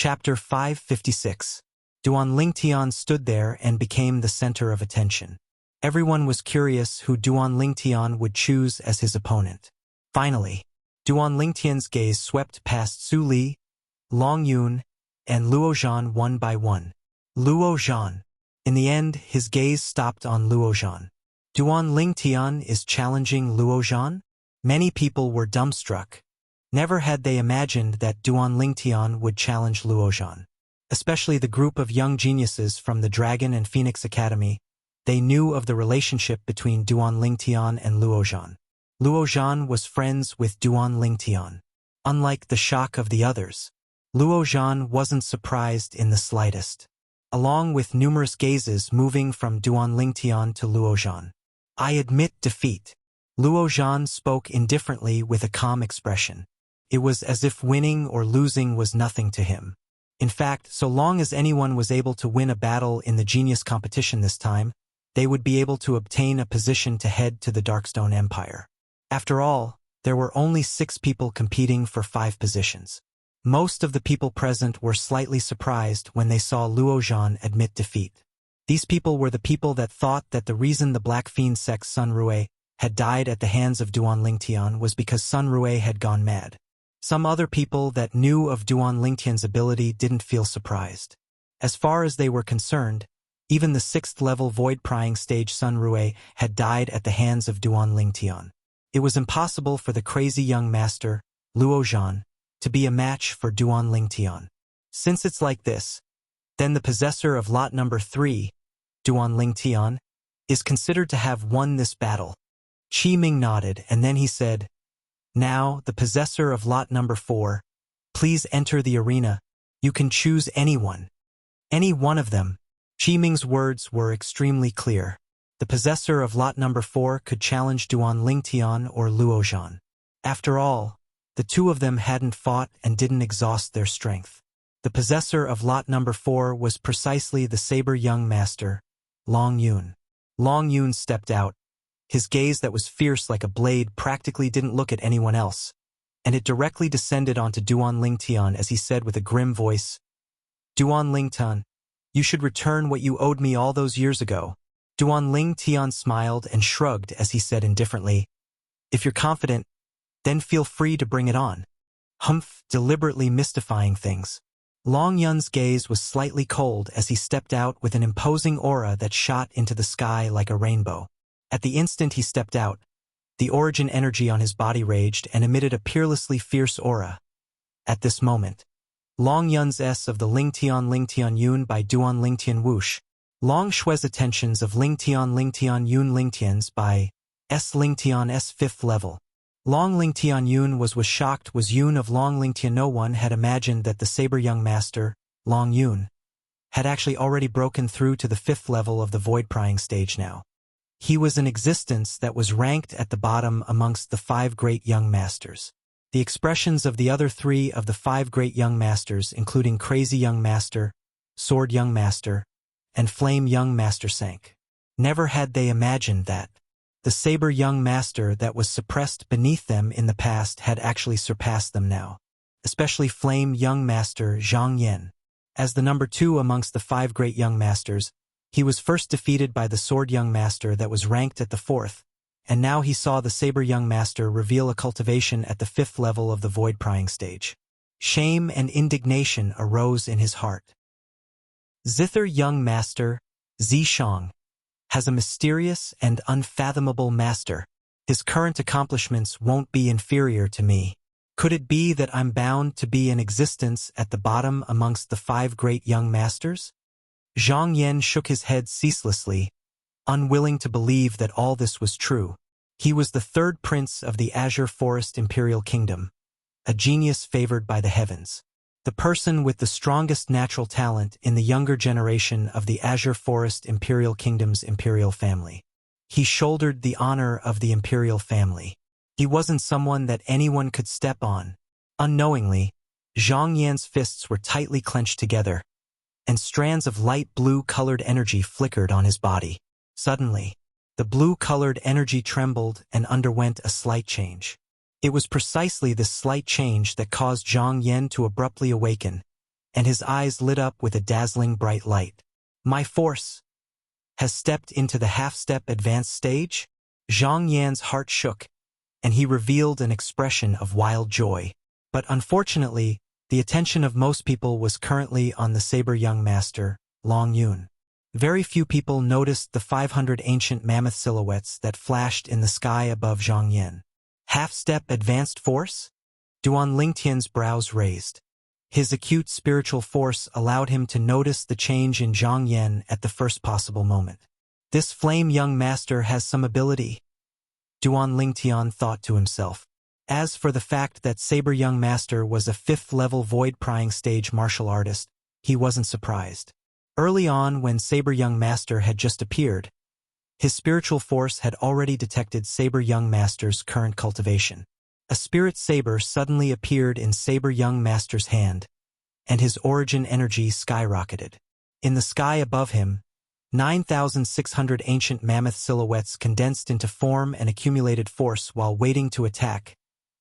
Chapter 556. Duan Lingtian stood there and became the center of attention. Everyone was curious who Duan Lingtian would choose as his opponent. Finally, Duan Lingtian's gaze swept past Su Li, Long Yun, and Luo Zhan one by one. Luo Zhan. In the end, his gaze stopped on Luo Zhan. Duan Lingtian is challenging Luo Zhan? Many people were dumbstruck. Never had they imagined that Duan Lingtian would challenge Luo Zhan. Especially the group of young geniuses from the Dragon and Phoenix Academy. They knew of the relationship between Duan Lingtian and Luo Zhan. Luo Zhan was friends with Duan Lingtian. Unlike the shock of the others, Luo Zhan wasn't surprised in the slightest. Along with numerous gazes moving from Duan Lingtian to Luo Zhan. I admit defeat. Luo Zhan spoke indifferently with a calm expression. It was as if winning or losing was nothing to him. In fact, so long as anyone was able to win a battle in the genius competition this time, they would be able to obtain a position to head to the Darkstone Empire. After all, there were only 6 people competing for 5 positions. Most of the people present were slightly surprised when they saw Luo Zhan admit defeat. These people were the people that thought that the reason the Black Fiend Sect's Sun Rue had died at the hands of Duan Lingtian was because Sun Rue had gone mad. Some other people that knew of Duan Lingtian's ability didn't feel surprised. As far as they were concerned, even the 6th-level void-prying stage Sun Rue had died at the hands of Duan Lingtian. It was impossible for the crazy young master, Luo Zhan, to be a match for Duan Lingtian. Since it's like this, then the possessor of lot number 3, Duan Lingtian, is considered to have won this battle. Qi Ming nodded, and then he said, "Now, the possessor of lot number 4, please enter the arena. You can choose anyone. Any one of them." Qi Ming's words were extremely clear. The possessor of lot number 4 could challenge Duan Lingtian or Luo Zhan. After all, the two of them hadn't fought and didn't exhaust their strength. The possessor of lot number 4 was precisely the saber young master, Long Yun. Long Yun stepped out. His gaze that was fierce like a blade practically didn't look at anyone else, and it directly descended onto Duan Lingtian as he said with a grim voice, "Duan Lingtian, you should return what you owed me all those years ago." Duan Lingtian smiled and shrugged as he said indifferently, "If you're confident, then feel free to bring it on." Humph, deliberately mystifying things. Long Yun's gaze was slightly cold as he stepped out with an imposing aura that shot into the sky like a rainbow. At the instant he stepped out, the origin energy on his body raged and emitted a peerlessly fierce aura. At this moment, Long Yun's S of the Lingtian Yun by Duan Lingtian Wush, Long Shui's attentions of Lingtian Yun Lingtians by S Lingtian S 5th level. Long Lingtian Yun was shocked was Yun of Long Lingtian. No one had imagined that the saber young master, Long Yun, had actually already broken through to the 5th level of the void-prying stage now. He was an existence that was ranked at the bottom amongst the 5 great young masters. The expressions of the other 3 of the 5 great young masters, including Crazy Young Master, Sword Young Master, and Flame Young Master, sank. Never had they imagined that the Saber Young Master that was suppressed beneath them in the past had actually surpassed them now. Especially Flame Young Master Zhang Yan. As the number 2 amongst the 5 great young masters, he was first defeated by the Sword Young Master that was ranked at the 4th, and now he saw the Saber Young Master reveal a cultivation at the 5th level of the void-prying stage. Shame and indignation arose in his heart. Zither Young Master, Zishang, has a mysterious and unfathomable master. His current accomplishments won't be inferior to me. Could it be that I'm bound to be in existence at the bottom amongst the 5 great young masters? Zhang Yan shook his head ceaselessly, unwilling to believe that all this was true. He was the 3rd prince of the Azure Forest Imperial Kingdom, a genius favored by the heavens. The person with the strongest natural talent in the younger generation of the Azure Forest Imperial Kingdom's imperial family. He shouldered the honor of the imperial family. He wasn't someone that anyone could step on. Unknowingly, Zhang Yan's fists were tightly clenched together, and strands of light blue-colored energy flickered on his body. Suddenly, the blue-colored energy trembled and underwent a slight change. It was precisely this slight change that caused Zhang Yan to abruptly awaken, and his eyes lit up with a dazzling bright light. My force has stepped into the half-step advanced stage? Zhang Yan's heart shook, and he revealed an expression of wild joy. But unfortunately, the attention of most people was currently on the saber young master, Long Yun. Very few people noticed the 500 ancient mammoth silhouettes that flashed in the sky above Zhang Yan. Half-step advanced force? Duan Lingtian's brows raised. His acute spiritual force allowed him to notice the change in Zhang Yan at the first possible moment. This flame young master has some ability, Duan Lingtian thought to himself. As for the fact that Saber Young Master was a 5th-level void-prying stage martial artist, he wasn't surprised. Early on, when Saber Young Master had just appeared, his spiritual force had already detected Saber Young Master's current cultivation. A spirit saber suddenly appeared in Saber Young Master's hand, and his origin energy skyrocketed. In the sky above him, 9,600 ancient mammoth silhouettes condensed into form and accumulated force while waiting to attack,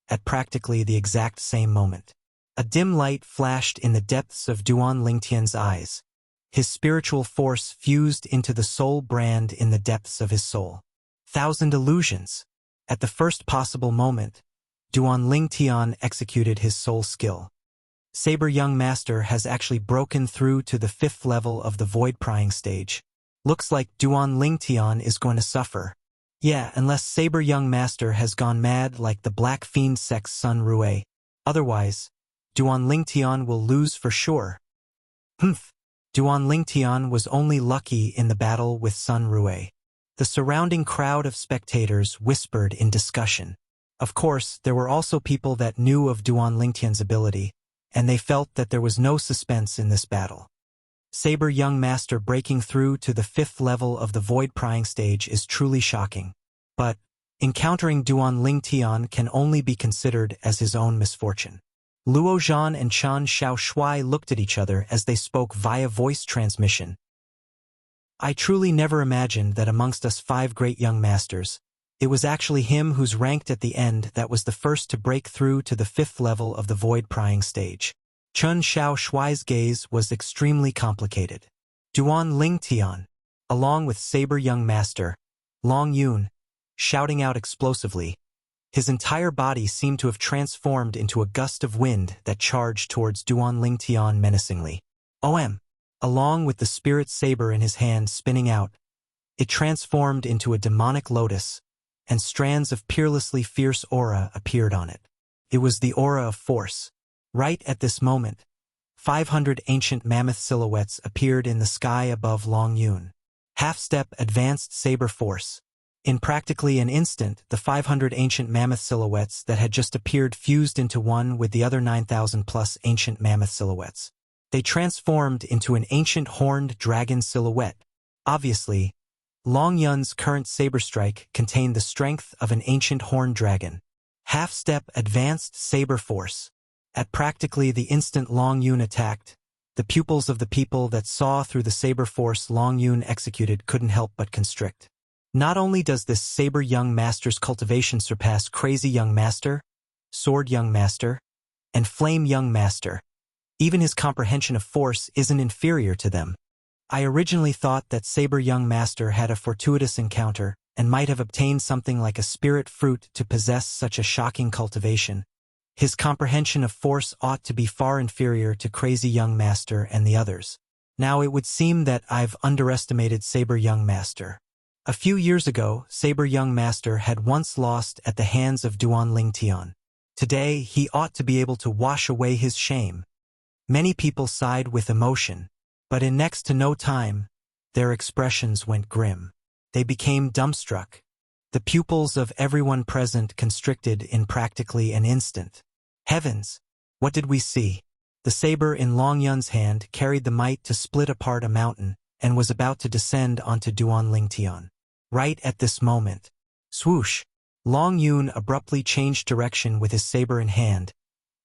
at practically the exact same moment. A dim light flashed in the depths of Duan Lingtian's eyes. His spiritual force fused into the soul brand in the depths of his soul. 1,000 illusions. At the first possible moment, Duan Lingtian executed his soul skill. Saber Young Master has actually broken through to the 5th level of the void-prying stage. Looks like Duan Lingtian is going to suffer. Yeah, unless Saber Young Master has gone mad like the Black Fiend Sect's Sun Rue. Otherwise, Duan Lingtian will lose for sure. Humph. Duan Lingtian was only lucky in the battle with Sun Rue. The surrounding crowd of spectators whispered in discussion. Of course, there were also people that knew of Duan Lingtian's ability, and they felt that there was no suspense in this battle. Saber Young Master breaking through to the 5th level of the void-prying stage is truly shocking. But encountering Duan Lingtian can only be considered as his own misfortune. Luo Zhan and Chen Xiaoshui looked at each other as they spoke via voice transmission. I truly never imagined that amongst us 5 great young masters, it was actually him who's ranked at the end that was the first to break through to the 5th level of the void-prying stage. Chen Xiaoshui's gaze was extremely complicated. Duan Lingtian, along with Saber Young Master, Long Yun, shouting out explosively. His entire body seemed to have transformed into a gust of wind that charged towards Duan Lingtian menacingly. OM! Along with the spirit saber in his hand spinning out, it transformed into a demonic lotus, and strands of peerlessly fierce aura appeared on it. It was the aura of force. Right at this moment, 500 ancient mammoth silhouettes appeared in the sky above Long Yun. Half-step advanced saber force. In practically an instant, the 500 ancient mammoth silhouettes that had just appeared fused into one with the other 9,000-plus ancient mammoth silhouettes. They transformed into an ancient horned dragon silhouette. Obviously, Long Yun's current saber strike contained the strength of an ancient horned dragon. Half-step advanced saber force. At practically the instant Long Yun attacked, the pupils of the people that saw through the saber force Long Yun executed couldn't help but constrict. Not only does this Saber Young Master's cultivation surpass Crazy Young Master, Sword Young Master, and Flame Young Master, even his comprehension of force isn't inferior to them. I originally thought that Saber Young Master had a fortuitous encounter and might have obtained something like a spirit fruit to possess such a shocking cultivation. His comprehension of force ought to be far inferior to Crazy Young Master and the others. Now it would seem that I've underestimated Saber Young Master. A few years ago, Saber Young Master had once lost at the hands of Duan Lingtian. Today, he ought to be able to wash away his shame. Many people sighed with emotion, but in next to no time, their expressions went grim. They became dumbstruck. The pupils of everyone present constricted in practically an instant. Heavens! What did we see? The saber in Long Yun's hand carried the might to split apart a mountain and was about to descend onto Duan Lingtian. Right at this moment, swoosh! Long Yun abruptly changed direction with his saber in hand,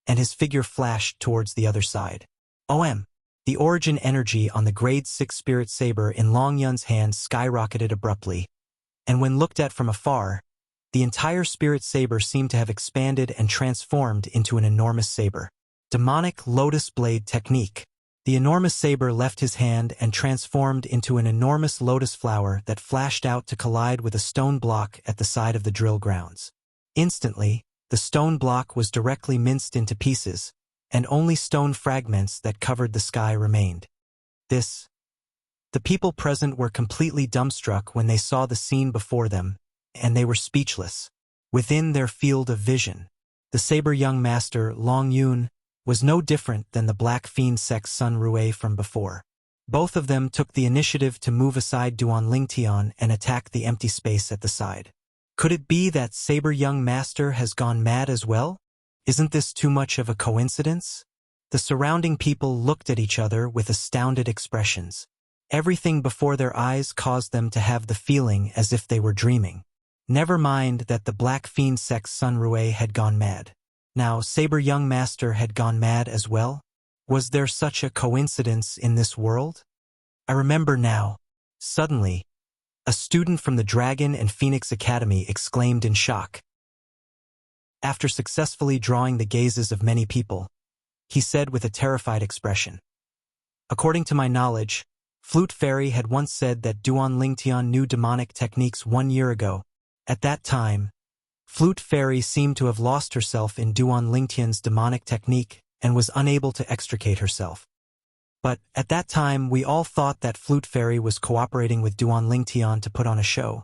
and his figure flashed towards the other side. OM! The origin energy on the grade 6 spirit saber in Long Yun's hand skyrocketed abruptly, and when looked at from afar, the entire spirit saber seemed to have expanded and transformed into an enormous saber. Demonic Lotus Blade Technique. The enormous saber left his hand and transformed into an enormous lotus flower that flashed out to collide with a stone block at the side of the drill grounds. Instantly, the stone block was directly minced into pieces, and only stone fragments that covered the sky remained. The people present were completely dumbstruck when they saw the scene before them, and they were speechless. Within their field of vision, the saber young master, Long Yun, was no different than the Black Fiend Sect's Sun Rue from before. Both of them took the initiative to move aside Duan Lingtian and attack the empty space at the side. Could it be that saber young master has gone mad as well? Isn't this too much of a coincidence? The surrounding people looked at each other with astounded expressions. Everything before their eyes caused them to have the feeling as if they were dreaming. Never mind that the Black Fiend Sect's Sun Rue had gone mad. Now, saber young master had gone mad as well? Was there such a coincidence in this world? I remember now. Suddenly, a student from the Dragon and Phoenix Academy exclaimed in shock. After successfully drawing the gazes of many people, he said with a terrified expression, "According to my knowledge, Flute Fairy had once said that Duan Lingtian knew demonic techniques 1 year ago. At that time, Flute Fairy seemed to have lost herself in Duan Lingtian's demonic technique and was unable to extricate herself. But at that time we all thought that Flute Fairy was cooperating with Duan Lingtian to put on a show,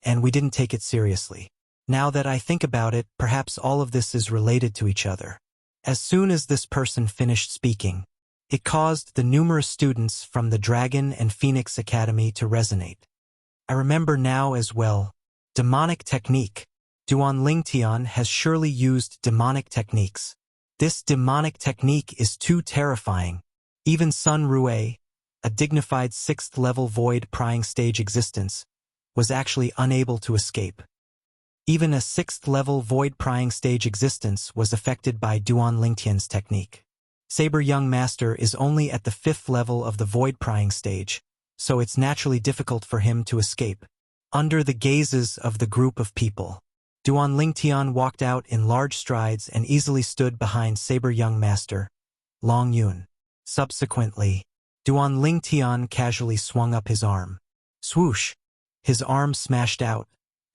and we didn't take it seriously. Now that I think about it, perhaps all of this is related to each other." As soon as this person finished speaking, it caused the numerous students from the Dragon and Phoenix Academy to resonate. I remember now as well. Demonic technique. Duan Lingtian has surely used demonic techniques. This demonic technique is too terrifying. Even Sun Rue, a dignified 6th-level void prying stage existence, was actually unable to escape. Even a 6th-level void prying stage existence was affected by Duan Lingtian's technique. Saber Young Master is only at the 5th level of the void prying stage, so it's naturally difficult for him to escape. Under the gazes of the group of people, Duan Lingtian walked out in large strides and easily stood behind Saber Young Master, Long Yun. Subsequently, Duan Lingtian casually swung up his arm. Swoosh! His arm smashed out,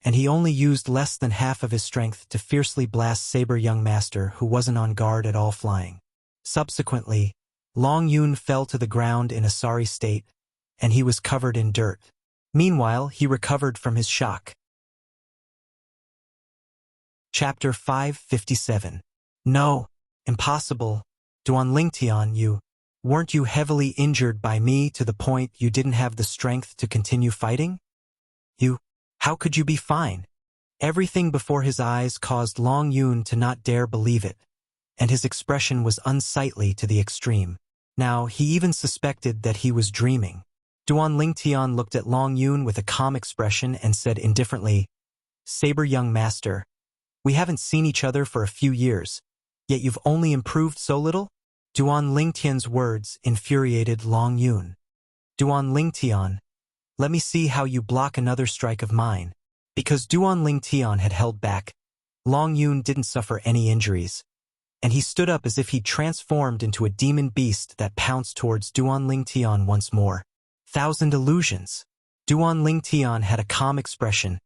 and he only used less than half of his strength to fiercely blast Saber Young Master, who wasn't on guard at all, flying. Subsequently, Long Yun fell to the ground in a sorry state, and he was covered in dirt. Meanwhile, he recovered from his shock. Chapter 557. No, impossible. Duan Lingtian, weren't you heavily injured by me to the point you didn't have the strength to continue fighting? How could you be fine? Everything before his eyes caused Long Yun to not dare believe it, and his expression was unsightly to the extreme. Now, he even suspected that he was dreaming. Duan Lingtian looked at Long Yun with a calm expression and said indifferently, "Saber Young Master, we haven't seen each other for a few years, yet you've only improved so little?" Duan Lingtian's words infuriated Long Yun. "Duan Lingtian, let me see how you block another strike of mine." Because Duan Lingtian had held back, Long Yun didn't suffer any injuries, and he stood up as if he transformed into a demon beast that pounced towards Duan Lingtian once more. Thousand illusions. Duan Lingtian had a calm expression,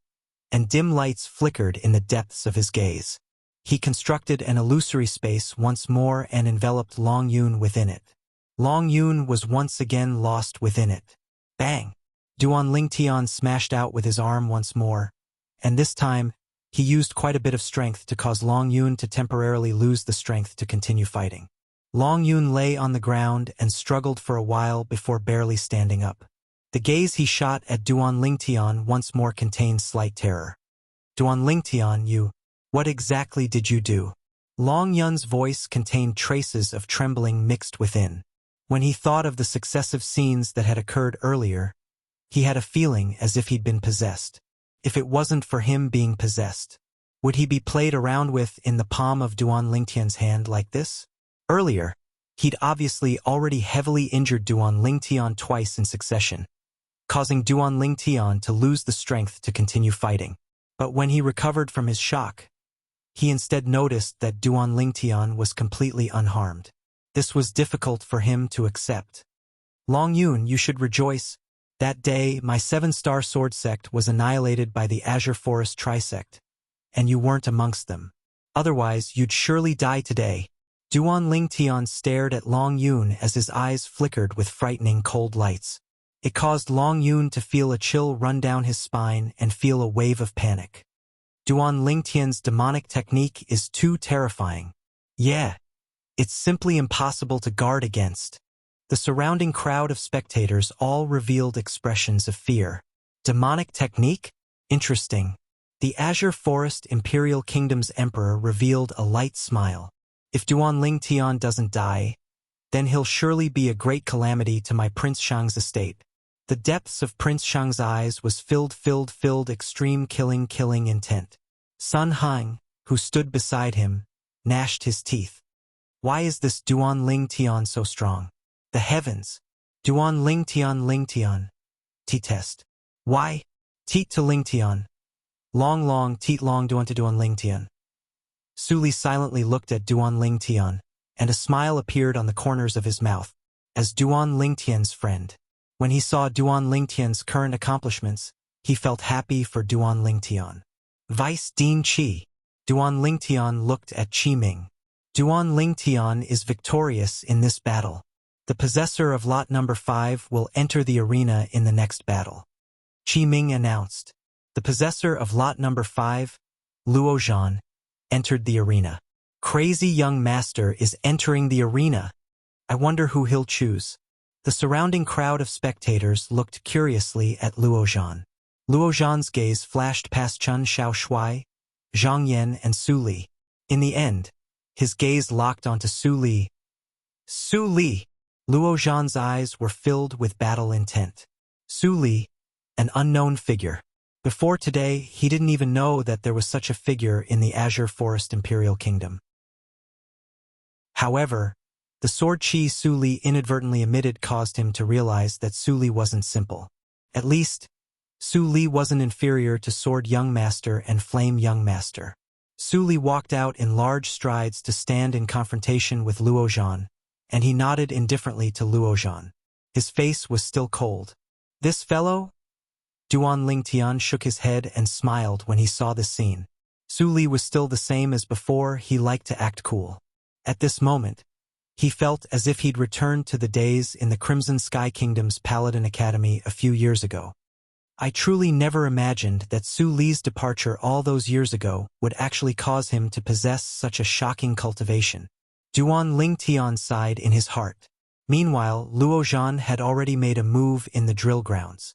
and dim lights flickered in the depths of his gaze. He constructed an illusory space once more and enveloped Long Yun within it. Long Yun was once again lost within it. Bang! Duan Lingtian smashed out with his arm once more, and this time, he used quite a bit of strength to cause Long Yun to temporarily lose the strength to continue fighting. Long Yun lay on the ground and struggled for a while before barely standing up. The gaze he shot at Duan Lingtian once more contained slight terror. "Duan Lingtian, what exactly did you do?" Long Yun's voice contained traces of trembling mixed within. When he thought of the successive scenes that had occurred earlier, he had a feeling as if he'd been possessed. If it wasn't for him being possessed, would he be played around with in the palm of Duan Lingtian's hand like this? Earlier, he'd obviously already heavily injured Duan Lingtian twice in succession, causing Duan Lingtian to lose the strength to continue fighting. But when he recovered from his shock, he instead noticed that Duan Lingtian was completely unharmed. This was difficult for him to accept. Long Yun, you should rejoice. That day, my 7-star sword sect was annihilated by the Azure Forest Trisect, and you weren't amongst them. Otherwise, you'd surely die today. Duan Lingtian stared at Long Yun as his eyes flickered with frightening cold lights. It caused Long Yun to feel a chill run down his spine and feel a wave of panic. Duan Lingtian's demonic technique is too terrifying. Yeah, it's simply impossible to guard against. The surrounding crowd of spectators all revealed expressions of fear. Demonic technique? Interesting. The Azure Forest Imperial Kingdom's emperor revealed a light smile. If Duan Lingtian doesn't die, then he'll surely be a great calamity to my Prince Shang's estate. The depths of Prince Shang's eyes was filled extreme killing intent. Sun Hang, who stood beside him, gnashed his teeth. Why is this Duan Lingtian so strong? The heavens. Duan Lingtian. T-test. Why? Teat to Lingtian. Long teat long Duan to Duan Lingtian. Su Li silently looked at Duan Lingtian, and a smile appeared on the corners of his mouth, as Duan Lingtian's friend. When he saw Duan Lingtian's current accomplishments, he felt happy for Duan Lingtian. Vice Dean Qi. Duan Lingtian looked at Qi Ming. Duan Lingtian is victorious in this battle. The possessor of lot number 5 will enter the arena in the next battle. Qi Ming announced. The possessor of lot number 5, Luo Zhan, entered the arena. Crazy young master is entering the arena. I wonder who he'll choose. The surrounding crowd of spectators looked curiously at Luo Zhan. Luo Zhan's gaze flashed past Chen Xiaoshui, Zhang Yan, and Su Li. In the end, his gaze locked onto Su Li. Su Li! Luo Zhan's eyes were filled with battle intent. Su Li, an unknown figure. Before today, he didn't even know that there was such a figure in the Azure Forest Imperial Kingdom. However, the sword chi Su Li inadvertently emitted caused him to realize that Su Li wasn't simple. At least, Su Li wasn't inferior to Sword Young Master and Flame Young Master. Su Li walked out in large strides to stand in confrontation with Luo Zhan, and he nodded indifferently to Luo Zhan. His face was still cold. This fellow? Duan Lingtian shook his head and smiled when he saw this scene. Su Li was still the same as before. He liked to act cool. At this moment, he felt as if he'd returned to the days in the Crimson Sky Kingdom's Paladin Academy a few years ago. I truly never imagined that Su Li's departure all those years ago would actually cause him to possess such a shocking cultivation. Duan Lingtian sighed in his heart. Meanwhile, Luo Zhan had already made a move in the drill grounds.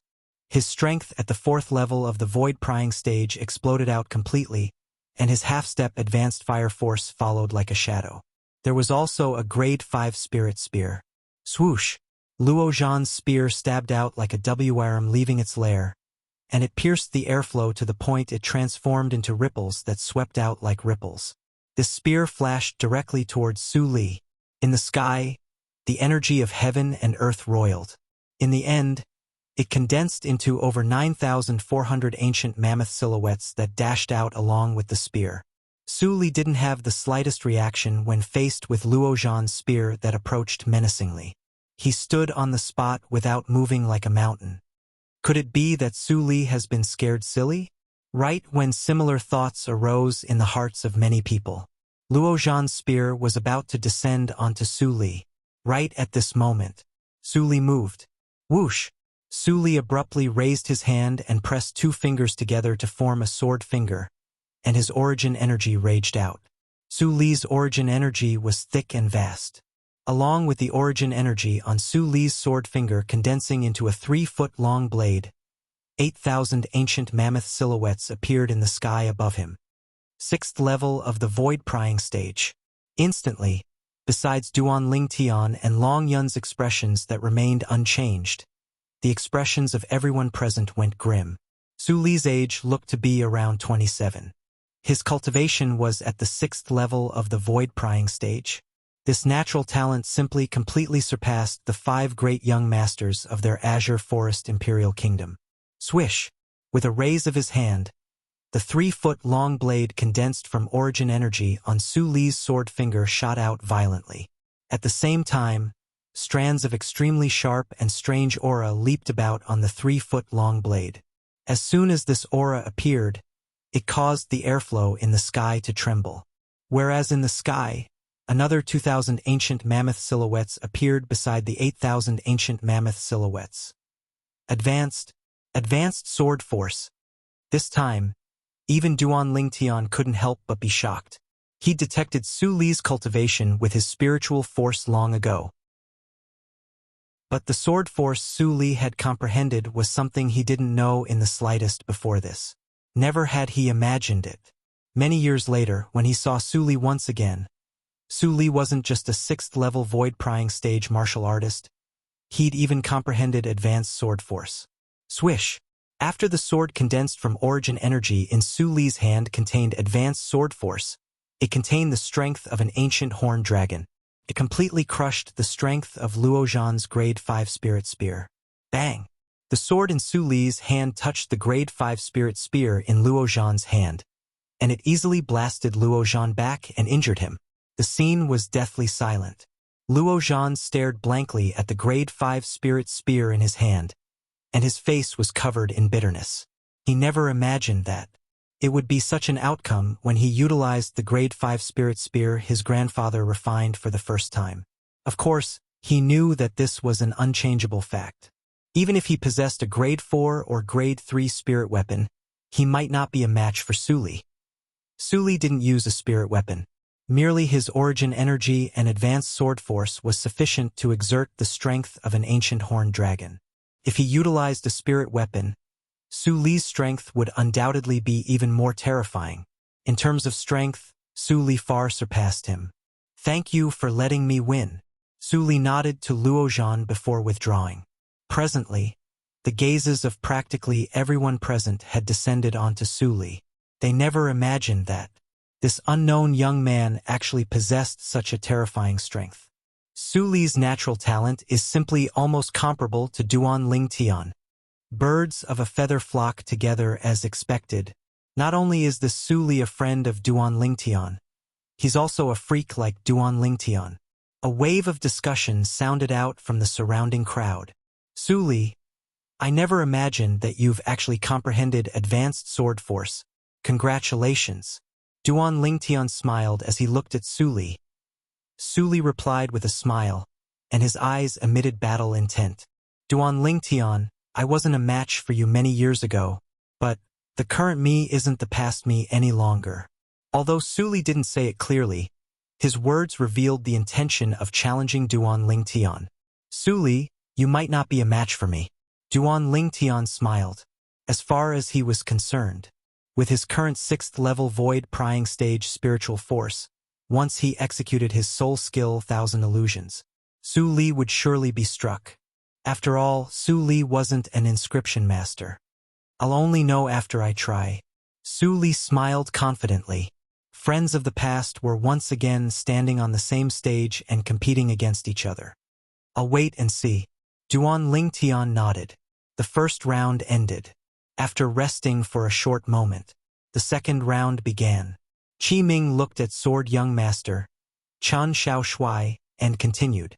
His strength at the 4th level of the Void Prying stage exploded out completely, and his half-step advanced fire force followed like a shadow. There was also a grade 5 spirit spear. Swoosh! Luo Zhan's spear stabbed out like a WRM leaving its lair, and it pierced the airflow to the point it transformed into ripples that swept out like ripples. This spear flashed directly towards Su Li. In the sky, the energy of heaven and earth roiled. In the end, it condensed into over 9,400 ancient mammoth silhouettes that dashed out along with the spear. Su Li didn't have the slightest reaction when faced with Luo Zhan's spear that approached menacingly. He stood on the spot without moving like a mountain. Could it be that Su Li has been scared silly? Right when similar thoughts arose in the hearts of many people, Luo Zhan's spear was about to descend onto Su Li. Right at this moment, Su Li moved. Whoosh! Su Li abruptly raised his hand and pressed 2 fingers together to form a sword finger, and his origin energy raged out. Su Li's origin energy was thick and vast. Along with the origin energy on Su Li's sword finger condensing into a 3-foot-long blade, 8,000 ancient mammoth silhouettes appeared in the sky above him. 6th level of the Void Prying stage. Instantly, besides Duan Lingtian and Long Yun's expressions that remained unchanged, the expressions of everyone present went grim. Su Li's age looked to be around 27. His cultivation was at the 6th level of the Void Prying stage. This natural talent simply completely surpassed the 5 great young masters of their Azure Forest Imperial Kingdom. Swish! With a raise of his hand, the 3-foot-long blade condensed from origin energy on Su Li's sword finger shot out violently. At the same time, strands of extremely sharp and strange aura leaped about on the 3-foot-long blade. As soon as this aura appeared, it caused the airflow in the sky to tremble. Whereas in the sky, another 2,000 ancient mammoth silhouettes appeared beside the 8,000 ancient mammoth silhouettes. Advanced sword force. This time, even Duan Lingtian couldn't help but be shocked. He detected Su Li's cultivation with his spiritual force long ago. But the sword force Su Li had comprehended was something he didn't know in the slightest before this. Never had he imagined it. Many years later, when he saw Su Li once again, Su Li wasn't just a 6th-level void-prying stage martial artist. He'd even comprehended advanced sword force. Swish! After the sword condensed from origin energy in Su Li's hand contained advanced sword force, it contained the strength of an ancient horned dragon. It completely crushed the strength of Luo Zhan's grade 5 spirit spear. Bang! The sword in Su Li's hand touched the grade 5 spirit spear in Luo Zhan's hand, and it easily blasted Luo Zhan back and injured him. The scene was deathly silent. Luo Zhan stared blankly at the grade 5 spirit spear in his hand, and his face was covered in bitterness. He never imagined that it would be such an outcome when he utilized the grade 5 spirit spear his grandfather refined for the first time. Of course, he knew that this was an unchangeable fact. Even if he possessed a grade 4 or grade 3 spirit weapon, he might not be a match for Su Li. Su Li didn't use a spirit weapon. Merely his origin energy and advanced sword force was sufficient to exert the strength of an ancient horned dragon. If he utilized a spirit weapon, Su Li's strength would undoubtedly be even more terrifying. In terms of strength, Su Li far surpassed him. "Thank you for letting me win." Su Li nodded to Luo Zhan before withdrawing. Presently, the gazes of practically everyone present had descended onto Su Li. They never imagined that this unknown young man actually possessed such a terrifying strength. Su Li's natural talent is simply almost comparable to Duan Lingtian. Birds of a feather flock together as expected. Not only is this Su Li a friend of Duan Lingtian, he's also a freak like Duan Lingtian. A wave of discussion sounded out from the surrounding crowd. "Su Li, I never imagined that you've actually comprehended advanced sword force. Congratulations." Duan Lingtian smiled as he looked at Su Li. Su Li replied with a smile, and his eyes emitted battle intent. "Duan Lingtian, I wasn't a match for you many years ago, but the current me isn't the past me any longer." Although Su Li didn't say it clearly, his words revealed the intention of challenging Duan Lingtian. "Su Li, you might not be a match for me." Duan Lingtian smiled. As far as he was concerned, with his current 6th-level void-prying stage spiritual force, once he executed his soul skill 1,000 illusions, Su Li would surely be struck. After all, Su Li wasn't an inscription master. "I'll only know after I try." Su Li smiled confidently. Friends of the past were once again standing on the same stage and competing against each other. "I'll wait and see." Duan Lingtian nodded. The first round ended. After resting for a short moment, the second round began. Qi Ming looked at Sword Young Master, Chen Xiaoshui, and continued.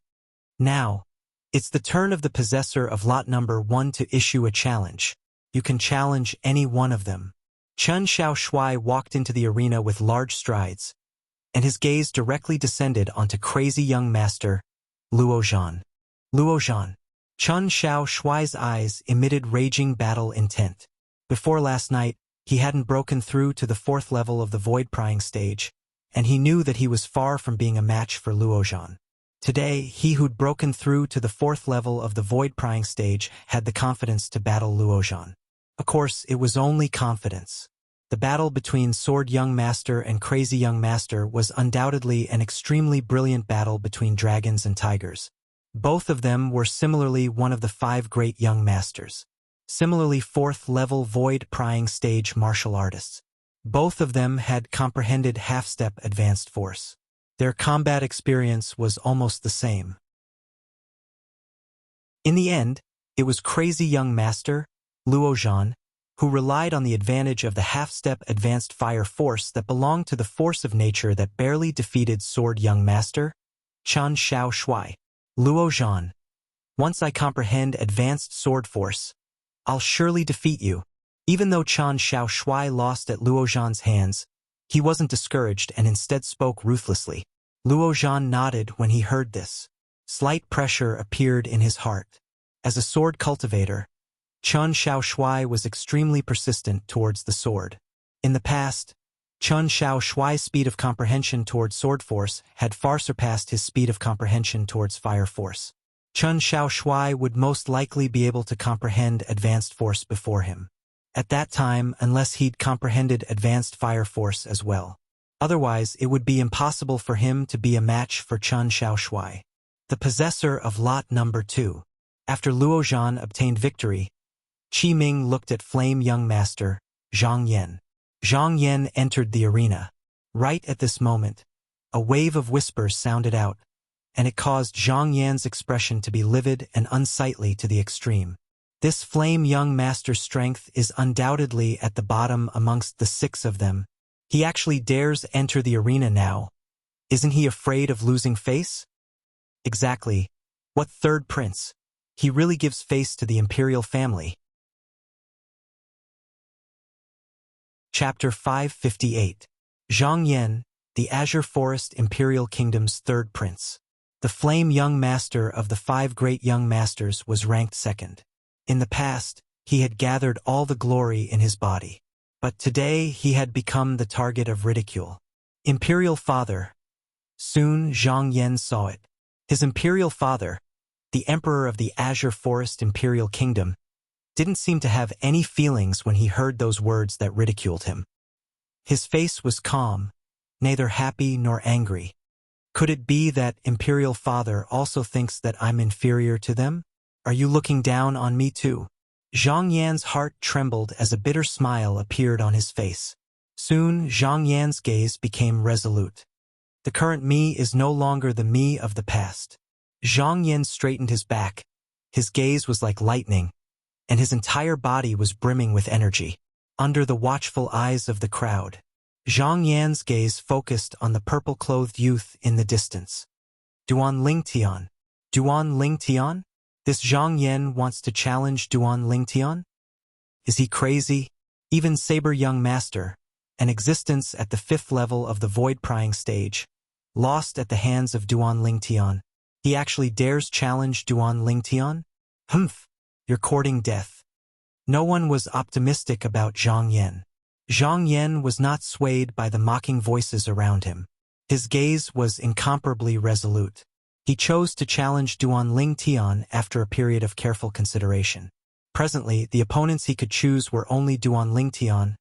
"Now, it's the turn of the possessor of lot number 1 to issue a challenge. You can challenge any one of them." Chen Xiaoshui walked into the arena with large strides, and his gaze directly descended onto Crazy Young Master, Luo Zhan. "Luo Zhan." Chen Xiaoshui's eyes emitted raging battle intent. Before last night, he hadn't broken through to the 4th level of the void-prying stage, and he knew that he was far from being a match for Luo Zhan. Today, he who'd broken through to the 4th level of the void-prying stage had the confidence to battle Luo Zhan. Of course, it was only confidence. The battle between Sword Young Master and Crazy Young Master was undoubtedly an extremely brilliant battle between dragons and tigers. Both of them were similarly one of the 5 great young masters. Similarly 4th-level void-prying stage martial artists. Both of them had comprehended half-step advanced force. Their combat experience was almost the same. In the end, it was Crazy Young Master, Luo Zhan, who relied on the advantage of the half-step advanced fire force that belonged to the force of nature that barely defeated Sword Young Master, Chen Xiao Shui. Luo Zhan. Once I comprehend advanced sword force, I'll surely defeat you. Even though Chen Xiao Shui lost at Luo Zhan's hands, he wasn't discouraged and instead spoke ruthlessly. Luo Zhan nodded when he heard this. Slight pressure appeared in his heart. As a sword cultivator, Chen Xiao Shui was extremely persistent towards the sword. In the past, Chen Xiao Shui's speed of comprehension towards sword force had far surpassed his speed of comprehension towards fire force. Chen Xiao Shui would most likely be able to comprehend advanced force before him. At that time, unless he'd comprehended advanced fire force as well. Otherwise, it would be impossible for him to be a match for Chen Xiao Shui. The possessor of lot number 2. After Luo Zhan obtained victory, Qi Ming looked at Flame Young Master, Zhang Yan. Zhang Yan entered the arena. Right at this moment, a wave of whispers sounded out, and it caused Zhang Yan's expression to be livid and unsightly to the extreme. This Flame Young Master's strength is undoubtedly at the bottom amongst the 6 of them. He actually dares enter the arena now. Isn't he afraid of losing face? Exactly. What third prince? He really gives face to the imperial family. Chapter 558. Zhang Yan, the Azure Forest Imperial Kingdom's third prince. The Flame Young Master of the 5 great young masters was ranked 2nd. In the past, he had gathered all the glory in his body. But today he had become the target of ridicule. Imperial father. Soon Zhang Yan saw it. His imperial father, the emperor of the Azure Forest Imperial Kingdom, didn't seem to have any feelings when he heard those words that ridiculed him. His face was calm, neither happy nor angry. Could it be that imperial father also thinks that I'm inferior to them? Are you looking down on me too? Zhang Yan's heart trembled as a bitter smile appeared on his face. Soon Zhang Yan's gaze became resolute. The current me is no longer the me of the past. Zhang Yan straightened his back. His gaze was like lightning, and his entire body was brimming with energy. Under the watchful eyes of the crowd, Zhang Yan's gaze focused on the purple-clothed youth in the distance. Duan Lingtian. Duan Lingtian? This Zhang Yan wants to challenge Duan Lingtian? Is he crazy? Even Saber Young Master, an existence at the 5th level of the void-prying stage, lost at the hands of Duan Lingtian. He actually dares challenge Duan Lingtian? Humph, you're courting death. No one was optimistic about Zhang Yan. Zhang Yan was not swayed by the mocking voices around him. His gaze was incomparably resolute. He chose to challenge Duan Lingtian after a period of careful consideration. Presently, the opponents he could choose were only Duan Lingtian,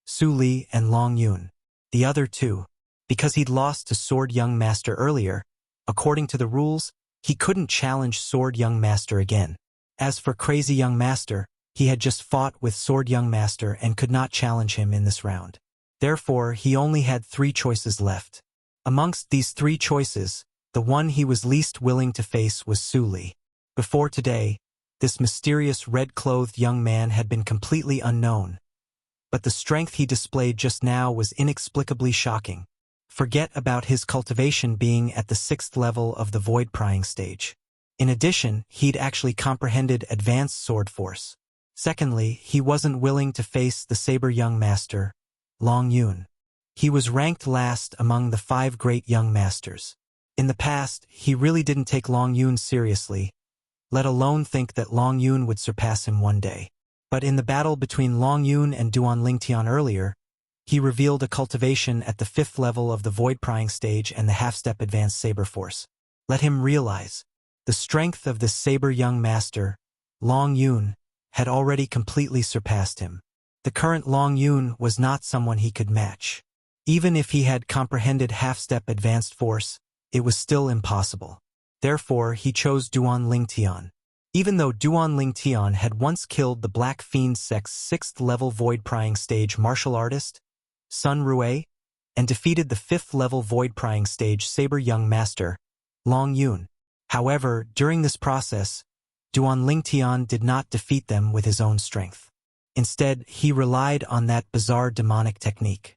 Su Li, and Long Yun. The other 2, because he'd lost to Sword Young Master earlier, according to the rules, he couldn't challenge Sword Young Master again. As for Crazy Young Master, he had just fought with Sword Young Master and could not challenge him in this round. Therefore, he only had 3 choices left. Amongst these 3 choices, the one he was least willing to face was Su Li. Before today, this mysterious red-clothed young man had been completely unknown. But the strength he displayed just now was inexplicably shocking. Forget about his cultivation being at the 6th level of the void-prying stage. In addition, he'd actually comprehended advanced sword force. Secondly, he wasn't willing to face the Saber Young Master, Long Yun. He was ranked last among the 5 great young masters. In the past, he really didn't take Long Yun seriously, let alone think that Long Yun would surpass him one day. But in the battle between Long Yun and Duan Lingtian earlier, he revealed a cultivation at the 5th level of the void-prying stage and the half-step advanced saber force. Let him realize, the strength of this Saber Young Master, Long Yun, had already completely surpassed him. The current Long Yun was not someone he could match. Even if he had comprehended half-step advanced force, it was still impossible. Therefore, he chose Duan Lingtian. Even though Duan Lingtian had once killed the Black Fiend Sect's 6th level void-prying stage martial artist, Sun Rue, and defeated the 5th level void-prying stage Saber Young Master, Long Yun. However, during this process, Duan Lingtian did not defeat them with his own strength. Instead, he relied on that bizarre demonic technique.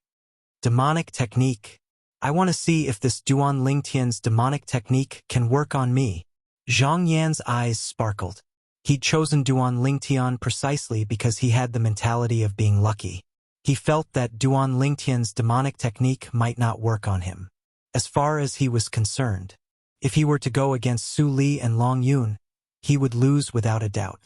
Demonic technique? I want to see if this Duan Lingtian's demonic technique can work on me. Zhang Yan's eyes sparkled. He'd chosen Duan Lingtian precisely because he had the mentality of being lucky. He felt that Duan Lingtian's demonic technique might not work on him. As far as he was concerned, if he were to go against Su Li and Long Yun, he would lose without a doubt.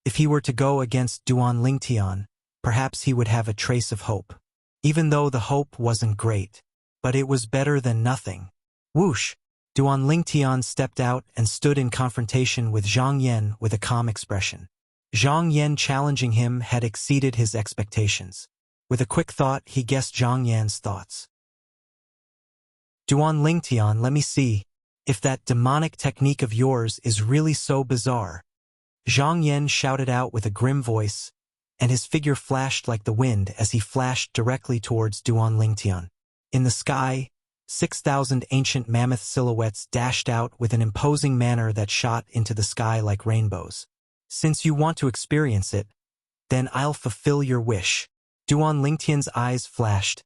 If he were to go against Duan Lingtian, perhaps he would have a trace of hope. Even though the hope wasn't great, but it was better than nothing. Whoosh! Duan Lingtian stepped out and stood in confrontation with Zhang Yan with a calm expression. Zhang Yan challenging him had exceeded his expectations. With a quick thought, he guessed Zhang Yan's thoughts. Duan Lingtian, let me see if that demonic technique of yours is really so bizarre. Zhang Yan shouted out with a grim voice, and his figure flashed like the wind as he flashed directly towards Duan Lingtian. In the sky, 6,000 ancient mammoth silhouettes dashed out with an imposing manner that shot into the sky like rainbows. Since you want to experience it, then I'll fulfill your wish. Duan Lingtian's eyes flashed,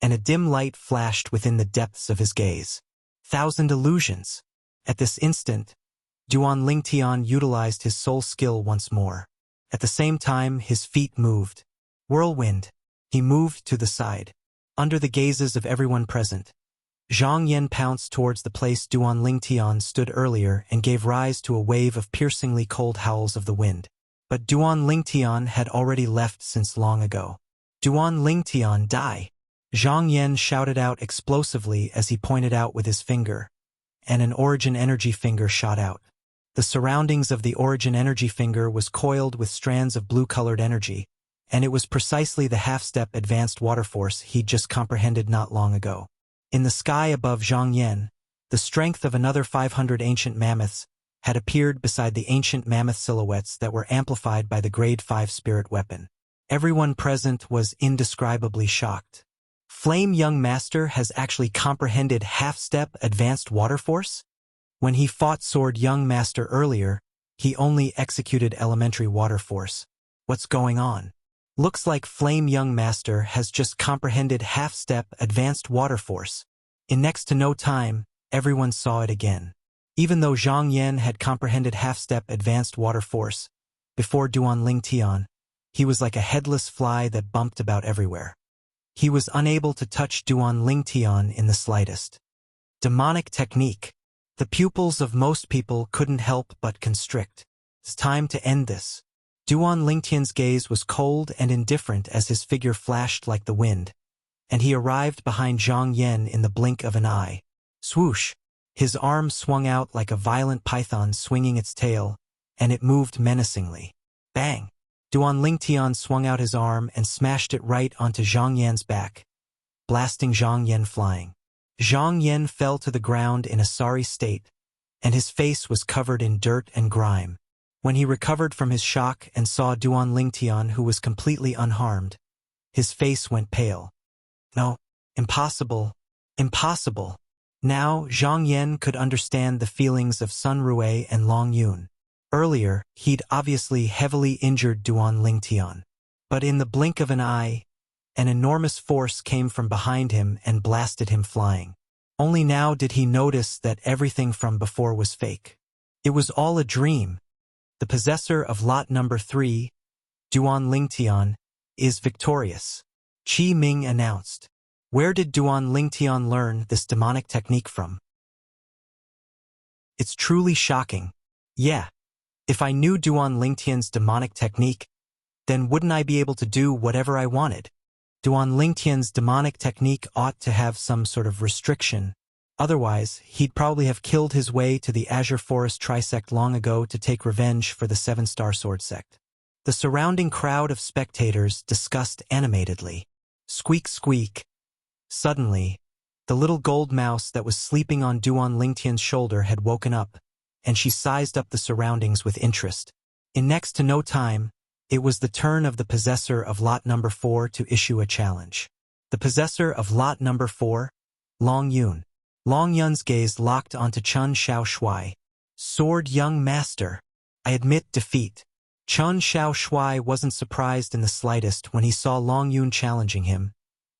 and a dim light flashed within the depths of his gaze. 1,000 illusions. At this instant, Duan Lingtian utilized his soul skill once more. At the same time, his feet moved. Whirlwind. He moved to the side. Under the gazes of everyone present, Zhang Yan pounced towards the place Duan Lingtian stood earlier and gave rise to a wave of piercingly cold howls of the wind. But Duan Lingtian had already left since long ago. Duan Lingtian, die! Zhang Yan shouted out explosively as he pointed out with his finger, and an origin energy finger shot out. The surroundings of the origin energy finger was coiled with strands of blue-colored energy, and it was precisely the half-step advanced water force he'd just comprehended not long ago. In the sky above Zhang Yan, the strength of another 500 ancient mammoths had appeared beside the ancient mammoth silhouettes that were amplified by the Grade 5 spirit weapon. Everyone present was indescribably shocked. Flame Young Master has actually comprehended half-step advanced water force? When he fought Sword Young Master earlier, he only executed elementary water force. What's going on? Looks like Flame Young Master has just comprehended half-step advanced water force. In next to no time, everyone saw it again. Even though Zhang Yan had comprehended half-step advanced water force, before Duan Lingtian, he was like a headless fly that bumped about everywhere. He was unable to touch Duan Lingtian in the slightest. Demonic technique. The pupils of most people couldn't help but constrict. It's time to end this. Duan Lingtian's gaze was cold and indifferent as his figure flashed like the wind, and he arrived behind Zhang Yan in the blink of an eye. Swoosh! His arm swung out like a violent python swinging its tail, and it moved menacingly. Bang! Duan Lingtian swung out his arm and smashed it right onto Zhang Yan's back, blasting Zhang Yan flying. Zhang Yan fell to the ground in a sorry state, and his face was covered in dirt and grime. When he recovered from his shock and saw Duan Lingtian, who was completely unharmed, his face went pale. No, impossible, impossible. Now Zhang Yan could understand the feelings of Sun Rui and Long Yun. Earlier, he'd obviously heavily injured Duan Lingtian. But in the blink of an eye, an enormous force came from behind him and blasted him flying. Only now did he notice that everything from before was fake. It was all a dream. The possessor of lot number 3, Duan Lingtian, is victorious. Qi Ming announced. Where did Duan Lingtian learn this demonic technique from? It's truly shocking. Yeah. If I knew Duan Lingtian's demonic technique, then wouldn't I be able to do whatever I wanted? Duan Lingtian's demonic technique ought to have some sort of restriction. Otherwise, he'd probably have killed his way to the Azure Forest Trisect long ago to take revenge for the 7-Star Sword Sect. The surrounding crowd of spectators discussed animatedly. Squeak, squeak. Suddenly, the little gold mouse that was sleeping on Duan Lingtian's shoulder had woken up, and she sized up the surroundings with interest. In next to no time, it was the turn of the possessor of lot number 4 to issue a challenge. The possessor of lot number 4, Long Yun. Long Yun's gaze locked onto Chun Xiao Shui. Sword Young Master. I admit defeat. Chun Xiao Shui wasn't surprised in the slightest when he saw Long Yun challenging him,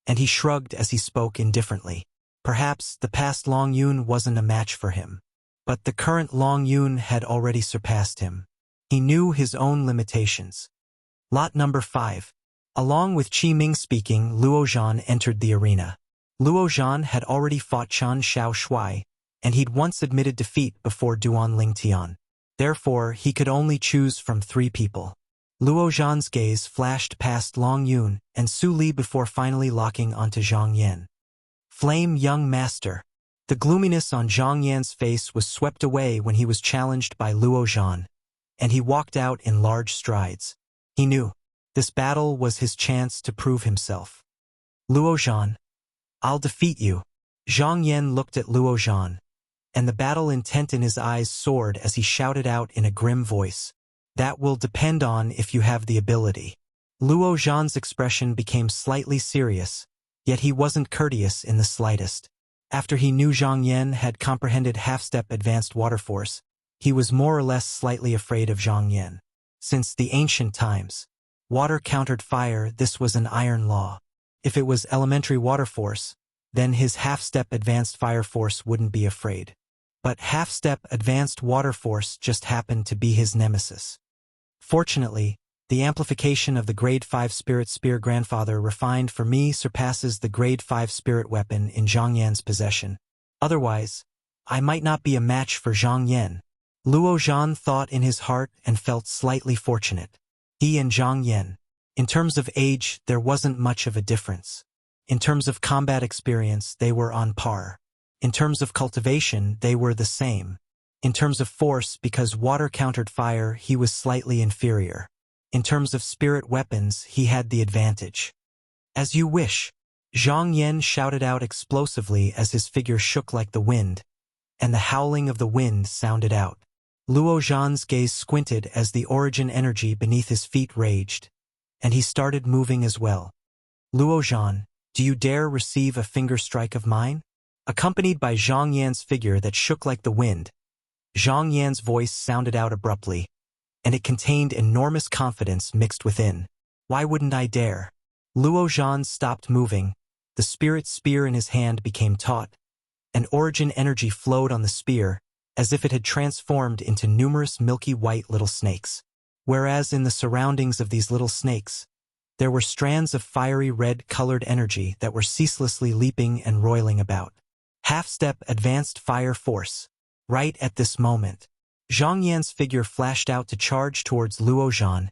and he shrugged as he spoke indifferently. Perhaps the past Long Yun wasn't a match for him. But the current Long Yun had already surpassed him. He knew his own limitations. Lot number 5. Along with Qi Ming speaking, Luo Zhan entered the arena. Luo Zhan had already fought Chen Xiao Shuai, and he'd once admitted defeat before Duan Lingtian. Therefore, he could only choose from 3 people. Luo Zhan's gaze flashed past Long Yun and Su Li before finally locking onto Zhang Yan. Flame young master. The gloominess on Zhang Yan's face was swept away when he was challenged by Luo Zhan, and he walked out in large strides. He knew this battle was his chance to prove himself. Luo Zhan, I'll defeat you. Zhang Yan looked at Luo Zhan, and the battle intent in his eyes soared as he shouted out in a grim voice. That will depend on if you have the ability. Luo Zhan's expression became slightly serious, yet he wasn't courteous in the slightest. After he knew Zhang Yan had comprehended half-step advanced water force, he was more or less slightly afraid of Zhang Yan. Since the ancient times, water countered fire. This was an iron law. If it was elementary water force, then his half-step advanced fire force wouldn't be afraid. But half-step advanced water force just happened to be his nemesis. Fortunately, the amplification of the Grade 5 Spirit Spear grandfather refined for me surpasses the Grade 5 Spirit weapon in Zhang Yan's possession. Otherwise, I might not be a match for Zhang Yan. Luo Zhan thought in his heart and felt slightly fortunate. He and Zhang Yan. In terms of age, there wasn't much of a difference. In terms of combat experience, they were on par. In terms of cultivation, they were the same. In terms of force, because water countered fire, he was slightly inferior. In terms of spirit weapons, he had the advantage. As you wish. Zhang Yan shouted out explosively as his figure shook like the wind, and the howling of the wind sounded out. Luo Zhan's gaze squinted as the origin energy beneath his feet raged, and he started moving as well. Luo Zhan, do you dare receive a finger strike of mine? Accompanied by Zhang Yan's figure that shook like the wind, Zhang Yan's voice sounded out abruptly, and it contained enormous confidence mixed within. Why wouldn't I dare? Luo Zhan stopped moving. The spirit spear in his hand became taut, and origin energy flowed on the spear, as if it had transformed into numerous milky white little snakes. Whereas in the surroundings of these little snakes, there were strands of fiery red-colored energy that were ceaselessly leaping and roiling about. Half-step advanced fire force. Right at this moment, Zhang Yan's figure flashed out to charge towards Luo Zhan,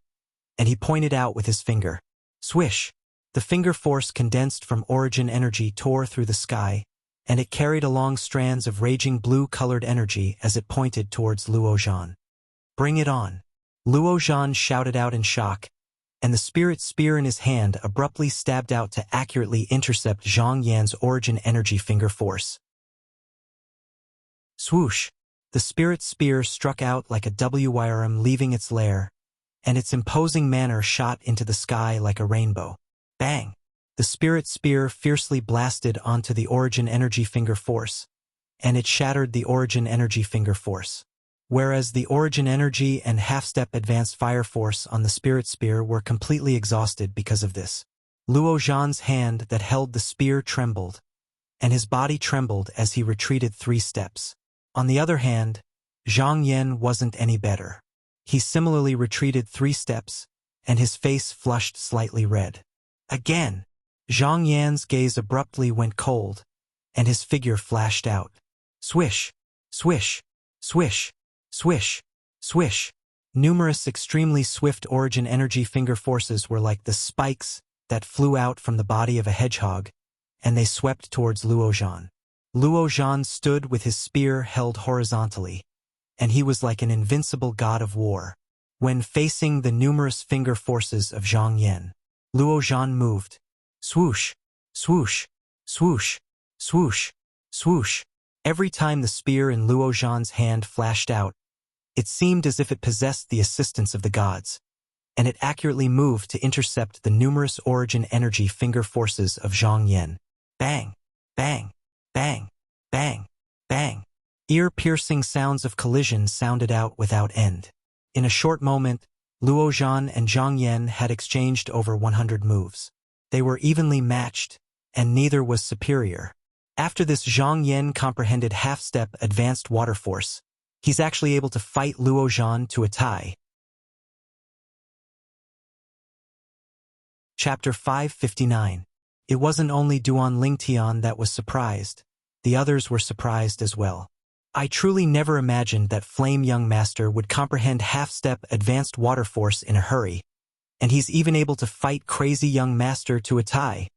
and he pointed out with his finger. Swish! The finger force condensed from origin energy tore through the sky, and it carried along strands of raging blue-colored energy as it pointed towards Luo Zhan. Bring it on! Luo Zhan shouted out in shock, and the spirit spear in his hand abruptly stabbed out to accurately intercept Zhang Yan's origin energy finger force. Swoosh! The spirit spear struck out like a WYRM leaving its lair, and its imposing manner shot into the sky like a rainbow. Bang! The spirit spear fiercely blasted onto the origin energy finger force, and it shattered the origin energy finger force. Whereas the origin energy and half-step advanced fire force on the spirit spear were completely exhausted because of this. Luo Zhan's hand that held the spear trembled, and his body trembled as he retreated 3 steps. On the other hand, Zhang Yan wasn't any better. He similarly retreated 3 steps, and his face flushed slightly red. Again, Zhang Yan's gaze abruptly went cold, and his figure flashed out. Swish! Swish! Swish! Swish! Swish! Numerous extremely swift origin energy finger forces were like the spikes that flew out from the body of a hedgehog, and they swept towards Luo Zhan. Luo Zhan stood with his spear held horizontally, and he was like an invincible god of war. When facing the numerous finger forces of Zhang Yan, Luo Zhan moved. Swoosh! Swoosh! Swoosh! Swoosh! Swoosh! Every time the spear in Luo Zhan's hand flashed out, it seemed as if it possessed the assistance of the gods, and it accurately moved to intercept the numerous origin energy finger forces of Zhang Yan. Bang! Bang! Bang! Bang! Bang! Ear-piercing sounds of collision sounded out without end. In a short moment, Luo Zhan and Zhang Yan had exchanged over 100 moves. They were evenly matched, and neither was superior. After this, Zhang Yan comprehended half-step advanced water force. He's actually able to fight Luo Zhan to a tie. Chapter 559. It wasn't only Duan Lingtian that was surprised. The others were surprised as well. I truly never imagined that Flame Young Master would comprehend half-step advanced water force in a hurry. And he's even able to fight Crazy Young Master to a tie.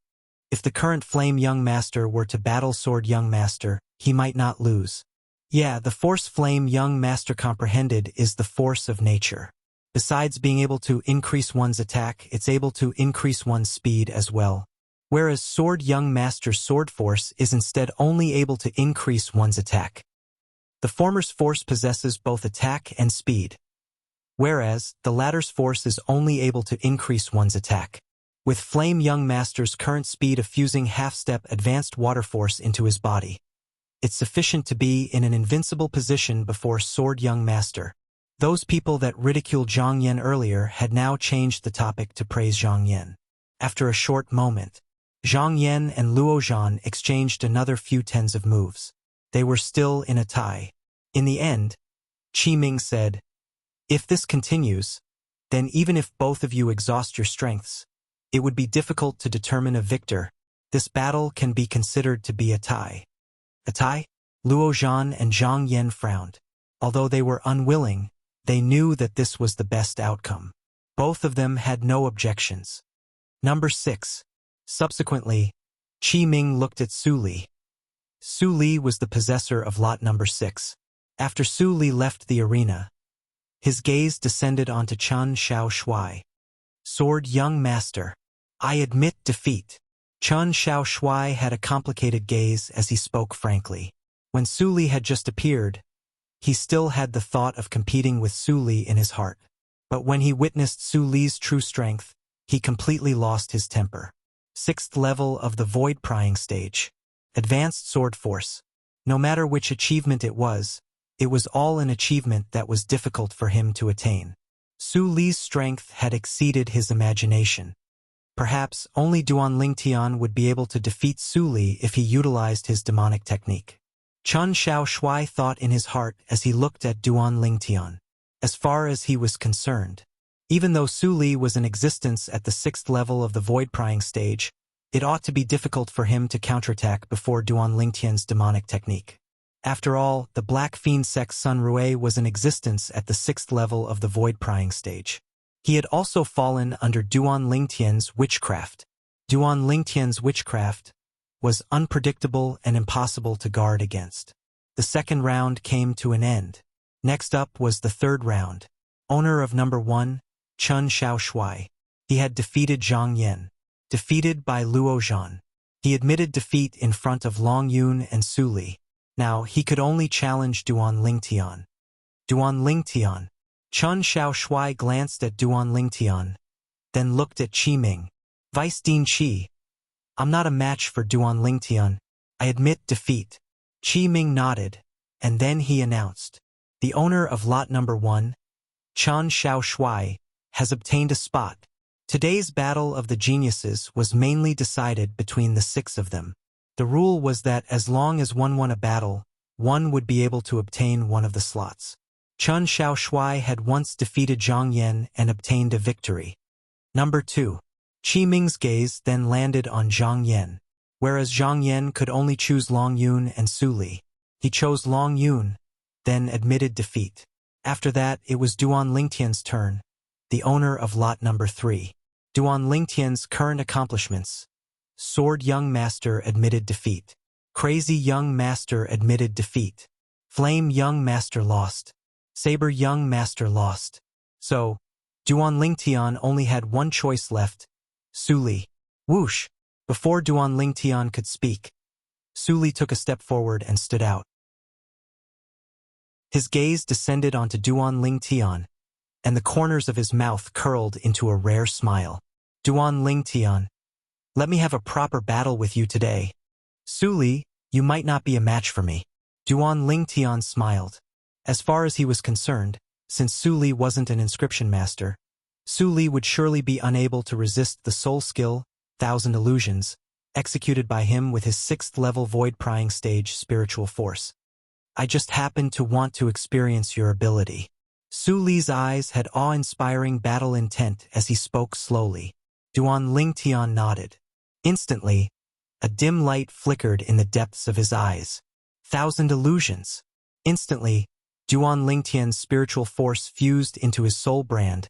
If the current Flame Young Master were to battle Sword Young Master, he might not lose. Yeah, the force Flame Young Master comprehended is the force of nature. Besides being able to increase one's attack, it's able to increase one's speed as well. Whereas Sword Young Master's sword force is instead only able to increase one's attack. The former's force possesses both attack and speed, whereas the latter's force is only able to increase one's attack. With Flame Young Master's current speed of fusing half-step advanced water force into his body, it's sufficient to be in an invincible position before Sword Young Master. Those people that ridiculed Zhang Yan earlier had now changed the topic to praise Zhang Yan. After a short moment, Zhang Yan and Luo Zhan exchanged another few tens of moves. They were still in a tie. In the end, Qi Ming said, "If this continues, then even if both of you exhaust your strengths, it would be difficult to determine a victor. This battle can be considered to be a tie." A tie? Luo Zhan and Zhang Yan frowned. Although they were unwilling, they knew that this was the best outcome. Both of them had no objections. Number 6. Subsequently, Qi Ming looked at Su Li. Su Li was the possessor of lot number 6. After Su Li left the arena, his gaze descended onto Chen Xiao Shui. Sword Young Master. I admit defeat. Chen Xiao Shui had a complicated gaze as he spoke frankly. When Su Li had just appeared, he still had the thought of competing with Su Li in his heart. But when he witnessed Su Li's true strength, he completely lost his temper. 6th level of the Void Prying stage. Advanced Sword Force. No matter which achievement it was all an achievement that was difficult for him to attain. Su Li's strength had exceeded his imagination. Perhaps only Duan Lingtian would be able to defeat Su Li if he utilized his demonic technique. Chen Xiao Shui thought in his heart as he looked at Duan Lingtian. As far as he was concerned, even though Su Li was in existence at the 6th level of the Void Prying stage, it ought to be difficult for him to counterattack before Duan Lingtian's demonic technique. After all, the Black Fiend Sex Sun Rui was in existence at the 6th level of the Void Prying stage. He had also fallen under Duan Lingtian's witchcraft. Duan Lingtian's witchcraft was unpredictable and impossible to guard against. The second round came to an end. Next up was the third round. Owner of number 1, Chen Xiao Shui. He had defeated Zhang Yan. Defeated by Luo Zhan. He admitted defeat in front of Long Yun and Su Li. Now he could only challenge Duan Lingtian. Duan Lingtian. Chen Xiao Shui glanced at Duan Lingtian, then looked at Qi Ming. Vice Dean Qi. I'm not a match for Duan Lingtian. I admit defeat. Qi Ming nodded, and then he announced. The owner of lot number 1, Chen Xiao Shui, has obtained a spot. Today's battle of the geniuses was mainly decided between the 6 of them. The rule was that as long as one won a battle, one would be able to obtain one of the slots. Chen Xiao Shui had once defeated Zhang Yan and obtained a victory. Number 2. Qi Ming's gaze then landed on Zhang Yan. Whereas Zhang Yan could only choose Long Yun and Su Li, he chose Long Yun, then admitted defeat. After that, it was Duan Lingtian's turn, the owner of lot number 3. Duan Lingtian's current accomplishments. Sword Young Master admitted defeat. Crazy Young Master admitted defeat. Flame Young Master lost. Saber Young Master lost. So, Duan Lingtian only had one choice left. Su Li. Whoosh! Before Duan Lingtian could speak, Su Li took a step forward and stood out. His gaze descended onto Duan Lingtian, and the corners of his mouth curled into a rare smile. Duan Lingtian. Let me have a proper battle with you today. Su Li, you might not be a match for me. Duan Lingtian smiled. As far as he was concerned, since Su Li wasn't an inscription master, Su Li would surely be unable to resist the soul skill, 1,000 illusions, executed by him with his 6th-level void-prying stage spiritual force. I just happened to want to experience your ability. Su Li's eyes had awe-inspiring battle intent as he spoke slowly. Duan Lingtian nodded. Instantly, a dim light flickered in the depths of his eyes. 1,000 illusions. Instantly, Duan Lingtian's spiritual force fused into his soul brand,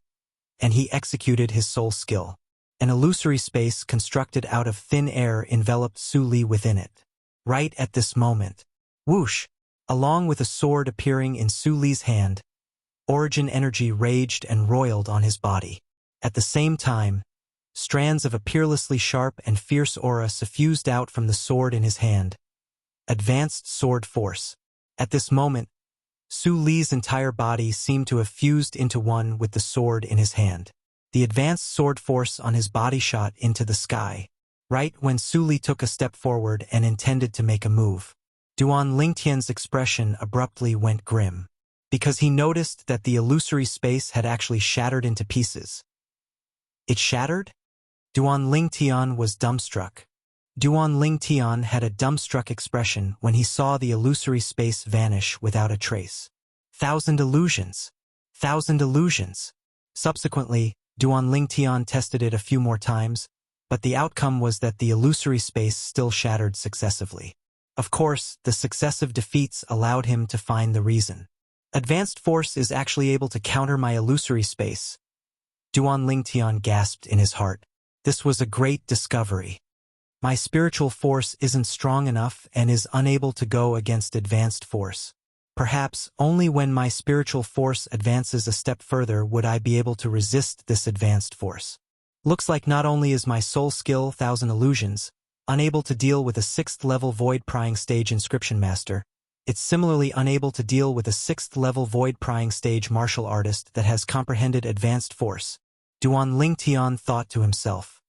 and he executed his soul skill. An illusory space constructed out of thin air enveloped Su Li within it. Right at this moment, whoosh, along with a sword appearing in Su Li's hand, origin energy raged and roiled on his body. At the same time, strands of a peerlessly sharp and fierce aura suffused out from the sword in his hand. Advanced sword force. At this moment, Su Li's entire body seemed to have fused into one with the sword in his hand. The advanced sword force on his body shot into the sky, right when Su Li took a step forward and intended to make a move. Duan Lingtian's expression abruptly went grim, because he noticed that the illusory space had actually shattered into pieces. It shattered? Duan Lingtian was dumbstruck. Duan Lingtian had a dumbstruck expression when he saw the illusory space vanish without a trace. 1,000 illusions. 1,000 illusions. Subsequently, Duan Lingtian tested it a few more times, but the outcome was that the illusory space still shattered successively. Of course, the successive defeats allowed him to find the reason. Advanced force is actually able to counter my illusory space. Duan Lingtian gasped in his heart. This was a great discovery. My spiritual force isn't strong enough and is unable to go against advanced force. Perhaps only when my spiritual force advances a step further would I be able to resist this advanced force. Looks like not only is my soul skill 1,000 illusions, unable to deal with a 6th-level void-prying stage inscription master, it's similarly unable to deal with a 6th-level void-prying stage martial artist that has comprehended advanced force. Duan Lingtian thought to himself.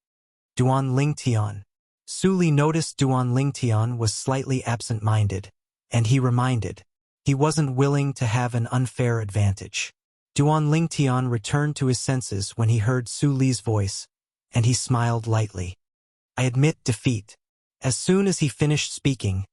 Duan Lingtian. Su Li noticed Duan Lingtian was slightly absent-minded, and he reminded. He wasn't willing to have an unfair advantage. Duan Lingtian returned to his senses when he heard Su Li's voice, and he smiled lightly. I admit defeat. As soon as he finished speaking,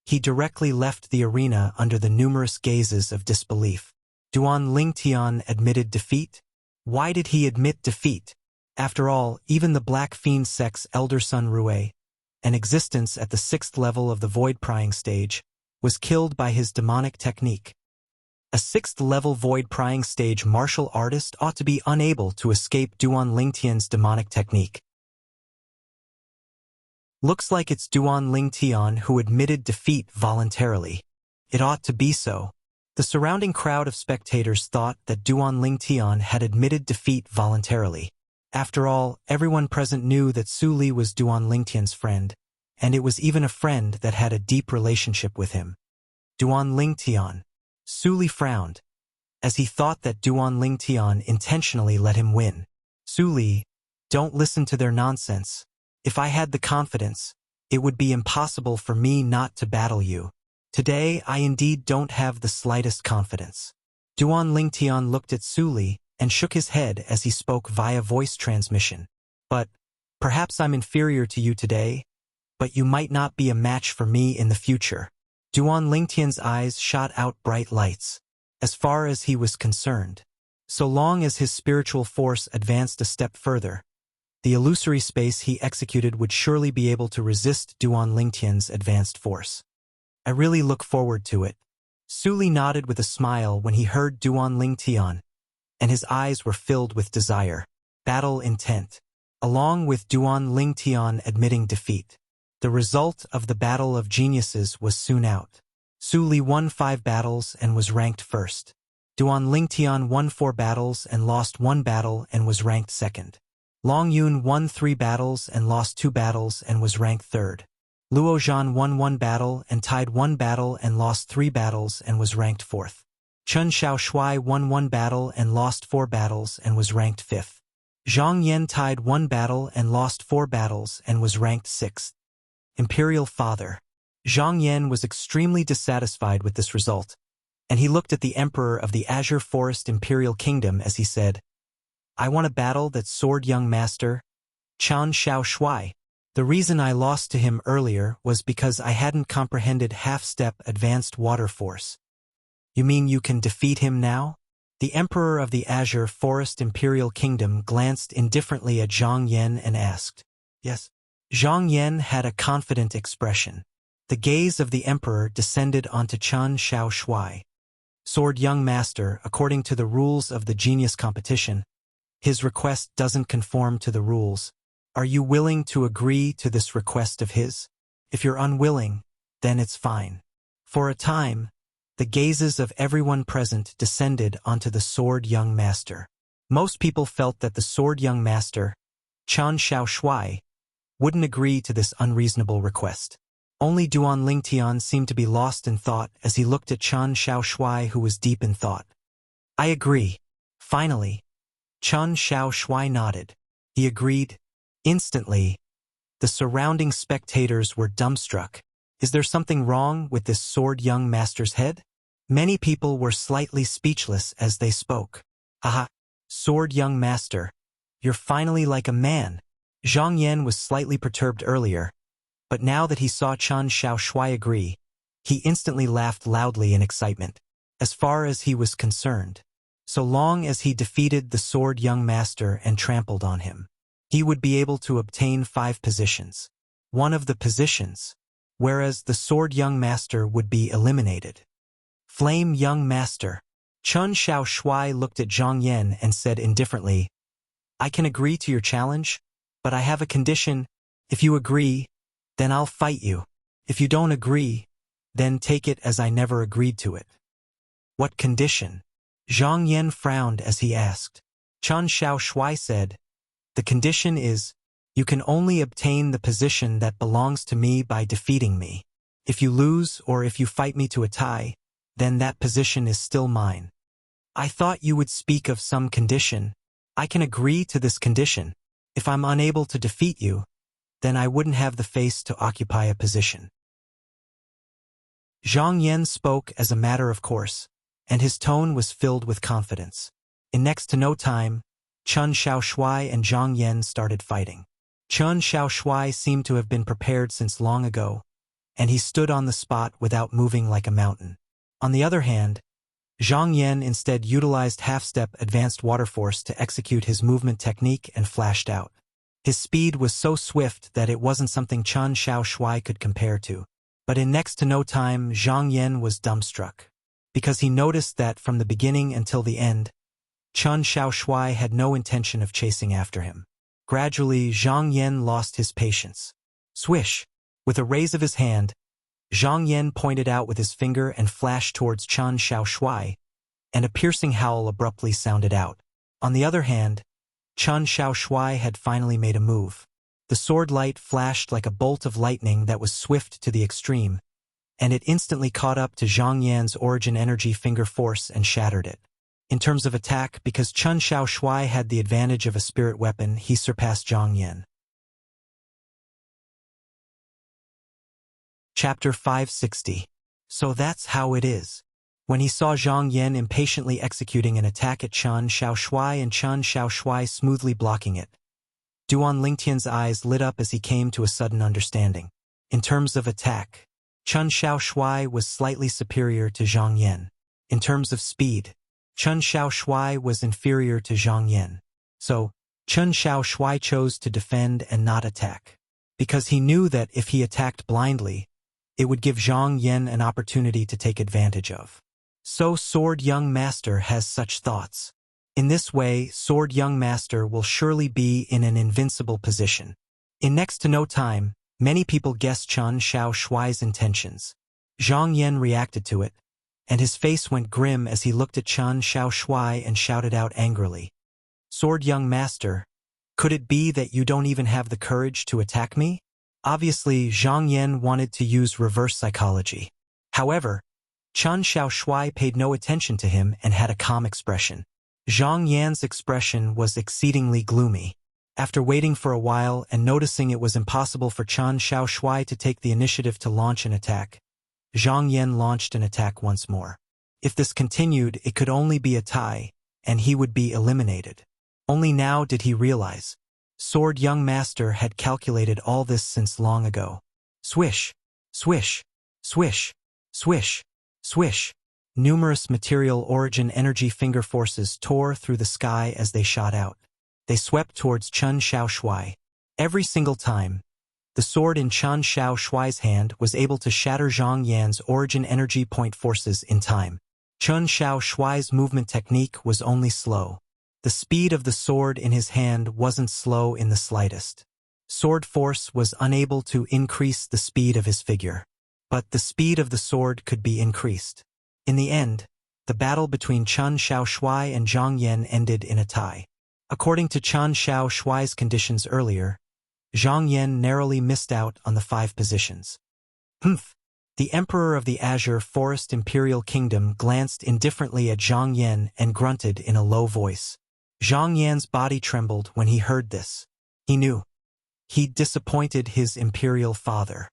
he directly left the arena under the numerous gazes of disbelief. Duan Lingtian admitted defeat? Why did he admit defeat? After all, even the Black Fiend Sect's elder son Rue, an existence at the 6th level of the void-prying stage, was killed by his demonic technique. A 6th-level void-prying stage martial artist ought to be unable to escape Duan Lingtian's demonic technique. Looks like it's Duan Lingtian who admitted defeat voluntarily. It ought to be so. The surrounding crowd of spectators thought that Duan Lingtian had admitted defeat voluntarily. After all, everyone present knew that Su Li was Duan Lingtian's friend, and it was even a friend that had a deep relationship with him. Duan Lingtian. Su Li frowned, as he thought that Duan Lingtian intentionally let him win. Su Li, don't listen to their nonsense. If I had the confidence, it would be impossible for me not to battle you. Today, I indeed don't have the slightest confidence. Duan Lingtian looked at Su Li and shook his head as he spoke via voice transmission. But, perhaps I'm inferior to you today, but you might not be a match for me in the future. Duan Lingtian's eyes shot out bright lights. As far as he was concerned, so long as his spiritual force advanced a step further, the illusory space he executed would surely be able to resist Duan Lingtian's advanced force. I really look forward to it. Su Li nodded with a smile when he heard Duan Lingtian, and his eyes were filled with desire. Battle intent. Along with Duan Lingtian admitting defeat, the result of the Battle of Geniuses was soon out. Su Li won 5 battles and was ranked first. Duan Lingtian won 4 battles and lost 1 battle and was ranked second. Long Yun won 3 battles and lost 2 battles and was ranked third. Luo Zhan won 1 battle and tied 1 battle and lost 3 battles and was ranked fourth. Chen Xiaoshui won 1 battle and lost 4 battles and was ranked fifth. Zhang Yan tied 1 battle and lost 4 battles and was ranked sixth. Imperial Father. Zhang Yan was extremely dissatisfied with this result, and he looked at the Emperor of the Azure Forest Imperial Kingdom as he said, I want a battle that sword young master, Chen Xiaoshui. The reason I lost to him earlier was because I hadn't comprehended half-step advanced water force. You mean you can defeat him now? The Emperor of the Azure Forest Imperial Kingdom glanced indifferently at Zhang Yan and asked, Yes. Zhang Yan had a confident expression. The gaze of the Emperor descended onto Chen Xiaoshui. Sword Young Master, according to the rules of the Genius competition, his request doesn't conform to the rules. Are you willing to agree to this request of his? If you're unwilling, then it's fine. For a time, the gazes of everyone present descended onto the Sword Young Master. Most people felt that the Sword Young Master, Chen Xiaoshui, wouldn't agree to this unreasonable request. Only Duan Lingtian seemed to be lost in thought as he looked at Chen Xiaoshui, who was deep in thought. I agree. Finally, Chen Xiaoshui nodded. He agreed. Instantly, the surrounding spectators were dumbstruck. Is there something wrong with this Sword Young Master's head? Many people were slightly speechless as they spoke. Aha, Sword Young Master, you're finally like a man. Zhang Yan was slightly perturbed earlier, but now that he saw Chen Xiaoshui agree, he instantly laughed loudly in excitement. As far as he was concerned, so long as he defeated the Sword Young Master and trampled on him, he would be able to obtain 5 positions. One of the positions, whereas the Sword Young Master would be eliminated. Flame Young Master. Chen Xiaoshui looked at Zhang Yan and said indifferently, I can agree to your challenge, but I have a condition. If you agree, then I'll fight you. If you don't agree, then take it as I never agreed to it. What condition? Zhang Yan frowned as he asked. Chen Xiaoshui said, the condition is, you can only obtain the position that belongs to me by defeating me. If you lose or if you fight me to a tie, then that position is still mine. I thought you would speak of some condition. I can agree to this condition. If I'm unable to defeat you, then I wouldn't have the face to occupy a position. Zhang Yan spoke as a matter of course, and his tone was filled with confidence. In next to no time, Chen Xiaoshui and Zhang Yan started fighting. Chen Xiaoshui seemed to have been prepared since long ago, and he stood on the spot without moving like a mountain. On the other hand, Zhang Yan instead utilized half-step advanced water force to execute his movement technique and flashed out. His speed was so swift that it wasn't something Chen Xiaoshui could compare to. But in next to no time, Zhang Yan was dumbstruck, because he noticed that from the beginning until the end, Chen Xiaoshui had no intention of chasing after him. Gradually, Zhang Yan lost his patience. Swish! With a raise of his hand, Zhang Yan pointed out with his finger and flashed towards Chen Xiaoshui, and a piercing howl abruptly sounded out. On the other hand, Chen Xiaoshui had finally made a move. The sword light flashed like a bolt of lightning that was swift to the extreme, and it instantly caught up to Zhang Yan's origin energy finger force and shattered it. In terms of attack, because Chen Xiaoshui had the advantage of a spirit weapon, he surpassed Zhang Yan. Chapter 560. So that's how it is. When he saw Zhang Yan impatiently executing an attack at Chen Xiaoshui and Chen Xiaoshui smoothly blocking it, Duan Lingtian's eyes lit up as he came to a sudden understanding. In terms of attack, Chen Xiaoshui was slightly superior to Zhang Yan. In terms of speed, Chen Xiaoshui was inferior to Zhang Yan. So, Chen Xiaoshui chose to defend and not attack, because he knew that if he attacked blindly, it would give Zhang Yan an opportunity to take advantage of. So Sword Young Master has such thoughts. In this way, Sword Young Master will surely be in an invincible position. In next to no time, many people guessed Chen Xiaoshui's intentions. Zhang Yan reacted to it, and his face went grim as he looked at Chen Xiaoshui and shouted out angrily, Sword Young Master, could it be that you don't even have the courage to attack me? Obviously, Zhang Yan wanted to use reverse psychology. However, Chen Xiaoshui paid no attention to him and had a calm expression. Zhang Yan's expression was exceedingly gloomy. After waiting for a while and noticing it was impossible for Chen Xiaoshui to take the initiative to launch an attack, Zhang Yan launched an attack once more. If this continued, it could only be a tie, and he would be eliminated. Only now did he realize. Sword young master had calculated all this since long ago. Swish, swish, swish, swish, swish. Numerous material origin energy finger forces tore through the sky as they shot out. They swept towards Chen Shaoshui. Every single time, the sword in Chen Shaoshui's hand was able to shatter Zhang Yan's origin energy point forces in time. Chen Shaoshui's movement technique was only slow. The speed of the sword in his hand wasn't slow in the slightest. Sword force was unable to increase the speed of his figure. But the speed of the sword could be increased. In the end, the battle between Chen Shaoshui and Zhang Yan ended in a tie. According to Chen Shaoshui's conditions earlier, Zhang Yan narrowly missed out on the 5 positions. Humph! The Emperor of the Azure Forest Imperial Kingdom glanced indifferently at Zhang Yan and grunted in a low voice. Zhang Yan's body trembled when he heard this. He knew. He'd disappointed his imperial father.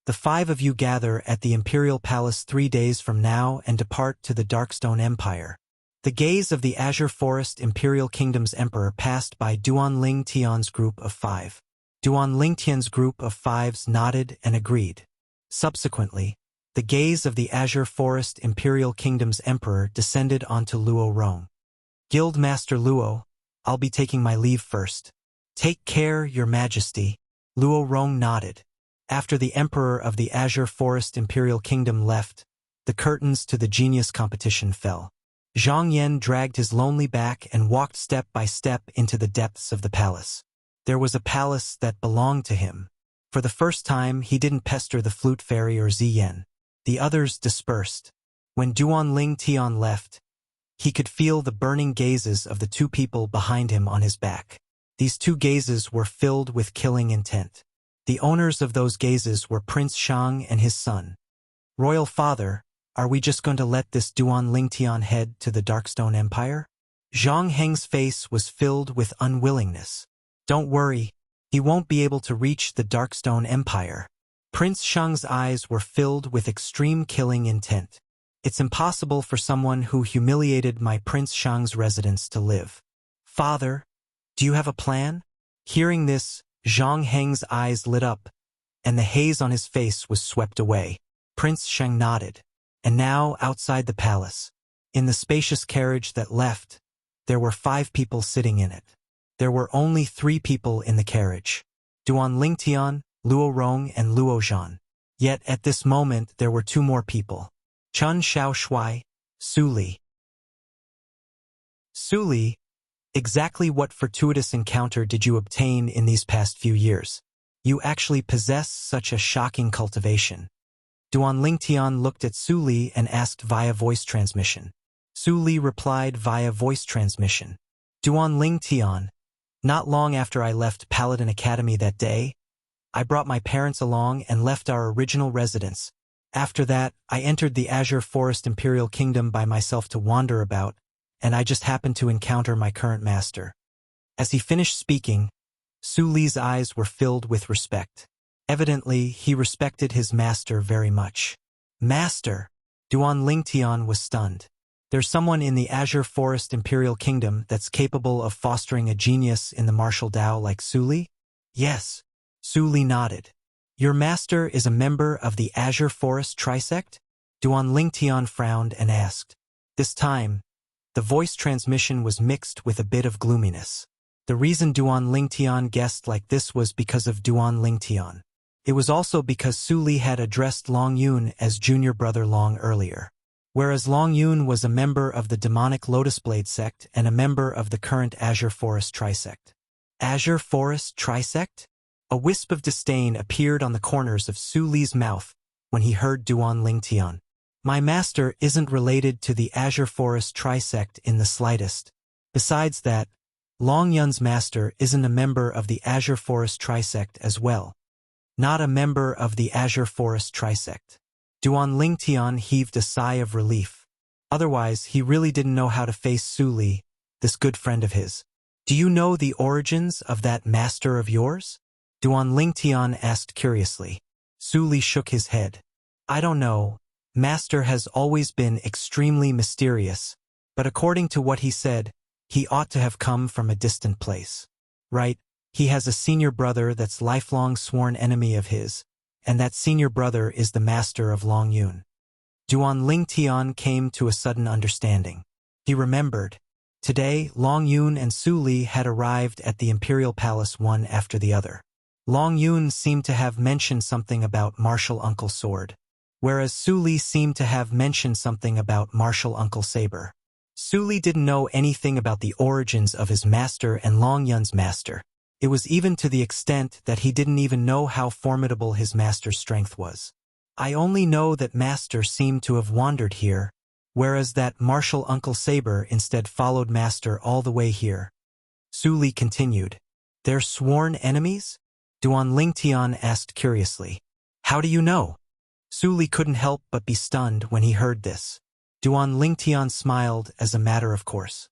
The 5 of you gather at the Imperial Palace 3 days from now and depart to the Darkstone Empire. The gaze of the Azure Forest Imperial Kingdom's Emperor passed by Duan Ling Tian's group of 5. Duan Ling Tian's group of 5s nodded and agreed. Subsequently, the gaze of the Azure Forest Imperial Kingdom's Emperor descended onto Luo Rong. Guildmaster Luo, I'll be taking my leave first. Take care, Your Majesty. Luo Rong nodded. After the Emperor of the Azure Forest Imperial Kingdom left, the curtains to the genius competition fell. Zhang Yan dragged his lonely back and walked step by step into the depths of the palace. There was a palace that belonged to him. For the first time, he didn't pester the flute fairy or Ziyan. The others dispersed. When Duan Ling Tian left, he could feel the burning gazes of the 2 people behind him on his back. These 2 gazes were filled with killing intent. The owners of those gazes were Prince Shang and his son. Royal Father, are we just going to let this Duan Ling Tian head to the Darkstone Empire? Zhang Heng's face was filled with unwillingness. Don't worry, he won't be able to reach the Darkstone Empire. Prince Shang's eyes were filled with extreme killing intent. It's impossible for someone who humiliated my Prince Shang's residence to live. Father, do you have a plan? Hearing this, Zhang Heng's eyes lit up, and the haze on his face was swept away. Prince Shang nodded. And now, outside the palace, in the spacious carriage that left, there were 5 people sitting in it. There were only 3 people in the carriage: Duan Ling Tian, Luo Rong, and Luo Zhan. Yet at this moment there were 2 more people: Chen Shaoshui, Su Li. Su Li, exactly what fortuitous encounter did you obtain in these past few years? You actually possess such a shocking cultivation. Duan Ling Tian looked at Su Li and asked via voice transmission. Su Li replied via voice transmission. Duan Ling Tian, not long after I left Paladin Academy that day, I brought my parents along and left our original residence. After that, I entered the Azure Forest Imperial Kingdom by myself to wander about, and I just happened to encounter my current master. As he finished speaking, Su Li's eyes were filled with respect. Evidently, he respected his master very much. Master! Duan Ling Tian was stunned. There's someone in the Azure Forest Imperial Kingdom that's capable of fostering a genius in the martial Tao like Su Li? Yes. Su Li nodded. Your master is a member of the Azure Forest Trisect? Duan Ling Tian frowned and asked. This time, the voice transmission was mixed with a bit of gloominess. The reason Duan Ling Tian guessed like this was because of Duan Ling Tian. It was also because Su Li had addressed Long Yun as junior brother Long earlier. Whereas Long Yun was a member of the demonic Lotus Blade sect and a member of the current Azure Forest Trisect. Azure Forest Trisect? A wisp of disdain appeared on the corners of Su Li's mouth when he heard Duan Ling Tian. My master isn't related to the Azure Forest Trisect in the slightest. Besides that, Long Yun's master isn't a member of the Azure Forest Trisect as well. Not a member of the Azure Forest Trisect. Duan Ling Tian heaved a sigh of relief. Otherwise, he really didn't know how to face Su Li, this good friend of his. Do you know the origins of that master of yours? Duan Ling Tian asked curiously. Su Li shook his head. I don't know. Master has always been extremely mysterious, but according to what he said, he ought to have come from a distant place. Right, He has a senior brother that's lifelong sworn enemy of his, and that senior brother is the master of Long Yun. Duan Lingtian came to a sudden understanding. He remembered. Today, Long Yun and Su Li had arrived at the imperial palace one after the other. Long Yun seemed to have mentioned something about martial uncle sword, whereas Su Li seemed to have mentioned something about martial uncle saber. Su Li didn't know anything about the origins of his master and Long Yun's master. It was even to the extent that he didn't even know how formidable his master's strength was. I only know that master seemed to have wandered here, whereas that martial uncle saber instead followed master all the way here. Su Li continued. They're sworn enemies? Duan Lingtian asked curiously. How do you know? Su Li couldn't help but be stunned when he heard this. Duan Lingtian smiled as a matter of course.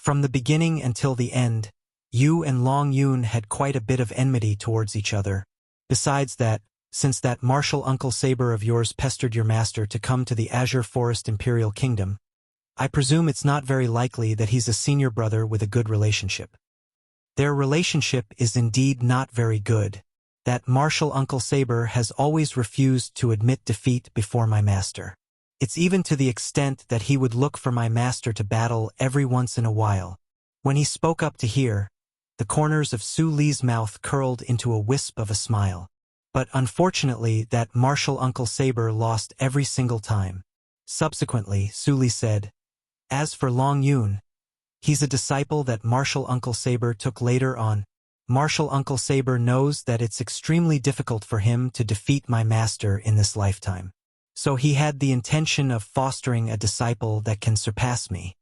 From the beginning until the end, you and Long Yun had quite a bit of enmity towards each other. Besides that, since that martial uncle saber of yours pestered your master to come to the Azure Forest Imperial Kingdom, I presume it's not very likely that he's a senior brother with a good relationship. Their relationship is indeed not very good. That martial uncle saber has always refused to admit defeat before my master. It's even to the extent that he would look for my master to battle every once in a while. When he spoke up to hear, the corners of Su Li's mouth curled into a wisp of a smile. But unfortunately, that martial uncle saber lost every single time. Subsequently, Su Li said, as for Long Yun, he's a disciple that martial uncle saber took later on. Martial uncle saber knows that it's extremely difficult for him to defeat my master in this lifetime. So he had the intention of fostering a disciple that can surpass me.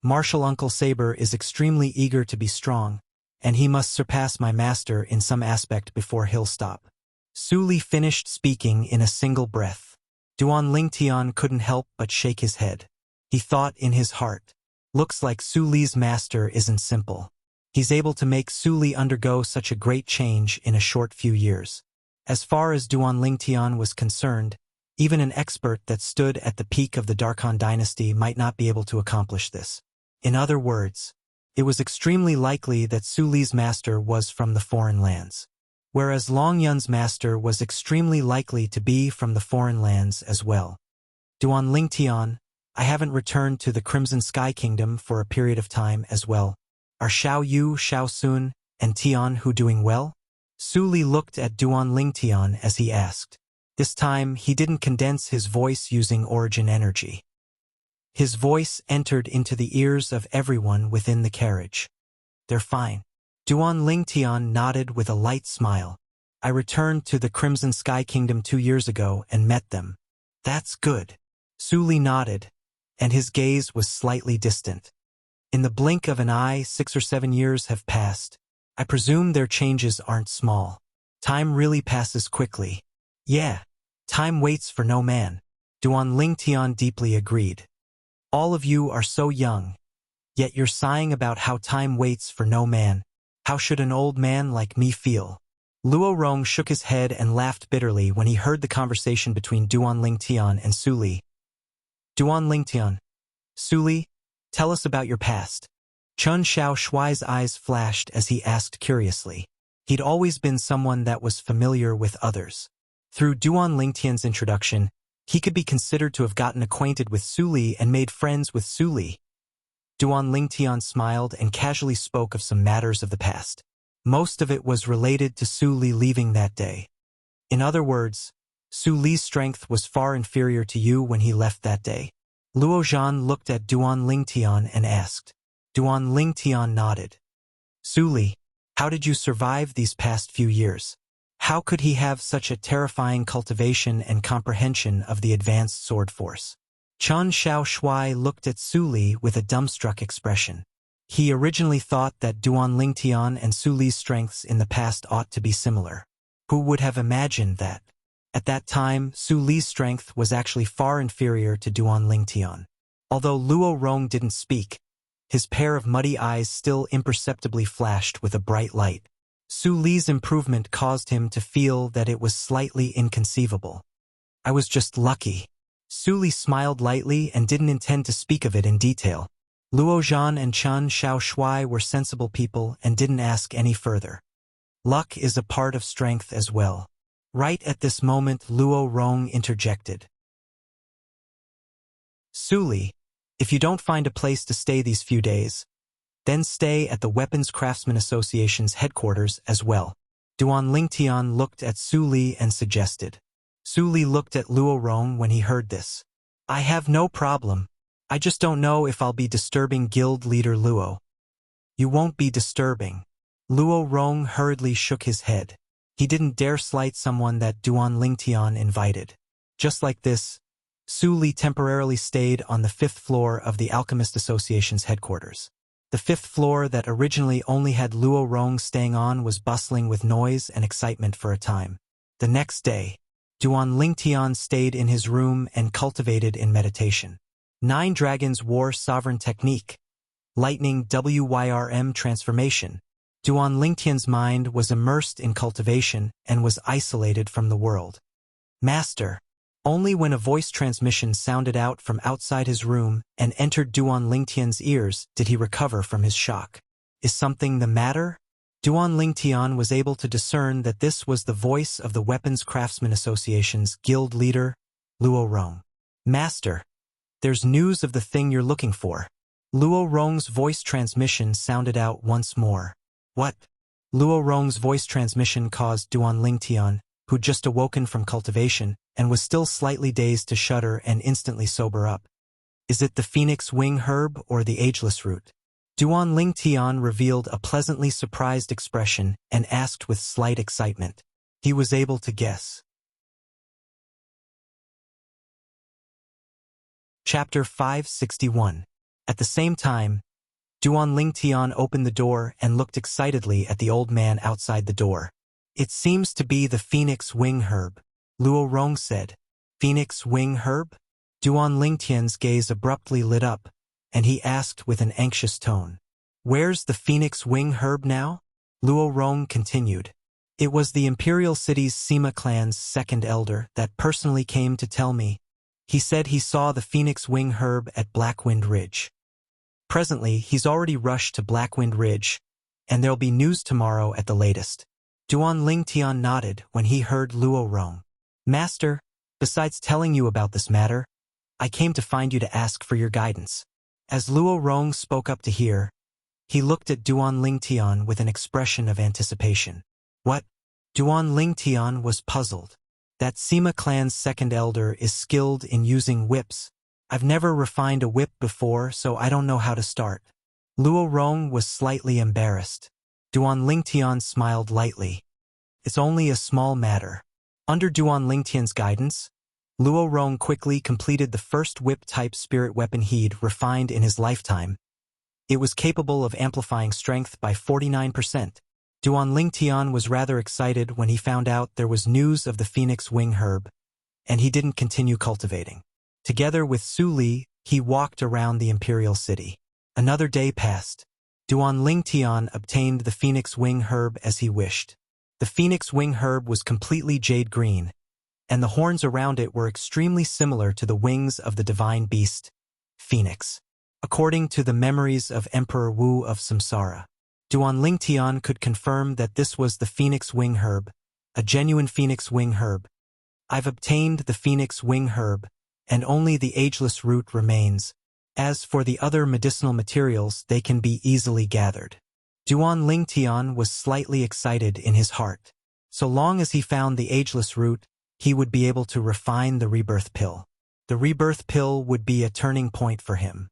Martial uncle saber is extremely eager to be strong, and he must surpass my master in some aspect before he'll stop. Su Li finished speaking in a single breath. Duan Lingtian couldn't help but shake his head. He thought in his heart, looks like Su Li's master isn't simple. He's able to make Su Li undergo such a great change in a short few years. As far as Duan Lingtian was concerned, even an expert that stood at the peak of the Darkhan dynasty might not be able to accomplish this. In other words, it was extremely likely that Su Li's master was from the foreign lands, whereas Long Yun's master was extremely likely to be from the foreign lands as well. Duan Lingtian, I haven't returned to the Crimson Sky Kingdom for a period of time as well. Are Xiao Yu, Xiao Sun, and Tian Hu doing well? Su Li looked at Duan Lingtian as he asked. This time, he didn't condense his voice using origin energy. His voice entered into the ears of everyone within the carriage. They're fine. Duan Lingtian nodded with a light smile. I returned to the Crimson Sky Kingdom 2 years ago and met them. That's good. Su Li nodded, and his gaze was slightly distant. In the blink of an eye, 6 or 7 years have passed. I presume their changes aren't small. Time really passes quickly. Yeah, time waits for no man. Duan Lingtian deeply agreed. All of you are so young, yet you're sighing about how time waits for no man. How should an old man like me feel? Luo Rong shook his head and laughed bitterly when he heard the conversation between Duan Lingtian and Su Li. Duan Lingtian, Su Li, tell us about your past. Chun Xiao Shuai's eyes flashed as he asked curiously. He'd always been someone that was familiar with others. Through Duan Lingtian's introduction, he could be considered to have gotten acquainted with Su Li and made friends with Su Li. Duan Lingtian smiled and casually spoke of some matters of the past. Most of it was related to Su Li leaving that day. In other words, Su Li's strength was far inferior to you when he left that day. Luo Zhan looked at Duan Lingtian and asked. Duan Lingtian nodded. Su Li, how did you survive these past few years? How could he have such a terrifying cultivation and comprehension of the advanced sword force? Chun Xiao Shuai looked at Su Li with a dumbstruck expression. He originally thought that Duan Lingtian and Su Li's strengths in the past ought to be similar. Who would have imagined that? At that time, Su Li's strength was actually far inferior to Duan Lingtian. Although Luo Rong didn't speak, his pair of muddy eyes still imperceptibly flashed with a bright light. Su Li's improvement caused him to feel that it was slightly inconceivable. I was just lucky. Su Li smiled lightly and didn't intend to speak of it in detail. Luo Zhan and Chen Xiaoshui were sensible people and didn't ask any further. Luck is a part of strength as well. Right at this moment, Luo Rong interjected. Suli, if you don't find a place to stay these few days, then stay at the Weapons Craftsmen Association's headquarters as well. Duan Lingtian looked at Su Li and suggested. Su Li looked at Luo Rong when he heard this. I have no problem. I just don't know if I'll be disturbing guild leader Luo. You won't be disturbing. Luo Rong hurriedly shook his head. He didn't dare slight someone that Duan Lingtian invited. Just like this, Su Li temporarily stayed on the 5th floor of the Alchemist Association's headquarters. The 5th floor that originally only had Luo Rong staying on was bustling with noise and excitement for a time. The next day, Duan Lingtian stayed in his room and cultivated in meditation. 9 Dragons War Sovereign Technique, Lightning WYRM Transformation. Duan Lingtian's mind was immersed in cultivation and was isolated from the world. Master. Only when a voice transmission sounded out from outside his room and entered Duan Lingtian's ears did he recover from his shock. Is something the matter? Duan Lingtian was able to discern that this was the voice of the Weapons Craftsmen Association's guild leader, Luo Rong. Master, there's news of the thing you're looking for. Luo Rong's voice transmission sounded out once more. What? Luo Rong's voice transmission caused Duan Lingtian, who'd just awoken from cultivation and was still slightly dazed, to shudder and instantly sober up. Is it the Phoenix Wing Herb or the Ageless Root? Duan Lingtian revealed a pleasantly surprised expression and asked with slight excitement. He was able to guess. Chapter 561. At the same time, Duan Lingtian opened the door and looked excitedly at the old man outside the door. It seems to be the Phoenix Wing Herb, Luo Rong said. Phoenix Wing Herb? Duan Lingtian's gaze abruptly lit up, and he asked with an anxious tone. Where's the Phoenix Wing Herb now? Luo Rong continued. It was the Imperial City's Sima clan's 2nd elder that personally came to tell me. He said he saw the Phoenix Wing Herb at Blackwind Ridge. Presently, he's already rushed to Blackwind Ridge, and there'll be news tomorrow at the latest. Duan Lingtian nodded when he heard Luo Rong. Master, besides telling you about this matter, I came to find you to ask for your guidance. As Luo Rong spoke up to hear, he looked at Duan Lingtian with an expression of anticipation. What? Duan Lingtian was puzzled. That Sima clan's 2nd elder is skilled in using whips. I've never refined a whip before, so I don't know how to start. Luo Rong was slightly embarrassed. Duan Lingtian smiled lightly. It's only a small matter. Under Duan Lingtian's guidance, Luo Rong quickly completed the first whip-type spirit weapon he'd refined in his lifetime. It was capable of amplifying strength by 49%. Duan Lingtian was rather excited when he found out there was news of the Phoenix Wing Herb, and he didn't continue cultivating. Together with Su Li, he walked around the Imperial City. Another day passed. Duan Lingtian obtained the Phoenix Wing Herb as he wished. The Phoenix Wing Herb was completely jade green, and the horns around it were extremely similar to the wings of the divine beast, Phoenix. According to the memories of Emperor Wu of Samsara, Duan Lingtian could confirm that this was the Phoenix Wing Herb, a genuine Phoenix Wing Herb. I've obtained the Phoenix Wing Herb, and only the Ageless Root remains. As for the other medicinal materials, they can be easily gathered. Duan Lingtian was slightly excited in his heart. So long as he found the Ageless Root, he would be able to refine the Rebirth Pill. The Rebirth Pill would be a turning point for him.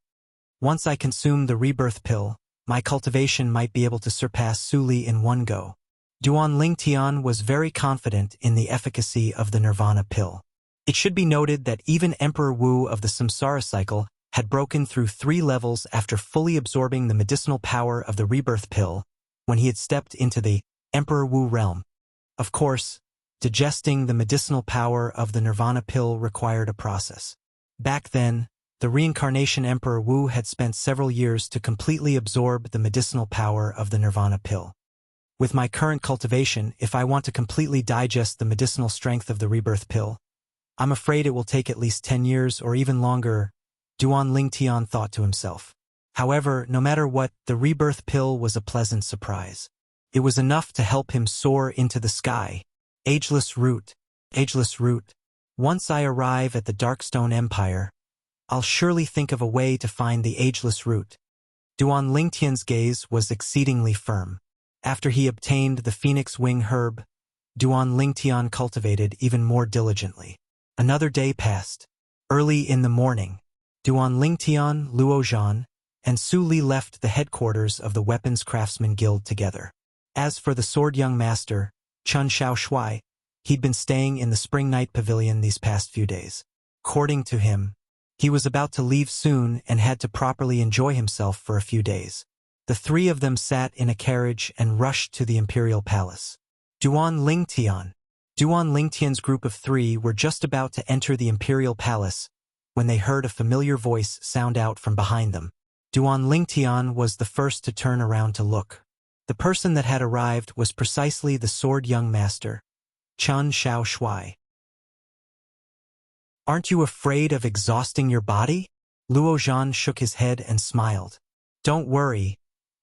Once I consume the Rebirth Pill, my cultivation might be able to surpass Su Li in one go. Duan Lingtian was very confident in the efficacy of the Nirvana Pill. It should be noted that even Emperor Wu of the Samsara cycle had broken through 3 levels after fully absorbing the medicinal power of the Rebirth Pill when he had stepped into the Emperor Wu realm. Of course, digesting the medicinal power of the Nirvana Pill required a process. Back then, the reincarnation Emperor Wu had spent several years to completely absorb the medicinal power of the Nirvana Pill. With my current cultivation, if I want to completely digest the medicinal strength of the Rebirth Pill, I'm afraid it will take at least 10 years or even longer, Duan Lingtian thought to himself. However, no matter what, the rebirth pill was a pleasant surprise. It was enough to help him soar into the sky. Ageless root, ageless root. Once I arrive at the Darkstone Empire, I'll surely think of a way to find the ageless root. Duan Lingtian's gaze was exceedingly firm. After he obtained the phoenix wing herb, Duan Lingtian cultivated even more diligently. Another day passed. Early in the morning, Duan Lingtian, Luozhan, and Su Li left the headquarters of the Weapons Craftsman Guild together. As for the sword young master, Chun Xiao Shuai, he'd been staying in the Spring Night Pavilion these past few days. According to him, he was about to leave soon and had to properly enjoy himself for a few days. The three of them sat in a carriage and rushed to the Imperial Palace. Duan Lingtian's group of three were just about to enter the Imperial Palace when they heard a familiar voice sound out from behind them. Duan Lingtian was the first to turn around to look. The person that had arrived was precisely the sword young master, Chun Xiao Shuai. "Aren't you afraid of exhausting your body?" Luozhan shook his head and smiled. "Don't worry.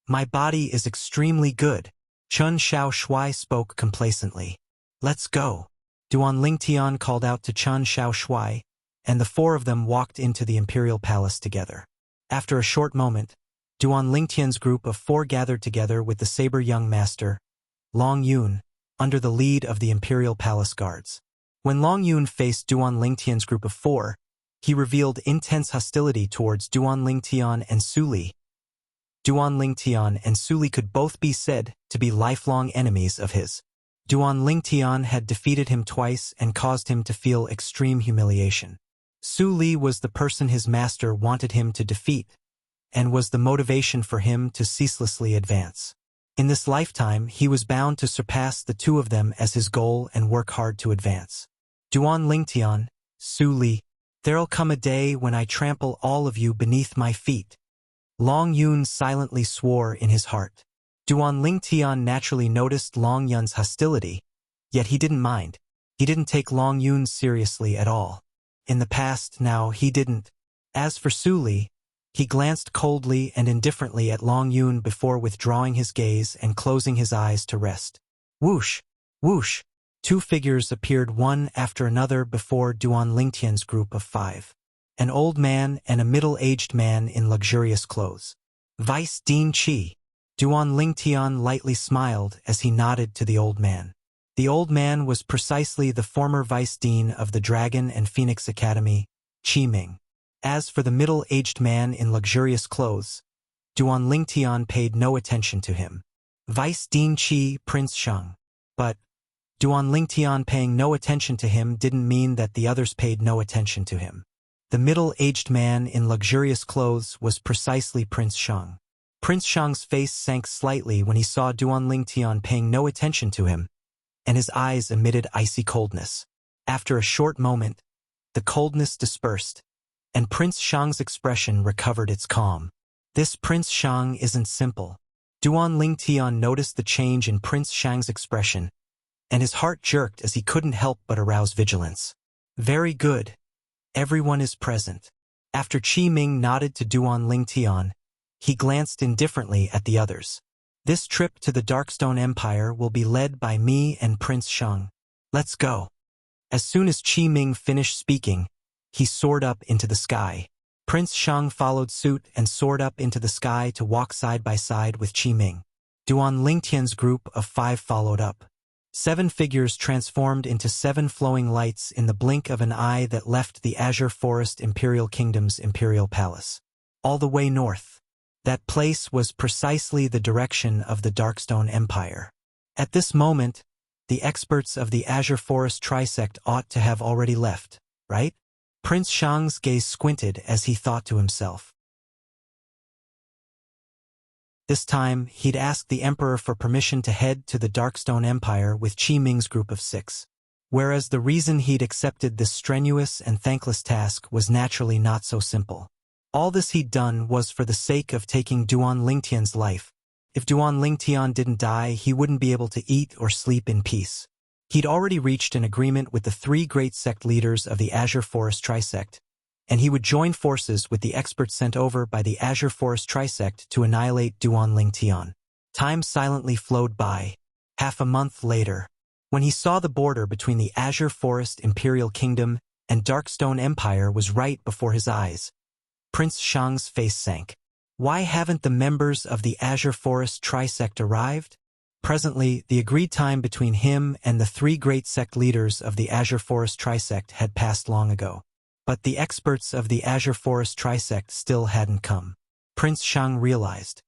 My body is extremely good." Chun Xiao Shuai spoke complacently. "Let's go." Duan Lingtian called out to Chun Xiao Shuai, and the four of them walked into the Imperial Palace together. After a short moment, Duan Lingtian's group of four gathered together with the saber young master, Long Yun, under the lead of the Imperial Palace guards. When Long Yun faced Duan Lingtian's group of four, he revealed intense hostility towards Duan Lingtian and Su Li. Duan Lingtian and Su Li could both be said to be lifelong enemies of his. Duan Lingtian had defeated him twice and caused him to feel extreme humiliation. Su Li was the person his master wanted him to defeat, and was the motivation for him to ceaselessly advance. In this lifetime, he was bound to surpass the two of them as his goal and work hard to advance. Duan Lingtian, Su Li, there'll come a day when I trample all of you beneath my feet. Long Yun silently swore in his heart. Duan Lingtian naturally noticed Long Yun's hostility, yet he didn't mind. He didn't take Long Yun seriously at all. In the past, now he didn't. As for Su Li, he glanced coldly and indifferently at Long Yun before withdrawing his gaze and closing his eyes to rest. Whoosh! Whoosh! Two figures appeared one after another before Duan Lingtian's group of five. An old man and a middle-aged man in luxurious clothes. Vice Dean Qi. Duan Lingtian lightly smiled as he nodded to the old man. The old man was precisely the former vice dean of the Dragon and Phoenix Academy, Qi Ming. As for the middle-aged man in luxurious clothes, Duan Lingtian paid no attention to him. Vice Dean Qi, Prince Sheng. But Duan Lingtian paying no attention to him didn't mean that the others paid no attention to him. The middle-aged man in luxurious clothes was precisely Prince Sheng. Prince Sheng's face sank slightly when he saw Duan Lingtian paying no attention to him, and his eyes emitted icy coldness. After a short moment, the coldness dispersed, and Prince Sheng's expression recovered its calm. This Prince Sheng isn't simple. Duan Lingtian noticed the change in Prince Sheng's expression, and his heart jerked as he couldn't help but arouse vigilance. Very good. Everyone is present. After Qi Ming nodded to Duan Lingtian, he glanced indifferently at the others. This trip to the Darkstone Empire will be led by me and Prince Sheng. Let's go. As soon as Qi Ming finished speaking, he soared up into the sky. Prince Sheng followed suit and soared up into the sky to walk side by side with Qi Ming. Duan Lingtian's group of five followed up. 7 figures transformed into 7 flowing lights in the blink of an eye that left the Azure Forest Imperial Kingdom's Imperial Palace. All the way north. That place was precisely the direction of the Darkstone Empire. At this moment, the experts of the Azure Forest Trisect ought to have already left, right? Prince Sheng's gaze squinted as he thought to himself. This time, he'd asked the Emperor for permission to head to the Darkstone Empire with Qi Ming's group of 6. Whereas the reason he'd accepted this strenuous and thankless task was naturally not so simple. All this he'd done was for the sake of taking Duan Lingtian's life. If Duan Lingtian didn't die, he wouldn't be able to eat or sleep in peace. He'd already reached an agreement with the 3 great sect leaders of the Azure Forest Trisect, and he would join forces with the experts sent over by the Azure Forest Trisect to annihilate Duan Lingtian. Time silently flowed by. Half a month later, when he saw the border between the Azure Forest Imperial Kingdom and Darkstone Empire was right before his eyes, Prince Shang's face sank. Why haven't the members of the Azure Forest Trisect arrived? Presently, the agreed time between him and the three great sect leaders of the Azure Forest Trisect had passed long ago. But the experts of the Azure Forest Trisect still hadn't come. Prince Shang realized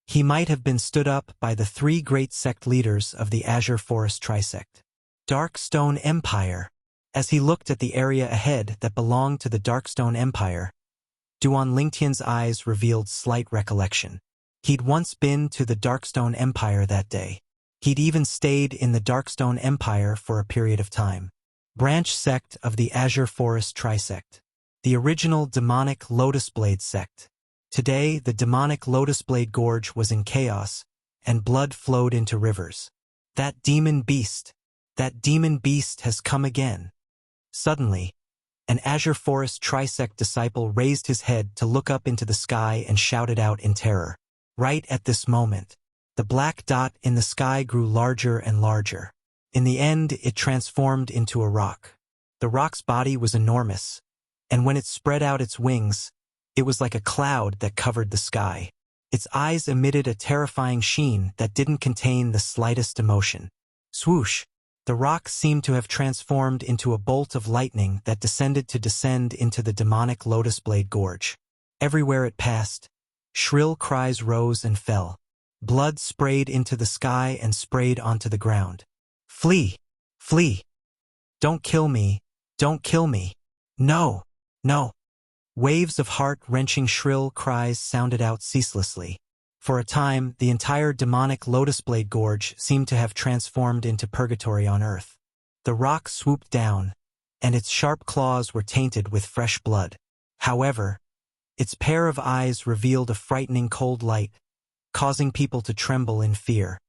he might have been stood up by the three great sect leaders of the Azure Forest Trisect. Darkstone Empire. As he looked at the area ahead that belonged to the Darkstone Empire, Duan Lingtian's eyes revealed slight recollection. He'd once been to the Darkstone Empire that day. He'd even stayed in the Darkstone Empire for a period of time. Branch sect of the Azure Forest Trisect. The original demonic Lotus Blade sect. Today, the demonic Lotus Blade Gorge was in chaos, and blood flowed into rivers. That demon beast has come again. Suddenly, an Azure Forest Trisect disciple raised his head to look up into the sky and shouted out in terror. Right at this moment, the black dot in the sky grew larger and larger. In the end, it transformed into a rock. The rock's body was enormous, and when it spread out its wings, it was like a cloud that covered the sky. Its eyes emitted a terrifying sheen that didn't contain the slightest emotion. Swoosh! The rock seemed to have transformed into a bolt of lightning that descended into the demonic Lotus Blade Gorge. Everywhere it passed, shrill cries rose and fell. Blood sprayed into the sky and sprayed onto the ground. Flee! Flee! Don't kill me! Don't kill me! No! No! Waves of heart-wrenching shrill cries sounded out ceaselessly. For a time, the entire demonic Lotus Blade Gorge seemed to have transformed into purgatory on earth. The rock swooped down, and its sharp claws were tainted with fresh blood. However, its pair of eyes revealed a frightening cold light, causing people to tremble in fear.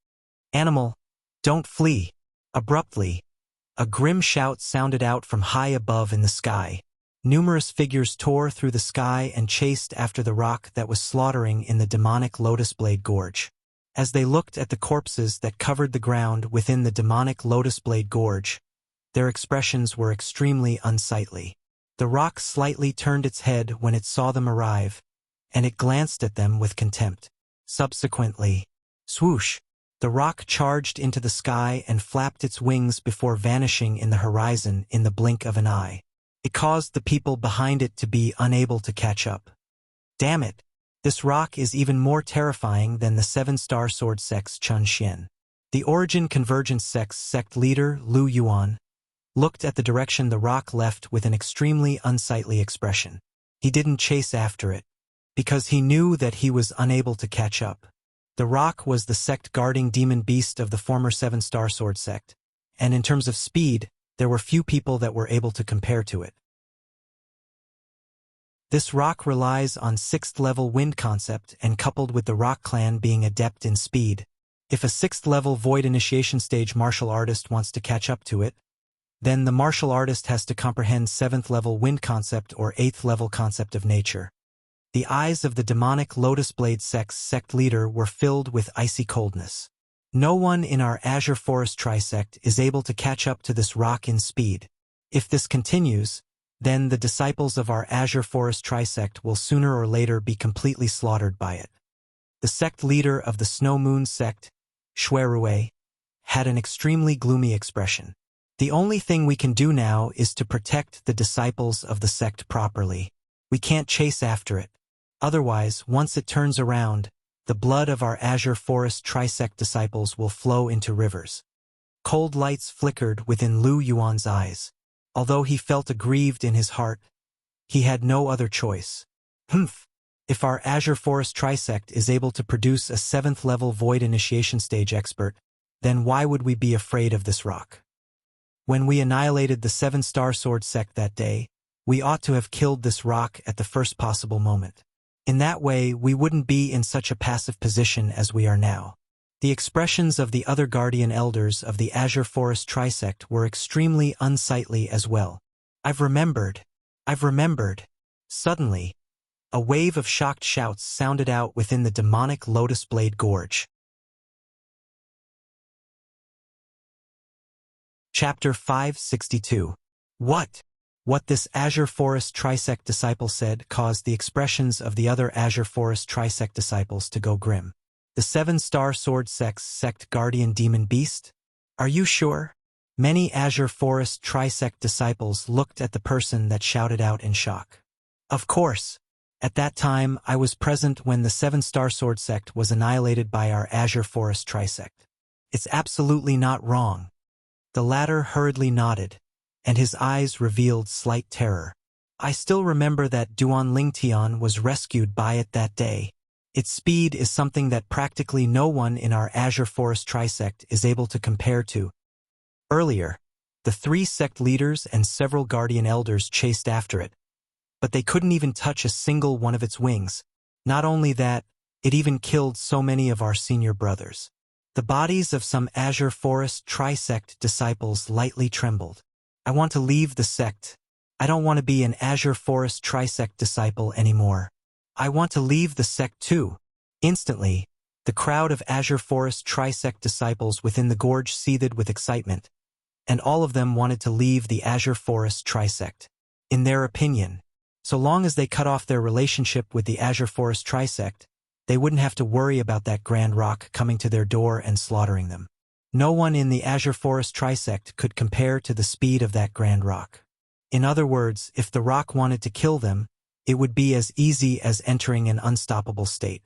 Animal, don't flee! Abruptly, a grim shout sounded out from high above in the sky. Numerous figures tore through the sky and chased after the rock that was slaughtering in the demonic Lotus Blade Gorge. As they looked at the corpses that covered the ground within the demonic Lotus Blade Gorge, their expressions were extremely unsightly. The rock slightly turned its head when it saw them arrive, and it glanced at them with contempt. Subsequently, swoosh! The rock charged into the sky and flapped its wings before vanishing in the horizon in the blink of an eye. It caused the people behind it to be unable to catch up. Damn it! This rock is even more terrifying than the Seven-Star Sword Sect's Chun Xian. The Origin Convergence Sect's sect leader, Lu Yuan, looked at the direction the rock left with an extremely unsightly expression. He didn't chase after it, because he knew that he was unable to catch up. The rock was the sect-guarding demon beast of the former Seven-Star Sword Sect, and in terms of speed, there were few people that were able to compare to it. This rock relies on 6th-level wind concept and coupled with the rock clan being adept in speed. If a 6th-level void initiation stage martial artist wants to catch up to it, then the martial artist has to comprehend 7th-level wind concept or 8th-level concept of nature. The eyes of the demonic Lotus Blade Sect's sect leader were filled with icy coldness. No one in our Azure Forest Trisect is able to catch up to this rock in speed. If this continues, then the disciples of our Azure Forest Trisect will sooner or later be completely slaughtered by it. The sect leader of the Snow Moon Sect, Xuerue, had an extremely gloomy expression. The only thing we can do now is to protect the disciples of the sect properly. We can't chase after it. Otherwise, once it turns around, the blood of our Azure Forest Trisect disciples will flow into rivers. Cold lights flickered within Lu Yuan's eyes. Although he felt aggrieved in his heart, he had no other choice. If our Azure Forest Trisect is able to produce a 7th-level Void Initiation Stage expert, then why would we be afraid of this rock? When we annihilated the 7-Star Sword Sect that day, we ought to have killed this rock at the first possible moment. In that way, we wouldn't be in such a passive position as we are now. The expressions of the other guardian elders of the Azure Forest Trisect were extremely unsightly as well. I've remembered. Suddenly, a wave of shocked shouts sounded out within the demonic Lotus Blade Gorge. Chapter 562. What? What this Azure Forest Trisect disciple said caused the expressions of the other Azure Forest Trisect disciples to go grim. The 7-star sword sect guardian demon beast? Are you sure? Many Azure Forest Trisect disciples looked at the person that shouted out in shock. Of course. At that time, I was present when the 7-star sword sect was annihilated by our Azure Forest Trisect. It's absolutely not wrong. The latter hurriedly nodded, and his eyes revealed slight terror. I still remember that Duan Lingtian was rescued by it that day. Its speed is something that practically no one in our Azure Forest Trisect is able to compare to. Earlier, the 3 sect leaders and several guardian elders chased after it, but they couldn't even touch a single one of its wings. Not only that, it even killed so many of our senior brothers. The bodies of some Azure Forest Trisect disciples lightly trembled. I want to leave the sect. I don't want to be an Azure Forest Trisect disciple anymore. I want to leave the sect too. Instantly, the crowd of Azure Forest Trisect disciples within the gorge seethed with excitement, and all of them wanted to leave the Azure Forest Trisect. In their opinion, so long as they cut off their relationship with the Azure Forest Trisect, they wouldn't have to worry about that grand rock coming to their door and slaughtering them. No one in the Azure Forest Trisect could compare to the speed of that grand rock. In other words, if the rock wanted to kill them, it would be as easy as entering an unstoppable state.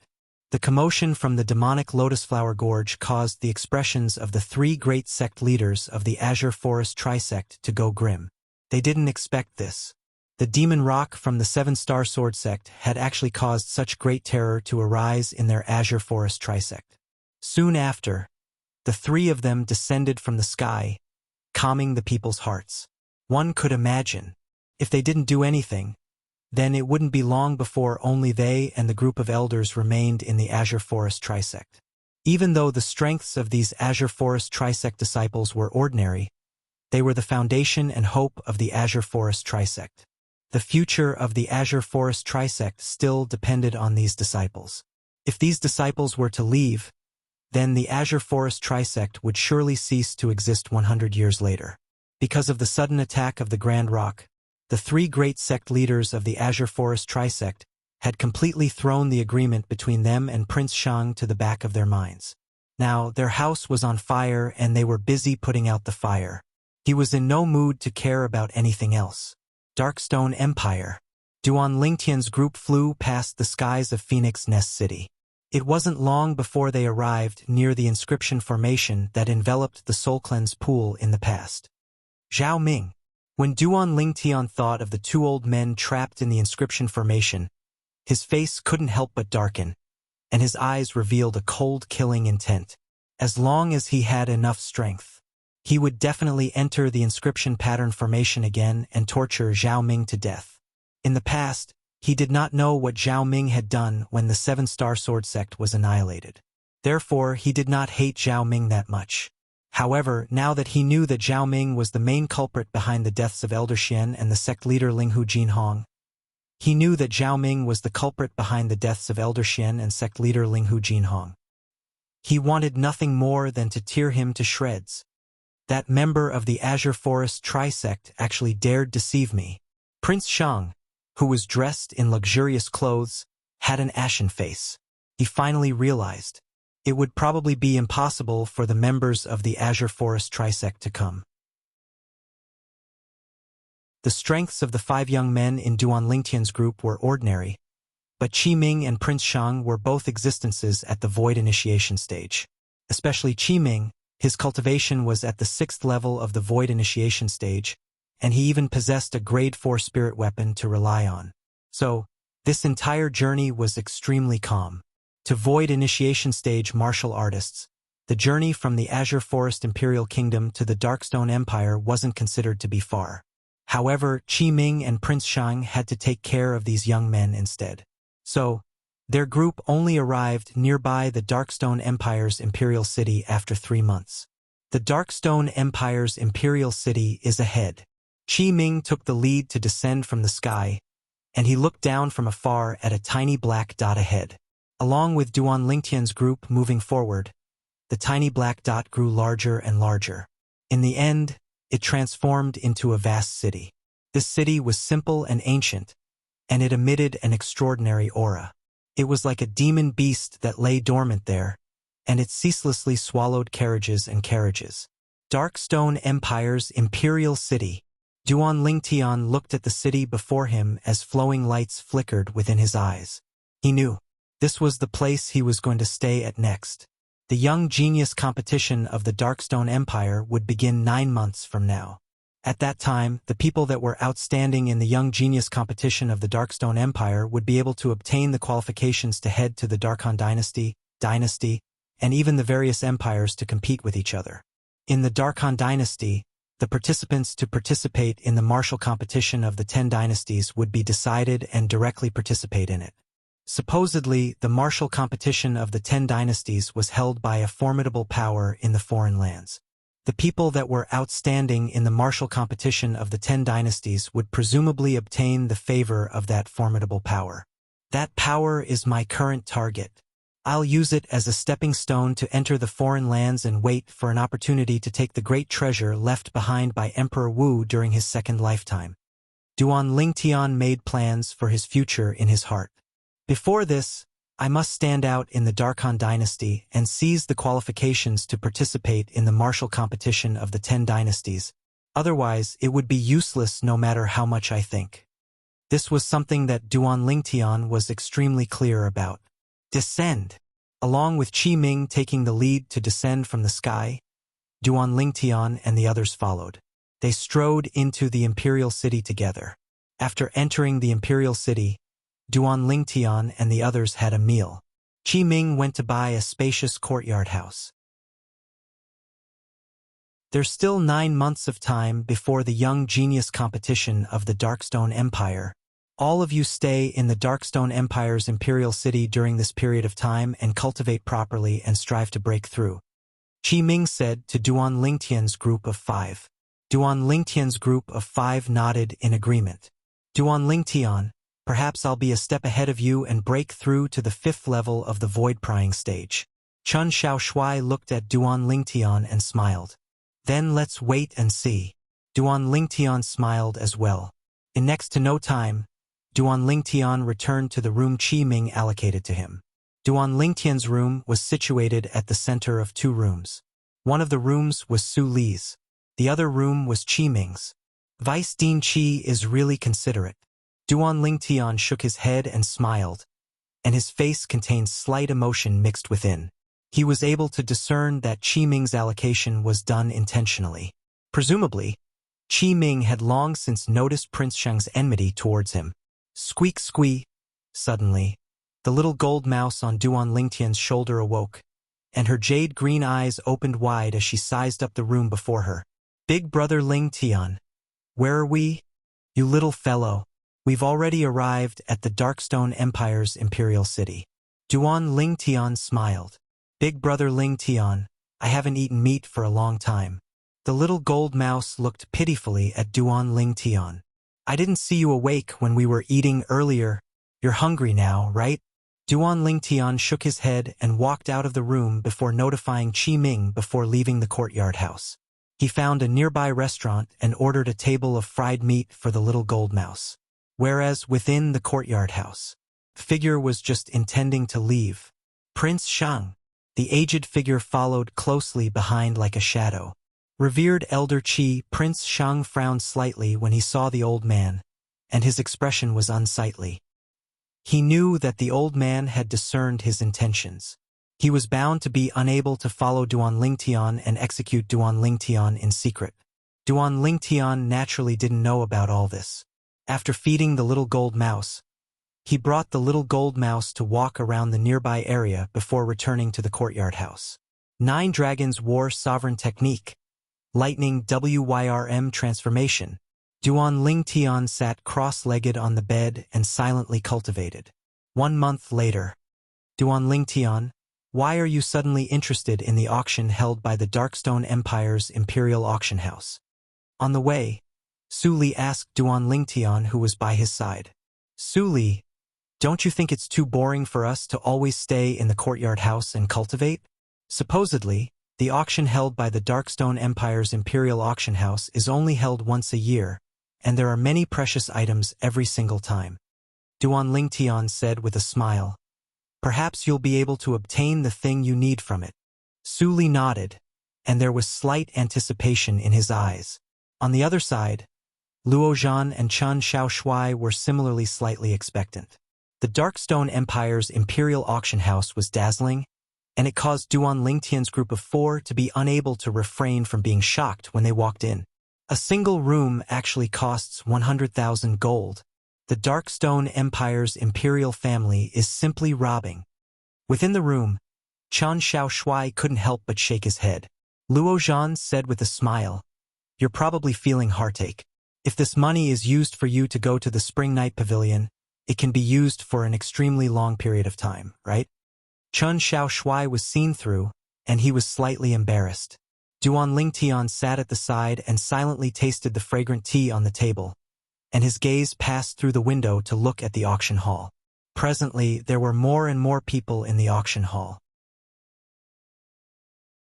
The commotion from the demonic Lotus Flower Gorge caused the expressions of the 3 great sect leaders of the Azure Forest Trisect to go grim. They didn't expect this. The demon rock from the 7-star sword sect had actually caused such great terror to arise in their Azure Forest Trisect. Soon after, the 3 of them descended from the sky, calming the people's hearts. One could imagine, if they didn't do anything, then it wouldn't be long before only they and the group of elders remained in the Azure Forest Trisect. Even though the strengths of these Azure Forest Trisect disciples were ordinary, they were the foundation and hope of the Azure Forest Trisect. The future of the Azure Forest Trisect still depended on these disciples. If these disciples were to leave, then the Azure Forest Trisect would surely cease to exist 100 years later. Because of the sudden attack of the Grand Rock, the 3 great sect leaders of the Azure Forest Trisect had completely thrown the agreement between them and Prince Shang to the back of their minds. Now, their house was on fire and they were busy putting out the fire. He was in no mood to care about anything else. Darkstone Empire. Duan Lingtian's group flew past the skies of Phoenix Nest City. It wasn't long before they arrived near the inscription formation that enveloped the Soul Cleanse pool in the past. Zhao Ming. When Duan Lingtian thought of the 2 old men trapped in the inscription formation, his face couldn't help but darken, and his eyes revealed a cold, killing intent. As long as he had enough strength, he would definitely enter the inscription pattern formation again and torture Zhao Ming to death. In the past, he did not know what Zhao Ming had done when the 7-star sword sect was annihilated. Therefore, he did not hate Zhao Ming that much. However, now that he knew that Zhao Ming was the main culprit behind the deaths of Elder Xian and the sect leader Linghu Jinhong, he knew that Zhao Ming was the culprit behind the deaths of Elder Xian and sect leader Linghu Jinhong. He wanted nothing more than to tear him to shreds. That member of the Azure Forest Trisect actually dared deceive me. Prince Shang, who was dressed in luxurious clothes, had an ashen face. He finally realized it would probably be impossible for the members of the Azure Forest Trisect to come. The strengths of the 5 young men in Duan Lingtian's group were ordinary, but Qi Ming and Prince Shang were both existences at the Void Initiation stage. Especially Qi Ming, his cultivation was at the 6th level of the Void Initiation stage, and he even possessed a Grade 4 spirit weapon to rely on. So, this entire journey was extremely calm. To Void Initiation stage martial artists, the journey from the Azure Forest Imperial Kingdom to the Darkstone Empire wasn't considered to be far. However, Qi Ming and Prince Shang had to take care of these young men instead. So, their group only arrived nearby the Darkstone Empire's Imperial City after 3 months. The Darkstone Empire's Imperial City is ahead. Qi Ming took the lead to descend from the sky, and he looked down from afar at a tiny black dot ahead. Along with Duan Lingtian's group moving forward, the tiny black dot grew larger and larger. In the end, it transformed into a vast city. This city was simple and ancient, and it emitted an extraordinary aura. It was like a demon beast that lay dormant there, and it ceaselessly swallowed carriages and carriages. Darkstone Empire's imperial city. Duan Lingtian looked at the city before him as flowing lights flickered within his eyes. He knew this was the place he was going to stay at next. The young genius competition of the Darkstone Empire would begin 9 months from now. At that time, the people that were outstanding in the young genius competition of the Darkstone Empire would be able to obtain the qualifications to head to the Darkhan dynasty, and even the various empires to compete with each other. In the Darkhan dynasty, the participants to participate in the martial competition of the 10 dynasties would be decided and directly participate in it. Supposedly, the martial competition of the 10 dynasties was held by a formidable power in the foreign lands. The people that were outstanding in the martial competition of the 10 dynasties would presumably obtain the favor of that formidable power. That power is my current target. I'll use it as a stepping stone to enter the foreign lands and wait for an opportunity to take the great treasure left behind by Emperor Wu during his second lifetime. Duan Lingtian made plans for his future in his heart. Before this, I must stand out in the Darkhan dynasty and seize the qualifications to participate in the martial competition of the 10 dynasties. Otherwise, it would be useless no matter how much I think. This was something that Duan Lingtian was extremely clear about. Descend. Along with Qi Ming taking the lead to descend from the sky, Duan Lingtian and the others followed. They strode into the imperial city together. After entering the imperial city, Duan Lingtian and the others had a meal. Qi Ming went to buy a spacious courtyard house. There's still 9 months of time before the young genius competition of the Darkstone Empire. All of you stay in the Darkstone Empire's imperial city during this period of time and cultivate properly and strive to break through. Qi Ming said to Duan Lingtian's group of 5. Duan Lingtian's group of 5 nodded in agreement. Duan Lingtian, perhaps I'll be a step ahead of you and break through to the 5th level of the void prying stage. Chun Shaoshui looked at Duan Lingtian and smiled. Then let's wait and see. Duan Lingtian smiled as well. In next to no time, Duan Lingtian returned to the room Qi Ming allocated to him. Duan Lingtian's room was situated at the center of 2 rooms. One of the rooms was Su Li's. The other room was Qi Ming's. Vice Dean Qi is really considerate. Duan Lingtian shook his head and smiled, and his face contained slight emotion mixed within. He was able to discern that Qi Ming's allocation was done intentionally. Presumably, Qi Ming had long since noticed Prince Sheng's enmity towards him. Squeak squee. Suddenly, the little gold mouse on Duan Lingtian's shoulder awoke, and her jade-green eyes opened wide as she sized up the room before her. Big brother Lingtian, where are we? You little fellow. We've already arrived at the Darkstone Empire's imperial city. Duan Lingtian smiled. Big brother Lingtian, I haven't eaten meat for a long time. The little gold mouse looked pitifully at Duan Lingtian. I didn't see you awake when we were eating earlier. You're hungry now, right? Duan Lingtian shook his head and walked out of the room before notifying Qi Ming before leaving the courtyard house. He found a nearby restaurant and ordered a table of fried meat for the little gold mouse. Whereas within the courtyard house, the figure was just intending to leave. Prince Shang, the aged figure, followed closely behind like a shadow. Revered Elder Qi, Prince Shang frowned slightly when he saw the old man, and his expression was unsightly. He knew that the old man had discerned his intentions. He was bound to be unable to follow Duan Lingtian and execute Duan Lingtian in secret. Duan Lingtian naturally didn't know about all this. After feeding the little gold mouse, he brought the little gold mouse to walk around the nearby area before returning to the courtyard house. 9 Dragons War Sovereign Technique. Lightning WYRM Transformation. Duan Lingtian sat cross-legged on the bed and silently cultivated. 1 month later. Duan Lingtian, why are you suddenly interested in the auction held by the Darkstone Empire's Imperial Auction House? On the way, Su Li asked Duan Lingtian, who was by his side. Su Li, don't you think it's too boring for us to always stay in the courtyard house and cultivate? Supposedly, the auction held by the Darkstone Empire's Imperial Auction House is only held once a year, and there are many precious items every single time. Duan Lingtian said with a smile. Perhaps you'll be able to obtain the thing you need from it. Su Li nodded, and there was slight anticipation in his eyes. On the other side, Luo Zhan and Chen Xiaoshui were similarly slightly expectant. The Darkstone Empire's Imperial Auction House was dazzling, and it caused Duan Lingtian's group of 4 to be unable to refrain from being shocked when they walked in. A single room actually costs 100,000 gold. The Darkstone Empire's Imperial family is simply robbing. Within the room, Chen Xiaoshui couldn't help but shake his head. Luo Zhan said with a smile, "You're probably feeling heartache. If this money is used for you to go to the Spring Night Pavilion, it can be used for an extremely long period of time, right?" Chen Xiaoshui was seen through, and he was slightly embarrassed. Duan Lingtian sat at the side and silently tasted the fragrant tea on the table, and his gaze passed through the window to look at the auction hall. Presently, there were more and more people in the auction hall.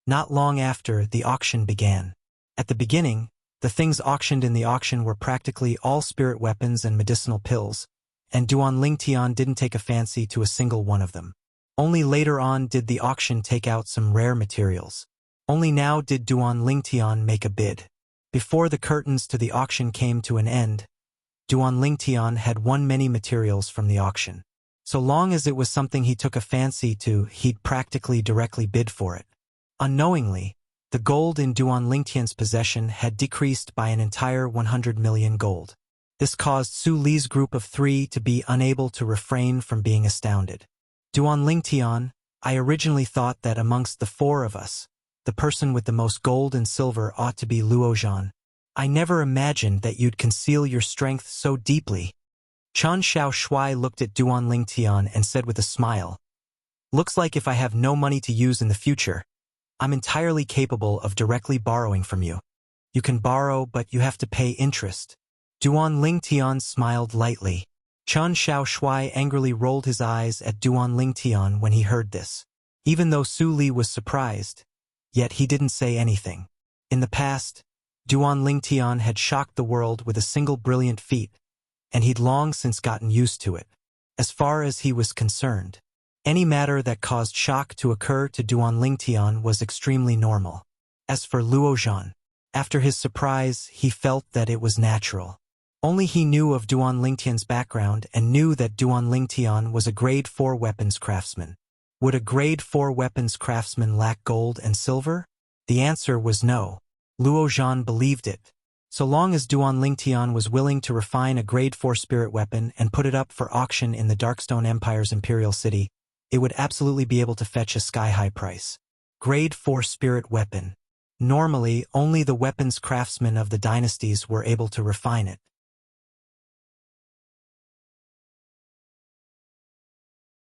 Not long after, the auction began. At the beginning, the things auctioned in the auction were practically all spirit weapons and medicinal pills, and Duan Lingtian didn't take a fancy to a single one of them. Only later on did the auction take out some rare materials. Only now did Duan Lingtian make a bid. Before the curtains to the auction came to an end, Duan Lingtian had won many materials from the auction. So long as it was something he took a fancy to, he'd practically directly bid for it. Unknowingly, the gold in Duan Lingtian's possession had decreased by an entire 100 million gold. This caused Su Li's group of 3 to be unable to refrain from being astounded. Duan Lingtian, I originally thought that amongst the 4 of us, the person with the most gold and silver ought to be Luo Zhan. I never imagined that you'd conceal your strength so deeply. Chen Xiaoshui looked at Duan Lingtian and said with a smile, "Looks like if I have no money to use in the future, I'm entirely capable of directly borrowing from you. You can borrow, but you have to pay interest." Duan Lingtian smiled lightly. Chen Xiaoshui angrily rolled his eyes at Duan Lingtian when he heard this. Even though Su Li was surprised, yet he didn't say anything. In the past, Duan Lingtian had shocked the world with a single brilliant feat, and he'd long since gotten used to it. As far as he was concerned, any matter that caused shock to occur to Duan Lingtian was extremely normal. As for Luo Zhan, after his surprise, he felt that it was natural. Only he knew of Duan Lingtian's background and knew that Duan Lingtian was a grade 4 weapons craftsman. Would a grade 4 weapons craftsman lack gold and silver? The answer was no. Luo Zhan believed it. So long as Duan Lingtian was willing to refine a grade 4 spirit weapon and put it up for auction in the Darkstone Empire's Imperial City, it would absolutely be able to fetch a sky-high price. Grade 4 spirit weapon. Normally, only the weapons craftsmen of the dynasties were able to refine it.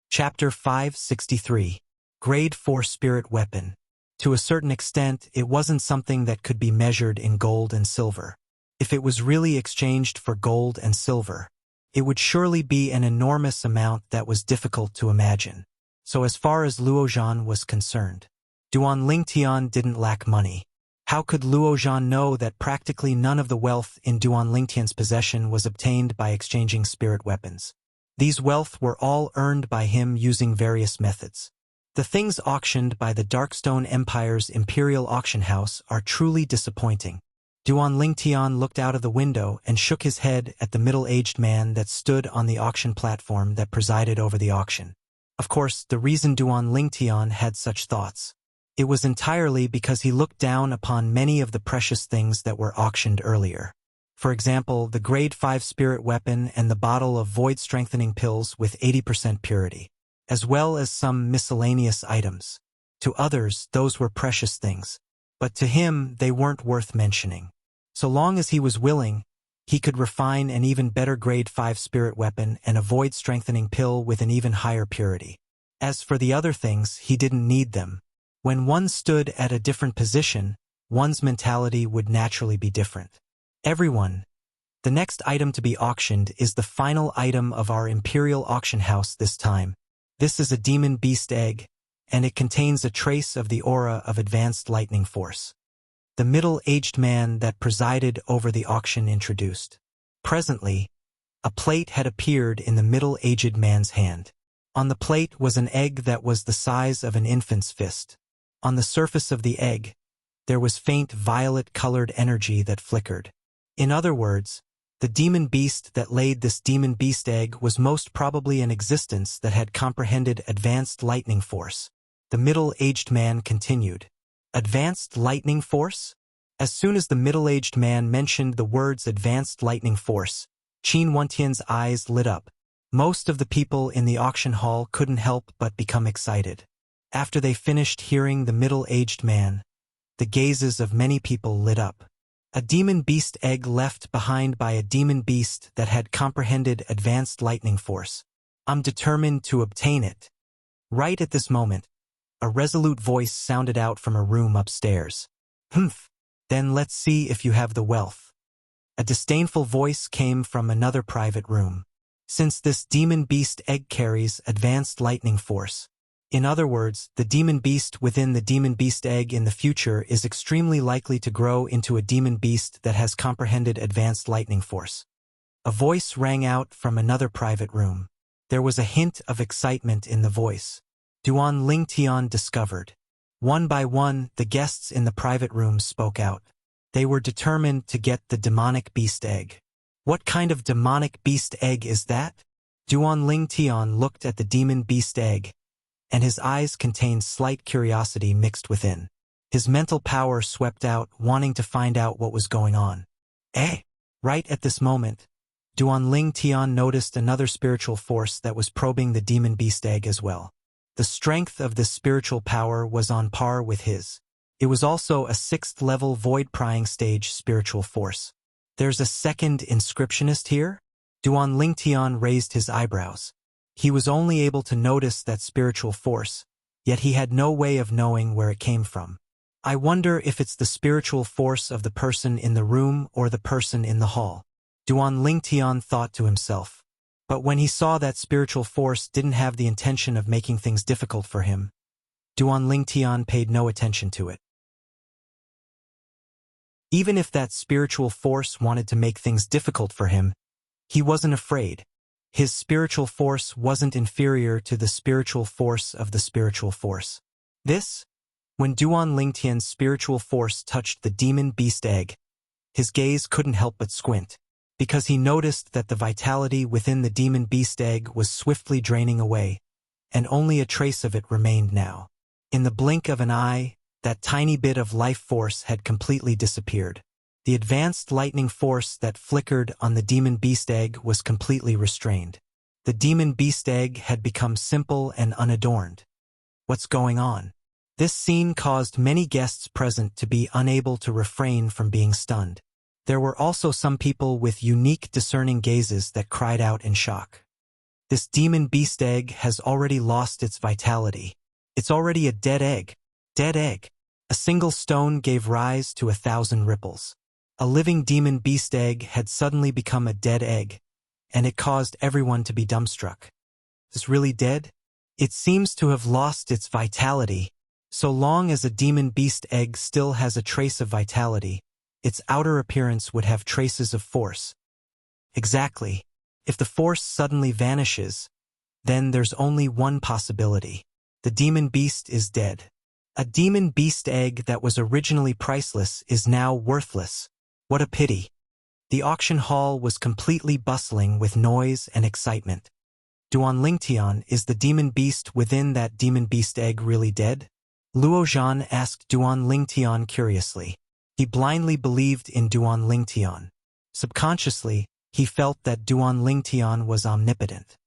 Chapter 563. Grade 4 Spirit Weapon. To a certain extent, it wasn't something that could be measured in gold and silver. If it was really exchanged for gold and silver, it would surely be an enormous amount that was difficult to imagine. So as far as Luo Zhan was concerned, Duan Lingtian didn't lack money. How could Luo Zhan know that practically none of the wealth in Duan Lingtian's possession was obtained by exchanging spirit weapons? These wealth were all earned by him using various methods. The things auctioned by the Darkstone Empire's Imperial Auction House are truly disappointing. Duan Lingtian looked out of the window and shook his head at the middle-aged man that stood on the auction platform that presided over the auction. Of course, the reason Duan Lingtian had such thoughts, it was entirely because he looked down upon many of the precious things that were auctioned earlier. For example, the grade 5 spirit weapon and the bottle of void-strengthening pills with 80% purity, as well as some miscellaneous items. To others, those were precious things, but to him, they weren't worth mentioning. So long as he was willing, he could refine an even better grade 5 spirit weapon and a void-strengthening pill with an even higher purity. As for the other things, he didn't need them. When one stood at a different position, one's mentality would naturally be different. Everyone, The next item to be auctioned is the final item of our Imperial auction house this time. This is a demon beast egg, and it contains a trace of the aura of advanced lightning force. The middle-aged man that presided over the auction introduced. Presently, a plate had appeared in the middle-aged man's hand. On the plate was an egg that was the size of an infant's fist. On the surface of the egg, there was faint violet-colored energy that flickered. In other words, the demon beast that laid this demon beast egg was most probably an existence that had comprehended advanced lightning force. The middle-aged man continued. Advanced lightning force? As soon as the middle-aged man mentioned the words advanced lightning force, Qin Wentian's eyes lit up. Most of the people in the auction hall couldn't help but become excited. After they finished hearing the middle-aged man, the gazes of many people lit up. A demon beast egg left behind by a demon beast that had comprehended advanced lightning force. I'm determined to obtain it. Right at this moment, a resolute voice sounded out from a room upstairs. Humph, then let's see if you have the wealth. A disdainful voice came from another private room. Since this demon beast egg carries advanced lightning force, in other words, the demon beast within the demon beast egg in the future is extremely likely to grow into a demon beast that has comprehended advanced lightning force. A voice rang out from another private room. There was a hint of excitement in the voice. Duan Lingtian discovered. One by one, the guests in the private room spoke out. They were determined to get the demonic beast egg. What kind of demonic beast egg is that? Duan Lingtian looked at the demon beast egg, and his eyes contained slight curiosity mixed within. His mental power swept out, wanting to find out what was going on. Right at this moment, Duan Lingtian noticed another spiritual force that was probing the demon beast egg as well. The strength of this spiritual power was on par with his. It was also a 6th-level void-prying stage spiritual force. There's a second inscriptionist here? Duan Lingtian raised his eyebrows. He was only able to notice that spiritual force, yet he had no way of knowing where it came from. I wonder if it's the spiritual force of the person in the room or the person in the hall. Duan Lingtian thought to himself. But when he saw that spiritual force didn't have the intention of making things difficult for him, Duan Lingtian paid no attention to it. Even if that spiritual force wanted to make things difficult for him, he wasn't afraid. His spiritual force wasn't inferior to the spiritual force of the spiritual force. When Duan Lingtian's spiritual force touched the demon beast egg, his gaze couldn't help but squint, because he noticed that the vitality within the demon beast egg was swiftly draining away, and only a trace of it remained now. In the blink of an eye, that tiny bit of life force had completely disappeared. The advanced lightning force that flickered on the demon beast egg was completely restrained. The demon beast egg had become simple and unadorned. What's going on? This scene caused many guests present to be unable to refrain from being stunned. There were also some people with unique discerning gazes that cried out in shock. This demon beast egg has already lost its vitality. It's already a dead egg. Dead egg. A single stone gave rise to 1,000 ripples. A living demon beast egg had suddenly become a dead egg, and it caused everyone to be dumbstruck. Is it really dead? It seems to have lost its vitality. So long as a demon beast egg still has a trace of vitality, its outer appearance would have traces of force. Exactly. If the force suddenly vanishes, then there's only one possibility. The demon beast is dead. A demon beast egg that was originally priceless is now worthless. What a pity. The auction hall was completely bustling with noise and excitement. Duan Lingtian, is the demon beast within that demon beast egg really dead? Luo Zhan asked Duan Lingtian curiously. He blindly believed in Duan Lingtian. Subconsciously, he felt that Duan Lingtian was omnipotent.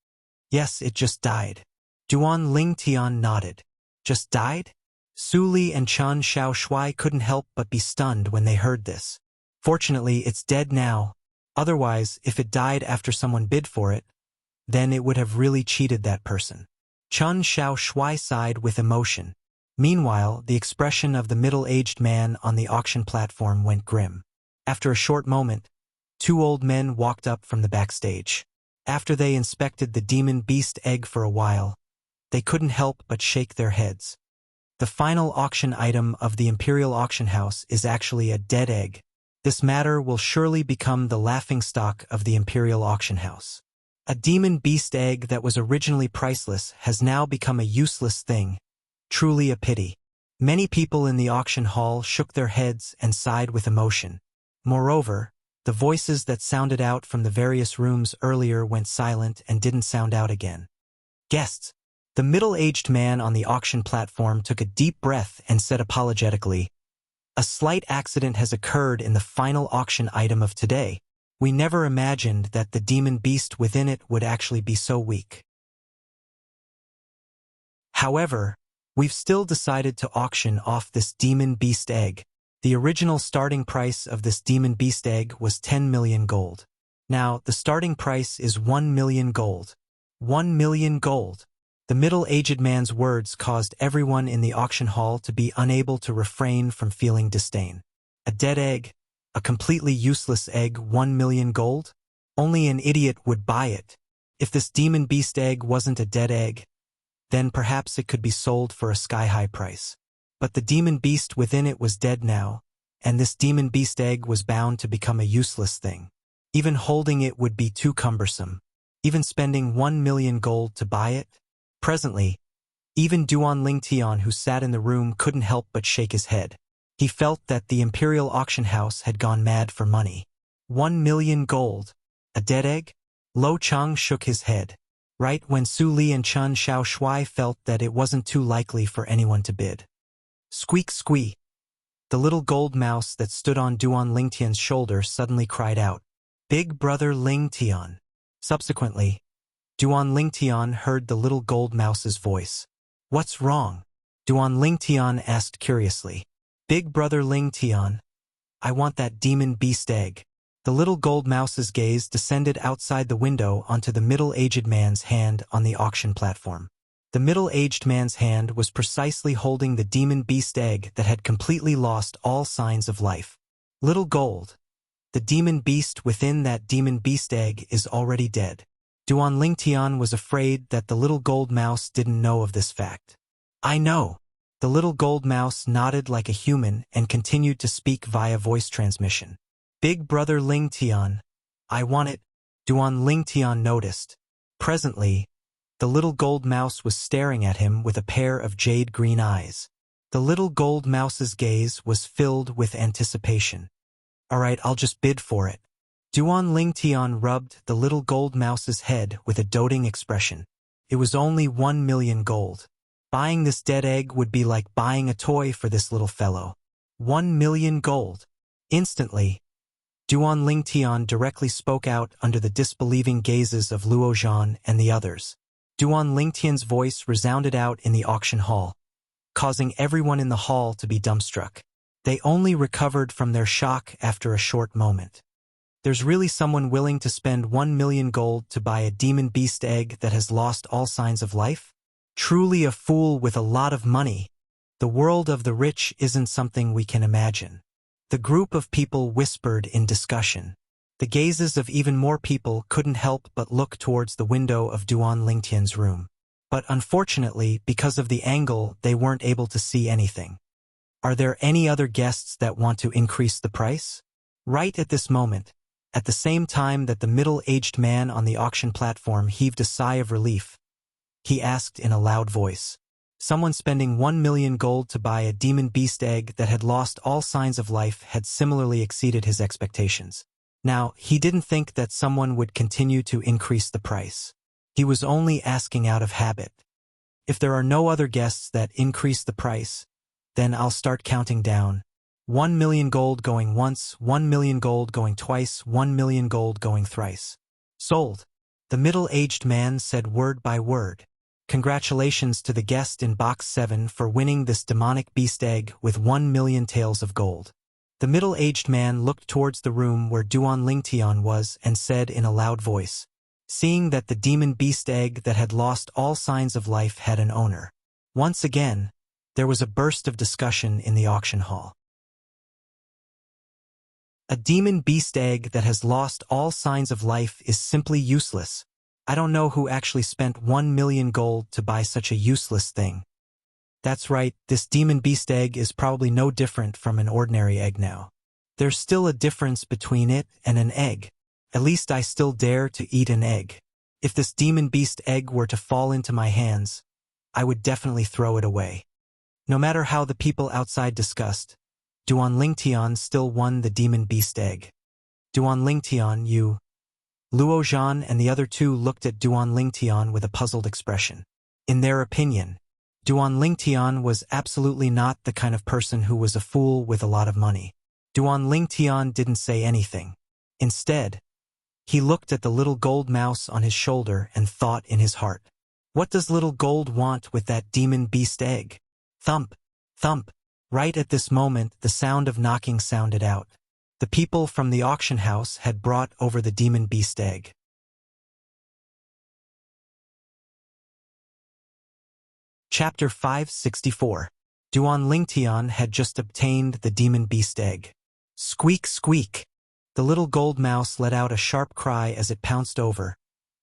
Yes, it just died. Duan Lingtian nodded. Just died? Su Li and Chen Xiaoshui couldn't help but be stunned when they heard this. Fortunately, it's dead now. Otherwise, if it died after someone bid for it, then it would have really cheated that person. Chen Xiaoshui sighed with emotion. Meanwhile, the expression of the middle-aged man on the auction platform went grim. After a short moment, Two old men walked up from the backstage. After they inspected the demon beast egg for a while, they couldn't help but shake their heads. The final auction item of the Imperial Auction House is actually a dead egg. This matter will surely become the laughingstock of the Imperial Auction House. A demon beast egg that was originally priceless has now become a useless thing. Truly a pity. Many people in the auction hall shook their heads and sighed with emotion. Moreover, the voices that sounded out from the various rooms earlier went silent and didn't sound out again. Guests. The middle-aged man on the auction platform took a deep breath and said apologetically, "A slight accident has occurred in the final auction item of today. We never imagined that the demon beast within it would actually be so weak. However, we've still decided to auction off this demon beast egg. The original starting price of this demon beast egg was 10 million gold. Now, the starting price is 1 million gold. 1 million gold." The middle-aged man's words caused everyone in the auction hall to be unable to refrain from feeling disdain. A dead egg? A completely useless egg, 1 million gold? Only an idiot would buy it. If this demon beast egg wasn't a dead egg, then perhaps it could be sold for a sky-high price. But the demon beast within it was dead now, and this demon beast egg was bound to become a useless thing. Even holding it would be too cumbersome. Even spending 1 million gold to buy it? Presently, even Duan Lingtian, who sat in the room, couldn't help but shake his head. He felt that the Imperial Auction House had gone mad for money. 1 million gold. A dead egg? Lo Chang shook his head. Right when Su Li and Chun Xiao Shui felt that it wasn't too likely for anyone to bid. Squeak squeak. The little gold mouse that stood on Duan Lingtian's shoulder suddenly cried out, "Big brother Lingtian." Subsequently, Duan Lingtian heard the little gold mouse's voice. "What's wrong?" Duan Lingtian asked curiously. "Big brother Lingtian, I want that demon beast egg." The little gold mouse's gaze descended outside the window onto the middle-aged man's hand on the auction platform. The middle-aged man's hand was precisely holding the demon beast egg that had completely lost all signs of life. Little gold. The demon beast within that demon beast egg is already dead. Duan Lingtian was afraid that the little gold mouse didn't know of this fact. "I know." The little gold mouse nodded like a human and continued to speak via voice transmission. "Big brother Lingtian, I want it." Duan Lingtian noticed. Presently, the little gold mouse was staring at him with a pair of jade green eyes. The little gold mouse's gaze was filled with anticipation. "All right, I'll just bid for it." Duan Lingtian rubbed the little gold mouse's head with a doting expression. It was only 1 million gold. Buying this dead egg would be like buying a toy for this little fellow. 1 million gold. Instantly, Duan Lingtian directly spoke out under the disbelieving gazes of Luo Zhan and the others. Duan Lingtian's voice resounded out in the auction hall, causing everyone in the hall to be dumbstruck. They only recovered from their shock after a short moment. There's really someone willing to spend 1 million gold to buy a demon beast egg that has lost all signs of life? Truly a fool with a lot of money. The world of the rich isn't something we can imagine. The group of people whispered in discussion. The gazes of even more people couldn't help but look towards the window of Duan Lingtian's room. But unfortunately, because of the angle, they weren't able to see anything. Are there any other guests that want to increase the price? Right at this moment, at the same time that the middle-aged man on the auction platform heaved a sigh of relief, he asked in a loud voice. Someone spending 1 million gold to buy a demon beast egg that had lost all signs of life had similarly exceeded his expectations. Now, he didn't think that someone would continue to increase the price. He was only asking out of habit. If there are no other guests that increase the price, then I'll start counting down. 1 million gold going once, 1 million gold going twice, 1 million gold going thrice. Sold. The middle-aged man said word by word. Congratulations to the guest in box 7 for winning this demonic beast egg with 1 million taels of gold. The middle-aged man looked towards the room where Duan Lingtian was and said in a loud voice, seeing that the demon beast egg that had lost all signs of life had an owner. Once again, there was a burst of discussion in the auction hall. A demon beast egg that has lost all signs of life is simply useless. I don't know who actually spent 1 million gold to buy such a useless thing. That's right, this demon beast egg is probably no different from an ordinary egg now. There's still a difference between it and an egg. At least I still dare to eat an egg. If this demon beast egg were to fall into my hands, I would definitely throw it away. No matter how the people outside discussed, Duan Lingtian still won the demon beast egg. Duan Lingtian, you... Luo Zhan and the other two looked at Duan Lingtian with a puzzled expression. In their opinion, Duan Lingtian was absolutely not the kind of person who was a fool with a lot of money. Duan Lingtian didn't say anything. Instead, he looked at the little gold mouse on his shoulder and thought in his heart. What does little gold want with that demon beast egg? Thump, thump. Right at this moment, the sound of knocking sounded out. The people from the auction house had brought over the demon beast egg. Chapter 564. Duan Lingtian had just obtained the demon beast egg. Squeak, squeak. The little gold mouse let out a sharp cry as it pounced over,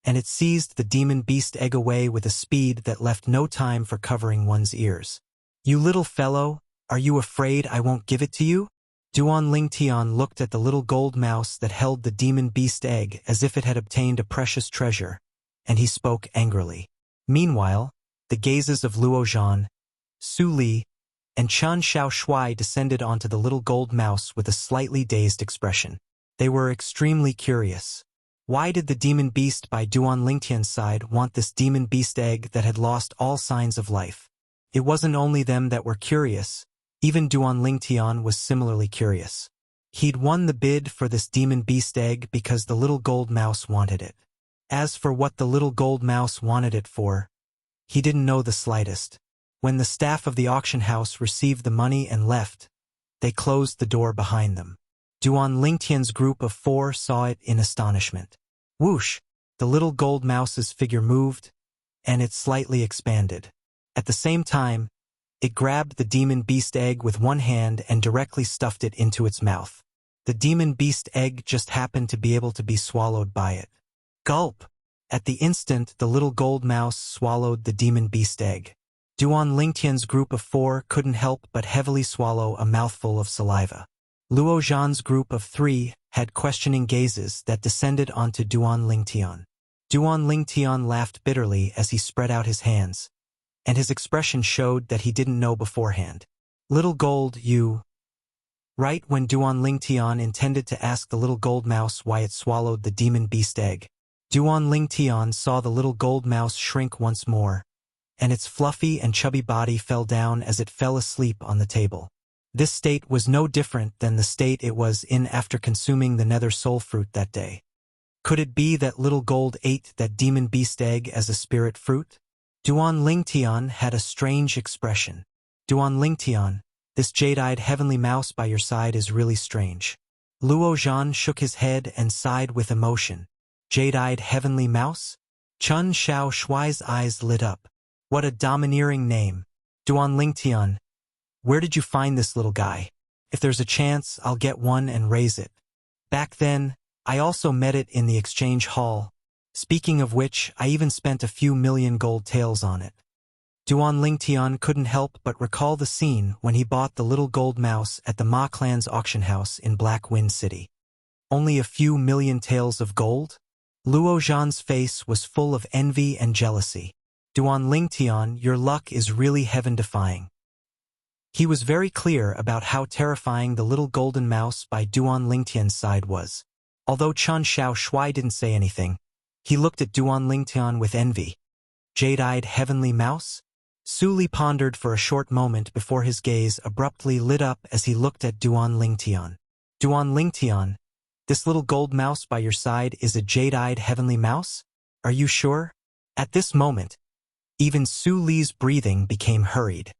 and it seized the demon beast egg away with a speed that left no time for covering one's ears. You little fellow, are you afraid I won't give it to you? Duan Lingtian looked at the little gold mouse that held the demon beast egg as if it had obtained a precious treasure, and he spoke angrily. Meanwhile, the gazes of Luo Zhan, Su Li, and Chen Xiaoshui descended onto the little gold mouse with a slightly dazed expression. They were extremely curious. Why did the demon beast by Duan Lingtian's side want this demon beast egg that had lost all signs of life? It wasn't only them that were curious, even Duan Lingtian was similarly curious. He'd won the bid for this demon beast egg because the little gold mouse wanted it. As for what the little gold mouse wanted it for, he didn't know the slightest. When the staff of the auction house received the money and left, they closed the door behind them. Duan Lingtian's group of 4 saw it in astonishment. Whoosh! The little gold mouse's figure moved, and it slightly expanded. At the same time, it grabbed the demon beast egg with one hand and directly stuffed it into its mouth. The demon beast egg just happened to be able to be swallowed by it. Gulp! At the instant the little gold mouse swallowed the demon beast egg. Duan Lingtian's group of 4 couldn't help but heavily swallow a mouthful of saliva. Luo Zhan's group of 3 had questioning gazes that descended onto Duan Lingtian. Duan Lingtian laughed bitterly as he spread out his hands, and his expression showed that he didn't know beforehand. Little gold, you... Right when Duan Lingtian intended to ask the little gold mouse why it swallowed the demon beast egg, Duan Lingtian saw the little gold mouse shrink once more, and its fluffy and chubby body fell down as it fell asleep on the table. This state was no different than the state it was in after consuming the nether soul fruit that day. Could it be that little gold ate that demon beast egg as a spirit fruit? Duan Lingtian had a strange expression. Duan Lingtian, this jade-eyed heavenly mouse by your side is really strange. Luo Zhan shook his head and sighed with emotion. Jade-eyed heavenly mouse? Chen Xiaoshui's eyes lit up. What a domineering name. Duan Lingtian, where did you find this little guy? If there's a chance, I'll get one and raise it. Back then, I also met it in the exchange hall. Speaking of which, I even spent a few million gold taels on it. Duan Lingtian couldn't help but recall the scene when he bought the little gold mouse at the Ma clan's auction house in Black Wind City. Only a few million taels of gold? Luo Zhan's face was full of envy and jealousy. Duan Lingtian, your luck is really heaven-defying. He was very clear about how terrifying the little golden mouse by Duan Lingtian's side was. Although Chen Xiaoshui didn't say anything, he looked at Duan Lingtian with envy. Jade-eyed heavenly mouse? Su Li pondered for a short moment before his gaze abruptly lit up as he looked at Duan Lingtian. Duan Lingtian, this little gold mouse by your side is a jade-eyed heavenly mouse? Are you sure? At this moment, even Su Li's breathing became hurried.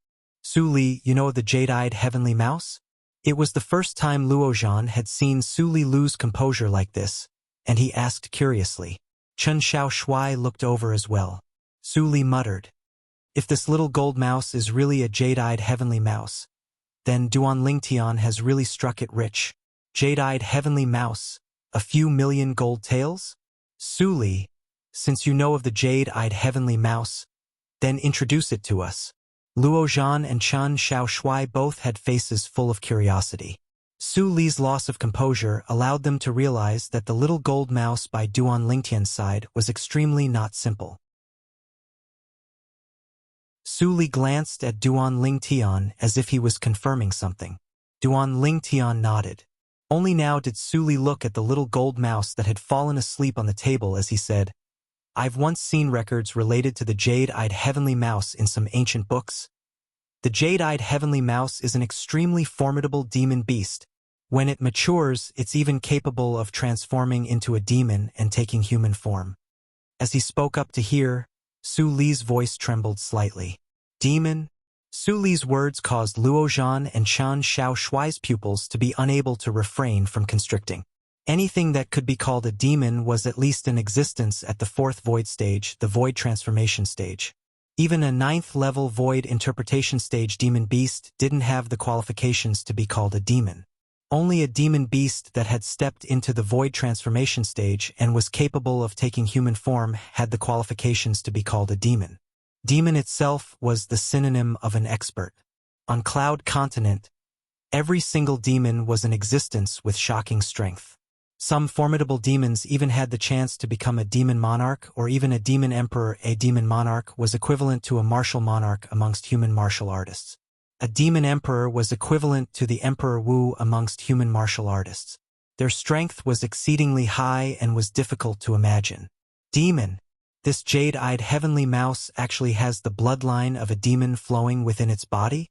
Su Li, you know the jade-eyed heavenly mouse? It was the first time Luo Zhan had seen Su Li lose composure like this, and he asked curiously. Chen Xiaoshui looked over as well. Su Li muttered, if this little gold mouse is really a jade-eyed heavenly mouse, then Duan Lingtian has really struck it rich. Jade-eyed heavenly mouse, a few million gold tails? Su Li, since you know of the jade-eyed heavenly mouse, then introduce it to us. Luo Zhan and Chen Xiaoshui both had faces full of curiosity. Su Li's loss of composure allowed them to realize that the little gold mouse by Duan Lingtian's side was extremely not simple. Su Li glanced at Duan Lingtian as if he was confirming something. Duan Lingtian nodded. Only now did Su Li look at the little gold mouse that had fallen asleep on the table as he said, "I've once seen records related to the jade-eyed heavenly mouse in some ancient books. The jade-eyed heavenly mouse is an extremely formidable demon beast. When it matures, it's even capable of transforming into a demon and taking human form." As he spoke up to hear, Su Li's voice trembled slightly. Demon? Su Li's words caused Luo Zhan and Chen Xiaoshui's pupils to be unable to refrain from constricting. Anything that could be called a demon was at least in existence at the fourth void stage, the void transformation stage. Even a ninth-level void interpretation stage demon beast didn't have the qualifications to be called a demon. Only a demon beast that had stepped into the void transformation stage and was capable of taking human form had the qualifications to be called a demon. Demon itself was the synonym of an expert. On Cloud Continent, every single demon was in existence with shocking strength. Some formidable demons even had the chance to become a demon monarch or even a demon emperor. A demon monarch was equivalent to a martial monarch amongst human martial artists. A demon emperor was equivalent to the Emperor Wu amongst human martial artists. Their strength was exceedingly high and was difficult to imagine. Demon. This jade-eyed heavenly mouse actually has the bloodline of a demon flowing within its body?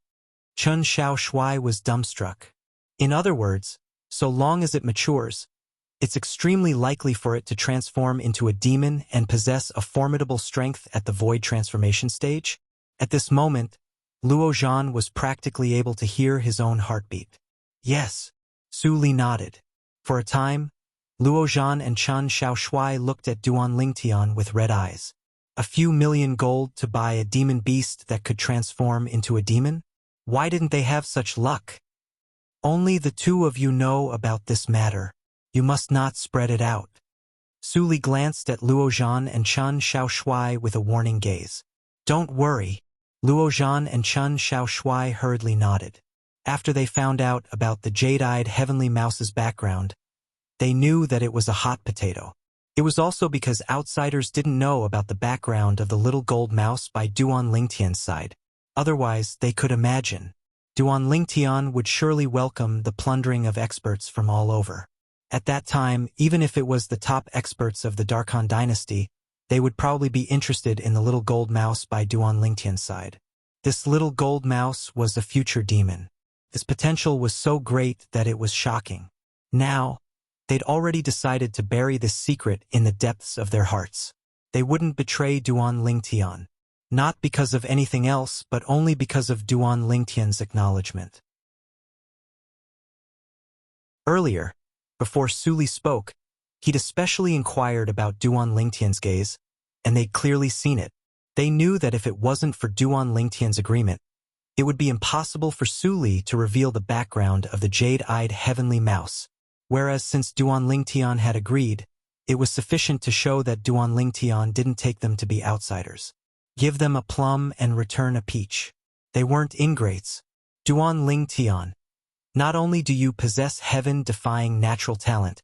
Chen Xiaoshui was dumbstruck. In other words, so long as it matures, it's extremely likely for it to transform into a demon and possess a formidable strength at the void transformation stage? At this moment, Luo Zhan was practically able to hear his own heartbeat. Yes, Su Li nodded. For a time, Luo Zhan and Chen Xiaoshui looked at Duan Lingtian with red eyes. A few million gold to buy a demon beast that could transform into a demon? Why didn't they have such luck? Only the two of you know about this matter. You must not spread it out. Su Li glanced at Luo Zhan and Chen Xiaoshui with a warning gaze. Don't worry. Luo Zhan and Chen Xiaoshui hurriedly nodded. After they found out about the jade-eyed heavenly mouse's background, they knew that it was a hot potato. It was also because outsiders didn't know about the background of the little gold mouse by Duan Lingtian's side. Otherwise, they could imagine. Duan Lingtian would surely welcome the plundering of experts from all over. At that time, even if it was the top experts of the Darkhan dynasty, they would probably be interested in the little gold mouse by Duan Lingtian's side. This little gold mouse was a future demon. Its potential was so great that it was shocking. Now, they'd already decided to bury this secret in the depths of their hearts. They wouldn't betray Duan Lingtian. Not because of anything else, but only because of Duan Lingtian's acknowledgement. Earlier, before Su Li spoke, he'd especially inquired about Duan Lingtian's gaze, and they'd clearly seen it. They knew that if it wasn't for Duan Lingtian's agreement, it would be impossible for Su Li to reveal the background of the jade-eyed heavenly mouse, whereas since Duan Lingtian had agreed, it was sufficient to show that Duan Lingtian didn't take them to be outsiders. Give them a plum and return a peach. They weren't ingrates. Duan Lingtian, not only do you possess heaven-defying natural talent,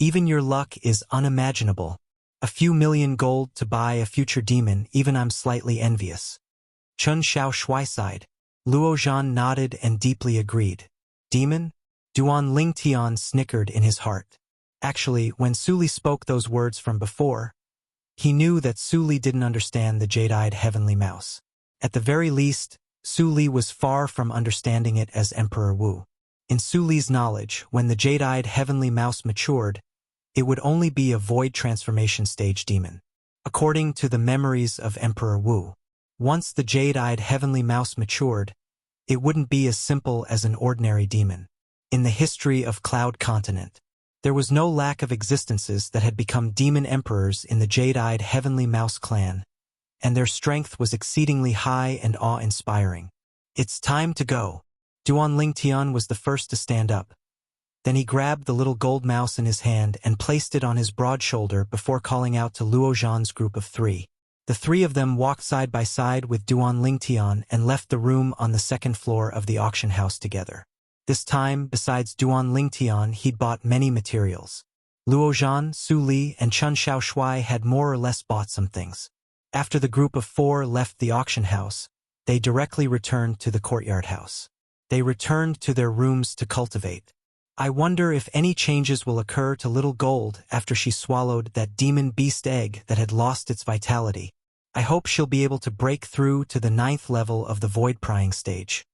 even your luck is unimaginable. A few million gold to buy a future demon, even I'm slightly envious. Chen Xiaoshui sighed. Luo Zhan nodded and deeply agreed. Demon? Duan Lingtian snickered in his heart. Actually, when Su Li spoke those words from before, he knew that Su Li didn't understand the jade-eyed heavenly mouse. At the very least, Su Li was far from understanding it as Emperor Wu. In Su Li's knowledge, when the jade-eyed heavenly mouse matured, it would only be a void transformation stage demon. According to the memories of Emperor Wu, once the jade-eyed heavenly mouse matured, it wouldn't be as simple as an ordinary demon. In the history of Cloud Continent, there was no lack of existences that had become demon emperors in the jade-eyed heavenly mouse clan, and their strength was exceedingly high and awe-inspiring. It's time to go. Duan Lingtian was the first to stand up. Then he grabbed the little gold mouse in his hand and placed it on his broad shoulder before calling out to Luo Zhan's group of 3. The 3 of them walked side by side with Duan Lingtian and left the room on the second floor of the auction house together. This time, besides Duan Lingtian, he'd bought many materials. Luo Zhan, Su Li, and Chun Shaoshui had more or less bought some things. After the group of 4 left the auction house, they directly returned to the courtyard house. They returned to their rooms to cultivate. I wonder if any changes will occur to Little Gold after she swallowed that demon beast egg that had lost its vitality. I hope she'll be able to break through to the 9th level of the void prying stage.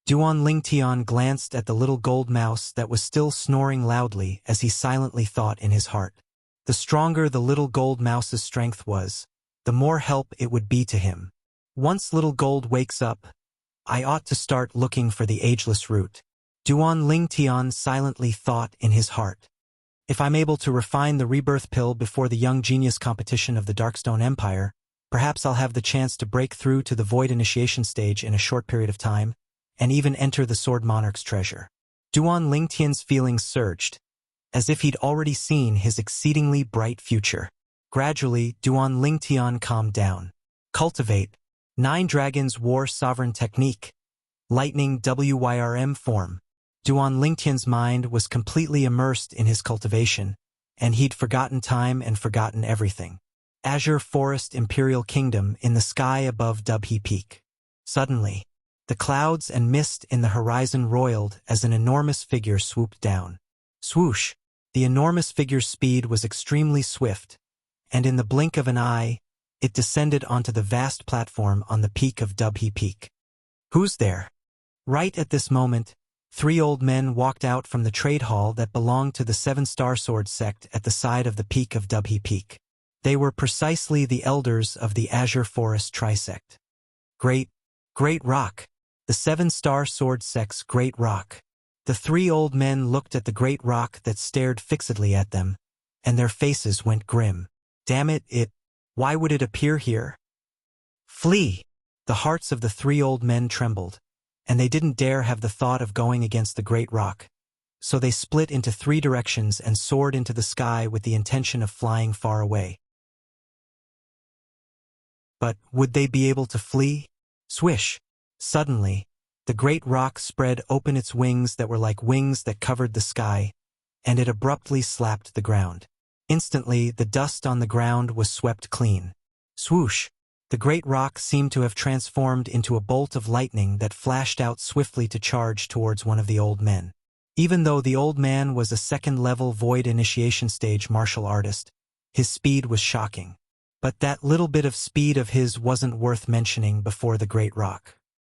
Duan Lingtian glanced at the little gold mouse that was still snoring loudly as he silently thought in his heart. The stronger the little gold mouse's strength was, the more help it would be to him. Once Little Gold wakes up, I ought to start looking for the ageless root. Duan Lingtian silently thought in his heart. If I'm able to refine the rebirth pill before the young genius competition of the Darkstone Empire, perhaps I'll have the chance to break through to the void initiation stage in a short period of time, and even enter the Sword Monarch's treasure. Duan Lingtian's feelings surged, as if he'd already seen his exceedingly bright future. Gradually, Duan Lingtian calmed down. Cultivate. 9 Dragons War Sovereign Technique. Lightning WYRM form. Duan Lingtian's mind was completely immersed in his cultivation, and he'd forgotten time and forgotten everything. Azure Forest Imperial Kingdom in the sky above Dubhe Peak. Suddenly, the clouds and mist in the horizon roiled as an enormous figure swooped down. Swoosh! The enormous figure's speed was extremely swift, and in the blink of an eye, it descended onto the vast platform on the peak of Dubhe Peak. Who's there? Right at this moment, 3 old men walked out from the trade hall that belonged to the 7-Star Sword sect at the side of the peak of Dubhe Peak. They were precisely the elders of the Azure Forest Trisect. Great Rock. The 7-Star Sword sect's Great Rock. The 3 old men looked at the great rock that stared fixedly at them, and their faces went grim. Damn it, why would it appear here? Flee! The hearts of the 3 old men trembled, and they didn't dare have the thought of going against the great rock. So they split into 3 directions and soared into the sky with the intention of flying far away. But would they be able to flee? Swish! Suddenly, the great rock spread open its wings that were like wings that covered the sky, and it abruptly slapped the ground. Instantly, the dust on the ground was swept clean. Swoosh! The great rock seemed to have transformed into a bolt of lightning that flashed out swiftly to charge towards one of the old men. Even though the old man was a 2nd-level void initiation stage martial artist, his speed was shocking. But that little bit of speed of his wasn't worth mentioning before the great rock.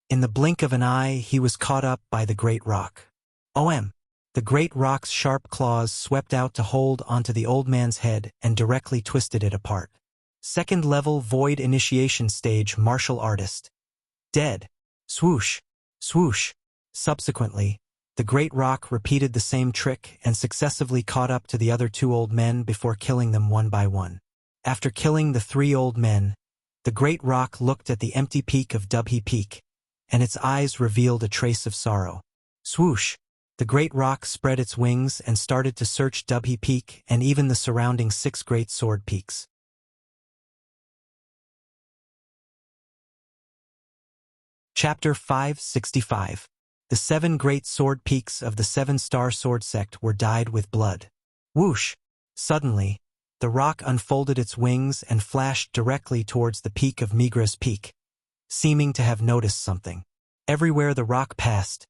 In the blink of an eye, he was caught up by the great rock. The great rock's sharp claws swept out to hold onto the old man's head and directly twisted it apart. 2nd-level void initiation stage martial artist. Dead. Swoosh! Swoosh! Subsequently, the great rock repeated the same trick and successively caught up to the other 2 old men before killing them one by one. After killing the 3 old men, the great rock looked at the empty peak of Dubhe Peak, and its eyes revealed a trace of sorrow. Swoosh! The great rock spread its wings and started to search Dubhe Peak and even the surrounding 6 great sword peaks. Chapter 565. The 7 great sword peaks of the 7-Star Sword sect were dyed with blood. Whoosh! Suddenly, the rock unfolded its wings and flashed directly towards the peak of Migra's Peak, seeming to have noticed something. Everywhere the rock passed,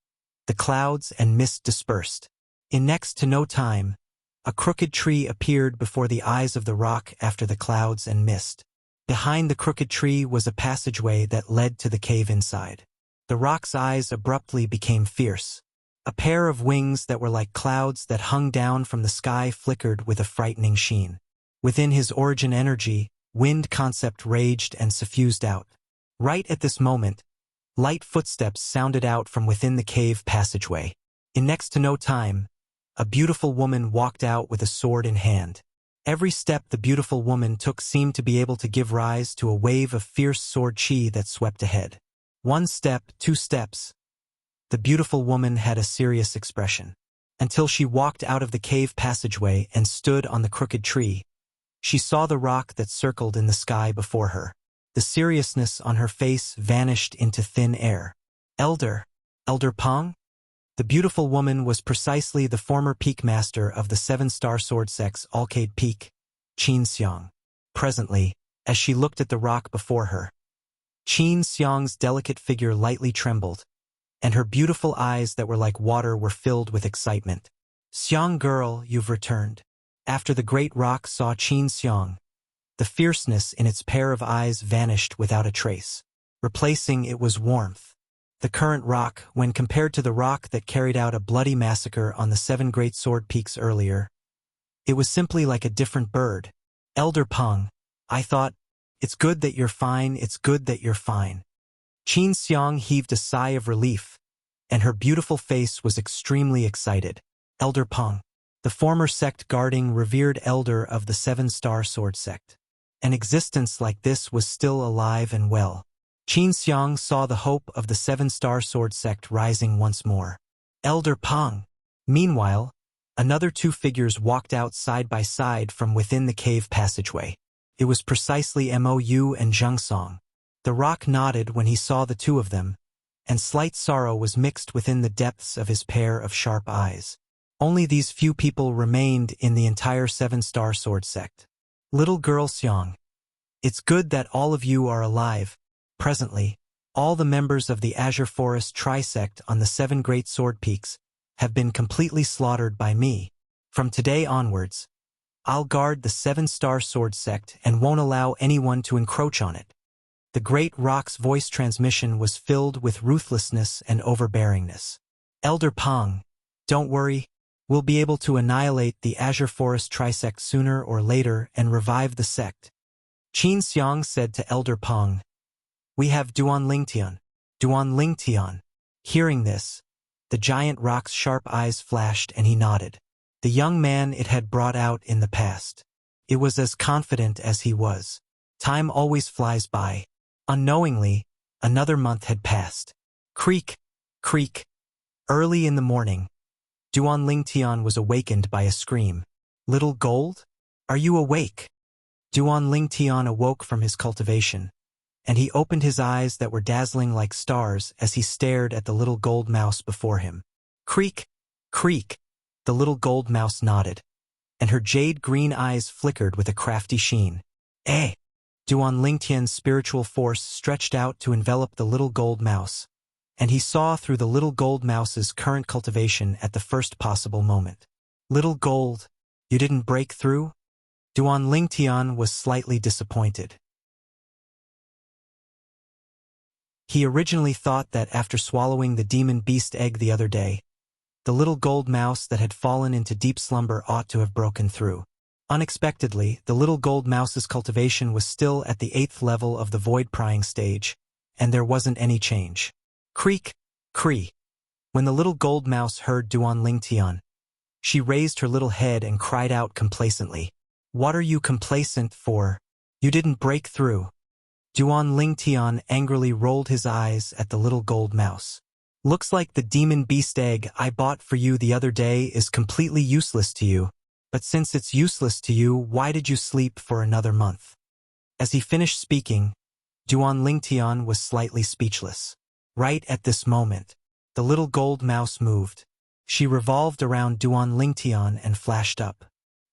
the clouds and mist dispersed. In next to no time, a crooked tree appeared before the eyes of the rock after the clouds and mist. Behind the crooked tree was a passageway that led to the cave inside. The rock's eyes abruptly became fierce. A pair of wings that were like clouds that hung down from the sky flickered with a frightening sheen. Within his origin energy, wind concept raged and suffused out. Right at this moment, light footsteps sounded out from within the cave passageway. In next to no time, a beautiful woman walked out with a sword in hand. Every step the beautiful woman took seemed to be able to give rise to a wave of fierce sword chi that swept ahead. 1 step, 2 steps. The beautiful woman had a serious expression. until she walked out of the cave passageway and stood on the crooked tree. She saw the rock that circled in the sky before her. The seriousness on her face vanished into thin air. Elder Pong? The beautiful woman was precisely the former peak master of the 7-star sword sect's Alcade Peak, Qin Xiang. Presently, as she looked at the rock before her, Qin Xiang's delicate figure lightly trembled, and her beautiful eyes that were like water were filled with excitement. Xiang girl, you've returned. After the great rock saw Qin Xiang, the fierceness in its pair of eyes vanished without a trace. Replacing it was warmth. The current rock, when compared to the rock that carried out a bloody massacre on the 7 great sword peaks earlier, it was simply like a different bird. Elder Peng, I thought, it's good that you're fine, it's good that you're fine. Qin Xiang heaved a sigh of relief, and her beautiful face was extremely excited. Elder Peng, the former sect guarding revered elder of the 7-star sword sect. An existence like this was still alive and well. Qin Xiang saw the hope of the 7-star sword sect rising once more. Elder Peng. Meanwhile, another 2 figures walked out side by side from within the cave passageway. It was precisely Mou and Zheng Song. The rock nodded when he saw the 2 of them, and slight sorrow was mixed within the depths of his pair of sharp eyes. Only these few people remained in the entire 7-star sword sect. Little girl Xiang, it's good that all of you are alive. Presently, all the members of the Azure Forest Trisect on the 7 great sword peaks have been completely slaughtered by me. From today onwards, I'll guard the 7-star sword sect and won't allow anyone to encroach on it. The great rock's voice transmission was filled with ruthlessness and overbearingness. Elder Peng, don't worry, we'll be able to annihilate the Azure Forest Trisect sooner or later and revive the sect. Qin Xiang said to Elder Peng, we have Duan Lingtian. Hearing this, the giant rock's sharp eyes flashed and he nodded. The young man it had brought out in the past. It was as confident as he was. Time always flies by. Unknowingly, another month had passed. Creak, creak. Early in the morning, Duan Lingtian was awakened by a scream. Little Gold? Are you awake? Duan Lingtian awoke from his cultivation, and he opened his eyes that were dazzling like stars as he stared at the little gold mouse before him. Creak, creak. The little gold mouse nodded, and her jade-green eyes flickered with a crafty sheen. Eh! Duan Lingtian's spiritual force stretched out to envelop the little gold mouse, and he saw through the little gold mouse's current cultivation at the first possible moment. Little Gold, you didn't break through? Duan Lingtian was slightly disappointed. He originally thought that after swallowing the demon beast egg the other day, the little gold mouse that had fallen into deep slumber ought to have broken through. Unexpectedly, the little gold mouse's cultivation was still at the 8th level of the void prying stage, and there wasn't any change. Creak, cree. When the little gold mouse heard Duan Lingtian, she raised her little head and cried out complacently, "What are you complacent for? You didn't break through." Duan Lingtian angrily rolled his eyes at the little gold mouse. Looks like the demon beast egg I bought for you the other day is completely useless to you. But since it's useless to you, why did you sleep for another month? As he finished speaking, Duan Lingtian was slightly speechless. Right at this moment, the little gold mouse moved. She revolved around Duan Lingtian and flashed up.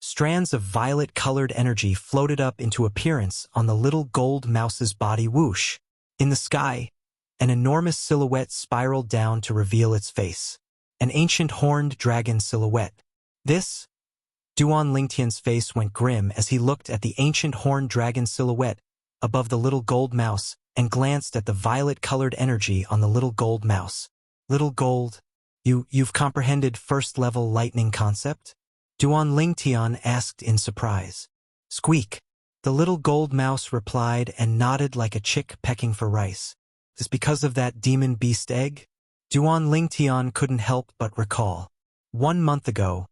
Strands of violet-colored energy floated up into appearance on the little gold mouse's body. Whoosh! In the sky, an enormous silhouette spiraled down to reveal its face. An ancient horned dragon silhouette. This? Duan Lingtian's face went grim as he looked at the ancient horned dragon silhouette above the little gold mouse and glanced at the violet-colored energy on the little gold mouse. Little Gold, you've comprehended first-level lightning concept? Duan Lingtian asked in surprise. Squeak. The little gold mouse replied and nodded like a chick pecking for rice. Is because of that demon beast egg? Duan Lingtian couldn't help but recall. 1 month ago,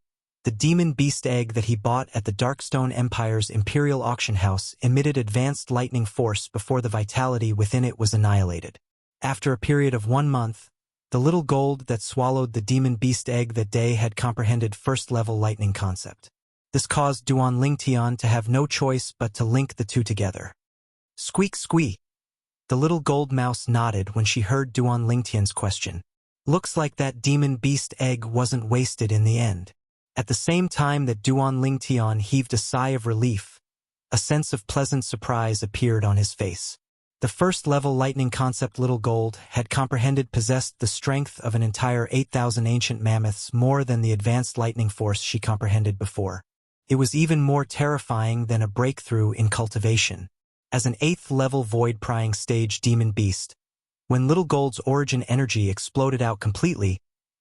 the demon beast egg that he bought at the Darkstone Empire's Imperial Auction House emitted advanced lightning force before the vitality within it was annihilated. After a period of 1 month, The little gold that swallowed the demon beast egg that day had comprehended first-level lightning concept. This caused Duan Lingtian to have no choice but to link the two together. Squeak squeak. The little gold mouse nodded when she heard Duan Lingtian's question. Looks like that demon beast egg wasn't wasted in the end. At the same time that Duan Lingtian heaved a sigh of relief, a sense of pleasant surprise appeared on his face. The first-level lightning concept little gold had comprehended possessed the strength of an entire 8,000 ancient mammoths more than the advanced lightning force she comprehended before. It was even more terrifying than a breakthrough in cultivation. As an 8th-level void-prying stage demon beast, when Little Gold's origin energy exploded out completely,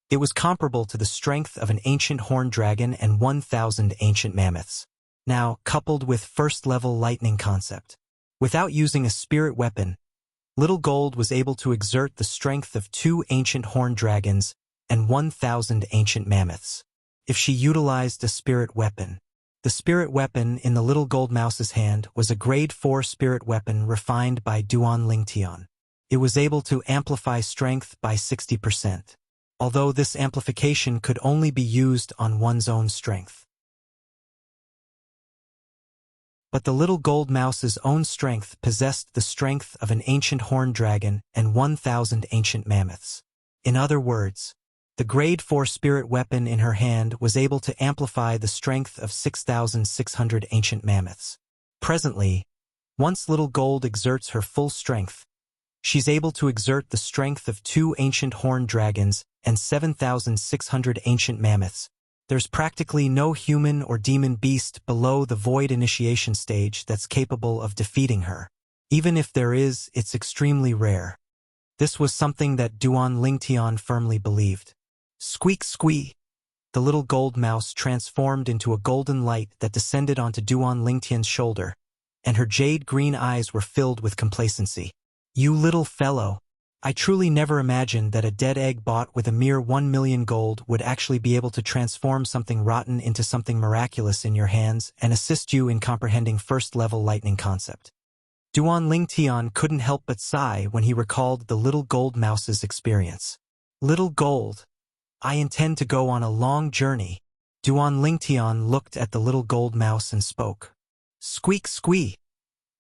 it was comparable to the strength of an ancient horned dragon and 1,000 ancient mammoths. Now, coupled with first-level lightning concept. Without using a spirit weapon, Little Gold was able to exert the strength of 2 ancient horned dragons and 1,000 ancient mammoths. If she utilized a spirit weapon, the spirit weapon in the little gold mouse's hand was a grade 4 spirit weapon refined by Duan Lingtian. It was able to amplify strength by 60%, although this amplification could only be used on one's own strength. But the little gold mouse's own strength possessed the strength of an ancient horned dragon and 1,000 ancient mammoths. In other words, the grade 4 spirit weapon in her hand was able to amplify the strength of 6,600 ancient mammoths. Presently, once Little Gold exerts her full strength, she's able to exert the strength of 2 ancient horned dragons and 7,600 ancient mammoths. There's practically no human or demon beast below the void initiation stage that's capable of defeating her. Even if there is, it's extremely rare. This was something that Duan Lingtian firmly believed. Squeak squeak. The little gold mouse transformed into a golden light that descended onto Duan Lingtian's shoulder, and her jade-green eyes were filled with complacency. You little fellow. I truly never imagined that a dead egg bought with a mere 1 million gold would actually be able to transform something rotten into something miraculous in your hands and assist you in comprehending first-level lightning concept. Duan Lingtian couldn't help but sigh when he recalled the little gold mouse's experience. Little gold. I intend to go on a long journey. Duan Lingtian looked at the little gold mouse and spoke. Squeak squeak.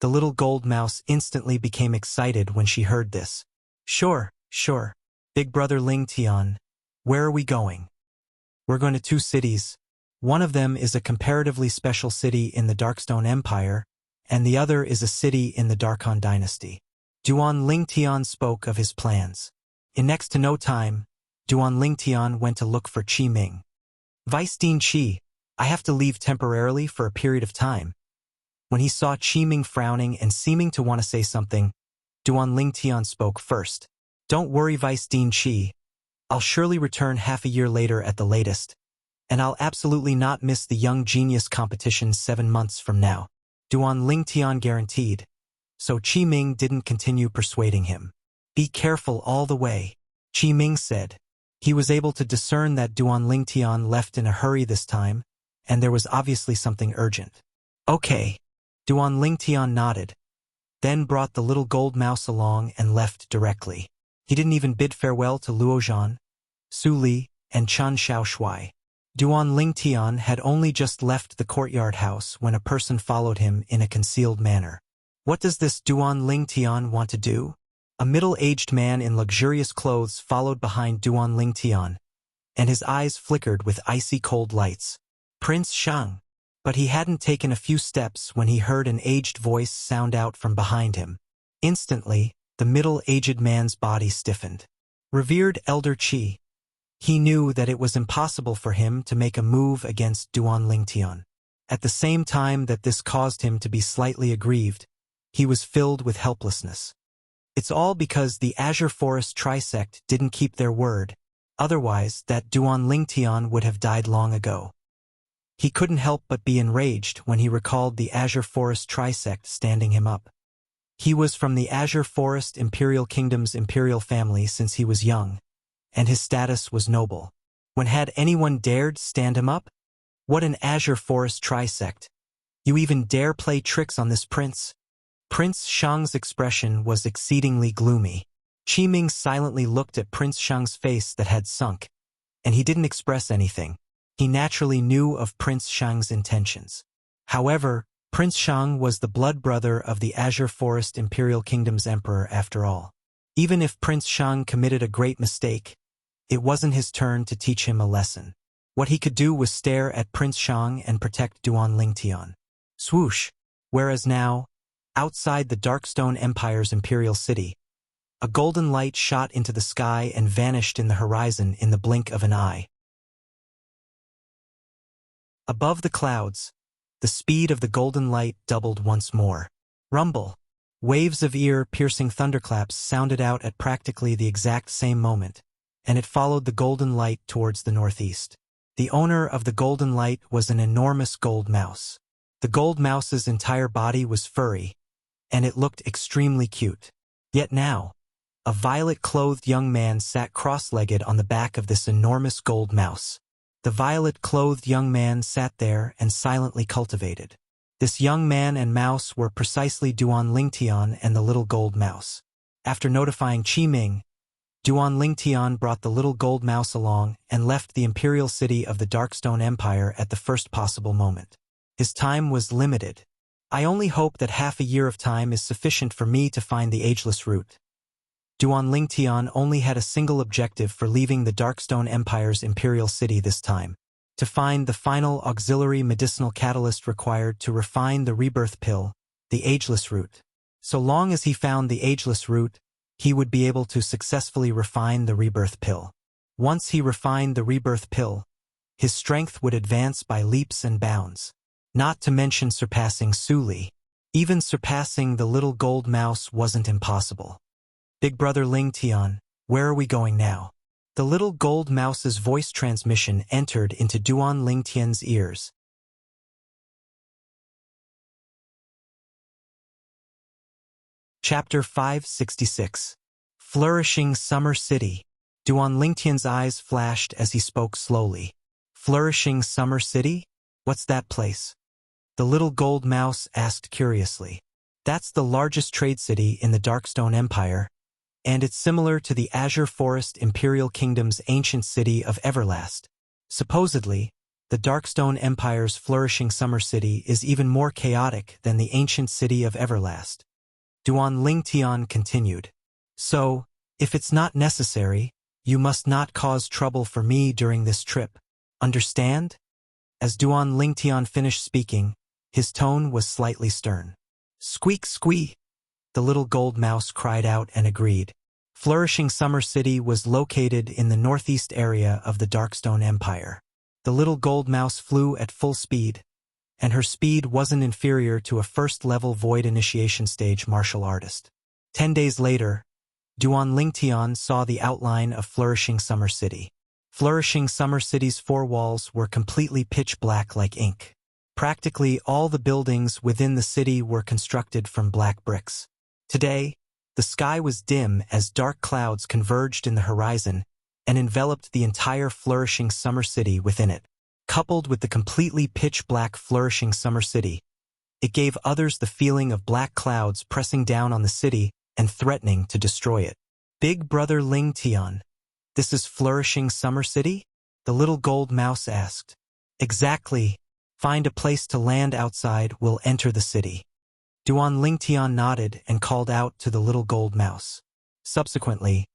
The little gold mouse instantly became excited when she heard this. Sure. Big brother Lingtian, where are we going? We're going to 2 cities. One of them is a comparatively special city in the Darkstone Empire, and the other is a city in the Darkhan Dynasty. Duan Lingtian spoke of his plans. In next to no time, Duan Lingtian went to look for Qi Ming. Vice Dean Qi, I have to leave temporarily for a period of time. When he saw Qi Ming frowning and seeming to want to say something, Duan Lingtian spoke first. Don't worry, Vice Dean Qi. I'll surely return half a year later at the latest, and I'll absolutely not miss the Young Genius competition 7 months from now. Duan Lingtian guaranteed, so Qi Ming didn't continue persuading him. Be careful all the way, Qi Ming said. He was able to discern that Duan Lingtian left in a hurry this time, and there was obviously something urgent. Okay. Duan Lingtian nodded, then brought the little gold mouse along and left directly. He didn't even bid farewell to Luo Zhan, Su Li, and Chan Xiaoshui. Duan Lingtian had only just left the courtyard house when a person followed him in a concealed manner. What does this Duan Lingtian want to do? A middle-aged man in luxurious clothes followed behind Duan Lingtian, and his eyes flickered with icy cold lights. Prince Shang. But he hadn't taken a few steps when he heard an aged voice sound out from behind him. Instantly, the middle-aged man's body stiffened. Revered Elder Qi. He knew that it was impossible for him to make a move against Duan Lingtian. At the same time that this caused him to be slightly aggrieved, he was filled with helplessness. It's all because the Azure Forest Trisect didn't keep their word, otherwise that Duan Lingtian would have died long ago. He couldn't help but be enraged when he recalled the Azure Forest Trisect standing him up. He was from the Azure Forest Imperial Kingdom's imperial family since he was young, and his status was noble. When had anyone dared stand him up? What an Azure Forest Trisect! You even dare play tricks on this prince? Prince Shang's expression was exceedingly gloomy. Qiming silently looked at Prince Shang's face that had sunk, and he didn't express anything. He naturally knew of Prince Shang's intentions. However, Prince Shang was the blood brother of the Azure Forest Imperial Kingdom's emperor after all. Even if Prince Shang committed a great mistake, it wasn't his turn to teach him a lesson. What he could do was stare at Prince Shang and protect Duan Lingtian. Swoosh! Whereas now, outside the Darkstone Empire's imperial city, a golden light shot into the sky and vanished in the horizon in the blink of an eye. Above the clouds, the speed of the golden light doubled once more. Rumble! Waves of ear-piercing thunderclaps sounded out at practically the exact same moment, and it followed the golden light towards the northeast. The owner of the golden light was an enormous gold mouse. The gold mouse's entire body was furry, and it looked extremely cute. Yet now, a violet-clothed young man sat cross-legged on the back of this enormous gold mouse. The violet-clothed young man sat there and silently cultivated. This young man and mouse were precisely Duan Lingtian and the little gold mouse. After notifying Qiming, Duan Lingtian brought the little gold mouse along and left the imperial city of the Darkstone Empire at the first possible moment. His time was limited. I only hope that half a year of time is sufficient for me to find the ageless root. Duan Lingtian only had a single objective for leaving the Darkstone Empire's imperial city this time: to find the final auxiliary medicinal catalyst required to refine the rebirth pill, the ageless root. So long as he found the ageless root, he would be able to successfully refine the rebirth pill. Once he refined the rebirth pill, his strength would advance by leaps and bounds. Not to mention surpassing Su Li. Even surpassing the little gold mouse wasn't impossible. Big Brother Lingtian, where are we going now? The little gold mouse's voice transmission entered into Duan Lingtian's ears. Chapter 566. Flourishing Summer City. Duan Lingtian's eyes flashed as he spoke slowly. Flourishing Summer City? What's that place? The little gold mouse asked curiously. That's the largest trade city in the Darkstone Empire, and it's similar to the Azure Forest Imperial Kingdom's ancient city of Everlast. Supposedly, the Darkstone Empire's flourishing summer city is even more chaotic than the ancient city of Everlast. Duan Lingtian continued. So, if it's not necessary, you must not cause trouble for me during this trip. Understand? As Duan Lingtian finished speaking, his tone was slightly stern. Squeak squeak! The little gold mouse cried out and agreed. Flourishing Summer City was located in the northeast area of the Darkstone Empire. The little gold mouse flew at full speed, and her speed wasn't inferior to a first-level Void Initiation Stage martial artist. 10 days later, Duan Lingtian saw the outline of Flourishing Summer City. Flourishing Summer City's four walls were completely pitch black like ink. Practically all the buildings within the city were constructed from black bricks. Today, the sky was dim as dark clouds converged in the horizon and enveloped the entire Flourishing Summer City within it. Coupled with the completely pitch-black Flourishing Summer City, it gave others the feeling of black clouds pressing down on the city and threatening to destroy it. Big Brother Lingtian, this is Flourishing Summer City? The little gold mouse asked. Exactly. Find a place to land outside, we'll enter the city. Duan Lingtian nodded and called out to the little gold mouse. Subsequently,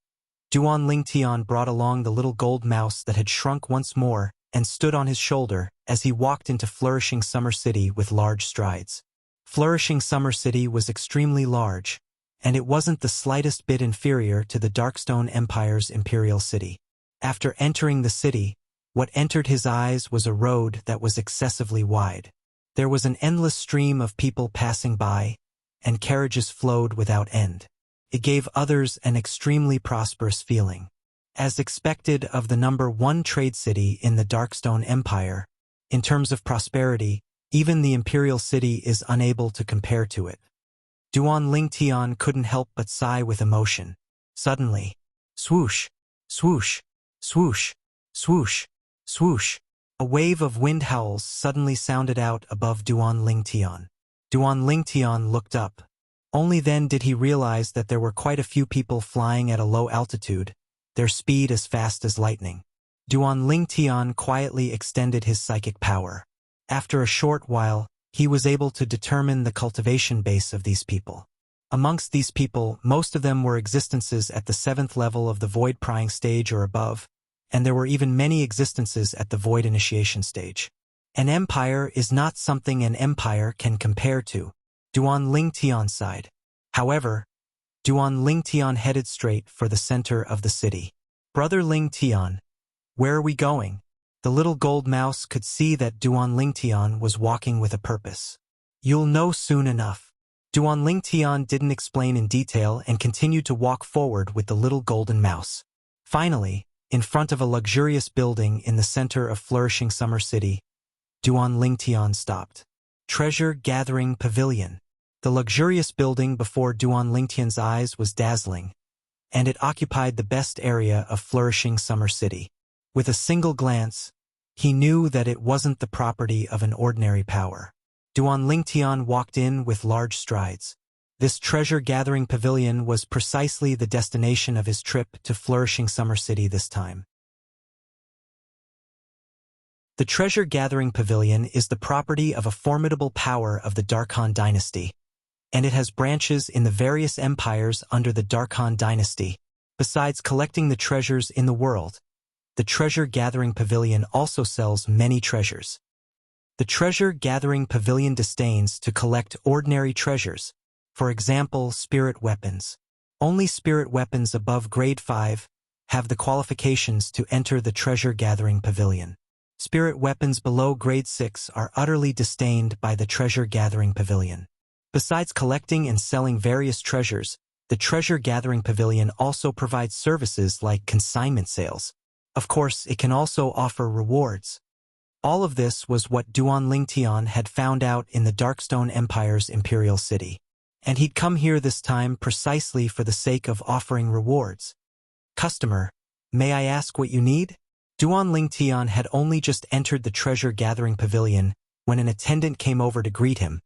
Duan Lingtian brought along the little gold mouse that had shrunk once more and stood on his shoulder as he walked into Flourishing Summer City with large strides. Flourishing Summer City was extremely large, and it wasn't the slightest bit inferior to the Darkstone Empire's imperial city. After entering the city, what entered his eyes was a road that was excessively wide. There was an endless stream of people passing by, and carriages flowed without end. It gave others an extremely prosperous feeling. As expected of the #1 trade city in the Darkstone Empire, in terms of prosperity, even the imperial city is unable to compare to it. Duan Lingtian couldn't help but sigh with emotion. Suddenly, swoosh, swoosh, swoosh, swoosh, swoosh, a wave of wind howls suddenly sounded out above Duan Lingtian. Duan Lingtian looked up. Only then did he realize that there were quite a few people flying at a low altitude, their speed as fast as lightning. Duan Lingtian quietly extended his psychic power. After a short while, he was able to determine the cultivation base of these people. Amongst these people, most of them were existences at the 7th level of the void prying stage or above, and there were even many existences at the void initiation stage. An empire is not something an empire can compare to. Duan Lingtian sighed. However, Duan Lingtian headed straight for the center of the city. Brother Lingtian, where are we going? The little gold mouse could see that Duan Lingtian was walking with a purpose. You'll know soon enough. Duan Lingtian didn't explain in detail and continued to walk forward with the little golden mouse. Finally, in front of a luxurious building in the center of flourishing Summer City, Duan Lingtian stopped. Treasure Gathering Pavilion. The luxurious building before Duan Lingtian's eyes was dazzling, and it occupied the best area of flourishing Summer City. With a single glance, he knew that it wasn't the property of an ordinary power. Duan Lingtian walked in with large strides. This treasure-gathering pavilion was precisely the destination of his trip to flourishing Summer City this time. The treasure-gathering pavilion is the property of a formidable power of the Darkhan dynasty, and it has branches in the various empires under the Darkhan dynasty. Besides collecting the treasures in the world, the treasure-gathering pavilion also sells many treasures. The treasure-gathering pavilion disdains to collect ordinary treasures, for example, spirit weapons. Only spirit weapons above grade 5 have the qualifications to enter the treasure-gathering pavilion. Spirit weapons below grade 6 are utterly disdained by the treasure-gathering pavilion. Besides collecting and selling various treasures, the treasure-gathering pavilion also provides services like consignment sales. Of course, it can also offer rewards. All of this was what Duan Lingtian had found out in the Darkstone Empire's Imperial City. And he'd come here this time precisely for the sake of offering rewards. Customer, may I ask what you need? Duan Lingtian had only just entered the treasure-gathering pavilion when an attendant came over to greet him,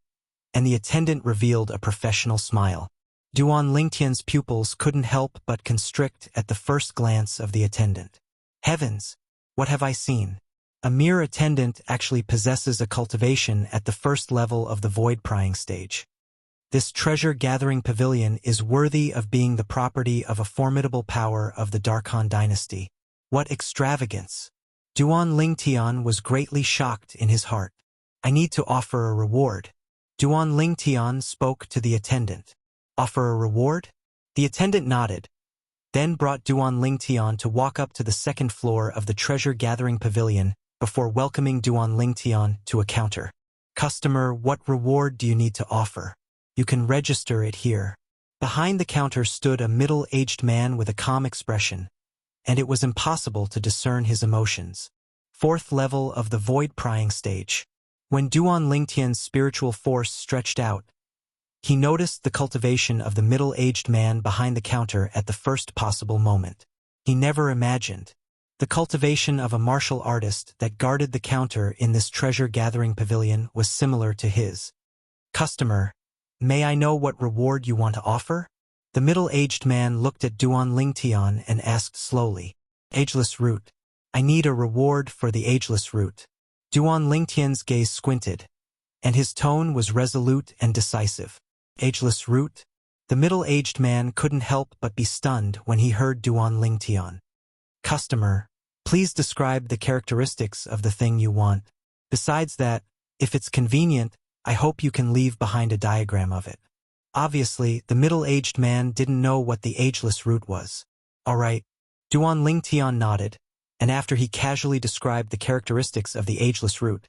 and the attendant revealed a professional smile. Duan Lingtian's pupils couldn't help but constrict at the first glance of the attendant. Heavens, what have I seen? A mere attendant actually possesses a cultivation at the first level of the void prying stage. This treasure-gathering pavilion is worthy of being the property of a formidable power of the Darkhan dynasty. What extravagance! Duan Lingtian was greatly shocked in his heart. I need to offer a reward. Duan Lingtian spoke to the attendant. Offer a reward? The attendant nodded, then brought Duan Lingtian to walk up to the second floor of the treasure-gathering pavilion before welcoming Duan Lingtian to a counter. Customer, what reward do you need to offer? You can register it here. Behind the counter stood a middle-aged man with a calm expression, and it was impossible to discern his emotions. 4th level of the void prying stage. When Duan Lingtian's spiritual force stretched out, he noticed the cultivation of the middle-aged man behind the counter at the first possible moment. He never imagined the cultivation of a martial artist that guarded the counter in this treasure-gathering pavilion was similar to his. Customer, may I know what reward you want to offer? The middle-aged man looked at Duan Lingtian and asked slowly. Ageless root. I need a reward for the ageless root. Duan Lingtian's gaze squinted, and his tone was resolute and decisive. Ageless root? The middle-aged man couldn't help but be stunned when he heard Duan Lingtian. Customer, please describe the characteristics of the thing you want. Besides that, if it's convenient, I hope you can leave behind a diagram of it. Obviously, the middle-aged man didn't know what the ageless root was. All right. Duan Lingtian nodded, and after he casually described the characteristics of the ageless root,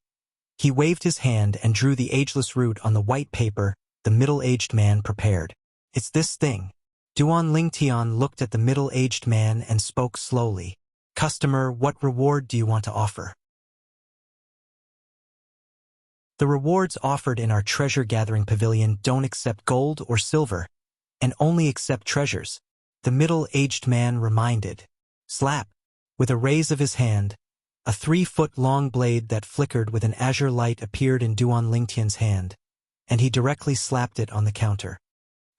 he waved his hand and drew the ageless root on the white paper the middle-aged man prepared. It's this thing. Duan Lingtian looked at the middle-aged man and spoke slowly. Customer, what reward do you want to offer? The rewards offered in our treasure-gathering pavilion don't accept gold or silver, and only accept treasures, the middle-aged man reminded. Slap! With a raise of his hand, a 3-foot-long blade that flickered with an azure light appeared in Duan Lingtian's hand, and he directly slapped it on the counter.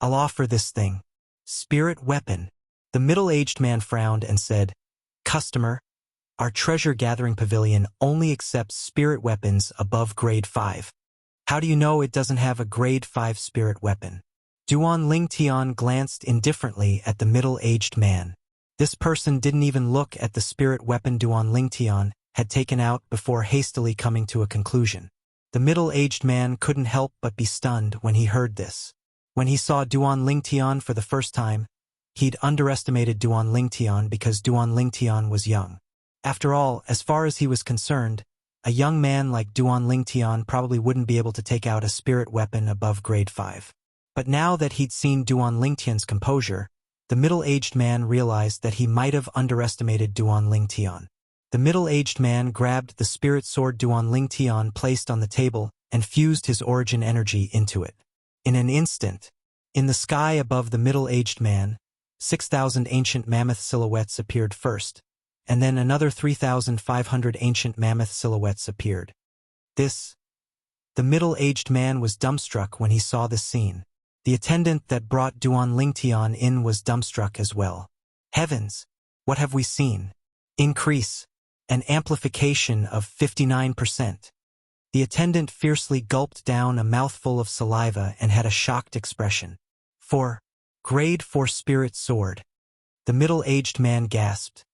I'll offer this thing. Spirit weapon. The middle-aged man frowned and said, Customer, our treasure-gathering pavilion only accepts spirit weapons above grade 5. How do you know it doesn't have a grade 5 spirit weapon? Duan Lingtian glanced indifferently at the middle-aged man. This person didn't even look at the spirit weapon Duan Lingtian had taken out before hastily coming to a conclusion. The middle-aged man couldn't help but be stunned when he heard this. When he saw Duan Lingtian for the first time, he'd underestimated Duan Lingtian because Duan Lingtian was young. After all, as far as he was concerned, a young man like Duan Lingtian probably wouldn't be able to take out a spirit weapon above grade 5. But now that he'd seen Duan Lingtian's composure, the middle-aged man realized that he might have underestimated Duan Lingtian. The middle-aged man grabbed the spirit sword Duan Lingtian placed on the table and fused his origin energy into it. In an instant, in the sky above the middle-aged man, 6,000 ancient mammoth silhouettes appeared first, and then another 3,500 ancient mammoth silhouettes appeared. The middle-aged man was dumbstruck when he saw this scene. The attendant that brought Duan Lingtian in was dumbstruck as well. Heavens, what have we seen? Increase. An amplification of 59%. The attendant fiercely gulped down a mouthful of saliva and had a shocked expression. Grade 4 spirit sword. The middle-aged man gasped,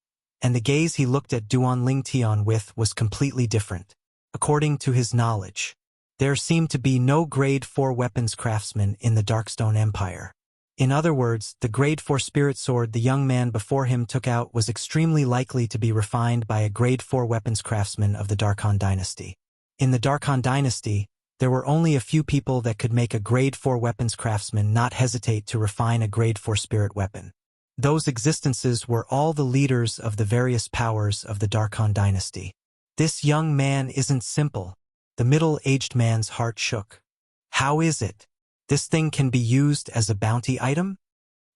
and the gaze he looked at Duan Lingtian with was completely different. According to his knowledge, there seemed to be no grade 4 weapons craftsman in the Darkstone Empire. In other words, the grade 4 spirit sword the young man before him took out was extremely likely to be refined by a grade 4 weapons craftsman of the Darkhan dynasty. In the Darkhan dynasty, there were only a few people that could make a grade 4 weapons craftsman not hesitate to refine a grade 4 spirit weapon. Those existences were all the leaders of the various powers of the Darkhan dynasty. This young man isn't simple. The middle-aged man's heart shook. How is it? This thing can be used as a bounty item?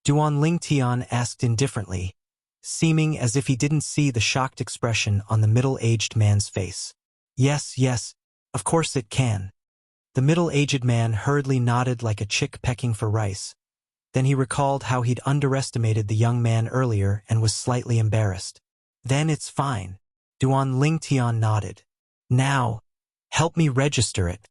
Duan Lingtian asked indifferently, seeming as if he didn't see the shocked expression on the middle-aged man's face. Yes, of course it can. The middle-aged man hurriedly nodded like a chick pecking for rice. Then he recalled how he'd underestimated the young man earlier and was slightly embarrassed. Then it's fine. Duan Lingtian nodded. Now, help me register it.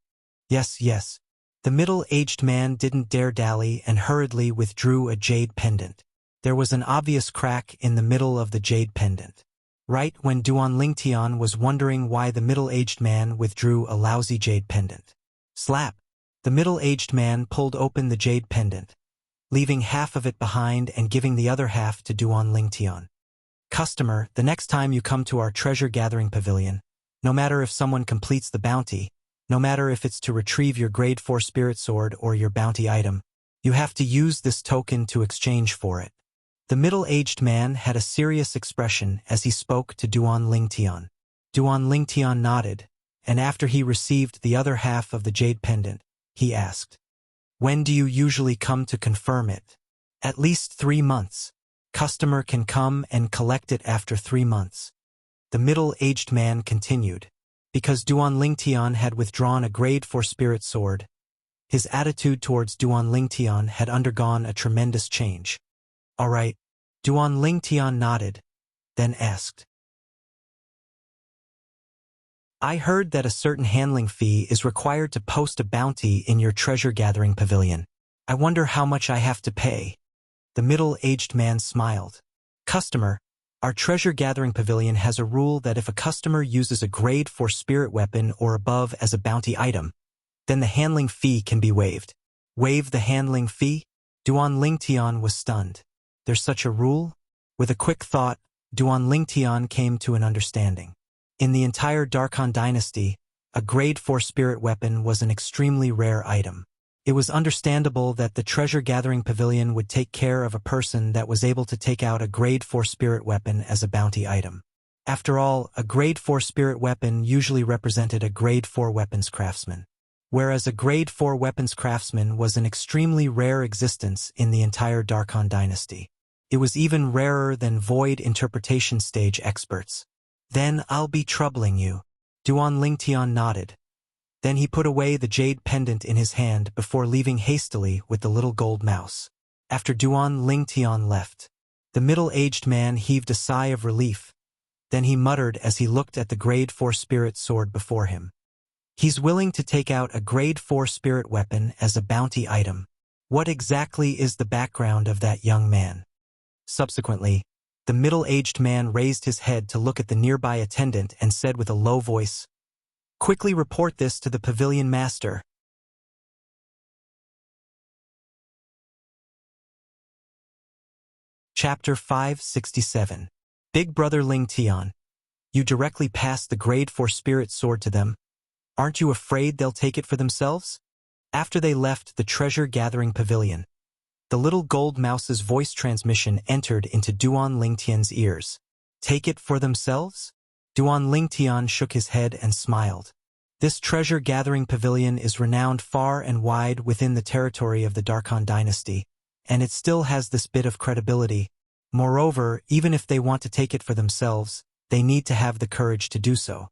Yes. The middle-aged man didn't dare dally and hurriedly withdrew a jade pendant. There was an obvious crack in the middle of the jade pendant. Right when Duan Lingtian was wondering why the middle-aged man withdrew a lousy jade pendant. Slap! The middle-aged man pulled open the jade pendant, leaving half of it behind and giving the other half to Duan Lingtian. Customer, the next time you come to our treasure-gathering pavilion, no matter if someone completes the bounty, no matter if it's to retrieve your grade 4 spirit sword or your bounty item, you have to use this token to exchange for it. The middle-aged man had a serious expression as he spoke to Duan Lingtian. Duan Lingtian nodded, and after he received the other half of the jade pendant, he asked, When do you usually come to confirm it? At least 3 months. Customer can come and collect it after 3 months. The middle-aged man continued. Because Duan Lingtian had withdrawn a grade 4 spirit sword, his attitude towards Duan Lingtian had undergone a tremendous change. All right, Duan Lingtian nodded, then asked. I heard that a certain handling fee is required to post a bounty in your treasure-gathering pavilion. I wonder how much I have to pay. The middle-aged man smiled. Customer, our treasure-gathering pavilion has a rule that if a customer uses a grade 4 spirit weapon or above as a bounty item, then the handling fee can be waived. Waive the handling fee? Duan Lingtian was stunned. There's such a rule? With a quick thought, Duan Lingtian came to an understanding. In the entire Darkhan dynasty, a grade 4 spirit weapon was an extremely rare item. It was understandable that the treasure-gathering pavilion would take care of a person that was able to take out a grade 4 spirit weapon as a bounty item. After all, a grade 4 spirit weapon usually represented a grade 4 weapons craftsman, whereas a grade 4 weapons craftsman was an extremely rare existence in the entire Darkhan dynasty. It was even rarer than void interpretation stage experts. Then I'll be troubling you. Duan Lingtian nodded. Then he put away the jade pendant in his hand before leaving hastily with the little gold mouse. After Duan Lingtian left, the middle-aged man heaved a sigh of relief. Then he muttered as he looked at the Grade 4 spirit sword before him. He's willing to take out a Grade 4 spirit weapon as a bounty item. What exactly is the background of that young man? Subsequently, the middle-aged man raised his head to look at the nearby attendant and said with a low voice, "Quickly report this to the pavilion master." Chapter 567. Big Brother Lingtian. You directly passed the Grade 4 spirit sword to them. Aren't you afraid they'll take it for themselves? After they left the treasure-gathering pavilion, the little gold mouse's voice transmission entered into Duan Lingtian's ears. Take it for themselves? Duan Lingtian shook his head and smiled. This treasure-gathering pavilion is renowned far and wide within the territory of the Darkhan dynasty, and it still has this bit of credibility. Moreover, even if they want to take it for themselves, they need to have the courage to do so.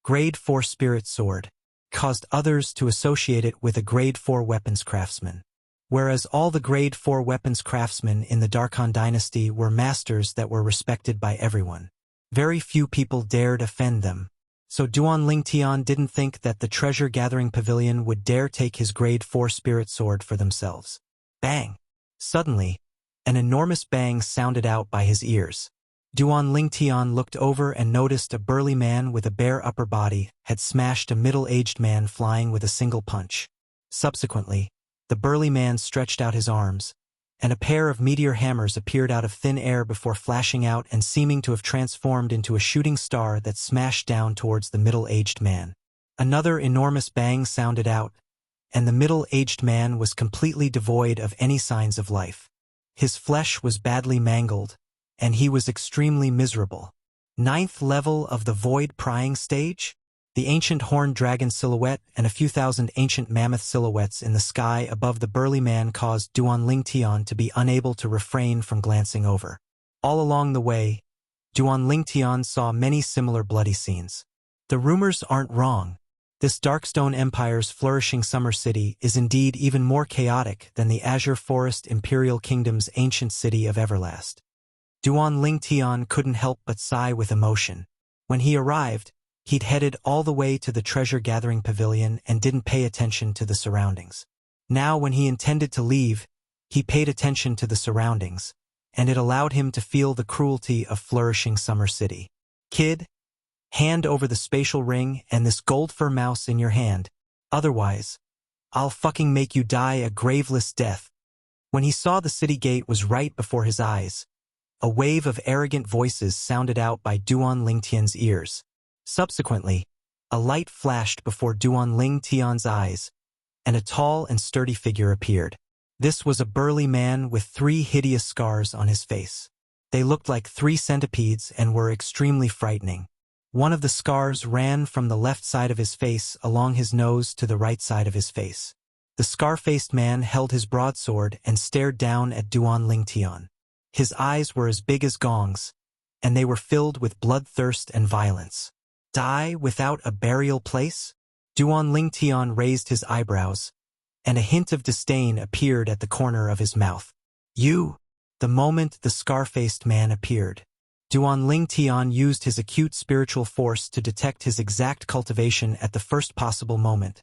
Grade 4 spirit sword caused others to associate it with a Grade 4 weapons craftsman. Whereas all the Grade 4 weapons craftsmen in the Darkhan dynasty were masters that were respected by everyone. Very few people dared offend them. So Duan Lingtian didn't think that the treasure-gathering pavilion would dare take his Grade 4 spirit sword for themselves. Bang! Suddenly, an enormous bang sounded out by his ears. Duan Lingtian looked over and noticed a burly man with a bare upper body had smashed a middle-aged man flying with a single punch. Subsequently, the burly man stretched out his arms, and a pair of meteor hammers appeared out of thin air before flashing out and seeming to have transformed into a shooting star that smashed down towards the middle-aged man. Another enormous bang sounded out, and the middle-aged man was completely devoid of any signs of life. His flesh was badly mangled, and he was extremely miserable. 9th level of the void prying stage? The ancient horned dragon silhouette and a few thousand ancient mammoth silhouettes in the sky above the burly man caused Duan Lingtian to be unable to refrain from glancing over. All along the way, Duan Lingtian saw many similar bloody scenes. The rumors aren't wrong. This Darkstone Empire's flourishing summer city is indeed even more chaotic than the Azure Forest Imperial Kingdom's ancient city of Everlast. Duan Lingtian couldn't help but sigh with emotion. When he arrived, he'd headed all the way to the treasure-gathering pavilion and didn't pay attention to the surroundings. Now when he intended to leave, he paid attention to the surroundings, and it allowed him to feel the cruelty of flourishing summer city. Kid, hand over the spatial ring and this gold fur mouse in your hand. Otherwise, I'll fucking make you die a graveless death. When he saw the city gate was right before his eyes, a wave of arrogant voices sounded out by Duan Lingtian's ears. Subsequently, a light flashed before Duan Lingtian's eyes, and a tall and sturdy figure appeared. This was a burly man with 3 hideous scars on his face. They looked like 3 centipedes and were extremely frightening. One of the scars ran from the left side of his face along his nose to the right side of his face. The scar-faced man held his broadsword and stared down at Duan Lingtian. His eyes were as big as gongs, and they were filled with bloodthirst and violence. Die without a burial place? Duan Lingtian raised his eyebrows, and a hint of disdain appeared at the corner of his mouth. You! The moment the scar-faced man appeared, Duan Lingtian used his acute spiritual force to detect his exact cultivation at the first possible moment,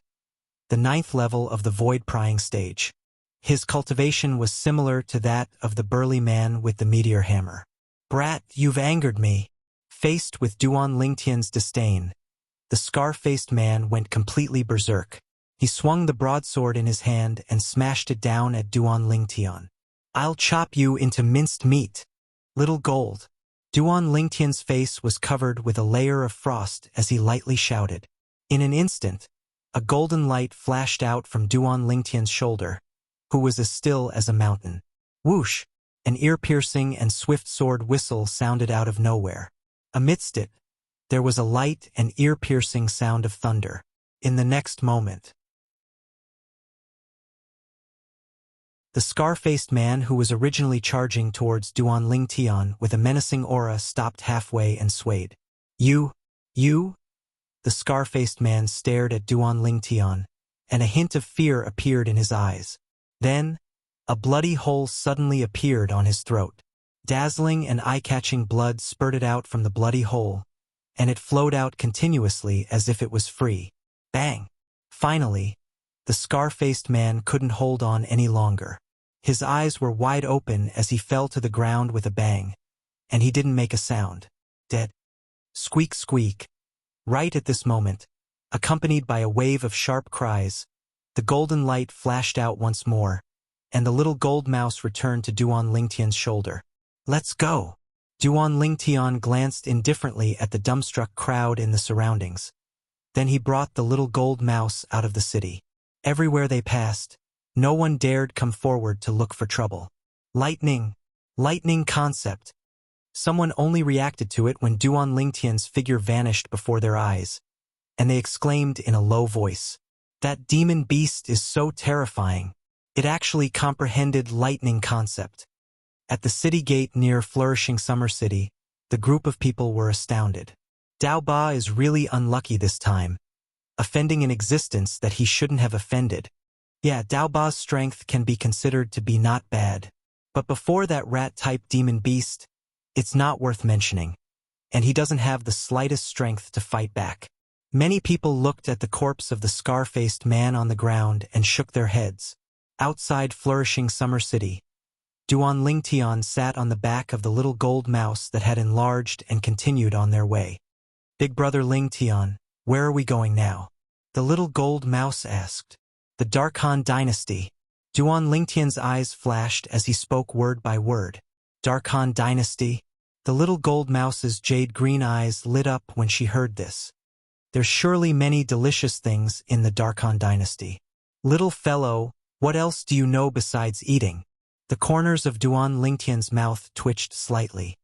the 9th level of the void prying stage. His cultivation was similar to that of the burly man with the meteor hammer. Brat, you've angered me. Faced with Duan Lingtian's disdain, the scar-faced man went completely berserk. He swung the broadsword in his hand and smashed it down at Duan Lingtian. I'll chop you into minced meat. Little gold. Duan Lingtian's face was covered with a layer of frost as he lightly shouted. In an instant, a golden light flashed out from Duan Lingtian's shoulder, who was as still as a mountain. Whoosh! An ear-piercing and swift sword whistle sounded out of nowhere. Amidst it, there was a light and ear-piercing sound of thunder. In the next moment, the scar-faced man who was originally charging towards Duan Lingtian with a menacing aura stopped halfway and swayed. You! The scar-faced man stared at Duan Lingtian, and a hint of fear appeared in his eyes. Then, a bloody hole suddenly appeared on his throat. Dazzling and eye-catching blood spurted out from the bloody hole, and it flowed out continuously as if it was free. Bang! Finally, the scar-faced man couldn't hold on any longer. His eyes were wide open as he fell to the ground with a bang, and he didn't make a sound. Dead. Squeak, squeak. Right at this moment, accompanied by a wave of sharp cries, the golden light flashed out once more, and the little gold mouse returned to Duan Lingtian's shoulder. Let's go! Duan Lingtian glanced indifferently at the dumbstruck crowd in the surroundings. Then he brought the little gold mouse out of the city. Everywhere they passed, no one dared come forward to look for trouble. Lightning! Lightning concept! Someone only reacted to it when Duan Lingtian's figure vanished before their eyes, and they exclaimed in a low voice, "That demon beast is so terrifying. It actually comprehended lightning concept." At the city gate near Flourishing Summer City, the group of people were astounded. Dao Ba is really unlucky this time, offending an existence that he shouldn't have offended. Yeah, Dao Ba's strength can be considered to be not bad, but before that rat-type demon beast, it's not worth mentioning, and he doesn't have the slightest strength to fight back. Many people looked at the corpse of the scar-faced man on the ground and shook their heads. Outside Flourishing Summer City, Duan Lingtian sat on the back of the little gold mouse that had enlarged and continued on their way. "Big brother Lingtian, where are we going now?" the little gold mouse asked. "The Darkhan Dynasty." Duan Lingtian's eyes flashed as he spoke word by word. Darkhan Dynasty? The little gold mouse's jade-green eyes lit up when she heard this. There's surely many delicious things in the Darkhan Dynasty. "Little fellow, what else do you know besides eating?" The corners of Duan Lingtian's mouth twitched slightly.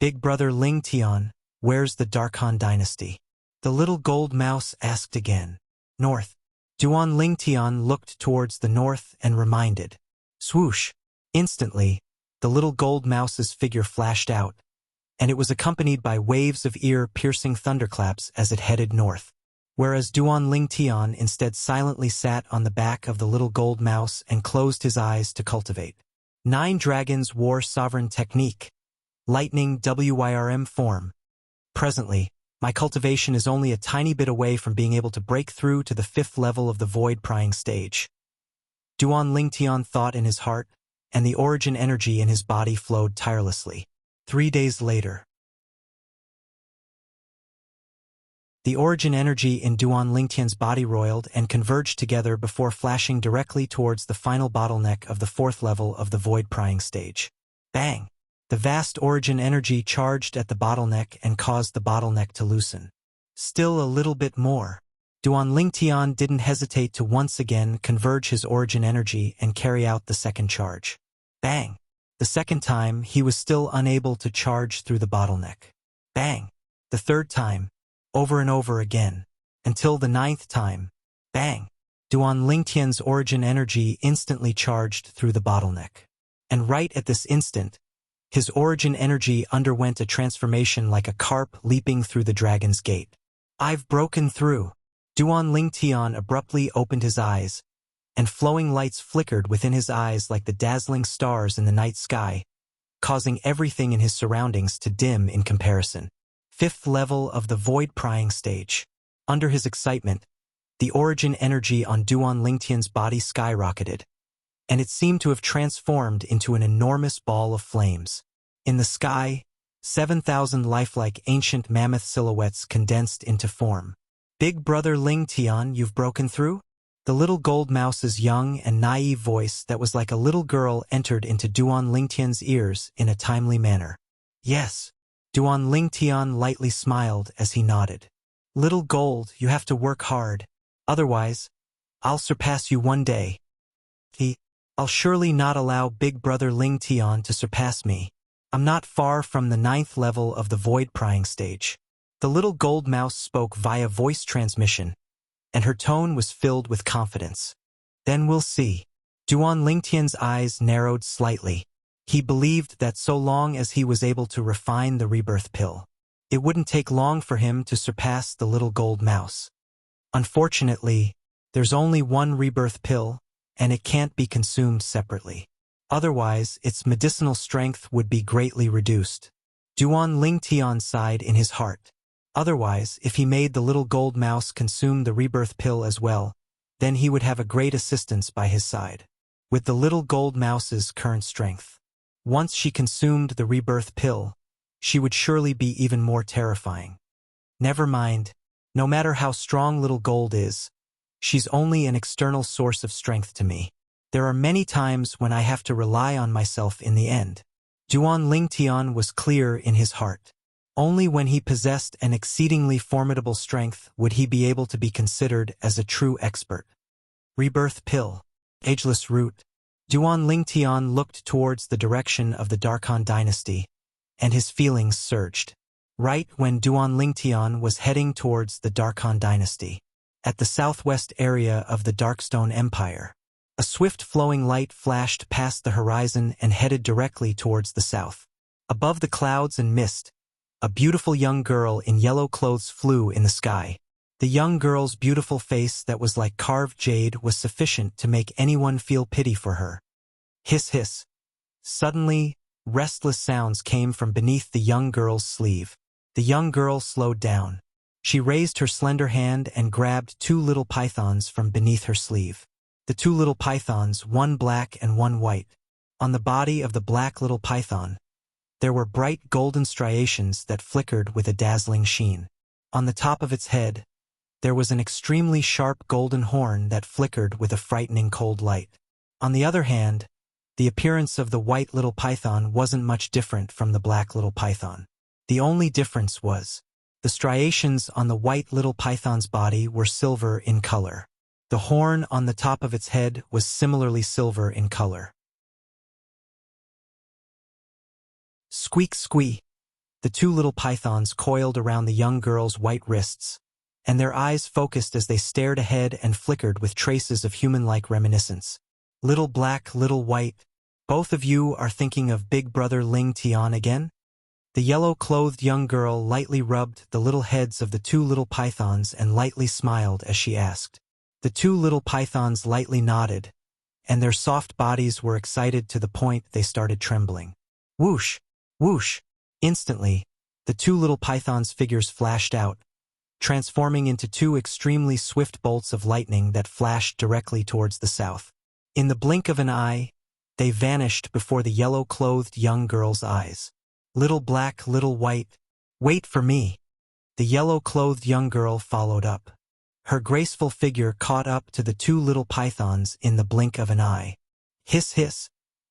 Big brother Lingtian, where's the Darkhan Dynasty?" the little gold mouse asked again. "North." Duan Lingtian looked towards the north and reminded. Swoosh! Instantly, the little gold mouse's figure flashed out, and it was accompanied by waves of ear-piercing thunderclaps as it headed north. Whereas Duan Lingtian instead silently sat on the back of the little gold mouse and closed his eyes to cultivate. 9 Dragons War Sovereign Technique. Lightning WYRM form. Presently, my cultivation is only a tiny bit away from being able to break through to the 5th level of the void prying stage. Duan Lingtian thought in his heart, and the origin energy in his body flowed tirelessly. 3 days later. The origin energy in Duan Lingtian's body roiled and converged together before flashing directly towards the final bottleneck of the 4th level of the void prying stage. Bang! The vast origin energy charged at the bottleneck and caused the bottleneck to loosen. Still a little bit more. Duan Lingtian didn't hesitate to once again converge his origin energy and carry out the second charge. Bang! The second time, he was still unable to charge through the bottleneck. Bang! The third time, over and over again, until the 9th time. Bang! Duan Lingtian's origin energy instantly charged through the bottleneck. And right at this instant, his origin energy underwent a transformation like a carp leaping through the dragon's gate. "I've broken through." Duan Lingtian abruptly opened his eyes, and flowing lights flickered within his eyes like the dazzling stars in the night sky, causing everything in his surroundings to dim in comparison. 5th level of the void prying stage. Under his excitement, the origin energy on Duan Lingtian's body skyrocketed, and it seemed to have transformed into an enormous ball of flames. In the sky, 7,000 lifelike ancient mammoth silhouettes condensed into form. "Big brother Lingtian, you've broken through?" The little gold mouse's young and naive voice that was like a little girl entered into Duan Lingtian's ears in a timely manner. "Yes." Duan Lingtian lightly smiled as he nodded. "Little gold, you have to work hard. Otherwise, I'll surpass you one day." "I'll surely not allow big brother Lingtian to surpass me. I'm not far from the 9th level of the void prying stage." The little gold mouse spoke via voice transmission, and her tone was filled with confidence. "Then we'll see." Duan Lingtian's eyes narrowed slightly. He believed that so long as he was able to refine the rebirth pill, it wouldn't take long for him to surpass the little gold mouse. Unfortunately, there's only one rebirth pill, and it can't be consumed separately. Otherwise, its medicinal strength would be greatly reduced. Duan Lingtian sighed in his heart. Otherwise, if he made the little gold mouse consume the rebirth pill as well, then he would have a great assistance by his side. With the little gold mouse's current strength, once she consumed the rebirth pill, she would surely be even more terrifying. Never mind, no matter how strong little gold is, she's only an external source of strength to me. There are many times when I have to rely on myself in the end. Duan Lingtian was clear in his heart. Only when he possessed an exceedingly formidable strength would he be able to be considered as a true expert. Rebirth pill. Ageless root. Duan Lingtian looked towards the direction of the Darkhan dynasty, and his feelings surged. Right when Duan Lingtian was heading towards the Darkhan dynasty, at the southwest area of the Darkstone Empire, a swift flowing light flashed past the horizon and headed directly towards the south. Above the clouds and mist, a beautiful young girl in yellow clothes flew in the sky. The young girl's beautiful face that was like carved jade was sufficient to make anyone feel pity for her. Hiss hiss. Suddenly, restless sounds came from beneath the young girl's sleeve. The young girl slowed down. She raised her slender hand and grabbed two little pythons from beneath her sleeve. The two little pythons, one black and one white. On the body of the black little python, there were bright golden striations that flickered with a dazzling sheen. On the top of its head, there was an extremely sharp golden horn that flickered with a frightening cold light. On the other hand, the appearance of the white little python wasn't much different from the black little python. The only difference was, the striations on the white little python's body were silver in color. The horn on the top of its head was similarly silver in color. Squeak squee. The two little pythons coiled around the young girl's white wrists, and their eyes focused as they stared ahead and flickered with traces of human-like reminiscence. Little black, little white, both of you are thinking of Big Brother Ling Tian again? The yellow-clothed young girl lightly rubbed the little heads of the two little pythons and lightly smiled as she asked. The two little pythons lightly nodded, and their soft bodies were excited to the point they started trembling. Whoosh! Whoosh! Instantly, the two little pythons' figures flashed out, transforming into two extremely swift bolts of lightning that flashed directly towards the south. In the blink of an eye, they vanished before the yellow-clothed young girl's eyes. Little black, little white, wait for me. The yellow-clothed young girl followed up. Her graceful figure caught up to the two little pythons in the blink of an eye. Hiss hiss.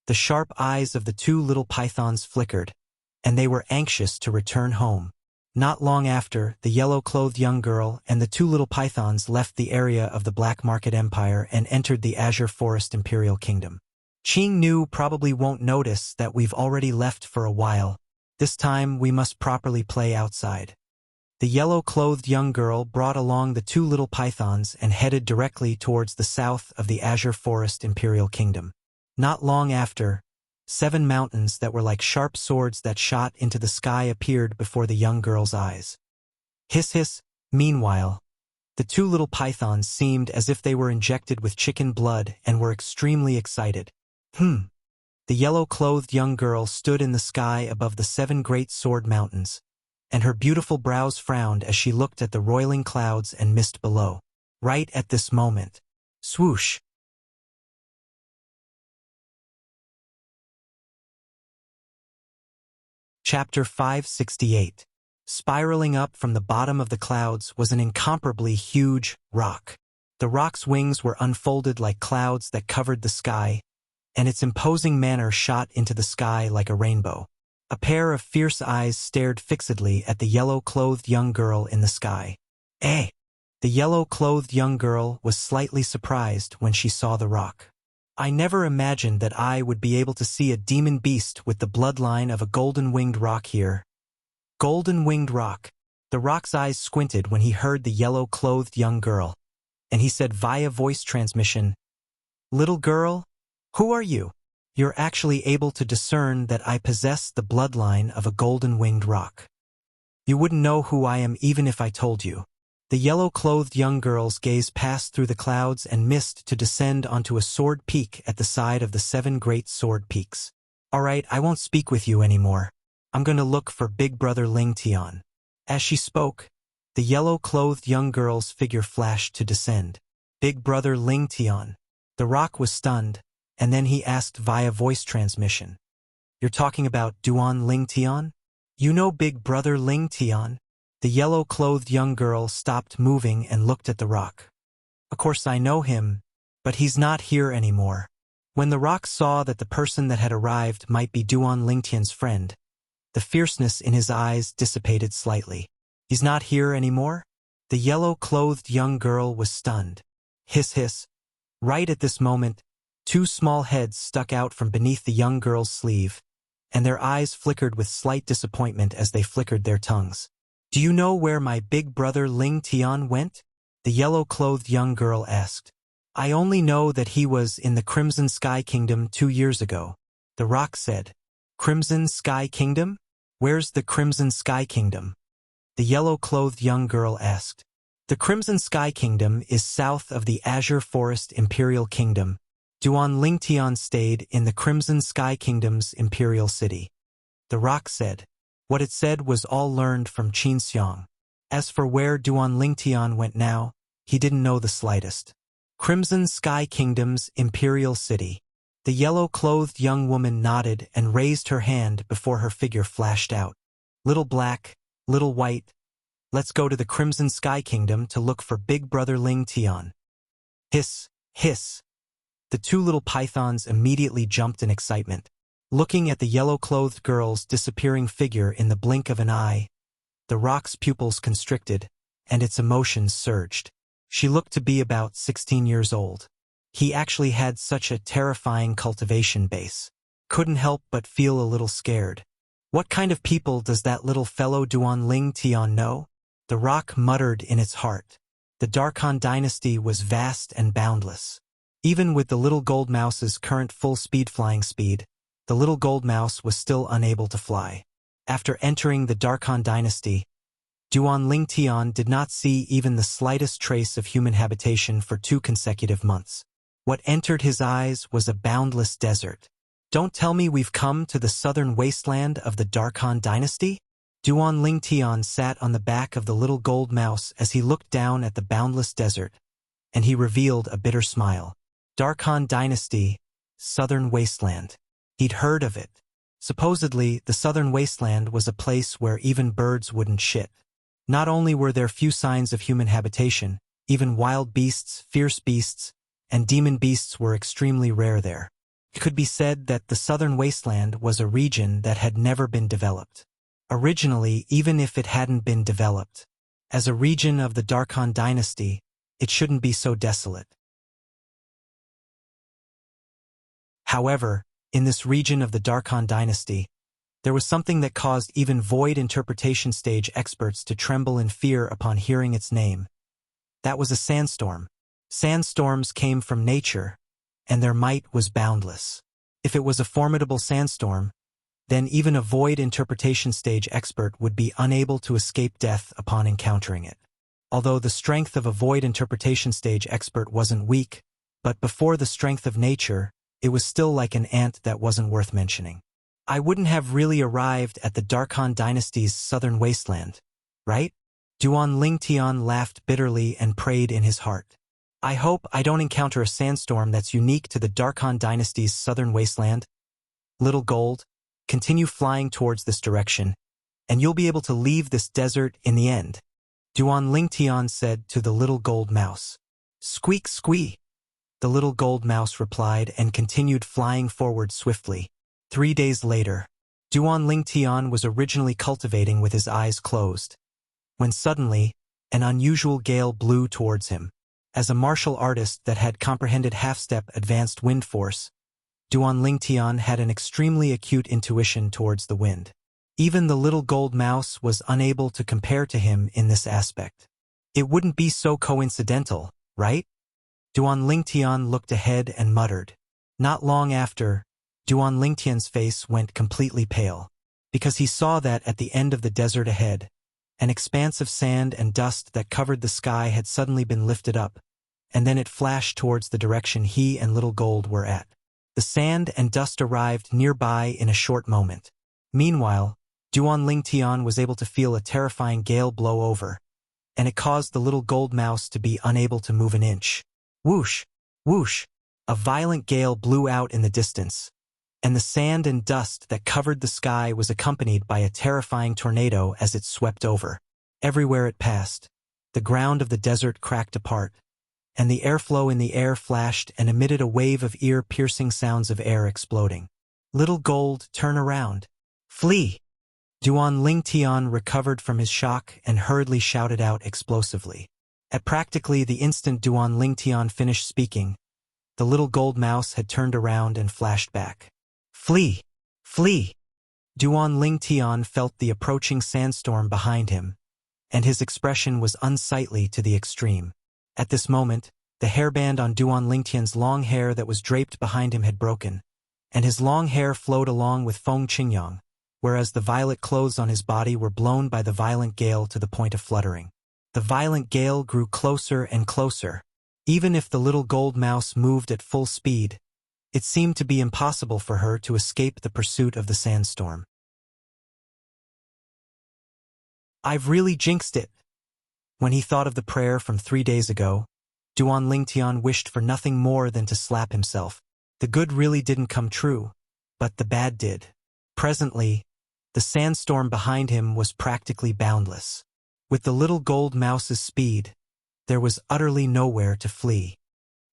The sharp eyes of the two little pythons flickered, and they were anxious to return home. Not long after, the yellow-clothed young girl and the two little pythons left the area of the Black Market Empire and entered the Azure Forest Imperial Kingdom. Qing Nu probably won't notice that we've already left for a while. This time we must properly play outside. The yellow-clothed young girl brought along the two little pythons and headed directly towards the south of the Azure Forest Imperial Kingdom. Not long after, 7 mountains that were like sharp swords that shot into the sky appeared before the young girl's eyes. Hiss hiss. Meanwhile, the two little pythons seemed as if they were injected with chicken blood and were extremely excited. The yellow-clothed young girl stood in the sky above the 7 great sword mountains, and her beautiful brows frowned as she looked at the roiling clouds and mist below. Right at this moment, swoosh! Chapter 568. Spiraling up from the bottom of the clouds was an incomparably huge rock. The rock's wings were unfolded like clouds that covered the sky, and its imposing manner shot into the sky like a rainbow. A pair of fierce eyes stared fixedly at the yellow-clothed young girl in the sky. Eh! The yellow-clothed young girl was slightly surprised when she saw the rock. I never imagined that I would be able to see a demon beast with the bloodline of a golden-winged rock here. Golden-winged rock. The rock's eyes squinted when he heard the yellow-clothed young girl, and he said via voice transmission, "Little girl, who are you? You're actually able to discern that I possess the bloodline of a golden-winged rock. You wouldn't know who I am even if I told you. The yellow-clothed young girl's gaze passed through the clouds and mist to descend onto a sword peak at the side of the 7 great sword peaks. All right, I won't speak with you anymore. I'm going to look for Big Brother Ling Tian. As she spoke, the yellow-clothed young girl's figure flashed to descend. Big Brother Ling Tian. The rock was stunned, and then he asked via voice transmission. You're talking about Duan Ling Tian? You know Big Brother Ling Tian? The yellow-clothed young girl stopped moving and looked at the rock. Of course I know him, but he's not here anymore. When the rock saw that the person that had arrived might be Duan Lingtian's friend, the fierceness in his eyes dissipated slightly. He's not here anymore? The yellow-clothed young girl was stunned. Hiss hiss. Right at this moment, 2 small heads stuck out from beneath the young girl's sleeve, and their eyes flickered with slight disappointment as they flickered their tongues. Do you know where my big brother Ling Tian went? The yellow-clothed young girl asked. I only know that he was in the Crimson Sky Kingdom 2 years ago. The rock said. Crimson Sky Kingdom? Where's the Crimson Sky Kingdom? The yellow-clothed young girl asked. The Crimson Sky Kingdom is south of the Azure Forest Imperial Kingdom. Duan Ling Tian stayed in the Crimson Sky Kingdom's Imperial City. The rock said. What it said was all learned from Qin Xiang. As for where Duan Ling Tian went now, he didn't know the slightest. Crimson Sky Kingdom's Imperial City. The yellow-clothed young woman nodded and raised her hand before her figure flashed out. Little black, little white. Let's go to the Crimson Sky Kingdom to look for Big Brother Ling Tian. Hiss, hiss. The 2 little pythons immediately jumped in excitement. Looking at the yellow-clothed girl's disappearing figure in the blink of an eye, the rock's pupils constricted, and its emotions surged. She looked to be about 16 years old. He actually had such a terrifying cultivation base. Couldn't help but feel a little scared. What kind of people does that little fellow Duan Ling Tian know? The rock muttered in its heart. The Darkhan dynasty was vast and boundless. Even with the little gold mouse's current full-speed flying speed, the little gold mouse was still unable to fly. After entering the Darkhan dynasty, Duan Ling Tian did not see even the slightest trace of human habitation for 2 consecutive months. What entered his eyes was a boundless desert. Don't tell me we've come to the southern wasteland of the Darkhan dynasty? Duan Ling Tian sat on the back of the little gold mouse as he looked down at the boundless desert, and he revealed a bitter smile. Darkhan dynasty, southern wasteland. He'd heard of it. Supposedly, the southern wasteland was a place where even birds wouldn't shit. Not only were there few signs of human habitation, even wild beasts, fierce beasts, and demon beasts were extremely rare there. It could be said that the southern wasteland was a region that had never been developed. Originally, even if it hadn't been developed, as a region of the Darkhan dynasty, it shouldn't be so desolate. However, in this region of the Darkhan dynasty, there was something that caused even void interpretation stage experts to tremble in fear upon hearing its name. That was a sandstorm. Sandstorms came from nature, and their might was boundless. If it was a formidable sandstorm, then even a void interpretation stage expert would be unable to escape death upon encountering it. Although the strength of a void interpretation stage expert wasn't weak, but before the strength of nature, it was still like an ant that wasn't worth mentioning. I wouldn't have really arrived at the Darkhan dynasty's southern wasteland, right? Duan Ling Tian laughed bitterly and prayed in his heart. I hope I don't encounter a sandstorm that's unique to the Darkhan dynasty's southern wasteland. Little Gold, continue flying towards this direction, and you'll be able to leave this desert in the end, Duan Ling Tian said to the little gold mouse. Squeak squee. The little gold mouse replied and continued flying forward swiftly. 3 days later, Duan Ling Tian was originally cultivating with his eyes closed, when suddenly, an unusual gale blew towards him. As a martial artist that had comprehended half-step advanced wind force, Duan Ling Tian had an extremely acute intuition towards the wind. Even the little gold mouse was unable to compare to him in this aspect. It wouldn't be so coincidental, right? Duan Ling Tian looked ahead and muttered. Not long after, Duan Ling Tian's face went completely pale, because he saw that at the end of the desert ahead, An expanse of sand and dust that covered the sky had suddenly been lifted up, and then it flashed towards the direction he and Little Gold were at. The sand and dust arrived nearby in a short moment. Meanwhile, Duan Lingtian was able to feel a terrifying gale blow over, and it caused the Little Gold Mouse to be unable to move an inch. Whoosh! Whoosh! A violent gale blew out in the distance, and the sand and dust that covered the sky was accompanied by a terrifying tornado as it swept over. Everywhere it passed, the ground of the desert cracked apart, and the airflow in the air flashed and emitted a wave of ear-piercing sounds of air exploding. Little Gold, turn around. Flee! Duan Lingtian recovered from his shock and hurriedly shouted out explosively. At practically the instant Duan Lingtian finished speaking, the Little Gold Mouse had turned around and flashed back. Flee! Flee! Duan Lingtian felt the approaching sandstorm behind him, and his expression was unsightly to the extreme. At this moment, the hairband on Duan Lingtian's long hair that was draped behind him had broken, and his long hair flowed along with Feng Qingyang, whereas the violet clothes on his body were blown by the violent gale to the point of fluttering. The violent gale grew closer and closer. Even if the Little Gold Mouse moved at full speed, it seemed to be impossible for her to escape the pursuit of the sandstorm. I've really jinxed it. When he thought of the prayer from 3 days ago, Duan Lingtian wished for nothing more than to slap himself. The good really didn't come true, but the bad did. Presently, the sandstorm behind him was practically boundless. With the Little Gold Mouse's speed, there was utterly nowhere to flee.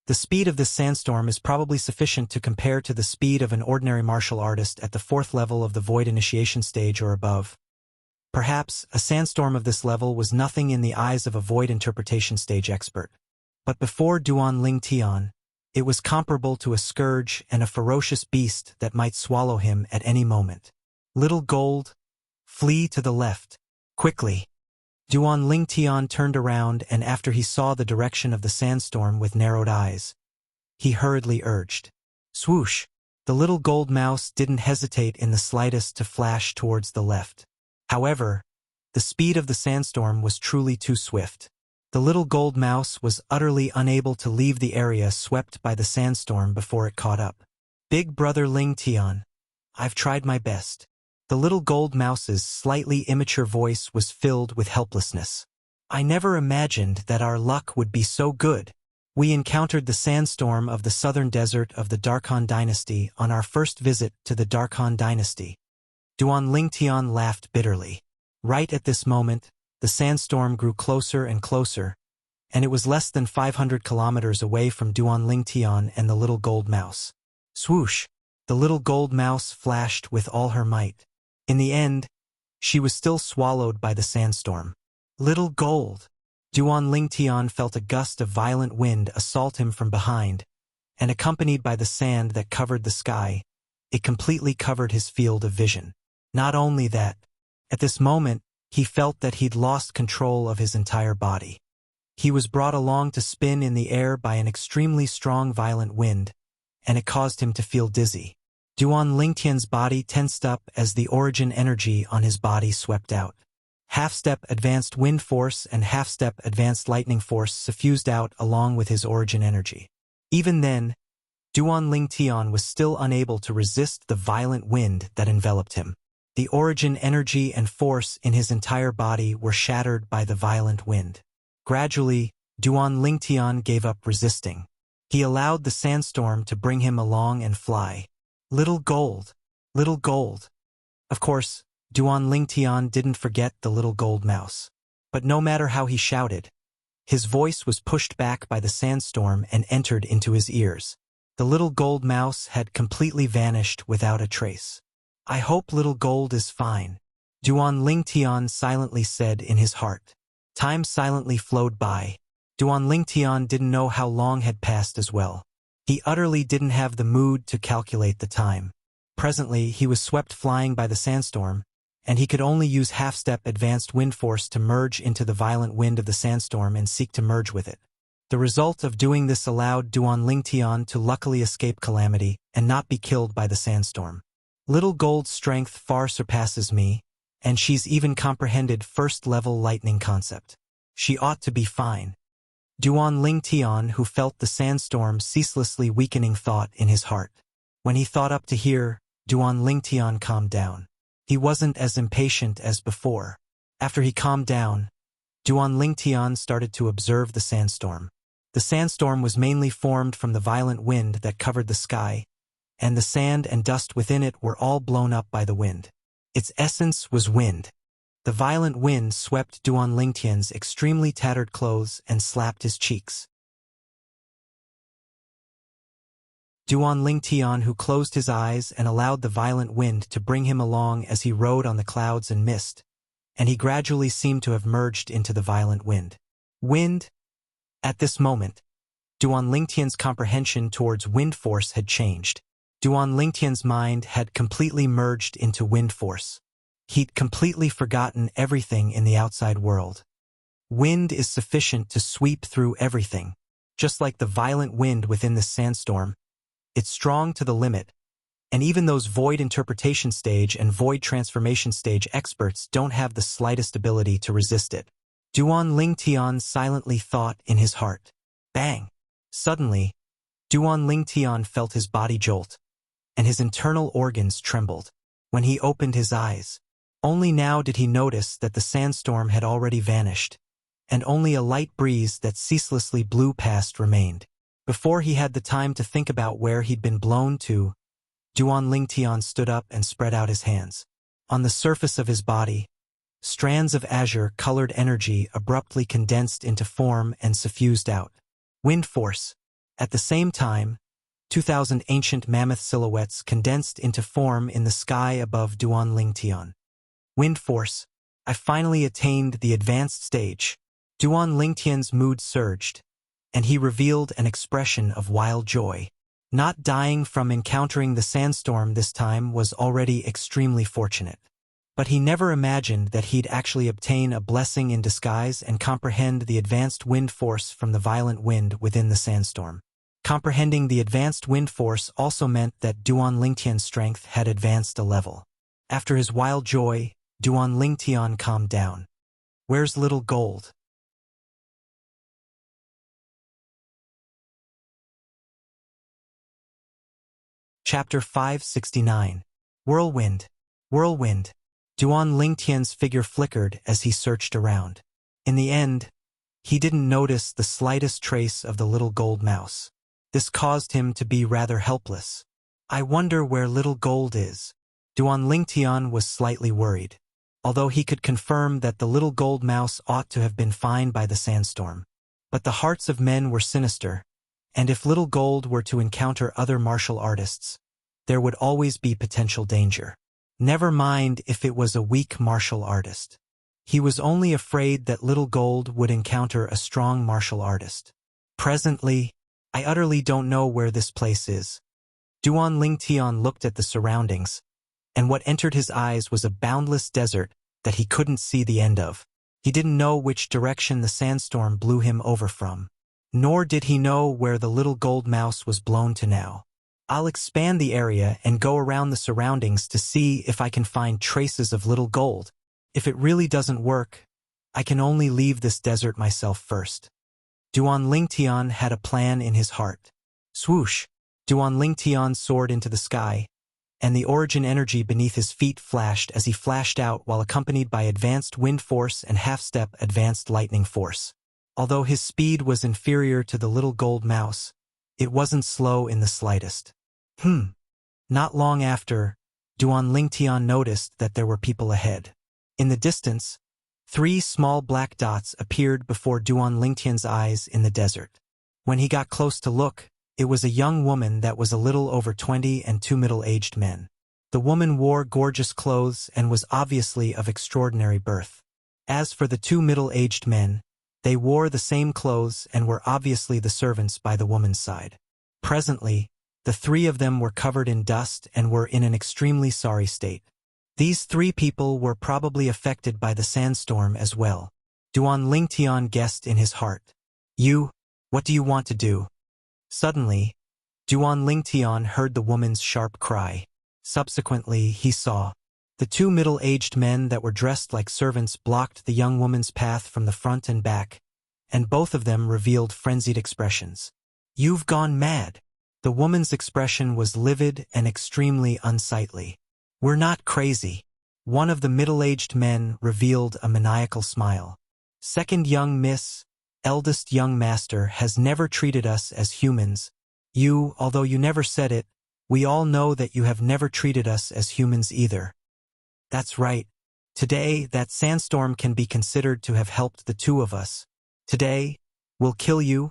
The speed of this sandstorm is probably sufficient to compare to the speed of an ordinary martial artist at the 4th level of the Void Initiation stage or above. Perhaps a sandstorm of this level was nothing in the eyes of a Void Interpretation stage expert. But before Duan Lingtian, it was comparable to a scourge and a ferocious beast that might swallow him at any moment. Little Gold, flee to the left, quickly. Duan Lingtian turned around, and after he saw the direction of the sandstorm with narrowed eyes, he hurriedly urged. Swoosh! The Little Gold Mouse didn't hesitate in the slightest to flash towards the left. However, the speed of the sandstorm was truly too swift. The Little Gold Mouse was utterly unable to leave the area swept by the sandstorm before it caught up. Big Brother Lingtian, I've tried my best. The Little Gold Mouse's slightly immature voice was filled with helplessness. I never imagined that our luck would be so good. We encountered the sandstorm of the southern desert of the Darkhan Dynasty on our first visit to the Darkhan Dynasty. Duan Lingtian laughed bitterly. Right at this moment, the sandstorm grew closer and closer, and it was less than 500 kilometers away from Duan Lingtian and the Little Gold Mouse. Swoosh! The Little Gold Mouse flashed with all her might. In the end, she was still swallowed by the sandstorm. Little Gold! Duan Lingtian felt a gust of violent wind assault him from behind, and accompanied by the sand that covered the sky, it completely covered his field of vision. Not only that, at this moment, he felt that he'd lost control of his entire body. He was brought along to spin in the air by an extremely strong violent wind, and it caused him to feel dizzy. Duan Lingtian's body tensed up as the origin energy on his body swept out. Half-step advanced wind force and half-step advanced lightning force suffused out along with his origin energy. Even then, Duan Lingtian was still unable to resist the violent wind that enveloped him. The origin energy and force in his entire body were shattered by the violent wind. Gradually, Duan Lingtian gave up resisting. He allowed the sandstorm to bring him along and fly. Little Gold! Little Gold! Of course, Duan Lingtian didn't forget the Little Gold Mouse. But no matter how he shouted, his voice was pushed back by the sandstorm and entered into his ears. The Little Gold Mouse had completely vanished without a trace. I hope Little Gold is fine, Duan Lingtian silently said in his heart. Time silently flowed by. Duan Lingtian didn't know how long had passed as well. He utterly didn't have the mood to calculate the time. Presently, he was swept flying by the sandstorm, and he could only use half-step advanced wind force to merge into the violent wind of the sandstorm and seek to merge with it. The result of doing this allowed Duan Lingtian to luckily escape calamity and not be killed by the sandstorm. Little Gold's strength far surpasses me, And she's even comprehended first-level lightning concept. She ought to be fine. Duan Lingtian, who felt the sandstorm ceaselessly weakening thought in his heart. When he thought up to here, Duan Lingtian calmed down. He wasn't as impatient as before. After he calmed down, Duan Lingtian started to observe the sandstorm. The sandstorm was mainly formed from the violent wind that covered the sky, and the sand and dust within it were all blown up by the wind. Its essence was wind. The violent wind swept Duan Lingtian's extremely tattered clothes and slapped his cheeks. Duan Lingtian, who closed his eyes and allowed the violent wind to bring him along as he rode on the clouds and mist, and he gradually seemed to have merged into the violent wind. Wind? At this moment, Duan Lingtian's comprehension towards wind force had changed. Duan Lingtian's mind had completely merged into wind force. He'd completely forgotten everything in the outside world. Wind is sufficient to sweep through everything. Just like the violent wind within this sandstorm, it's strong to the limit, and even those void interpretation stage and void transformation stage experts don't have the slightest ability to resist it. Duan Lingtian silently thought in his heart. Bang! Suddenly, Duan Lingtian felt his body jolt, and his internal organs trembled. When he opened his eyes, only now did he notice that the sandstorm had already vanished, and only a light breeze that ceaselessly blew past remained. Before he had the time to think about where he'd been blown to, Duan Lingtian stood up and spread out his hands. On the surface of his body, strands of azure-colored energy abruptly condensed into form and suffused out. Wind force. At the same time, 2,000 ancient mammoth silhouettes condensed into form in the sky above Duan Lingtian. Wind force. I finally attained the advanced stage. Duan Lingtian's mood surged, and he revealed an expression of wild joy. Not dying from encountering the sandstorm this time was already extremely fortunate. But he never imagined that he'd actually obtain a blessing in disguise and comprehend the advanced wind force from the violent wind within the sandstorm. Comprehending the advanced wind force also meant that Duan Lingtian's strength had advanced a level. After his wild joy, Duan Lingtian calmed down. Where's little gold? Chapter 569. Whirlwind. Whirlwind. Duan Lingtian's figure flickered as he searched around. In the end, he didn't notice the slightest trace of the little gold mouse. This caused him to be rather helpless. I wonder where little gold is. Duan Lingtian was slightly worried, although he could confirm that the little gold mouse ought to have been fine by the sandstorm. But the hearts of men were sinister, and if little gold were to encounter other martial artists, there would always be potential danger. Never mind if it was a weak martial artist. He was only afraid that little gold would encounter a strong martial artist. Presently, I utterly don't know where this place is. Duan Lingtian looked at the surroundings, and what entered his eyes was a boundless desert that he couldn't see the end of. He didn't know which direction the sandstorm blew him over from, nor did he know where the little gold mouse was blown to now. I'll expand the area and go around the surroundings to see if I can find traces of little gold. If it really doesn't work, I can only leave this desert myself first. Duan Lingtian had a plan in his heart. Swoosh! Duan Lingtian soared into the sky, and the origin energy beneath his feet flashed as he flashed out while accompanied by advanced wind force and half-step advanced lightning force. Although his speed was inferior to the little gold mouse, it wasn't slow in the slightest. Not long after, Duan Lingtian noticed that there were people ahead. In the distance, 3 small black dots appeared before Duan Lingtian's eyes in the desert. When he got close to look, it was a young woman that was a little over 20 and 2 middle-aged men. The woman wore gorgeous clothes and was obviously of extraordinary birth. As for the 2 middle-aged men, they wore the same clothes and were obviously the servants by the woman's side. Presently, the 3 of them were covered in dust and were in an extremely sorry state. These 3 people were probably affected by the sandstorm as well. Duan Lingtian guessed in his heart. You, what do you want to do? Suddenly, Duan Lingtian heard the woman's sharp cry. Subsequently, he saw The two middle-aged men that were dressed like servants blocked the young woman's path from the front and back, and both of them revealed frenzied expressions. "You've gone mad." The woman's expression was livid and extremely unsightly. "We're not crazy." One of the middle-aged men revealed a maniacal smile. "Second young miss, eldest young master has never treated us as humans. Although you never said it, we all know that you have never treated us as humans either." "That's right. Today, that sandstorm can be considered to have helped the two of us. Today, we'll kill you,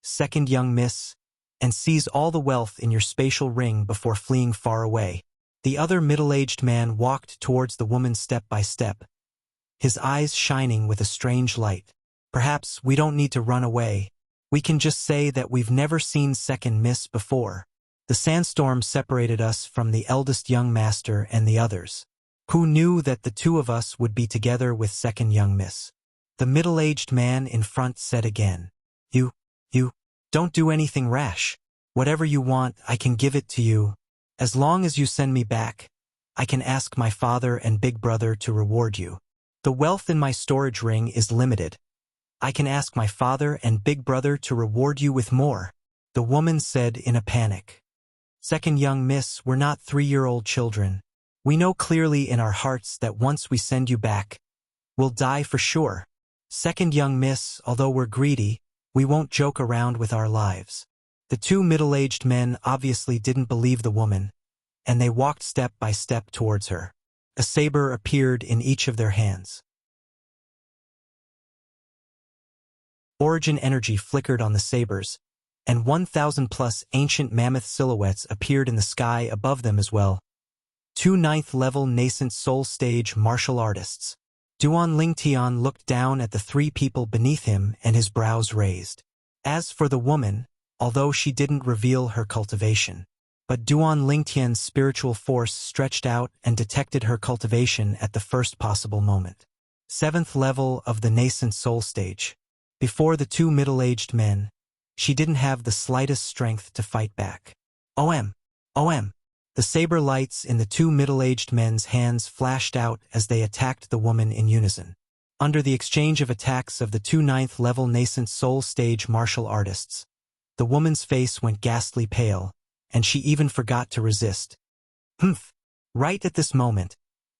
second young miss, and seize all the wealth in your spatial ring before fleeing far away." The other middle-aged man walked towards the woman step by step, his eyes shining with a strange light. "Perhaps we don't need to run away. We can just say that we've never seen second miss before. The sandstorm separated us from the eldest young master and the others. Who knew that the two of us would be together with second young miss?" The middle-aged man in front said again. You, don't do anything rash. Whatever you want, I can give it to you. As long as you send me back, I can ask my father and big brother to reward you. The wealth in my storage ring is limited. I can ask my father and big brother to reward you with more," the woman said in a panic. "Second young miss, we're not 3-year-old children. We know clearly in our hearts that once we send you back, we'll die for sure. Second young miss, although we're greedy, we won't joke around with our lives." The two middle-aged men obviously didn't believe the woman, and they walked step by step towards her. A saber appeared in each of their hands. Origin energy flickered on the sabers, and 1,000+ ancient mammoth silhouettes appeared in the sky above them as well. 2 9th-level nascent soul stage martial artists. Duan Lingtian looked down at the 3 people beneath him and his brows raised. As for the woman, although she didn't reveal her cultivation, but Duan Lingtian's spiritual force stretched out and detected her cultivation at the first possible moment. 7th level of the nascent soul stage. Before the two middle-aged men, she didn't have the slightest strength to fight back. OM! The saber lights in the two middle-aged men's hands flashed out as they attacked the woman in unison. Under the exchange of attacks of the 2 9th-level nascent soul stage martial artists, the woman's face went ghastly pale, and she even forgot to resist. Humph! Right at this moment,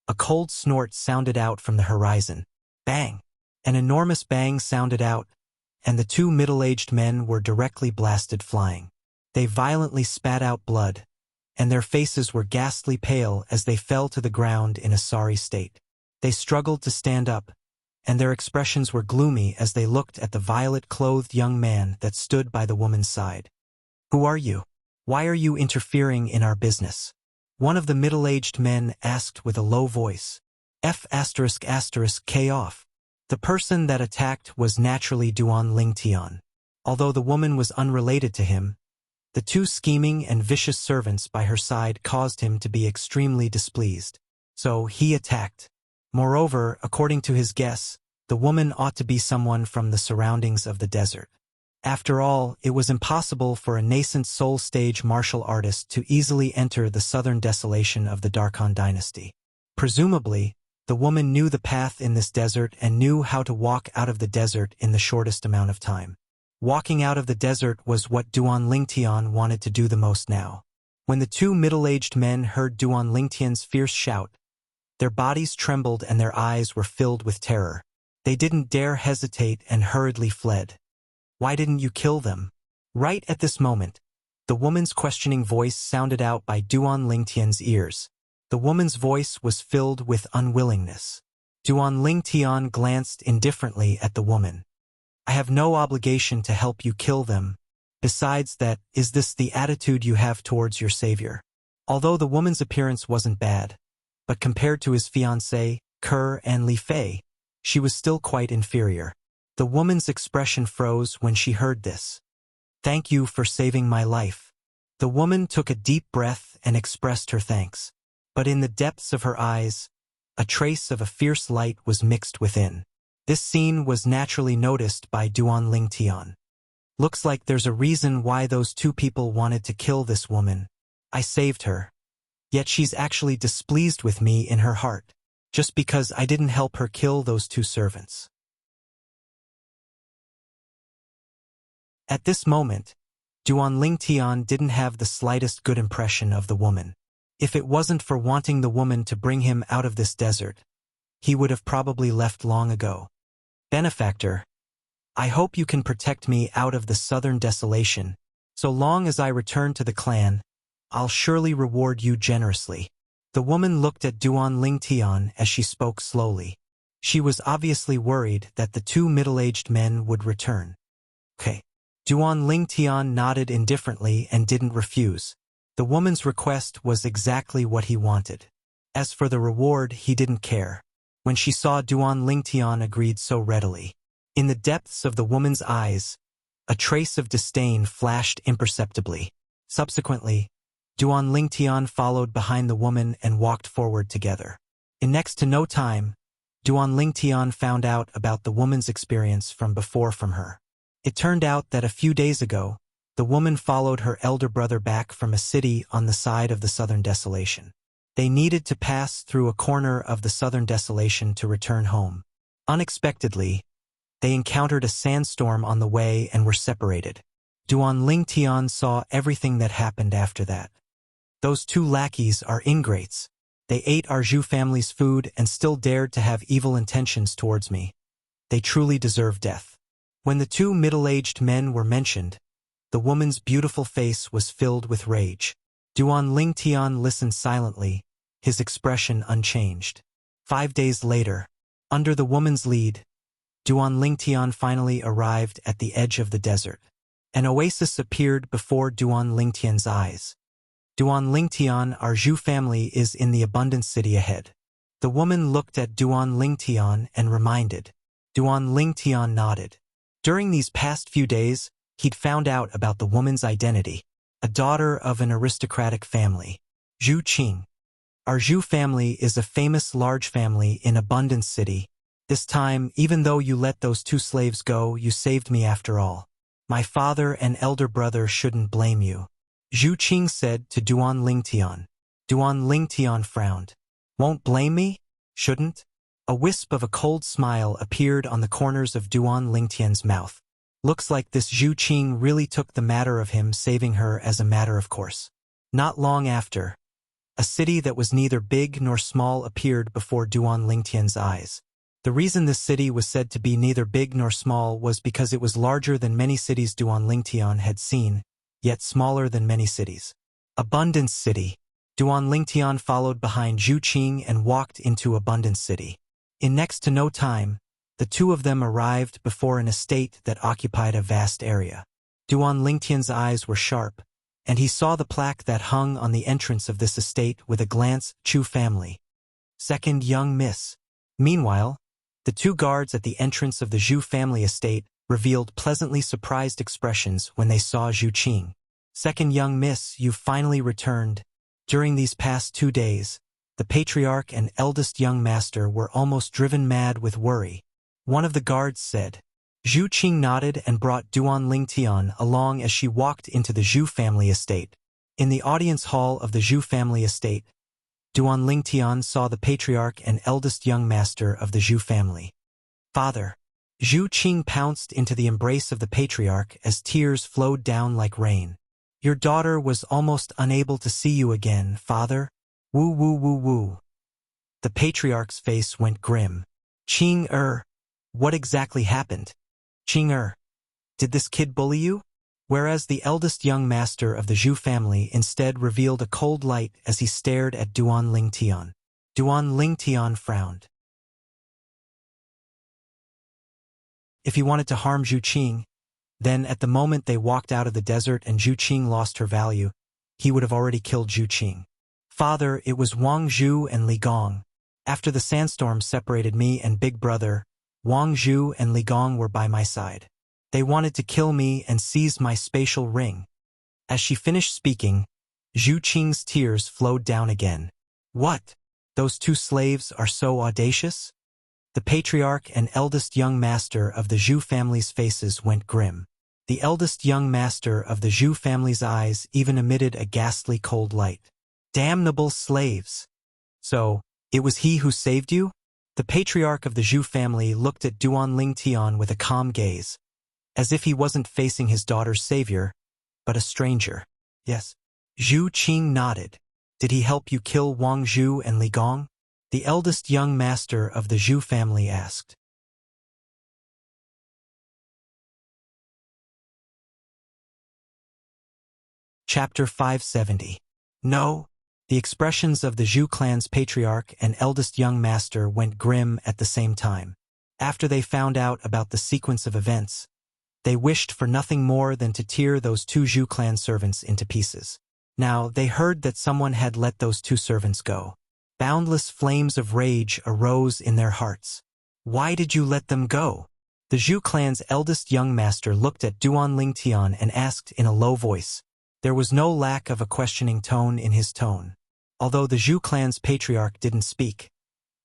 a cold snort sounded out from the horizon. Bang! An enormous bang sounded out, and the two middle-aged men were directly blasted flying. They violently spat out blood, and their faces were ghastly pale as they fell to the ground in a sorry state. They struggled to stand up, and their expressions were gloomy as they looked at the violet-clothed young man that stood by the woman's side. "Who are you? Why are you interfering in our business?" one of the middle-aged men asked with a low voice. K off. The person that attacked was naturally Duan Lingtian. Although the woman was unrelated to him, the two scheming and vicious servants by her side caused him to be extremely displeased. So he attacked. Moreover, according to his guess, the woman ought to be someone from the surroundings of the desert. After all, it was impossible for a nascent soul stage martial artist to easily enter the southern desolation of the Darkhan dynasty. Presumably, the woman knew the path in this desert and knew how to walk out of the desert in the shortest amount of time. Walking out of the desert was what Duan Lingtian wanted to do the most now. When the two middle-aged men heard Duan Lingtian's fierce shout, their bodies trembled and their eyes were filled with terror. They didn't dare hesitate and hurriedly fled. "Why didn't you kill them?" Right at this moment, the woman's questioning voice sounded out by Duan Lingtian's ears. The woman's voice was filled with unwillingness. Duan Lingtian glanced indifferently at the woman. "I have no obligation to help you kill them. Besides that, is this the attitude you have towards your savior?" Although the woman's appearance wasn't bad, but compared to his fiancée, Kerr and Li Fei, she was still quite inferior. The woman's expression froze when she heard this. "Thank you for saving my life." The woman took a deep breath and expressed her thanks. But in the depths of her eyes, a trace of a fierce light was mixed within. This scene was naturally noticed by Duan Lingtian. "Looks like there's a reason why those two people wanted to kill this woman. I saved her. Yet she's actually displeased with me in her heart, just because I didn't help her kill those 2 servants. At this moment, Duan Lingtian didn't have the slightest good impression of the woman. If it wasn't for wanting the woman to bring him out of this desert, he would have probably left long ago. Benefactor, I hope you can protect me out of the southern desolation. So long as I return to the clan, I'll surely reward you generously. The woman looked at Duan Lingtian as she spoke slowly. She was obviously worried that the 2 middle-aged men would return. Okay. Duan Lingtian nodded indifferently and didn't refuse. The woman's request was exactly what he wanted. As for the reward, he didn't care. When she saw Duan Lingtian agreed so readily. In the depths of the woman's eyes, a trace of disdain flashed imperceptibly. Subsequently, Duan Lingtian followed behind the woman and walked forward together. In next to no time, Duan Lingtian found out about the woman's experience from her. It turned out that a few days ago, the woman followed her elder brother back from a city on the side of the southern desolation. They needed to pass through a corner of the southern desolation to return home. Unexpectedly, they encountered a sandstorm on the way and were separated. Duan Lingtian saw everything that happened after that. Those 2 lackeys are ingrates. They ate our Zhu family's food and still dared to have evil intentions towards me. They truly deserve death. When the 2 middle-aged men were mentioned, the woman's beautiful face was filled with rage. Duan Lingtian listened silently, his expression unchanged. 5 days later, under the woman's lead, Duan Lingtian finally arrived at the edge of the desert. An oasis appeared before Duan Lingtian's eyes. Duan Lingtian, our Zhu family is in the abundant city ahead. The woman looked at Duan Lingtian and reminded. Duan Lingtian nodded. During these past few days, he'd found out about the woman's identity, a daughter of an aristocratic family, Zhu Qing. Our Zhu family is a famous large family in Abundance City. This time, even though you let those 2 slaves go, you saved me after all. My father and elder brother shouldn't blame you, Zhu Qing said to Duan Lingtian. Duan Lingtian frowned. Won't blame me? Shouldn't? A wisp of a cold smile appeared on the corners of Duan Lingtian's mouth. Looks like this Zhu Qing really took the matter of him saving her as a matter of course. Not long after, a city that was neither big nor small appeared before Duan Lingtian's eyes. The reason this city was said to be neither big nor small was because it was larger than many cities Duan Lingtian had seen, yet smaller than many cities. Abundance City. Duan Lingtian followed behind Zhu Qing and walked into Abundance City. In next to no time, the 2 of them arrived before an estate that occupied a vast area. Duan Lingtian's eyes were sharp, and he saw the plaque that hung on the entrance of this estate with a glance, Chu family. Second young miss. Meanwhile, the 2 guards at the entrance of the Zhu family estate revealed pleasantly surprised expressions when they saw Zhu Qing. Second young miss, you've finally returned. During these past 2 days, the patriarch and eldest young master were almost driven mad with worry. One of the guards said. Zhu Qing nodded and brought Duan Lingtian along as she walked into the Zhu family estate. In the audience hall of the Zhu family estate, Duan Lingtian saw the patriarch and eldest young master of the Zhu family. Father. Zhu Qing pounced into the embrace of the patriarch as tears flowed down like rain. Your daughter was almost unable to see you again, father. Woo woo woo woo. The patriarch's face went grim. Qing what exactly happened? Qing did this kid bully you? Whereas the eldest young master of the Zhu family instead revealed a cold light as he stared at Duan Lingtian. Duan Lingtian frowned. If he wanted to harm Zhu Qing, then at the moment they walked out of the desert and Zhu Qing lost her value, he would have already killed Zhu Qing. Father, it was Wang Zhu and Li Gong. After the sandstorm separated me and Big Brother, Wang Zhu and Li Gong were by my side. They wanted to kill me and seize my spatial ring. As she finished speaking, Zhu Qing's tears flowed down again. What? Those 2 slaves are so audacious? The patriarch and eldest young master of the Zhu family's faces went grim. The eldest young master of the Zhu family's eyes even emitted a ghastly cold light. Damnable slaves. So, it was he who saved you? The patriarch of the Zhu family looked at Duan Lingtian with a calm gaze, as if he wasn't facing his daughter's savior, but a stranger. Yes. Zhu Qing nodded. Did he help you kill Wang Zhu and Li Gong? The eldest young master of the Zhu family asked. Chapter 570. No. The expressions of the Zhu clan's patriarch and eldest young master went grim at the same time. After they found out about the sequence of events, they wished for nothing more than to tear those two Zhu clan servants into pieces. Now, they heard that someone had let those two servants go. Boundless flames of rage arose in their hearts. Why did you let them go? The Zhu clan's eldest young master looked at Duan Lingtian and asked in a low voice. There was no lack of a questioning tone in his tone. Although the Zhu clan's patriarch didn't speak,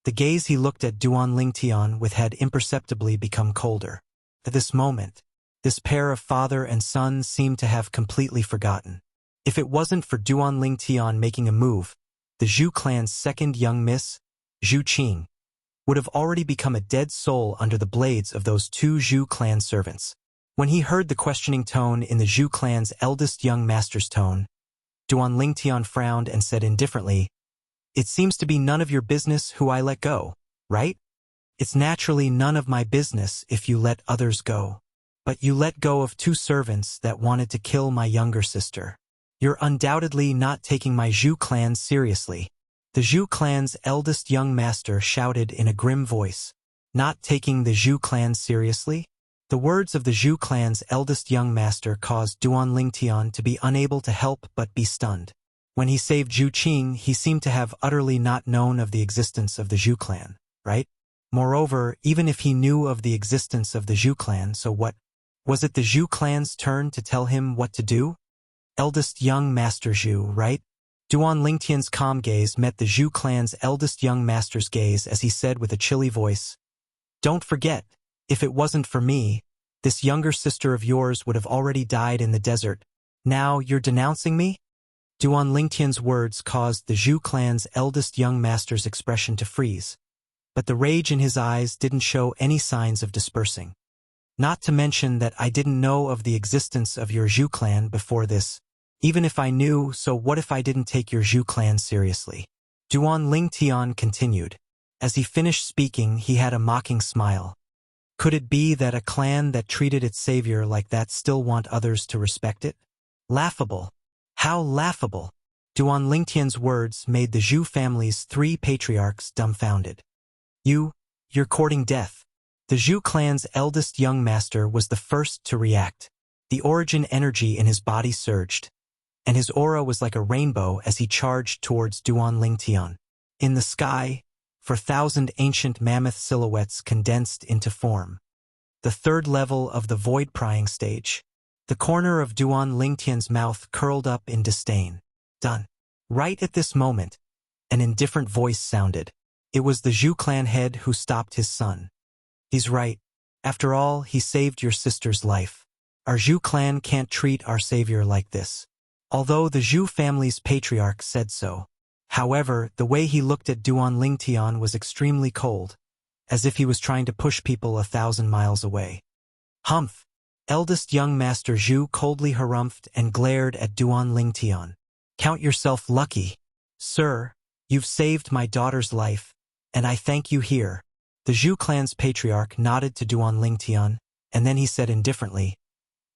the gaze he looked at Duan Lingtian with had imperceptibly become colder. At this moment, this pair of father and son seemed to have completely forgotten. If it wasn't for Duan Lingtian making a move, the Zhu clan's second young miss, Zhu Qing, would have already become a dead soul under the blades of those two Zhu clan servants. When he heard the questioning tone in the Zhu clan's eldest young master's tone, Duan Lingtian frowned and said indifferently, "It seems to be none of your business who I let go, right? It's naturally none of my business if you let others go. But you let go of two servants that wanted to kill my younger sister. You're undoubtedly not taking my Zhu clan seriously." The Zhu clan's eldest young master shouted in a grim voice. Not taking the Zhu clan seriously? The words of the Zhu clan's eldest young master caused Duan Lingtian to be unable to help but be stunned. When he saved Zhu Qing, he seemed to have utterly not known of the existence of the Zhu clan, right? Moreover, even if he knew of the existence of the Zhu clan, so what? Was it the Zhu clan's turn to tell him what to do? Eldest young master Zhu, right? Duan Lingtian's calm gaze met the Zhu clan's eldest young master's gaze as he said with a chilly voice, "Don't forget, if it wasn't for me, this younger sister of yours would have already died in the desert. Now you're denouncing me?" Duan Lingtian's words caused the Zhu clan's eldest young master's expression to freeze, but the rage in his eyes didn't show any signs of dispersing. "Not to mention that I didn't know of the existence of your Zhu clan before this. Even if I knew, so what if I didn't take your Zhu clan seriously?" Duan Lingtian continued. As he finished speaking, he had a mocking smile. Could it be that a clan that treated its savior like that still want others to respect it? Laughable. How laughable. Duan Lingtian's words made the Zhu family's three patriarchs dumbfounded. You're courting death. The Zhu clan's eldest young master was the first to react. The origin energy in his body surged, and his aura was like a rainbow as he charged towards Duan Lingtian. In the sky, 4,000 ancient mammoth silhouettes condensed into form. The third level of the void-prying stage. The corner of Duan Lingtian's mouth curled up in disdain. Done. Right at this moment, an indifferent voice sounded. It was the Zhu clan head who stopped his son. "He's right. After all, he saved your sister's life. Our Zhu clan can't treat our savior like this." Although the Zhu family's patriarch said so. However, the way he looked at Duan Lingtian was extremely cold, as if he was trying to push people 1,000 miles away. "Humph!" Eldest young master Zhu coldly harumphed and glared at Duan Lingtian. "Count yourself lucky. Sir, you've saved my daughter's life, and I thank you here." The Zhu clan's patriarch nodded to Duan Lingtian, and then he said indifferently,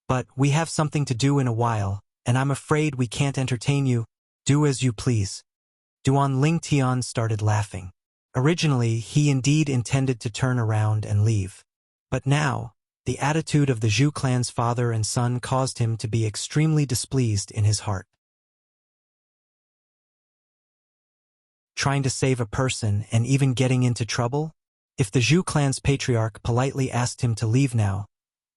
"But we have something to do in a while, and I'm afraid we can't entertain you. Do as you please." Duan Lingtian started laughing. Originally, he indeed intended to turn around and leave. But now, the attitude of the Zhu clan's father and son caused him to be extremely displeased in his heart. Trying to save a person and even getting into trouble? If the Zhu clan's patriarch politely asked him to leave now,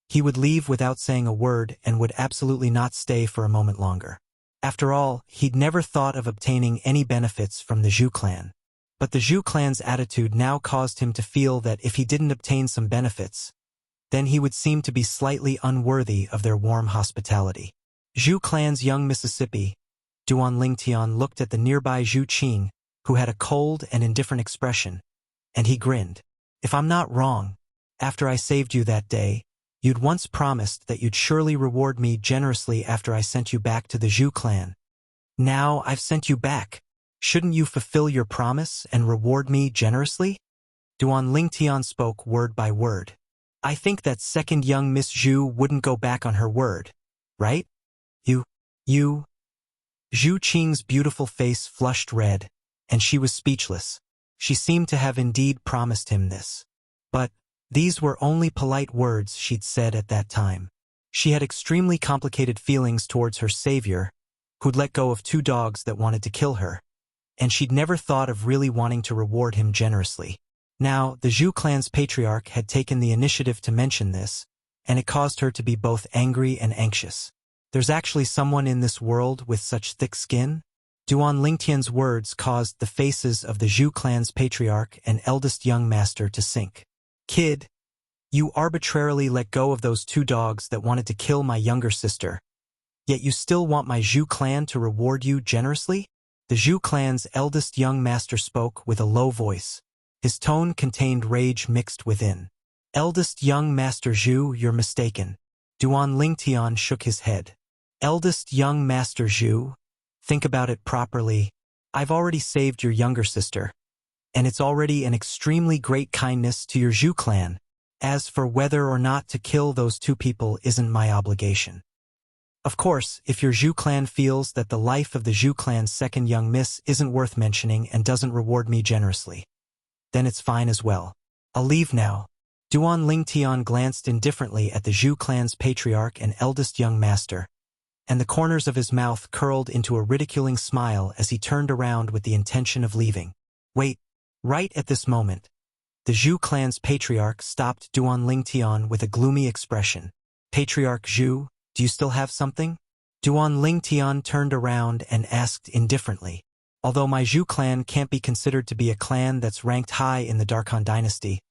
he would leave without saying a word and would absolutely not stay for a moment longer. After all, he'd never thought of obtaining any benefits from the Zhu clan. But the Zhu clan's attitude now caused him to feel that if he didn't obtain some benefits, then he would seem to be slightly unworthy of their warm hospitality. Zhu clan's young Mississippi, Duan Lingtian looked at the nearby Zhu Qing, who had a cold and indifferent expression, and he grinned. If I'm not wrong, after I saved you that day, you'd once promised that you'd surely reward me generously after I sent you back to the Zhu clan. Now I've sent you back. Shouldn't you fulfill your promise and reward me generously? Duan Lingtian spoke word by word. I think that second young Miss Zhu wouldn't go back on her word, right? You. Zhu Qing's beautiful face flushed red, and she was speechless. She seemed to have indeed promised him this. But these were only polite words she'd said at that time. She had extremely complicated feelings towards her savior, who'd let go of 2 dogs that wanted to kill her, and she'd never thought of really wanting to reward him generously. Now, the Zhu clan's patriarch had taken the initiative to mention this, and it caused her to be both angry and anxious. There's actually someone in this world with such thick skin? Duan Lingtian's words caused the faces of the Zhu clan's patriarch and eldest young master to sink. Kid, you arbitrarily let go of those 2 dogs that wanted to kill my younger sister, yet you still want my Zhu clan to reward you generously? The Zhu clan's eldest young master spoke with a low voice. His tone contained rage mixed within. Eldest young master Zhu, you're mistaken. Duan Lingtian shook his head. Eldest young master Zhu, think about it properly. I've already saved your younger sister, and it's already an extremely great kindness to your Zhu clan. As for whether or not to kill those 2 people isn't my obligation. Of course, if your Zhu clan feels that the life of the Zhu clan's second young miss isn't worth mentioning and doesn't reward me generously, then it's fine as well. I'll leave now. Duan Lingtian glanced indifferently at the Zhu clan's patriarch and eldest young master, and the corners of his mouth curled into a ridiculing smile as he turned around with the intention of leaving. Wait, right at this moment, the Zhu clan's patriarch stopped Duan Lingtian with a gloomy expression. Patriarch Zhu, do you still have something? Duan Lingtian turned around and asked indifferently. Although my Zhu clan can't be considered to be a clan that's ranked high in the Darkhan dynasty,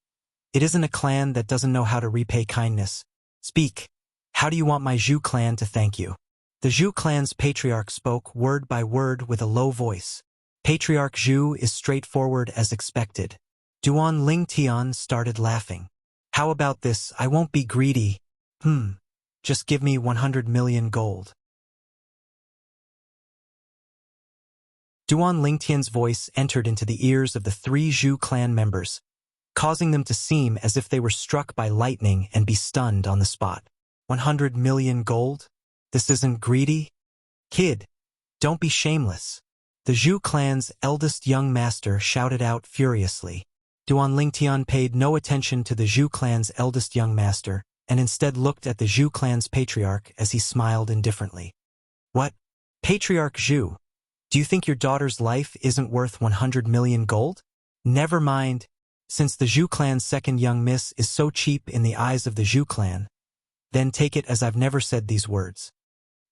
it isn't a clan that doesn't know how to repay kindness. Speak. How do you want my Zhu clan to thank you? The Zhu clan's patriarch spoke word by word with a low voice. Patriarch Zhu is straightforward as expected. Duan Lingtian started laughing. How about this? I won't be greedy. Just give me 100 million gold. Duan Lingtian's voice entered into the ears of the 3 Zhu clan members, causing them to seem as if they were struck by lightning and be stunned on the spot. 100 million gold? This isn't greedy? Kid, don't be shameless. The Zhu clan's eldest young master shouted out furiously. Duan Lingtian paid no attention to the Zhu clan's eldest young master, and instead looked at the Zhu clan's patriarch as he smiled indifferently. What? Patriarch Zhu, do you think your daughter's life isn't worth 100 million gold? Never mind, since the Zhu clan's second young miss is so cheap in the eyes of the Zhu clan, then take it as I've never said these words.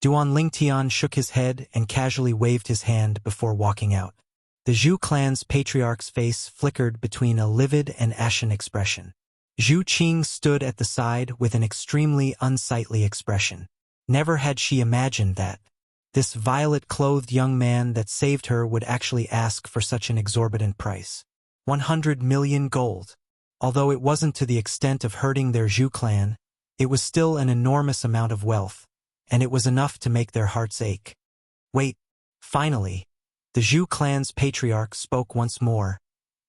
Duan Lingtian shook his head and casually waved his hand before walking out. The Zhu clan's patriarch's face flickered between a livid and ashen expression. Zhu Qing stood at the side with an extremely unsightly expression. Never had she imagined that this violet-clothed young man that saved her would actually ask for such an exorbitant price. 100 million gold. Although it wasn't to the extent of hurting their Zhu clan, it was still an enormous amount of wealth, and it was enough to make their hearts ache. Wait, finally, the Zhu clan's patriarch spoke once more,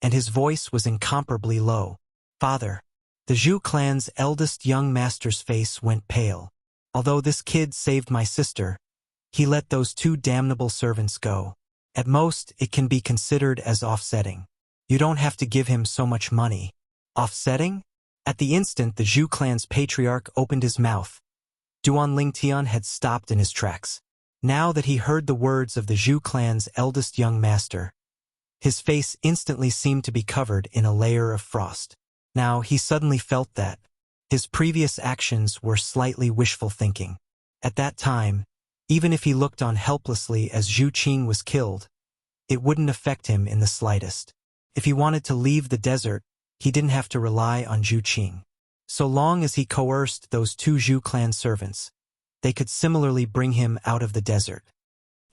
and his voice was incomparably low. Father. The Zhu clan's eldest young master's face went pale. Although this kid saved my sister, he let those 2 damnable servants go. At most, it can be considered as offsetting. You don't have to give him so much money. Offsetting? At the instant the Zhu clan's patriarch opened his mouth, Duan Lingtian had stopped in his tracks. Now that he heard the words of the Zhu clan's eldest young master, his face instantly seemed to be covered in a layer of frost. Now he suddenly felt that his previous actions were slightly wishful thinking. At that time, even if he looked on helplessly as Zhu Qing was killed, it wouldn't affect him in the slightest. If he wanted to leave the desert, he didn't have to rely on Zhu Qing. So long as he coerced those 2 Zhu clan servants, they could similarly bring him out of the desert.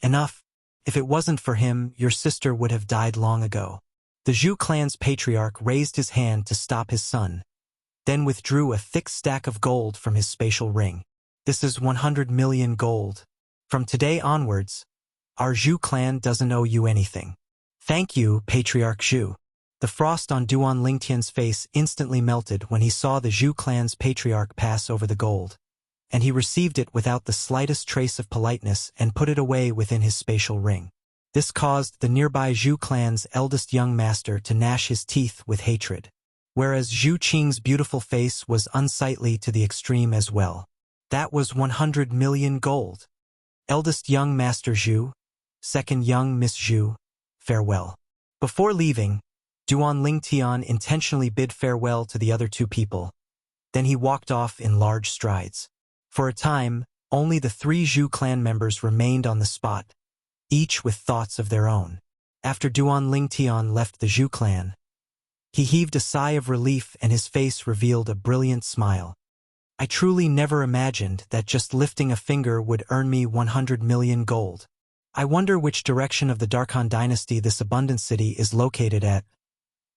Enough. If it wasn't for him, your sister would have died long ago. The Zhu clan's patriarch raised his hand to stop his son, then withdrew a thick stack of gold from his spatial ring. This is 100 million gold. From today onwards, our Zhu clan doesn't owe you anything. Thank you, Patriarch Zhu. The frost on Duan Lingtian's face instantly melted when he saw the Zhu clan's patriarch pass over the gold, and he received it without the slightest trace of politeness and put it away within his spatial ring. This caused the nearby Zhu clan's eldest young master to gnash his teeth with hatred, whereas Zhu Qing's beautiful face was unsightly to the extreme as well. That was 100 million gold. Eldest young Master Zhu, second young Miss Zhu, farewell. Before leaving, Duan Lingtian intentionally bid farewell to the other two people. Then he walked off in large strides. For a time, only the three Zhu clan members remained on the spot, each with thoughts of their own. After Duan Lingtian left the Zhu clan, he heaved a sigh of relief and his face revealed a brilliant smile. I truly never imagined that just lifting a finger would earn me 100 million gold. I wonder which direction of the Darkhan dynasty this abundant city is located at.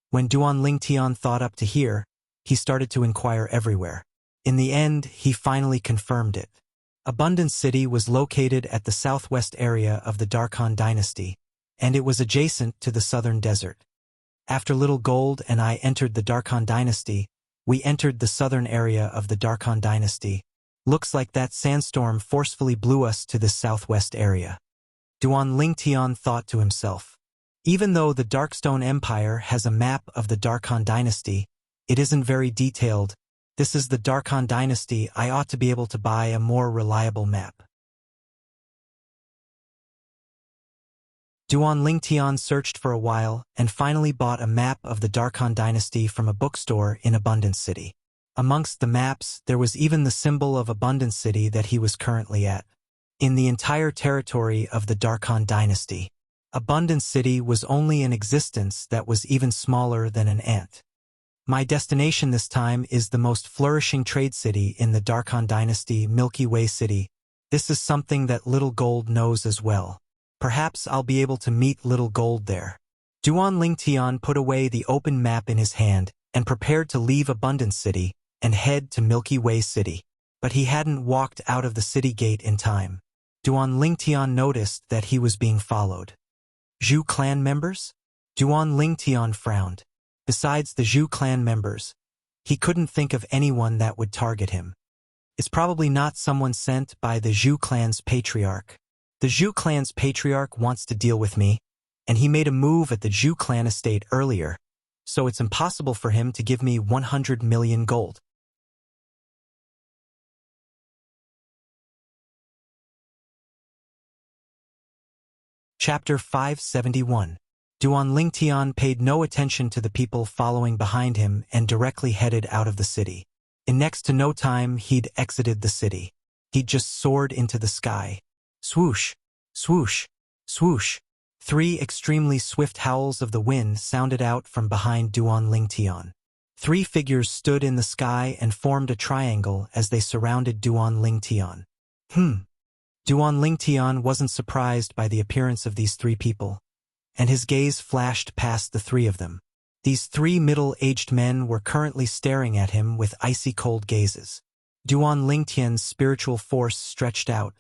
When Duan Lingtian thought up to here, he started to inquire everywhere. In the end, he finally confirmed it. Abundant City was located at the southwest area of the Darkhan dynasty, and it was adjacent to the southern desert. After Little Gold and I entered the Darkhan dynasty, we entered the southern area of the Darkhan dynasty. Looks like that sandstorm forcefully blew us to this southwest area. Duan Lingtian thought to himself. Even though the Darkstone Empire has a map of the Darkhan dynasty, it isn't very detailed. This is the Darkhan dynasty. I ought to be able to buy a more reliable map. Duan Lingtian searched for a while and finally bought a map of the Darkhan dynasty from a bookstore in Abundant City. Amongst the maps, there was even the symbol of Abundant City that he was currently at. In the entire territory of the Darkhan dynasty, Abundant City was only an existence that was even smaller than an ant. My destination this time is the most flourishing trade city in the Darkhan dynasty, Milky Way City. This is something that Little Gold knows as well. Perhaps I'll be able to meet Little Gold there. Duan Lingtian put away the open map in his hand and prepared to leave Abundant City and head to Milky Way City. But he hadn't walked out of the city gate in time. Duan Lingtian noticed that he was being followed. Zhu clan members? Duan Lingtian frowned. Besides the Zhu clan members, he couldn't think of anyone that would target him. It's probably not someone sent by the Zhu clan's patriarch. The Zhu clan's patriarch wants to deal with me, and he made a move at the Zhu clan estate earlier, so it's impossible for him to give me 100 million gold. Chapter 571. Duan Lingtian paid no attention to the people following behind him and directly headed out of the city. In next to no time, he'd exited the city. He'd just soared into the sky. Swoosh, swoosh, swoosh. 3 extremely swift howls of the wind sounded out from behind Duan Lingtian. 3 figures stood in the sky and formed a triangle as they surrounded Duan Lingtian. Duan Lingtian wasn't surprised by the appearance of these 3 people, and his gaze flashed past the 3 of them. These 3 middle-aged men were currently staring at him with icy-cold gazes. Duan Lingtian's spiritual force stretched out,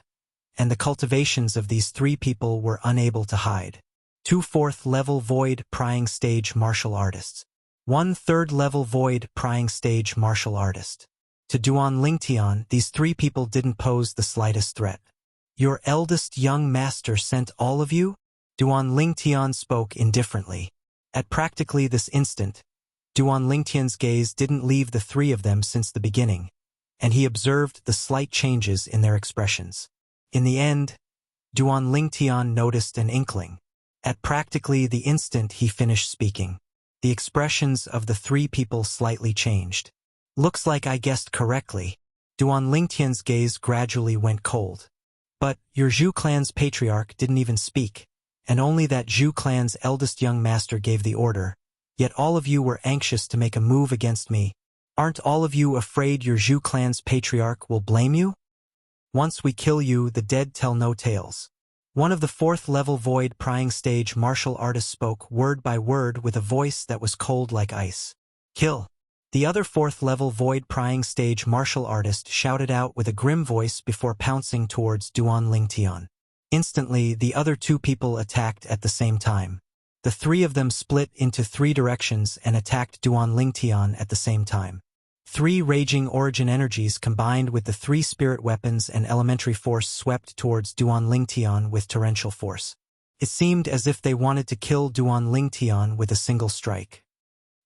and the cultivations of these 3 people were unable to hide. 2 4th-level void prying stage martial artists. 1 3rd-level void prying stage martial artist. To Duan Lingtian, these 3 people didn't pose the slightest threat. Your eldest young master sent all of you? Duan Lingtian spoke indifferently. At practically this instant, Duan Lingtian's gaze didn't leave the 3 of them since the beginning, and he observed the slight changes in their expressions. In the end, Duan Lingtian noticed an inkling. At practically the instant he finished speaking, the expressions of the 3 people slightly changed. Looks like I guessed correctly. Duan Lingtian's gaze gradually went cold. But your Zhu clan's patriarch didn't even speak, and only that Zhu clan's eldest young master gave the order. Yet all of you were anxious to make a move against me. Aren't all of you afraid your Zhu clan's patriarch will blame you? Once we kill you, the dead tell no tales. One of the fourth-level void prying stage martial artists spoke word by word with a voice that was cold like ice. Kill. The other fourth-level void prying stage martial artist shouted out with a grim voice before pouncing towards Duan Lingtian. Instantly, the other two people attacked at the same time. The three of them split into three directions and attacked Duan Lingtian at the same time. Three raging origin energies combined with the three spirit weapons and elementary force swept towards Duan Lingtian with torrential force. It seemed as if they wanted to kill Duan Lingtian with a single strike.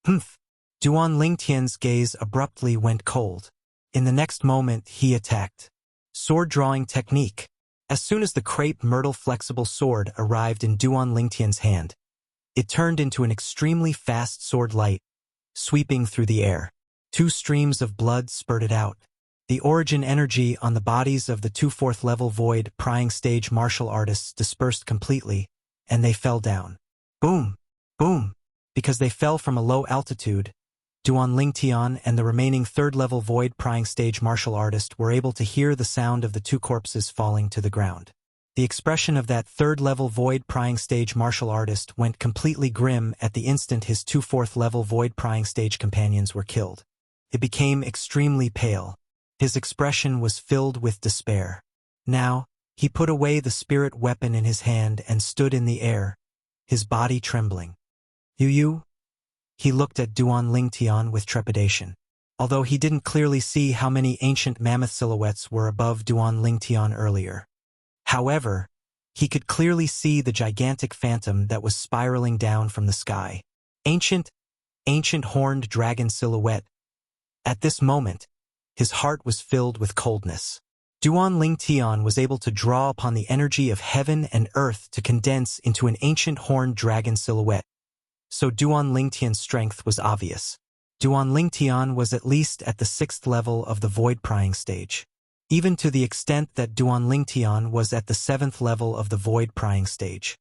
Humph! Duan Lingtian's gaze abruptly went cold. In the next moment, he attacked. Sword drawing technique. As soon as the crepe myrtle flexible sword arrived in Duan Lingtian's hand, it turned into an extremely fast sword light, sweeping through the air. Two streams of blood spurted out. The origin energy on the bodies of the two fourth-level void prying stage martial artists dispersed completely, and they fell down. Boom! Boom! Because they fell from a low altitude, Duan Lingtian and the remaining third-level void prying stage martial artist were able to hear the sound of the two corpses falling to the ground. The expression of that third-level void prying stage martial artist went completely grim at the instant his two fourth-level void prying stage companions were killed. It became extremely pale. His expression was filled with despair. Now, he put away the spirit weapon in his hand and stood in the air, his body trembling. You? He looked at Duan Lingtian with trepidation. Although he didn't clearly see how many ancient mammoth silhouettes were above Duan Lingtian earlier. However, he could clearly see the gigantic phantom that was spiraling down from the sky. Ancient horned dragon silhouette. At this moment, his heart was filled with coldness. Duan Lingtian was able to draw upon the energy of heaven and earth to condense into an ancient horned dragon silhouette. So Duan Lingtian's strength was obvious. Duan Lingtian was at least at the 6th level of the void prying stage. Even to the extent that Duan Lingtian was at the 7th level of the void prying stage.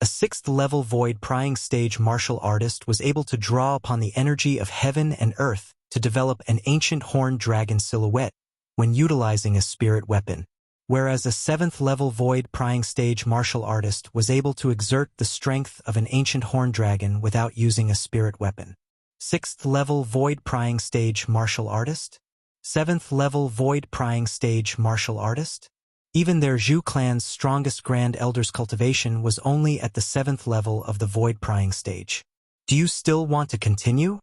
A 6th-level void prying stage martial artist was able to draw upon the energy of heaven and earth to develop an ancient horned dragon silhouette when utilizing a spirit weapon, whereas a 7th-level void prying stage martial artist was able to exert the strength of an ancient horned dragon without using a spirit weapon. 6th-level void prying stage martial artist? 7th-level void prying stage martial artist? Even their Zhu clan's strongest Grand Elder's cultivation was only at the 7th level of the void prying stage. Do you still want to continue?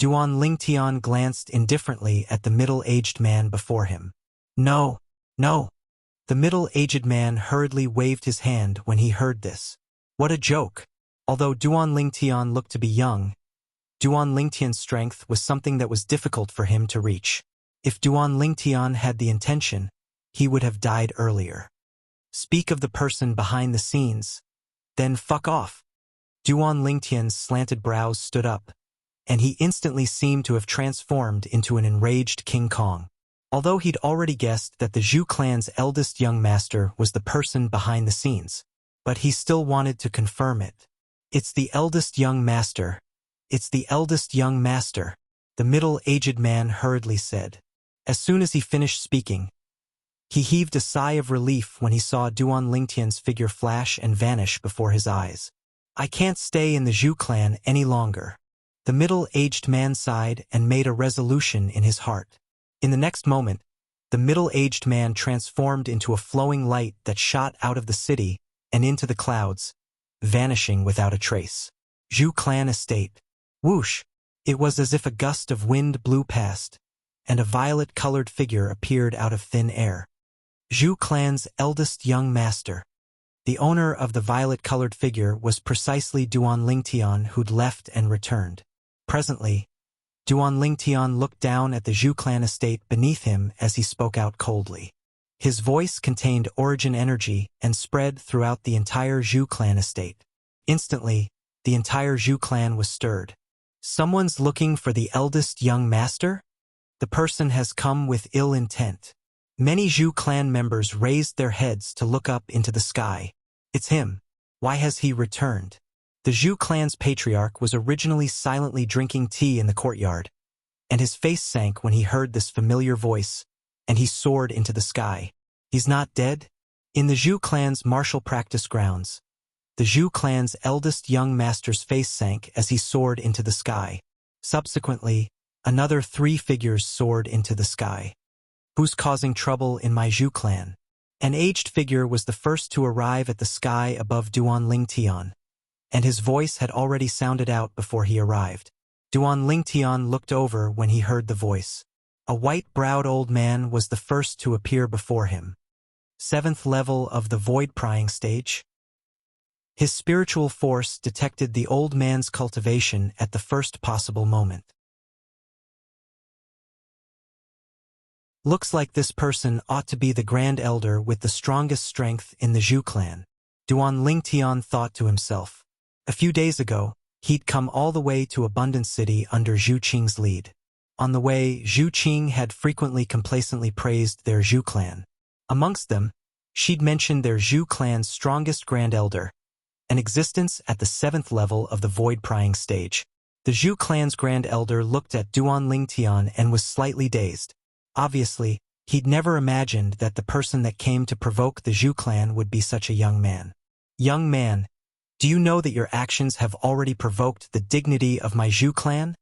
Duan Lingtian glanced indifferently at the middle-aged man before him. No. The middle-aged man hurriedly waved his hand when he heard this. What a joke! Although Duan Lingtian looked to be young, Duan Lingtian's strength was something that was difficult for him to reach. If Duan Lingtian had the intention, he would have died earlier. Speak of the person behind the scenes, then fuck off. Duan Lingtian's slanted brows stood up, and he instantly seemed to have transformed into an enraged King Kong. Although he'd already guessed that the Zhu clan's eldest young master was the person behind the scenes, but he still wanted to confirm it. It's the eldest young master. It's the eldest young master, the middle-aged man hurriedly said. As soon as he finished speaking, he heaved a sigh of relief when he saw Duan Lingtian's figure flash and vanish before his eyes. I can't stay in the Zhu clan any longer. The middle-aged man sighed and made a resolution in his heart. In the next moment, the middle-aged man transformed into a flowing light that shot out of the city and into the clouds, vanishing without a trace. Zhu clan estate. Whoosh! It was as if a gust of wind blew past, and a violet-colored figure appeared out of thin air. Zhu clan's eldest young master. The owner of the violet-colored figure was precisely Duan Lingtian, who'd left and returned. Presently, Duan Lingtian looked down at the Zhu clan estate beneath him as he spoke out coldly. His voice contained origin energy and spread throughout the entire Zhu clan estate. Instantly, the entire Zhu clan was stirred. Someone's looking for the eldest young master? The person has come with ill intent. Many Zhu clan members raised their heads to look up into the sky. It's him. Why has he returned? The Zhu clan's patriarch was originally silently drinking tea in the courtyard, and his face sank when he heard this familiar voice, and he soared into the sky. He's not dead? In the Zhu clan's martial practice grounds, the Zhu clan's eldest young master's face sank as he soared into the sky. Subsequently, another 3 figures soared into the sky. Who's causing trouble in my Zhu clan? An aged figure was the first to arrive at the sky above Duan Lingtian, and his voice had already sounded out before he arrived. Duan Lingtian looked over when he heard the voice. A white-browed old man was the first to appear before him. 7th level of the void prying stage. His spiritual force detected the old man's cultivation at the first possible moment. Looks like this person ought to be the Grand Elder with the strongest strength in the Zhu clan, Duan Lingtian thought to himself. A few days ago, he'd come all the way to Abundant City under Zhu Qing's lead. On the way, Zhu Qing had frequently complacently praised their Zhu clan. Amongst them, she'd mentioned their Zhu clan's strongest Grand Elder, an existence at the 7th level of the void prying stage. The Zhu clan's Grand Elder looked at Duan Lingtian and was slightly dazed. Obviously, he'd never imagined that the person that came to provoke the Zhu clan would be such a young man. Young man, do you know that your actions have already provoked the dignity of my Zhu clan?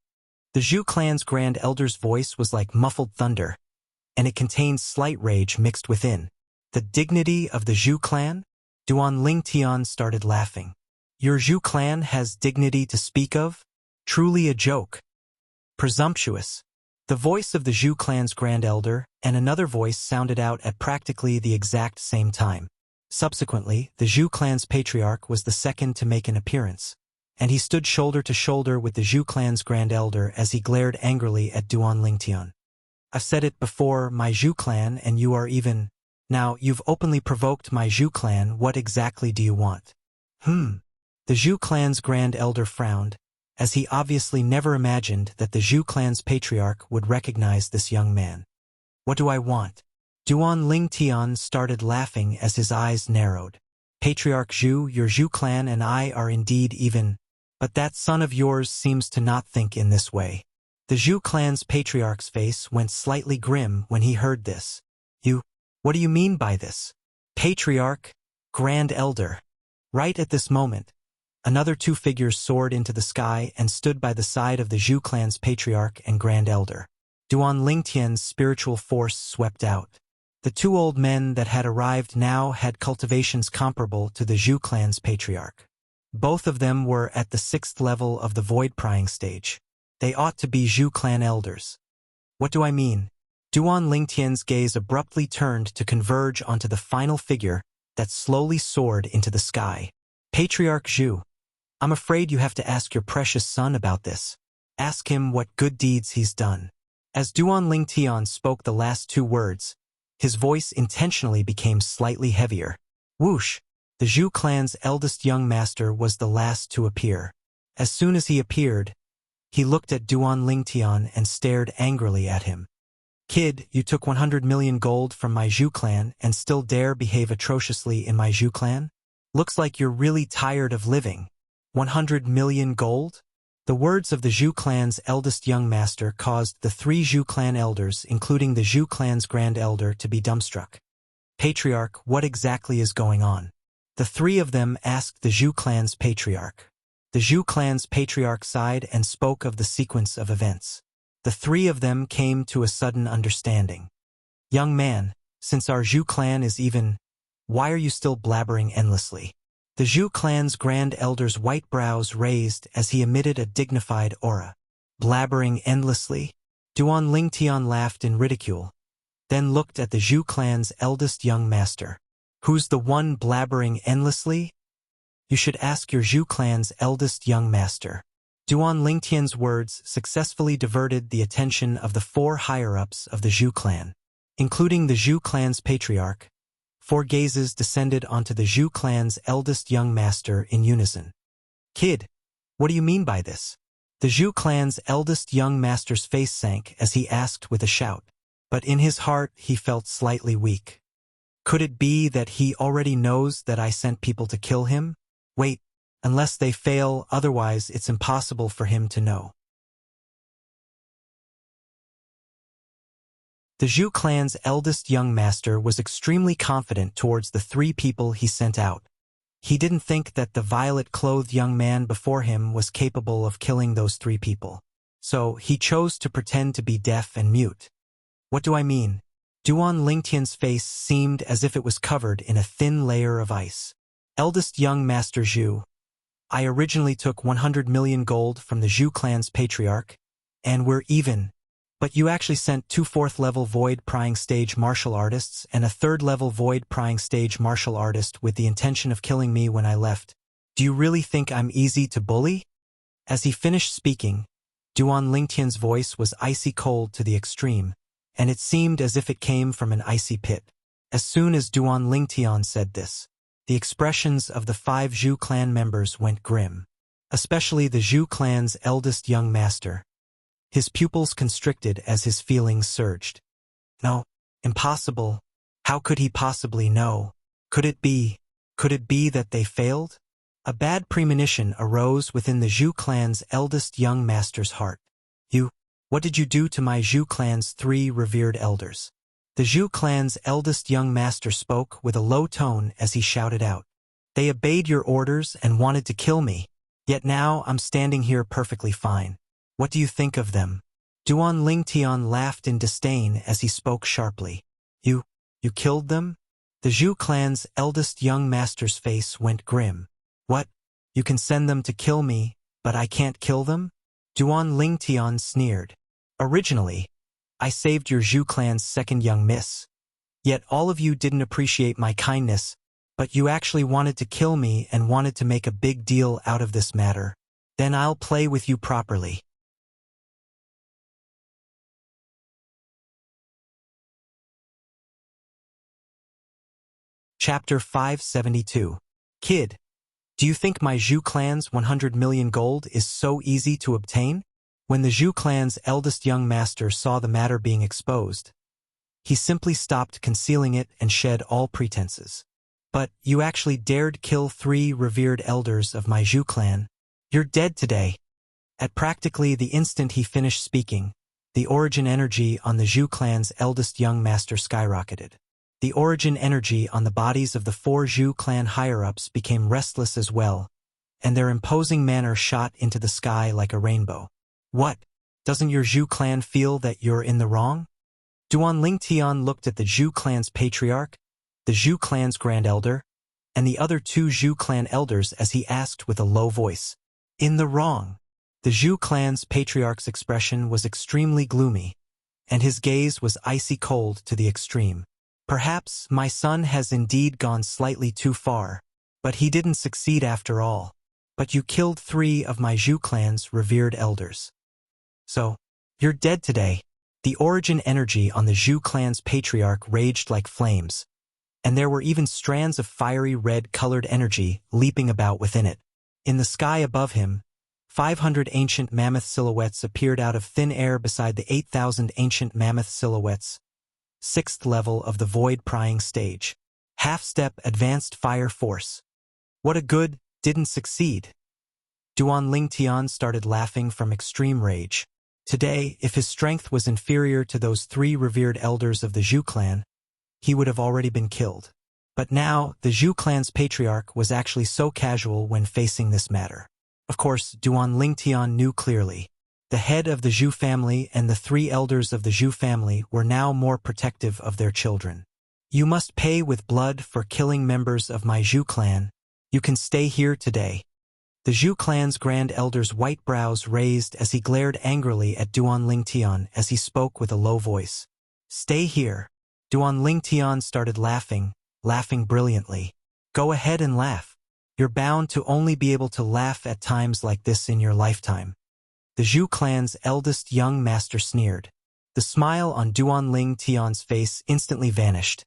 The Zhu clan's Grand Elder's voice was like muffled thunder, and it contained slight rage mixed within. The dignity of the Zhu clan? Duan Lingtian started laughing. Your Zhu clan has dignity to speak of? Truly a joke. Presumptuous. The voice of the Zhu clan's Grand Elder and another voice sounded out at practically the exact same time. Subsequently, the Zhu clan's patriarch was the second to make an appearance, and he stood shoulder to shoulder with the Zhu clan's Grand Elder as he glared angrily at Duan Lingtian. I've said it before, my Zhu clan, and you are even... Now, you've openly provoked my Zhu clan, what exactly do you want? The Zhu clan's Grand Elder frowned, as he obviously never imagined that the Zhu clan's patriarch would recognize this young man. What do I want? Duan Lingtian started laughing as his eyes narrowed. Patriarch Zhu, your Zhu clan and I are indeed even, but that son of yours seems to not think in this way. The Zhu clan's patriarch's face went slightly grim when he heard this. What do you mean by this? Patriarch, Grand Elder. Right at this moment, another 2 figures soared into the sky and stood by the side of the Zhu clan's patriarch and Grand Elder. Duan Lingtian's spiritual force swept out. The 2 old men that had arrived now had cultivations comparable to the Zhu clan's patriarch. Both of them were at the 6th level of the void prying stage. They ought to be Zhu clan elders. What do I mean? Duan Lingtian's gaze abruptly turned to converge onto the final figure that slowly soared into the sky. Patriarch Zhu, I'm afraid you have to ask your precious son about this. Ask him what good deeds he's done. As Duan Lingtian spoke the last 2 words, his voice intentionally became slightly heavier. Whoosh! The Zhu clan's eldest young master was the last to appear. As soon as he appeared, he looked at Duan Lingtian and stared angrily at him. Kid, you took 100 million gold from my Zhu clan and still dare behave atrociously in my Zhu clan? Looks like you're really tired of living. 100 million gold? The words of the Zhu clan's eldest young master caused the 3 Zhu clan elders, including the Zhu clan's Grand Elder, to be dumbstruck. Patriarch, what exactly is going on? The 3 of them asked the Zhu clan's patriarch. The Zhu clan's patriarch sighed and spoke of the sequence of events. The 3 of them came to a sudden understanding. Young man, since our Zhu clan is even, why are you still blabbering endlessly? The Zhu clan's Grand Elder's white brows raised as he emitted a dignified aura. Blabbering endlessly? Duan Lingtian laughed in ridicule, then looked at the Zhu clan's eldest young master. Who's the one blabbering endlessly? You should ask your Zhu clan's eldest young master. Duan Lingtian's words successfully diverted the attention of the 4 higher-ups of the Zhu clan, including the Zhu clan's patriarch. 4 gazes descended onto the Zhu clan's eldest young master in unison. Kid, what do you mean by this? The Zhu clan's eldest young master's face sank as he asked with a shout, but in his heart he felt slightly weak. Could it be that he already knows that I sent people to kill him? Wait, unless they fail, otherwise it's impossible for him to know. The Zhu clan's eldest young master was extremely confident towards the 3 people he sent out. He didn't think that the violet-clothed young man before him was capable of killing those 3 people. So he chose to pretend to be deaf and mute. What do I mean? Duan Lingtian's face seemed as if it was covered in a thin layer of ice. Eldest young master Zhu, I originally took 100 million gold from the Zhu clan's patriarch, and we're even. But you actually sent 2 4th-level void prying stage martial artists and a 3rd-level void prying stage martial artist with the intention of killing me when I left. Do you really think I'm easy to bully? As he finished speaking, Duan Lingtian's voice was icy cold to the extreme, and it seemed as if it came from an icy pit. As soon as Duan Lingtian said this, the expressions of the 5 Zhu clan members went grim, especially the Zhu clan's eldest young master. His pupils constricted as his feelings surged. No, impossible. How could he possibly know? Could it be that they failed? A bad premonition arose within the Zhu clan's eldest young master's heart. What did you do to my Zhu clan's 3 revered elders? The Zhu clan's eldest young master spoke with a low tone as he shouted out. They obeyed your orders and wanted to kill me. Yet now I'm standing here perfectly fine. What do you think of them? Duan Lingtian laughed in disdain as he spoke sharply. You killed them? The Zhu clan's eldest young master's face went grim. What? You can send them to kill me, but I can't kill them? Duan Lingtian sneered. Originally, I saved your Zhu clan's 2nd young miss. Yet all of you didn't appreciate my kindness, but you actually wanted to kill me and wanted to make a big deal out of this matter. Then I'll play with you properly. Chapter 572. Kid, do you think my Zhu clan's 100 million gold is so easy to obtain? When the Zhu clan's eldest young master saw the matter being exposed, he simply stopped concealing it and shed all pretenses. But you actually dared kill 3 revered elders of my Zhu clan. You're dead today. At practically the instant he finished speaking, the origin energy on the Zhu clan's eldest young master skyrocketed. The origin energy on the bodies of the 4 Zhu clan higher-ups became restless as well, and their imposing manner shot into the sky like a rainbow. What? Doesn't your Zhu clan feel that you're in the wrong? Duan Lingtian looked at the Zhu clan's patriarch, the Zhu clan's grand elder, and the other 2 Zhu clan elders as he asked with a low voice. In the wrong. The Zhu clan's patriarch's expression was extremely gloomy, and his gaze was icy cold to the extreme. Perhaps my son has indeed gone slightly too far, but he didn't succeed after all. But you killed 3 of my Zhu clan's revered elders. So, you're dead today. The origin energy on the Zhu clan's patriarch raged like flames, and there were even strands of fiery red-colored energy leaping about within it. In the sky above him, 500 ancient mammoth silhouettes appeared out of thin air beside the 8,000 ancient mammoth silhouettes. 6th level of the void prying stage. Half-step advanced fire force. What a good, didn't succeed. Duan Lingtian started laughing from extreme rage. Today, if his strength was inferior to those 3 revered elders of the Zhu clan, he would have already been killed. But now, the Zhu clan's patriarch was actually so casual when facing this matter. Of course, Duan Lingtian knew clearly. The head of the Zhu family and the 3 elders of the Zhu family were now more protective of their children. You must pay with blood for killing members of my Zhu clan. You can stay here today. The Zhu clan's grand elder's white brows raised as he glared angrily at Duan Lingtian as he spoke with a low voice. Stay here. Duan Lingtian started laughing brilliantly. Go ahead and laugh. You're bound to only be able to laugh at times like this in your lifetime. The Zhu clan's eldest young master sneered. The smile on Duan Lingtian's face instantly vanished,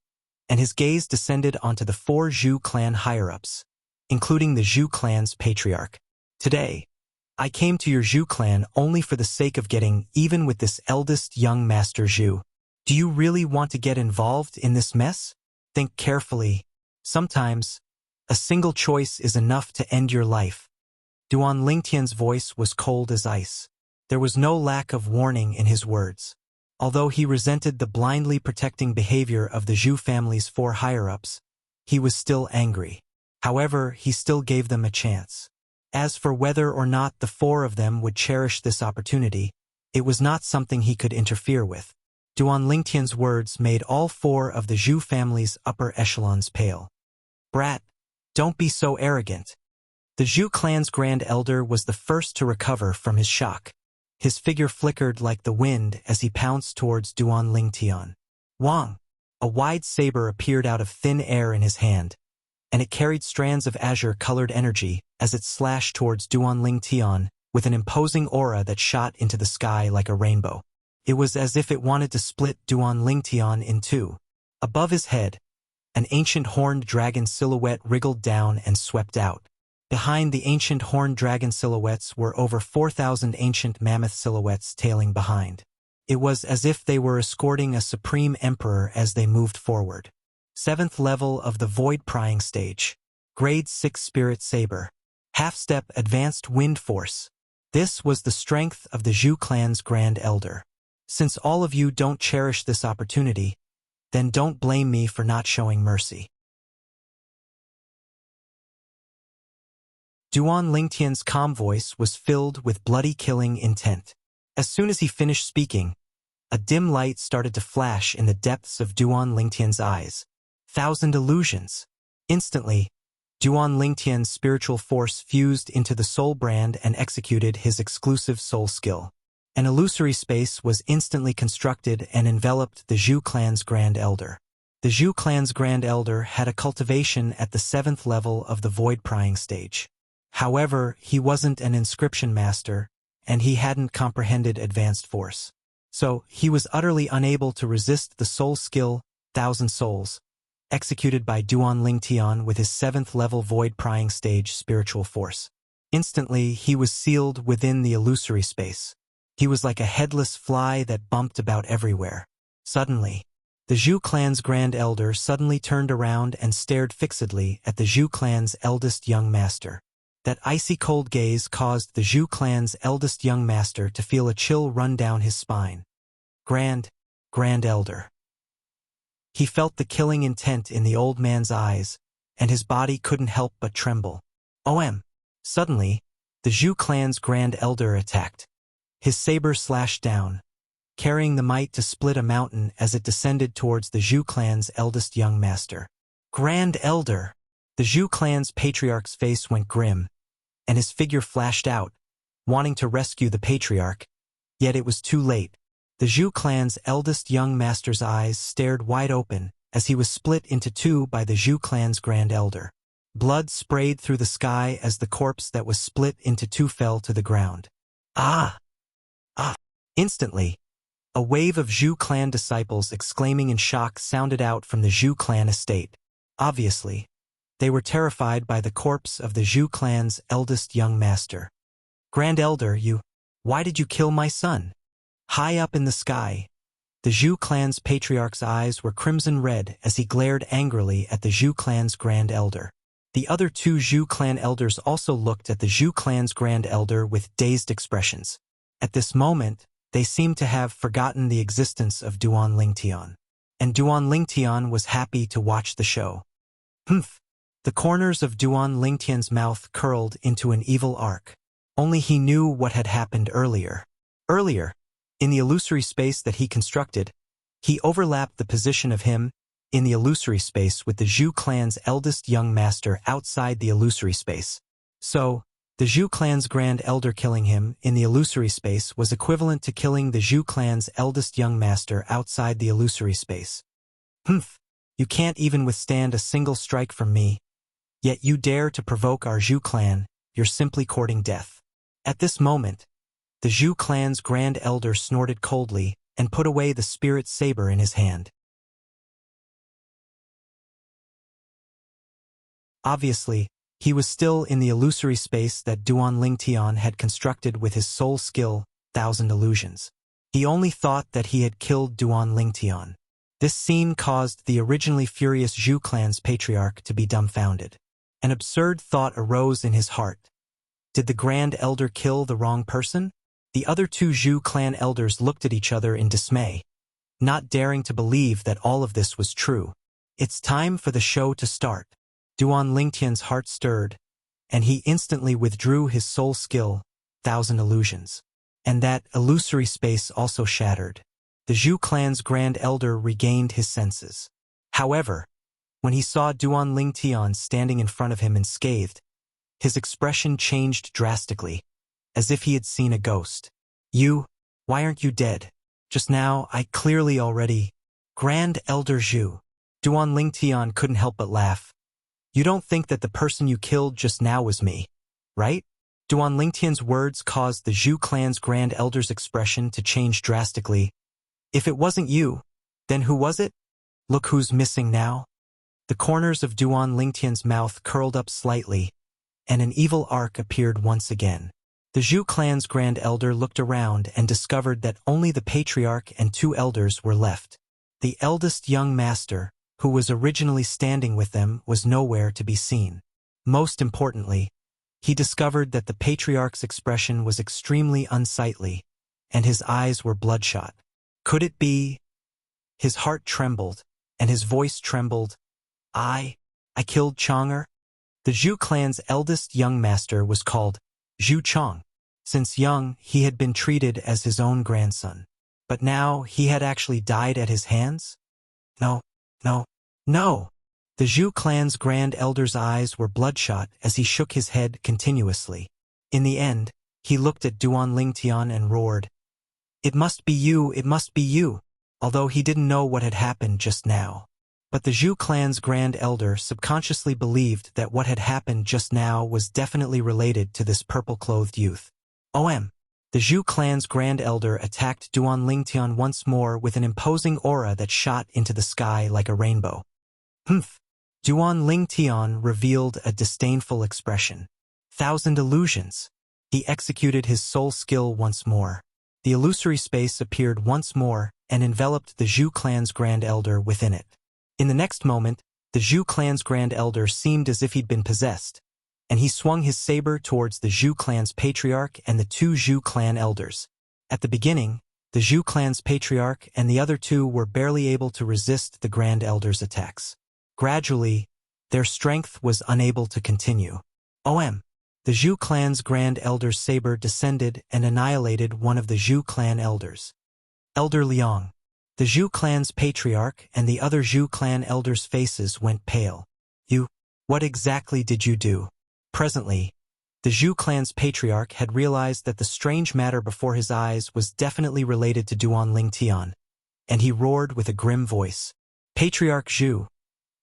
and his gaze descended onto the 4 Zhu clan higher-ups, including the Zhu clan's patriarch. Today, I came to your Zhu clan only for the sake of getting even with this eldest young master Zhu. Do you really want to get involved in this mess? Think carefully. Sometimes, a single choice is enough to end your life. Duan Lingtian's voice was cold as ice. There was no lack of warning in his words. Although he resented the blindly protecting behavior of the Zhu family's 4 higher-ups, he was still angry. However, he still gave them a chance. As for whether or not the 4 of them would cherish this opportunity, it was not something he could interfere with. Duan Lingtian's words made all 4 of the Zhu family's upper echelons pale. "Brat, don't be so arrogant." The Zhu clan's Grand Elder was the first to recover from his shock. His figure flickered like the wind as he pounced towards Duan Lingtian. Wang! A wide saber appeared out of thin air in his hand, and it carried strands of azure-colored energy as it slashed towards Duan Lingtian with an imposing aura that shot into the sky like a rainbow. It was as if it wanted to split Duan Lingtian in two. Above his head, an ancient horned dragon silhouette wriggled down and swept out. Behind the ancient horned dragon silhouettes were over 4,000 ancient mammoth silhouettes tailing behind. It was as if they were escorting a supreme emperor as they moved forward. 7th level of the Void Prying stage. Grade 6 Spirit Saber. Half-step Advanced Wind Force. This was the strength of the Zhu clan's Grand Elder. Since all of you don't cherish this opportunity, then don't blame me for not showing mercy. Duan Lingtian's calm voice was filled with bloody killing intent. As soon as he finished speaking, a dim light started to flash in the depths of Duan Lingtian's eyes. 1,000 illusions. Instantly, Duan Lingtian's spiritual force fused into the soul brand and executed his exclusive soul skill. An illusory space was instantly constructed and enveloped the Zhu clan's Grand Elder. The Zhu clan's Grand Elder had a cultivation at the 7th level of the Void Prying stage. However, he wasn't an inscription master, and he hadn't comprehended advanced force. So, he was utterly unable to resist the soul skill, 1,000 souls, executed by Duan Lingtian with his 7th level Void Prying stage spiritual force. Instantly, he was sealed within the illusory space. He was like a headless fly that bumped about everywhere. Suddenly, the Zhu clan's Grand Elder suddenly turned around and stared fixedly at the Zhu clan's eldest young master. That icy cold gaze caused the Zhu clan's eldest young master to feel a chill run down his spine. Grand Elder. He felt the killing intent in the old man's eyes, and his body couldn't help but tremble. Suddenly, the Zhu clan's Grand Elder attacked. His saber slashed down, carrying the might to split a mountain as it descended towards the Zhu clan's eldest young master. Grand Elder! The Zhu clan's patriarch's face went grim, and his figure flashed out, wanting to rescue the patriarch, yet it was too late. The Zhu clan's eldest young master's eyes stared wide open as he was split into two by the Zhu clan's Grand Elder. Blood sprayed through the sky as the corpse that was split into two fell to the ground. Ah! Instantly, a wave of Zhu clan disciples exclaiming in shock sounded out from the Zhu clan estate. Obviously, they were terrified by the corpse of the Zhu clan's eldest young master. Grand Elder, why did you kill my son? High up in the sky, the Zhu clan's patriarch's eyes were crimson red as he glared angrily at the Zhu clan's Grand Elder. The other 2 Zhu clan elders also looked at the Zhu clan's Grand Elder with dazed expressions. At this moment, they seemed to have forgotten the existence of Duan Lingtian. And Duan Lingtian was happy to watch the show. Humph! The corners of Duan Lingtian's mouth curled into an evil arc. Only he knew what had happened earlier. In the illusory space that he constructed, he overlapped the position of him in the illusory space with the Zhu clan's eldest young master outside the illusory space. So, the Zhu clan's Grand Elder killing him in the illusory space was equivalent to killing the Zhu clan's eldest young master outside the illusory space. Humph! You can't even withstand a single strike from me. Yet you dare to provoke our Zhu clan, you're simply courting death. At this moment, the Zhu clan's Grand Elder snorted coldly and put away the spirit saber in his hand. Obviously, he was still in the illusory space that Duan Lingtian had constructed with his soul skill, 1,000 illusions. He only thought that he had killed Duan Lingtian. This scene caused the originally furious Zhu clan's patriarch to be dumbfounded. An absurd thought arose in his heart. Did the Grand Elder kill the wrong person? The other 2 Zhu clan elders looked at each other in dismay. not daring to believe that all of this was true. It's time for the show to start. Duan Lingtian's heart stirred, and he instantly withdrew his soul skill, 1,000 illusions. And that illusory space also shattered. The Zhu clan's Grand Elder regained his senses. However, when he saw Duan Lingtian standing in front of him unscathed, his expression changed drastically, as if he had seen a ghost. Why aren't you dead? Just now, I clearly already. Grand Elder Zhu. Duan Lingtian couldn't help but laugh. You don't think that the person you killed just now was me, right? Duan Lingtian's words caused the Zhu clan's Grand Elder's expression to change drastically. If it wasn't you, then who was it? Look who's missing now. The corners of Duan Lingtian's mouth curled up slightly, and an evil arc appeared once again. The Zhu clan's Grand Elder looked around and discovered that only the Patriarch and 2 elders were left. The eldest young master, who was originally standing with them, was nowhere to be seen. Most importantly, he discovered that the Patriarch's expression was extremely unsightly, and his eyes were bloodshot. Could it be? His heart trembled, and his voice trembled. I killed Chang'er? The Zhu clan's eldest young master was called Zhu Chong. Since young, he had been treated as his own grandson. But now he had actually died at his hands? No. The Zhu clan's Grand Elder's eyes were bloodshot as he shook his head continuously. In the end, he looked at Duan Lingtian and roared, "It must be you, it must be you," although he didn't know what had happened just now. But the Zhu clan's Grand Elder subconsciously believed that what had happened just now was definitely related to this purple-clothed youth. The Zhu clan's Grand Elder attacked Duan Lingtian once more with an imposing aura that shot into the sky like a rainbow. Duan Lingtian revealed a disdainful expression. 1,000 illusions. He executed his soul skill once more. The illusory space appeared once more and enveloped the Zhu clan's Grand Elder within it. In the next moment, the Zhu clan's Grand Elder seemed as if he'd been possessed, and he swung his saber towards the Zhu clan's Patriarch and the 2 Zhu clan elders. At the beginning, the Zhu clan's Patriarch and the other 2 were barely able to resist the Grand Elder's attacks. Gradually, their strength was unable to continue. The Zhu clan's Grand Elder's saber descended and annihilated one of the Zhu clan elders. Elder Liang. The Zhu clan's Patriarch and the other Zhu clan elders' faces went pale. What exactly did you do? Presently, the Zhu clan's Patriarch had realized that the strange matter before his eyes was definitely related to Duan Lingtian, and he roared with a grim voice. Patriarch Zhu,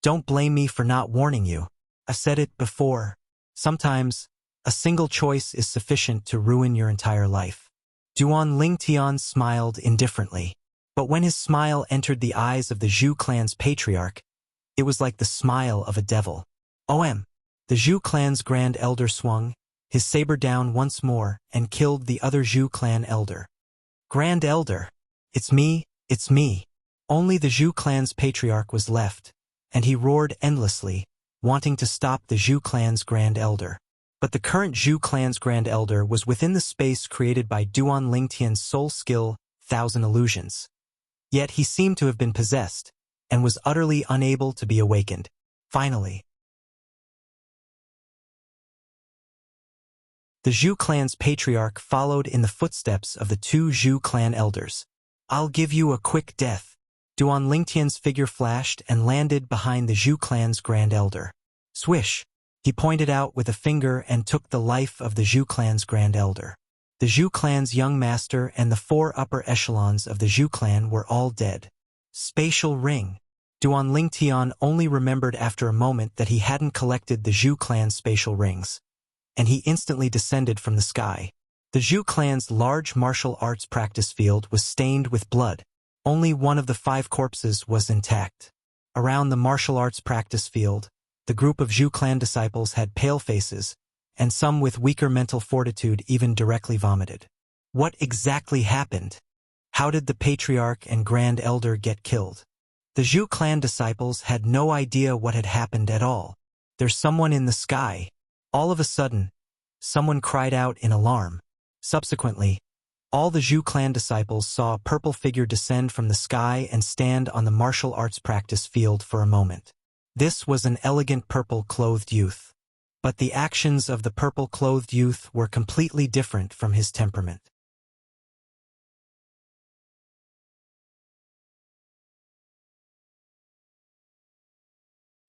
don't blame me for not warning you. I've said it before. Sometimes, a single choice is sufficient to ruin your entire life. Duan Lingtian smiled indifferently, but when his smile entered the eyes of the Zhu clan's Patriarch, it was like the smile of a devil. The Zhu clan's Grand Elder swung his saber down once more and killed the other Zhu clan elder. Grand Elder, it's me. Only the Zhu clan's Patriarch was left, and he roared endlessly, wanting to stop the Zhu clan's Grand Elder. But the current Zhu clan's Grand Elder was within the space created by Duan Lingtian's soul skill, 1,000 illusions. Yet he seemed to have been possessed, and was utterly unable to be awakened. Finally, the Zhu clan's Patriarch followed in the footsteps of the 2 Zhu clan elders. I'll give you a quick death. Duan Lingtian's figure flashed and landed behind the Zhu clan's Grand Elder. Swish! He pointed out with a finger and took the life of the Zhu clan's Grand Elder. The Zhu clan's young master and the 4 upper echelons of the Zhu clan were all dead. Spatial ring. Duan Lingtian only remembered after a moment that he hadn't collected the Zhu clan's spatial rings, and he instantly descended from the sky. The Zhu clan's large martial arts practice field was stained with blood. Only one of the 5 corpses was intact. Around the martial arts practice field, the group of Zhu clan disciples had pale faces, and some with weaker mental fortitude even directly vomited. What exactly happened? How did the Patriarch and Grand Elder get killed? The Zhu clan disciples had no idea what had happened at all. There's someone in the sky. All of a sudden, someone cried out in alarm. Subsequently, All the Zhu clan disciples saw a purple figure descend from the sky and stand on the martial arts practice field for a moment. This was an elegant purple-clothed youth. But the actions of the purple-clothed youth were completely different from his temperament.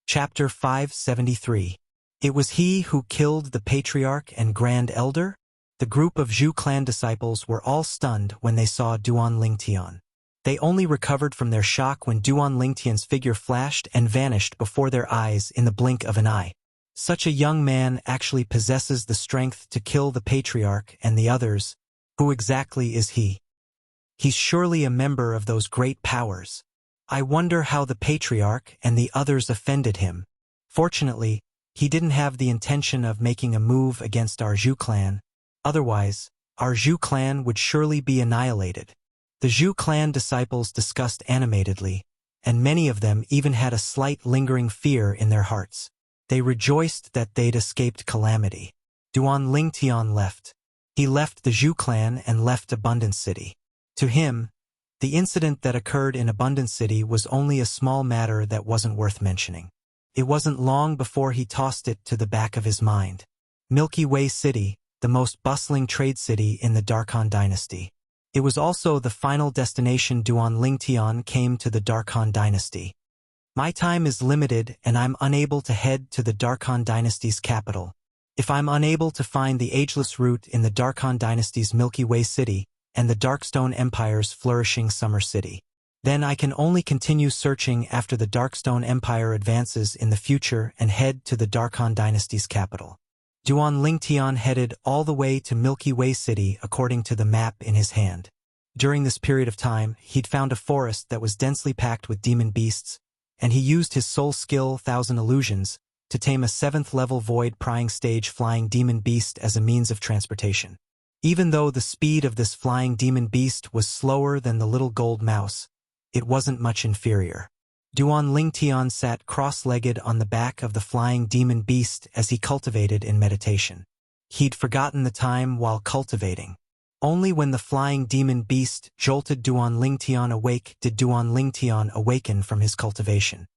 Chapter 573. It was he who killed the patriarch and grand elder? The group of Zhu clan disciples were all stunned when they saw Duan Lingtian. They only recovered from their shock when Duan Lingtian's figure flashed and vanished before their eyes in the blink of an eye. Such a young man actually possesses the strength to kill the patriarch and the others. Who exactly is he? He's surely a member of those great powers. I wonder how the patriarch and the others offended him. Fortunately, he didn't have the intention of making a move against our Zhu clan. Otherwise, our Zhu clan would surely be annihilated. The Zhu clan disciples discussed animatedly, and many of them even had a slight lingering fear in their hearts. They rejoiced that they'd escaped calamity. Duan Lingtian left. He left the Zhu clan and left Abundance City. To him, the incident that occurred in Abundance City was only a small matter that wasn't worth mentioning. It wasn't long before he tossed it to the back of his mind. Milky Way City, the most bustling trade city in the Darkhan dynasty. It was also the final destination Duan Lingtian came to the Darkhan dynasty. My time is limited and I'm unable to head to the Darkhan dynasty's capital. If I'm unable to find the ageless route in the Darkhan dynasty's Milky Way City and the Darkstone Empire's flourishing Summer City, then I can only continue searching after the Darkstone Empire advances in the future and head to the Darkhan dynasty's capital. Duan Lingtian headed all the way to Milky Way City according to the map in his hand. During this period of time, he'd found a forest that was densely packed with demon beasts, and he used his soul skill, Thousand Illusions, to tame a 7th-level void prying stage flying demon beast as a means of transportation. Even though the speed of this flying demon beast was slower than the little gold mouse, it wasn't much inferior. Duan Lingtian sat cross-legged on the back of the flying demon beast as he cultivated in meditation. He'd forgotten the time while cultivating. Only when the flying demon beast jolted Duan Lingtian awake did Duan Lingtian awaken from his cultivation.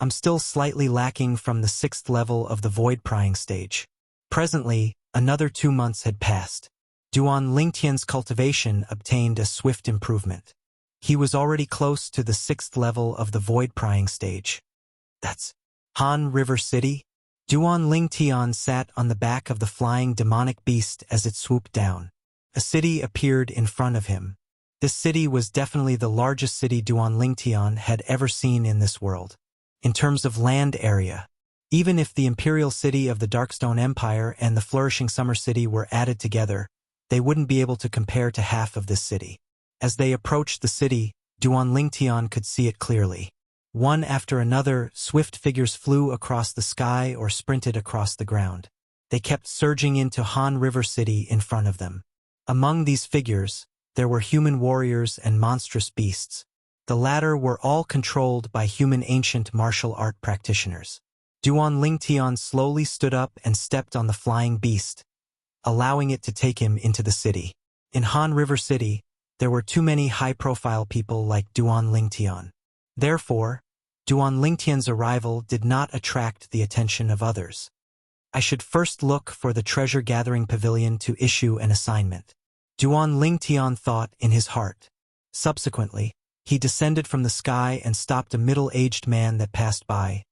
I'm still slightly lacking from the 6th level of the void prying stage. Presently, another 2 months had passed. Duan Lingtian's cultivation obtained a swift improvement. He was already close to the 6th level of the void prying stage. That's Han River City? Duan Lingtian sat on the back of the flying demonic beast as it swooped down. A city appeared in front of him. This city was definitely the largest city Duan Lingtian had ever seen in this world. In terms of land area, even if the imperial city of the Darkstone Empire and the flourishing Summer City were added together, they wouldn't be able to compare to half of this city. As they approached the city, Duan Lingtian could see it clearly. One after another, swift figures flew across the sky or sprinted across the ground. They kept surging into Han River City in front of them. Among these figures, there were human warriors and monstrous beasts. The latter were all controlled by human ancient martial art practitioners. Duan Lingtian slowly stood up and stepped on the flying beast, allowing it to take him into the city. In Han River City, there were too many high-profile people like Duan Lingtian. Therefore, Duan Lingtian's arrival did not attract the attention of others. I should first look for the treasure-gathering pavilion to issue an assignment. Duan Lingtian thought in his heart. Subsequently, he descended from the sky and stopped a middle-aged man that passed by,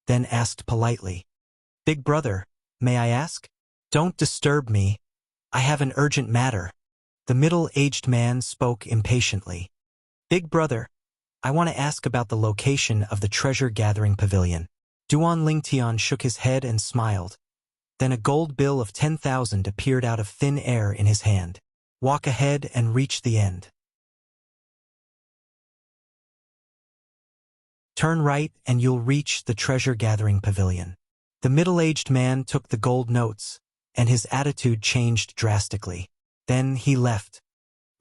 then asked politely, "Big brother, may I ask? Don't disturb me. I have an urgent matter." The middle-aged man spoke impatiently. "Big brother, I want to ask about the location of the treasure-gathering pavilion." Duan Lingtian shook his head and smiled. Then a gold bill of 10,000 appeared out of thin air in his hand. "Walk ahead and reach the end. Turn right and you'll reach the treasure-gathering pavilion." The middle-aged man took the gold notes, and his attitude changed drastically. Then he left.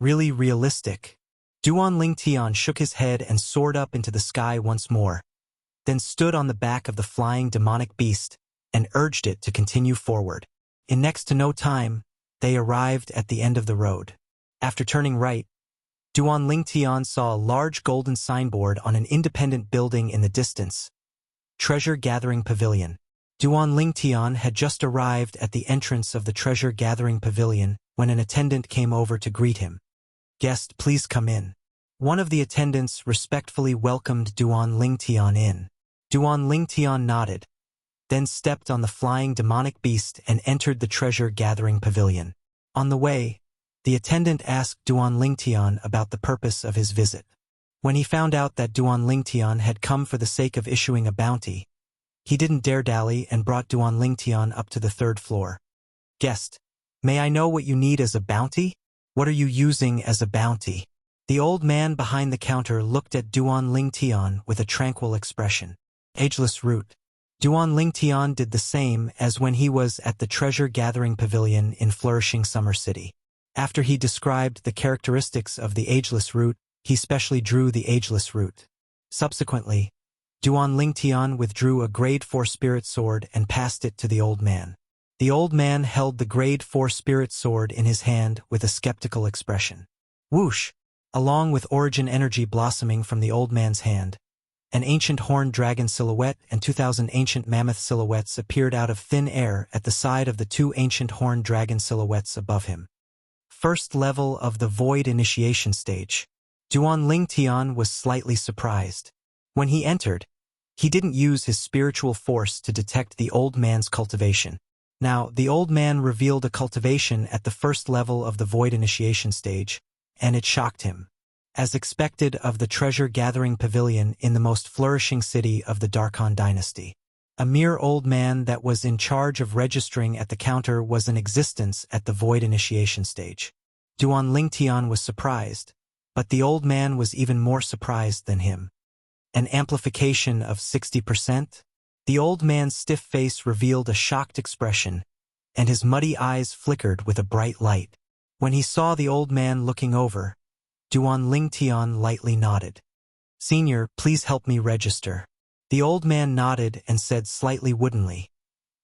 Really realistic. Duan Lingtian shook his head and soared up into the sky once more, then stood on the back of the flying demonic beast and urged it to continue forward. In next to no time, they arrived at the end of the road. After turning right, Duan Lingtian saw a large golden signboard on an independent building in the distance. Treasure Gathering Pavilion. Duan Lingtian had just arrived at the entrance of the Treasure Gathering Pavilion when an attendant came over to greet him. "Guest, please come in." One of the attendants respectfully welcomed Duan Lingtian in. Duan Lingtian nodded, then stepped on the flying demonic beast and entered the Treasure Gathering Pavilion. On the way, the attendant asked Duan Lingtian about the purpose of his visit. When he found out that Duan Lingtian had come for the sake of issuing a bounty, he didn't dare-dally and brought Duan Lingtian up to the 3rd floor. "Guest, may I know what you need as a bounty? What are you using as a bounty?" The old man behind the counter looked at Duan Lingtian with a tranquil expression. "Ageless root." Duan Lingtian did the same as when he was at the Treasure Gathering Pavilion in Flourishing Summer City. After he described the characteristics of the ageless root, he specially drew the ageless root. Subsequently, Duan Lingtian withdrew a Grade 4 spirit sword and passed it to the old man. The old man held the Grade 4 spirit sword in his hand with a skeptical expression. Whoosh! Along with origin energy blossoming from the old man's hand, an ancient horned dragon silhouette and 2,000 ancient mammoth silhouettes appeared out of thin air at the side of the 2 ancient horned dragon silhouettes above him. First level of the Void Initiation stage. Duan Lingtian was slightly surprised. When he entered, he didn't use his spiritual force to detect the old man's cultivation. Now, the old man revealed a cultivation at the first level of the Void Initiation stage, and it shocked him. As expected of the Treasure Gathering Pavilion in the most flourishing city of the Darkhan dynasty. A mere old man that was in charge of registering at the counter was in existence at the Void Initiation stage. Duan Lingtian was surprised, but the old man was even more surprised than him. An amplification of 60%? The old man's stiff face revealed a shocked expression, and his muddy eyes flickered with a bright light. When he saw the old man looking over, Duan Lingtian lightly nodded. "Senior, please help me register." The old man nodded and said slightly woodenly,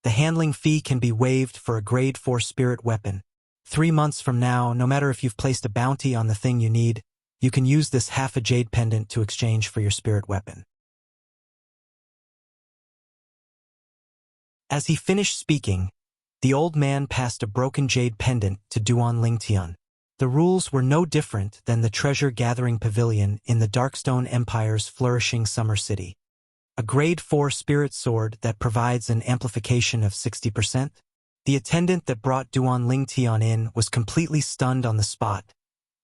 "The handling fee can be waived for a Grade 4 spirit weapon. 3 months from now, no matter if you've placed a bounty on the thing you need, you can use this half a jade pendant to exchange for your spirit weapon." As he finished speaking, the old man passed a broken jade pendant to Duan Lingtian. The rules were no different than the Treasure Gathering Pavilion in the Darkstone Empire's flourishing summer city. A Grade 4 spirit sword that provides an amplification of 60%? The attendant that brought Duan Lingtian in was completely stunned on the spot,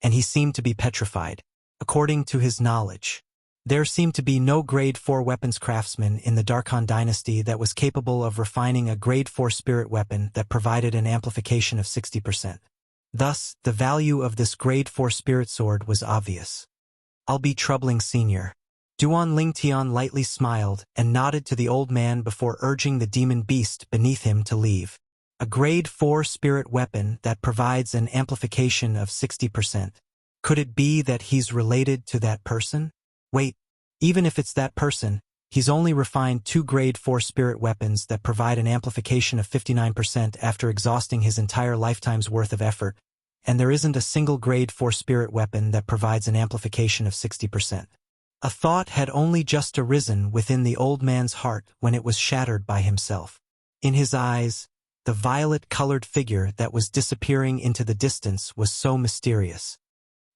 and he seemed to be petrified. According to his knowledge, there seemed to be no Grade 4 weapons craftsman in the Darkhan dynasty that was capable of refining a Grade 4 spirit weapon that provided an amplification of 60%. Thus, the value of this Grade 4 spirit sword was obvious. "I'll be troubling senior." Duan Lingtian lightly smiled and nodded to the old man before urging the demon beast beneath him to leave. A Grade 4 spirit weapon that provides an amplification of 60%. Could it be that he's related to that person? Wait, even if it's that person, he's only refined 2 Grade 4 spirit weapons that provide an amplification of 59% after exhausting his entire lifetime's worth of effort, and there isn't a single Grade 4 spirit weapon that provides an amplification of 60%. A thought had only just arisen within the old man's heart when it was shattered by himself. In his eyes, the violet-colored figure that was disappearing into the distance was so mysterious.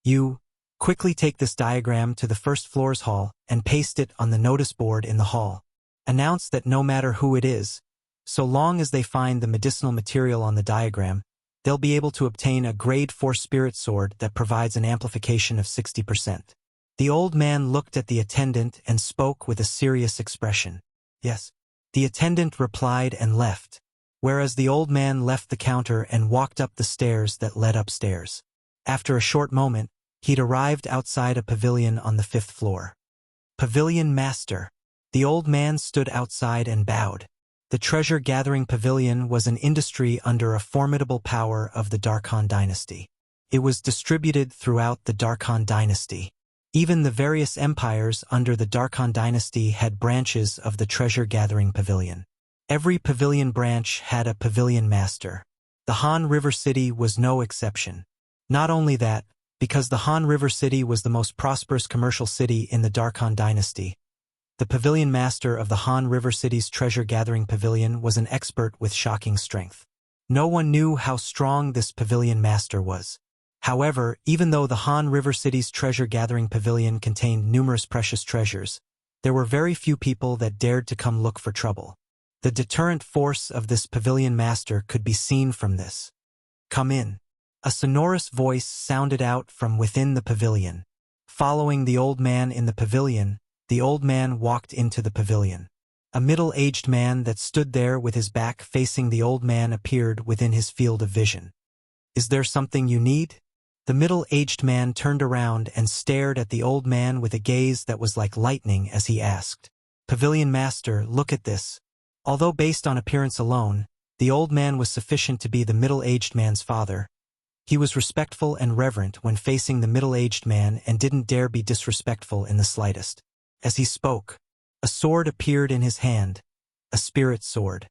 "You, quickly take this diagram to the first floor's hall and paste it on the notice board in the hall. Announce that no matter who it is, so long as they find the medicinal material on the diagram, they'll be able to obtain a Grade 4 spirit sword that provides an amplification of 60%. The old man looked at the attendant and spoke with a serious expression. "Yes." The attendant replied and left, whereas the old man left the counter and walked up the stairs that led upstairs. After a short moment, he'd arrived outside a pavilion on the 5th floor. "Pavilion Master." The old man stood outside and bowed. The Treasure Gathering Pavilion was an industry under a formidable power of the Darkhan dynasty. It was distributed throughout the Darkhan dynasty. Even the various empires under the Darkhan dynasty had branches of the Treasure Gathering Pavilion. Every pavilion branch had a pavilion master. The Han River City was no exception. Not only that, because the Han River City was the most prosperous commercial city in the Dark Han dynasty, the pavilion master of the Han River City's treasure-gathering pavilion was an expert with shocking strength. No one knew how strong this pavilion master was. However, even though the Han River City's treasure-gathering pavilion contained numerous precious treasures, there were very few people that dared to come look for trouble. The deterrent force of this pavilion master could be seen from this. "Come in." A sonorous voice sounded out from within the pavilion. Following the old man in the pavilion, the old man walked into the pavilion. A middle-aged man that stood there with his back facing the old man appeared within his field of vision. "Is there something you need?" The middle-aged man turned around and stared at the old man with a gaze that was like lightning as he asked, "Pavilion master, look at this." Although based on appearance alone, the old man was sufficient to be the middle-aged man's father. He was respectful and reverent when facing the middle-aged man and didn't dare be disrespectful in the slightest. As he spoke, a sword appeared in his hand, a spirit sword.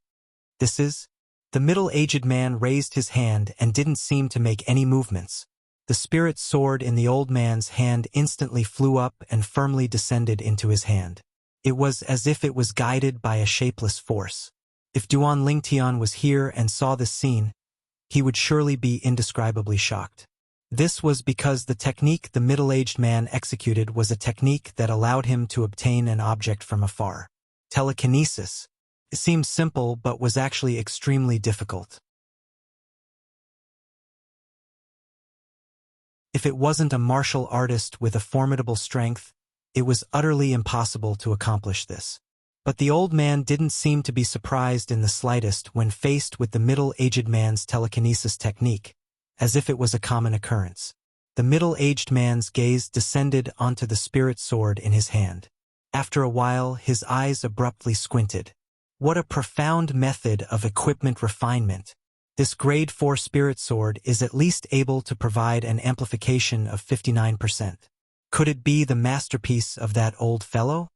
"This is?" The middle-aged man raised his hand and didn't seem to make any movements. The spirit sword in the old man's hand instantly flew up and firmly descended into his hand. It was as if it was guided by a shapeless force. If Duan Lingtian was here and saw this scene, he would surely be indescribably shocked. This was because the technique the middle-aged man executed was a technique that allowed him to obtain an object from afar. Telekinesis. It seemed simple but was actually extremely difficult. If it wasn't a martial artist with a formidable strength, it was utterly impossible to accomplish this. But the old man didn't seem to be surprised in the slightest when faced with the middle-aged man's telekinesis technique, as if it was a common occurrence. The middle-aged man's gaze descended onto the spirit sword in his hand. After a while, his eyes abruptly squinted. What a profound method of equipment refinement! This grade 4 spirit sword is at least able to provide an amplification of 59%. Could it be the masterpiece of that old fellow?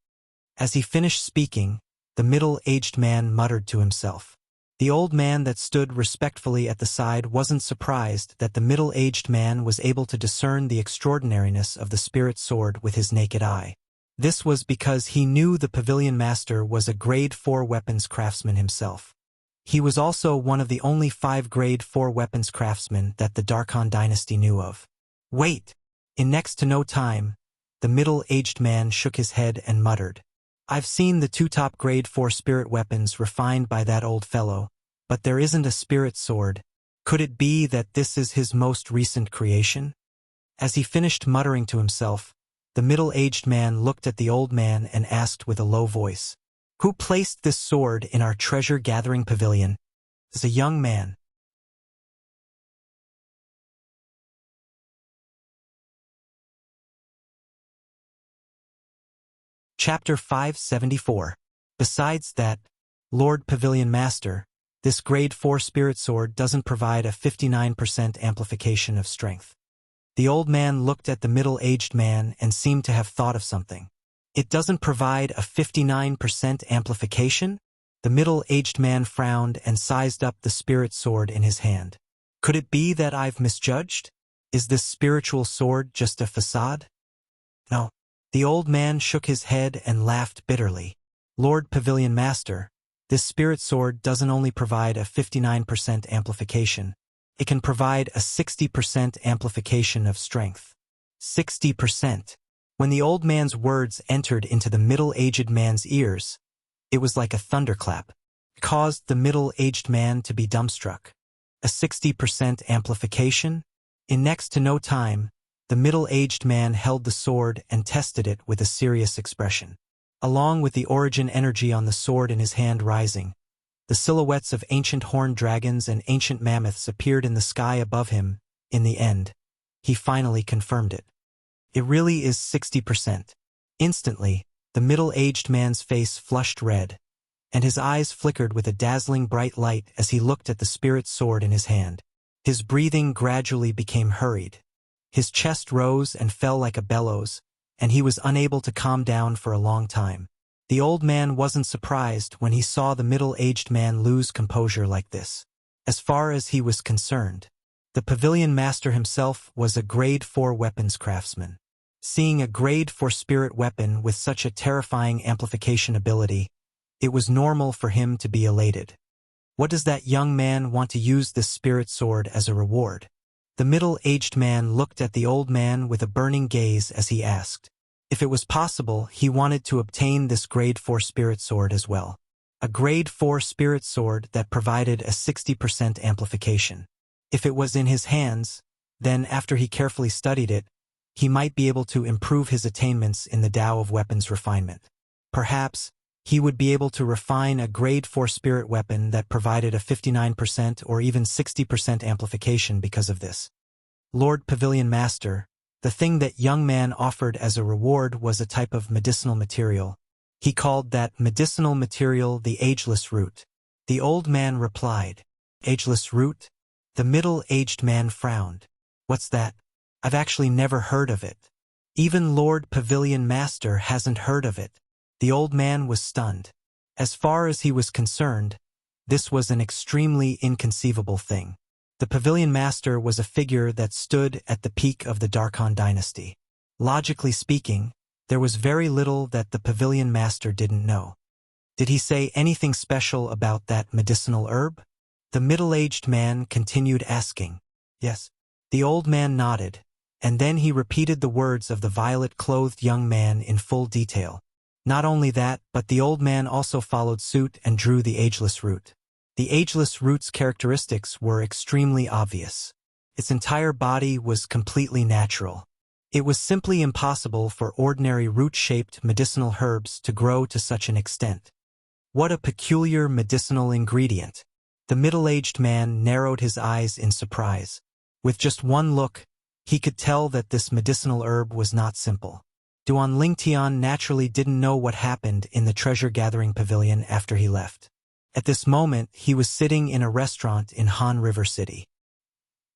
As he finished speaking, the middle-aged man muttered to himself. The old man that stood respectfully at the side wasn't surprised that the middle-aged man was able to discern the extraordinariness of the spirit sword with his naked eye. This was because he knew the pavilion master was a grade 4 weapons craftsman himself. He was also one of the only 5 grade 4 weapons craftsmen that the Dark Han dynasty knew of. "Wait!" In next to no time, the middle-aged man shook his head and muttered, "I've seen the 2 top grade 4 spirit weapons refined by that old fellow, but there isn't a spirit sword. Could it be that this is his most recent creation?" As he finished muttering to himself, the middle-aged man looked at the old man and asked with a low voice, "Who placed this sword in our treasure-gathering pavilion?" As a young man. Chapter 574. Besides that, Lord Pavilion Master, this grade 4 spirit sword doesn't provide a 59% amplification of strength. The old man looked at the middle-aged man and seemed to have thought of something. "It doesn't provide a 59% amplification?" The middle-aged man frowned and sized up the spirit sword in his hand. "Could it be that I've misjudged? Is this spiritual sword just a facade?" "No." The old man shook his head and laughed bitterly. "Lord Pavilion Master, this spirit sword doesn't only provide a 59% amplification, it can provide a 60% amplification of strength." 60%. When the old man's words entered into the middle-aged man's ears, it was like a thunderclap. It caused the middle-aged man to be dumbstruck. A 60% amplification? In next to no time, the middle-aged man held the sword and tested it with a serious expression. Along with the origin energy on the sword in his hand rising, the silhouettes of ancient horned dragons and ancient mammoths appeared in the sky above him. In the end, he finally confirmed it. It really is 60%. Instantly, the middle-aged man's face flushed red, and his eyes flickered with a dazzling bright light as he looked at the spirit sword in his hand. His breathing gradually became hurried. His chest rose and fell like a bellows, and he was unable to calm down for a long time. The old man wasn't surprised when he saw the middle-aged man lose composure like this. As far as he was concerned, The pavilion master himself was a grade 4 weapons craftsman. Seeing a grade 4 spirit weapon with such a terrifying amplification ability, it was normal for him to be elated. What does that young man want to use this spirit sword as a reward? The middle-aged man looked at the old man with a burning gaze as he asked. If it was possible, he wanted to obtain this grade 4 spirit sword as well. A grade 4 spirit sword that provided a 60% amplification. If it was in his hands, then after he carefully studied it, he might be able to improve his attainments in the Tao of weapons refinement. Perhaps, he would be able to refine a grade 4 spirit weapon that provided a 59% or even 60% amplification because of this. Lord Pavilion Master, the thing that young man offered as a reward was a type of medicinal material. He called that medicinal material the ageless root. The old man replied, "Ageless root?" The middle-aged man frowned. "What's that? I've actually never heard of it. Even Lord Pavilion Master hasn't heard of it." The old man was stunned. As far as he was concerned, this was an extremely inconceivable thing. The Pavilion Master was a figure that stood at the peak of the Darkhan dynasty. Logically speaking, there was very little that the Pavilion Master didn't know. Did he say anything special about that medicinal herb? The middle-aged man continued asking. Yes. The old man nodded, and then he repeated the words of the violet-clothed young man in full detail. Not only that, but the old man also followed suit and drew the ageless root. The ageless root's characteristics were extremely obvious. Its entire body was completely natural. It was simply impossible for ordinary root-shaped medicinal herbs to grow to such an extent. What a peculiar medicinal ingredient! The middle-aged man narrowed his eyes in surprise. With just one look, he could tell that this medicinal herb was not simple. Duan Lingtian naturally didn't know what happened in the treasure-gathering pavilion after he left. At this moment, he was sitting in a restaurant in Han River City.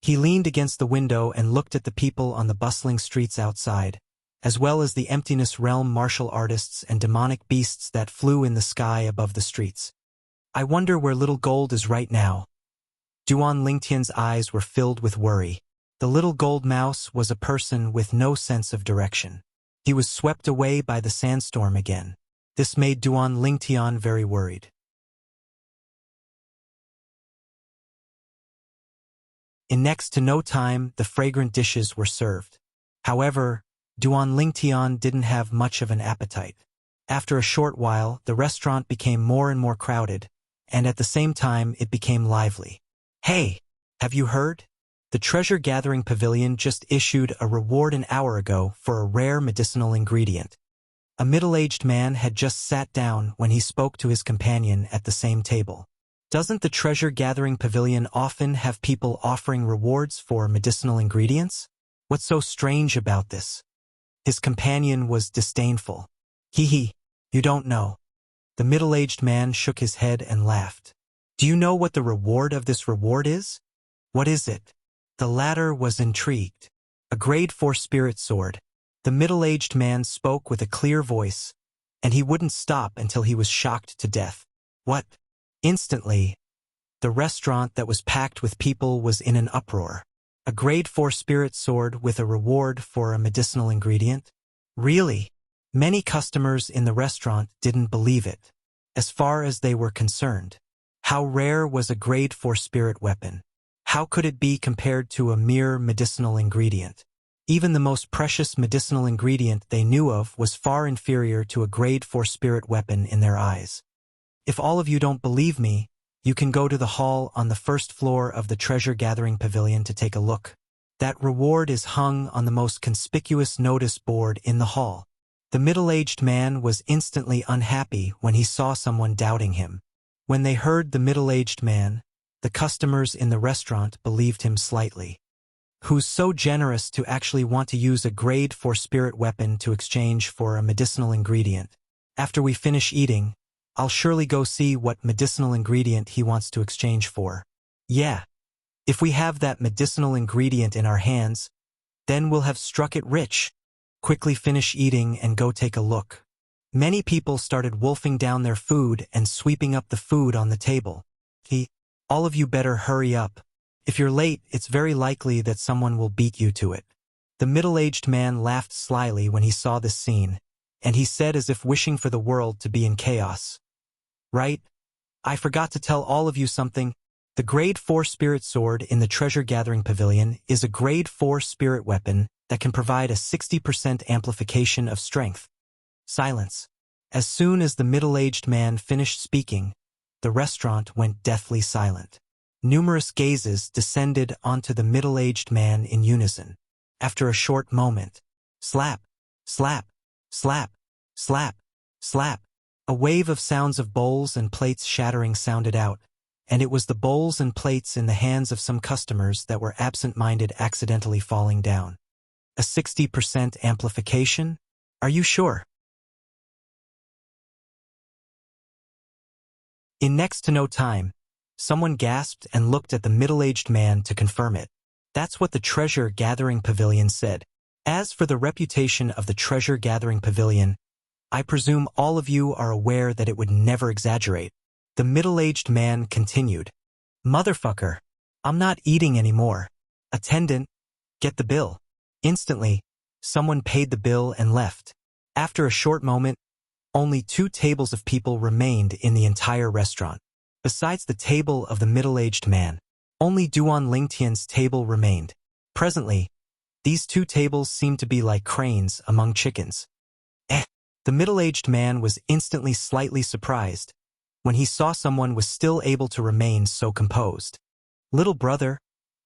He leaned against the window and looked at the people on the bustling streets outside, as well as the emptiness realm martial artists and demonic beasts that flew in the sky above the streets. I wonder where little gold is right now. Duan Lingtian's eyes were filled with worry. The little gold mouse was a person with no sense of direction. He was swept away by the sandstorm again. This made Duan Lingtian very worried. In next to no time, the fragrant dishes were served. However, Duan Lingtian didn't have much of an appetite. After a short while, the restaurant became more and more crowded, and at the same time it became lively. Hey, have you heard? The treasure-gathering pavilion just issued a reward an hour ago for a rare medicinal ingredient. A middle-aged man had just sat down when he spoke to his companion at the same table. Doesn't the treasure-gathering pavilion often have people offering rewards for medicinal ingredients? What's so strange about this? His companion was disdainful. Hee, you don't know. The middle-aged man shook his head and laughed. Do you know what the reward of this reward is? What is it? The latter was intrigued. A grade 4 spirit sword. The middle-aged man spoke with a clear voice, and he wouldn't stop until he was shocked to death. What? Instantly, the restaurant that was packed with people was in an uproar. A grade 4 spirit sword with a reward for a medicinal ingredient? Really? Many customers in the restaurant didn't believe it. As far as they were concerned, how rare was a grade 4 spirit weapon? How could it be compared to a mere medicinal ingredient? Even the most precious medicinal ingredient they knew of was far inferior to a grade 4 spirit weapon in their eyes. If all of you don't believe me, you can go to the hall on the first floor of the treasure-gathering pavilion to take a look. That reward is hung on the most conspicuous notice board in the hall. The middle-aged man was instantly unhappy when he saw someone doubting him. When they heard the middle-aged man, the customers in the restaurant believed him slightly. Who's so generous to actually want to use a grade 4 spirit weapon to exchange for a medicinal ingredient? After we finish eating, I'll surely go see what medicinal ingredient he wants to exchange for. Yeah. If we have that medicinal ingredient in our hands, then we'll have struck it rich. Quickly finish eating and go take a look. Many people started wolfing down their food and sweeping up the food on the table. All of you better hurry up. If you're late, it's very likely that someone will beat you to it. The middle-aged man laughed slyly when he saw this scene, and he said as if wishing for the world to be in chaos. Right? I forgot to tell all of you something. The Grade 4 Spirit Sword in the Treasure Gathering Pavilion is a Grade 4 spirit weapon that can provide a 60% amplification of strength. Silence. As soon as the middle-aged man finished speaking, the restaurant went deathly silent. Numerous gazes descended onto the middle-aged man in unison. After a short moment, slap, slap, slap, slap, slap, a wave of sounds of bowls and plates shattering sounded out, and it was the bowls and plates in the hands of some customers that were absent-minded accidentally falling down. A 60% amplification? Are you sure? In next to no time, someone gasped and looked at the middle-aged man to confirm it. That's what the Treasure Gathering Pavilion said. As for the reputation of the Treasure Gathering Pavilion, I presume all of you are aware that it would never exaggerate. The middle-aged man continued. Motherfucker, I'm not eating anymore. Attendant, get the bill. Instantly, someone paid the bill and left. After a short moment, only 2 tables of people remained in the entire restaurant. Besides the table of the middle-aged man, only Duan Lingtian's table remained. Presently, these 2 tables seemed to be like cranes among chickens. The middle-aged man was instantly slightly surprised when he saw someone was still able to remain so composed. Little brother,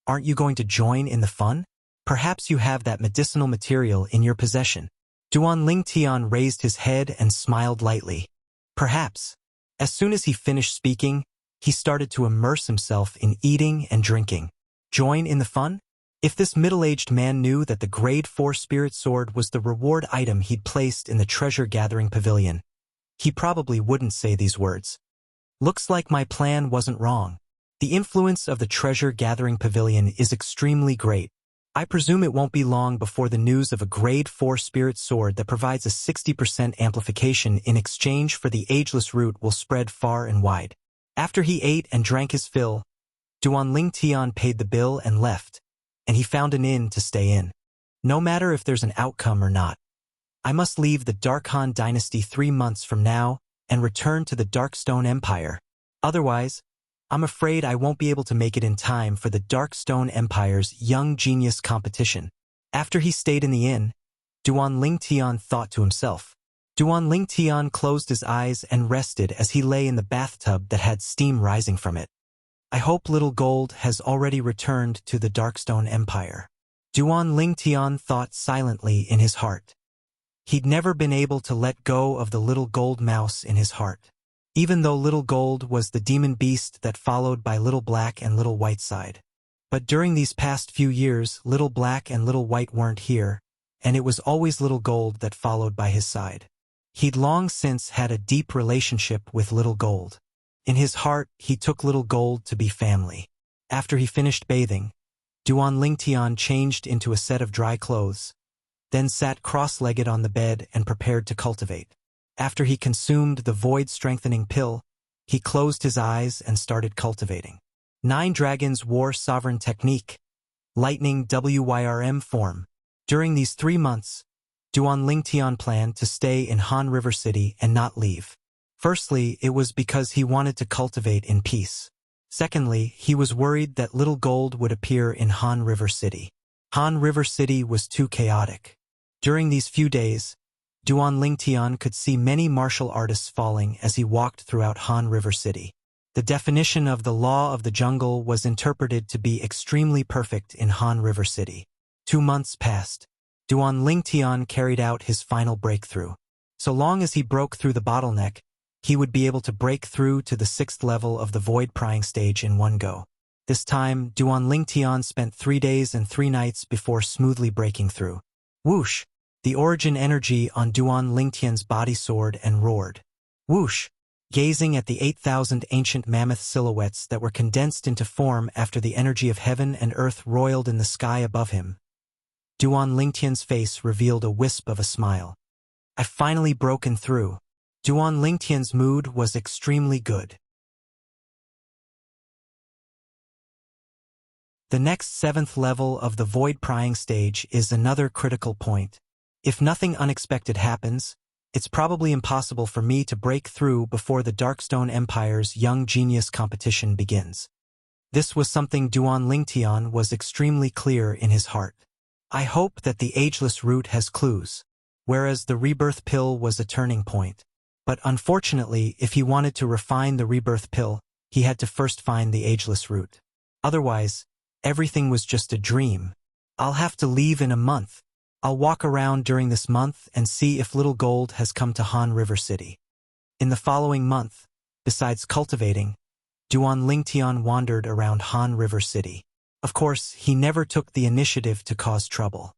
aren't you going to join in the fun? Perhaps you have that medicinal material in your possession. Duan Lingtian raised his head and smiled lightly. Perhaps. As soon as he finished speaking, he started to immerse himself in eating and drinking. Join in the fun? If this middle-aged man knew that the Grade 4 Spirit Sword was the reward item he'd placed in the Treasure Gathering Pavilion, he probably wouldn't say these words. Looks like my plan wasn't wrong. The influence of the Treasure Gathering Pavilion is extremely great. I presume it won't be long before the news of a Grade 4 Spirit Sword that provides a 60% amplification in exchange for the ageless root will spread far and wide. After he ate and drank his fill, Duan Lingtian paid the bill and left, and he found an inn to stay in. No matter if there's an outcome or not, I must leave the Dark Han Dynasty 3 months from now and return to the Darkstone Empire. Otherwise, I'm afraid I won't be able to make it in time for the Darkstone Empire's Young Genius competition. After he stayed in the inn, Duan Lingtian thought to himself. Duan Lingtian closed his eyes and rested as he lay in the bathtub that had steam rising from it. I hope Little Gold has already returned to the Darkstone Empire. Duan Lingtian thought silently in his heart. He'd never been able to let go of the little gold mouse in his heart. Even though Little Gold was the demon beast that followed by Little Black and Little White side. But during these past few years, Little Black and Little White weren't here, and it was always Little Gold that followed by his side. He'd long since had a deep relationship with Little Gold. In his heart, he took Little Gold to be family. After he finished bathing, Duan Lingtian changed into a set of dry clothes, then sat cross-legged on the bed and prepared to cultivate. After he consumed the void-strengthening pill, he closed his eyes and started cultivating. 9 Dragons War Sovereign Technique, Lightning WYRM form. During these 3 months, Duan Lingtian planned to stay in Han River City and not leave. Firstly, it was because he wanted to cultivate in peace. Secondly, he was worried that Little Gold would appear in Han River City. Han River City was too chaotic. During these few days, Duan Lingtian could see many martial artists falling as he walked throughout Han River City. The definition of the law of the jungle was interpreted to be extremely perfect in Han River City. 2 months passed. Duan Lingtian carried out his final breakthrough. So long as he broke through the bottleneck, he would be able to break through to the 6th level of the void prying stage in one go. This time, Duan Lingtian spent 3 days and 3 nights before smoothly breaking through. Whoosh! The origin energy on Duan Lingtian's body soared and roared. Whoosh! Gazing at the 8,000 ancient mammoth silhouettes that were condensed into form after the energy of heaven and earth roiled in the sky above him, Duan Lingtian's face revealed a wisp of a smile. I've finally broken through. Duan Lingtian's mood was extremely good. The next 7th level of the void prying stage is another critical point. If nothing unexpected happens, it's probably impossible for me to break through before the Darkstone Empire's Young Genius competition begins. This was something Duan Lingtian was extremely clear in his heart. I hope that the Ageless Root has clues, whereas the Rebirth Pill was a turning point. But unfortunately, if he wanted to refine the Rebirth Pill, he had to first find the Ageless Root. Otherwise, everything was just a dream. I'll have to leave in a month. I'll walk around during this month and see if Little Gold has come to Han River City. In the following month, besides cultivating, Duan Lingtian wandered around Han River City. Of course, he never took the initiative to cause trouble.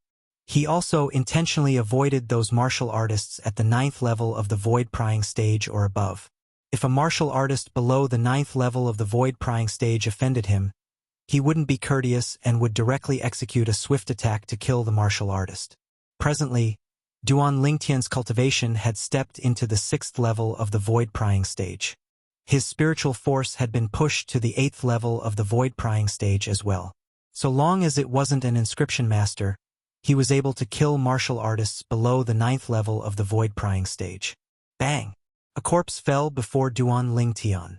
He also intentionally avoided those martial artists at the 9th level of the void prying stage or above. If a martial artist below the 9th level of the void prying stage offended him, he wouldn't be courteous and would directly execute a swift attack to kill the martial artist. Presently, Duan Lingtian's cultivation had stepped into the 6th level of the void prying stage. His spiritual force had been pushed to the 8th level of the void prying stage as well. So long as it wasn't an inscription master, he was able to kill martial artists below the 9th level of the void prying stage. Bang! A corpse fell before Duan Lingtian.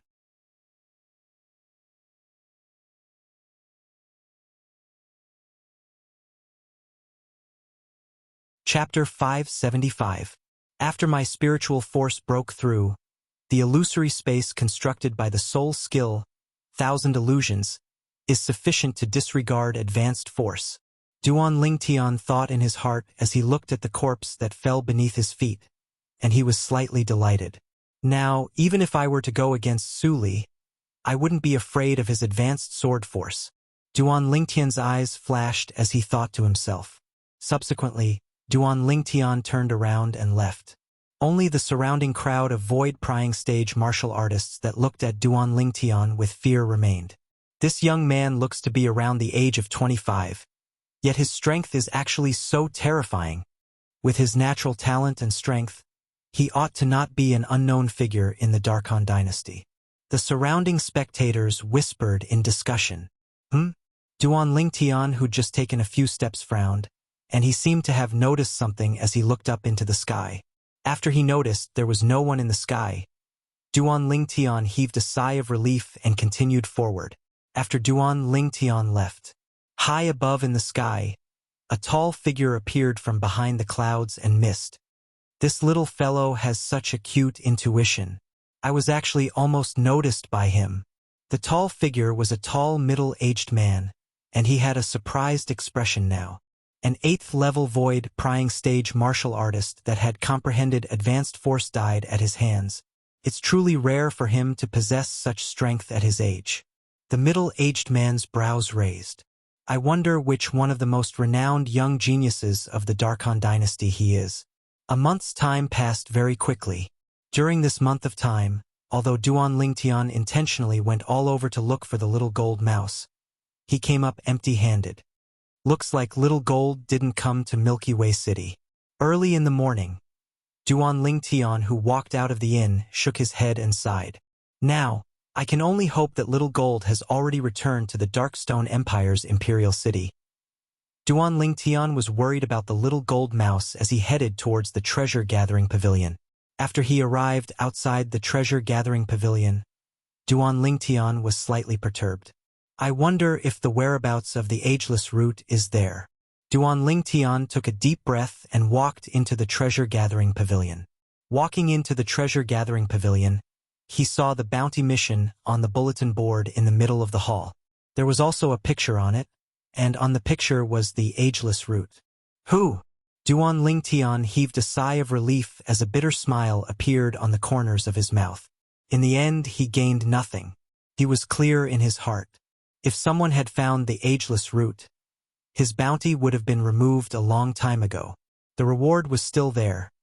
Chapter 575. After my spiritual force broke through, the illusory space constructed by the soul skill, 1000 illusions, is sufficient to disregard advanced force. Duan Lingtian thought in his heart as he looked at the corpse that fell beneath his feet, and he was slightly delighted. Now, even if I were to go against Su Li, I wouldn't be afraid of his advanced sword force. Duan Lingtian's eyes flashed as he thought to himself. Subsequently, Duan Lingtian turned around and left. Only the surrounding crowd of void prying stage martial artists that looked at Duan Lingtian with fear remained. This young man looks to be around the age of 25, yet his strength is actually so terrifying. With his natural talent and strength, he ought to not be an unknown figure in the Darkhan dynasty. The surrounding spectators whispered in discussion. Duan Lingtian, who'd just taken a few steps, frowned, and he seemed to have noticed something as he looked up into the sky. After he noticed there was no one in the sky, Duan Lingtian heaved a sigh of relief and continued forward. After Duan Lingtian left, high above in the sky, a tall figure appeared from behind the clouds and mist. This little fellow has such acute intuition. I was actually almost noticed by him. The tall figure was a tall middle-aged man, and he had a surprised expression now. An 8th level void prying stage martial artist that had comprehended advanced force died at his hands. It's truly rare for him to possess such strength at his age. The middle-aged man's brows raised. I wonder which one of the most renowned young geniuses of the Darkhan dynasty he is. A month's time passed very quickly. During this month of time, although Duan Lingtian intentionally went all over to look for the little gold mouse, he came up empty-handed. Looks like Little Gold didn't come to Milky Way City. Early in the morning, Duan Lingtian, who walked out of the inn, shook his head and sighed. Now, I can only hope that Little Gold has already returned to the Darkstone Empire's Imperial City. Duan Lingtian was worried about the little gold mouse as he headed towards the treasure-gathering pavilion. After he arrived outside the treasure-gathering pavilion, Duan Lingtian was slightly perturbed. I wonder if the whereabouts of the Ageless Root is there. Duan Lingtian took a deep breath and walked into the treasure-gathering pavilion. Walking into the treasure-gathering pavilion, he saw the bounty mission on the bulletin board in the middle of the hall. There was also a picture on it, and on the picture was the Ageless Root. Who? Duan Lingtian heaved a sigh of relief as a bitter smile appeared on the corners of his mouth. In the end, he gained nothing. He was clear in his heart. If someone had found the Ageless Root, his bounty would have been removed a long time ago. The reward was still there,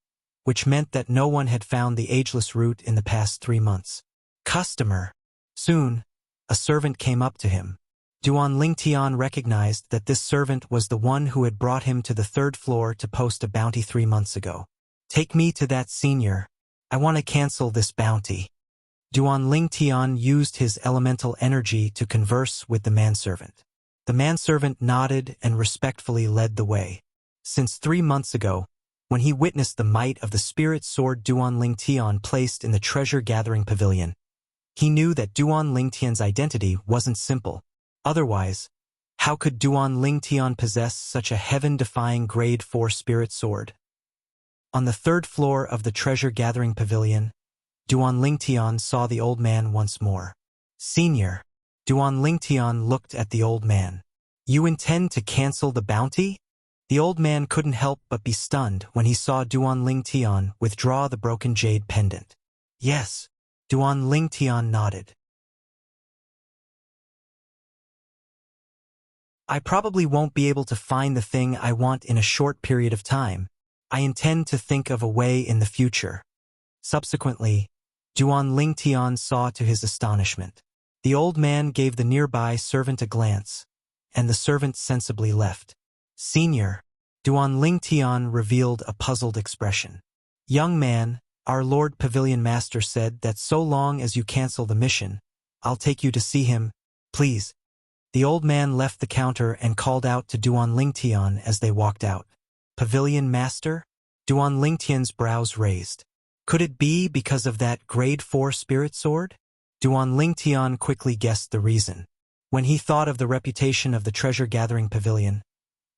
which meant that no one had found the Ageless Root in the past 3 months. Customer. Soon, a servant came up to him. Duan Lingtian recognized that this servant was the one who had brought him to the 3rd floor to post a bounty 3 months ago. Take me to that senior. I want to cancel this bounty. Duan Lingtian used his elemental energy to converse with the manservant. The manservant nodded and respectfully led the way. Since 3 months ago, when he witnessed the might of the spirit sword Duan Lingtian placed in the treasure-gathering pavilion, he knew that Duan Lingtian's identity wasn't simple. Otherwise, how could Duan Lingtian possess such a heaven-defying grade 4 spirit sword? On the 3rd floor of the treasure-gathering pavilion, Duan Lingtian saw the old man once more. Senior, Duan Lingtian looked at the old man. You intend to cancel the bounty? The old man couldn't help but be stunned when he saw Duan Lingtian withdraw the broken jade pendant. Yes, Duan Lingtian nodded. I probably won't be able to find the thing I want in a short period of time. I intend to think of a way in the future. Subsequently, Duan Lingtian saw to his astonishment. The old man gave the nearby servant a glance, and the servant sensibly left. Senior, Duan Lingtian revealed a puzzled expression. Young man, our Lord Pavilion Master said that so long as you cancel the mission, I'll take you to see him, please. The old man left the counter and called out to Duan Lingtian as they walked out. Pavilion Master? Duan Lingtian's brows raised. Could it be because of that grade 4 spirit sword? Duan Lingtian quickly guessed the reason. When he thought of the reputation of the treasure-gathering pavilion,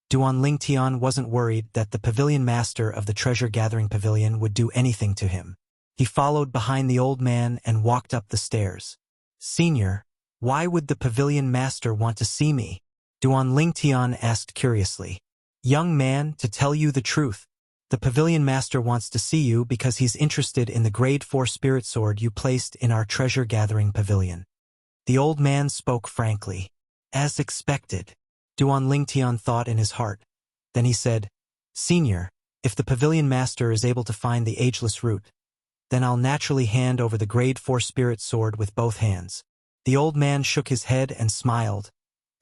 Duan Lingtian wasn't worried that the pavilion master of the treasure-gathering pavilion would do anything to him. He followed behind the old man and walked up the stairs. Senior, why would the pavilion master want to see me? Duan Lingtian asked curiously. Young man, to tell you the truth, the pavilion master wants to see you because he's interested in the grade 4 spirit sword you placed in our treasure-gathering pavilion. The old man spoke frankly. As expected, Duan Lingtian thought in his heart. Then he said, Senior, if the pavilion master is able to find the ageless root, then I'll naturally hand over the grade 4 spirit sword with both hands. The old man shook his head and smiled,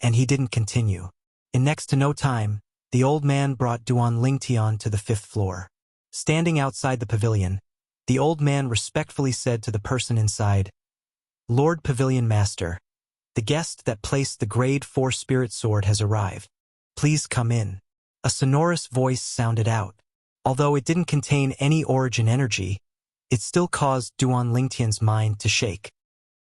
and he didn't continue. In next to no time, the old man brought Duan Lingtian to the 5th floor. Standing outside the pavilion, the old man respectfully said to the person inside, Lord Pavilion Master, the guest that placed the grade 4 spirit sword has arrived. Please come in. A sonorous voice sounded out. Although it didn't contain any origin energy, it still caused Duan Lingtian's mind to shake.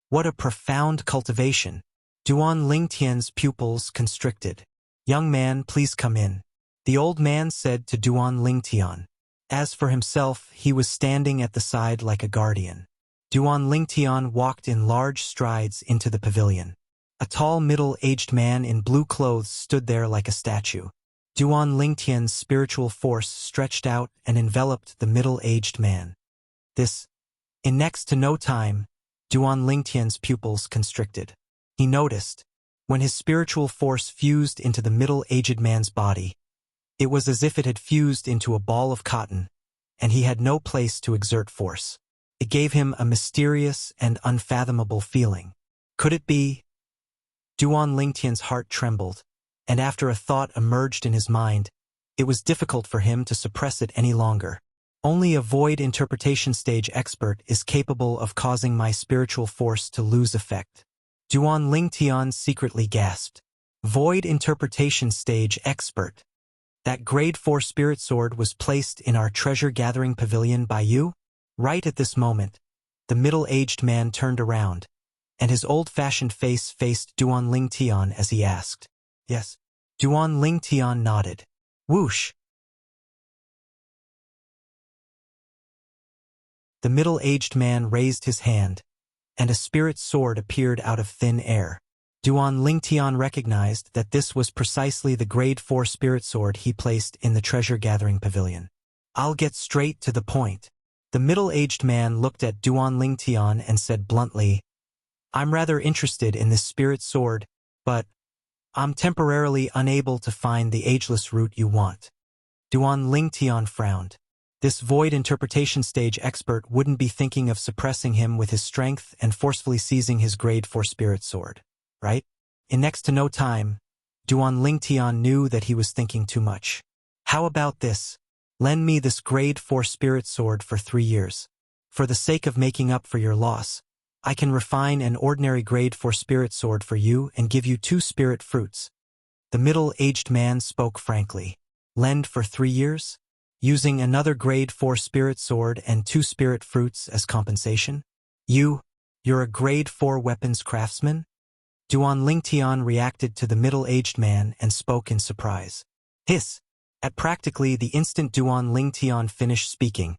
What a profound cultivation. Duan Lingtian's pupils constricted. Young man, please come in. The old man said to Duan Lingtian. As for himself, he was standing at the side like a guardian. Duan Lingtian walked in large strides into the pavilion. A tall middle-aged man in blue clothes stood there like a statue. Duan Lingtian's spiritual force stretched out and enveloped the middle-aged man. In next to no time, Duan Lingtian's pupils constricted. He noticed, when his spiritual force fused into the middle-aged man's body, it was as if it had fused into a ball of cotton, and he had no place to exert force. It gave him a mysterious and unfathomable feeling. Could it be? Duan Lingtian's heart trembled, and after a thought emerged in his mind, it was difficult for him to suppress it any longer. Only a void interpretation stage expert is capable of causing my spiritual force to lose effect. Duan Lingtian secretly gasped. Void interpretation stage expert. That grade 4 spirit sword was placed in our treasure-gathering pavilion by you? Right at this moment, the middle-aged man turned around, and his old-fashioned face faced Duan Lingtian as he asked. Yes. Duan Lingtian nodded. Whoosh! The middle-aged man raised his hand, and a spirit sword appeared out of thin air. Duan Lingtian recognized that this was precisely the grade 4 spirit sword he placed in the treasure-gathering pavilion. I'll get straight to the point. The middle-aged man looked at Duan Lingtian and said bluntly, I'm rather interested in this spirit sword, but I'm temporarily unable to find the ageless root you want. Duan Lingtian frowned. This void interpretation stage expert wouldn't be thinking of suppressing him with his strength and forcefully seizing his grade 4 spirit sword, right? In next to no time, Duan Lingtian knew that he was thinking too much. How about this? Lend me this grade 4 spirit sword for 3 years. For the sake of making up for your loss, I can refine an ordinary grade 4 spirit sword for you and give you 2 spirit fruits. The middle-aged man spoke frankly. Lend for 3 years? Using another grade 4 spirit sword and 2 spirit fruits as compensation? You're a grade 4 weapons craftsman? Duan Lingtian reacted to the middle-aged man and spoke in surprise. Hiss! At practically the instant Duan Lingtian finished speaking,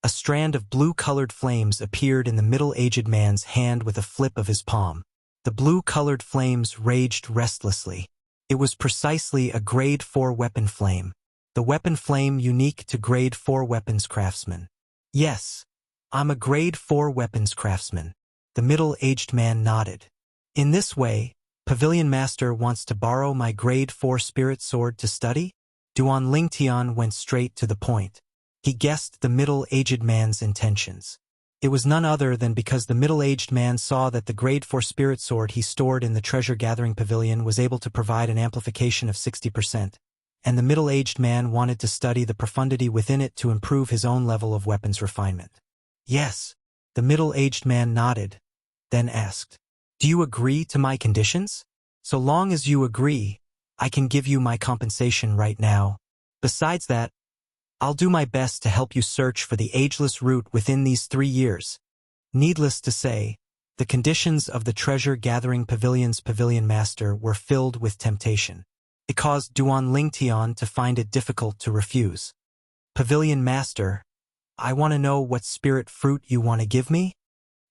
a strand of blue-colored flames appeared in the middle-aged man's hand with a flip of his palm. The blue-colored flames raged restlessly. It was precisely a grade 4 weapon flame. The weapon flame unique to grade 4 weapons craftsman. Yes, I'm a grade 4 weapons craftsman. The middle-aged man nodded. In this way, Pavilion Master wants to borrow my grade 4 spirit sword to study? Duan Lingtian went straight to the point. He guessed the middle-aged man's intentions. It was none other than because the middle-aged man saw that the grade 4 spirit sword he stored in the treasure-gathering pavilion was able to provide an amplification of 60%, and the middle-aged man wanted to study the profundity within it to improve his own level of weapons refinement. Yes, the middle-aged man nodded, then asked, "Do you agree to my conditions? So long as you agree, I can give you my compensation right now. Besides that, I'll do my best to help you search for the ageless root within these 3 years." Needless to say, the conditions of the treasure-gathering pavilion's pavilion master were filled with temptation. It caused Duan Lingtian to find it difficult to refuse. "Pavilion master, I want to know what spirit fruit you want to give me?"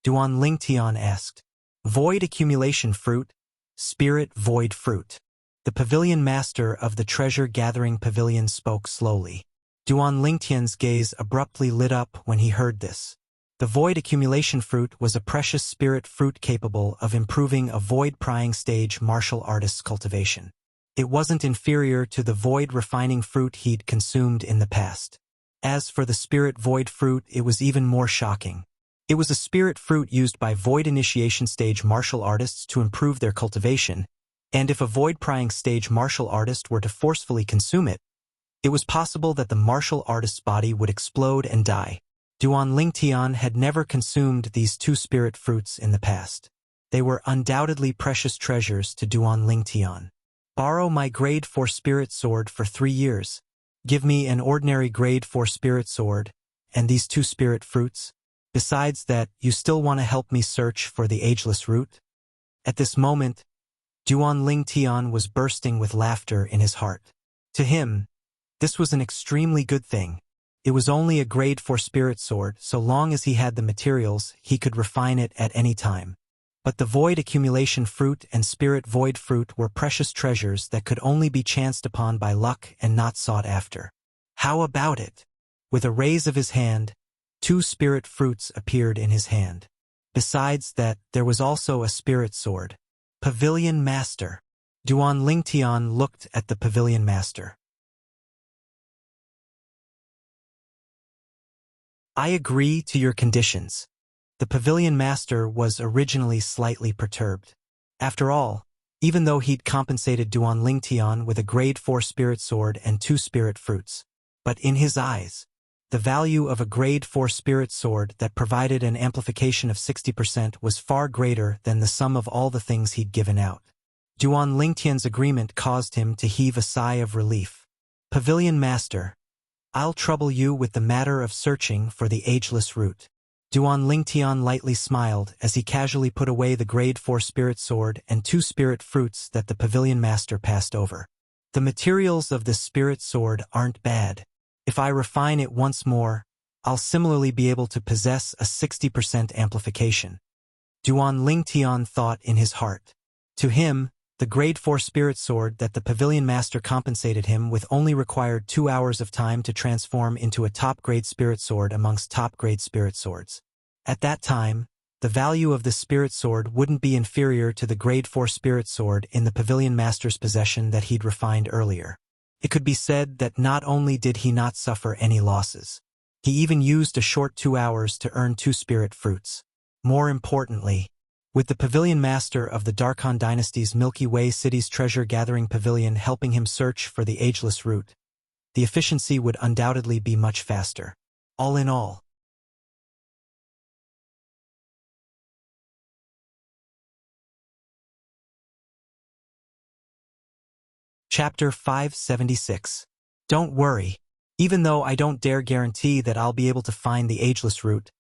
Duan Lingtian asked. "Void accumulation fruit, spirit void fruit." The pavilion master of the treasure-gathering pavilion spoke slowly. Duan Lingtian's gaze abruptly lit up when he heard this. The void accumulation fruit was a precious spirit fruit capable of improving a void prying stage martial artist's cultivation. It wasn't inferior to the void refining fruit he'd consumed in the past. As for the spirit void fruit, it was even more shocking. It was a spirit fruit used by void initiation stage martial artists to improve their cultivation, and if a void prying stage martial artist were to forcefully consume it was possible that the martial artist's body would explode and die. Duan Lingtian had never consumed these 2 spirit fruits in the past. They were undoubtedly precious treasures to Duan Lingtian. "Borrow my grade 4 spirit sword for 3 years. Give me an ordinary grade 4 spirit sword, and these 2 spirit fruits. Besides that, you still want to help me search for the ageless root?" At this moment, Duan Lingtian was bursting with laughter in his heart. To him, this was an extremely good thing. It was only a grade 4 spirit sword, so long as he had the materials, he could refine it at any time. But the void accumulation fruit and spirit void fruit were precious treasures that could only be chanced upon by luck and not sought after. How about it? With a raise of his hand, 2 spirit fruits appeared in his hand. Besides that, there was also a spirit sword. Pavilion Master. Duan Lingtian looked at the Pavilion Master. "I agree to your conditions." The Pavilion Master was originally slightly perturbed. After all, even though he'd compensated Duan Lingtian with a grade 4 spirit sword and 2 spirit fruits, but in his eyes, the value of a grade 4 spirit sword that provided an amplification of 60% was far greater than the sum of all the things he'd given out. Duan Lingtian's agreement caused him to heave a sigh of relief. "Pavilion Master, I'll trouble you with the matter of searching for the ageless root." Duan Lingtian lightly smiled as he casually put away the grade 4 spirit sword and 2 spirit fruits that the Pavilion Master passed over. "The materials of this spirit sword aren't bad. If I refine it once more, I'll similarly be able to possess a 60% amplification." Duan Lingtian thought in his heart. To him, the grade 4 spirit sword that the Pavilion Master compensated him with only required 2 hours of time to transform into a top-grade spirit sword amongst top-grade spirit swords. At that time, the value of the spirit sword wouldn't be inferior to the grade 4 spirit sword in the Pavilion Master's possession that he'd refined earlier. It could be said that not only did he not suffer any losses, he even used a short 2 hours to earn 2 spirit fruits. More importantly, with the Pavilion Master of the Darkhan Dynasty's Milky Way City's treasure-gathering pavilion helping him search for the ageless root, the efficiency would undoubtedly be much faster. All in all, Chapter 576. Don't worry. Even though I don't dare guarantee that I'll be able to find the ageless root,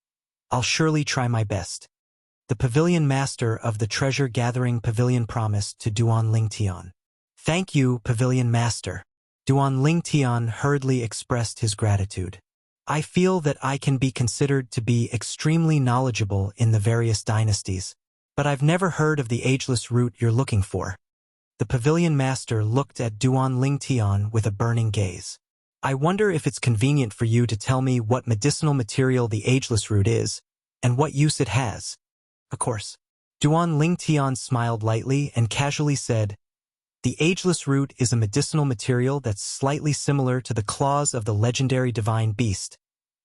I'll surely try my best. The pavilion master of the treasure-gathering pavilion promised to Duan Lingtian. Thank you, pavilion master. Duan Lingtian hurriedly expressed his gratitude. I feel that I can be considered to be extremely knowledgeable in the various dynasties, but I've never heard of the ageless root you're looking for. The pavilion master looked at Duan Lingtian with a burning gaze. I wonder if it's convenient for you to tell me what medicinal material the ageless root is, and what use it has. Of course. Duan Lingtian smiled lightly and casually said, the ageless root is a medicinal material that's slightly similar to the claws of the legendary divine beast,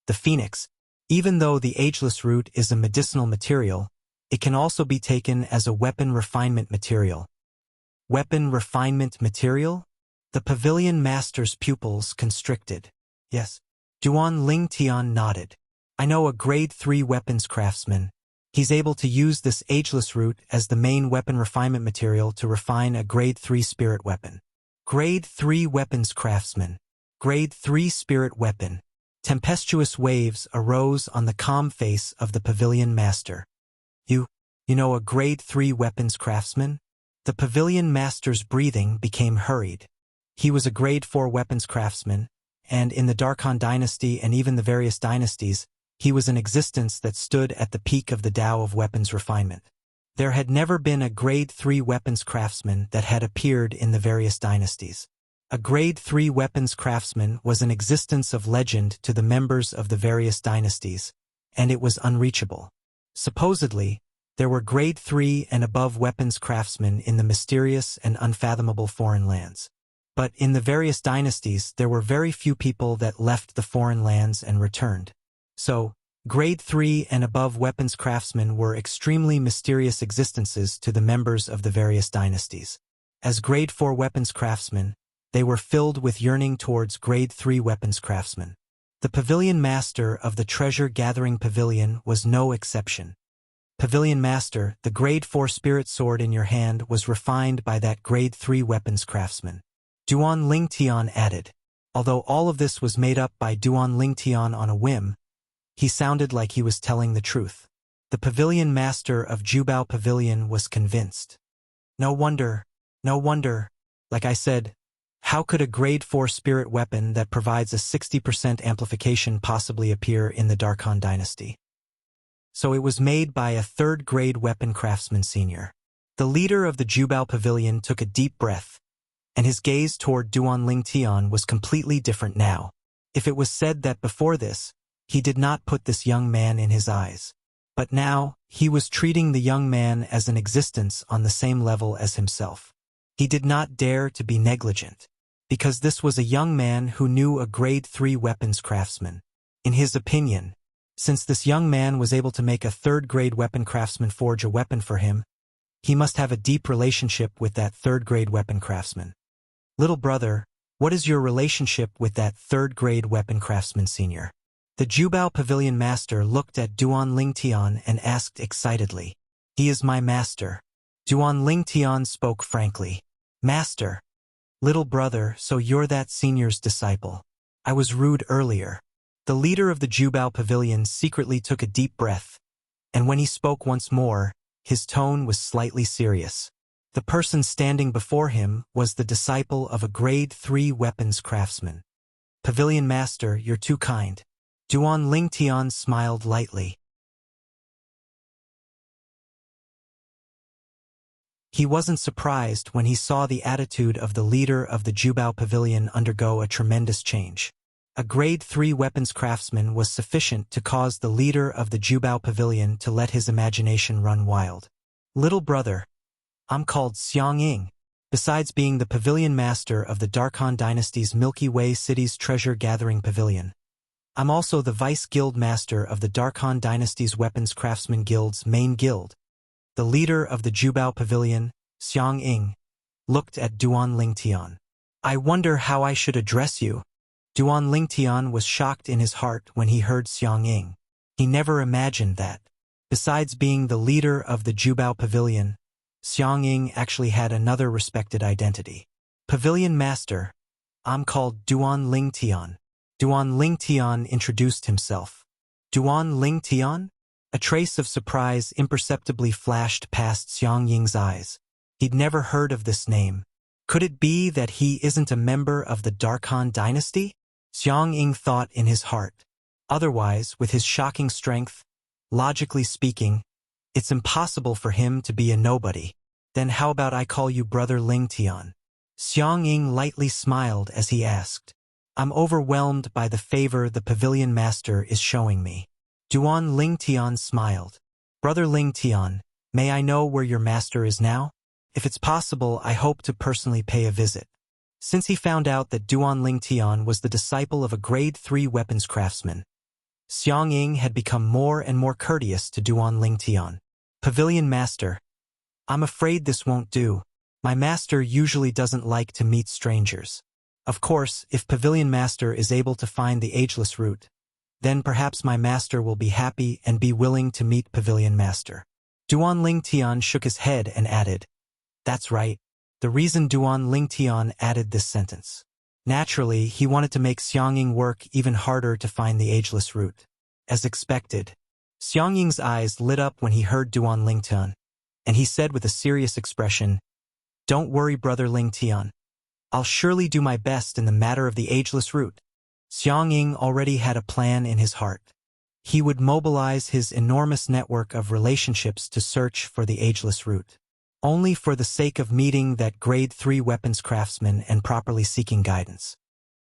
the phoenix. Even though the ageless root is a medicinal material, it can also be taken as a weapon refinement material. Weapon refinement material? The pavilion master's pupils constricted. Yes. Duan Lingtian nodded. I know a grade 3 weapons craftsman. He's able to use this ageless root as the main weapon refinement material to refine a grade 3 spirit weapon. Grade 3 weapons craftsman. Grade 3 spirit weapon. Tempestuous waves arose on the calm face of the pavilion master. You know a grade 3 weapons craftsman? The pavilion master's breathing became hurried. He was a grade 4 weapons craftsman, and in the Darkhan dynasty and even the various dynasties, he was an existence that stood at the peak of the Tao of weapons refinement. There had never been a grade 3 weapons craftsman that had appeared in the various dynasties. A grade 3 weapons craftsman was an existence of legend to the members of the various dynasties, and it was unreachable. Supposedly, there were grade 3 and above weapons craftsmen in the mysterious and unfathomable foreign lands. But in the various dynasties, there were very few people that left the foreign lands and returned. So, grade 3 and above weapons craftsmen were extremely mysterious existences to the members of the various dynasties. As grade 4 weapons craftsmen, they were filled with yearning towards grade 3 weapons craftsmen. The pavilion master of the treasure-gathering pavilion was no exception. Pavilion master, the grade 4 spirit sword in your hand was refined by that grade 3 weapons craftsman. Duan Lingtian added. Although all of this was made up by Duan Lingtian on a whim, he sounded like he was telling the truth. The pavilion master of Jubao Pavilion was convinced. No wonder. Like I said, how could a grade 4 spirit weapon that provides a 60% amplification possibly appear in the Darkhan dynasty? So it was made by a 3rd grade weapon craftsman senior. The leader of the Jubao Pavilion took a deep breath, and his gaze toward Duan Lingtian was completely different now. If it was said that before this, he did not put this young man in his eyes. But now, he was treating the young man as an existence on the same level as himself. He did not dare to be negligent, because this was a young man who knew a grade 3 weapons craftsman. In his opinion, since this young man was able to make a 3rd grade weapon craftsman forge a weapon for him, he must have a deep relationship with that 3rd grade weapon craftsman. Little brother, what is your relationship with that 3rd grade weapon craftsman senior? The Jubao Pavilion master looked at Duan Lingtian and asked excitedly. He is my master. Duan Lingtian spoke frankly. Master. Little brother, so you're that senior's disciple. I was rude earlier. The leader of the Jubao Pavilion secretly took a deep breath, and when he spoke once more, his tone was slightly serious. The person standing before him was the disciple of a grade 3 weapons craftsman. Pavilion master, you're too kind. Duan Lingtian smiled lightly. He wasn't surprised when he saw the attitude of the leader of the Jubao Pavilion undergo a tremendous change. A grade 3 weapons craftsman was sufficient to cause the leader of the Jubao Pavilion to let his imagination run wild. Little brother, I'm called Soaring. Besides being the pavilion master of the Darkhan dynasty's Milky Way City's treasure-gathering pavilion, I'm also the vice guild master of the Darkhan dynasty's weapons craftsman guild's main guild. The leader of the Jubao Pavilion, Soaring, looked at Duan Lingtian. I wonder how I should address you. Duan Lingtian was shocked in his heart when he heard Soaring. He never imagined that. Besides being the leader of the Jubao Pavilion, Soaring actually had another respected identity. Pavilion Master, I'm called Duan Ling Tian. Duan Ling Tian introduced himself. Duan Ling Tian? A trace of surprise imperceptibly flashed past Xiang Ying's eyes. He'd never heard of this name. Could it be that he isn't a member of the Darkhan dynasty? Xiang Ying thought in his heart. Otherwise, with his shocking strength, logically speaking, it's impossible for him to be a nobody. Then how about I call you Brother Ling Tian? Xiang Ying lightly smiled as he asked. I'm overwhelmed by the favor the Pavilion Master is showing me. Duan Ling Tian smiled. Brother Ling Tian, may I know where your master is now? If it's possible, I hope to personally pay a visit. Since he found out that Duan Ling Tian was the disciple of a grade 3 weapons craftsman, Xiang Ying had become more and more courteous to Duan Ling Tian. Pavilion Master, I'm afraid this won't do. My master usually doesn't like to meet strangers. Of course, if Pavilion Master is able to find the ageless root, then perhaps my master will be happy and be willing to meet Pavilion Master. Duan Ling Tian shook his head and added, That's right. The reason Duan Ling Tian added this sentence. Naturally, he wanted to make Xiang Ying work even harder to find the ageless root. As expected, Xiang Ying's eyes lit up when he heard Duan Ling Tian, and he said with a serious expression, Don't worry, Brother Ling Tian. I'll surely do my best in the matter of the ageless root. Xiang Ying already had a plan in his heart. He would mobilize his enormous network of relationships to search for the ageless root, only for the sake of meeting that grade 3 weapons craftsman and properly seeking guidance.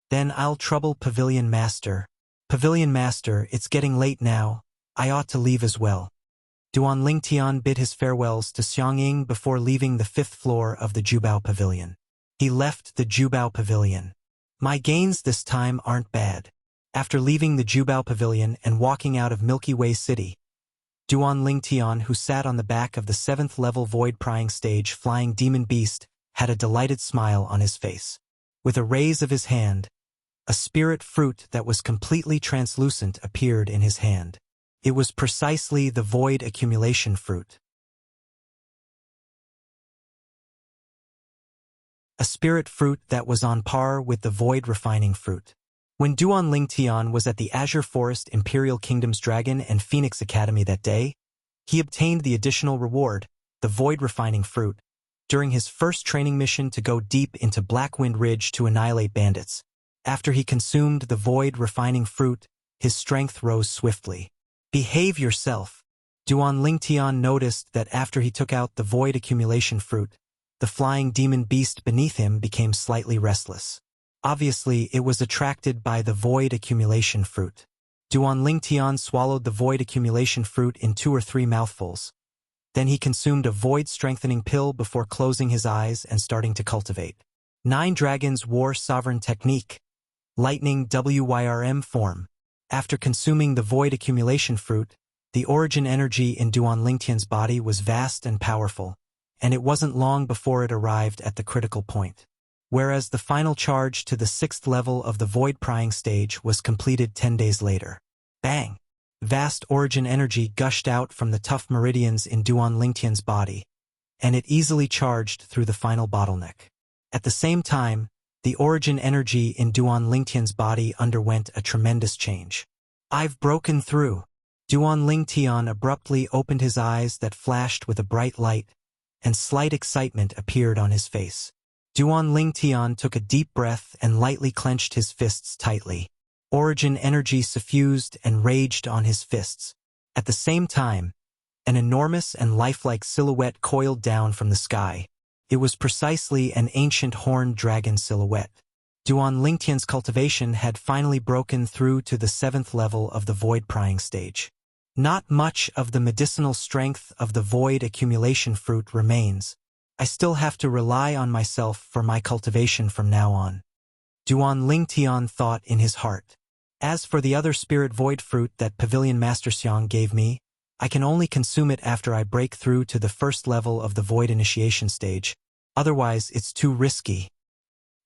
Then I'll trouble Pavilion Master. Pavilion Master, it's getting late now. I ought to leave as well. Duan Ling Tian bid his farewells to Xiang Ying before leaving the 5th floor of the Jubao Pavilion. He left the Jubao Pavilion. My gains this time aren't bad. After leaving the Jubao Pavilion and walking out of Milky Way City, Duan Ling Tian, who sat on the back of the 7th level void prying stage flying demon beast, had a delighted smile on his face. With a raise of his hand, a spirit fruit that was completely translucent appeared in his hand. It was precisely the void accumulation fruit. A spirit fruit that was on par with the void refining fruit. When Duan Ling Tian was at the Azure Forest Imperial Kingdom's Dragon and Phoenix Academy that day, he obtained the additional reward, the void refining fruit, during his first training mission to go deep into Blackwind Ridge to annihilate bandits. After he consumed the void refining fruit, his strength rose swiftly. Behave yourself. Duan Ling Tian noticed that after he took out the void accumulation fruit, the flying demon beast beneath him became slightly restless. Obviously, it was attracted by the void accumulation fruit. Duan Ling Tian swallowed the void accumulation fruit in 2 or 3 mouthfuls. Then he consumed a void strengthening pill before closing his eyes and starting to cultivate 9 Dragons War Sovereign Technique, Lightning WYRM form. After consuming the void accumulation fruit, the origin energy in Duan Ling Tian's body was vast and powerful, and it wasn't long before it arrived at the critical point. Whereas the final charge to the 6th level of the void prying stage was completed 10 days later. Bang! Vast origin energy gushed out from the tough meridians in Duan Ling Tian's body, and it easily charged through the final bottleneck. At the same time, the origin energy in Duan Ling Tian's body underwent a tremendous change. I've broken through. Duan Ling Tian abruptly opened his eyes that flashed with a bright light, and slight excitement appeared on his face. Duan Ling Tian took a deep breath and lightly clenched his fists tightly. Origin energy suffused and raged on his fists. At the same time, an enormous and lifelike silhouette coiled down from the sky. It was precisely an ancient horned dragon silhouette. Duan Ling Tian's cultivation had finally broken through to the 7th level of the void prying stage. Not much of the medicinal strength of the void accumulation fruit remains. I still have to rely on myself for my cultivation from now on. Duan Ling Tian thought in his heart. As for the other spirit void fruit that Pavilion Master Xiang gave me, I can only consume it after I break through to the 1st level of the void initiation stage. Otherwise, it's too risky.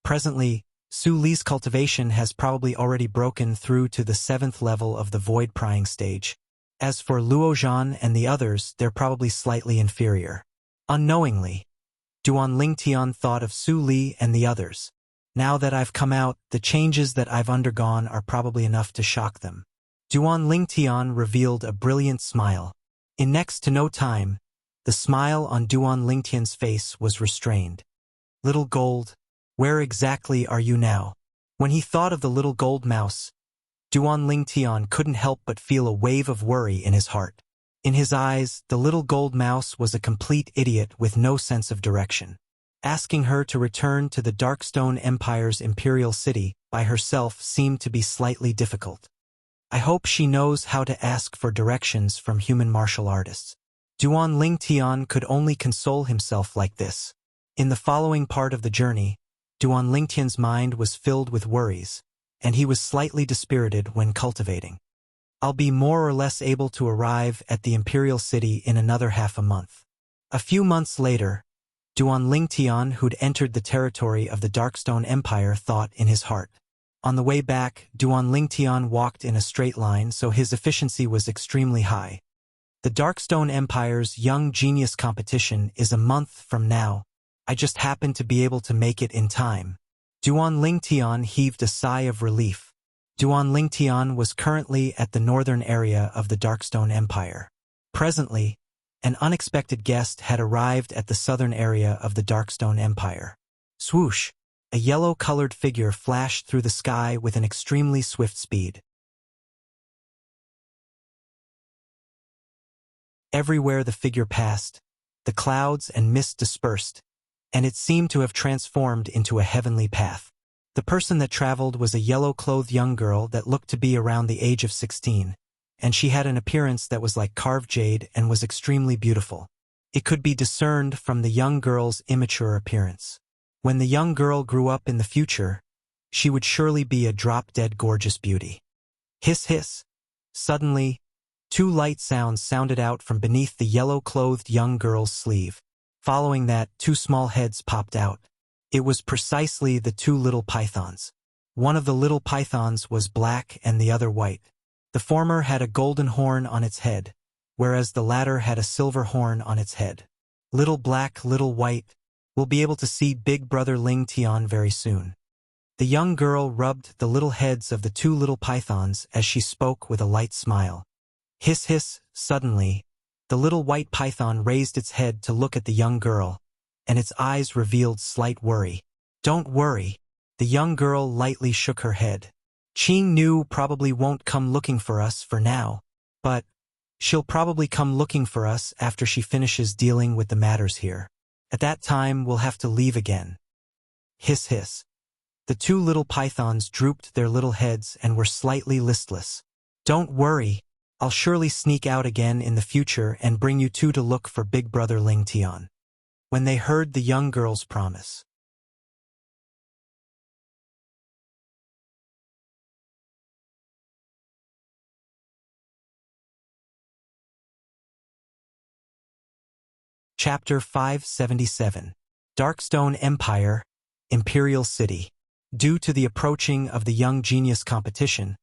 Presently, Su Li's cultivation has probably already broken through to the 7th level of the void prying stage. As for Luo Zhan and the others, they're probably slightly inferior. Unknowingly, Duan Lingtian thought of Su Li and the others. Now that I've come out, the changes that I've undergone are probably enough to shock them. Duan Lingtian revealed a brilliant smile. In next to no time, the smile on Duan Lingtian's face was restrained. Little gold, where exactly are you now? When he thought of the little gold mouse, Duan Lingtian couldn't help but feel a wave of worry in his heart. In his eyes, the little gold mouse was a complete idiot with no sense of direction. Asking her to return to the Darkstone Empire's imperial city by herself seemed to be slightly difficult. I hope she knows how to ask for directions from human martial artists. Duan Lingtian could only console himself like this. In the following part of the journey, Duan Lingtian's mind was filled with worries, and he was slightly dispirited when cultivating. I'll be more or less able to arrive at the imperial city in another half a month. A few months later, Duan Lingtian, who'd entered the territory of the Darkstone Empire, thought in his heart. On the way back, Duan Lingtian walked in a straight line, so his efficiency was extremely high. The Darkstone Empire's Young Genius competition is a month from now. I just happened to be able to make it in time. Duan Lingtian heaved a sigh of relief. Duan Lingtian was currently at the northern area of the Darkstone Empire. Presently, an unexpected guest had arrived at the southern area of the Darkstone Empire. Swoosh! A yellow-colored figure flashed through the sky with an extremely swift speed. Everywhere the figure passed, the clouds and mist dispersed, and it seemed to have transformed into a heavenly path. The person that traveled was a yellow-clothed young girl that looked to be around the age of 16, and she had an appearance that was like carved jade and was extremely beautiful. It could be discerned from the young girl's immature appearance. When the young girl grew up in the future, she would surely be a drop-dead gorgeous beauty. Hiss hiss. Suddenly, two light sounds sounded out from beneath the yellow-clothed young girl's sleeve. Following that, two small heads popped out. It was precisely the two little pythons. One of the little pythons was black and the other white. The former had a golden horn on its head, whereas the latter had a silver horn on its head. Little black, little white. We'll be able to see Big Brother Lingtian very soon. The young girl rubbed the little heads of the two little pythons as she spoke with a light smile. Hiss hiss. Suddenly, the little white python raised its head to look at the young girl, and its eyes revealed slight worry. Don't worry. The young girl lightly shook her head. Qing Nu probably won't come looking for us for now, but she'll probably come looking for us after she finishes dealing with the matters here. At that time, we'll have to leave again. Hiss hiss. The two little pythons drooped their little heads and were slightly listless. Don't worry. I'll surely sneak out again in the future and bring you two to look for Big Brother Lingtian. When they heard the young girl's promise. Chapter 577. Darkstone Empire, Imperial City. Due to the approaching of the Young Genius competition,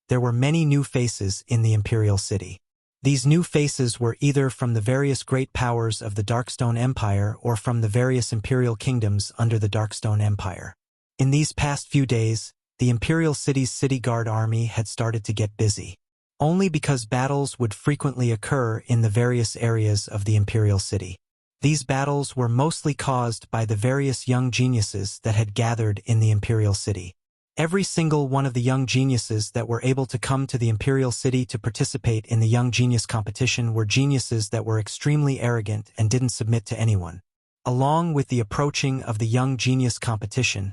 there were many new faces in the Imperial City. These new faces were either from the various great powers of the Darkstone Empire or from the various imperial kingdoms under the Darkstone Empire. In these past few days, the Imperial City's city guard army had started to get busy. Only because battles would frequently occur in the various areas of the Imperial City. These battles were mostly caused by the various young geniuses that had gathered in the Imperial City. Every single one of the young geniuses that were able to come to the Imperial City to participate in the Young Genius competition were geniuses that were extremely arrogant and didn't submit to anyone. Along with the approaching of the Young Genius competition,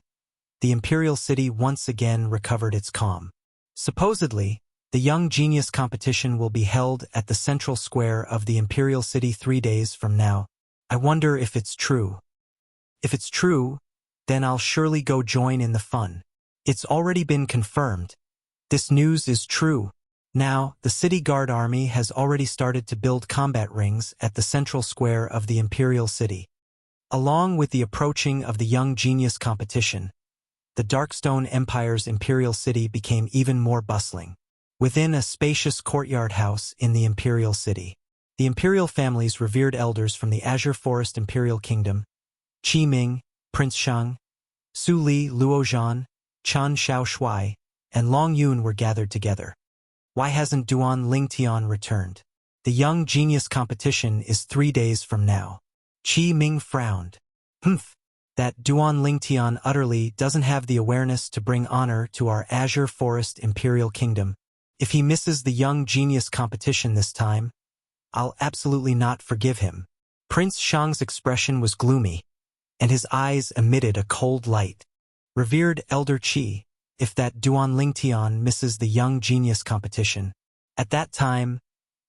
the Imperial City once again recovered its calm. Supposedly, the Young Genius competition will be held at the central square of the Imperial City 3 days from now. I wonder if it's true. If it's true, then I'll surely go join in the fun. It's already been confirmed. This news is true. Now, the city guard army has already started to build combat rings at the central square of the Imperial City. Along with the approaching of the Young Genius competition, the Darkstone Empire's Imperial City became even more bustling. Within a spacious courtyard house in the Imperial City, the imperial family's revered elders from the Azure Forest Imperial Kingdom, Qi Ming, Prince Shang, Su Li, Luo Zhan, Chen Xiaoshui, and Long Yun were gathered together. Why hasn't Duan Lingtian returned? The young genius competition is 3 days from now. Qi Ming frowned. Humph. That Duan Lingtian utterly doesn't have the awareness to bring honor to our Azure Forest Imperial Kingdom. If he misses the young genius competition this time, I'll absolutely not forgive him. Prince Shang's expression was gloomy, and his eyes emitted a cold light. Revered Elder Qi, if that Duan Lingtian misses the young genius competition, at that time,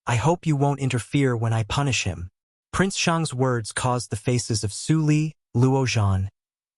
I hope you won't interfere when I punish him. Prince Shang's words caused the faces of Su Li, Luo Zhan,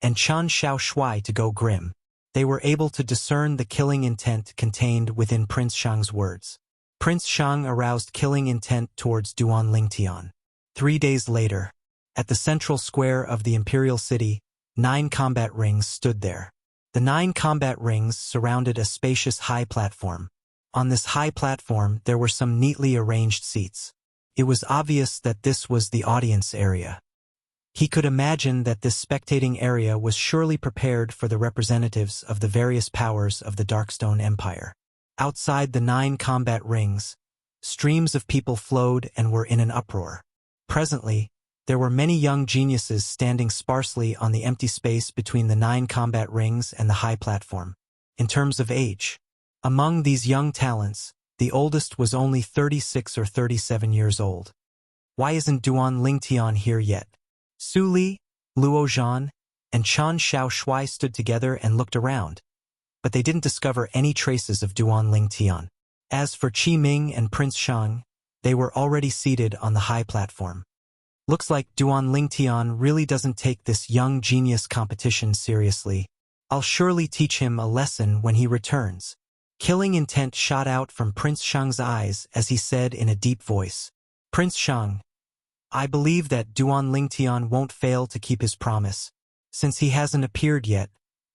and Chen Xiaoshui to go grim. They were able to discern the killing intent contained within Prince Shang's words. Prince Shang aroused killing intent towards Duan Lingtian. 3 days later, at the central square of the imperial city, 9 combat rings stood there. The 9 combat rings surrounded a spacious high platform. On this high platform there were some neatly arranged seats. It was obvious that this was the audience area. He could imagine that this spectating area was surely prepared for the representatives of the various powers of the Darkstone Empire. Outside the 9 combat rings, streams of people flowed and were in an uproar. Presently, there were many young geniuses standing sparsely on the empty space between the 9 combat rings and the high platform. In terms of age, among these young talents, the oldest was only 36 or 37 years old. Why isn't Duan Lingtian here yet? Su Li, Luo Zhan, and Chen Xiaoshui stood together and looked around, but they didn't discover any traces of Duan Lingtian. As for Qi Ming and Prince Shang, they were already seated on the high platform. Looks like Duan Lingtian really doesn't take this young genius competition seriously. I'll surely teach him a lesson when he returns. Killing intent shot out from Prince Shang's eyes as he said in a deep voice, Prince Shang, I believe that Duan Lingtian won't fail to keep his promise. Since he hasn't appeared yet,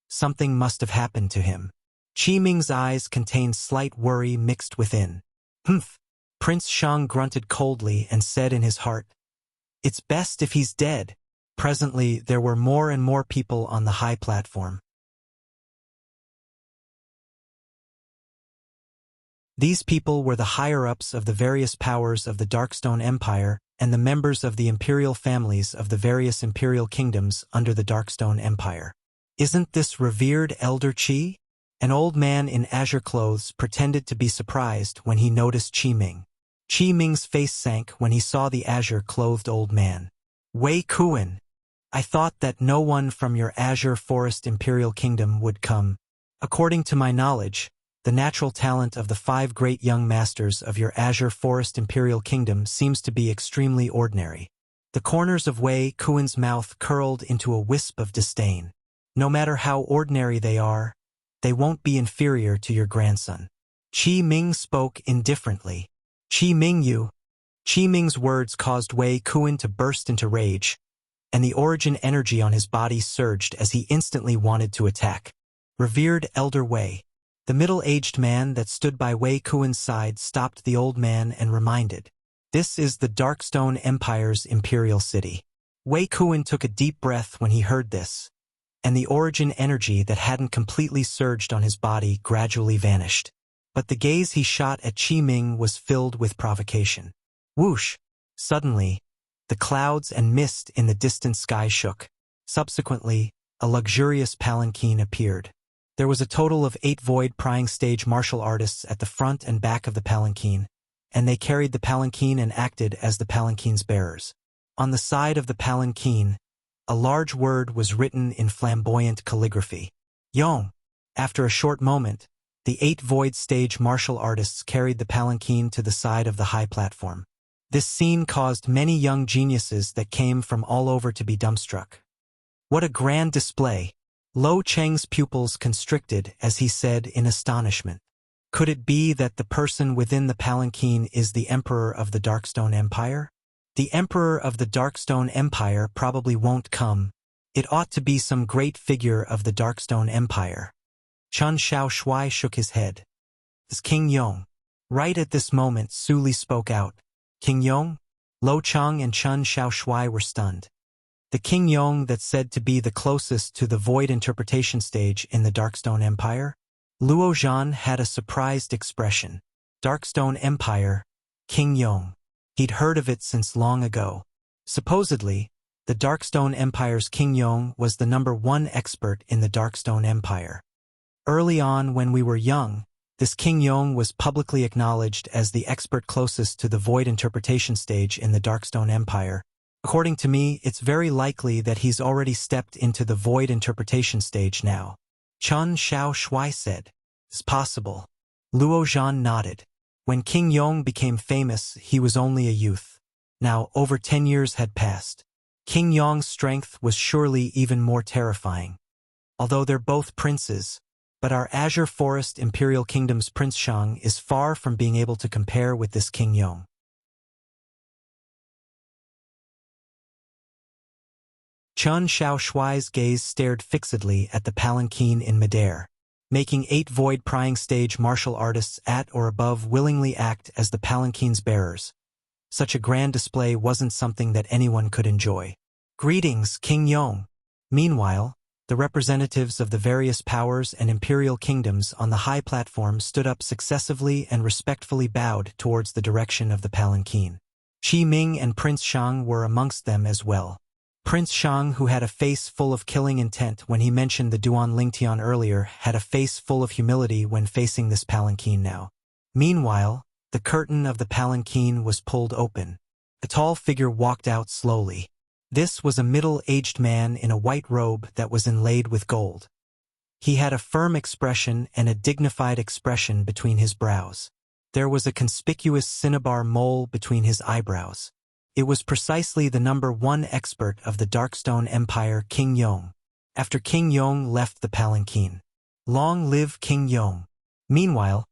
something must have happened to him. Qi Ming's eyes contained slight worry mixed within. Humph. Prince Shang grunted coldly and said in his heart, It's best if he's dead. Presently, there were more and more people on the high platform. These people were the higher-ups of the various powers of the Darkstone Empire and the members of the imperial families of the various imperial kingdoms under the Darkstone Empire. Isn't this revered Elder Qi? An old man in azure clothes pretended to be surprised when he noticed Qi Ming. Qi Ming's face sank when he saw the azure-clothed old man. Wei Kuan, I thought that no one from your Azure Forest Imperial Kingdom would come. According to my knowledge, the natural talent of the 5 great young masters of your Azure Forest Imperial Kingdom seems to be extremely ordinary. The corners of Wei Kuan's mouth curled into a wisp of disdain. No matter how ordinary they are, they won't be inferior to your grandson. Qi Ming spoke indifferently. Qi Ming you. Qi Ming's words caused Wei Kuan to burst into rage, and the origin energy on his body surged as he instantly wanted to attack. Revered Elder Wei. The middle-aged man that stood by Wei Kuan's side stopped the old man and reminded, This is the Darkstone Empire's imperial city. Wei Kuan took a deep breath when he heard this, and the origin energy that hadn't completely surged on his body gradually vanished. But the gaze he shot at Qi Ming was filled with provocation. Whoosh! Suddenly, the clouds and mist in the distant sky shook. Subsequently, a luxurious palanquin appeared. There was a total of 8 void-prying stage martial artists at the front and back of the palanquin, and they carried the palanquin and acted as the palanquin's bearers. On the side of the palanquin, a large word was written in flamboyant calligraphy. Yong! After a short moment, the 8 void stage martial artists carried the palanquin to the side of the high platform. This scene caused many young geniuses that came from all over to be dumbstruck. What a grand display! Lo Cheng's pupils constricted as he said in astonishment. Could it be that the person within the palanquin is the Emperor of the Darkstone Empire? The Emperor of the Darkstone Empire probably won't come. It ought to be some great figure of the Darkstone Empire. Chen Xiaoshui shook his head. It's King Yong. Right at this moment Su Li spoke out. King Yong? Lo Cheng and Chen Xiaoshui were stunned. The King Yong that's said to be the closest to the void interpretation stage in the Darkstone Empire? Luo Zhan had a surprised expression. Darkstone Empire, King Yong. He'd heard of it since long ago. Supposedly, the Darkstone Empire's King Yong was the #1 expert in the Darkstone Empire. Early on when we were young, this King Yong was publicly acknowledged as the expert closest to the void interpretation stage in the Darkstone Empire. According to me, it's very likely that he's already stepped into the void interpretation stage now. Chun Xiao Shui said. It's possible. Luo Zhan nodded. When King Yong became famous, he was only a youth. Now, over 10 years had passed. King Yong's strength was surely even more terrifying. Although they're both princes, but our Azure Forest Imperial Kingdom's Prince Shang is far from being able to compare with this King Yong. Chun Xiao Shui's gaze stared fixedly at the palanquin in midair, making 8 void prying stage martial artists at or above willingly act as the palanquin's bearers. Such a grand display wasn't something that anyone could enjoy. Greetings, King Yong. Meanwhile, the representatives of the various powers and imperial kingdoms on the high platform stood up successively and respectfully bowed towards the direction of the palanquin. Qi Ming and Prince Shang were amongst them as well. Prince Shang, who had a face full of killing intent when he mentioned the Duan Lingtian earlier, had a face full of humility when facing this palanquin now. Meanwhile, the curtain of the palanquin was pulled open. A tall figure walked out slowly. This was a middle-aged man in a white robe that was inlaid with gold. He had a firm expression and a dignified expression between his brows. There was a conspicuous cinnabar mole between his eyebrows. It was precisely the #1 expert of the Darkstone Empire, King Yong. After King Yong left the palanquin. Long live King Yong. Meanwhile,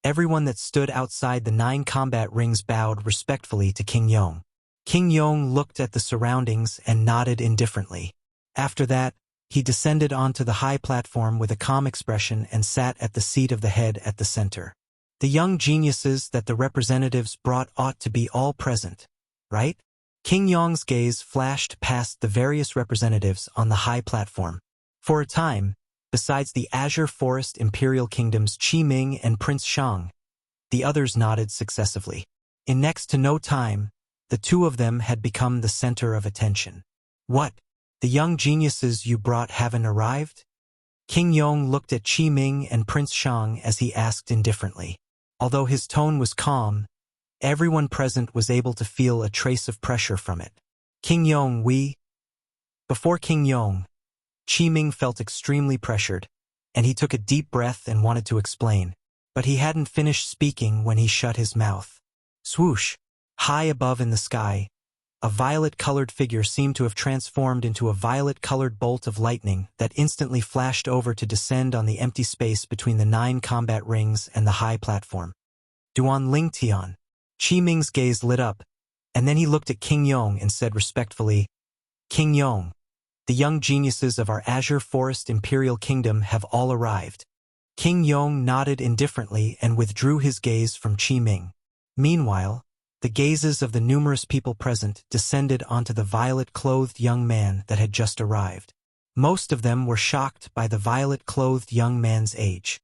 everyone that stood outside the 9 combat rings bowed respectfully to King Yong. King Yong looked at the surroundings and nodded indifferently. After that, he descended onto the high platform with a calm expression and sat at the seat of the head at the center. The young geniuses that the representatives brought ought to be all present, right? King Yong's gaze flashed past the various representatives on the high platform. For a time, besides the Azure Forest Imperial Kingdom's Qi Ming and Prince Shang, the others nodded successively. In next to no time, the two of them had become the center of attention. What? The young geniuses you brought haven't arrived? King Yong looked at Qi Ming and Prince Shang as he asked indifferently. Although his tone was calm, everyone present was able to feel a trace of pressure from it. King Yong, Before King Yong, Qi Ming felt extremely pressured, and he took a deep breath and wanted to explain, but he hadn't finished speaking when he shut his mouth. Swoosh! High above in the sky, a violet-colored figure seemed to have transformed into a violet-colored bolt of lightning that instantly flashed over to descend on the empty space between the 9 combat rings and the high platform. Duan Lingtian. Qi Ming's gaze lit up, and then he looked at King Yong and said respectfully, King Yong, the young geniuses of our Azure Forest Imperial Kingdom have all arrived. King Yong nodded indifferently and withdrew his gaze from Qi Ming. Meanwhile, the gazes of the numerous people present descended onto the violet-clothed young man that had just arrived. Most of them were shocked by the violet-clothed young man's age.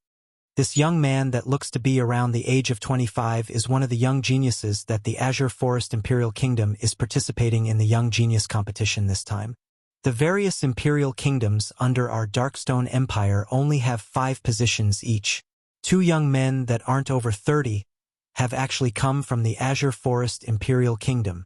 This young man that looks to be around the age of 25 is one of the young geniuses that the Azure Forest Imperial Kingdom is participating in the Young Genius competition this time. The various Imperial Kingdoms under our Darkstone Empire only have 5 positions each. 2 young men that aren't over 30 have actually come from the Azure Forest Imperial Kingdom.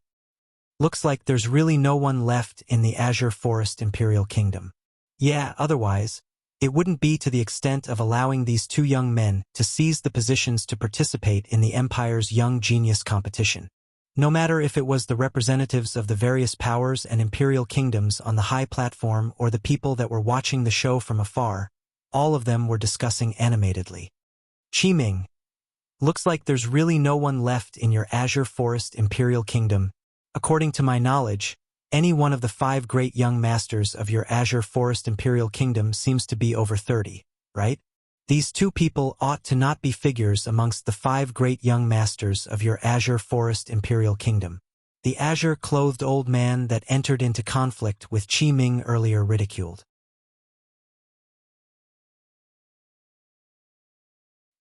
Looks like there's really no one left in the Azure Forest Imperial Kingdom. Yeah, otherwise, it wouldn't be to the extent of allowing these 2 young men to seize the positions to participate in the Empire's Young Genius competition. No matter if it was the representatives of the various powers and Imperial Kingdoms on the high platform or the people that were watching the show from afar, all of them were discussing animatedly. Qi Ming. Looks like there's really no one left in your Azure Forest Imperial Kingdom. According to my knowledge, any one of the 5 great young masters of your Azure Forest Imperial Kingdom seems to be over 30, right? These 2 people ought to not be figures amongst the 5 great young masters of your Azure Forest Imperial Kingdom. the azure-clothed old man that entered into conflict with Qi Ming earlier ridiculed.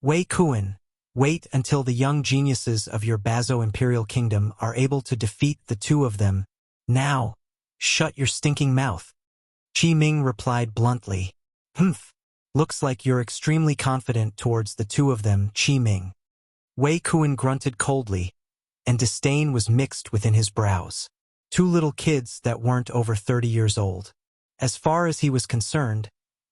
Wei Kuan, wait until the young geniuses of your Bazo Imperial Kingdom are able to defeat the two of them. Now, shut your stinking mouth. Qi Ming replied bluntly. Humph, looks like you're extremely confident towards the two of them, Qi Ming. Wei Kuan grunted coldly, and disdain was mixed within his brows. Two little kids that weren't over 30 years old. As far as he was concerned,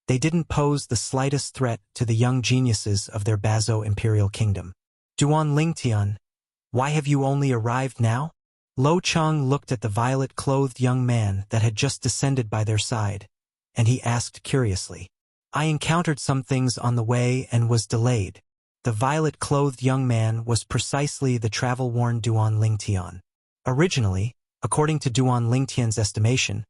they didn't pose the slightest threat to the young geniuses of their Bazo Imperial Kingdom. Duan Lingtian, why have you only arrived now? Lo Cheng looked at the violet-clothed young man that had just descended by their side, and he asked curiously. I encountered some things on the way and was delayed. The violet-clothed young man was precisely the travel-worn Duan Lingtian. Originally, according to Duan Lingtian's estimation,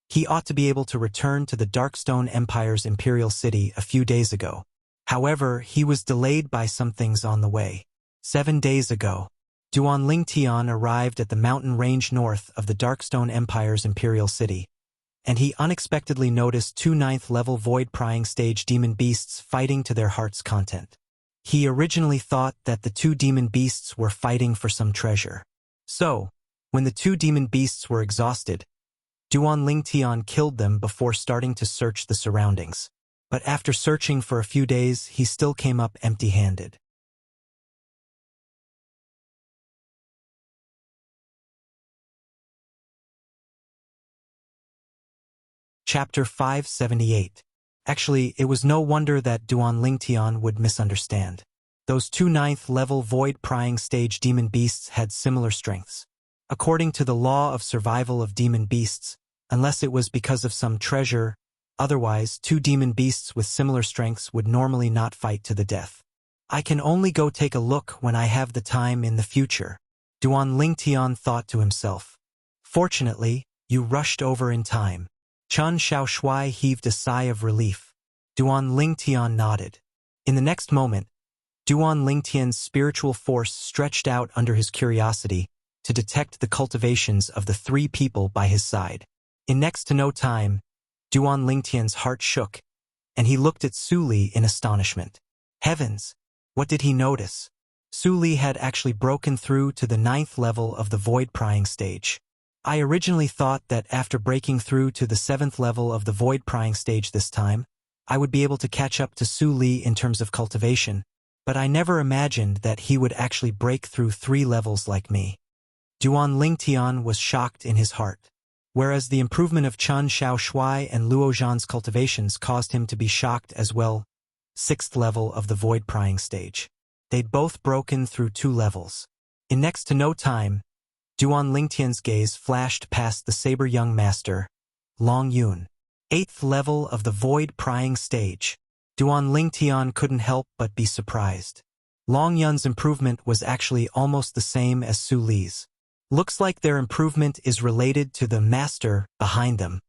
he ought to be able to return to the Darkstone Empire's imperial city a few days ago. However, he was delayed by some things on the way. 7 days ago, Duan Lingtian arrived at the mountain range north of the Darkstone Empire's imperial city, and he unexpectedly noticed 2 9th-level void-prying stage demon beasts fighting to their heart's content. He originally thought that the 2 demon beasts were fighting for some treasure. So, when the 2 demon beasts were exhausted, Duan Lingtian killed them before starting to search the surroundings. But after searching for a few days, he still came up empty-handed. Chapter 578. Actually, it was no wonder that Duan Lingtian would misunderstand. Those 2 9th-level void-prying stage demon beasts had similar strengths. According to the law of survival of demon beasts, unless it was because of some treasure, otherwise 2 demon beasts with similar strengths would normally not fight to the death. I can only go take a look when I have the time in the future, Duan Lingtian thought to himself. Fortunately, you rushed over in time. Chen Xiaoshui heaved a sigh of relief. Duan Lingtian nodded. In the next moment, Duan Lingtian's spiritual force stretched out under his curiosity to detect the cultivations of the 3 people by his side. In next to no time, Duan Lingtian's heart shook, and he looked at Su Li in astonishment. Heavens! What did he notice? Su Li had actually broken through to the 9th level of the void-prying stage. I originally thought that after breaking through to the 7th level of the void-prying stage this time, I would be able to catch up to Su Li in terms of cultivation, but I never imagined that he would actually break through 3 levels like me. Duan Lingtian was shocked in his heart. Whereas the improvement of Chen Xiaoshui and Luo Zhan's cultivations caused him to be shocked as well. 6th level of the void-prying stage. They'd both broken through 2 levels. In next to no time, Duan Lingtian's gaze flashed past the saber young master, Long Yun. 8th level of the void-prying stage. Duan Lingtian couldn't help but be surprised. Long Yun's improvement was actually almost the same as Su Li's. Looks like their improvement is related to the master behind them.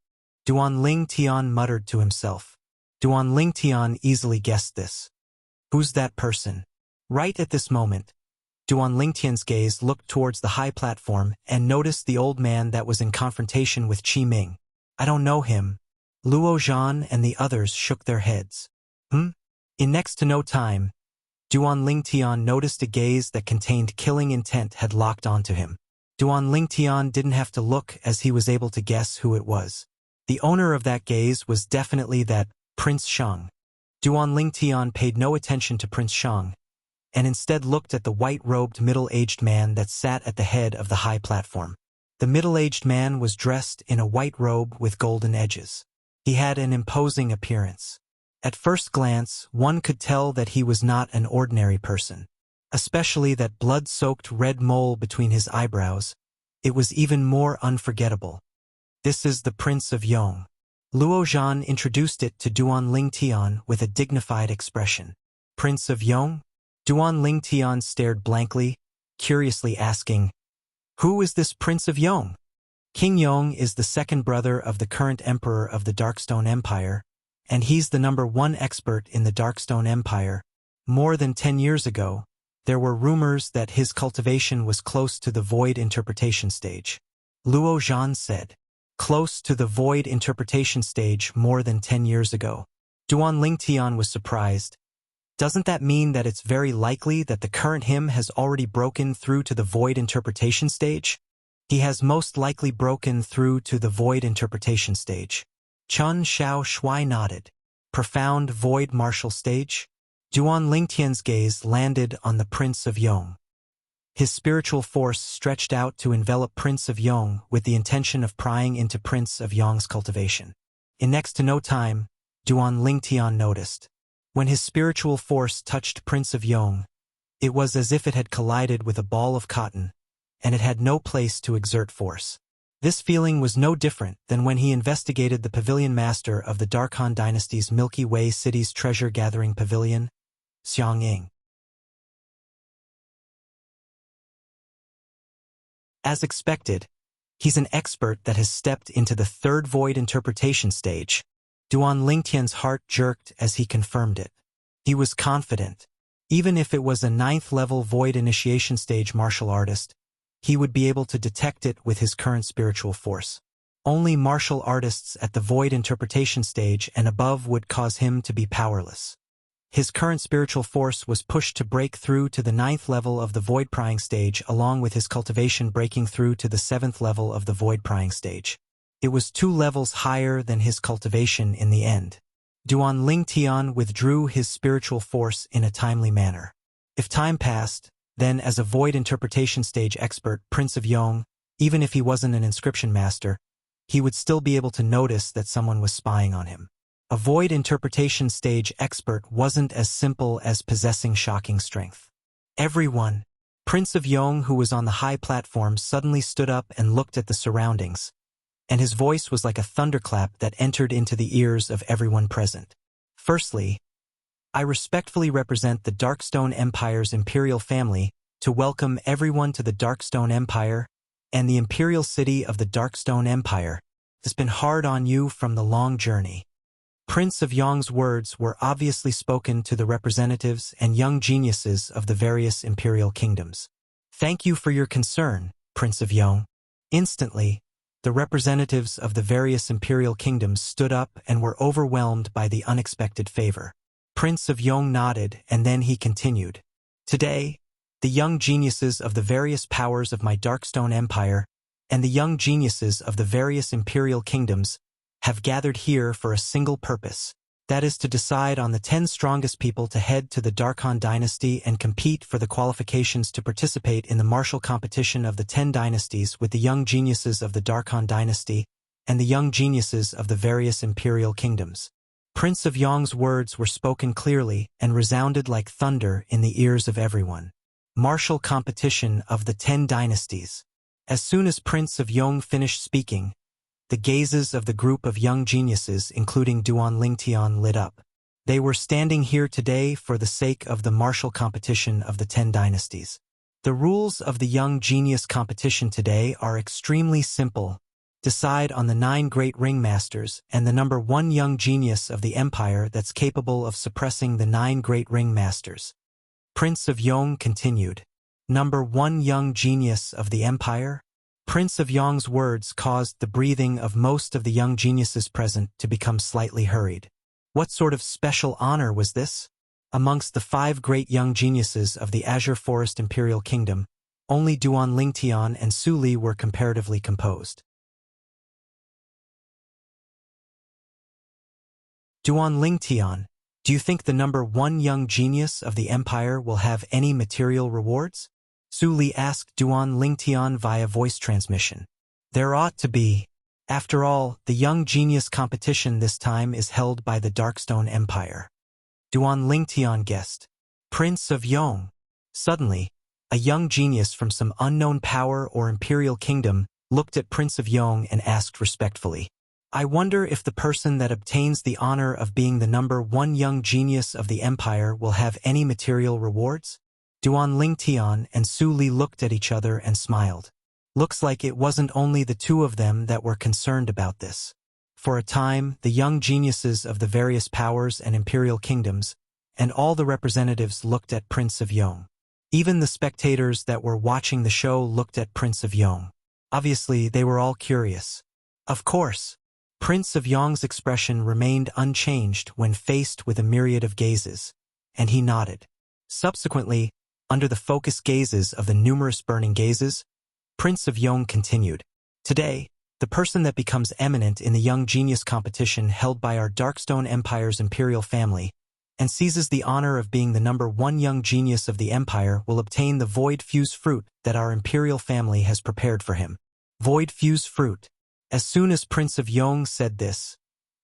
Duan Lingtian muttered to himself. Duan Lingtian easily guessed this. Who's that person? Right at this moment, Duan Lingtian's gaze looked towards the high platform and noticed the old man that was in confrontation with Qi Ming. I don't know him. Luo Zhan and the others shook their heads. In next to no time, Duan Lingtian noticed a gaze that contained killing intent had locked onto him. Duan Lingtian didn't have to look as he was able to guess who it was. The owner of that gaze was definitely that Prince Shang. Duan Lingtian paid no attention to Prince Shang, and instead looked at the white-robed middle-aged man that sat at the head of the high platform. The middle-aged man was dressed in a white robe with golden edges. He had an imposing appearance. At first glance, one could tell that he was not an ordinary person. Especially that blood-soaked red mole between his eyebrows. It was even more unforgettable. This is the Prince of Yong. Luo Zhan introduced it to Duan Lingtian with a dignified expression. Prince of Yong? Duan Lingtian stared blankly, curiously asking, who is this Prince of Yong? King Yong is the 2nd brother of the current emperor of the Darkstone Empire, and he's the #1 expert in the Darkstone Empire. More than 10 years ago, There were rumors that his cultivation was close to the void interpretation stage. Luo Zhan said, "Close to the void interpretation stage more than 10 years ago." Duan Lingtian was surprised. Doesn't that mean that it's very likely that the current him has already broken through to the void interpretation stage? He has most likely broken through to the void interpretation stage. Chun Xiao Shui nodded. Profound void martial stage? Duan Lingtian's gaze landed on the Prince of Yong. His spiritual force stretched out to envelop Prince of Yong with the intention of prying into Prince of Yong's cultivation. In next to no time, Duan Lingtian noticed. When his spiritual force touched Prince of Yong, it was as if it had collided with a ball of cotton, and it had no place to exert force. This feeling was no different than when he investigated the pavilion master of the Dark Han Dynasty's Milky Way City's treasure-gathering pavilion, Xiangying. As expected, he's an expert that has stepped into the third void interpretation stage. Duan Lingtian's heart jerked as he confirmed it. He was confident. Even if it was a 9th-level void initiation stage martial artist, he would be able to detect it with his current spiritual force. Only martial artists at the void interpretation stage and above would cause him to be powerless. His current spiritual force was pushed to break through to the 9th level of the void prying stage along with his cultivation breaking through to the 7th level of the void prying stage. It was 2 levels higher than his cultivation in the end. Duan Lingtian withdrew his spiritual force in a timely manner. If time passed, then as a void interpretation stage expert, Prince of Yong, even if he wasn't an inscription master, he would still be able to notice that someone was spying on him. A void interpretation stage expert wasn't as simple as possessing shocking strength. Everyone, Prince of Yong, who was on the high platform, suddenly stood up and looked at the surroundings, and his voice was like a thunderclap that entered into the ears of everyone present. Firstly, I respectfully represent the Darkstone Empire's imperial family to welcome everyone to the Darkstone Empire and the imperial city of the Darkstone Empire. It's been hard on you from the long journey. Prince of Yong's words were obviously spoken to the representatives and young geniuses of the various imperial kingdoms. Thank you for your concern, Prince of Yong. Instantly, the representatives of the various imperial kingdoms stood up and were overwhelmed by the unexpected favor. Prince of Yong nodded, and then he continued. Today, the young geniuses of the various powers of my Darkstone Empire and the young geniuses of the various imperial kingdoms have gathered here for a single purpose. That is to decide on the 10 strongest people to head to the Dark Han Dynasty and compete for the qualifications to participate in the martial competition of the 10 dynasties with the young geniuses of the Dark Han Dynasty and the young geniuses of the various imperial kingdoms. Prince of Yong's words were spoken clearly and resounded like thunder in the ears of everyone. Martial competition of the 10 dynasties. As soon as Prince of Yong finished speaking, the gazes of the group of young geniuses, including Duan Lingtian, lit up. They were standing here today for the sake of the martial competition of the 10 dynasties. The rules of the young genius competition today are extremely simple. Decide on the 9 great ringmasters and the number 1 young genius of the empire that's capable of suppressing the 9 great ringmasters. Prince of Yong continued. Number 1 young genius of the empire? Prince of Yong's words caused the breathing of most of the young geniuses present to become slightly hurried. What sort of special honor was this? Amongst the 5 great young geniuses of the Azure Forest Imperial Kingdom, only Duan Lingtian and Su Li were comparatively composed. Duan Lingtian, do you think the number 1 young genius of the empire will have any material rewards? Su Li asked Duan Lingtian via voice transmission. There ought to be. After all, the young genius competition this time is held by the Darkstone Empire. Duan Lingtian guessed. Prince of Yong. Suddenly, a young genius from some unknown power or imperial kingdom looked at Prince of Yong and asked respectfully, I wonder if the person that obtains the honor of being the number 1 young genius of the empire will have any material rewards? Duan Lingtian and Su Li looked at each other and smiled. Looks like it wasn't only the 2 of them that were concerned about this. For a time, the young geniuses of the various powers and imperial kingdoms, and all the representatives looked at Prince of Yong. Even the spectators that were watching the show looked at Prince of Yong. Obviously, they were all curious. Of course, Prince of Yong's expression remained unchanged when faced with a myriad of gazes, and he nodded. Subsequently, under the focused gazes of the numerous burning gazes, Prince of Yong continued. Today, the person that becomes eminent in the young genius competition held by our Darkstone Empire's imperial family and seizes the honor of being the #1 young genius of the empire will obtain the Void Fuse Fruit that our imperial family has prepared for him. Void Fuse Fruit. As soon as Prince of Yong said this,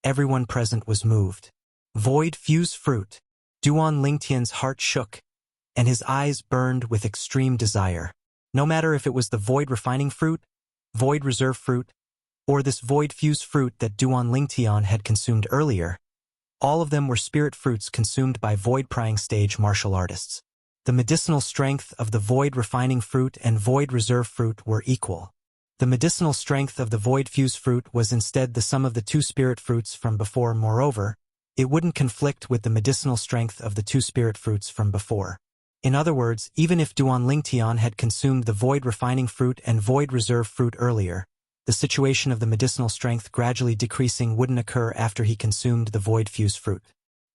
everyone present was moved. Void Fuse Fruit. Duan Lingtian's heart shook, and his eyes burned with extreme desire. No matter if it was the Void Refining Fruit, Void Reserve Fruit, or this Void Fuse Fruit that Duan Lingtian had consumed earlier, all of them were spirit fruits consumed by Void Prying Stage martial artists. The medicinal strength of the Void Refining Fruit and Void Reserve Fruit were equal. The medicinal strength of the Void Fuse Fruit was instead the sum of the 2 spirit fruits from before. Moreover, it wouldn't conflict with the medicinal strength of the 2 spirit fruits from before. In other words, even if Duan Lingtian had consumed the Void Refining Fruit and Void Reserve Fruit earlier, the situation of the medicinal strength gradually decreasing wouldn't occur after he consumed the Void Fuse Fruit.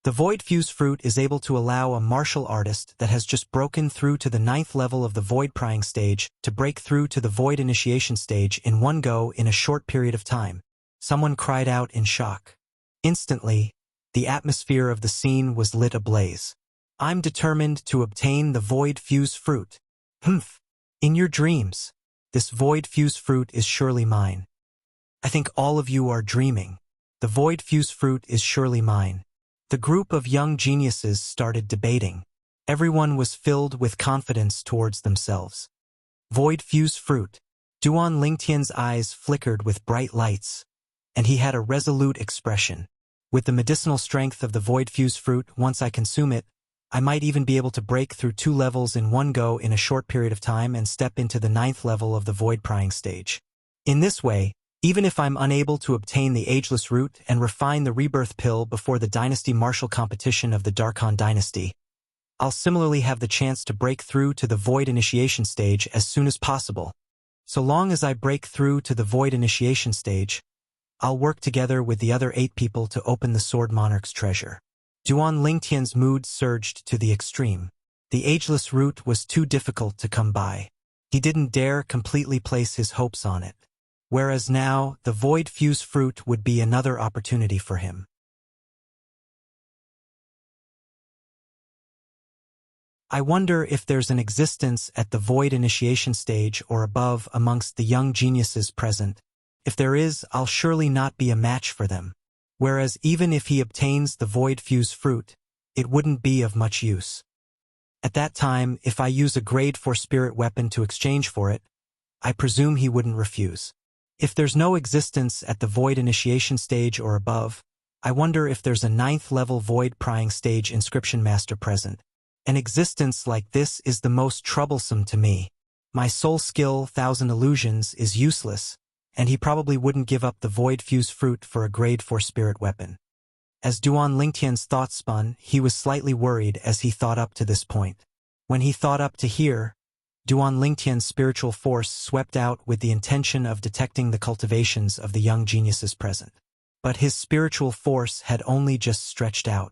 The Void Fuse Fruit is able to allow a martial artist that has just broken through to the 9th level of the Void Prying Stage to break through to the Void Initiation Stage in one go in a short period of time. Someone cried out in shock. Instantly, the atmosphere of the scene was lit ablaze. I'm determined to obtain the Void Fuse Fruit. Humph. In your dreams, this Void Fuse Fruit is surely mine. I think all of you are dreaming. The Void Fuse Fruit is surely mine. The group of young geniuses started debating. Everyone was filled with confidence towards themselves. Void Fuse Fruit. Duan Lingtian's eyes flickered with bright lights, and he had a resolute expression. With the medicinal strength of the Void Fuse Fruit, once I consume it, I might even be able to break through 2 levels in one go in a short period of time and step into the 9th level of the Void Prying Stage. In this way, even if I'm unable to obtain the Ageless Root and refine the Rebirth Pill before the Dynasty Martial Competition of the Darkhan Dynasty, I'll similarly have the chance to break through to the Void Initiation Stage as soon as possible. So long as I break through to the Void Initiation Stage, I'll work together with the other 8 people to open the Sword Monarch's treasure. Duan Lingtian's mood surged to the extreme. The Ageless Root was too difficult to come by. He didn't dare completely place his hopes on it. Whereas now, the Void Fuse Fruit would be another opportunity for him. I wonder if there's an existence at the Void Initiation Stage or above amongst the young geniuses present. If there is, I'll surely not be a match for them. Whereas even if he obtains the Void Fuse Fruit, it wouldn't be of much use. At that time, if I use a grade 4 spirit weapon to exchange for it, I presume he wouldn't refuse. If there's no existence at the Void Initiation Stage or above, I wonder if there's a 9th level Void Prying Stage Inscription Master present. An existence like this is the most troublesome to me. My soul skill, 1000 Illusions, is useless, and he probably wouldn't give up the Void Fuse Fruit for a grade 4 spirit weapon. As Duan Lingtian's thoughts spun, he was slightly worried as he thought up to this point. When he thought up to here, Duan Lingtian's spiritual force swept out with the intention of detecting the cultivations of the young geniuses present. But his spiritual force had only just stretched out.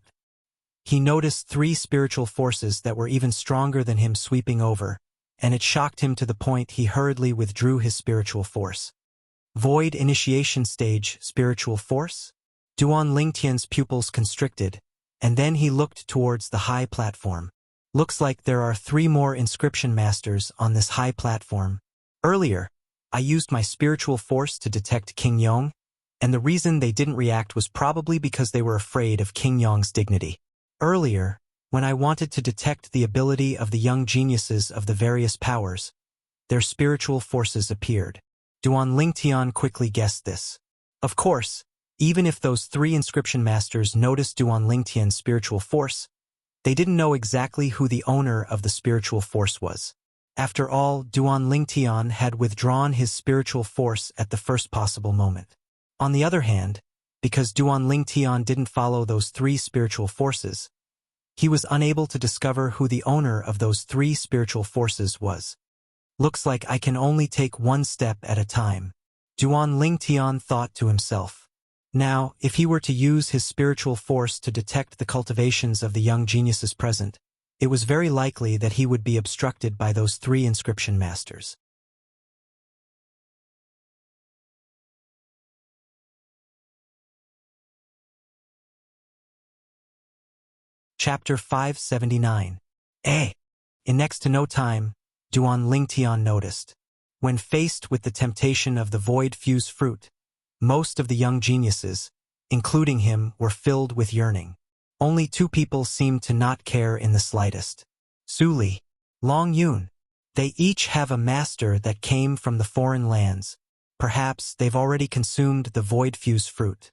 He noticed 3 spiritual forces that were even stronger than him sweeping over, and it shocked him to the point he hurriedly withdrew his spiritual force. Void Initiation Stage Spiritual Force? Duan Lingtian's pupils constricted, and then he looked towards the high platform. Looks like there are 3 more inscription masters on this high platform. Earlier, I used my spiritual force to detect King Yong, and the reason they didn't react was probably because they were afraid of King Yong's dignity. Earlier, when I wanted to detect the ability of the young geniuses of the various powers, their spiritual forces appeared. Duan Lingtian quickly guessed this. Of course, even if those 3 inscription masters noticed Duan Lingtian's spiritual force, they didn't know exactly who the owner of the spiritual force was. After all, Duan Lingtian had withdrawn his spiritual force at the first possible moment. On the other hand, because Duan Lingtian didn't follow those 3 spiritual forces, He was unable to discover who the owner of those three spiritual forces was. Looks like I can only take one step at a time, Duan Lingtian thought to himself. Now, if he were to use his spiritual force to detect the cultivations of the young geniuses present, it was very likely that he would be obstructed by those three inscription masters. Chapter 579. In next to no time, Duan Lingtian noticed. When faced with the temptation of the void fuse fruit, most of the young geniuses, including him, were filled with yearning. Only two people seemed to not care in the slightest. Su Li, Long Yun. They each have a master that came from the foreign lands. Perhaps they've already consumed the void fuse fruit.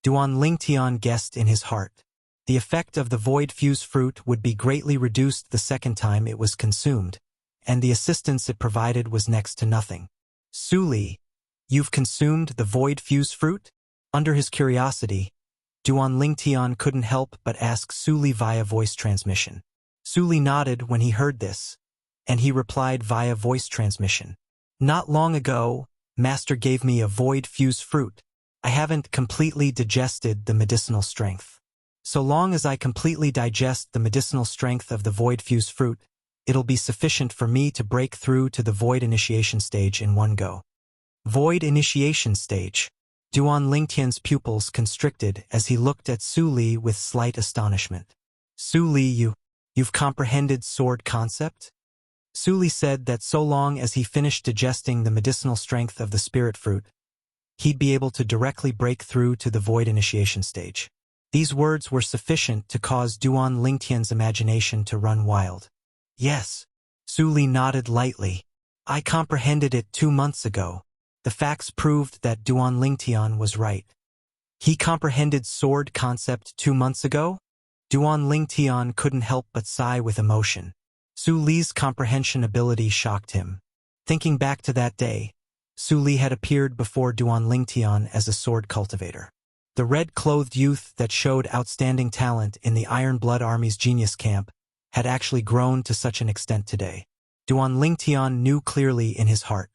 Duan Lingtian guessed in his heart. The effect of the void fuse fruit would be greatly reduced the second time it was consumed, and the assistance it provided was next to nothing. Su Li, you've consumed the void fuse fruit? Under his curiosity, Duan Lingtian couldn't help but ask Su Li via voice transmission. Su Li nodded when he heard this, and he replied via voice transmission. Not long ago, Master gave me a void fuse fruit. I haven't completely digested the medicinal strength. So long as I completely digest the medicinal strength of the void fuse fruit, it'll be sufficient for me to break through to the void initiation stage in one go. Void initiation stage. Duan Lingtian's pupils constricted as he looked at Su Li with slight astonishment. Su Li, you've comprehended sword concept? Su Li said that so long as he finished digesting the medicinal strength of the spirit fruit, he'd be able to directly break through to the void initiation stage. These words were sufficient to cause Duan Lingtian's imagination to run wild. Yes. Su Li nodded lightly. I comprehended it 2 months ago. The facts proved that Duan Lingtian was right. He comprehended sword concept 2 months ago? Duan Lingtian couldn't help but sigh with emotion. Su Li's comprehension ability shocked him. Thinking back to that day, Su Li had appeared before Duan Lingtian as a sword cultivator. The red-clothed youth that showed outstanding talent in the Iron Blood Army's genius camp had actually grown to such an extent today. Duan Lingtian knew clearly in his heart.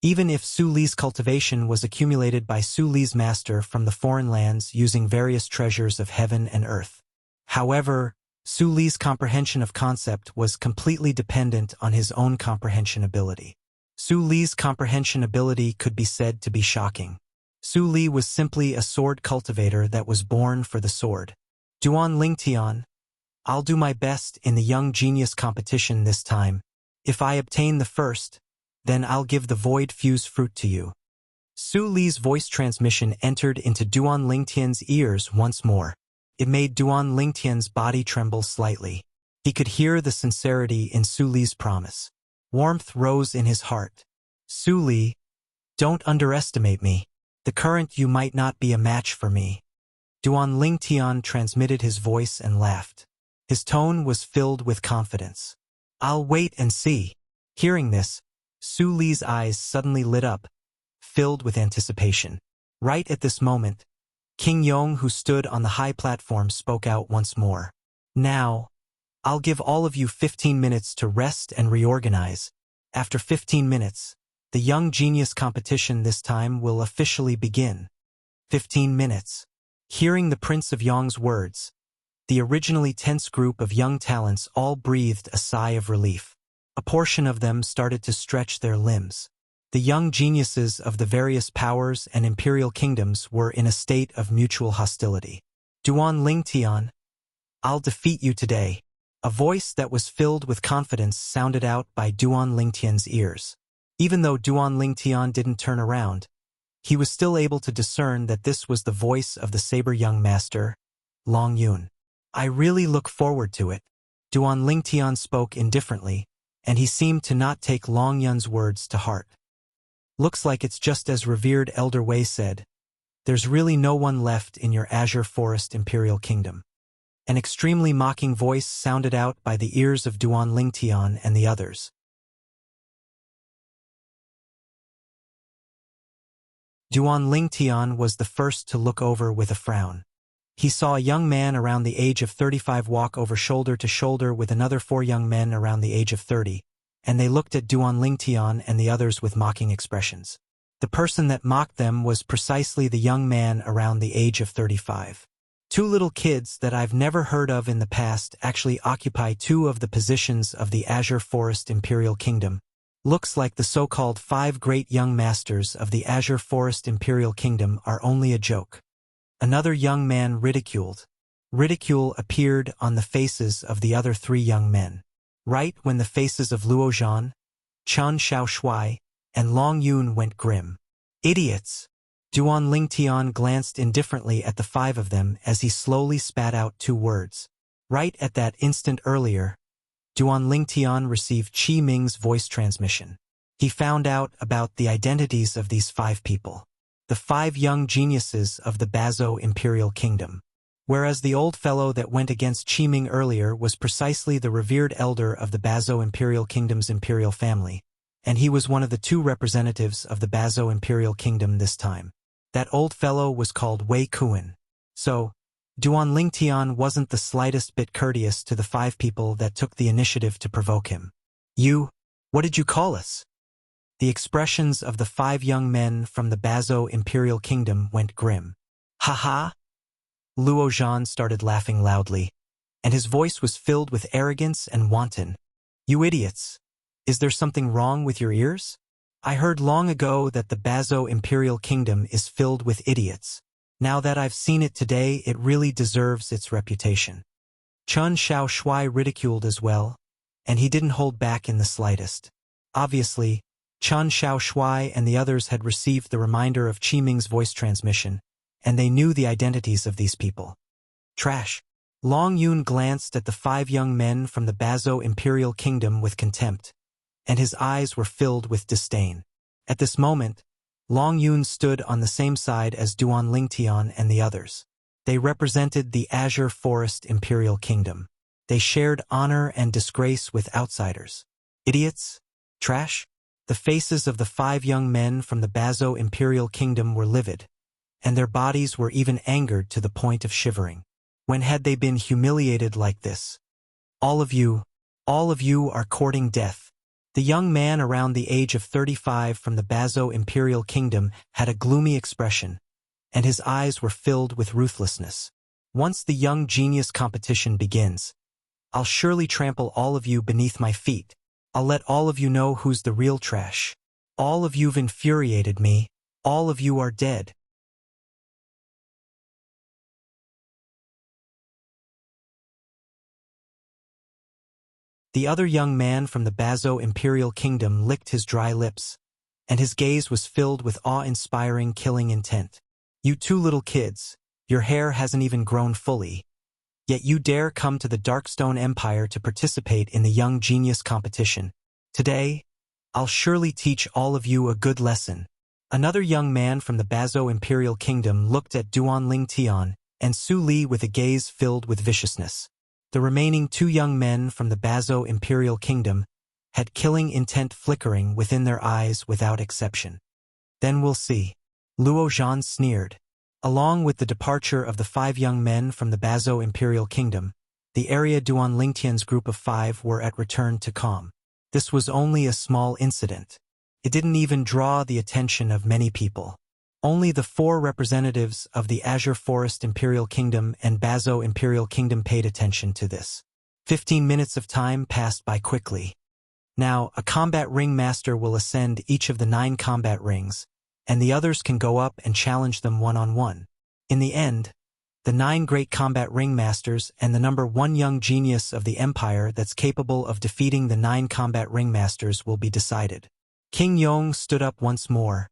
Even if Su Li's cultivation was accumulated by Su Li's master from the foreign lands using various treasures of heaven and earth. However, Su Li's comprehension of concept was completely dependent on his own comprehension ability. Su Li's comprehension ability could be said to be shocking. Su Li was simply a sword cultivator that was born for the sword. Duan Lingtian, I'll do my best in the young genius competition this time. If I obtain the first, then I'll give the void fuse fruit to you. Su Li's voice transmission entered into Duan Lingtian's ears once more. It made Duan Lingtian's body tremble slightly. He could hear the sincerity in Su Li's promise. Warmth rose in his heart. Su Li, don't underestimate me. The current you might not be a match for me. Duan Lingtian transmitted his voice and laughed. His tone was filled with confidence. I'll wait and see. Hearing this, Su Li's eyes suddenly lit up, filled with anticipation. Right at this moment, King Yong, who stood on the high platform, spoke out once more. Now, I'll give all of you 15 minutes to rest and reorganize. After 15 minutes, the young genius competition this time will officially begin. 15 minutes. Hearing the Prince of Yong's words, the originally tense group of young talents all breathed a sigh of relief. A portion of them started to stretch their limbs. The young geniuses of the various powers and imperial kingdoms were in a state of mutual hostility. Duan Lingtian, I'll defeat you today. A voice that was filled with confidence sounded out by Duan Lingtian's ears. Even though Duan Lingtian didn't turn around, he was still able to discern that this was the voice of the saber young master, Long Yun. I really look forward to it. Duan Lingtian spoke indifferently, and he seemed to not take Long Yun's words to heart. Looks like it's just as revered Elder Wei said. There's really no one left in your Azure Forest Imperial Kingdom. An extremely mocking voice sounded out by the ears of Duan Lingtian and the others. Duan Lingtian was the first to look over with a frown. He saw a young man around the age of 35 walk over shoulder to shoulder with another 4 young men around the age of 30, and they looked at Duan Lingtian and the others with mocking expressions. The person that mocked them was precisely the young man around the age of 35. 2 little kids that I've never heard of in the past actually occupy 2 of the positions of the Azure Forest Imperial Kingdom. Looks like the so-called 5 great young masters of the Azure Forest Imperial Kingdom are only a joke. Another young man ridiculed. Ridicule appeared on the faces of the other 3 young men. Right when the faces of Luo Zhan, Chen Xiaoshui, and Long Yun went grim. Idiots! Duan Lingtian glanced indifferently at the 5 of them as he slowly spat out 2 words. Right at that instant earlier, Duan Lingtian received Qi Ming's voice transmission. He found out about the identities of these 5 people. The 5 young geniuses of the Bazo Imperial Kingdom. Whereas the old fellow that went against Qi Ming earlier was precisely the revered elder of the Bazo Imperial Kingdom's imperial family, and he was one of the 2 representatives of the Bazo Imperial Kingdom this time. That old fellow was called Wei Kuan. So, Duan Lingtian wasn't the slightest bit courteous to the 5 people that took the initiative to provoke him. You, what did you call us? The expressions of the 5 young men from the Bazo Imperial Kingdom went grim. Ha ha! Luo Zhan started laughing loudly, and his voice was filled with arrogance and wanton. You idiots! Is there something wrong with your ears? I heard long ago that the Bazo Imperial Kingdom is filled with idiots. Now that I've seen it today, it really deserves its reputation. Chen Xiaoshui ridiculed as well, and he didn't hold back in the slightest. Obviously, Chen Xiaoshui and the others had received the reminder of Qi Ming's voice transmission, and they knew the identities of these people. Trash. Long Yun glanced at the 5 young men from the Bazo Imperial Kingdom with contempt, and his eyes were filled with disdain. At this moment, Long Yun stood on the same side as Duan Lingtian and the others. They represented the Azure Forest Imperial Kingdom. They shared honor and disgrace with outsiders. Idiots? Trash? The faces of the 5 young men from the Bazo Imperial Kingdom were livid, and their bodies were even angered to the point of shivering. When had they been humiliated like this? All of you are courting death. The young man around the age of 35 from the Bazo Imperial Kingdom had a gloomy expression, and his eyes were filled with ruthlessness. Once the young genius competition begins, I'll surely trample all of you beneath my feet. I'll let all of you know who's the real trash. All of you've infuriated me. All of you are dead. The other young man from the Bazo Imperial Kingdom licked his dry lips, and his gaze was filled with awe-inspiring killing intent. You 2 little kids, your hair hasn't even grown fully, yet you dare come to the Darkstone Empire to participate in the Young Genius competition. Today, I'll surely teach all of you a good lesson. Another young man from the Bazo Imperial Kingdom looked at Duan Lingtian and Su Li with a gaze filled with viciousness. The remaining 2 young men from the Bazo Imperial Kingdom had killing intent flickering within their eyes without exception. Then we'll see. Luo Zhan sneered. Along with the departure of the 5 young men from the Bazo Imperial Kingdom, the area Duan Lingtian's group of 5 were at return to calm. This was only a small incident. It didn't even draw the attention of many people. Only the 4 representatives of the Azure Forest Imperial Kingdom and Bazo Imperial Kingdom paid attention to this. 15 minutes of time passed by quickly. Now, a combat ring master will ascend each of the 9 combat rings, and the others can go up and challenge them one-on-one. In the end, the 9 great combat ring masters and the number 1 young genius of the empire that's capable of defeating the 9 combat ring masters will be decided. King Yong stood up once more,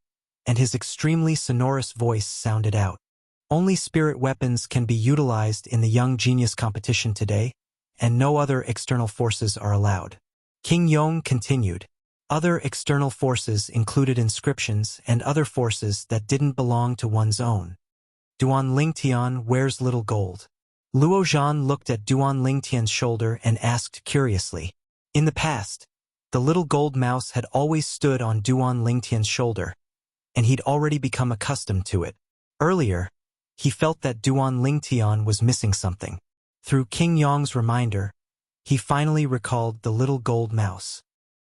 and his extremely sonorous voice sounded out. Only spirit weapons can be utilized in the Young Genius competition today, and no other external forces are allowed. King Yong continued. Other external forces included inscriptions and other forces that didn't belong to one's own. Duan Lingtian wears little gold. Luo Zhan looked at Duan Lingtian's shoulder and asked curiously. In the past, the little gold mouse had always stood on Duan Lingtian's shoulder, and he'd already become accustomed to it. Earlier, He felt that Duan Lingtian was missing something. Through King Yong's reminder, he finally recalled the little gold mouse.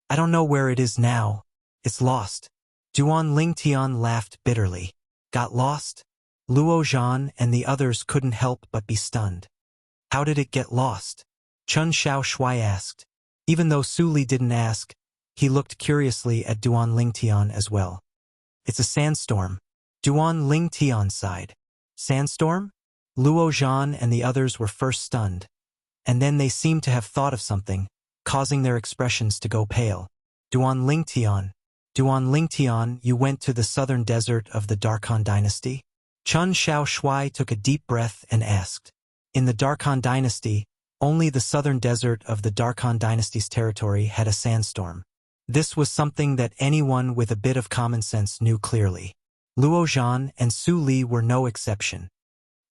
I don't know where it is now. It's lost. Duan Lingtian laughed bitterly. Got lost? Luo Zhan and the others couldn't help but be stunned. How did it get lost? Chun Xiao Shui asked. Even though Su Li didn't ask, he looked curiously at Duan Lingtian as well. It's a sandstorm. Duan Lingtian sighed. Sandstorm? Luo Zhan and the others were first stunned, and then they seemed to have thought of something, causing their expressions to go pale. Duan Lingtian, you went to the southern desert of the Darkhan dynasty? Chun Xiao Shui took a deep breath and asked. In the Darkhan dynasty, only the southern desert of the Darkhan dynasty's territory had a sandstorm. This was something that anyone with a bit of common sense knew clearly. Luo Zhan and Su Li were no exception.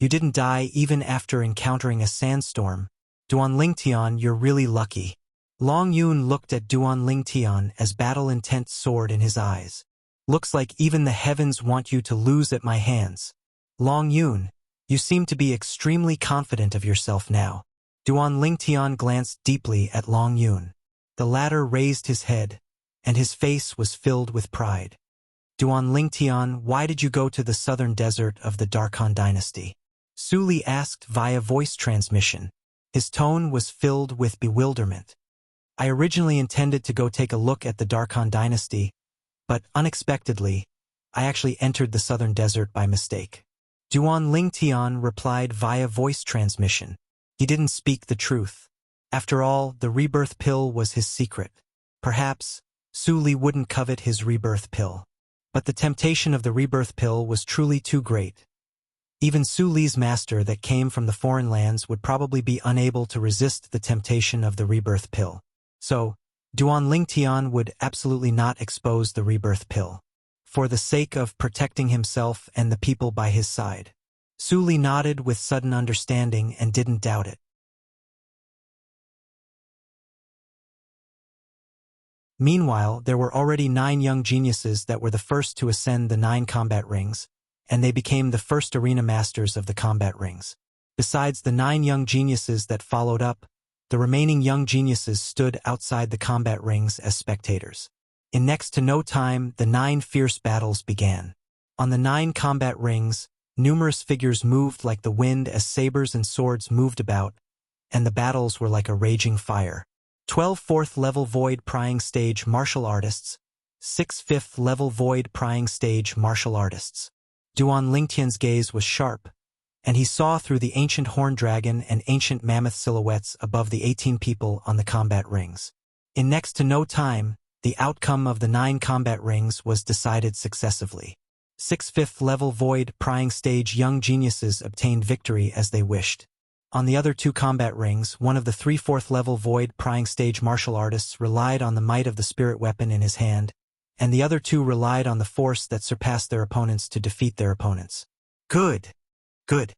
You didn't die even after encountering a sandstorm. Duan Lingtian, you're really lucky. Long Yun looked at Duan Lingtian as battle intent soared in his eyes. Looks like even the heavens want you to lose at my hands. Long Yun, you seem to be extremely confident of yourself now. Duan Lingtian glanced deeply at Long Yun. The latter raised his head, and his face was filled with pride. Duan Lingtian, why did you go to the southern desert of the Darkhan dynasty? Su Li asked via voice transmission. His tone was filled with bewilderment. I originally intended to go take a look at the Darkhan dynasty, but unexpectedly, I actually entered the southern desert by mistake. Duan Lingtian replied via voice transmission. He didn't speak the truth. After all, the rebirth pill was his secret. Perhaps Su Li wouldn't covet his rebirth pill. But the temptation of the rebirth pill was truly too great. Even Su Li's master that came from the foreign lands would probably be unable to resist the temptation of the rebirth pill. So, Duan Lingtian would absolutely not expose the rebirth pill, for the sake of protecting himself and the people by his side. Su Li nodded with sudden understanding and didn't doubt it. Meanwhile, there were already 9 young geniuses that were the first to ascend the 9 combat rings, and they became the first arena masters of the combat rings. Besides the 9 young geniuses that followed up, the remaining young geniuses stood outside the combat rings as spectators. In next to no time, the 9 fierce battles began. On the 9 combat rings, numerous figures moved like the wind as sabers and swords moved about, and the battles were like a raging fire. 12 4th-level Void Prying Stage Martial Artists, 6 5th-level Void Prying Stage Martial Artists. Duan Lingtian's gaze was sharp, and he saw through the ancient horn dragon and ancient mammoth silhouettes above the 18 people on the combat rings. In next to no time, the outcome of the 9 combat rings was decided successively. 6 5th-level Void Prying Stage young geniuses obtained victory as they wished. On the other 2 combat rings, one of the 3 4th-level Void Prying Stage martial artists relied on the might of the spirit weapon in his hand, and the other 2 relied on the force that surpassed their opponents to defeat their opponents. Good. Good.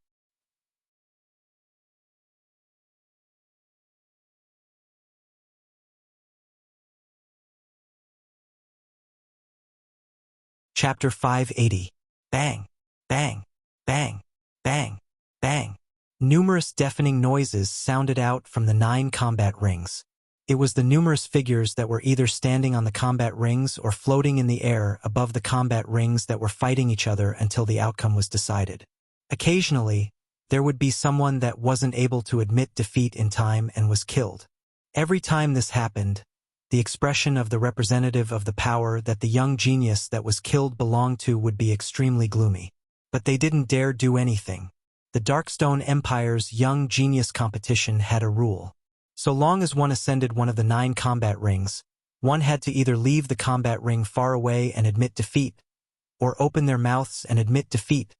Chapter 580. Bang, bang, bang, bang, bang. Numerous deafening noises sounded out from the 9 combat rings. It was the numerous figures that were either standing on the combat rings or floating in the air above the combat rings that were fighting each other until the outcome was decided. Occasionally, there would be someone that wasn't able to admit defeat in time and was killed. Every time this happened, the expression of the representative of the power that the young genius that was killed belonged to would be extremely gloomy. But they didn't dare do anything. The Darkstone Empire's young genius competition had a rule. So long as one ascended one of the 9 combat rings, one had to either leave the combat ring far away and admit defeat, or open their mouths and admit defeat.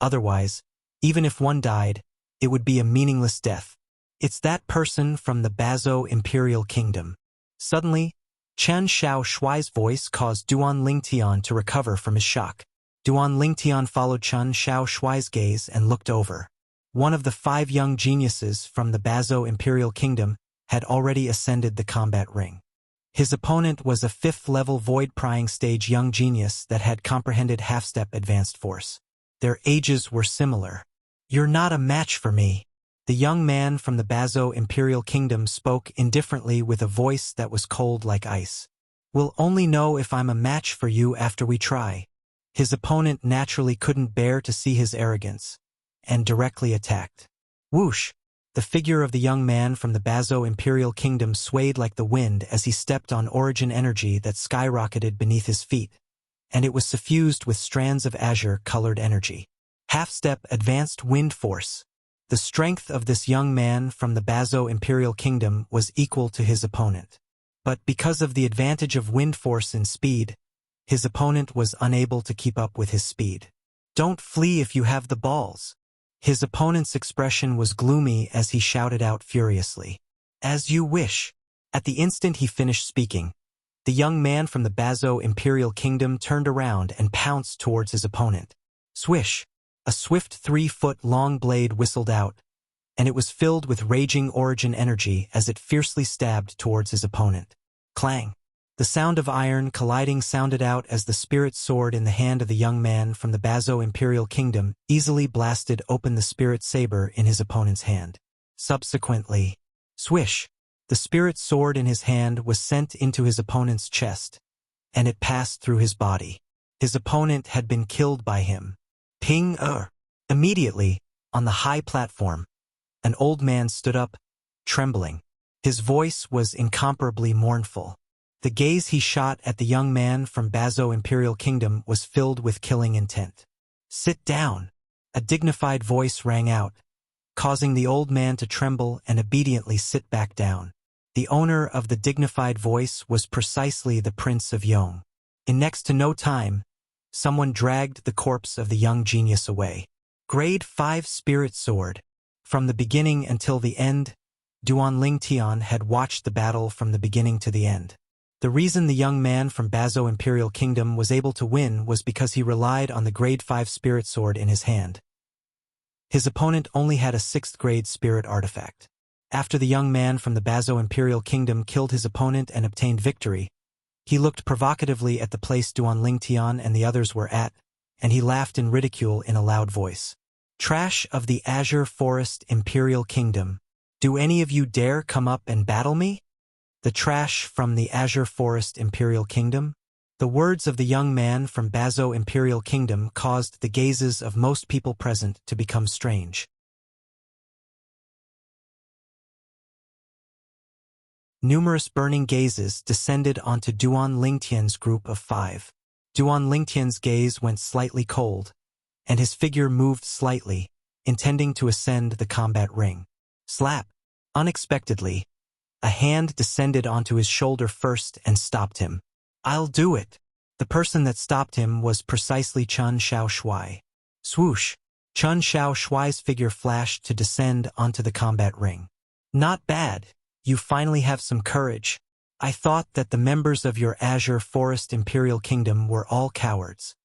Otherwise, even if one died, it would be a meaningless death. It's that person from the Bazo Imperial Kingdom. Suddenly, Chen Xiao Shui's voice caused Duan Lingtian to recover from his shock. Duan Lingtian followed Chen Xiao Shui's gaze and looked over. One of the 5 young geniuses from the Bazo Imperial Kingdom had already ascended the combat ring. His opponent was a 5th-level Void Prying Stage young genius that had comprehended half-step advanced force. Their ages were similar. "You're not a match for me." The young man from the Bazo Imperial Kingdom spoke indifferently with a voice that was cold like ice. "We'll only know if I'm a match for you after we try." His opponent naturally couldn't bear to see his arrogance, and directly attacked. Whoosh! The figure of the young man from the Bazo Imperial Kingdom swayed like the wind as he stepped on origin energy that skyrocketed beneath his feet, and it was suffused with strands of azure-colored energy. Half-step advanced wind force. The strength of this young man from the Bazo Imperial Kingdom was equal to his opponent. But because of the advantage of wind force in speed, his opponent was unable to keep up with his speed. "Don't flee if you have the balls." His opponent's expression was gloomy as he shouted out furiously, "As you wish." At the instant he finished speaking, the young man from the Bazo Imperial Kingdom turned around and pounced towards his opponent. Swish! A swift 3-foot-long blade whistled out, and it was filled with raging origin energy as it fiercely stabbed towards his opponent. Clang! The sound of iron colliding sounded out as the spirit sword in the hand of the young man from the Bazo Imperial Kingdom easily blasted open the spirit saber in his opponent's hand. Subsequently, swish! The spirit sword in his hand was sent into his opponent's chest, and it passed through his body. His opponent had been killed by him. Ping-er! Immediately, on the high platform, an old man stood up, trembling. His voice was incomparably mournful. The gaze he shot at the young man from Bazo Imperial Kingdom was filled with killing intent. "Sit down!" A dignified voice rang out, causing the old man to tremble and obediently sit back down. The owner of the dignified voice was precisely the Prince of Yong. In next to no time, someone dragged the corpse of the young genius away. Grade 5 Spirit Sword. From the beginning until the end, Duan Lingtian had watched the battle from the beginning to the end. The reason the young man from Bazo Imperial Kingdom was able to win was because he relied on the Grade 5 Spirit Sword in his hand. His opponent only had a 6th grade Spirit Artifact. After the young man from the Bazo Imperial Kingdom killed his opponent and obtained victory, he looked provocatively at the place Duan Lingtian and the others were at, and he laughed in ridicule in a loud voice. "Trash of the Azure Forest Imperial Kingdom. Do any of you dare come up and battle me?" The trash from the Azure Forest Imperial Kingdom? The words of the young man from Bazo Imperial Kingdom caused the gazes of most people present to become strange. Numerous burning gazes descended onto Duan Lingtian's group of 5. Duan Lingtian's gaze went slightly cold, and his figure moved slightly, intending to ascend the combat ring. Slap! Unexpectedly, a hand descended onto his shoulder first and stopped him. "I'll do it." The person that stopped him was precisely Chun Xiao Shui. Swoosh! Chun Xiao Shui's figure flashed to descend onto the combat ring. "Not bad. You finally have some courage. I thought that the members of your Azure Forest Imperial Kingdom were all cowards."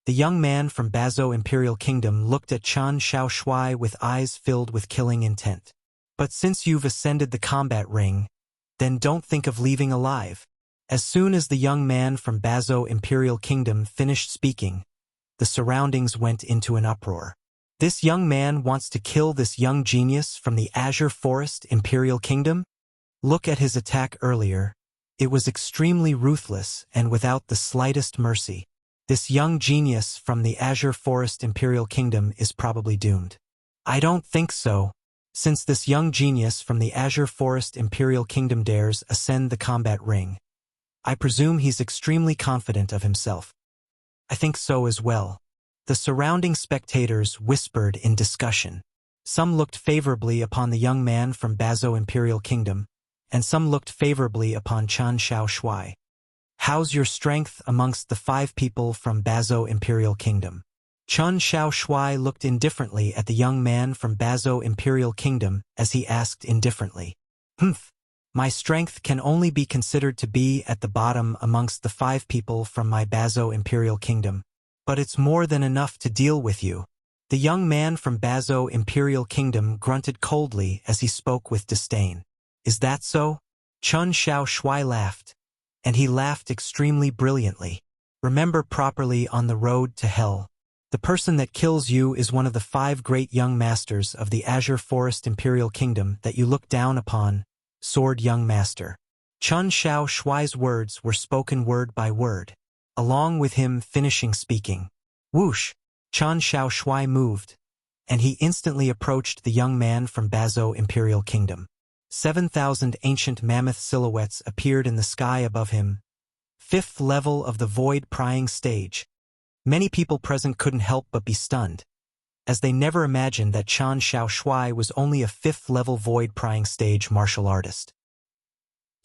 The young man from Bazo Imperial Kingdom looked at Chun Xiao Shui with eyes filled with killing intent. "But since you've ascended the combat ring, then don't think of leaving alive." As soon as the young man from Bazo Imperial Kingdom finished speaking, the surroundings went into an uproar. This young man wants to kill this young genius from the Azure Forest Imperial Kingdom? Look at his attack earlier. It was extremely ruthless and without the slightest mercy. This young genius from the Azure Forest Imperial Kingdom is probably doomed. I don't think so. Since this young genius from the Azure Forest Imperial Kingdom dares ascend the combat ring, I presume he's extremely confident of himself. I think so as well. The surrounding spectators whispered in discussion. Some looked favorably upon the young man from Bazo Imperial Kingdom, and some looked favorably upon Chun Xiao Shui. How's your strength amongst the 5 people from Bazo Imperial Kingdom? Chun Xiao Shui looked indifferently at the young man from Bazo Imperial Kingdom as he asked indifferently. Humph. My strength can only be considered to be at the bottom amongst the 5 people from my Bazo Imperial Kingdom. But it's more than enough to deal with you. The young man from Bazo Imperial Kingdom grunted coldly as he spoke with disdain. Is that so? Chun Xiao Shui laughed, and he laughed extremely brilliantly. Remember properly on the road to hell. The person that kills you is one of the 5 great young masters of the Azure Forest Imperial Kingdom that you look down upon, Sword Young Master. Chen Xiao Shuai's words were spoken word by word, along with him finishing speaking. Whoosh! Chen Xiao Shuai moved, and he instantly approached the young man from Bazo Imperial Kingdom. 7,000 ancient mammoth silhouettes appeared in the sky above him. 5th level of the void prying stage. Many people present couldn't help but be stunned, as they never imagined that Chen Xiao Shuai was only a 5th level void prying stage martial artist.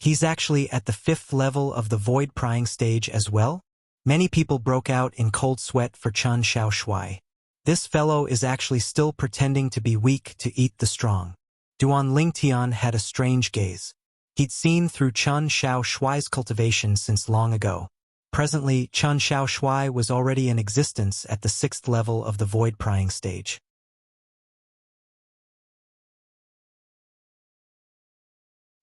He's actually at the 5th level of the void prying stage as well? Many people broke out in cold sweat for Chen Xiao Shuai. This fellow is actually still pretending to be weak to eat the strong. Duan Lingtian had a strange gaze. He'd seen through Chen Xiao Shuai's cultivation since long ago. Presently, Chen Xiao Shuai was already in existence at the 6th level of the void prying stage.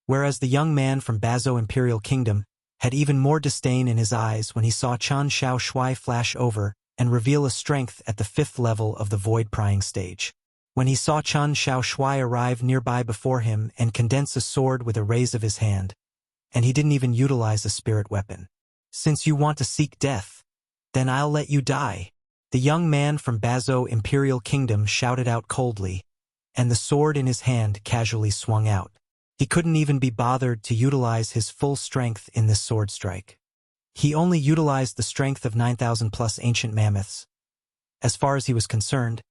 Whereas the young man from Bazo Imperial Kingdom had even more disdain in his eyes when he saw Chen Xiao Shuai flash over and reveal a strength at the 5th level of the void prying stage. When he saw Chen Xiao Shuai arrive nearby before him and condense a sword with a raise of his hand, and he didn't even utilize a spirit weapon. Since you want to seek death, then I'll let you die. The young man from Bazo Imperial Kingdom shouted out coldly, and the sword in his hand casually swung out. He couldn't even be bothered to utilize his full strength in this sword strike. He only utilized the strength of 9,000 plus ancient mammoths. As far as he was concerned,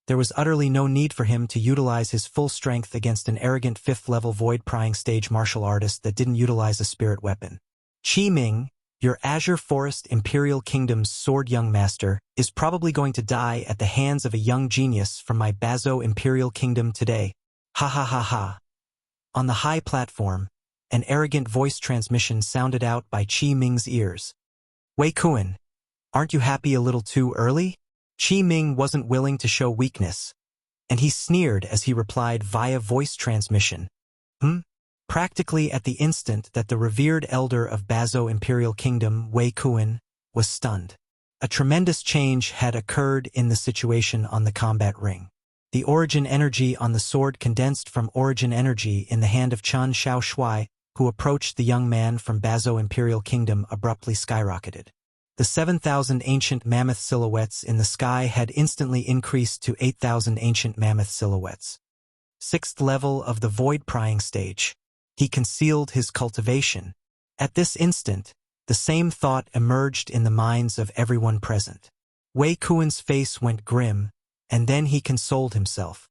there was utterly no need for him to utilize his full strength against an arrogant 5th level void prying stage martial artist that didn't utilize a spirit weapon. Qi Ming, your Azure Forest Imperial Kingdom's sword young master, is probably going to die at the hands of a young genius from my Bazo Imperial Kingdom today. Ha ha ha ha. On the high platform, an arrogant voice transmission sounded out by Qi Ming's ears. Wei Kuan, aren't you happy a little too early? Qi Ming wasn't willing to show weakness, and he sneered as he replied via voice transmission. Practically at the instant that the revered elder of Bazo Imperial Kingdom, Wei Kuan, was stunned. A tremendous change had occurred in the situation on the combat ring. The origin energy on the sword condensed from origin energy in the hand of Chen Xiao Shuai, who approached the young man from Bazo Imperial Kingdom, abruptly skyrocketed. The 7,000 ancient mammoth silhouettes in the sky had instantly increased to 8,000 ancient mammoth silhouettes. 6th level of the void prying stage. He concealed his cultivation. At this instant, the same thought emerged in the minds of everyone present. Wei Kuan's face went grim, and then he consoled himself.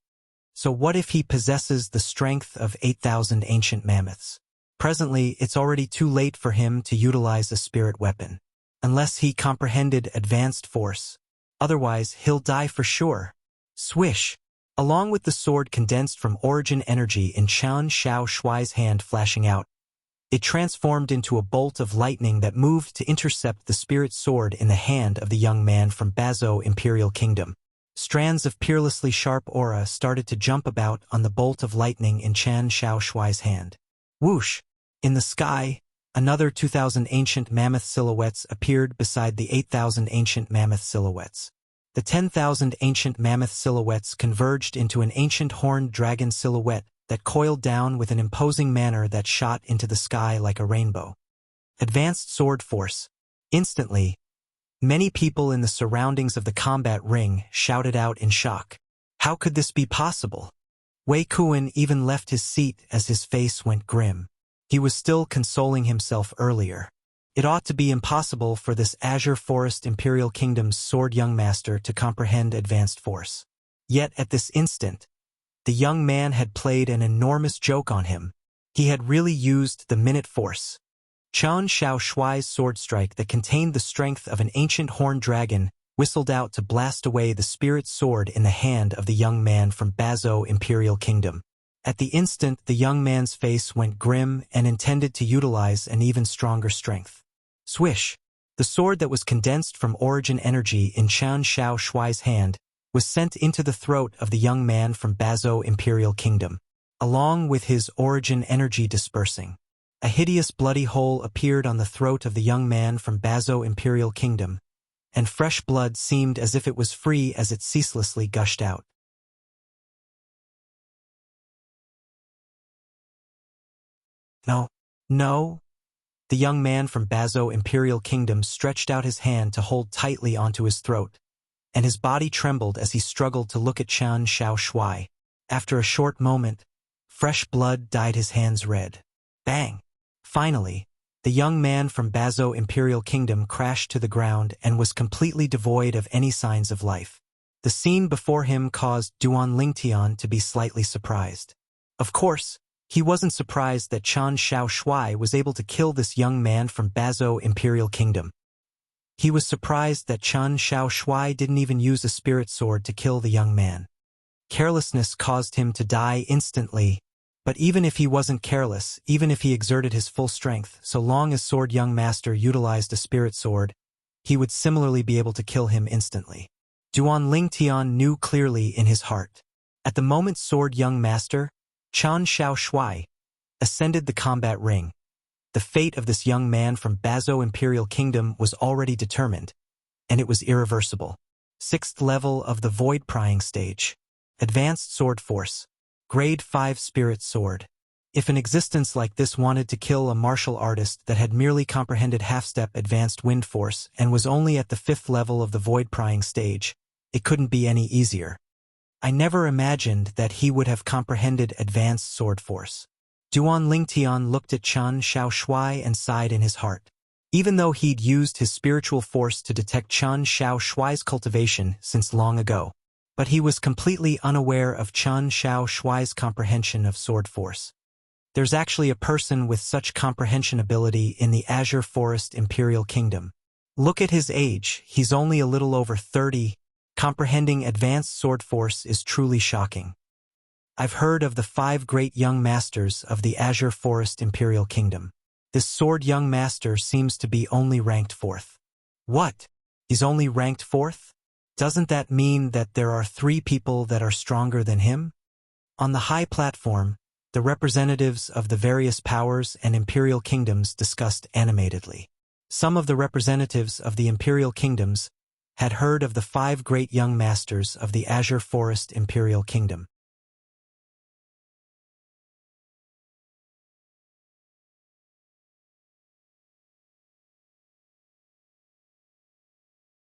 So what if he possesses the strength of 8,000 ancient mammoths? Presently, it's already too late for him to utilize a spirit weapon, unless he comprehended advanced force. Otherwise, he'll die for sure. Swish! Along with the sword condensed from origin energy in Chen Xiao Shuai's hand flashing out, it transformed into a bolt of lightning that moved to intercept the spirit sword in the hand of the young man from Bazo Imperial Kingdom. Strands of peerlessly sharp aura started to jump about on the bolt of lightning in Chen Xiao Shuai's hand. Whoosh! In the sky, another 2,000 ancient mammoth silhouettes appeared beside the 8,000 ancient mammoth silhouettes. The 10,000 ancient mammoth silhouettes converged into an ancient horned dragon silhouette that coiled down with an imposing manner that shot into the sky like a rainbow. Advanced sword force. Instantly, many people in the surroundings of the combat ring shouted out in shock. How could this be possible? Wei Kuan even left his seat as his face went grim. He was still consoling himself earlier. It ought to be impossible for this Azure Forest Imperial Kingdom's sword young master to comprehend advanced force. Yet at this instant, the young man had played an enormous joke on him. He had really used the minute force. Chen Xiao Shuai's sword strike that contained the strength of an ancient horned dragon whistled out to blast away the spirit sword in the hand of the young man from Bazo Imperial Kingdom. At the instant, the young man's face went grim and intended to utilize an even stronger strength. Swish! The sword that was condensed from origin energy in Chen Xiao Shuai's hand was sent into the throat of the young man from Bazo Imperial Kingdom, along with his origin energy dispersing. A hideous bloody hole appeared on the throat of the young man from Bazo Imperial Kingdom, and fresh blood seemed as if it was free as it ceaselessly gushed out. No, no. The young man from Bazo Imperial Kingdom stretched out his hand to hold tightly onto his throat, and his body trembled as he struggled to look at Qian Xiao Shuai. After a short moment, fresh blood dyed his hands red. Bang! Finally, the young man from Bazo Imperial Kingdom crashed to the ground and was completely devoid of any signs of life. The scene before him caused Duan Lingtian to be slightly surprised. Of course, he wasn't surprised that Qian Xiao Shuai was able to kill this young man from Bazo Imperial Kingdom. He was surprised that Qian Xiao Shuai didn't even use a spirit sword to kill the young man. Carelessness caused him to die instantly, but even if he wasn't careless, even if he exerted his full strength, so long as Sword Young Master utilized a spirit sword, he would similarly be able to kill him instantly. Duan Lingtian knew clearly in his heart. At the moment Sword Young Master, Qian Xiao Shuai, ascended the combat ring, the fate of this young man from Bazo Imperial Kingdom was already determined, and it was irreversible. 6th level of the Void Prying stage. Advanced Sword Force. Grade 5 Spirit Sword. If an existence like this wanted to kill a martial artist that had merely comprehended half-step Advanced Wind Force and was only at the 5th level of the Void Prying stage, it couldn't be any easier. I never imagined that he would have comprehended Advanced Sword Force. Duan Lingtian looked at Qian Xiao Shuai and sighed in his heart. Even though he'd used his spiritual force to detect Qian Xiao Shuai's cultivation since long ago, but he was completely unaware of Qian Xiao Shuai's comprehension of sword force. There's actually a person with such comprehension ability in the Azure Forest Imperial Kingdom. Look at his age, he's only a little over 30. Comprehending advanced sword force is truly shocking. I've heard of the 5 great young masters of the Azure Forest Imperial Kingdom. This sword young master seems to be only ranked 4th. What? He's only ranked 4th? Doesn't that mean that there are 3 people that are stronger than him? On the high platform, the representatives of the various powers and imperial kingdoms discussed animatedly. Some of the representatives of the imperial kingdoms had heard of the 5 great young masters of the Azure Forest Imperial Kingdom.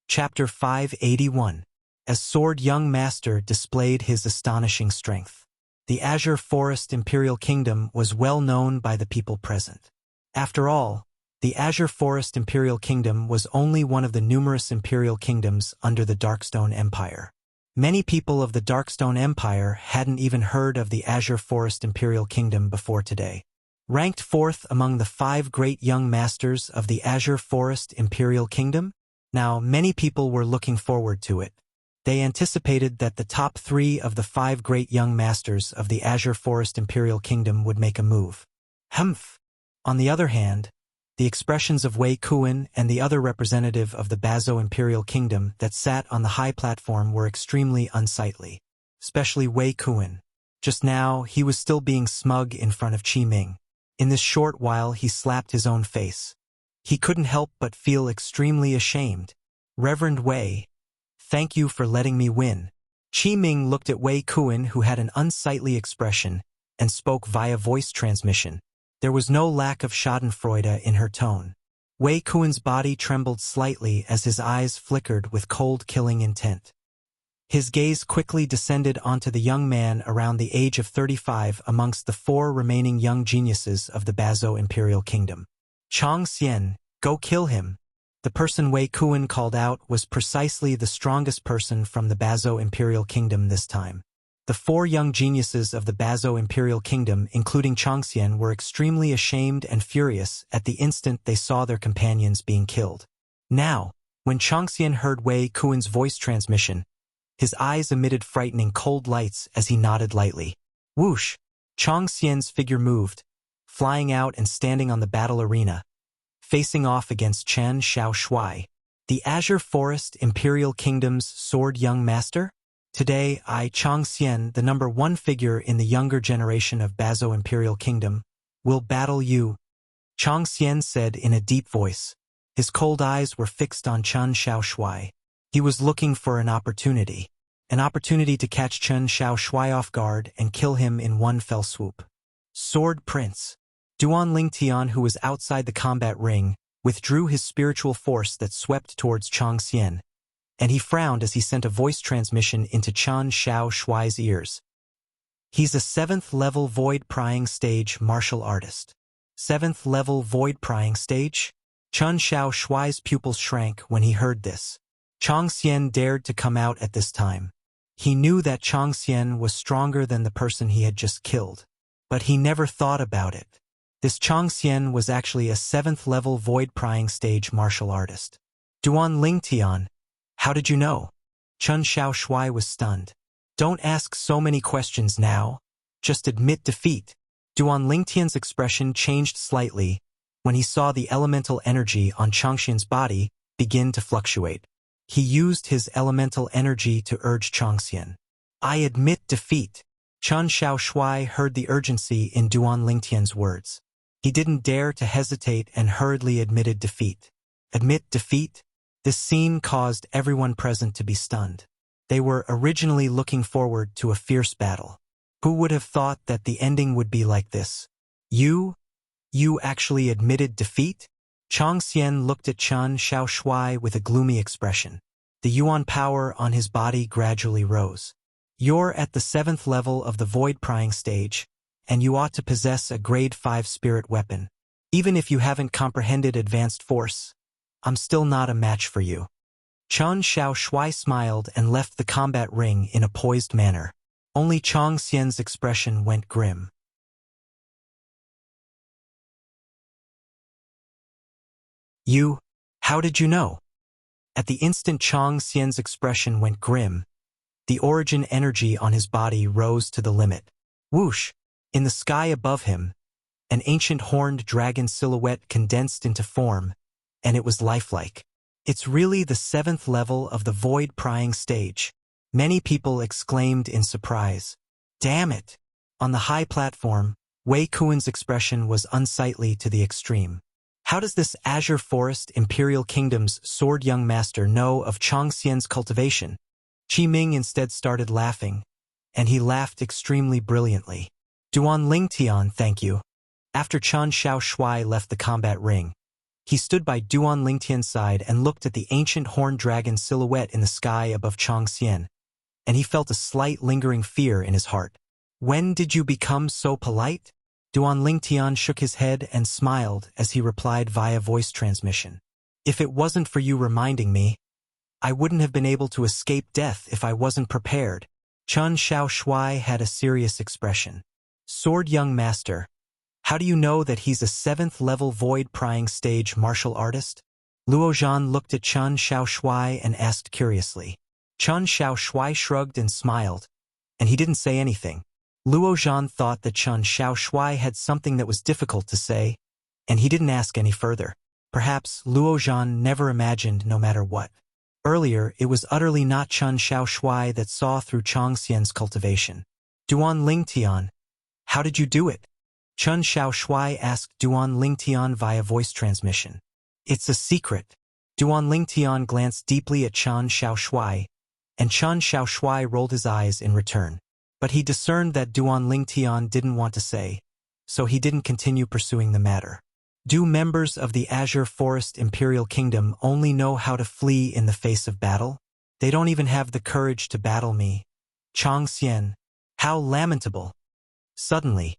Chapter 581. As Sword Young Master displayed his astonishing strength. The Azure Forest Imperial Kingdom was well known by the people present. After all, the Azure Forest Imperial Kingdom was only one of the numerous imperial kingdoms under the Darkstone Empire. Many people of the Darkstone Empire hadn't even heard of the Azure Forest Imperial Kingdom before today. Ranked 4th among the 5 great young masters of the Azure Forest Imperial Kingdom? Now, many people were looking forward to it. They anticipated that the top 3 of the 5 great young masters of the Azure Forest Imperial Kingdom would make a move. Humph! On the other hand, the expressions of Wei Kuan and the other representative of the Bazo Imperial Kingdom that sat on the high platform were extremely unsightly. Especially Wei Kuan. Just now, he was still being smug in front of Qi Ming. In this short while, he slapped his own face. He couldn't help but feel extremely ashamed. Reverend Wei, thank you for letting me win. Qi Ming looked at Wei Kuan, who had an unsightly expression, and spoke via voice transmission. There was no lack of schadenfreude in her tone. Wei Kuan's body trembled slightly as his eyes flickered with cold killing intent. His gaze quickly descended onto the young man around the age of 35 amongst the 4 remaining young geniuses of the Bazo Imperial Kingdom. Chang Xian, go kill him. The person Wei Kuan called out was precisely the strongest person from the Bazo Imperial Kingdom this time. The 4 young geniuses of the Bazo Imperial Kingdom, including Chang Xian, were extremely ashamed and furious at the instant they saw their companions being killed. Now, when Chang Xian heard Wei Kuan's voice transmission, his eyes emitted frightening cold lights as he nodded lightly. Whoosh! Chang Xian's figure moved, flying out and standing on the battle arena, facing off against Qian Xiao Shuai, the Azure Forest Imperial Kingdom's sword young master. Today, I, Chang Xian, the number 1 figure in the younger generation of Bazo Imperial Kingdom, will battle you, Chang Xian said in a deep voice. His cold eyes were fixed on Chen Xiaoshui. He was looking for an opportunity to catch Chen Xiaoshui off guard and kill him in one fell swoop. Sword Prince. Duan Lingtian, who was outside the combat ring, withdrew his spiritual force that swept towards Chang Xian, and he frowned as he sent a voice transmission into Chen Xiaoshui's ears. He's a 7th level void prying stage martial artist. 7th level void prying stage? Chen Xiaoshui's pupils shrank when he heard this. Chang Xian dared to come out at this time. He knew that Chang Xian was stronger than the person he had just killed, but he never thought about it. This Chang Xian was actually a 7th level void prying stage martial artist. Duan Lingtian, how did you know? Chen Xiaoshui was stunned. Don't ask so many questions now. Just admit defeat. Duan Lingtian's expression changed slightly when he saw the elemental energy on Chang Xian's body begin to fluctuate. He used his elemental energy to urge Chang Xian. I admit defeat. Chen Xiaoshui heard the urgency in Duan Lingtian's words. He didn't dare to hesitate and hurriedly admitted defeat. Admit defeat? This scene caused everyone present to be stunned. They were originally looking forward to a fierce battle. Who would have thought that the ending would be like this? You actually admitted defeat? Chang Xian looked at Chen Xiaoshui with a gloomy expression. The yuan power on his body gradually rose. You're at the 7th level of the void prying stage, and you ought to possess a grade 5 spirit weapon. Even if you haven't comprehended advanced force, I'm still not a match for you. Chen Xiaoshui smiled and left the combat ring in a poised manner. Only Chang Xian's expression went grim. How did you know? At the instant Chang Xian's expression went grim, the origin energy on his body rose to the limit. Whoosh! In the sky above him, an ancient horned dragon silhouette condensed into form, and it was lifelike. It's really the 7th level of the void prying stage. Many people exclaimed in surprise. Damn it! On the high platform, Wei Kuan's expression was unsightly to the extreme. How does this Azure Forest Imperial Kingdom's sword young master know of Chang Xian's cultivation? Qi Ming instead started laughing, and he laughed extremely brilliantly. Duan Lingtian, thank you. After Chen Xiaoshui left the combat ring, he stood by Duan Lingtian's side and looked at the ancient horned dragon silhouette in the sky above Chang Xian, and he felt a slight lingering fear in his heart. When did you become so polite? Duan Lingtian shook his head and smiled as he replied via voice transmission. If it wasn't for you reminding me, I wouldn't have been able to escape death if I wasn't prepared. Chen Xiaoshui had a serious expression. Sword young master, how do you know that he's a 7th level void prying stage martial artist? Luo Zhan looked at Chen Xiaoshui and asked curiously. Chen Xiaoshui shrugged and smiled, and he didn't say anything. Luo Zhan thought that Chen Xiaoshui had something that was difficult to say, and he didn't ask any further. Perhaps Luo Zhan never imagined no matter what. Earlier, it was utterly not Chen Xiaoshui that saw through Chang Xian's cultivation. Duan Lingtian, how did you do it? Chen Xiaoshui asked Duan Lingtian via voice transmission. It's a secret. Duan Lingtian glanced deeply at Chen Xiaoshui, and Chen Xiaoshui rolled his eyes in return. But he discerned that Duan Lingtian didn't want to say, so he didn't continue pursuing the matter. Do members of the Azure Forest Imperial Kingdom only know how to flee in the face of battle? They don't even have the courage to battle me. Chang Xian, how lamentable. Suddenly,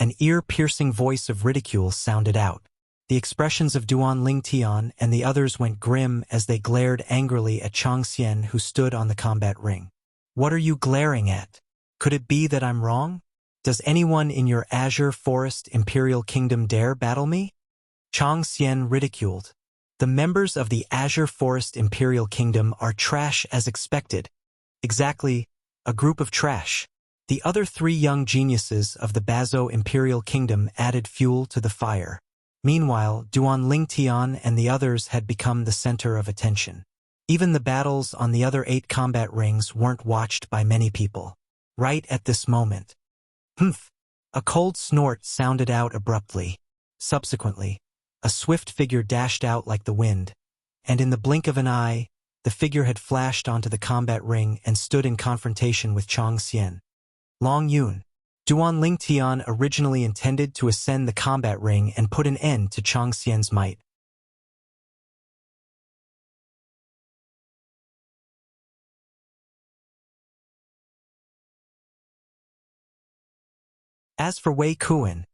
an ear-piercing voice of ridicule sounded out. The expressions of Duan Lingtian and the others went grim as they glared angrily at Chang Xian, who stood on the combat ring. What are you glaring at? Could it be that I'm wrong? Does anyone in your Azure Forest Imperial Kingdom dare battle me? Chang Xian ridiculed. The members of the Azure Forest Imperial Kingdom are trash as expected. Exactly, a group of trash. The other 3 young geniuses of the Bazo Imperial Kingdom added fuel to the fire. Meanwhile, Duan Lingtian and the others had become the center of attention. Even the battles on the other 8 combat rings weren't watched by many people. Right at this moment. Humph! A cold snort sounded out abruptly. Subsequently, A swift figure dashed out like the wind, and in the blink of an eye, the figure had flashed onto the combat ring and stood in confrontation with Chang Xian. Long Yun. Duan Lingtian originally intended to ascend the combat ring and put an end to Chang Xian's might. As for Wei Kuan,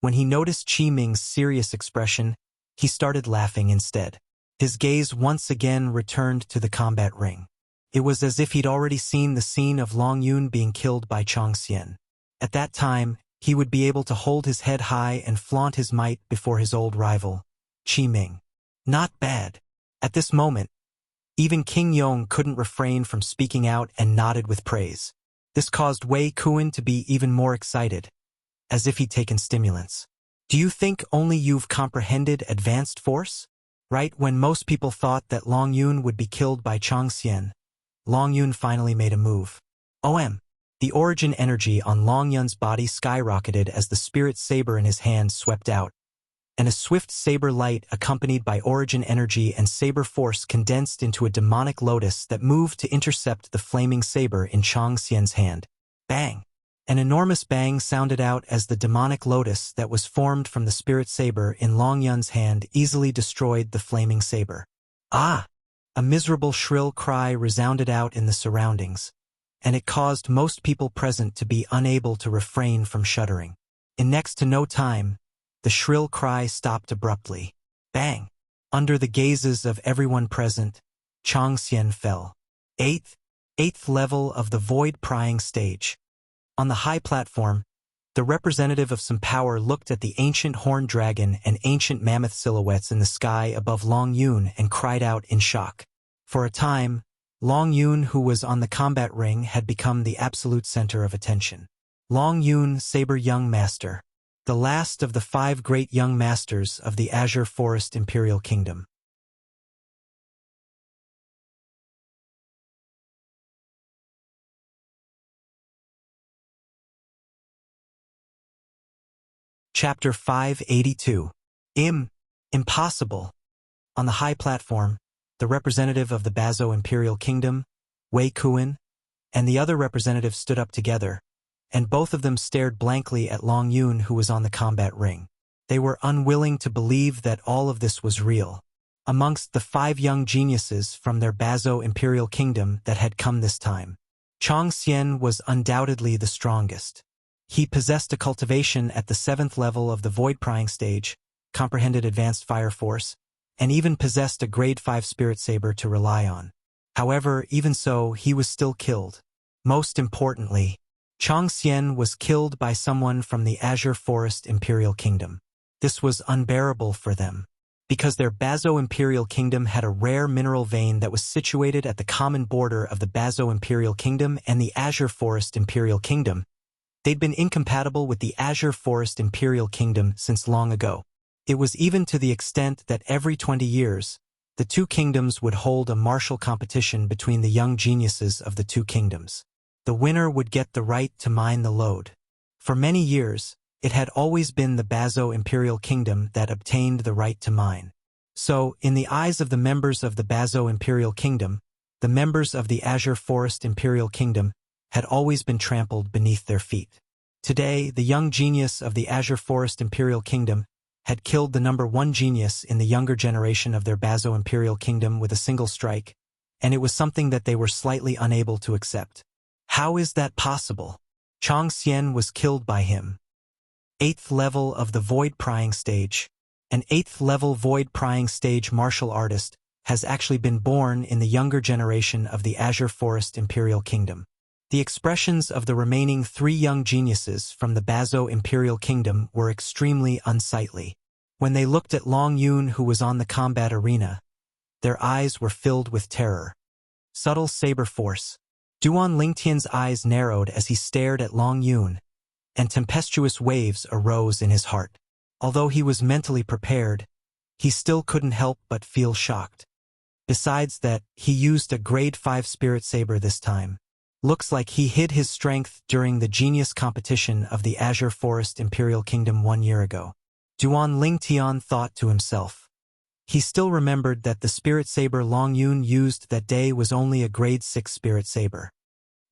when he noticed Qi Ming's serious expression, he started laughing instead. His gaze once again returned to the combat ring. It was as if he'd already seen the scene of Long Yun being killed by Chang Xian. At that time, he would be able to hold his head high and flaunt his might before his old rival, Qi Ming. Not bad. At this moment, even King Yong couldn't refrain from speaking out and nodded with praise. This caused Wei Kuan to be even more excited, as if he'd taken stimulants. Do you think only you've comprehended advanced force? Right when most people thought that Long Yun would be killed by Chang Xian, Long Yun finally made a move. The origin energy on Long Yun's body skyrocketed as the spirit saber in his hand swept out, and a swift saber light accompanied by origin energy and saber force condensed into a demonic lotus that moved to intercept the flaming saber in Chang Xian's hand. Bang! An enormous bang sounded out as the demonic lotus that was formed from the spirit saber in Long Yun's hand easily destroyed the flaming saber. Ah! A miserable shrill cry resounded out in the surroundings, and it caused most people present to be unable to refrain from shuddering. In next to no time, the shrill cry stopped abruptly. Bang! Under the gazes of everyone present, Chang Xian fell. Eighth level of the void prying stage. On the high platform, the representative of some power looked at the ancient horned dragon and ancient mammoth silhouettes in the sky above Long Yun and cried out in shock. For a time, Long Yun, who was on the combat ring, had become the absolute center of attention. Long Yun, Saber Young Master, the last of the 5 great young masters of the Azure Forest Imperial Kingdom. Chapter 582. Impossible. On the high platform, the representative of the Bazo Imperial Kingdom, Wei Kuan, and the other representative stood up together, and both of them stared blankly at Long Yun, who was on the combat ring. They were unwilling to believe that all of this was real. Amongst the 5 young geniuses from their Bazo Imperial Kingdom that had come this time, Chang Xian was undoubtedly the strongest. He possessed a cultivation at the 7th level of the void prying stage, comprehended advanced fire force, and even possessed a grade 5 spirit saber to rely on. However, even so, he was still killed. Most importantly, Chang Xian was killed by someone from the Azure Forest Imperial Kingdom. This was unbearable for them, because their Bazo Imperial Kingdom had a rare mineral vein that was situated at the common border of the Bazo Imperial Kingdom and the Azure Forest Imperial Kingdom. They'd been incompatible with the Azure Forest Imperial Kingdom since long ago. It was even to the extent that every 20 years, the 2 kingdoms would hold a martial competition between the young geniuses of the 2 kingdoms. The winner would get the right to mine the lode. For many years, it had always been the Bazo Imperial Kingdom that obtained the right to mine. So, in the eyes of the members of the Bazo Imperial Kingdom, the members of the Azure Forest Imperial Kingdom had always been trampled beneath their feet. Today, the young genius of the Azure Forest Imperial Kingdom had killed the number 1 genius in the younger generation of their Bazo Imperial Kingdom with a single strike, and it was something that they were slightly unable to accept. How is that possible? Chang Xian was killed by him. 8th level of the void prying stage. An 8th level void prying stage martial artist has actually been born in the younger generation of the Azure Forest Imperial Kingdom. The expressions of the remaining 3 young geniuses from the Bazo Imperial Kingdom were extremely unsightly. When they looked at Long Yun, who was on the combat arena, their eyes were filled with terror. Subtle saber force. Duan Lingtian's eyes narrowed as he stared at Long Yun, and tempestuous waves arose in his heart. Although he was mentally prepared, he still couldn't help but feel shocked. Besides that, he used a grade 5 spirit saber this time. Looks like he hid his strength during the genius competition of the Azure Forest Imperial Kingdom 1 year ago. Duan Lingtian thought to himself. He still remembered that the spirit saber Long Yun used that day was only a grade 6 spirit saber.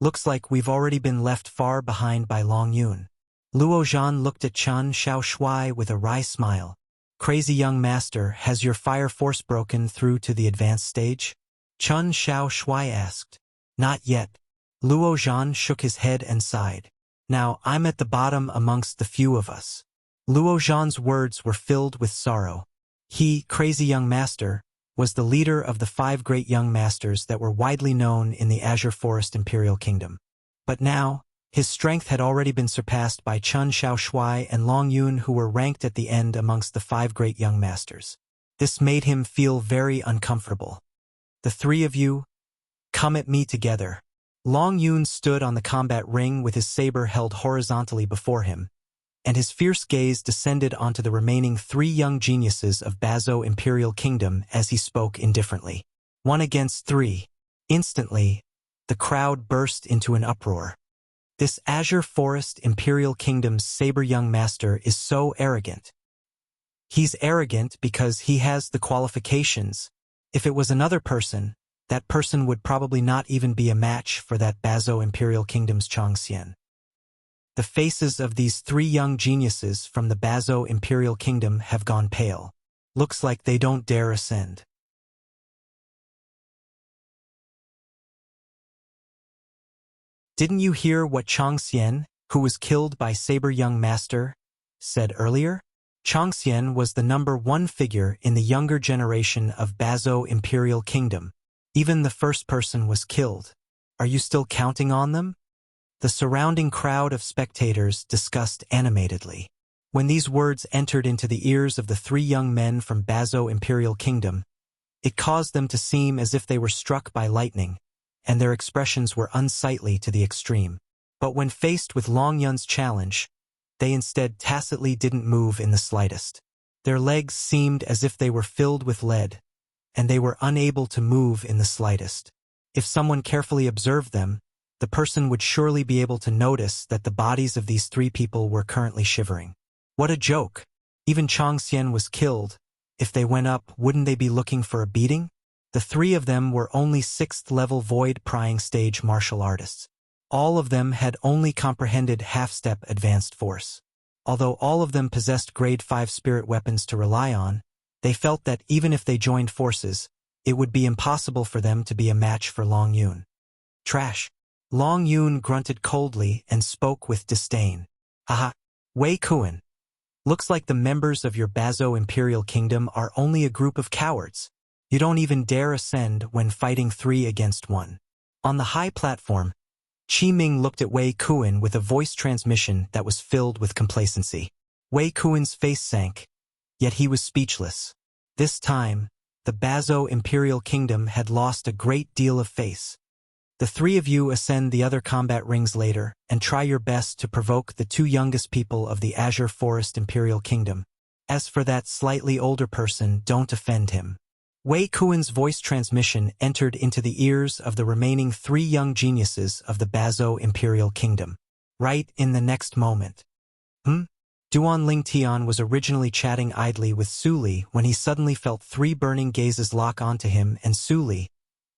Looks like we've already been left far behind by Long Yun. Luo Zhan looked at Chen Xiaoshui with a wry smile. Crazy young master, has your fire force broken through to the advanced stage? Chen Xiaoshui asked. Not yet. Luo Zhan shook his head and sighed. Now I'm at the bottom amongst the few of us. Luo Zhan's words were filled with sorrow. He, crazy young master, was the leader of the 5 great young masters that were widely known in the Azure Forest Imperial Kingdom. But now, his strength had already been surpassed by Chen Xiaoshui and Long Yun, who were ranked at the end amongst the 5 great young masters. This made him feel very uncomfortable. The 3 of you, come at me together. Long Yun stood on the combat ring with his saber held horizontally before him, and his fierce gaze descended onto the remaining 3 young geniuses of Bazo Imperial Kingdom as he spoke indifferently. 1 against 3. Instantly, the crowd burst into an uproar. This Azure Forest Imperial Kingdom's saber young master is so arrogant. He's arrogant because he has the qualifications. If it was another person, that person would probably not even be a match for that Bazo Imperial Kingdom's Changxian. The faces of these 3 young geniuses from the Bazo Imperial Kingdom have gone pale. Looks like they don't dare ascend. Didn't you hear what Changxian, who was killed by Saber Young Master, said earlier? Changxian was the number 1 figure in the younger generation of Bazo Imperial Kingdom. Even the first person was killed. Are you still counting on them? The surrounding crowd of spectators discussed animatedly. When these words entered into the ears of the 3 young men from Bazo Imperial Kingdom, it caused them to seem as if they were struck by lightning, and their expressions were unsightly to the extreme. But when faced with Long Yun's challenge, they instead tacitly didn't move in the slightest. Their legs seemed as if they were filled with lead, and they were unable to move in the slightest. If someone carefully observed them, the person would surely be able to notice that the bodies of these 3 people were currently shivering. What a joke! Even Changxian was killed. If they went up, wouldn't they be looking for a beating? The 3 of them were only 6th-level void-prying stage martial artists. All of them had only comprehended half-step advanced force. Although all of them possessed grade 5 spirit weapons to rely on, they felt that even if they joined forces, it would be impossible for them to be a match for Long Yun. Trash. Long Yun grunted coldly and spoke with disdain. Haha, Wei Kuan. Looks like the members of your Bazo Imperial Kingdom are only a group of cowards. You don't even dare ascend when fighting 3 against 1. On the high platform, Qi Ming looked at Wei Kuan with a voice transmission that was filled with complacency. Wei Kuan's face sank, yet he was speechless. This time, the Bazo Imperial Kingdom had lost a great deal of face. The 3 of you ascend the other combat rings later and try your best to provoke the 2 youngest people of the Azure Forest Imperial Kingdom. As for that slightly older person, don't offend him. Wei Kuan's voice transmission entered into the ears of the remaining 3 young geniuses of the Bazo Imperial Kingdom. Right in the next moment. Duan Lingtian was originally chatting idly with Su Li when he suddenly felt 3 burning gazes lock onto him and Su Li,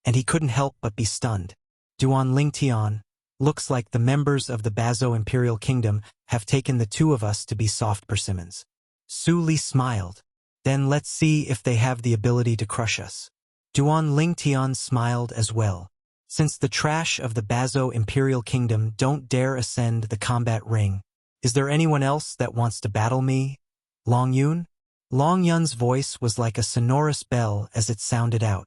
and he couldn't help but be stunned. Duan Lingtian, looks like the members of the Bazo Imperial Kingdom have taken the 2 of us to be soft persimmons. Su Li smiled. Then let's see if they have the ability to crush us. Duan Lingtian smiled as well. Since the trash of the Bazo Imperial Kingdom don't dare ascend the combat ring, is there anyone else that wants to battle me? Long Yun? Long Yun's voice was like a sonorous bell as it sounded out.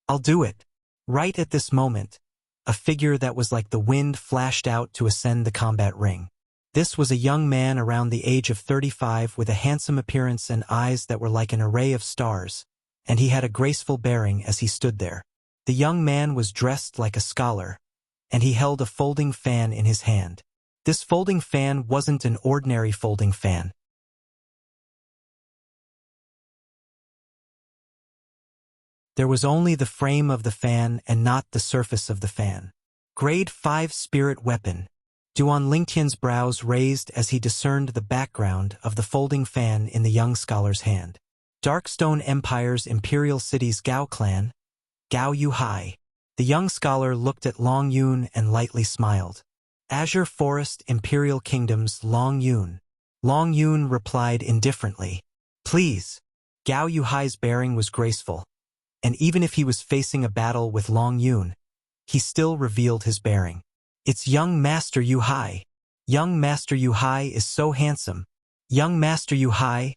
I'll do it. Right at this moment, a figure that was like the wind flashed out to ascend the combat ring. This was a young man around the age of 35 with a handsome appearance and eyes that were like an array of stars, and he had a graceful bearing as he stood there. The young man was dressed like a scholar, and he held a folding fan in his hand. This folding fan wasn't an ordinary folding fan. There was only the frame of the fan and not the surface of the fan. Grade 5 spirit weapon. Duan Lingtian's brows raised as he discerned the background of the folding fan in the young scholar's hand. Darkstone Empire's Imperial City's Gao clan, Gao Yuhai. The young scholar looked at Long Yun and lightly smiled. Azure Forest Imperial Kingdom's Long Yun. Long Yun replied indifferently. Please. Gao Yuhai's bearing was graceful, and even if he was facing a battle with Long Yun, he still revealed his bearing. It's young Master Yuhai. Young Master Yuhai is so handsome. Young Master Yuhai,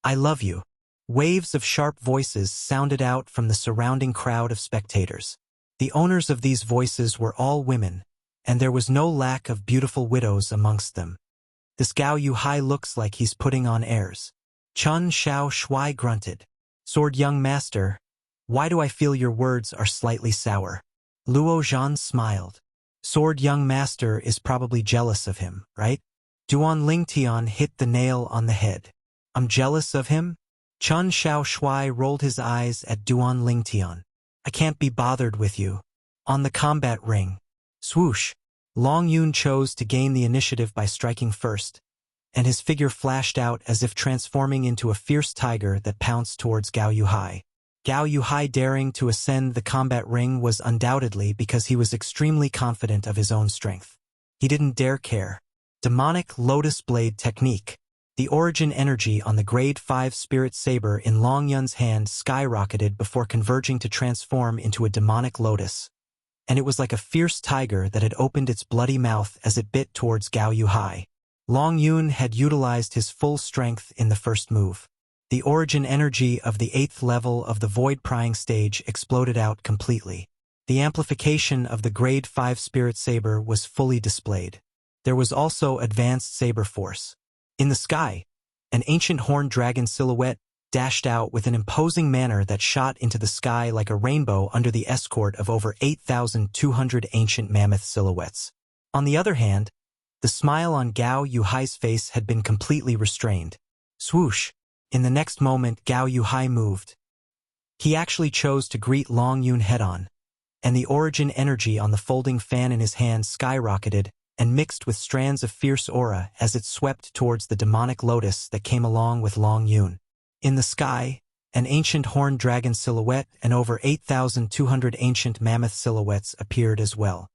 I love you. Waves of sharp voices sounded out from the surrounding crowd of spectators. The owners of these voices were all women, and there was no lack of beautiful widows amongst them. This Gao Yuhai looks like he's putting on airs. Chun Xiao Shui grunted. Sword young master, why do I feel your words are slightly sour? Luo Zhan smiled. Sword young master is probably jealous of him, right? Duan Lingtian hit the nail on the head. I'm jealous of him? Chun Xiao Shui rolled his eyes at Duan Lingtian. I can't be bothered with you. On the combat ring. Swoosh. Long Yun chose to gain the initiative by striking first, and his figure flashed out as if transforming into a fierce tiger that pounced towards Gao Yuhai. Gao Yuhai daring to ascend the combat ring was undoubtedly because he was extremely confident of his own strength. He didn't dare care. Demonic Lotus Blade Technique. The origin energy on the Grade 5 Spirit Saber in Long Yun's hand skyrocketed before converging to transform into a demonic lotus, and it was like a fierce tiger that had opened its bloody mouth as it bit towards Gao Yuhai. Long Yun had utilized his full strength in the first move. The origin energy of the 8th level of the Void Prying stage exploded out completely. The amplification of the Grade 5 Spirit Saber was fully displayed. There was also advanced saber force. In the sky, an ancient horned dragon silhouette dashed out with an imposing manner that shot into the sky like a rainbow under the escort of over 8,200 ancient mammoth silhouettes. On the other hand, the smile on Gao Yuhai's face had been completely restrained. Swoosh! In the next moment Gao Yuhai moved. He actually chose to greet Long Yun head-on, and the origin energy on the folding fan in his hand skyrocketed and mixed with strands of fierce aura as it swept towards the demonic lotus that came along with Long Yun. In the sky, an ancient horned dragon silhouette and over 8,200 ancient mammoth silhouettes appeared as well.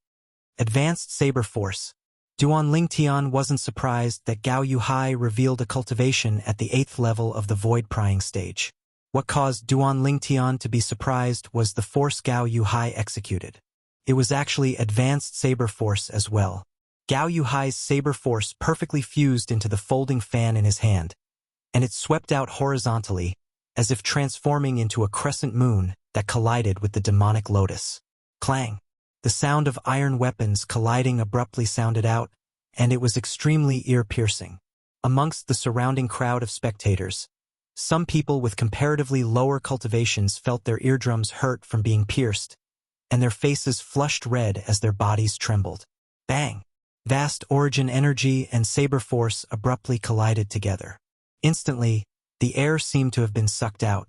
Advanced saber force. Duan Lingtian wasn't surprised that Gao Yuhai revealed a cultivation at the 8th level of the Void Prying stage. What caused Duan Lingtian to be surprised was the force Gao Yuhai executed. It was actually advanced saber force as well. Gao Yuhai's saber force perfectly fused into the folding fan in his hand, and it swept out horizontally, as if transforming into a crescent moon that collided with the demonic lotus. Clang! The sound of iron weapons colliding abruptly sounded out, and it was extremely ear-piercing. Amongst the surrounding crowd of spectators, some people with comparatively lower cultivations felt their eardrums hurt from being pierced, and their faces flushed red as their bodies trembled. Bang! Vast origin energy and saber force abruptly collided together. Instantly, the air seemed to have been sucked out.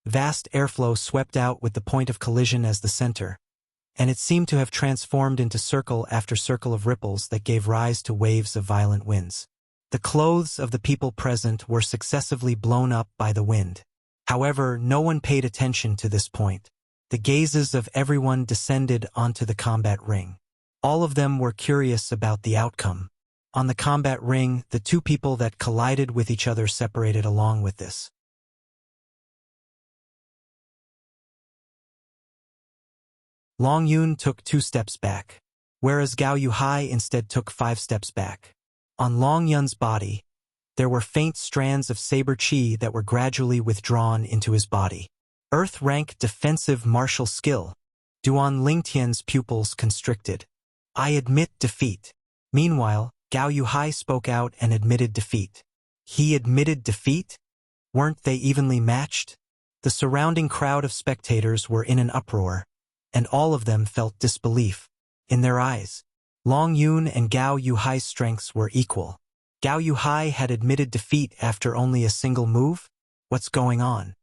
Vast airflow swept out with the point of collision as the center, and it seemed to have transformed into circle after circle of ripples that gave rise to waves of violent winds. The clothes of the people present were successively blown up by the wind. However, no one paid attention to this point. The gazes of everyone descended onto the combat ring. All of them were curious about the outcome. On the combat ring, the two people that collided with each other separated along with this. Long Yun took 2 steps back, whereas Gao Yuhai instead took 5 steps back. On Long Yun's body, there were faint strands of saber chi that were gradually withdrawn into his body. Earth-rank defensive martial skill. Duan Lingtian's pupils constricted. I admit defeat. Meanwhile, Gao Yuhai spoke out and admitted defeat. He admitted defeat? Weren't they evenly matched? The surrounding crowd of spectators were in an uproar, and all of them felt disbelief. In their eyes, Long Yun and Gao Yuhai's strengths were equal. Gao Yuhai had admitted defeat after only a single move? What's going on?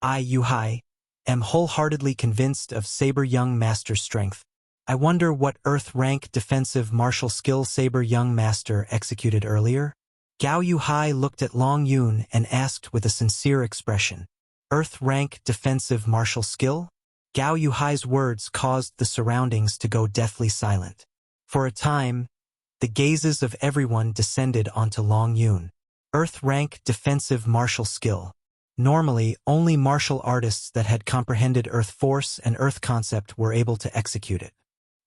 I, Yuhai, am wholeheartedly convinced of Saber Young Master's strength. I wonder what Earth-rank defensive martial skill Saber Young Master executed earlier? Gao Yuhai looked at Long Yun and asked with a sincere expression. Earth-rank defensive martial skill? Gao Yuhai's words caused the surroundings to go deathly silent. For a time, the gazes of everyone descended onto Long Yun. Earth-rank defensive martial skill. Normally, only martial artists that had comprehended Earth Force and Earth Concept were able to execute it.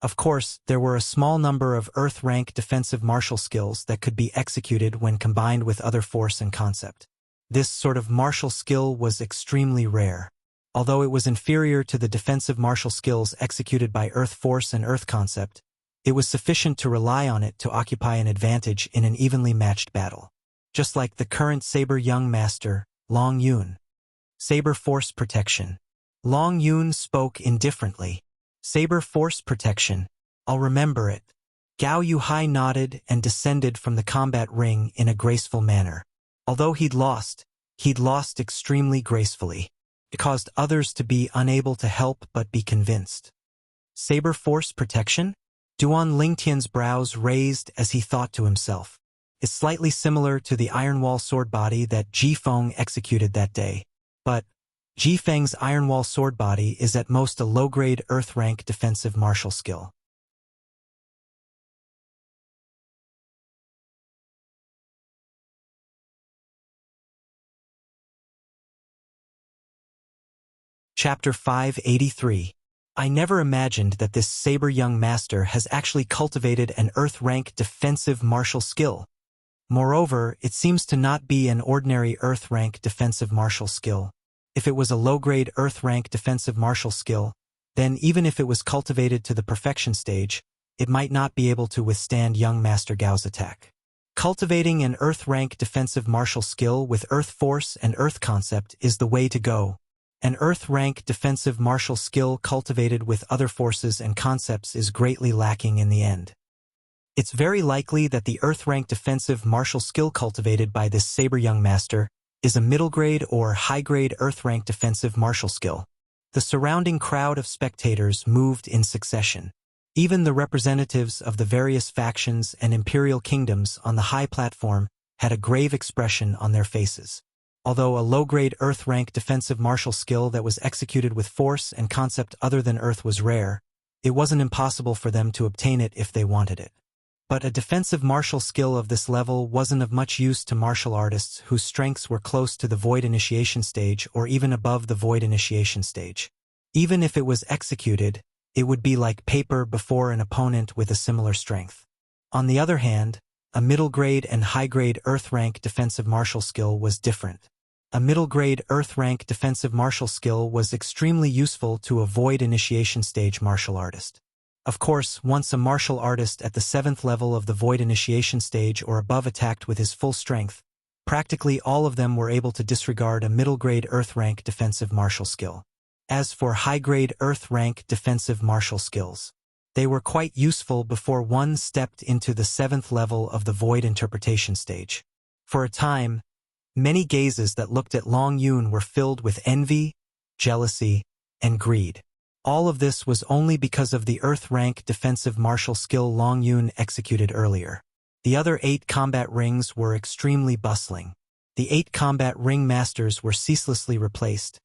Of course, there were a small number of Earth-rank defensive martial skills that could be executed when combined with other Force and Concept. This sort of martial skill was extremely rare. Although it was inferior to the defensive martial skills executed by Earth Force and Earth Concept, it was sufficient to rely on it to occupy an advantage in an evenly matched battle. Just like the current Saber Young Master, Long Yun. Saber Force Protection. Long Yun spoke indifferently. Saber Force Protection. I'll remember it. Gao Yuhai nodded and descended from the combat ring in a graceful manner. Although he'd lost extremely gracefully. It caused others to be unable to help but be convinced. Saber Force Protection? Duan Lingtian's brows raised as he thought to himself. It's slightly similar to the Iron Wall sword body that Ji Feng executed that day. But Ji Feng's Iron Wall sword body is at most a low-grade Earth-rank defensive martial skill. Chapter 583. I never imagined that this Saber Young Master has actually cultivated an Earth-rank defensive martial skill. Moreover, it seems to not be an ordinary Earth-rank defensive martial skill. If it was a low-grade Earth-rank defensive martial skill, then even if it was cultivated to the perfection stage, it might not be able to withstand young Master Gao's attack. Cultivating an Earth-rank defensive martial skill with Earth Force and Earth Concept is the way to go. An Earth-rank defensive martial skill cultivated with other forces and concepts is greatly lacking in the end. It's very likely that the Earth-rank defensive martial skill cultivated by this Saber Young Master is a middle-grade or high-grade Earth-rank defensive martial skill. The surrounding crowd of spectators moved in succession. Even the representatives of the various factions and imperial kingdoms on the high platform had a grave expression on their faces. Although a low-grade Earth-rank defensive martial skill that was executed with force and concept other than Earth was rare, it wasn't impossible for them to obtain it if they wanted it. But a defensive martial skill of this level wasn't of much use to martial artists whose strengths were close to the Void Initiation stage or even above the Void Initiation stage. Even if it was executed, it would be like paper before an opponent with a similar strength. On the other hand, a middle-grade and high-grade Earth-rank defensive martial skill was different. A middle-grade Earth-rank defensive martial skill was extremely useful to a Void Initiation stage martial artist. Of course, once a martial artist at the 7th level of the Void Initiation stage or above attacked with his full strength, practically all of them were able to disregard a middle-grade Earth-rank defensive martial skill. As for high-grade Earth-rank defensive martial skills, they were quite useful before one stepped into the 7th level of the Void Interpretation stage. For a time, many gazes that looked at Long Yun were filled with envy, jealousy, and greed. All of this was only because of the Earth-rank defensive martial skill Long Yun executed earlier. The other 8 combat rings were extremely bustling. The 8 combat ring masters were ceaselessly replaced,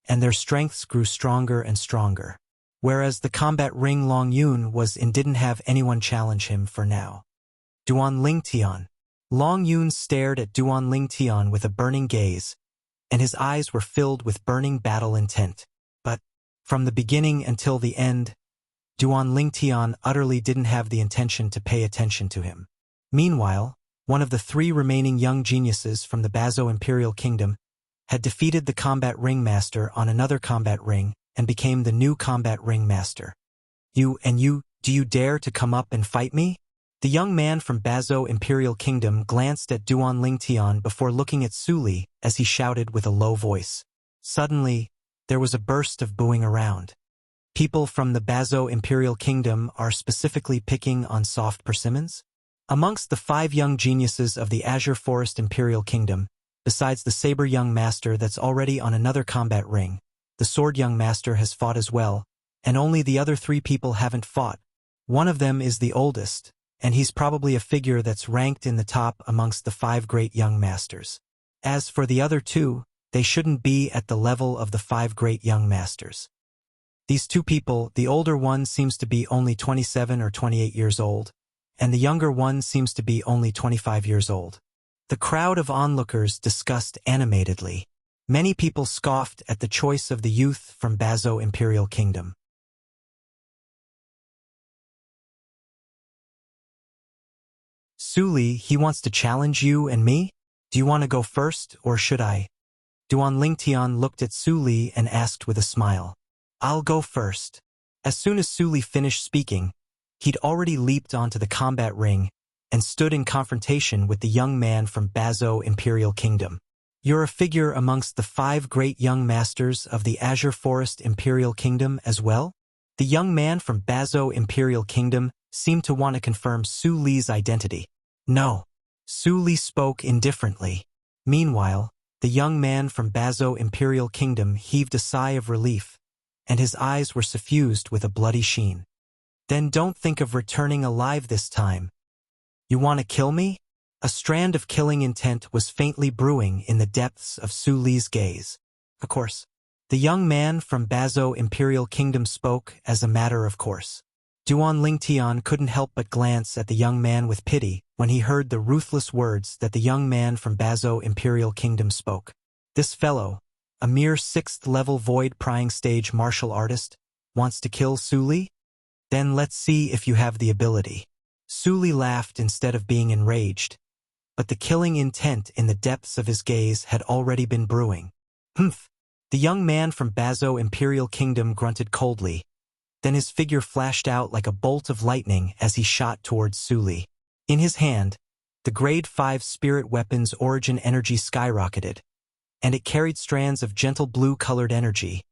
and their strengths grew stronger and stronger. Whereas the combat ring Long Yun was in didn't have anyone challenge him for now. Duan Lingtian. Long Yun stared at Duan Lingtian with a burning gaze, and his eyes were filled with burning battle intent. But from the beginning until the end, Duan Lingtian utterly didn't have the intention to pay attention to him. Meanwhile, one of the 3 remaining young geniuses from the Bazo Imperial Kingdom had defeated the combat ring master on another combat ring and became the new combat ring master. Do you dare to come up and fight me? The young man from Bazo Imperial Kingdom glanced at Duan Lingtian before looking at Suli as he shouted with a low voice. Suddenly, there was a burst of booing around. People from the Bazo Imperial Kingdom are specifically picking on soft persimmons? Amongst the 5 young geniuses of the Azure Forest Imperial Kingdom, besides the Saber Young Master that's already on another combat ring, the Sword Young Master has fought as well, and only the other 3 people haven't fought, One of them is the oldest, and he's probably a figure that's ranked in the top amongst the 5 great young masters. As for the other 2, they shouldn't be at the level of the 5 great young masters. These 2 people, the older one seems to be only 27 or 28 years old, and the younger one seems to be only 25 years old. The crowd of onlookers discussed animatedly. Many people scoffed at the choice of the youth from Bazo Imperial Kingdom. Suli, he wants to challenge you and me? Do you want to go first, or should I? Duan Lingtian looked at Suli and asked with a smile. I'll go first. As soon as Suli finished speaking, he'd already leaped onto the combat ring and stood in confrontation with the young man from Bazo Imperial Kingdom. You're a figure amongst the 5 great young masters of the Azure Forest Imperial Kingdom as well? The young man from Bazo Imperial Kingdom seemed to want to confirm Su Li's identity. No. Su Li spoke indifferently. Meanwhile, the young man from Bazo Imperial Kingdom heaved a sigh of relief, and his eyes were suffused with a bloody sheen. Then don't think of returning alive this time. You want to kill me? A strand of killing intent was faintly brewing in the depths of Su Li's gaze. Of course. The young man from Bazo Imperial Kingdom spoke as a matter of course. Duan Lingtian couldn't help but glance at the young man with pity when he heard the ruthless words that the young man from Bazo Imperial Kingdom spoke. This fellow, a mere 6th-level void-prying stage martial artist, wants to kill Su Li? Then let's see if you have the ability. Su Li laughed instead of being enraged, but the killing intent in the depths of his gaze had already been brewing. Humph! The young man from Bazo Imperial Kingdom grunted coldly. Then his figure flashed out like a bolt of lightning as he shot towards Su Li. In his hand, the Grade 5 spirit weapon's origin energy skyrocketed, and it carried strands of gentle blue-colored energy.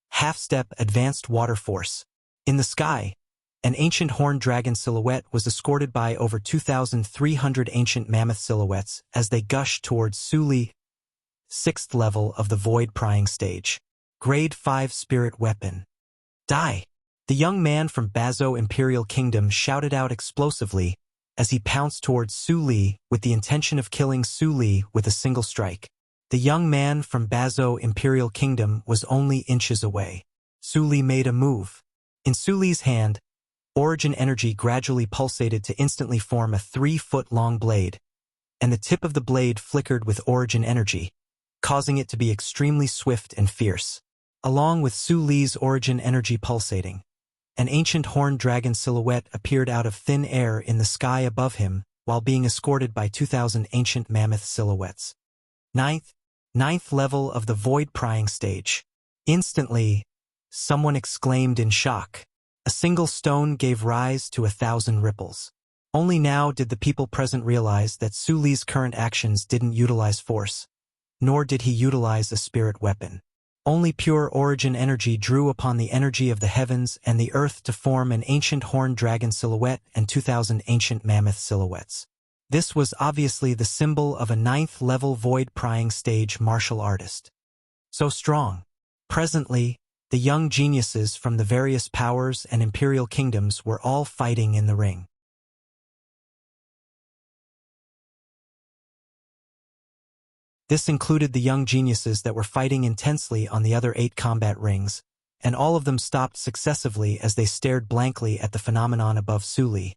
Half-step advanced water force. In the sky, an ancient horned dragon silhouette was escorted by over 2,300 ancient mammoth silhouettes as they gushed towards Su Li, 6th level of the void-prying stage. Grade 5 spirit weapon. Die! The young man from Bazo Imperial Kingdom shouted out explosively as he pounced towards Su Li with the intention of killing Su Li with a single strike. The young man from Bazo Imperial Kingdom was only inches away. Su Li made a move. In Su Li's hand, origin energy gradually pulsated to instantly form a 3-foot-long blade, and the tip of the blade flickered with origin energy, causing it to be extremely swift and fierce. Along with Su Li's origin energy pulsating, an ancient horned dragon silhouette appeared out of thin air in the sky above him while being escorted by 2,000 ancient mammoth silhouettes. Ninth level of the void-prying stage. Instantly, someone exclaimed in shock. A single stone gave rise to 1,000 ripples. Only now did the people present realize that Su Li's current actions didn't utilize force, nor did he utilize a spirit weapon. Only pure origin energy drew upon the energy of the heavens and the earth to form an ancient horned dragon silhouette and 2,000 ancient mammoth silhouettes. This was obviously the symbol of a 9th-level void-prying stage martial artist. So strong. Presently, the young geniuses from the various powers and imperial kingdoms were all fighting in the ring. This included the young geniuses that were fighting intensely on the other 8 combat rings, and all of them stopped successively as they stared blankly at the phenomenon above Su Li.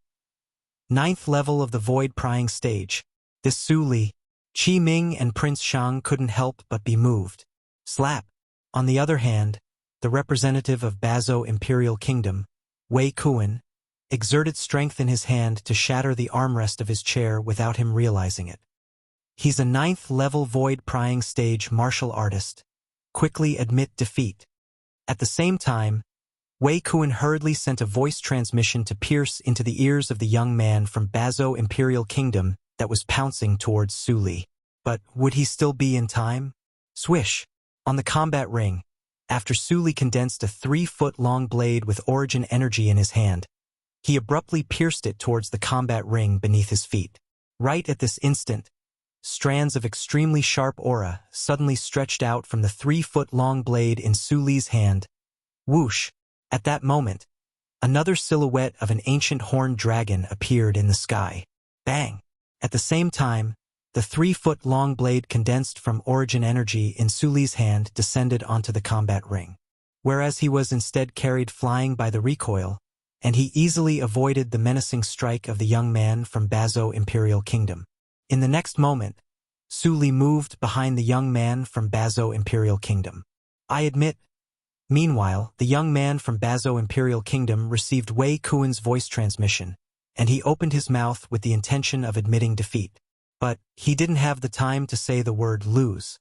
9th level of the void-prying stage. This Su Li, Qi Ming and Prince Shang couldn't help but be moved. Slap. On the other hand, the representative of Bazo Imperial Kingdom, Wei Kuan, exerted strength in his hand to shatter the armrest of his chair without him realizing it. He's a 9th-level void-prying stage martial artist. Quickly admit defeat. At the same time, Wei Kuan hurriedly sent a voice transmission to pierce into the ears of the young man from Bazo Imperial Kingdom that was pouncing towards Su Li. But would he still be in time? Swish! On the combat ring, after Su Li condensed a 3-foot-long blade with origin energy in his hand, he abruptly pierced it towards the combat ring beneath his feet. Right at this instant, strands of extremely sharp aura suddenly stretched out from the 3-foot-long blade in Su Li's hand. Whoosh! At that moment, Another silhouette of an ancient horned dragon appeared in the sky. Bang! At the same time, the 3-foot-long blade condensed from origin energy in Su Li's hand descended onto the combat ring. Whereas he was instead carried flying by the recoil, and he easily avoided the menacing strike of the young man from Bazo Imperial Kingdom. In the next moment, Su Li moved behind the young man from Bazo Imperial Kingdom. I admit. Meanwhile, the young man from Bazo Imperial Kingdom received Wei Kuan's voice transmission, and he opened his mouth with the intention of admitting defeat. But he didn't have the time to say the word lose.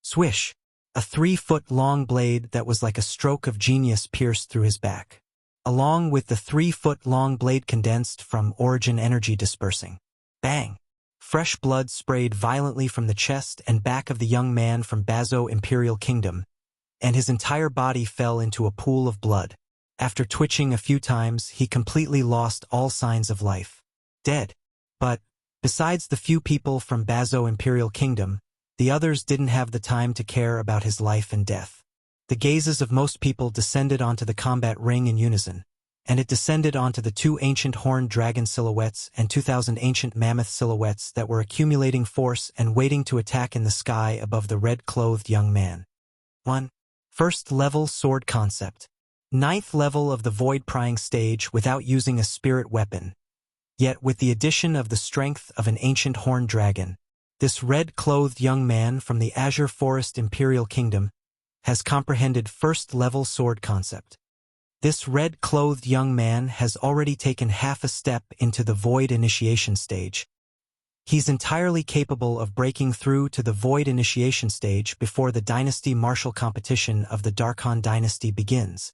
Swish! A 3-foot-long blade that was like a stroke of genius pierced through his back. Along with the 3-foot-long blade condensed from origin energy dispersing. Bang! Fresh blood sprayed violently from the chest and back of the young man from Bazo Imperial Kingdom, and his entire body fell into a pool of blood. After twitching a few times, he completely lost all signs of life. Dead. But, besides the few people from Bazo Imperial Kingdom, the others didn't have the time to care about his life and death. The gazes of most people descended onto the combat ring in unison, and it descended onto the 2 ancient horned dragon silhouettes and 2,000 ancient mammoth silhouettes that were accumulating force and waiting to attack in the sky above the red-clothed young man. 1. First level sword concept. 9th level of the void prying stage without using a spirit weapon. Yet with the addition of the strength of an ancient horned dragon, this red-clothed young man from the Azure Forest Imperial Kingdom has comprehended first-level sword concept. This red-clothed young man has already taken half a step into the void initiation stage. He's entirely capable of breaking through to the void initiation stage before the dynasty martial competition of the Darkhan dynasty begins.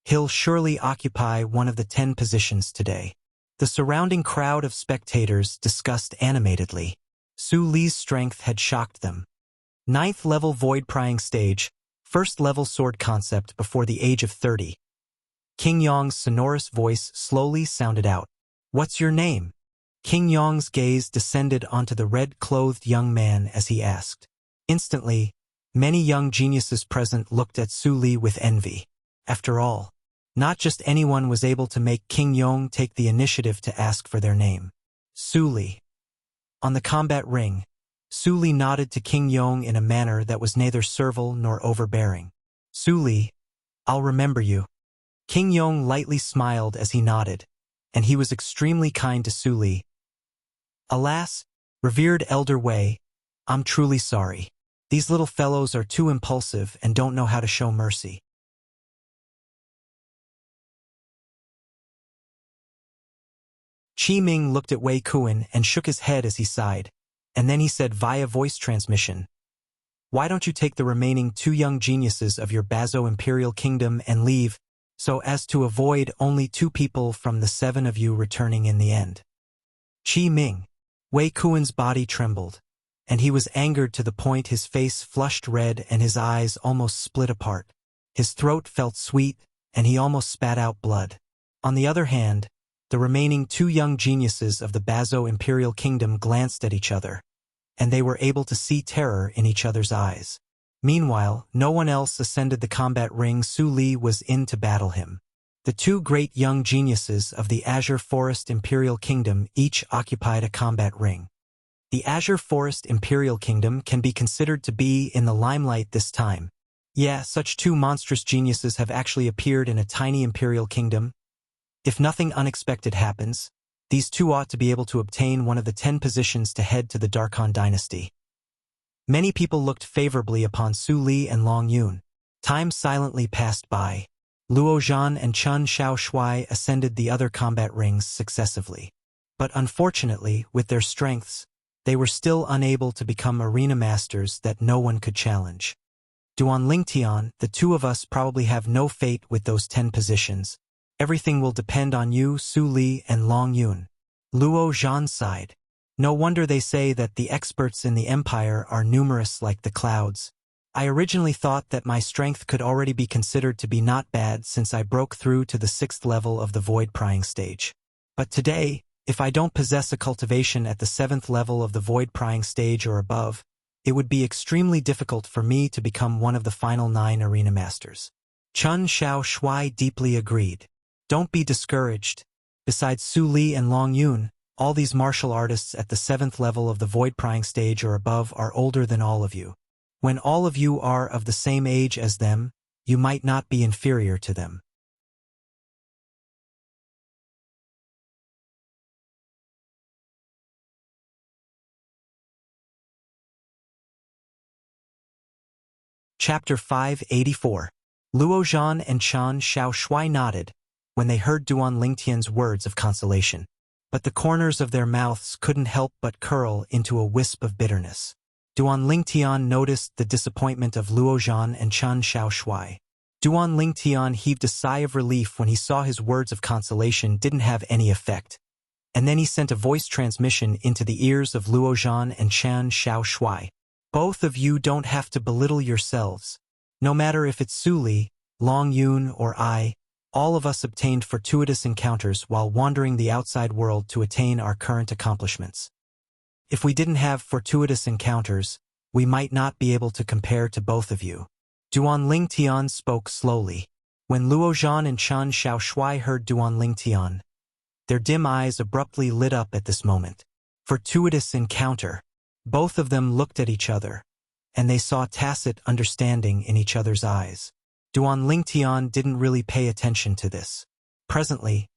He'll surely occupy one of the 10 positions today. The surrounding crowd of spectators discussed animatedly. Su Li's strength had shocked them. 9th level void prying stage, first level sword concept before the age of 30. King Yong's sonorous voice slowly sounded out. What's your name? King Yong's gaze descended onto the red-clothed young man as he asked. Instantly, many young geniuses present looked at Su Li with envy. After all, not just anyone was able to make King Yong take the initiative to ask for their name. Su Li. On the combat ring, Su Li nodded to King Yong in a manner that was neither servile nor overbearing. Su Li, I'll remember you. King Yong lightly smiled as he nodded, and he was extremely kind to Su Li. Alas, revered Elder Wei, I'm truly sorry. These little fellows are too impulsive and don't know how to show mercy. Qi Ming looked at Wei Kuan and shook his head as he sighed, and then he said via voice transmission, "Why don't you take the remaining 2 young geniuses of your Bazo Imperial Kingdom and leave, so as to avoid only 2 people from the 7 of you returning in the end?" Qi Ming. Wei Kuan's body trembled, and he was angered to the point his face flushed red and his eyes almost split apart. His throat felt sweet, and he almost spat out blood. On the other hand, the remaining 2 young geniuses of the Bazo Imperial Kingdom glanced at each other, and they were able to see terror in each other's eyes. Meanwhile, no one else ascended the combat ring. Su Li was in to battle him. The 2 great young geniuses of the Azure Forest Imperial Kingdom each occupied a combat ring. The Azure Forest Imperial Kingdom can be considered to be in the limelight this time. Yeah, such 2 monstrous geniuses have actually appeared in a tiny Imperial Kingdom. If nothing unexpected happens, these 2 ought to be able to obtain one of the 10 positions to head to the Darkhan dynasty. Many people looked favorably upon Su Li and Long Yun. Time silently passed by. Luo Zhan and Chun Xiao Shui ascended the other combat rings successively. But unfortunately, with their strengths, they were still unable to become arena masters that no one could challenge. Duan Lingtian, the 2 of us probably have no fate with those 10 positions. Everything will depend on you, Su Li and Long Yun. Luo Zhan sighed. No wonder they say that the experts in the Empire are numerous like the clouds. I originally thought that my strength could already be considered to be not bad since I broke through to the 6th level of the void prying stage. But today, if I don't possess a cultivation at the 7th level of the void prying stage or above, it would be extremely difficult for me to become one of the final 9 arena masters. Chun Xiao Shui deeply agreed. Don't be discouraged. Besides Su Li and Long Yun, all these martial artists at the 7th level of the void prying stage or above are older than all of you. When all of you are of the same age as them, you might not be inferior to them. Chapter 584. Luo Zhan and Chan Xiaoshui nodded when they heard Duan Lingtian's words of consolation, but the corners of their mouths couldn't help but curl into a wisp of bitterness. Duan Lingtian noticed the disappointment of Luo Zhan and Chan Xiaoshui. Duan Lingtian heaved a sigh of relief when he saw his words of consolation didn't have any effect, and then he sent a voice transmission into the ears of Luo Zhan and Chan Xiaoshui. Both of you don't have to belittle yourselves. No matter if it's Su Li, Long Yun, or I, all of us obtained fortuitous encounters while wandering the outside world to attain our current accomplishments. If we didn't have fortuitous encounters, we might not be able to compare to both of you. Duan Lingtian spoke slowly. When Luo Zhan and Chan Xiaoshui heard Duan Lingtian, their dim eyes abruptly lit up at this moment. Fortuitous encounter. Both of them looked at each other, and they saw tacit understanding in each other's eyes. Duan Lingtian didn't really pay attention to this. Presently,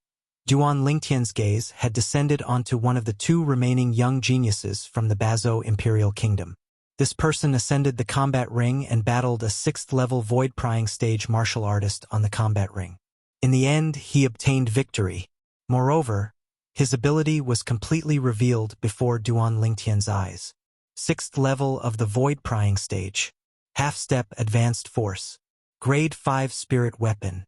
Duan Lingtian's gaze had descended onto one of the 2 remaining young geniuses from the Bazo Imperial Kingdom. This person ascended the combat ring and battled a 6th-level void-prying stage martial artist on the combat ring. In the end, he obtained victory. Moreover, his ability was completely revealed before Duan Lingtian's eyes. 6th level of the void prying stage. Half-step advanced force. Grade 5 spirit weapon.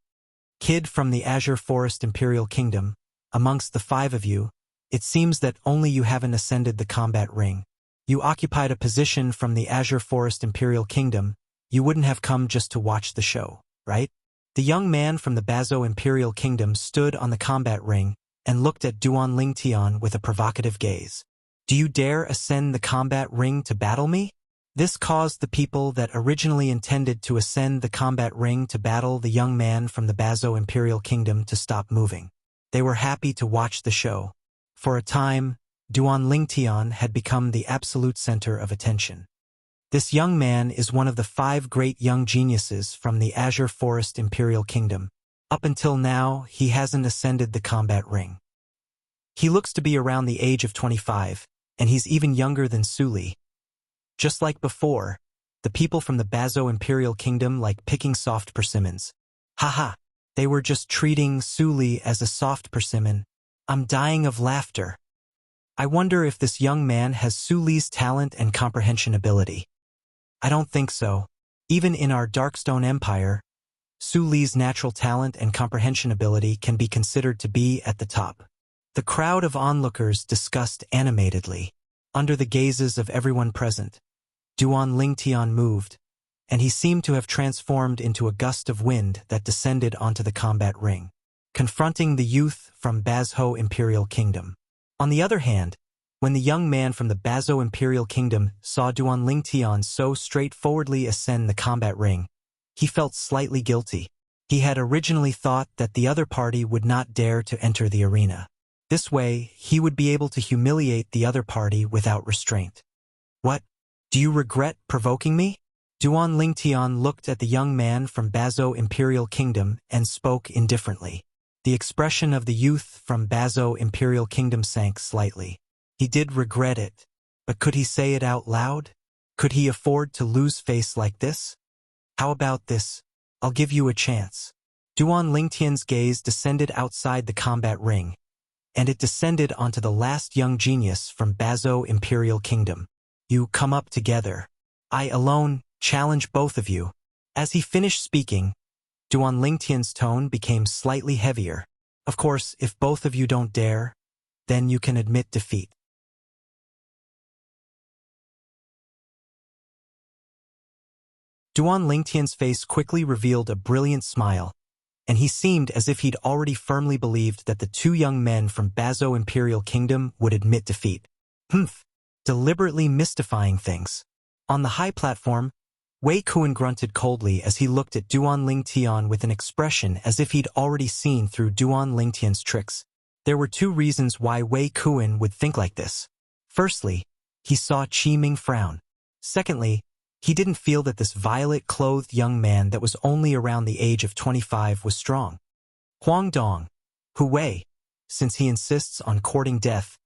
Kid from the Azure Forest Imperial Kingdom, amongst the 5 of you, it seems that only you haven't ascended the combat ring. You occupied a position from the Azure Forest Imperial Kingdom. You wouldn't have come just to watch the show, right? The young man from the Bazo Imperial Kingdom stood on the combat ring and looked at Duan Lingtian with a provocative gaze. Do you dare ascend the combat ring to battle me? This caused the people that originally intended to ascend the combat ring to battle the young man from the Bazo Imperial Kingdom to stop moving. They were happy to watch the show. For a time, Duan Lingtian had become the absolute center of attention. This young man is one of the 5 great young geniuses from the Azure Forest Imperial Kingdom. Up until now, he hasn't ascended the combat ring. He looks to be around the age of 25, and he's even younger than Su Li. Just like before, the people from the Bazo Imperial Kingdom like picking soft persimmons. Haha, they were just treating Su Li as a soft persimmon. I'm dying of laughter. I wonder if this young man has Su Li's talent and comprehension ability. I don't think so. Even in our Darkstone Empire, Su Li's natural talent and comprehension ability can be considered to be at the top. The crowd of onlookers discussed animatedly. Under the gazes of everyone present, Duan Lingtian moved, and he seemed to have transformed into a gust of wind that descended onto the combat ring, confronting the youth from Bazho Imperial Kingdom. On the other hand, when the young man from the Bazo Imperial Kingdom saw Duan Lingtian so straightforwardly ascend the combat ring, he felt slightly guilty. He had originally thought that the other party would not dare to enter the arena. This way, he would be able to humiliate the other party without restraint. What? Do you regret provoking me? Duan Lingtian looked at the young man from Bazo Imperial Kingdom and spoke indifferently. The expression of the youth from Bazo Imperial Kingdom sank slightly. He did regret it, but could he say it out loud? Could he afford to lose face like this? How about this? I'll give you a chance. Duan Lingtian's gaze descended outside the combat ring, and it descended onto the last young genius from Bazo Imperial Kingdom. You come up together. I alone challenge both of you. As he finished speaking, Duan Lingtian's tone became slightly heavier. Of course, if both of you don't dare, then you can admit defeat. Duan Lingtian's face quickly revealed a brilliant smile, and he seemed as if he'd already firmly believed that the 2 young men from Bazo Imperial Kingdom would admit defeat. Deliberately mystifying things. On the high platform, Wei Kuan grunted coldly as he looked at Duan Lingtian with an expression as if he'd already seen through Duan Lingtian's tricks. There were two reasons why Wei Kuan would think like this. Firstly, he saw Qi Ming frown. Secondly, he didn't feel that this violet-clothed young man that was only around the age of 25 was strong. Huang Dong, Hu Wei, since he insists on courting death,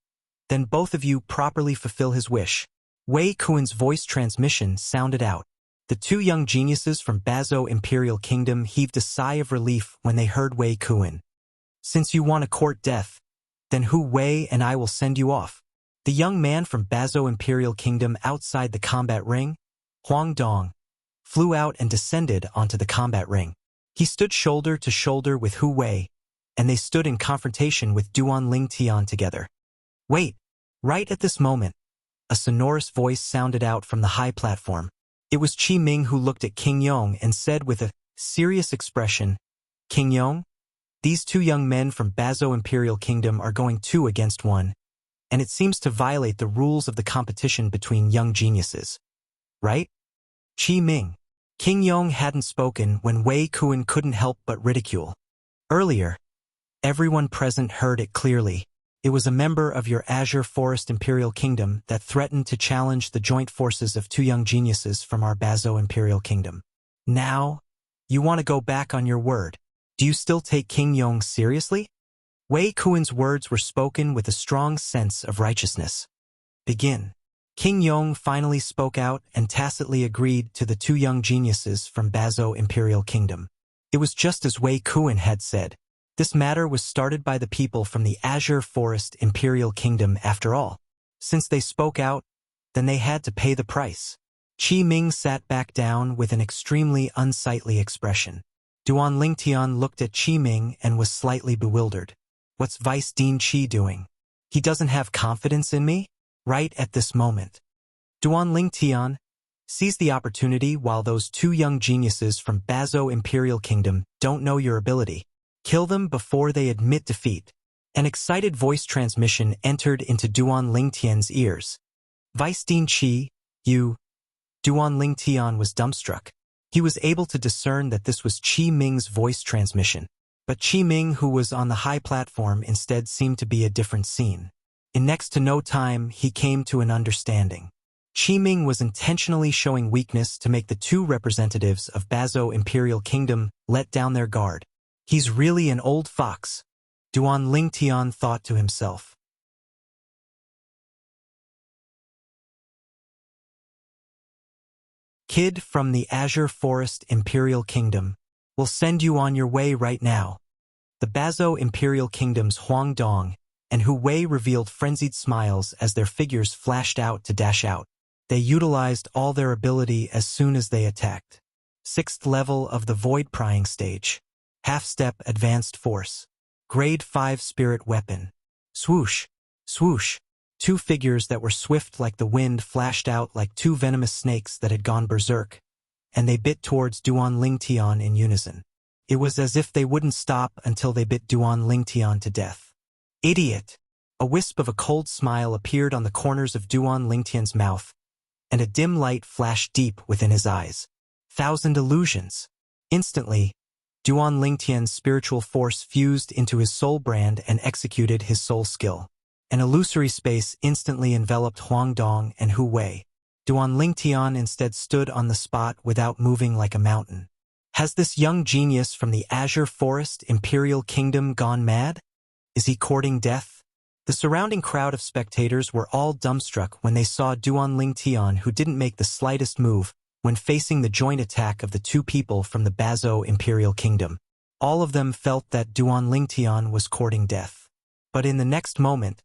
then both of you properly fulfill his wish. Wei Kuan's voice transmission sounded out. The two young geniuses from Bazo Imperial Kingdom heaved a sigh of relief when they heard Wei Kuan. Since you want to court death, then Hu Wei and I will send you off. The young man from Bazo Imperial Kingdom outside the combat ring, Huang Dong, flew out and descended onto the combat ring. He stood shoulder to shoulder with Hu Wei, and they stood in confrontation with Duan Lingtian together. Wait! Right at this moment, a sonorous voice sounded out from the high platform. It was Qi Ming who looked at King Yong and said with a serious expression, King Yong, these two young men from Bazo Imperial Kingdom are going 2 against 1, and it seems to violate the rules of the competition between young geniuses. Right? Qi Ming. King Yong hadn't spoken when Wei Kuan couldn't help but ridicule. Earlier, everyone present heard it clearly. It was a member of your Azure Forest Imperial Kingdom that threatened to challenge the joint forces of 2 young geniuses from our Bazo Imperial Kingdom. Now, you want to go back on your word. Do you still take King Yong seriously? Wei Kuan's words were spoken with a strong sense of righteousness. Begin. King Yong finally spoke out and tacitly agreed to the 2 young geniuses from Bazo Imperial Kingdom. It was just as Wei Kuan had said. This matter was started by the people from the Azure Forest Imperial Kingdom after all. Since they spoke out, then they had to pay the price. Qi Ming sat back down with an extremely unsightly expression. Duan Lingtian looked at Qi Ming and was slightly bewildered. What's Vice Dean Qi doing? He doesn't have confidence in me? Right at this moment. Duan Lingtian seized the opportunity while those 2 young geniuses from Bazo Imperial Kingdom don't know your ability. Kill them before they admit defeat. An excited voice transmission entered into Duan Lingtian's ears. Vice Dean Qi, you... Duan Lingtian was dumbstruck. He was able to discern that this was Qi Ming's voice transmission. But Qi Ming, who was on the high platform, instead seemed to be a different scene. In next to no time, he came to an understanding. Qi Ming was intentionally showing weakness to make the 2 representatives of Bazo Imperial Kingdom let down their guard. He's really an old fox, Duan Lingtian thought to himself. Kid from the Azure Forest Imperial Kingdom, we'll send you on your way right now. The Bazo Imperial Kingdom's Huang Dong and Hu Wei revealed frenzied smiles as their figures flashed out to dash out. They utilized all their ability as soon as they attacked. 6th level of the Void Prying stage. Half-step advanced force. Grade 5 spirit weapon. Swoosh, swoosh. 2 figures that were swift like the wind flashed out like 2 venomous snakes that had gone berserk, and they bit towards Duan Lingtian in unison. It was as if they wouldn't stop until they bit Duan Lingtian to death. Idiot! A wisp of a cold smile appeared on the corners of Duan Lingtian's mouth, and a dim light flashed deep within his eyes. 1,000 illusions. Instantly, Duan Lingtian's spiritual force fused into his soul brand and executed his soul skill. An illusory space instantly enveloped Huang Dong and Hu Wei. Duan Lingtian instead stood on the spot without moving like a mountain. Has this young genius from the Azure Forest Imperial Kingdom gone mad? Is he courting death? The surrounding crowd of spectators were all dumbstruck when they saw Duan Lingtian, who didn't make the slightest move when facing the joint attack of the 2 people from the Bazo Imperial Kingdom. All of them felt that Duan Lingtian was courting death. But in the next moment,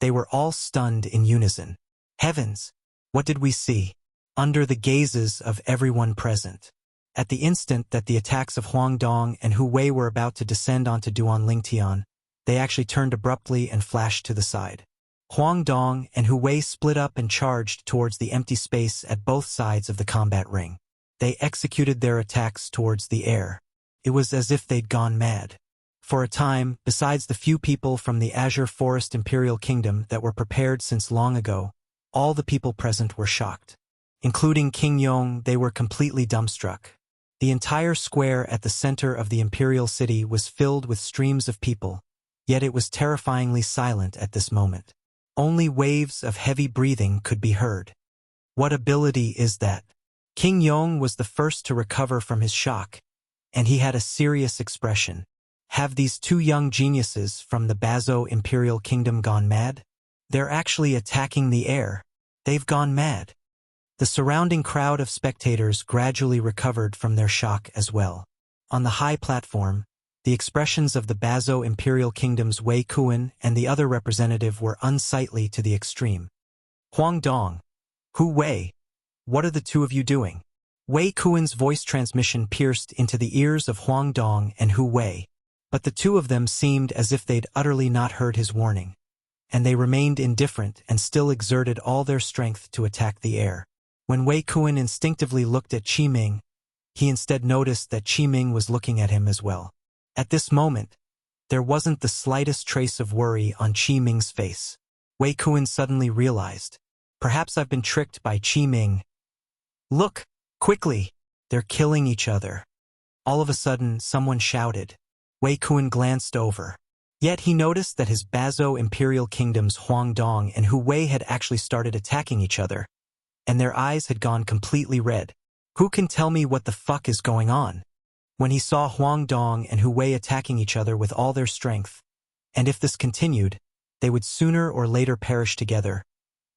they were all stunned in unison. Heavens! What did we see? Under the gazes of everyone present. At the instant that the attacks of Huang Dong and Hu Wei were about to descend onto Duan Lingtian, they actually turned abruptly and flashed to the side. Huang Dong and Hu Wei split up and charged towards the empty space at both sides of the combat ring. They executed their attacks towards the air. It was as if they'd gone mad. For a time, besides the few people from the Azure Forest Imperial Kingdom that were prepared since long ago, all the people present were shocked. Including King Yong, they were completely dumbstruck. The entire square at the center of the imperial city was filled with streams of people, yet it was terrifyingly silent at this moment. Only waves of heavy breathing could be heard. What ability is that? King Yong was the first to recover from his shock, and he had a serious expression. Have these two young geniuses from the Bazo Imperial Kingdom gone mad? They're actually attacking the air. They've gone mad. The surrounding crowd of spectators gradually recovered from their shock as well. On the high platform, the expressions of the Bazo Imperial Kingdom's Wei Kuan and the other representative were unsightly to the extreme. Huang Dong. Hu Wei. What are the two of you doing? Wei Kuan's voice transmission pierced into the ears of Huang Dong and Hu Wei, but the two of them seemed as if they'd utterly not heard his warning, and they remained indifferent and still exerted all their strength to attack the air. When Wei Kuan instinctively looked at Qi Ming, he instead noticed that Qi Ming was looking at him as well. At this moment, there wasn't the slightest trace of worry on Qi Ming's face. Wei Kuan suddenly realized, perhaps I've been tricked by Qi Ming. Look, quickly, they're killing each other. All of a sudden, someone shouted. Wei Kuan glanced over. Yet he noticed that his Bazo Imperial Kingdom's Huang Dong and Hu Wei had actually started attacking each other, and their eyes had gone completely red. Who can tell me what the fuck is going on? When he saw Huang Dong and Hu Wei attacking each other with all their strength, and if this continued, they would sooner or later perish together,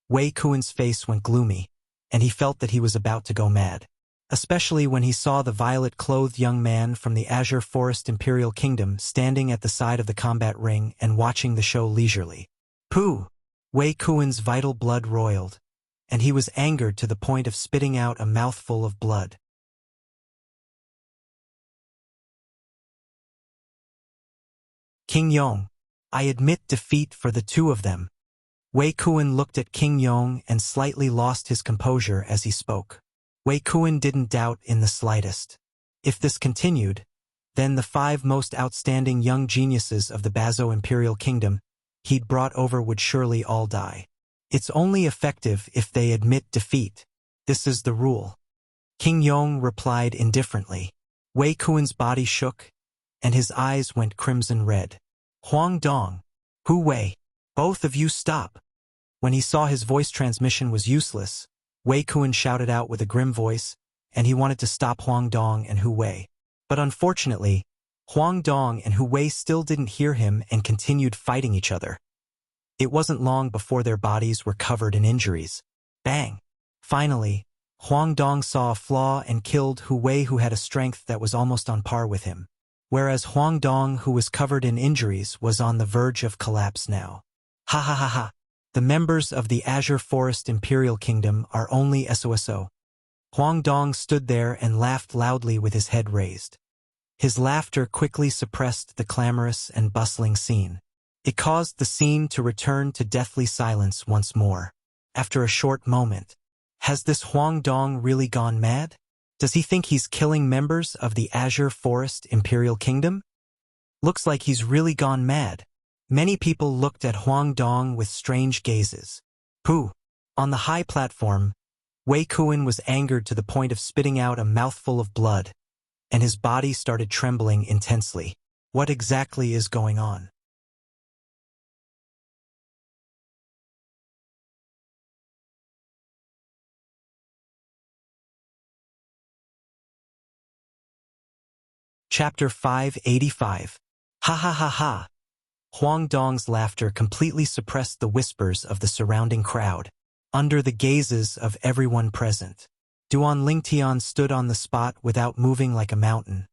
Wei Kuan's face went gloomy, and he felt that he was about to go mad. Especially when he saw the violet-clothed young man from the Azure Forest Imperial Kingdom standing at the side of the combat ring and watching the show leisurely. Pooh! Wei Kuan's vital blood roiled, and he was angered to the point of spitting out a mouthful of blood. King Yong. I admit defeat for the two of them. Wei Kuan looked at King Yong and slightly lost his composure as he spoke. Wei Kuan didn't doubt in the slightest. If this continued, then the 5 most outstanding young geniuses of the Bazo Imperial Kingdom he'd brought over would surely all die. It's only effective if they admit defeat. This is the rule. King Yong replied indifferently. Wei Kuan's body shook, and his eyes went crimson red. Huang Dong. Hu Wei. Both of you stop. When he saw his voice transmission was useless, Wei Kuan shouted out with a grim voice, and he wanted to stop Huang Dong and Hu Wei. But unfortunately, Huang Dong and Hu Wei still didn't hear him and continued fighting each other. It wasn't long before their bodies were covered in injuries. Bang! Finally, Huang Dong saw a flaw and killed Hu Wei, who had a strength that was almost on par with him, whereas Huang Dong, who was covered in injuries, was on the verge of collapse now. Ha ha ha ha! The members of the Azure Forest Imperial Kingdom are only SOSO. Huang Dong stood there and laughed loudly with his head raised. His laughter quickly suppressed the clamorous and bustling scene. It caused the scene to return to deathly silence once more. After a short moment, has this Huang Dong really gone mad? Does he think he's killing members of the Azure Forest Imperial Kingdom? Looks like he's really gone mad. Many people looked at Huang Dong with strange gazes. Pooh! On the high platform, Wei Kuan was angered to the point of spitting out a mouthful of blood, and his body started trembling intensely. What exactly is going on? Chapter 585. Ha ha ha ha! Huang Dong's laughter completely suppressed the whispers of the surrounding crowd. Under the gazes of everyone present, Duan Lingtian stood on the spot without moving like a mountain,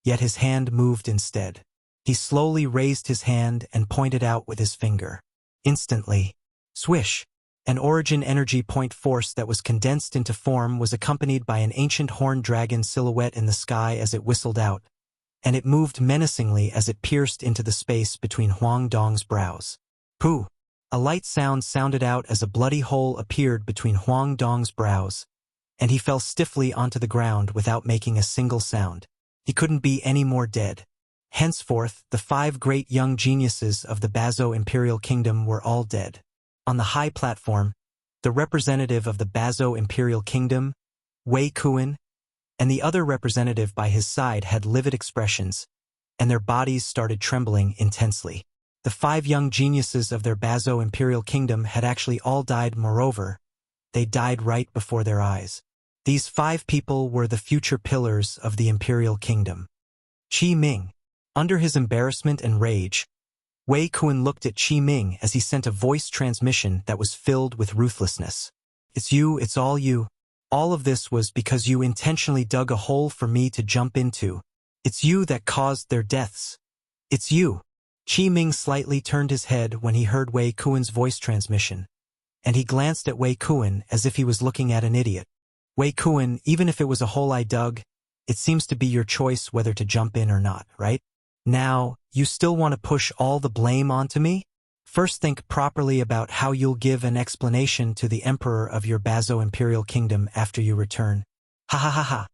yet his hand moved instead. He slowly raised his hand and pointed out with his finger. Instantly, swish! An origin energy point force that was condensed into form was accompanied by an ancient horned dragon silhouette in the sky as it whistled out, and it moved menacingly as it pierced into the space between Huang Dong's brows. Pooh! A light sound sounded out as a bloody hole appeared between Huang Dong's brows, and he fell stiffly onto the ground without making a single sound. He couldn't be any more dead. Henceforth, the 5 great young geniuses of the Bazo Imperial Kingdom were all dead. On the high platform, the representative of the Bazo Imperial Kingdom, Wei Kuan, and the other representative by his side had livid expressions, and their bodies started trembling intensely. The 5 young geniuses of their Bazo Imperial Kingdom had actually all died. Moreover, they died right before their eyes. These 5 people were the future pillars of the Imperial Kingdom. Qi Ming. Under his embarrassment and rage, Wei Kuan looked at Qi Ming as he sent a voice transmission that was filled with ruthlessness. "It's you, it's all you. All of this was because you intentionally dug a hole for me to jump into. It's you that caused their deaths. It's you." Qi Ming slightly turned his head when he heard Wei Kuan's voice transmission, and he glanced at Wei Kuan as if he was looking at an idiot. "Wei Kuan, even if it was a hole I dug, it seems to be your choice whether to jump in or not, right? Now, you still want to push all the blame onto me? First think properly about how you'll give an explanation to the Emperor of your Bazo Imperial Kingdom after you return." Ha ha ha ha.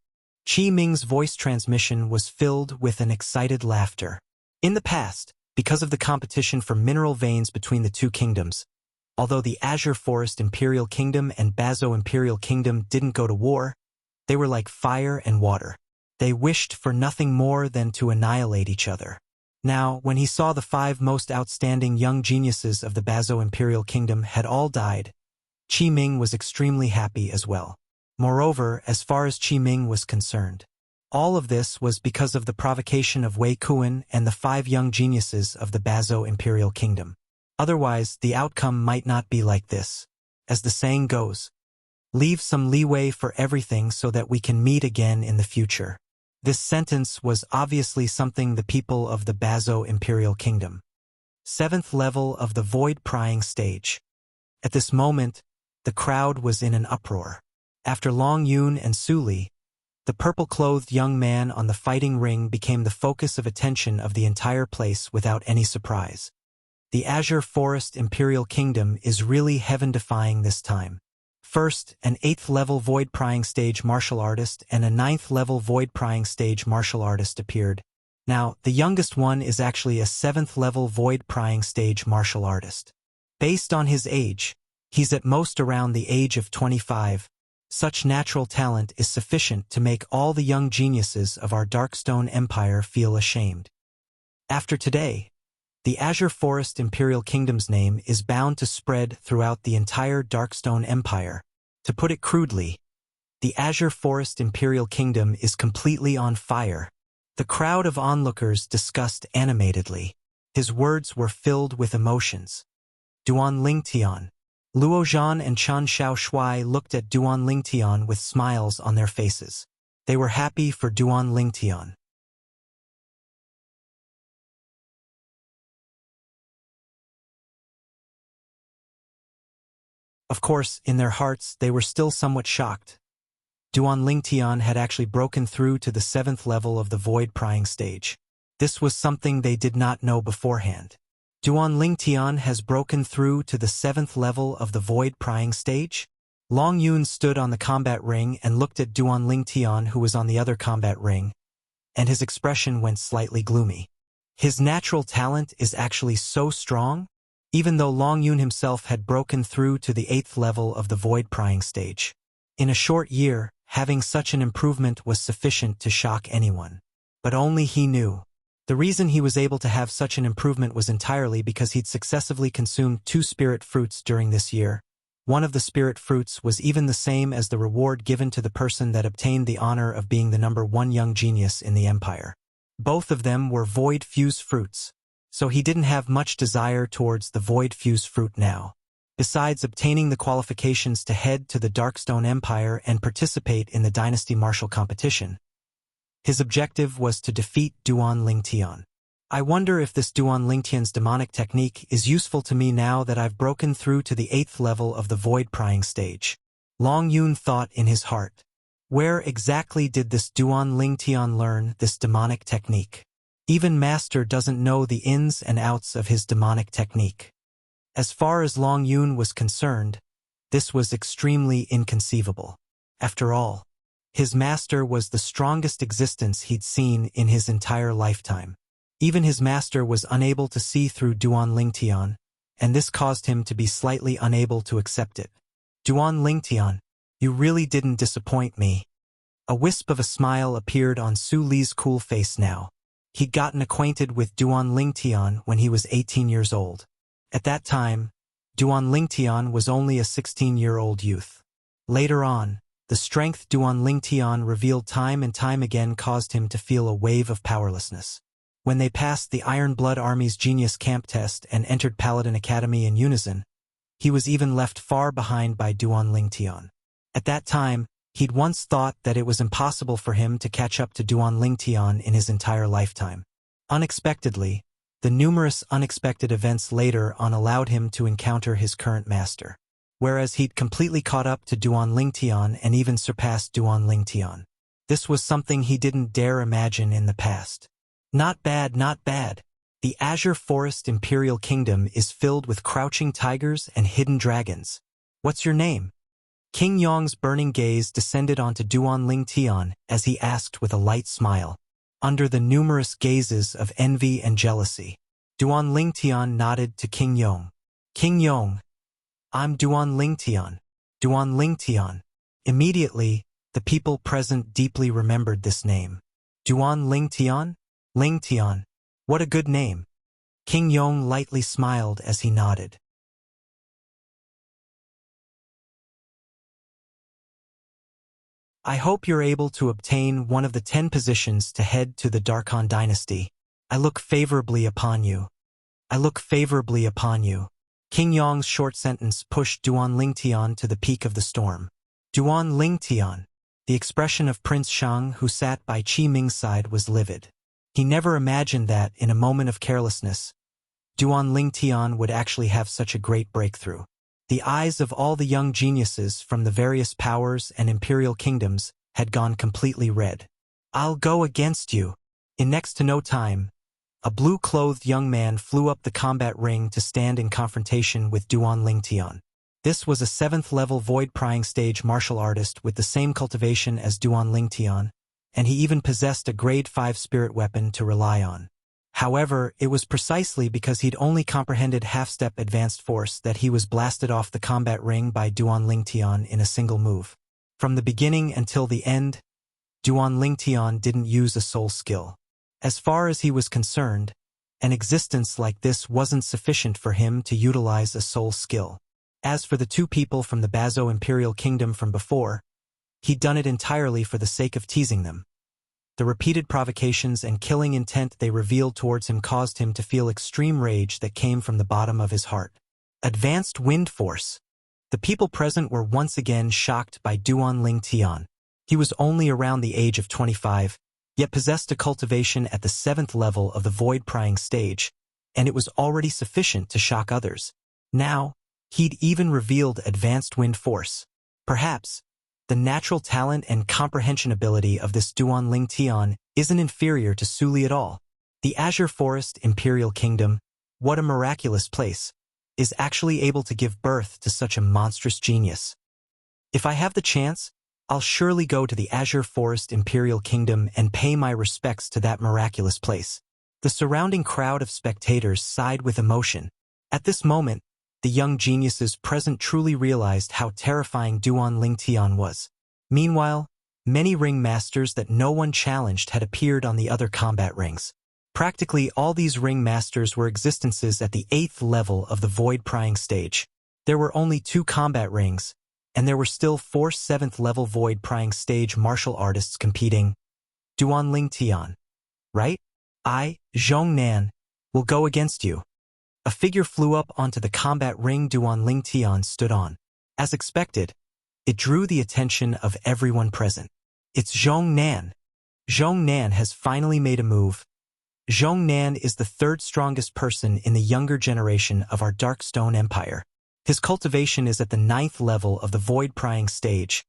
Qi Ming's voice transmission was filled with an excited laughter. In the past, because of the competition for mineral veins between the 2 kingdoms, although the Azure Forest Imperial Kingdom and Bazo Imperial Kingdom didn't go to war, they were like fire and water. They wished for nothing more than to annihilate each other. Now, when he saw the 5 most outstanding young geniuses of the Bazo Imperial Kingdom had all died, Qi Ming was extremely happy as well. Moreover, as far as Qi Ming was concerned, all of this was because of the provocation of Wei Kuan and the 5 young geniuses of the Bazo Imperial Kingdom. Otherwise, the outcome might not be like this. As the saying goes, leave some leeway for everything so that we can meet again in the future. This sentence was obviously something the people of the Bazo Imperial Kingdom. 7th level of the void prying stage. At this moment, the crowd was in an uproar. After Long Yun and Su Li, the purple-clothed young man on the fighting ring became the focus of attention of the entire place without any surprise. The Azure Forest Imperial Kingdom is really heaven-defying this time. First, an 8th level void prying stage martial artist and a 9th level void prying stage martial artist appeared. Now, the youngest one is actually a 7th level void prying stage martial artist. Based on his age, he's at most around the age of 25. Such natural talent is sufficient to make all the young geniuses of our Darkstone Empire feel ashamed. After today, the Azure Forest Imperial Kingdom's name is bound to spread throughout the entire Darkstone Empire. To put it crudely, the Azure Forest Imperial Kingdom is completely on fire. The crowd of onlookers discussed animatedly. His words were filled with emotions. Duan Lingtian. Luo Zhan and Chen Xiaoshui looked at Duan Lingtian with smiles on their faces. They were happy for Duan Lingtian. Of course, in their hearts, they were still somewhat shocked. Duan Lingtian had actually broken through to the 7th level of the void prying stage. This was something they did not know beforehand. Duan Lingtian has broken through to the 7th level of the void prying stage? Long Yun stood on the combat ring and looked at Duan Lingtian, who was on the other combat ring, and his expression went slightly gloomy. His natural talent is actually so strong? Even though Long Yun himself had broken through to the 8th level of the void prying stage. In a short year, having such an improvement was sufficient to shock anyone. But only he knew. The reason he was able to have such an improvement was entirely because he'd successively consumed 2 spirit fruits during this year. One of the spirit fruits was even the same as the reward given to the person that obtained the honor of being the #1 young genius in the empire. Both of them were void fuse fruits. So he didn't have much desire towards the void fuse fruit now. Besides obtaining the qualifications to head to the Darkstone Empire and participate in the Dynasty Martial competition, his objective was to defeat Duan Lingtian. I wonder if this Duan Lingtian's demonic technique is useful to me now that I've broken through to the 8th level of the void prying stage. Long Yun thought in his heart. Where exactly did this Duan Lingtian learn this demonic technique? Even Master doesn't know the ins and outs of his demonic technique. As far as Long Yun was concerned, this was extremely inconceivable. After all, his master was the strongest existence he'd seen in his entire lifetime. Even his master was unable to see through Duan Lingtian, and this caused him to be slightly unable to accept it. Duan Lingtian, you really didn't disappoint me. A wisp of a smile appeared on Su Li's cool face now. He'd gotten acquainted with Duan Lingtian when he was 18 years old. At that time, Duan Lingtian was only a 16-year-old youth. Later on, the strength Duan Lingtian revealed time and time again caused him to feel a wave of powerlessness. When they passed the Iron Blood Army's Genius Camp test and entered Paladin Academy in unison, he was even left far behind by Duan Lingtian. At that time, he'd once thought that it was impossible for him to catch up to Duan Lingtian in his entire lifetime. Unexpectedly, the numerous unexpected events later on allowed him to encounter his current master. Whereas he'd completely caught up to Duan Lingtian and even surpassed Duan Lingtian. This was something he didn't dare imagine in the past. Not bad, not bad. The Azure Forest Imperial Kingdom is filled with crouching tigers and hidden dragons. What's your name? King Yong's burning gaze descended onto Duan Lingtian as he asked with a light smile. Under the numerous gazes of envy and jealousy, Duan Lingtian nodded to King Yong. King Yong, I'm Duan Lingtian. Duan Lingtian. Immediately, the people present deeply remembered this name. Duan Lingtian? Lingtian. What a good name. King Yong lightly smiled as he nodded. I hope you're able to obtain one of the 10 positions to head to the Darkhan dynasty. I look favorably upon you. I look favorably upon you. King Yong's short sentence pushed Duan Lingtian to the peak of the storm. Duan Lingtian. The expression of Prince Shang, who sat by Qi Ming's side, was livid. He never imagined that, in a moment of carelessness, Duan Lingtian would actually have such a great breakthrough. The eyes of all the young geniuses from the various powers and imperial kingdoms had gone completely red. I'll go against you. In next to no time, a blue-clothed young man flew up the combat ring to stand in confrontation with Duan Lingtian. This was a 7th-level void-prying stage martial artist with the same cultivation as Duan Lingtian, and he even possessed a grade 5 spirit weapon to rely on. However, it was precisely because he'd only comprehended half-step advanced force that he was blasted off the combat ring by Duan Lingtian in a single move. From the beginning until the end, Duan Lingtian didn't use a soul skill. As far as he was concerned, an existence like this wasn't sufficient for him to utilize a soul skill. As for the 2 people from the Bazo Imperial Kingdom from before, he'd done it entirely for the sake of teasing them. The repeated provocations and killing intent they revealed towards him caused him to feel extreme rage that came from the bottom of his heart. Advanced wind force. The people present were once again shocked by Duan Lingtian. He was only around the age of 25, yet possessed a cultivation at the 7th level of the void-prying stage, and it was already sufficient to shock others. Now, he'd even revealed advanced wind force. Perhaps, the natural talent and comprehension ability of this Duan Lingtian isn't inferior to Su Li at all. The Azure Forest Imperial Kingdom, what a miraculous place, is actually able to give birth to such a monstrous genius. If I have the chance, I'll surely go to the Azure Forest Imperial Kingdom and pay my respects to that miraculous place. The surrounding crowd of spectators sighed with emotion. At this moment, the young geniuses present truly realized how terrifying Duan Lingtian was. Meanwhile, many ring masters that no one challenged had appeared on the other combat rings. Practically all these ring masters were existences at the 8th level of the void-prying stage. There were only 2 combat rings, and there were still 4 7th-level void-prying stage martial artists competing. Duan Lingtian. Right? I, Zhong Nan, will go against you. A figure flew up onto the combat ring Duan Lingtian stood on. As expected, it drew the attention of everyone present. It's Zhong Nan. Zhong Nan has finally made a move. Zhong Nan is the 3rd strongest person in the younger generation of our Darkstone Empire. His cultivation is at the 9th level of the void-prying stage,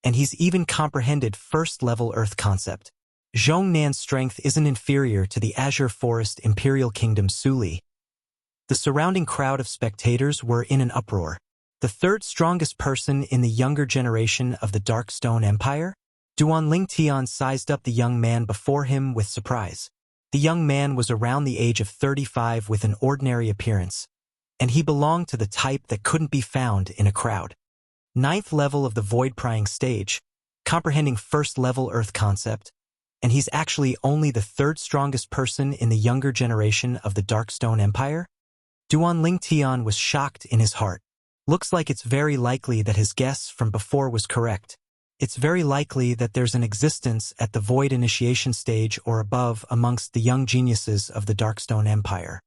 and he's even comprehended 1st-level Earth concept. Zhong Nan's strength isn't inferior to the Azure Forest Imperial Kingdom Su Li. The surrounding crowd of spectators were in an uproar. The 3rd strongest person in the younger generation of the Darkstone Empire? Duan Lingtian sized up the young man before him with surprise. The young man was around the age of 35 with an ordinary appearance, and he belonged to the type that couldn't be found in a crowd. Ninth level of the void-prying stage, comprehending first level Earth concept, and he's actually only the third strongest person in the younger generation of the Darkstone Empire? Duan Lingtian was shocked in his heart. Looks like it's very likely that his guess from before was correct. It's very likely that there's an existence at the void initiation stage or above amongst the young geniuses of the Darkstone Empire.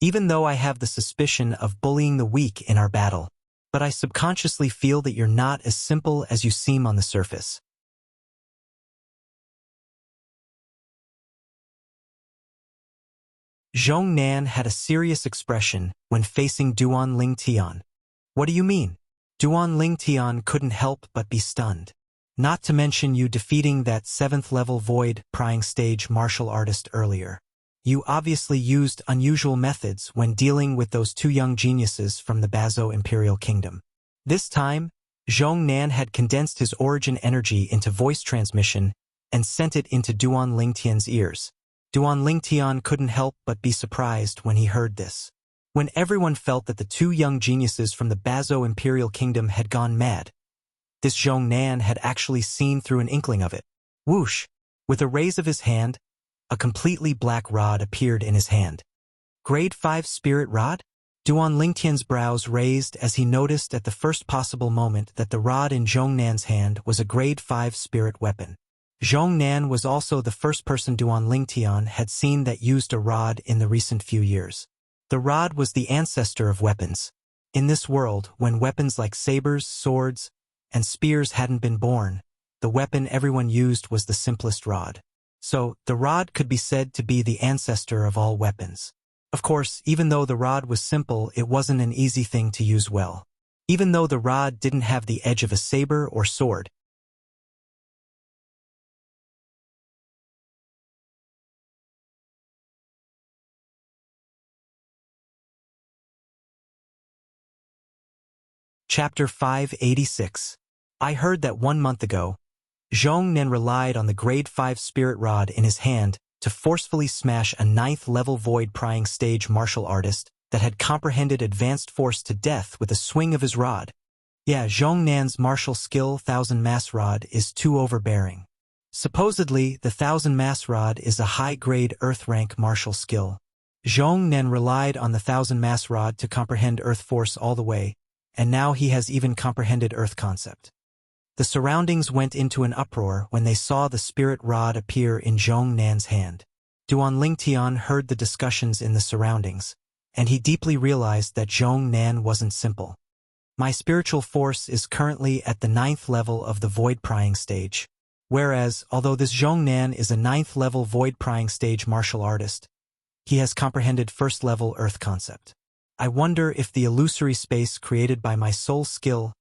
Even though I have the suspicion of bullying the weak in our battle, but I subconsciously feel that you're not as simple as you seem on the surface. Zhong Nan had a serious expression when facing Duan Lingtian. What do you mean? Duan Lingtian couldn't help but be stunned. Not to mention you defeating that 7th level void prying stage martial artist earlier. You obviously used unusual methods when dealing with those two young geniuses from the Bazo Imperial Kingdom. This time, Zhong Nan had condensed his origin energy into voice transmission and sent it into Duan Lingtian's ears. Duan Lingtian couldn't help but be surprised when he heard this. When everyone felt that the two young geniuses from the Bazo Imperial Kingdom had gone mad, this Zhong Nan had actually seen through an inkling of it. Whoosh! With a raise of his hand, a completely black rod appeared in his hand. Grade 5 Spirit Rod? Duan Lingtian's brows raised as he noticed at the first possible moment that the rod in Zhong Nan's hand was a Grade 5 spirit weapon. Zhong Nan was also the first person Duan Lingtian had seen that used a rod in the recent few years. The rod was the ancestor of weapons. In this world, when weapons like sabers, swords, and spears hadn't been born, the weapon everyone used was the simplest rod. So, the rod could be said to be the ancestor of all weapons. Of course, even though the rod was simple, it wasn't an easy thing to use well. Even though the rod didn't have the edge of a saber or sword, Chapter 586. I heard that 1 month ago, Zhong Nan relied on the Grade 5 spirit rod in his hand to forcefully smash a 9th level void prying stage martial artist that had comprehended advanced force to death with a swing of his rod. Yeah, Zhong Nan's martial skill 1000 mass rod is too overbearing. Supposedly, the 1000 mass rod is a high-grade earth rank martial skill. Zhong Nan relied on the 1000 mass rod to comprehend earth force all the way, and now he has even comprehended earth concept. The surroundings went into an uproar when they saw the spirit rod appear in Zhong Nan's hand. Duan Lingtian heard the discussions in the surroundings, and he deeply realized that Zhong Nan wasn't simple. My spiritual force is currently at the 9th level of the void prying stage. Whereas, although this Zhong Nan is a 9th level void prying stage martial artist, he has comprehended 1st level earth concept. I wonder if the illusory space created by my soul skill,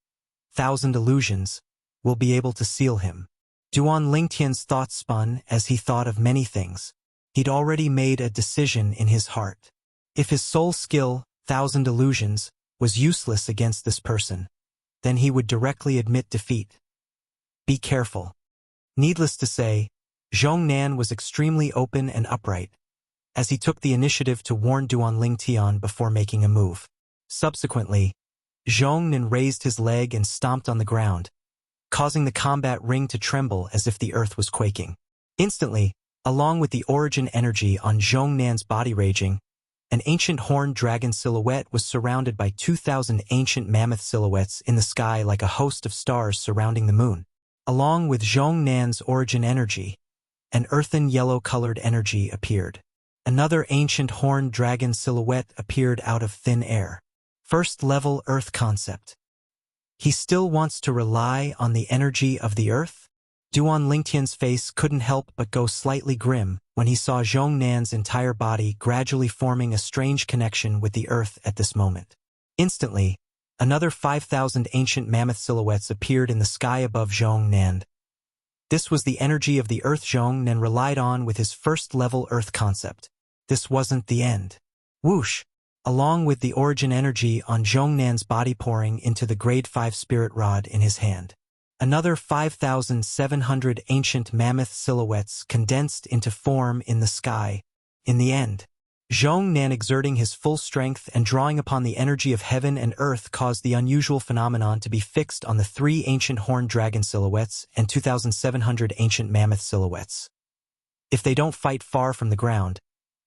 1000 illusions, will be able to seal him. Duan Lingtian's thoughts spun as he thought of many things. He'd already made a decision in his heart. If his soul skill, 1000 illusions, was useless against this person, then he would directly admit defeat. Be careful. Needless to say, Zhong Nan was extremely open and upright, as he took the initiative to warn Duan Lingtian before making a move. Subsequently, Zhong Nan raised his leg and stomped on the ground, causing the combat ring to tremble as if the earth was quaking. Instantly, along with the origin energy on Zhong Nan's body raging, an ancient horned dragon silhouette was surrounded by 2000 ancient mammoth silhouettes in the sky like a host of stars surrounding the moon. Along with Zhong Nan's origin energy, an earthen yellow-colored energy appeared. Another ancient horned dragon silhouette appeared out of thin air. 1st level earth concept. He still wants to rely on the energy of the earth? Duan Lingtian's face couldn't help but go slightly grim when he saw Zhong Nan's entire body gradually forming a strange connection with the earth at this moment. Instantly, another 5000 ancient mammoth silhouettes appeared in the sky above Zhong Nan. This was the energy of the earth Zhong Nan relied on with his 1st level earth concept. This wasn't the end. Whoosh! Along with the origin energy on Zhong Nan's body pouring into the Grade 5 spirit rod in his hand. Another 5,700 ancient mammoth silhouettes condensed into form in the sky. In the end, Zhong Nan, exerting his full strength and drawing upon the energy of heaven and earth, caused the unusual phenomenon to be fixed on the 3 ancient horned dragon silhouettes and 2,700 ancient mammoth silhouettes. If they don't fight far from the ground,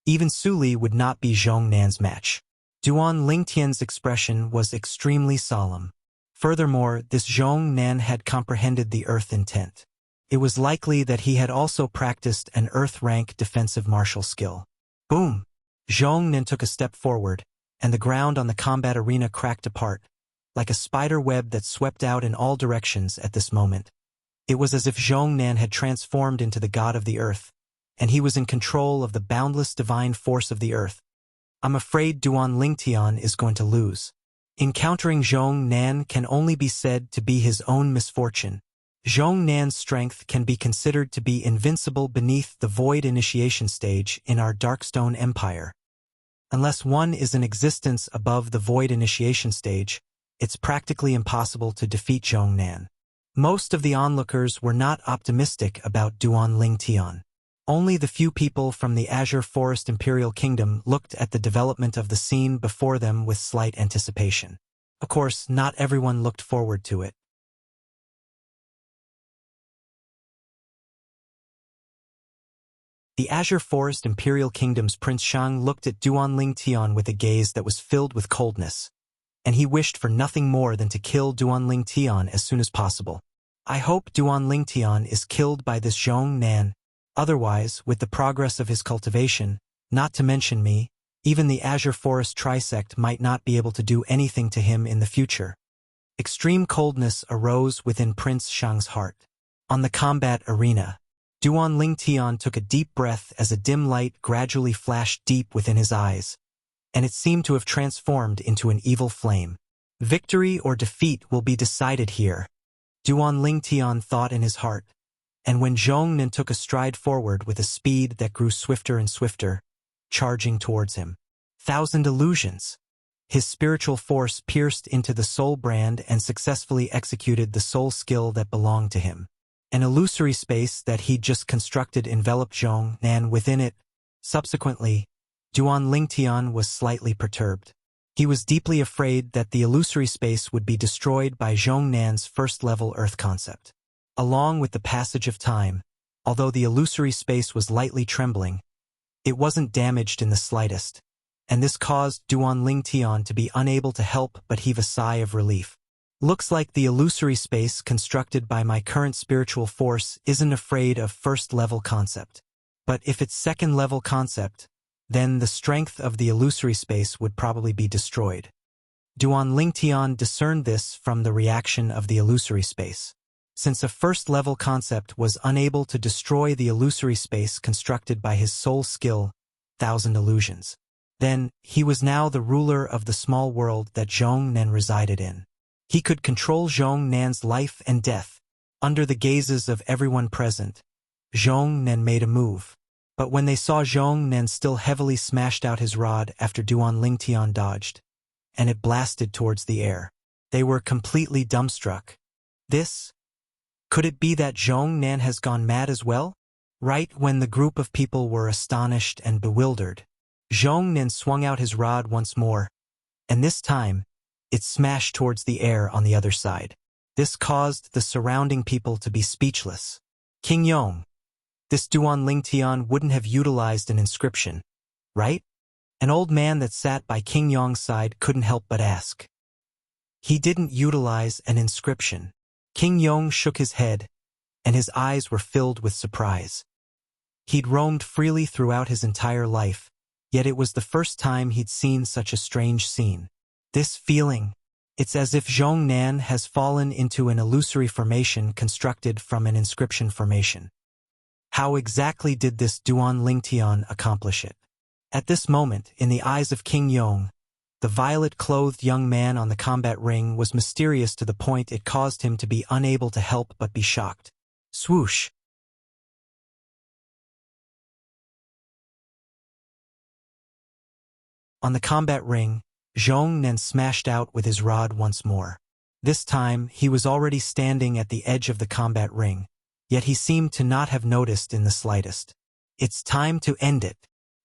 even Su Li would not be Zhong Nan's match. Duan Lingtian's expression was extremely solemn. Furthermore, this Zhong Nan had comprehended the earth intent. It was likely that he had also practiced an earth-rank defensive martial skill. Boom! Zhong Nan took a step forward, and the ground on the combat arena cracked apart, like a spider web that swept out in all directions at this moment. It was as if Zhong Nan had transformed into the god of the earth, and he was in control of the boundless divine force of the earth. I'm afraid Duan Lingtian is going to lose. Encountering Zhong Nan can only be said to be his own misfortune. Zhong Nan's strength can be considered to be invincible beneath the void initiation stage in our Darkstone Empire. Unless one is in existence above the void initiation stage, it's practically impossible to defeat Zhong Nan. Most of the onlookers were not optimistic about Duan Lingtian. Only the few people from the Azure Forest Imperial Kingdom looked at the development of the scene before them with slight anticipation. Of course, not everyone looked forward to it. The Azure Forest Imperial Kingdom's Prince Shang looked at Duan Lingtian with a gaze that was filled with coldness, and he wished for nothing more than to kill Duan Lingtian as soon as possible. I hope Duan Lingtian is killed by this Zhong Nan. Otherwise, with the progress of his cultivation, not to mention me, even the Azure Forest Trisect might not be able to do anything to him in the future. Extreme coldness arose within Prince Shang's heart. On the combat arena, Duan Lingtian took a deep breath as a dim light gradually flashed deep within his eyes, and it seemed to have transformed into an evil flame. Victory or defeat will be decided here, Duan Lingtian thought in his heart, and when Zhong Nan took a stride forward with a speed that grew swifter and swifter, charging towards him. 1,000 illusions. His spiritual force pierced into the soul brand and successfully executed the soul skill that belonged to him. An illusory space that he'd just constructed enveloped Zhong Nan within it. Subsequently, Duan Lingtian was slightly perturbed. He was deeply afraid that the illusory space would be destroyed by Zhong Nan's first-level earth concept. Along with the passage of time, although the illusory space was lightly trembling, it wasn't damaged in the slightest, and this caused Duan Lingtian to be unable to help but heave a sigh of relief. Looks like the illusory space constructed by my current spiritual force isn't afraid of first-level concept. But if it's second-level concept, then the strength of the illusory space would probably be destroyed. Duan Lingtian discerned this from the reaction of the illusory space. Since a first-level concept was unable to destroy the illusory space constructed by his soul skill, 1,000 illusions, then he was now the ruler of the small world that Zhong Nan resided in. He could control Zhong Nan's life and death. Under the gazes of everyone present, Zhong Nan made a move. But when they saw Zhong Nan still heavily smashed out his rod after Duan Lingtian dodged, and it blasted towards the air, they were completely dumbstruck. Could it be that Zhong Nan has gone mad as well? Right when the group of people were astonished and bewildered, Zhong Nan swung out his rod once more, and this time, it smashed towards the air on the other side. This caused the surrounding people to be speechless. King Yong. This Duan Lingtian wouldn't have utilized an inscription, right? An old man that sat by King Yong's side couldn't help but ask. He didn't utilize an inscription. King Yong shook his head, and his eyes were filled with surprise. He'd roamed freely throughout his entire life, yet it was the first time he'd seen such a strange scene. This feeling, it's as if Zhong Nan has fallen into an illusory formation constructed from an inscription formation. How exactly did this Duan Lingtian accomplish it? At this moment, in the eyes of King Yong, the violet-clothed young man on the combat ring was mysterious to the point it caused him to be unable to help but be shocked. Swoosh! On the combat ring, Zhong Nan smashed out with his rod once more. This time, he was already standing at the edge of the combat ring, yet he seemed to not have noticed in the slightest. It's time to end it.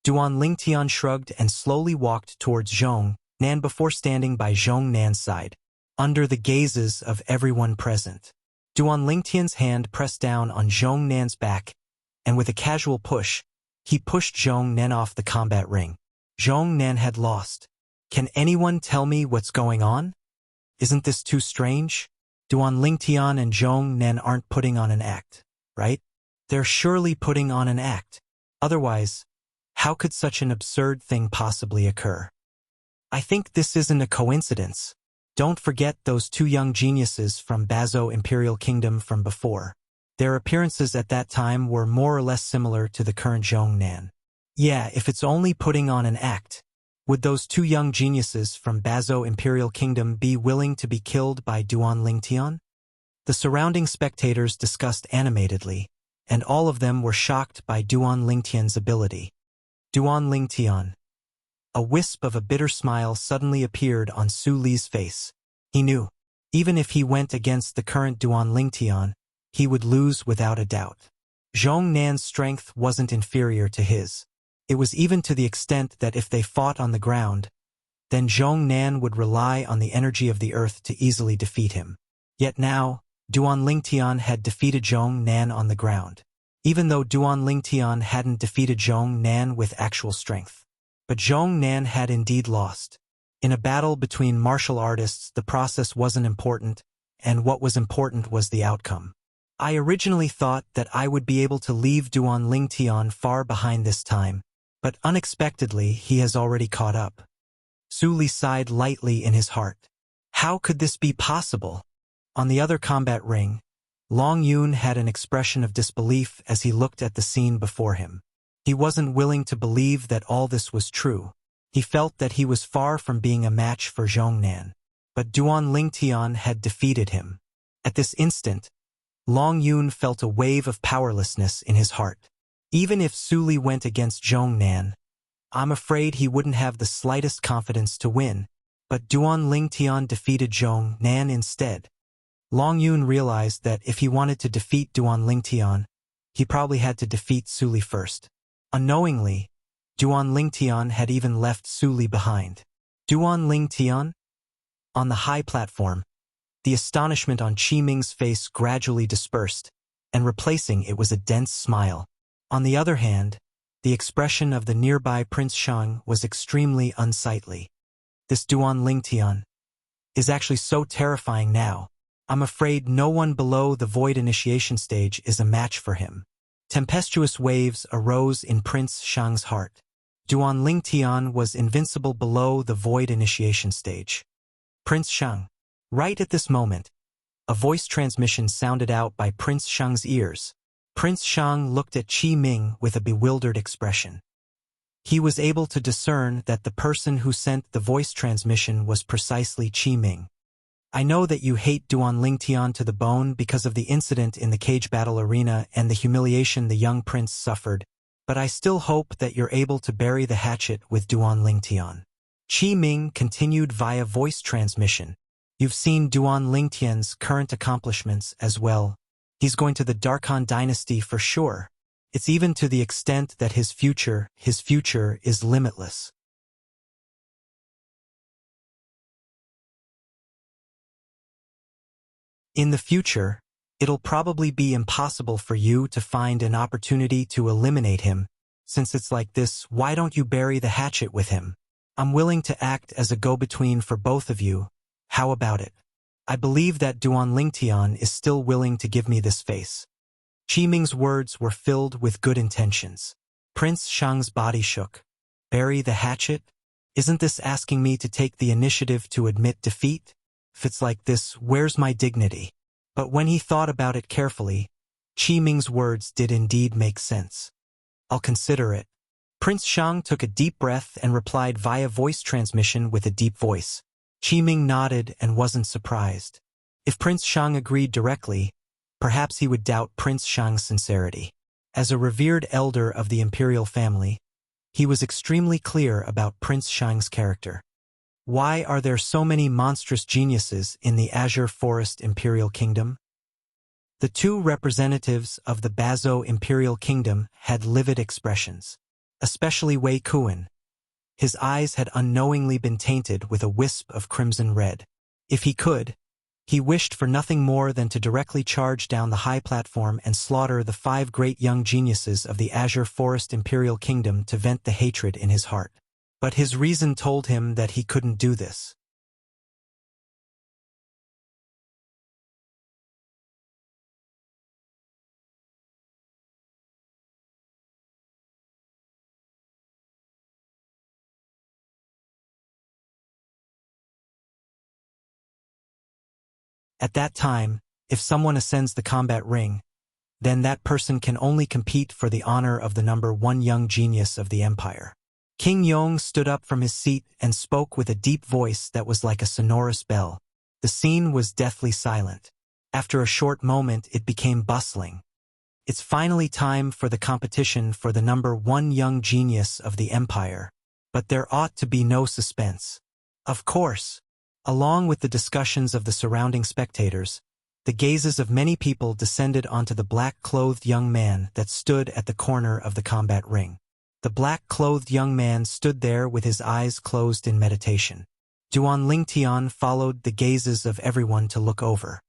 Duan Lingtian shrugged and slowly walked towards Zhong Nan before standing by Zhong Nan's side, under the gazes of everyone present. Duan Lingtian's hand pressed down on Zhong Nan's back, and with a casual push, he pushed Zhong Nan off the combat ring. Zhong Nan had lost. Can anyone tell me what's going on? Isn't this too strange? Duan Lingtian and Zhong Nan aren't putting on an act, right? They're surely putting on an act. Otherwise, how could such an absurd thing possibly occur? I think this isn't a coincidence. Don't forget those two young geniuses from Bazo Imperial Kingdom from before. Their appearances at that time were more or less similar to the current Zhong Nan. Yeah, if it's only putting on an act, would those two young geniuses from Bazo Imperial Kingdom be willing to be killed by Duan Lingtian? The surrounding spectators discussed animatedly, and all of them were shocked by Duan Lingtian's ability. Duan Lingtian. A wisp of a bitter smile suddenly appeared on Su Li's face. He knew, even if he went against the current Duan Lingtian, he would lose without a doubt. Zhong Nan's strength wasn't inferior to his. It was even to the extent that if they fought on the ground, then Zhong Nan would rely on the energy of the earth to easily defeat him. Yet now, Duan Lingtian had defeated Zhong Nan on the ground, even though Duan Lingtian hadn't defeated Zhong Nan with actual strength. But Zhong Nan had indeed lost. In a battle between martial artists, the process wasn't important, and what was important was the outcome. I originally thought that I would be able to leave Duan Lingtian far behind this time, but unexpectedly he has already caught up. Su Li sighed lightly in his heart. How could this be possible? On the other combat ring, Long Yun had an expression of disbelief as he looked at the scene before him. He wasn't willing to believe that all this was true. He felt that he was far from being a match for Zhong Nan. But Duan Lingtian had defeated him. At this instant, Long Yun felt a wave of powerlessness in his heart. Even if Su Li went against Zhong Nan, I'm afraid he wouldn't have the slightest confidence to win. But Duan Lingtian defeated Zhong Nan instead. Long Yun realized that if he wanted to defeat Duan Lingtian, he probably had to defeat Su Li first. Unknowingly, Duan Lingtian had even left Su Li behind. Duan Lingtian? On the high platform, the astonishment on Qi Ming's face gradually dispersed, and replacing it was a dense smile. On the other hand, the expression of the nearby Prince Shang was extremely unsightly. This Duan Lingtian is actually so terrifying now. I'm afraid no one below the void initiation stage is a match for him. Tempestuous waves arose in Prince Shang's heart. Duan Lingtian was invincible below the void initiation stage. Prince Shang. Right at this moment, a voice transmission sounded out by Prince Shang's ears. Prince Shang looked at Qi Ming with a bewildered expression. He was able to discern that the person who sent the voice transmission was precisely Qi Ming. I know that you hate Duan Lingtian to the bone because of the incident in the cage battle arena and the humiliation the young prince suffered, but I still hope that you're able to bury the hatchet with Duan Lingtian. Qi Ming continued via voice transmission. You've seen Duan Lingtian's current accomplishments as well. He's going to the Darkhan dynasty for sure. It's even to the extent that his future is limitless. In the future, it'll probably be impossible for you to find an opportunity to eliminate him. Since it's like this, why don't you bury the hatchet with him? I'm willing to act as a go-between for both of you. How about it? I believe that Duan Lingtian is still willing to give me this face. Qi Ming's words were filled with good intentions. Prince Shang's body shook. Bury the hatchet? Isn't this asking me to take the initiative to admit defeat? If it's like this, where's my dignity? But when he thought about it carefully, Qi Ming's words did indeed make sense. I'll consider it. Prince Shang took a deep breath and replied via voice transmission with a deep voice. Qi Ming nodded and wasn't surprised. If Prince Shang agreed directly, perhaps he would doubt Prince Shang's sincerity. As a revered elder of the imperial family, he was extremely clear about Prince Shang's character. Why are there so many monstrous geniuses in the Azure Forest Imperial Kingdom? The two representatives of the Bazo Imperial Kingdom had livid expressions. especially Wei Kuan. His eyes had unknowingly been tainted with a wisp of crimson red. If he could, he wished for nothing more than to directly charge down the high platform and slaughter the 5 great young geniuses of the Azure Forest Imperial Kingdom to vent the hatred in his heart. But his reason told him that he couldn't do this. At that time, if someone ascends the combat ring, then that person can only compete for the honor of the number 1 young genius of the empire. King Yong stood up from his seat and spoke with a deep voice that was like a sonorous bell. The scene was deathly silent. After a short moment, it became bustling. It's finally time for the competition for the number 1 young genius of the empire. But there ought to be no suspense. Of course, along with the discussions of the surrounding spectators, the gazes of many people descended onto the black-clothed young man that stood at the corner of the combat ring. The black-clothed young man stood there with his eyes closed in meditation. Duan Lingtian followed the gazes of everyone to look over.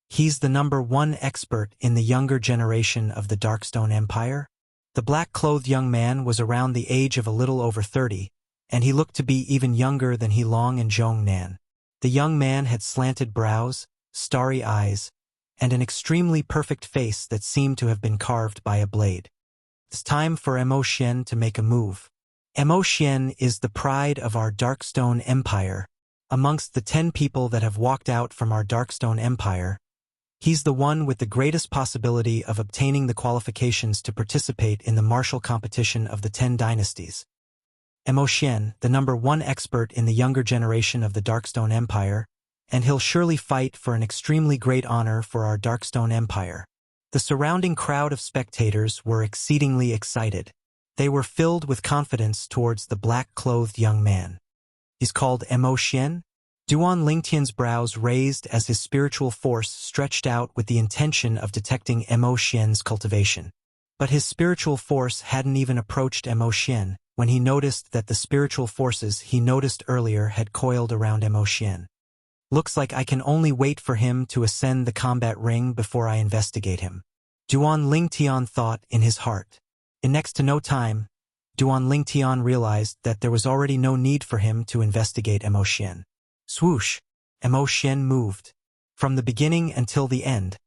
He's the number 1 expert in the younger generation of the Darkstone Empire? The black-clothed young man was around the age of a little over 30, and he looked to be even younger than He Long and Zhong Nan. The young man had slanted brows, starry eyes, and an extremely perfect face that seemed to have been carved by a blade. It's time for Mo Xian to make a move. Mo Xian is the pride of our Darkstone Empire. Amongst the 10 people that have walked out from our Darkstone Empire, he's the one with the greatest possibility of obtaining the qualifications to participate in the martial competition of the 10 dynasties. Mo Xian, the number 1 expert in the younger generation of the Darkstone Empire, and he'll surely fight for an extremely great honor for our Darkstone Empire. The surrounding crowd of spectators were exceedingly excited. They were filled with confidence towards the black-clothed young man. He's called Mo Xian? Duan Lingtian's brows raised as his spiritual force stretched out with the intention of detecting Mo Xian's cultivation. But his spiritual force hadn't even approached Mo Xian when he noticed that the spiritual forces he noticed earlier had coiled around Mo Xian. Looks like I can only wait for him to ascend the combat ring before I investigate him. Duan Lingtian thought in his heart. In next to no time, Duan Lingtian realized that there was already no need for him to investigate Mo Xian. Swoosh! Mo Xian moved. From the beginning until the end,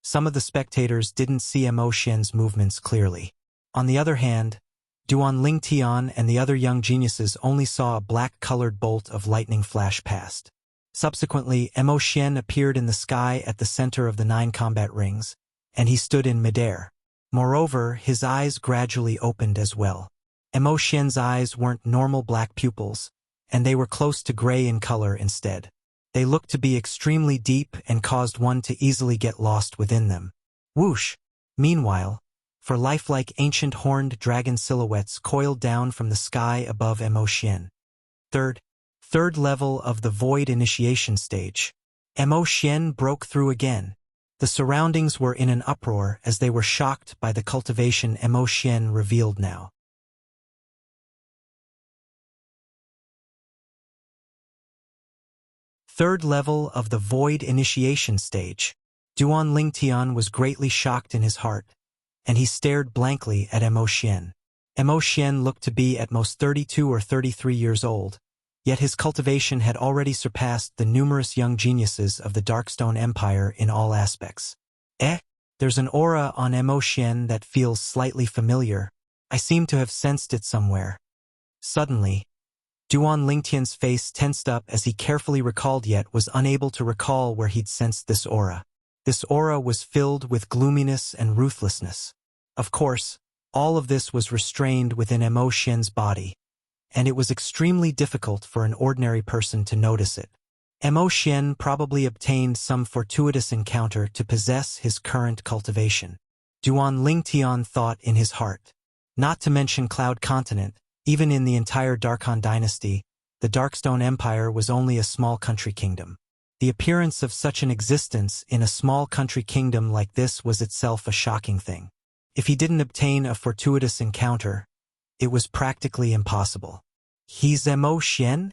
some of the spectators didn't see Mo Xian's movements clearly. On the other hand, Duan Lingtian and the other young geniuses only saw a black-colored bolt of lightning flash past. Subsequently, Mo Xian appeared in the sky at the center of the 9 combat rings, and he stood in midair. Moreover, his eyes gradually opened as well. Mo Xian's eyes weren't normal black pupils, and they were close to gray in color instead. They looked to be extremely deep and caused one to easily get lost within them. Whoosh! Meanwhile, for lifelike ancient horned dragon silhouettes coiled down from the sky above Mo Xian. Third level of the Void Initiation stage. Mo Xian broke through again. The surroundings were in an uproar as they were shocked by the cultivation Mo Xian revealed now. Third level of the Void Initiation stage. Duan Lingtian was greatly shocked in his heart, and he stared blankly at Mo Xian. Mo Xian looked to be at most 32 or 33 years old, yet his cultivation had already surpassed the numerous young geniuses of the Darkstone Empire in all aspects. There's an aura on Mo Xian that feels slightly familiar. I seem to have sensed it somewhere. Suddenly, Duan Lingtian's face tensed up as he carefully recalled yet was unable to recall where he'd sensed this aura. This aura was filled with gloominess and ruthlessness. Of course, all of this was restrained within Mo Xian's body, and it was extremely difficult for an ordinary person to notice it. Mo Xian probably obtained some fortuitous encounter to possess his current cultivation. Duan Lingtian thought in his heart. Not to mention Cloud Continent, even in the entire Darkhan dynasty, the Darkstone Empire was only a small country kingdom. The appearance of such an existence in a small country kingdom like this was itself a shocking thing. If he didn't obtain a fortuitous encounter, It was practically impossible. He's Mo Xian?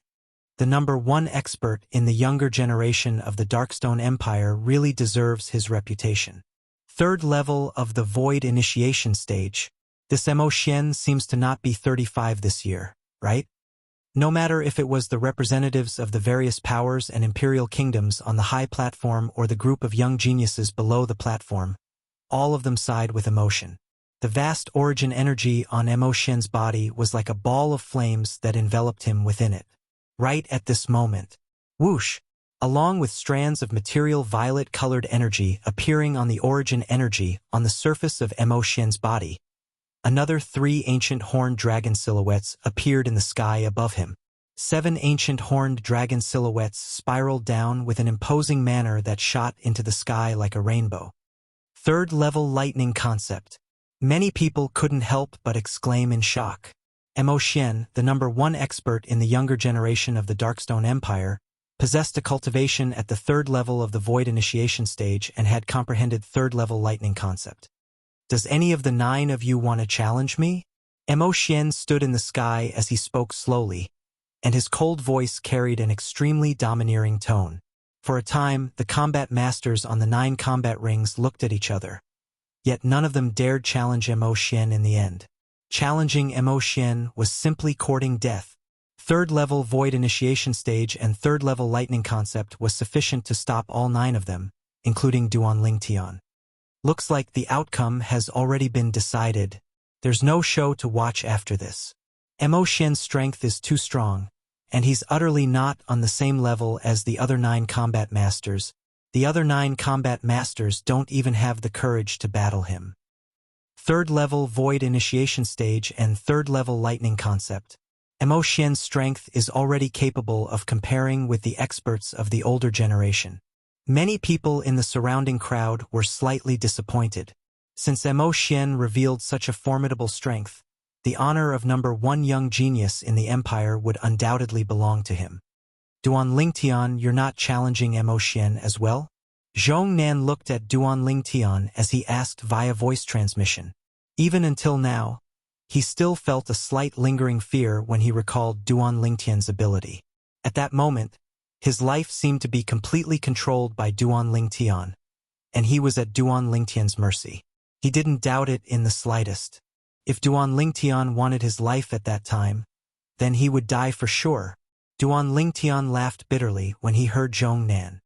The #1 expert in the younger generation of the Darkstone Empire really deserves his reputation. Third level of the Void Initiation stage. This Mo Xian seems to not be 35 this year, right? No matter if it was the representatives of the various powers and imperial kingdoms on the high platform or the group of young geniuses below the platform, all of them sighed with emotion. The vast origin energy on Mo Xian's body was like a ball of flames that enveloped him within it. Right at this moment, whoosh, along with strands of material violet-colored energy appearing on the origin energy on the surface of Mo Xian's body, another 3 ancient horned dragon silhouettes appeared in the sky above him. 7 ancient horned dragon silhouettes spiraled down with an imposing manner that shot into the sky like a rainbow. Third-level lightning concept. Many people couldn't help but exclaim in shock. Mo Xian, the #1 expert in the younger generation of the Darkstone Empire, possessed a cultivation at the 3rd level of the Void Initiation stage and had comprehended 3rd-level lightning concept. Does any of the 9 of you want to challenge me? Mo Xian stood in the sky as he spoke slowly, and his cold voice carried an extremely domineering tone. For a time, the combat masters on the 9 combat rings looked at each other. Yet none of them dared challenge Mo Xian in the end. Challenging Mo Xian was simply courting death. 3rd-level Void Initiation stage and 3rd-level Lightning concept was sufficient to stop all 9 of them, including Duan Lingtian. Looks like the outcome has already been decided. There's no show to watch after this. Mo Xian's strength is too strong, and he's utterly not on the same level as the other 9 combat masters. The other 9 combat masters don't even have the courage to battle him. 3rd-level Void Initiation stage and 3rd-level Lightning concept. Mo Xian's strength is already capable of comparing with the experts of the older generation. Many people in the surrounding crowd were slightly disappointed. Since Mo Xian revealed such a formidable strength, the honor of #1 young genius in the empire would undoubtedly belong to him. Duan Lingtian, you're not challenging Mo Xian as well? Zhong Nan looked at Duan Lingtian as he asked via voice transmission. Even until now, he still felt a slight lingering fear when he recalled Duan Lingtian's ability. At that moment, his life seemed to be completely controlled by Duan Lingtian, and he was at Duan Lingtian's mercy. He didn't doubt it in the slightest. If Duan Lingtian wanted his life at that time, then he would die for sure. Duan Lingtian laughed bitterly when he heard Zhong Nan.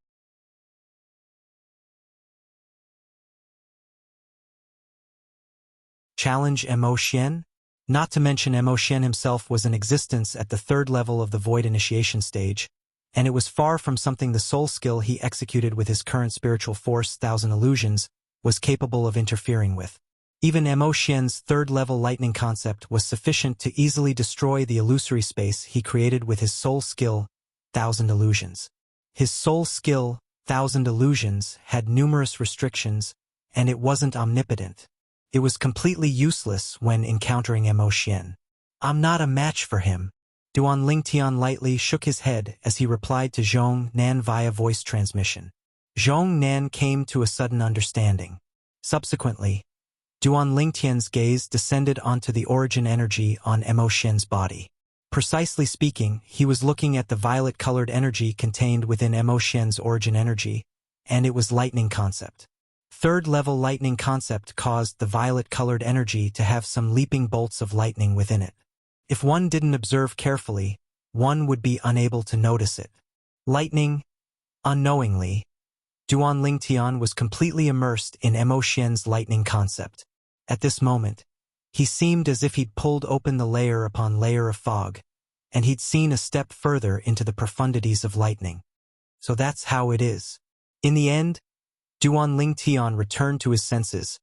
Challenge Mo Xian? Not to mention Mo Xian himself was in existence at the 3rd level of the Void Initiation stage, and it was far from something the soul skill he executed with his current spiritual force, Thousand Illusions, was capable of interfering with. Even Mo Xian's 3rd-level lightning concept was sufficient to easily destroy the illusory space he created with his soul skill, Thousand Illusions. His soul skill, Thousand Illusions, had numerous restrictions, and it wasn't omnipotent. It was completely useless when encountering Mo Xian. I'm not a match for him. Duan Lingtian lightly shook his head as he replied to Zhong Nan via voice transmission. Zhong Nan came to a sudden understanding. Subsequently, Duan Lingtian's gaze descended onto the origin energy on Mo Xian's body. Precisely speaking, he was looking at the violet-colored energy contained within Mo Xian's origin energy, and it was lightning concept. 3rd-level lightning concept caused the violet-colored energy to have some leaping bolts of lightning within it. If one didn't observe carefully, one would be unable to notice it. Lightning, unknowingly, Duan Lingtian was completely immersed in Mo Xian's lightning concept. At this moment, he seemed as if he'd pulled open the layer upon layer of fog, and he'd seen a step further into the profundities of lightning. So that's how it is. In the end, Duan Lingtian returned to his senses,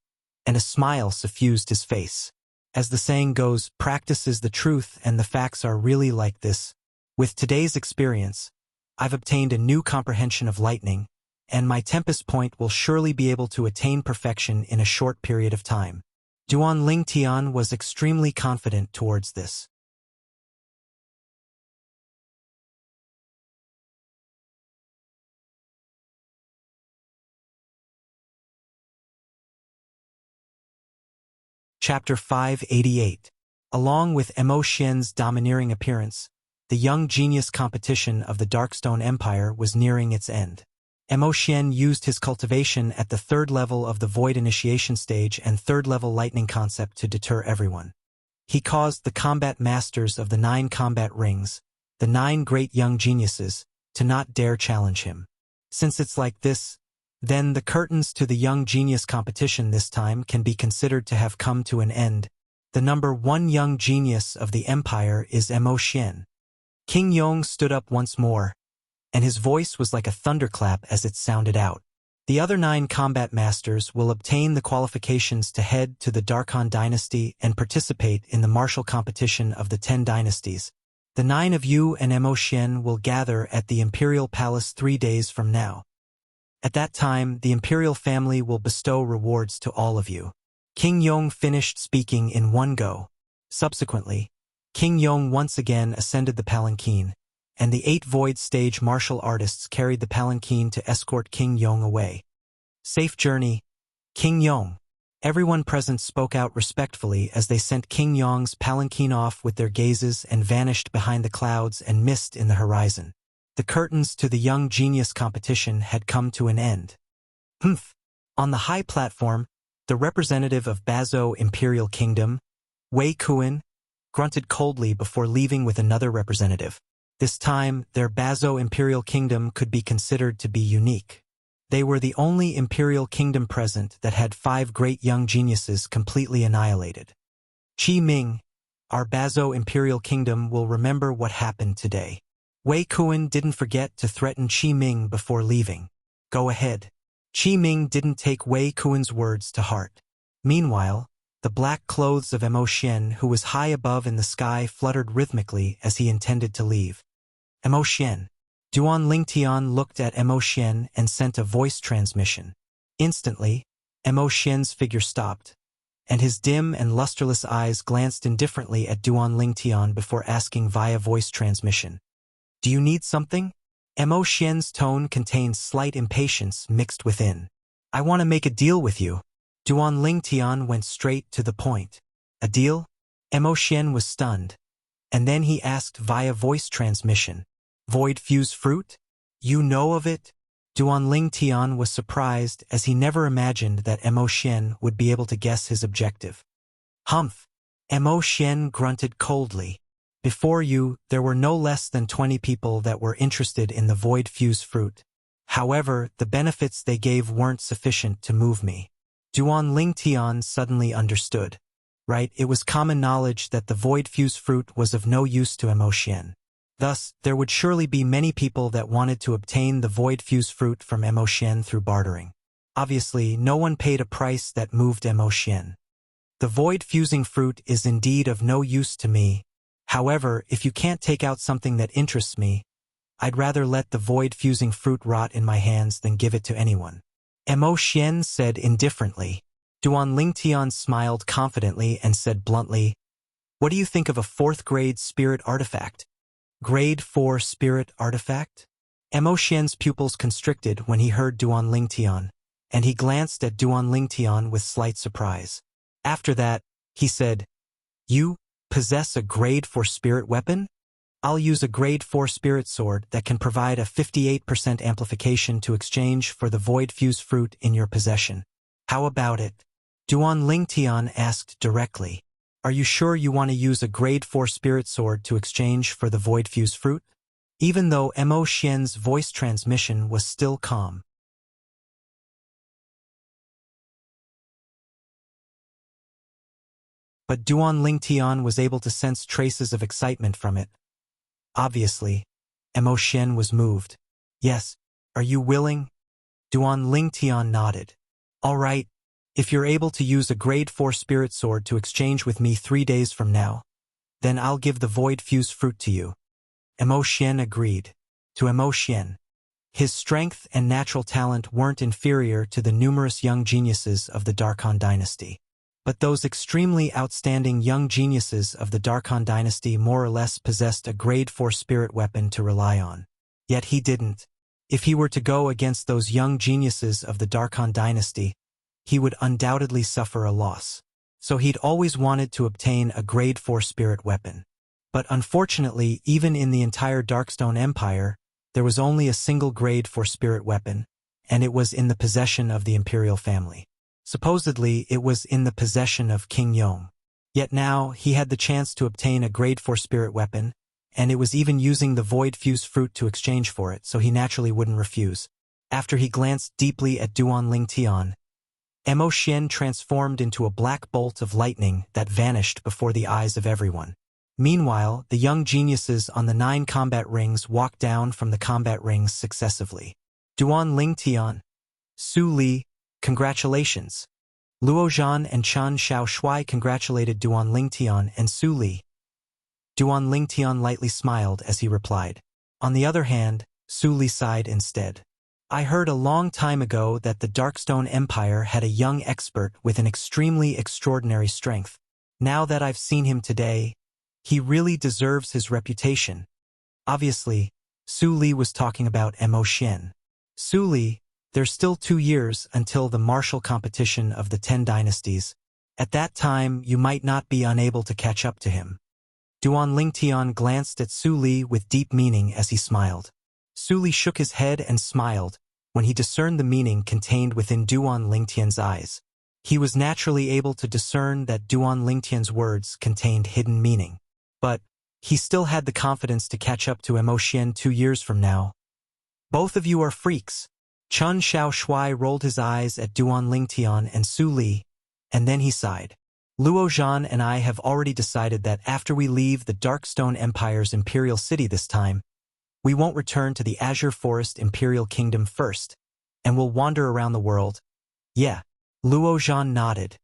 and a smile suffused his face. As the saying goes, practice is the truth and the facts are really like this. With today's experience, I've obtained a new comprehension of lightning, and my Tempest Point will surely be able to attain perfection in a short period of time. Duan Lingtian was extremely confident towards this. Chapter 588. Along with Emo Xian's domineering appearance, the young genius competition of the Darkstone Empire was nearing its end. Emo Xian used his cultivation at the 3rd level of the Void Initiation stage and 3rd level Lightning concept to deter everyone. He caused the combat masters of the 9 combat rings, the 9 great young geniuses, to not dare challenge him. Since it's like this, then the curtains to the young genius competition this time can be considered to have come to an end. The number 1 young genius of the empire is Emo Xian. King Yong stood up once more, and his voice was like a thunderclap as it sounded out. The other 9 combat masters will obtain the qualifications to head to the Darkhan dynasty and participate in the martial competition of the 10 dynasties. The 9 of you and Emo Xian will gather at the Imperial Palace 3 days from now. At that time, the Imperial family will bestow rewards to all of you. King Yong finished speaking in one go. Subsequently, King Yong once again ascended the palanquin, and the 8 Void Stage martial artists carried the palanquin to escort King Yong away. Safe journey, King Yong. Everyone present spoke out respectfully as they sent King Yong's palanquin off with their gazes and vanished behind the clouds and mist in the horizon. The curtains to the young genius competition had come to an end. Humph! On the high platform, the representative of Bazo Imperial Kingdom, Wei Kuan, grunted coldly before leaving with another representative. This time, their Bazo Imperial Kingdom could be considered to be unique. They were the only Imperial Kingdom present that had 5 great young geniuses completely annihilated. Qi Ming, our Bazo Imperial Kingdom will remember what happened today. Wei Kuan didn't forget to threaten Qi Ming before leaving. Go ahead. Qi Ming didn't take Wei Kuan's words to heart. Meanwhile, the black clothes of Emo Xian, who was high above in the sky, fluttered rhythmically as he intended to leave. Emo Xian. Duan Lingtian looked at Emo Xian and sent a voice transmission. Instantly, Emo Xian's figure stopped, and his dim and lusterless eyes glanced indifferently at Duan Lingtian before asking via voice transmission. Do you need something? Emo Xian's tone contained slight impatience mixed within. I want to make a deal with you. Duan Lingtian went straight to the point. A deal? Emo Xian was stunned, and then he asked via voice transmission. Void fuse fruit? You know of it? Duan Lingtian was surprised as he never imagined that Emo Xian would be able to guess his objective. Humph! Emo Xian grunted coldly. Before you, there were no less than 20 people that were interested in the void fuse fruit. However, the benefits they gave weren't sufficient to move me. Duan Lingtian suddenly understood. Right, it was common knowledge that the void fuse fruit was of no use to Emo Xian. Thus, there would surely be many people that wanted to obtain the void fuse fruit from Emo Xian through bartering. Obviously, no one paid a price that moved Emo Xian. The void fusing fruit is indeed of no use to me. However, if you can't take out something that interests me, I'd rather let the void fusing fruit rot in my hands than give it to anyone. Emo Xian said indifferently. Duan Lingtian smiled confidently and said bluntly, What do you think of a 4th grade spirit artifact? Grade 4 spirit artifact? Emo Xian's pupils constricted when he heard Duan Lingtian, and he glanced at Duan Lingtian with slight surprise. After that, he said, You possess a grade 4 spirit weapon? I'll use a grade 4 spirit sword that can provide a 58% amplification to exchange for the void fuse fruit in your possession. How about it? Duan Lingtian asked directly. Are you sure you want to use a grade 4 spirit sword to exchange for the void fuse fruit? Even though Emo Xian's voice transmission was still calm. But Duan Lingtian was able to sense traces of excitement from it. Obviously, Emo Xian was moved. Yes, are you willing? Duan Lingtian nodded. All right, if you're able to use a grade 4 spirit sword to exchange with me 3 days from now, then I'll give the void fuse fruit to you. Emo Xian agreed. To Emo Xian, his strength and natural talent weren't inferior to the numerous young geniuses of the Darkhan dynasty. But those extremely outstanding young geniuses of the Darkhan dynasty more or less possessed a grade 4 spirit weapon to rely on. Yet he didn't. If he were to go against those young geniuses of the Darkhan dynasty, he would undoubtedly suffer a loss. so he'd always wanted to obtain a grade 4 spirit weapon. But unfortunately, even in the entire Darkstone Empire, there was only a single grade 4 spirit weapon, and it was in the possession of the imperial family. Supposedly, it was in the possession of King Yong. Yet now, he had the chance to obtain a grade 4 spirit weapon, and it was even using the Void Fuse fruit to exchange for it, so he naturally wouldn't refuse. After he glanced deeply at Duan Ling Tian, Mo Xian transformed into a black bolt of lightning that vanished before the eyes of everyone. Meanwhile, the young geniuses on the 9 combat rings walked down from the combat rings successively. Duan Ling Tian, Su Li, congratulations. Luo Zhan and Chan Xiao Shui congratulated Duan Ling Tian and Su Li. Duan Ling Tian lightly smiled as he replied. On the other hand, Su Li sighed instead. I heard a long time ago that the Darkstone Empire had a young expert with an extremely extraordinary strength. Now that I've seen him today, he really deserves his reputation. Obviously, Su Li was talking about Mo Xian. Su Li, there's still 2 years until the martial competition of the 10 dynasties. At that time, you might not be unable to catch up to him. Duan Ling Tian glanced at Su Li with deep meaning as he smiled. Su Li shook his head and smiled when he discerned the meaning contained within Duan Ling Tian's eyes. He was naturally able to discern that Duan Ling Tian's words contained hidden meaning. But he still had the confidence to catch up to Mo Xian 2 years from now. Both of you are freaks. Chan Xiao Shui rolled his eyes at Duan Ling Tian and Su Li, and then he sighed. Luo Zhan and I have already decided that after we leave the Darkstone Empire's imperial city this time, we won't return to the Azure Forest Imperial Kingdom first, and we'll wander around the world. Yeah, Luo Zhan nodded,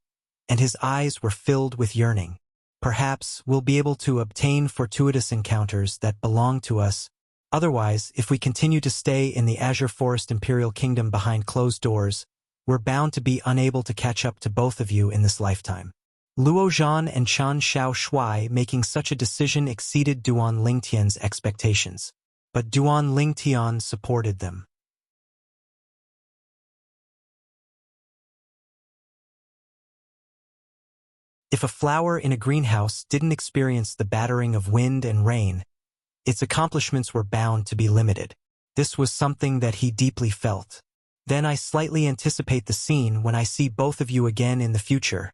and his eyes were filled with yearning. Perhaps we'll be able to obtain fortuitous encounters that belong to us. Otherwise, if we continue to stay in the Azure Forest Imperial Kingdom behind closed doors, we're bound to be unable to catch up to both of you in this lifetime. Luo Zhan and Chan Xiao Shui making such a decision exceeded Duan Ling Tian's expectations. But Duan Ling Tian supported them. If a flower in a greenhouse didn't experience the battering of wind and rain, its accomplishments were bound to be limited. This was something that he deeply felt. Then I slightly anticipate the scene when I see both of you again in the future.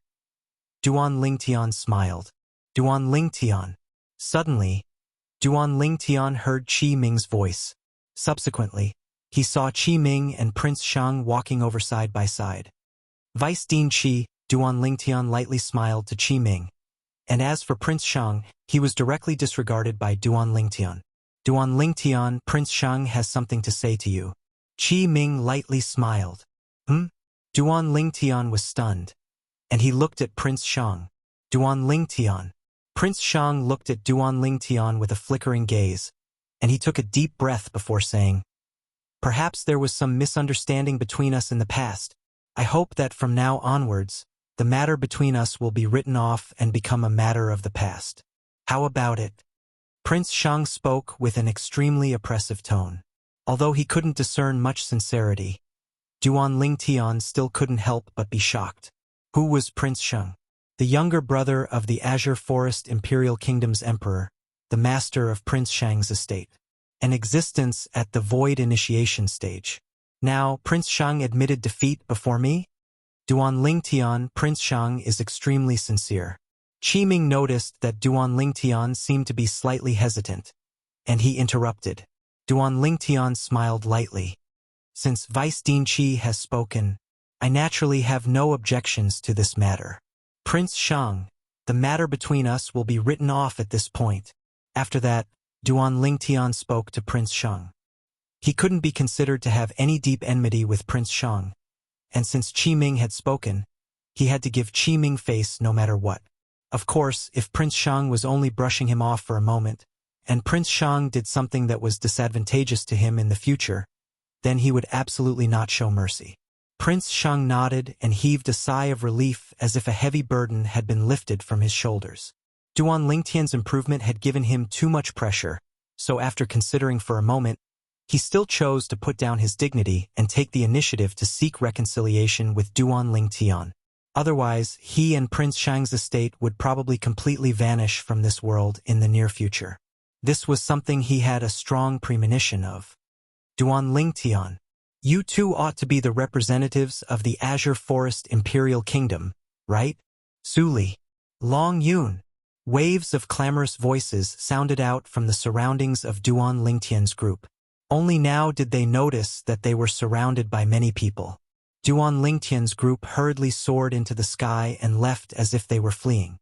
Duan Ling Tian smiled. Duan Ling Tian. Suddenly, Duan Ling Tian heard Qi Ming's voice. Subsequently, he saw Qi Ming and Prince Shang walking over side by side. Vice Dean Qi, Duan Ling Tian lightly smiled to Qi Ming. And as for Prince Shang, he was directly disregarded by Duan Ling Tian. Duan Ling Tian, Prince Shang has something to say to you. Qi Ming lightly smiled. Duan Ling Tian was stunned, and he looked at Prince Shang. Duan Ling Tian. Prince Shang looked at Duan Ling Tian with a flickering gaze, and he took a deep breath before saying, "Perhaps there was some misunderstanding between us in the past. I hope that from now onwards, the matter between us will be written off and become a matter of the past. How about it?" Prince Shang spoke with an extremely oppressive tone. Although he couldn't discern much sincerity, Duan Ling Tian still couldn't help but be shocked. Who was Prince Shang? The younger brother of the Azure Forest Imperial Kingdom's emperor, the master of Prince Shang's estate. An existence at the Void Initiation stage. Now, Prince Shang admitted defeat before me? Duan Ling Tian, Prince Shang is extremely sincere. Qi Ming noticed that Duan Ling Tian seemed to be slightly hesitant, and he interrupted. Duan Ling Tian smiled lightly. Since Vice Dean Qi has spoken, I naturally have no objections to this matter. Prince Shang, the matter between us will be written off at this point. After that, Duan Ling Tian spoke to Prince Shang. He couldn't be considered to have any deep enmity with Prince Shang, and since Qi Ming had spoken, he had to give Qi Ming face no matter what. Of course, if Prince Shang was only brushing him off for a moment, and Prince Shang did something that was disadvantageous to him in the future, then he would absolutely not show mercy. Prince Shang nodded and heaved a sigh of relief as if a heavy burden had been lifted from his shoulders. Duan Ling Tian's improvement had given him too much pressure, so after considering for a moment, he still chose to put down his dignity and take the initiative to seek reconciliation with Duan Ling Tian. Otherwise, he and Prince Shang's estate would probably completely vanish from this world in the near future. This was something he had a strong premonition of. Duan Lingtian, you two ought to be the representatives of the Azure Forest Imperial Kingdom, right? Su Li. Long Yun. Waves of clamorous voices sounded out from the surroundings of Duan Lingtian's group. Only now did they notice that they were surrounded by many people. Duan Lingtian's group hurriedly soared into the sky and left as if they were fleeing.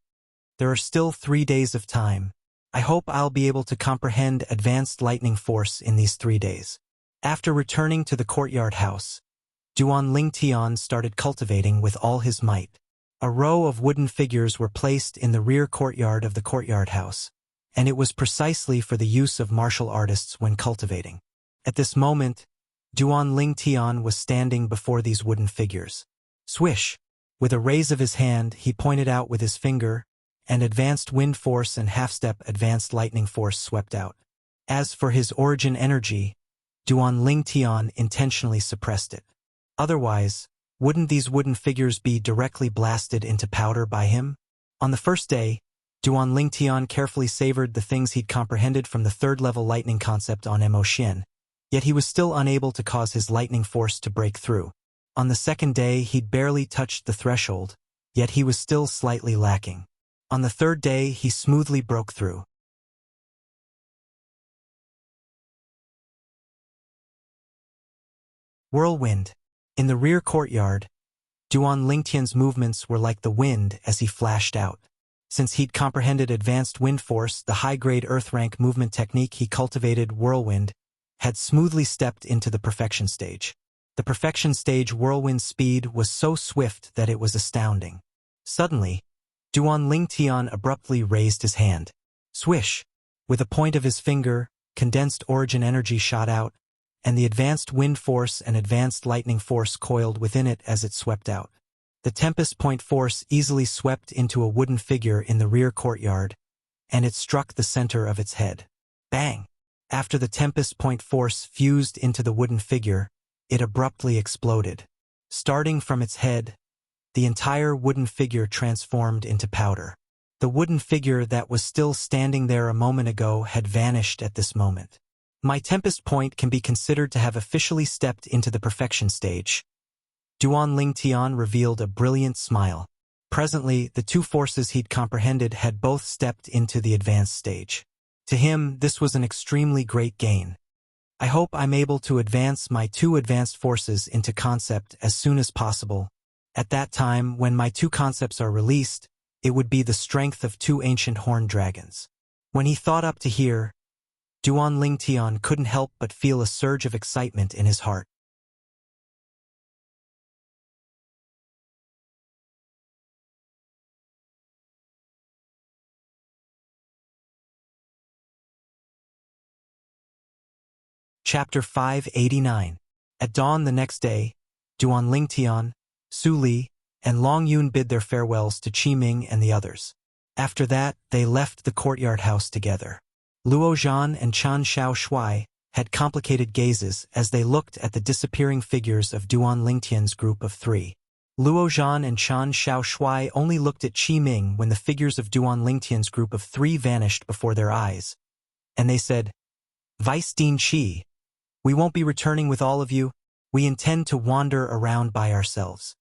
There are still 3 days of time. I hope I'll be able to comprehend advanced lightning force in these 3 days. After returning to the courtyard house, Duan Lingtian started cultivating with all his might. A row of wooden figures were placed in the rear courtyard of the courtyard house, and it was precisely for the use of martial artists when cultivating. At this moment, Duan Lingtian was standing before these wooden figures. Swish! With a raise of his hand, he pointed out with his finger, and advanced wind force and half-step advanced lightning force swept out. As for his origin energy, Duan Lingtian intentionally suppressed it. Otherwise, wouldn't these wooden figures be directly blasted into powder by him? On the first day, Duan Lingtian carefully savored the things he'd comprehended from the third-level lightning concept on Mo Xian, yet he was still unable to cause his lightning force to break through. On the second day, he'd barely touched the threshold, yet he was still slightly lacking. On the third day, he smoothly broke through. Whirlwind. In the rear courtyard, Duan Lingtian's movements were like the wind as he flashed out. Since he'd comprehended advanced wind force, the high-grade earth-rank movement technique he cultivated, Whirlwind, had smoothly stepped into the perfection stage. The perfection stage whirlwind speed was so swift that it was astounding. Suddenly, Duan Lingtian abruptly raised his hand. Swish! With a point of his finger, condensed origin energy shot out, and the advanced wind force and advanced lightning force coiled within it as it swept out. The tempest point force easily swept into a wooden figure in the rear courtyard, and it struck the center of its head. Bang! After the tempest point force fused into the wooden figure, it abruptly exploded. Starting from its head, the entire wooden figure transformed into powder. The wooden figure that was still standing there a moment ago had vanished at this moment. My tempest point can be considered to have officially stepped into the perfection stage. Duan Lingtian revealed a brilliant smile. Presently, the two forces he'd comprehended had both stepped into the advanced stage. To him, this was an extremely great gain. I hope I'm able to advance my two advanced forces into concept as soon as possible. At that time, when my two concepts are released, it would be the strength of two ancient horned dragons. When he thought up to here, Duan Lingtian couldn't help but feel a surge of excitement in his heart. Chapter 589. At dawn the next day, Duan Lingtian, Su Li, and Long Yun bid their farewells to Qi Ming and the others. After that, they left the courtyard house together. Luo Zhan and Chen Xiaoshui had complicated gazes as they looked at the disappearing figures of Duan Lingtian's group of 3. Luo Zhan and Chen Xiaoshui only looked at Qi Ming when the figures of Duan Lingtian's group of 3 vanished before their eyes. And they said, "Vice Dean Qi, we won't be returning with all of you. We intend to wander around by ourselves."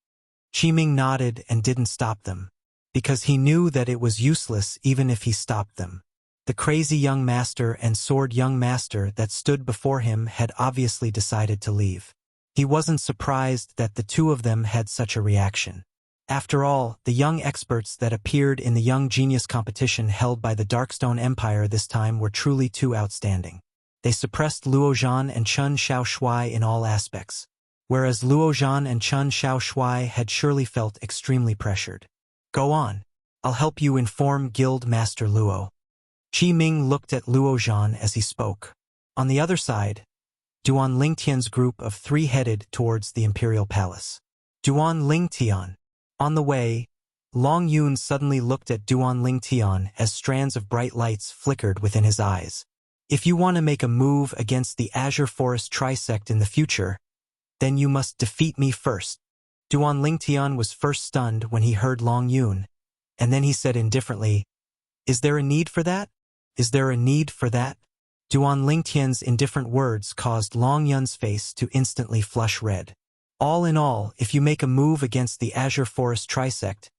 Qi Ming nodded and didn't stop them, because he knew that it was useless even if he stopped them. The crazy young master and sword young master that stood before him had obviously decided to leave. He wasn't surprised that the two of them had such a reaction. After all, the young experts that appeared in the Young Genius competition held by the Darkstone Empire this time were truly too outstanding. They suppressed Luo Zhan and Chen Xiaoshui in all aspects, whereas Luo Zhan and Chen Xiaoshui had surely felt extremely pressured. "Go on. I'll help you inform Guild Master Luo." Qi Ming looked at Luo Zhan as he spoke. On the other side, Duan Lingtian's group of 3 headed towards the Imperial Palace. Duan Lingtian. On the way, Long Yun suddenly looked at Duan Lingtian as strands of bright lights flickered within his eyes. "If you want to make a move against the Azure Forest Trisect in the future, then you must defeat me first." Duan Lingtian was first stunned when he heard Long Yun, and then he said indifferently, "Is there a need for that? Is there a need for that?" Duan Lingtian's indifferent words caused Long Yun's face to instantly flush red. "All in all, if you make a move against the Azure Forest Trisect,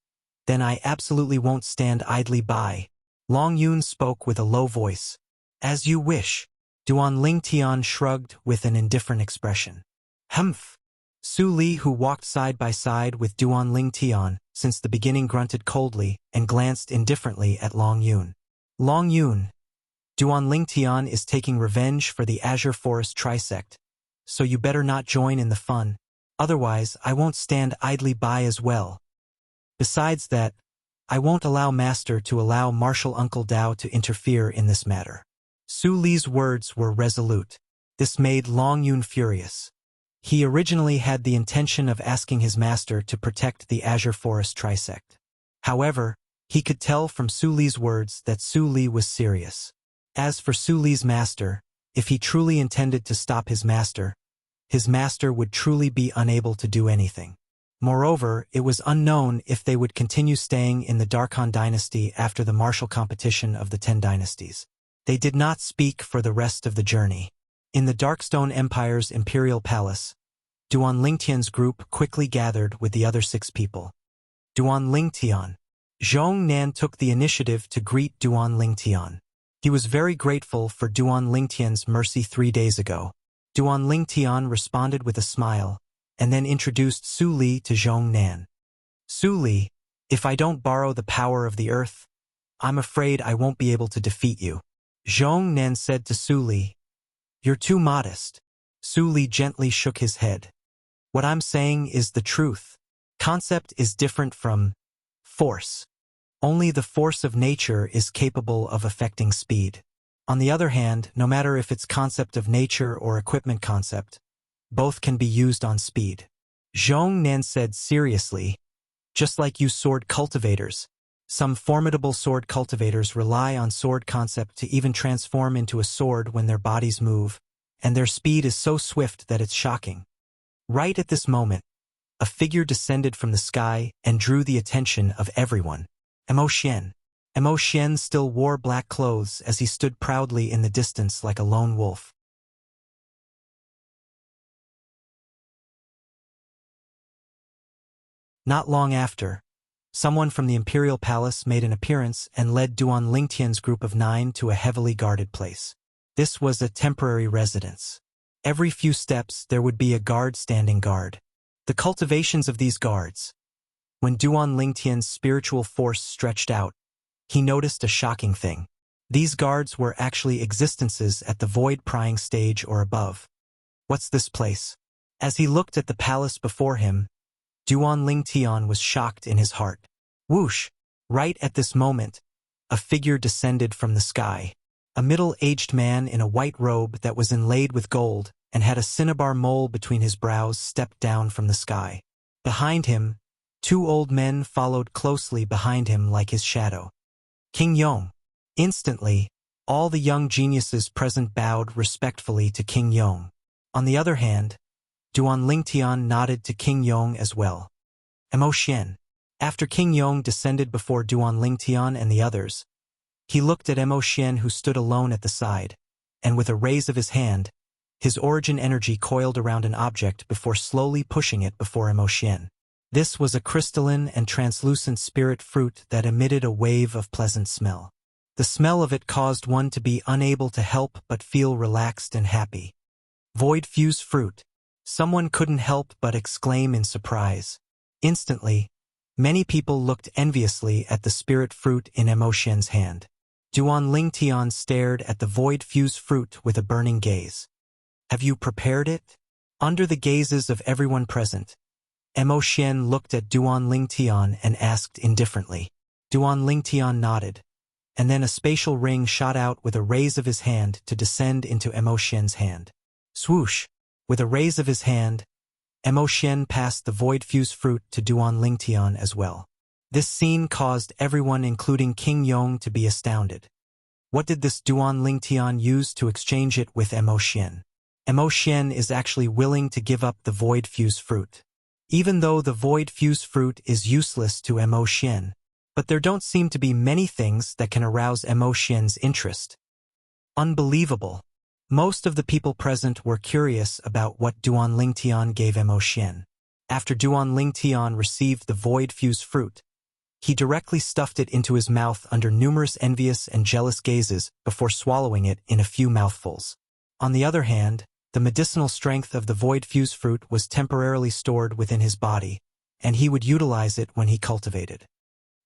then I absolutely won't stand idly by." Long Yun spoke with a low voice. "As you wish." Duan Lingtian shrugged with an indifferent expression. "Humph." Su Li, who walked side by side with Duan Lingtian since the beginning, grunted coldly and glanced indifferently at Long Yun. "Long Yun, Duan Lingtian is taking revenge for the Azure Forest Trisect, so you better not join in the fun, otherwise I won't stand idly by as well. Besides that, I won't allow Master to allow Martial Uncle Dao to interfere in this matter." Su Li's words were resolute. This made Long Yun furious. He originally had the intention of asking his master to protect the Azure Forest Trisect. However, he could tell from Su Li's words that Su Li was serious. As for Su Li's master, if he truly intended to stop his master would truly be unable to do anything. Moreover, it was unknown if they would continue staying in the Darkhan dynasty after the martial competition of the 10 dynasties. They did not speak for the rest of the journey. In the Darkstone Empire's imperial palace, Duan Lingtian's group quickly gathered with the other 6 people. Duan Lingtian. Zhong Nan took the initiative to greet Duan Lingtian. He was very grateful for Duan Lingtian's mercy 3 days ago. Duan Lingtian responded with a smile, and then introduced Su Li to Zhong Nan. "Su Li, if I don't borrow the power of the earth, I'm afraid I won't be able to defeat you." Zhong Nan said to Su Li, "You're too modest." Su Li gently shook his head. "What I'm saying is the truth. Concept is different from force. Only the force of nature is capable of affecting speed. On the other hand, no matter if it's concept of nature or equipment concept, both can be used on speed." Zhong Nan said seriously, "Just like you sword cultivators. Some formidable sword cultivators rely on sword concept to even transform into a sword when their bodies move, and their speed is so swift that it's shocking." Right at this moment, a figure descended from the sky and drew the attention of everyone. Emo Xian. Emo Xian still wore black clothes as he stood proudly in the distance like a lone wolf. Not long after, someone from the imperial palace made an appearance and led Duan Lingtian's group of 9 to a heavily guarded place. This was a temporary residence. Every few steps there would be a guard standing guard. The cultivations of these guards. When Duan Lingtian's spiritual force stretched out, he noticed a shocking thing. These guards were actually existences at the void prying stage or above. What's this place? As he looked at the palace before him, Duan Lingtian was shocked in his heart. Whoosh! Right at this moment, a figure descended from the sky. A middle-aged man in a white robe that was inlaid with gold and had a cinnabar mole between his brows stepped down from the sky. Behind him, 2 old men followed closely behind him like his shadow. King Yong. Instantly, all the young geniuses present bowed respectfully to King Yong. On the other hand, Duan Lingtian nodded to King Yong as well. Emo Xian. After King Yong descended before Duan Lingtian and the others, he looked at Emo Xian, who stood alone at the side, and with a raise of his hand, his origin energy coiled around an object before slowly pushing it before Emo Xian. This was a crystalline and translucent spirit fruit that emitted a wave of pleasant smell. The smell of it caused one to be unable to help but feel relaxed and happy. Void fuse fruit. Someone couldn't help but exclaim in surprise. Instantly, many people looked enviously at the spirit fruit in Emo Xian's hand. Duan Lingtian stared at the void fuse fruit with a burning gaze. "Have you prepared it?" Under the gazes of everyone present, Emo Xian looked at Duan Lingtian and asked indifferently. Duan Lingtian nodded, and then a spatial ring shot out with a raise of his hand to descend into Emo Xian's hand. Swoosh! With a raise of his hand, Emo Xian passed the void fuse fruit to Duan Lingtian as well. This scene caused everyone, including King Yong, to be astounded. What did this Duan Lingtian use to exchange it with Emo Xian? Emo Xian is actually willing to give up the void fuse fruit. even though the void fuse fruit is useless to Mo Xian. But there don't seem to be many things that can arouse Mo Xian's interest. Unbelievable. Most of the people present were curious about what Duan Lingtian gave Mo Xian. After Duan Lingtian received the void fuse fruit, he directly stuffed it into his mouth under numerous envious and jealous gazes before swallowing it in a few mouthfuls. On the other hand, the medicinal strength of the void fuse fruit was temporarily stored within his body, and he would utilize it when he cultivated.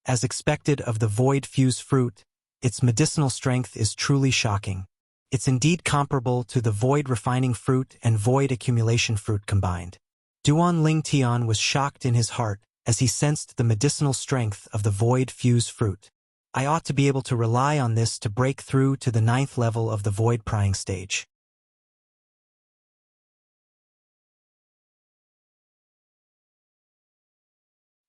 As expected of the void fuse fruit, its medicinal strength is truly shocking. It's indeed comparable to the void refining fruit and void accumulation fruit combined. Duan Lingtian was shocked in his heart as he sensed the medicinal strength of the void fuse fruit. I ought to be able to rely on this to break through to the 9th level of the void prying stage.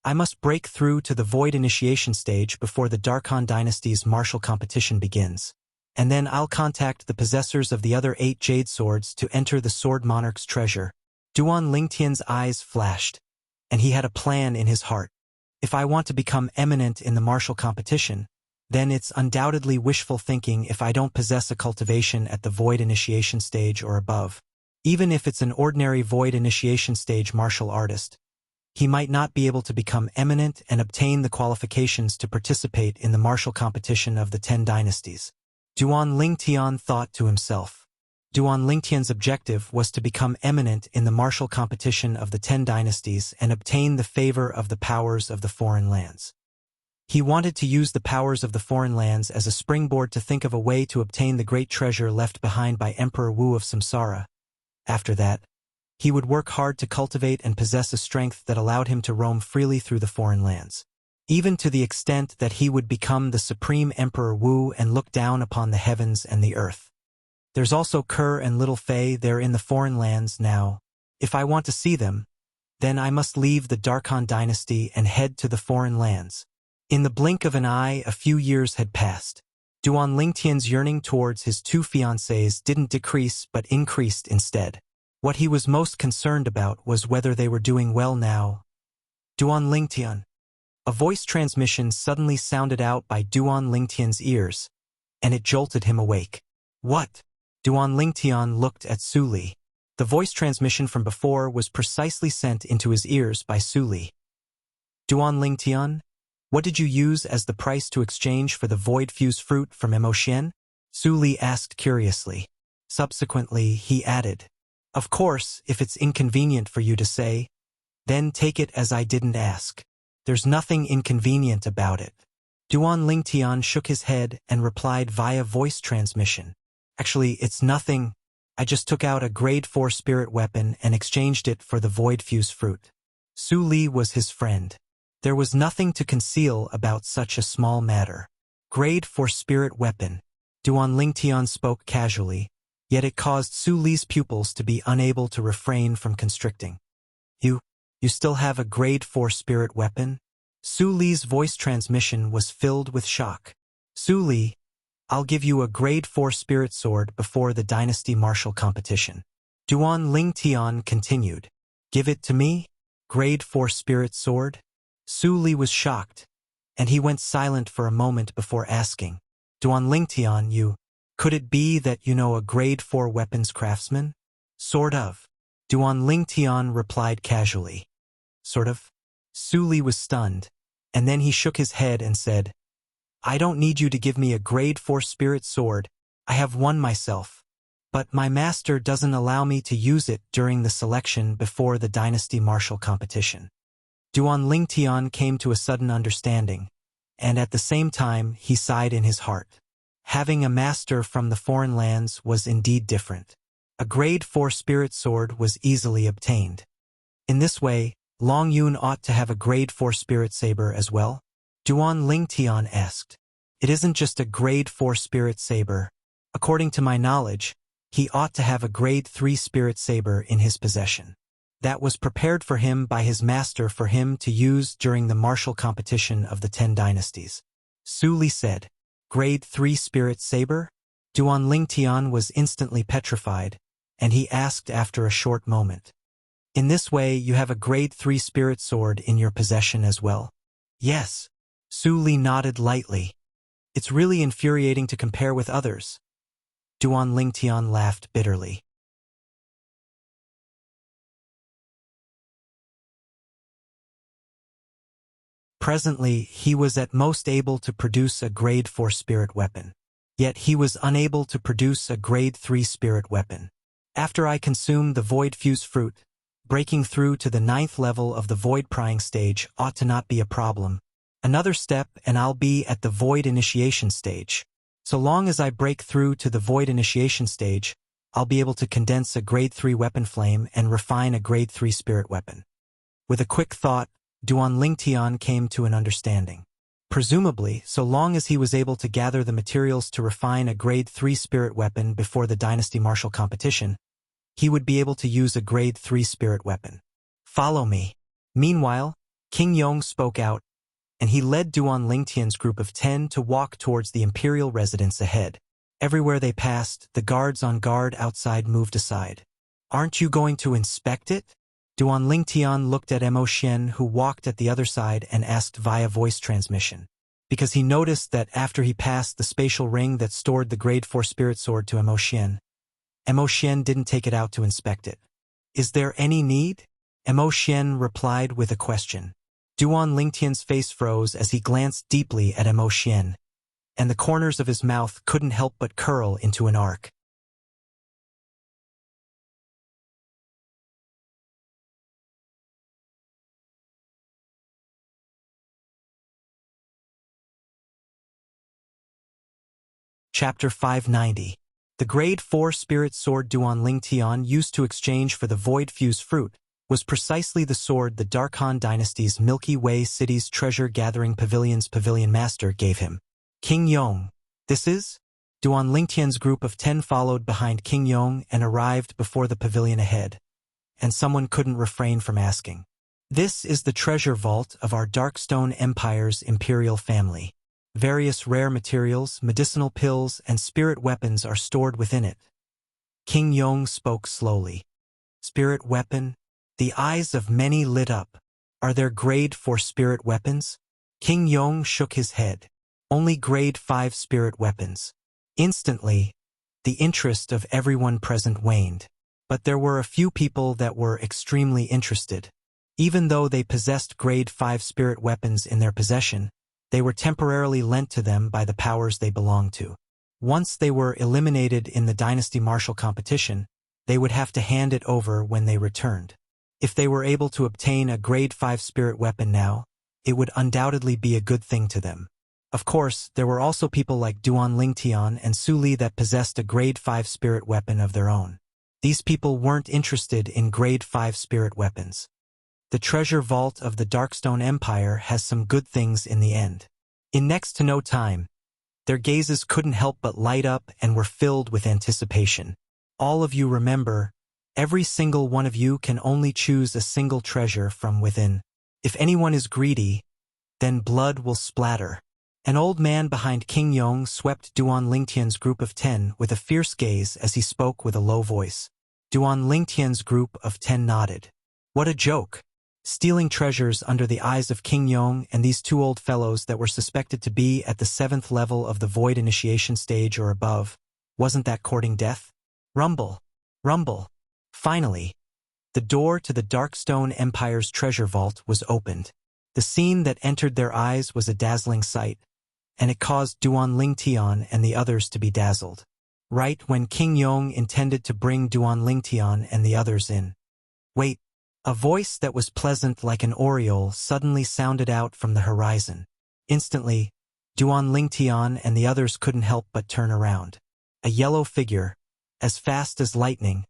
I must break through to the void initiation stage before the Darkhan dynasty's martial competition begins, and then I'll contact the possessors of the other 8 jade swords to enter the Sword Monarch's treasure. Duan Lingtian's eyes flashed, and he had a plan in his heart. If I want to become eminent in the martial competition, then it's undoubtedly wishful thinking if I don't possess a cultivation at the void initiation stage or above. Even if it's an ordinary void initiation stage martial artist, he might not be able to become eminent and obtain the qualifications to participate in the martial competition of the 10 dynasties. Duan Lingtian thought to himself. Duan Lingtian's objective was to become eminent in the martial competition of the 10 dynasties and obtain the favor of the powers of the foreign lands. He wanted to use the powers of the foreign lands as a springboard to think of a way to obtain the great treasure left behind by Emperor Wu of Samsara. After that, he would work hard to cultivate and possess a strength that allowed him to roam freely through the foreign lands, even to the extent that he would become the supreme Emperor Wu and look down upon the heavens and the earth. There's also Kerr and Little Fei. They're in the foreign lands now. If I want to see them, then I must leave the Darkhan dynasty and head to the foreign lands. In the blink of an eye, a few years had passed. Duan Lingtian's yearning towards his 2 fiancées didn't decrease but increased instead. What he was most concerned about was whether they were doing well now. Duan Lingtian. A voice transmission suddenly sounded out by Duan Lingtian's ears, and it jolted him awake. What? Duan Lingtian looked at Su Li. The voice transmission from before was precisely sent into his ears by Su Li. Duan Lingtian, what did you use as the price to exchange for the void fuse fruit from Mo Xian? Su Li asked curiously. Subsequently, he added, of course, if it's inconvenient for you to say, then take it as I didn't ask. There's nothing inconvenient about it. Duan Lingtian shook his head and replied via voice transmission. Actually, it's nothing. I just took out a grade 4 spirit weapon and exchanged it for the void fuse fruit. Su Li was his friend. There was nothing to conceal about such a small matter. Grade 4 spirit weapon. Duan Lingtian spoke casually, yet it caused Su Li's pupils to be unable to refrain from constricting. You still have a grade 4 spirit weapon? Su Li's voice transmission was filled with shock. Su Li, I'll give you a grade 4 spirit sword before the dynasty martial competition. Duan Lingtian continued. Give it to me? Grade 4 spirit sword? Su Li was shocked, and he went silent for a moment before asking. Duan Lingtian, could it be that you know a grade 4 weapons craftsman? Sort of. Duan Lingtian replied casually. Sort of? Su Li was stunned, and then he shook his head and said, I don't need you to give me a grade 4 spirit sword. I have one myself. But my master doesn't allow me to use it during the selection before the dynasty martial competition. Duan Lingtian came to a sudden understanding, and at the same time he sighed in his heart. Having a master from the foreign lands was indeed different. A grade 4 spirit sword was easily obtained. In this way, Long Yun ought to have a grade 4 spirit saber as well? Duan Lingtian asked. It isn't just a grade 4 spirit saber. According to my knowledge, he ought to have a grade 3 spirit saber in his possession. That was prepared for him by his master for him to use during the martial competition of the 10 dynasties. Su Li said, Grade 3 spirit saber? Duan Lingtian was instantly petrified, and he asked after a short moment. In this way, you have a grade 3 spirit sword in your possession as well. Yes. Su Li nodded lightly. It's really infuriating to compare with others. Duan Lingtian laughed bitterly. Presently, he was at most able to produce a grade 4 spirit weapon. Yet he was unable to produce a grade 3 spirit weapon. After I consume the void fuse fruit, breaking through to the 9th level of the void prying stage ought to not be a problem. Another step and I'll be at the void initiation stage. So long as I break through to the void initiation stage, I'll be able to condense a grade 3 weapon flame and refine a grade 3 spirit weapon. With a quick thought, Duan Lingtian came to an understanding. Presumably, so long as he was able to gather the materials to refine a grade 3 spirit weapon before the dynasty martial competition, he would be able to use a grade 3 spirit weapon. Follow me. Meanwhile, King Yong spoke out, and he led Duan Lingtian's group of 10 to walk towards the imperial residence ahead. Everywhere they passed, the guards on guard outside moved aside. Aren't you going to inspect it? Duan Lingtian looked at Mo Xian, who walked at the other side, and asked via voice transmission. Because he noticed that after he passed the spatial ring that stored the grade 4 spirit sword to Mo Xian didn't take it out to inspect it. Is there any need? Mo Xian replied with a question. Duan Lingtian's face froze as he glanced deeply at Mo Xian, and the corners of his mouth couldn't help but curl into an arc. Chapter 590. The grade 4 spirit sword Duan Lingtian used to exchange for the void fuse fruit was precisely the sword the Dark Han dynasty's Milky Way City's treasure-gathering pavilion's pavilion master gave him. King Yong. This is? Duan Lingtian's group of 10 followed behind King Yong and arrived before the pavilion ahead, and someone couldn't refrain from asking. This is the treasure vault of our Darkstone Empire's imperial family. Various rare materials, medicinal pills, and spirit weapons are stored within it. King Yong spoke slowly. Spirit weapon? The eyes of many lit up. Are there grade 4 spirit weapons? King Yong shook his head. Only grade 5 spirit weapons. Instantly, the interest of everyone present waned. But there were a few people that were extremely interested. Even though they possessed grade 5 spirit weapons in their possession, they were temporarily lent to them by the powers they belonged to. Once they were eliminated in the dynasty martial competition, they would have to hand it over when they returned. If they were able to obtain a grade 5 spirit weapon now, it would undoubtedly be a good thing to them. Of course, there were also people like Duan Lingtian and Su Li that possessed a grade 5 spirit weapon of their own. These people weren't interested in grade 5 spirit weapons. The treasure vault of the Darkstone Empire has some good things in the end. In next to no time, their gazes couldn't help but light up and were filled with anticipation. All of you remember, every single one of you can only choose a single treasure from within. If anyone is greedy, then blood will splatter. An old man behind King Yong swept Duan Lingtian's group of 10 with a fierce gaze as he spoke with a low voice. Duan Lingtian's group of 10 nodded. What a joke! Stealing treasures under the eyes of King Yong and these two old fellows that were suspected to be at the 7th level of the void initiation stage or above. Wasn't that courting death? Rumble. Rumble. Finally, the door to the Darkstone Empire's treasure vault was opened. The scene that entered their eyes was a dazzling sight, and it caused Duan Lingtian and the others to be dazzled. Right when King Yong intended to bring Duan Lingtian and the others in. Wait. A voice that was pleasant like an oriole suddenly sounded out from the horizon. Instantly, Duan Lingtian and the others couldn't help but turn around. A yellow figure, as fast as lightning,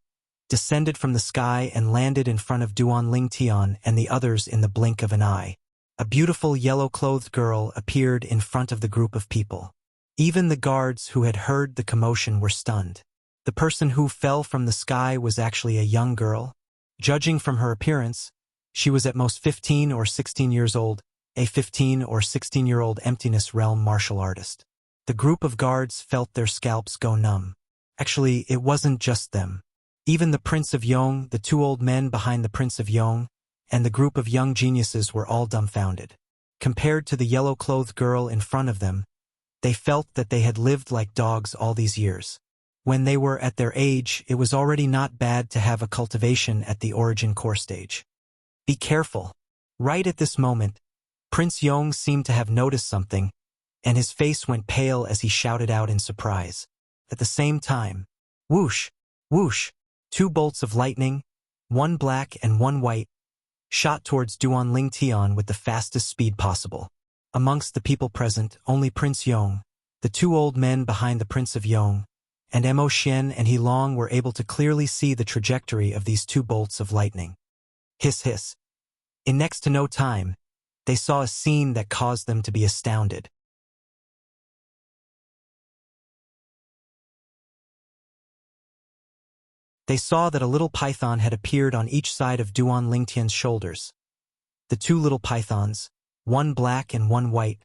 descended from the sky and landed in front of Duan Lingtian and the others in the blink of an eye. A beautiful yellow-clothed girl appeared in front of the group of people. Even the guards who had heard the commotion were stunned. The person who fell from the sky was actually a young girl. Judging from her appearance, she was at most 15 or 16 years old, a 15 or 16-year-old emptiness realm martial artist. The group of guards felt their scalps go numb. Actually, it wasn't just them. Even the Prince of Yong, the two old men behind the Prince of Yong, and the group of young geniuses were all dumbfounded. Compared to the yellow-clothed girl in front of them, they felt that they had lived like dogs all these years. When they were at their age, it was already not bad to have a cultivation at the origin core stage. Be careful. Right at this moment, Prince Yong seemed to have noticed something, and his face went pale as he shouted out in surprise. At the same time, whoosh, whoosh, two bolts of lightning, one black and one white, shot towards Duan Ling Tian with the fastest speed possible. Amongst the people present, only Prince Yong, the two old men behind the Prince of Yong, and Mo Xian and He Long were able to clearly see the trajectory of these two bolts of lightning. Hiss hiss. In next to no time, they saw a scene that caused them to be astounded. They saw that a little python had appeared on each side of Duan Lingtian's shoulders. The two little pythons, one black and one white,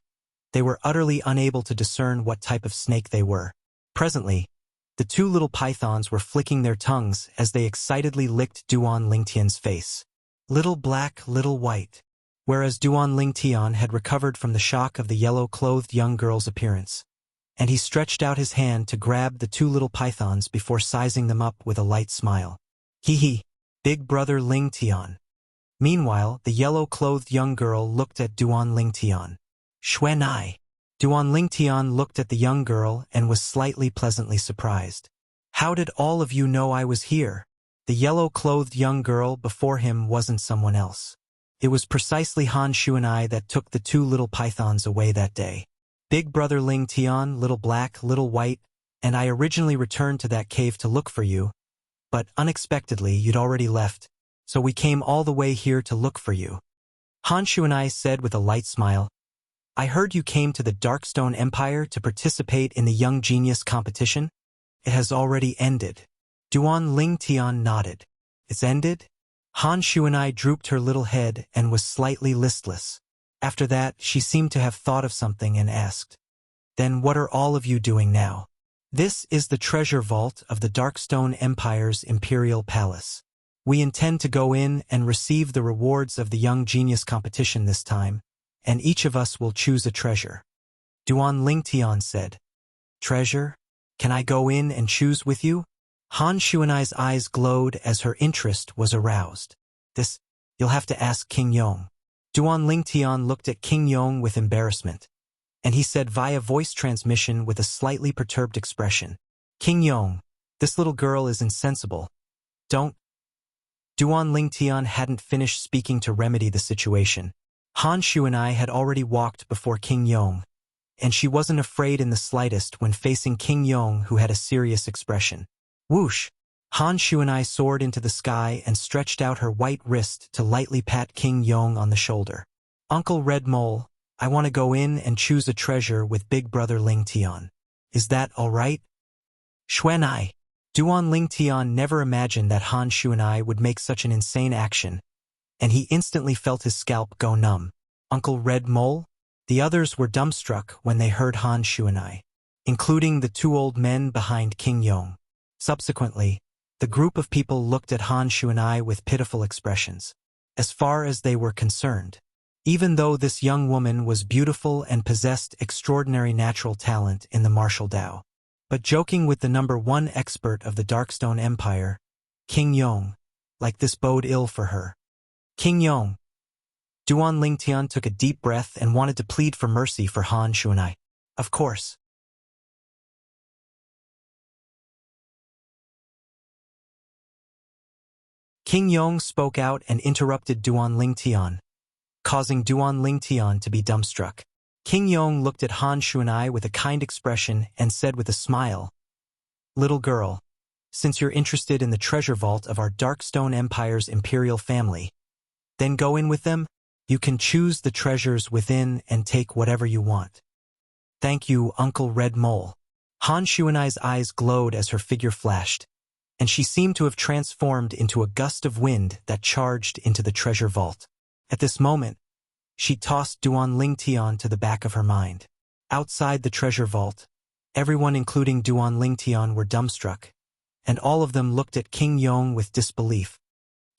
they were utterly unable to discern what type of snake they were. Presently, the two little pythons were flicking their tongues as they excitedly licked Duan Lingtian's face. Little black, little white. Whereas Duan Lingtian had recovered from the shock of the yellow-clothed young girl's appearance, and he stretched out his hand to grab the two little pythons before sizing them up with a light smile. Hee hee, big brother Ling Tian. Meanwhile, the yellow-clothed young girl looked at Duan Ling Tian. Xuan ai. Duan Ling Tian looked at the young girl and was slightly pleasantly surprised. How did all of you know I was here? The yellow-clothed young girl before him wasn't someone else. It was precisely Han Xuanai that took the two little pythons away that day. Big brother Ling Tian, little black, little white, and I originally returned to that cave to look for you, but unexpectedly you'd already left, so we came all the way here to look for you. Han Xuanai said with a light smile, I heard you came to the Darkstone Empire to participate in the Young Genius competition? It has already ended. Duan Ling Tian nodded. It's ended? Han Xuanai drooped her little head and was slightly listless. After that, she seemed to have thought of something and asked, Then what are all of you doing now? This is the treasure vault of the Darkstone Empire's Imperial Palace. We intend to go in and receive the rewards of the Young Genius competition this time, and each of us will choose a treasure. Duan Ling Tian said, Treasure? Can I go in and choose with you? Han Xuanai's eyes glowed as her interest was aroused. This, you'll have to ask King Yong. Duan Ling Tian looked at King Yong with embarrassment, and he said via voice transmission with a slightly perturbed expression, King Yong, this little girl is insensible. Don't. Duan Ling Tian hadn't finished speaking to remedy the situation. Han Xuanai had already walked before King Yong, and she wasn't afraid in the slightest when facing King Yong, who had a serious expression. Whoosh! Han Xuanai soared into the sky and stretched out her white wrist to lightly pat King Yong on the shoulder. Uncle Red Mole, I want to go in and choose a treasure with big brother Ling Tian. Is that all right? Xuan ai. Duan Ling Tian never imagined that Han Xuanai would make such an insane action, and he instantly felt his scalp go numb. Uncle Red Mole? The others were dumbstruck when they heard Han Xuanai, including the two old men behind King Yong. Subsequently, the group of people looked at Han Xuanai with pitiful expressions. As far as they were concerned, even though this young woman was beautiful and possessed extraordinary natural talent in the martial Dao, but joking with the #1 expert of the Darkstone Empire, King Yong, like this bode ill for her. King Yong. Duan Ling Tian took a deep breath and wanted to plead for mercy for Han Xuanai. Of course. King Yong spoke out and interrupted Duan Ling Tian, causing Duan Ling Tian to be dumbstruck. King Yong looked at Han Xuanai with a kind expression and said with a smile, Little girl, since you're interested in the treasure vault of our Darkstone Empire's imperial family, then go in with them. You can choose the treasures within and take whatever you want. Thank you, Uncle Red Mole. Han Xuanai's eyes glowed as her figure flashed, and she seemed to have transformed into a gust of wind that charged into the treasure vault. At this moment, she tossed Duan Ling Tian to the back of her mind. Outside the treasure vault, everyone including Duan Ling Tian were dumbstruck, and all of them looked at King Yong with disbelief.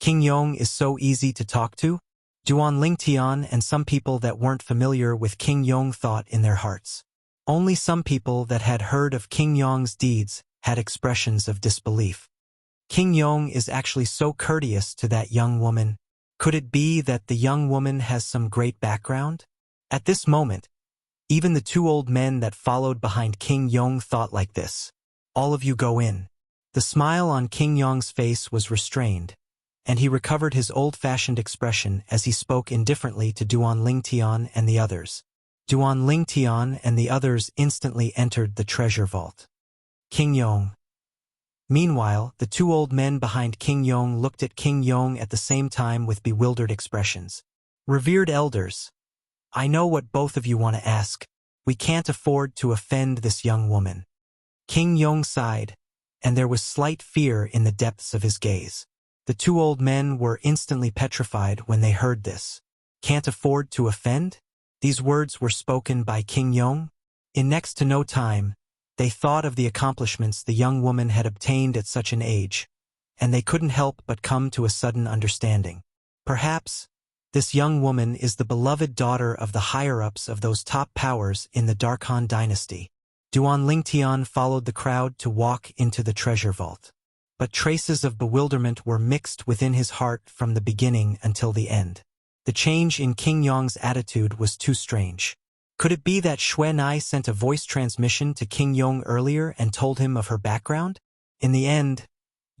King Yong is so easy to talk to? Duan Lingtian and some people that weren't familiar with King Yong thought in their hearts. Only some people that had heard of King Yong's deeds had expressions of disbelief. King Yong is actually so courteous to that young woman. Could it be that the young woman has some great background? At this moment, even the two old men that followed behind King Yong thought like this. All of you go in. The smile on King Yong's face was restrained, and he recovered his old-fashioned expression as he spoke indifferently to Duan Lingtian and the others. Duan Lingtian and the others instantly entered the treasure vault. King Yong. Meanwhile, the two old men behind King Yong looked at King Yong at the same time with bewildered expressions. Revered elders, I know what both of you want to ask. We can't afford to offend this young woman. King Yong sighed, and there was slight fear in the depths of his gaze. The two old men were instantly petrified when they heard this. Can't afford to offend? These words were spoken by King Yong. In next to no time, they thought of the accomplishments the young woman had obtained at such an age, and they couldn't help but come to a sudden understanding. Perhaps, this young woman is the beloved daughter of the higher-ups of those top powers in the Darkhan dynasty. Duan Lingtian followed the crowd to walk into the treasure vault. But traces of bewilderment were mixed within his heart from the beginning until the end. The change in King Yong's attitude was too strange. Could it be that Xue Nai sent a voice transmission to King Yong earlier and told him of her background? In the end,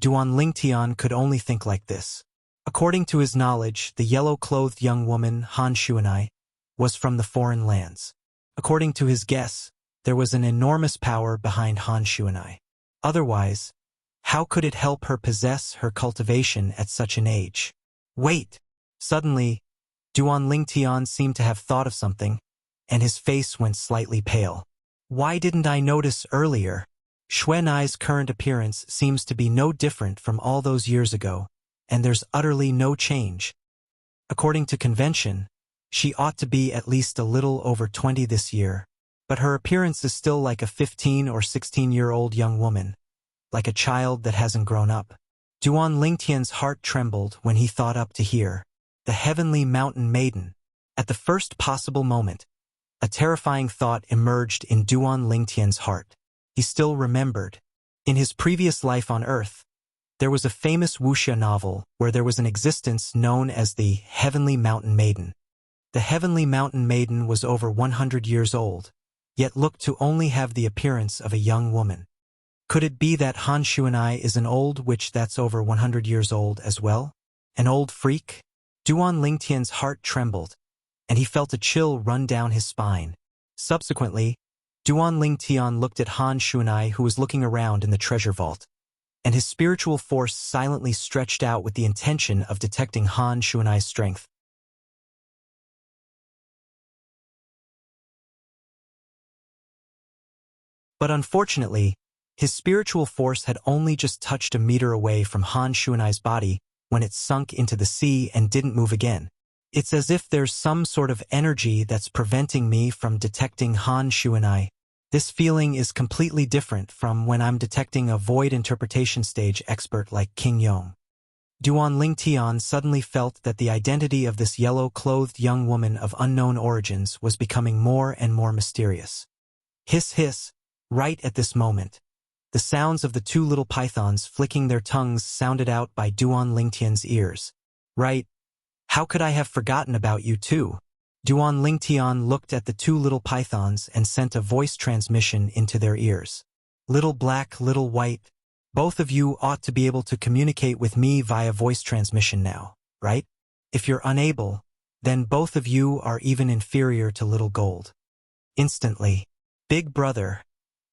Duan Lingtian could only think like this. According to his knowledge, the yellow-clothed young woman, Han Xuanai, was from the foreign lands. According to his guess, there was an enormous power behind Han Xuanai. Otherwise, how could it help her possess her cultivation at such an age? Wait! Suddenly, Duan Lingtian seemed to have thought of something, and his face went slightly pale. Why didn't I notice earlier? Xue Nai's current appearance seems to be no different from all those years ago, and there's utterly no change. According to convention, she ought to be at least a little over 20 this year, but her appearance is still like a 15 or 16-year-old young woman, like a child that hasn't grown up. Duan Lingtian's heart trembled when he thought up to hear, the heavenly mountain maiden. At the first possible moment, a terrifying thought emerged in Duan Lingtian's heart. He still remembered. In his previous life on Earth, there was a famous Wuxia novel where there was an existence known as the Heavenly Mountain Maiden. The Heavenly Mountain Maiden was over 100 years old, yet looked to only have the appearance of a young woman. Could it be that Han Xuanai is an old witch that's over 100 years old as well? An old freak? Duan Lingtian's heart trembled, and he felt a chill run down his spine. Subsequently, Duan Lingtian looked at Han Xuanai, who was looking around in the treasure vault, and his spiritual force silently stretched out with the intention of detecting Han Xuanai's strength. But unfortunately, his spiritual force had only just touched a meter away from Han Xuanai's body when it sunk into the sea and didn't move again. It's as if there's some sort of energy that's preventing me from detecting Han Xuanai. This feeling is completely different from when I'm detecting a void interpretation stage expert like King Yong. Duan Lingtian suddenly felt that the identity of this yellow-clothed young woman of unknown origins was becoming more and more mysterious. Hiss hiss, right at this moment. The sounds of the two little pythons flicking their tongues sounded out by Duan Lingtian's ears. Right. How could I have forgotten about you too? Duan Lingtian looked at the two little pythons and sent a voice transmission into their ears. Little black, little white, both of you ought to be able to communicate with me via voice transmission now, right? If you're unable, then both of you are even inferior to little gold. Instantly, Big Brother,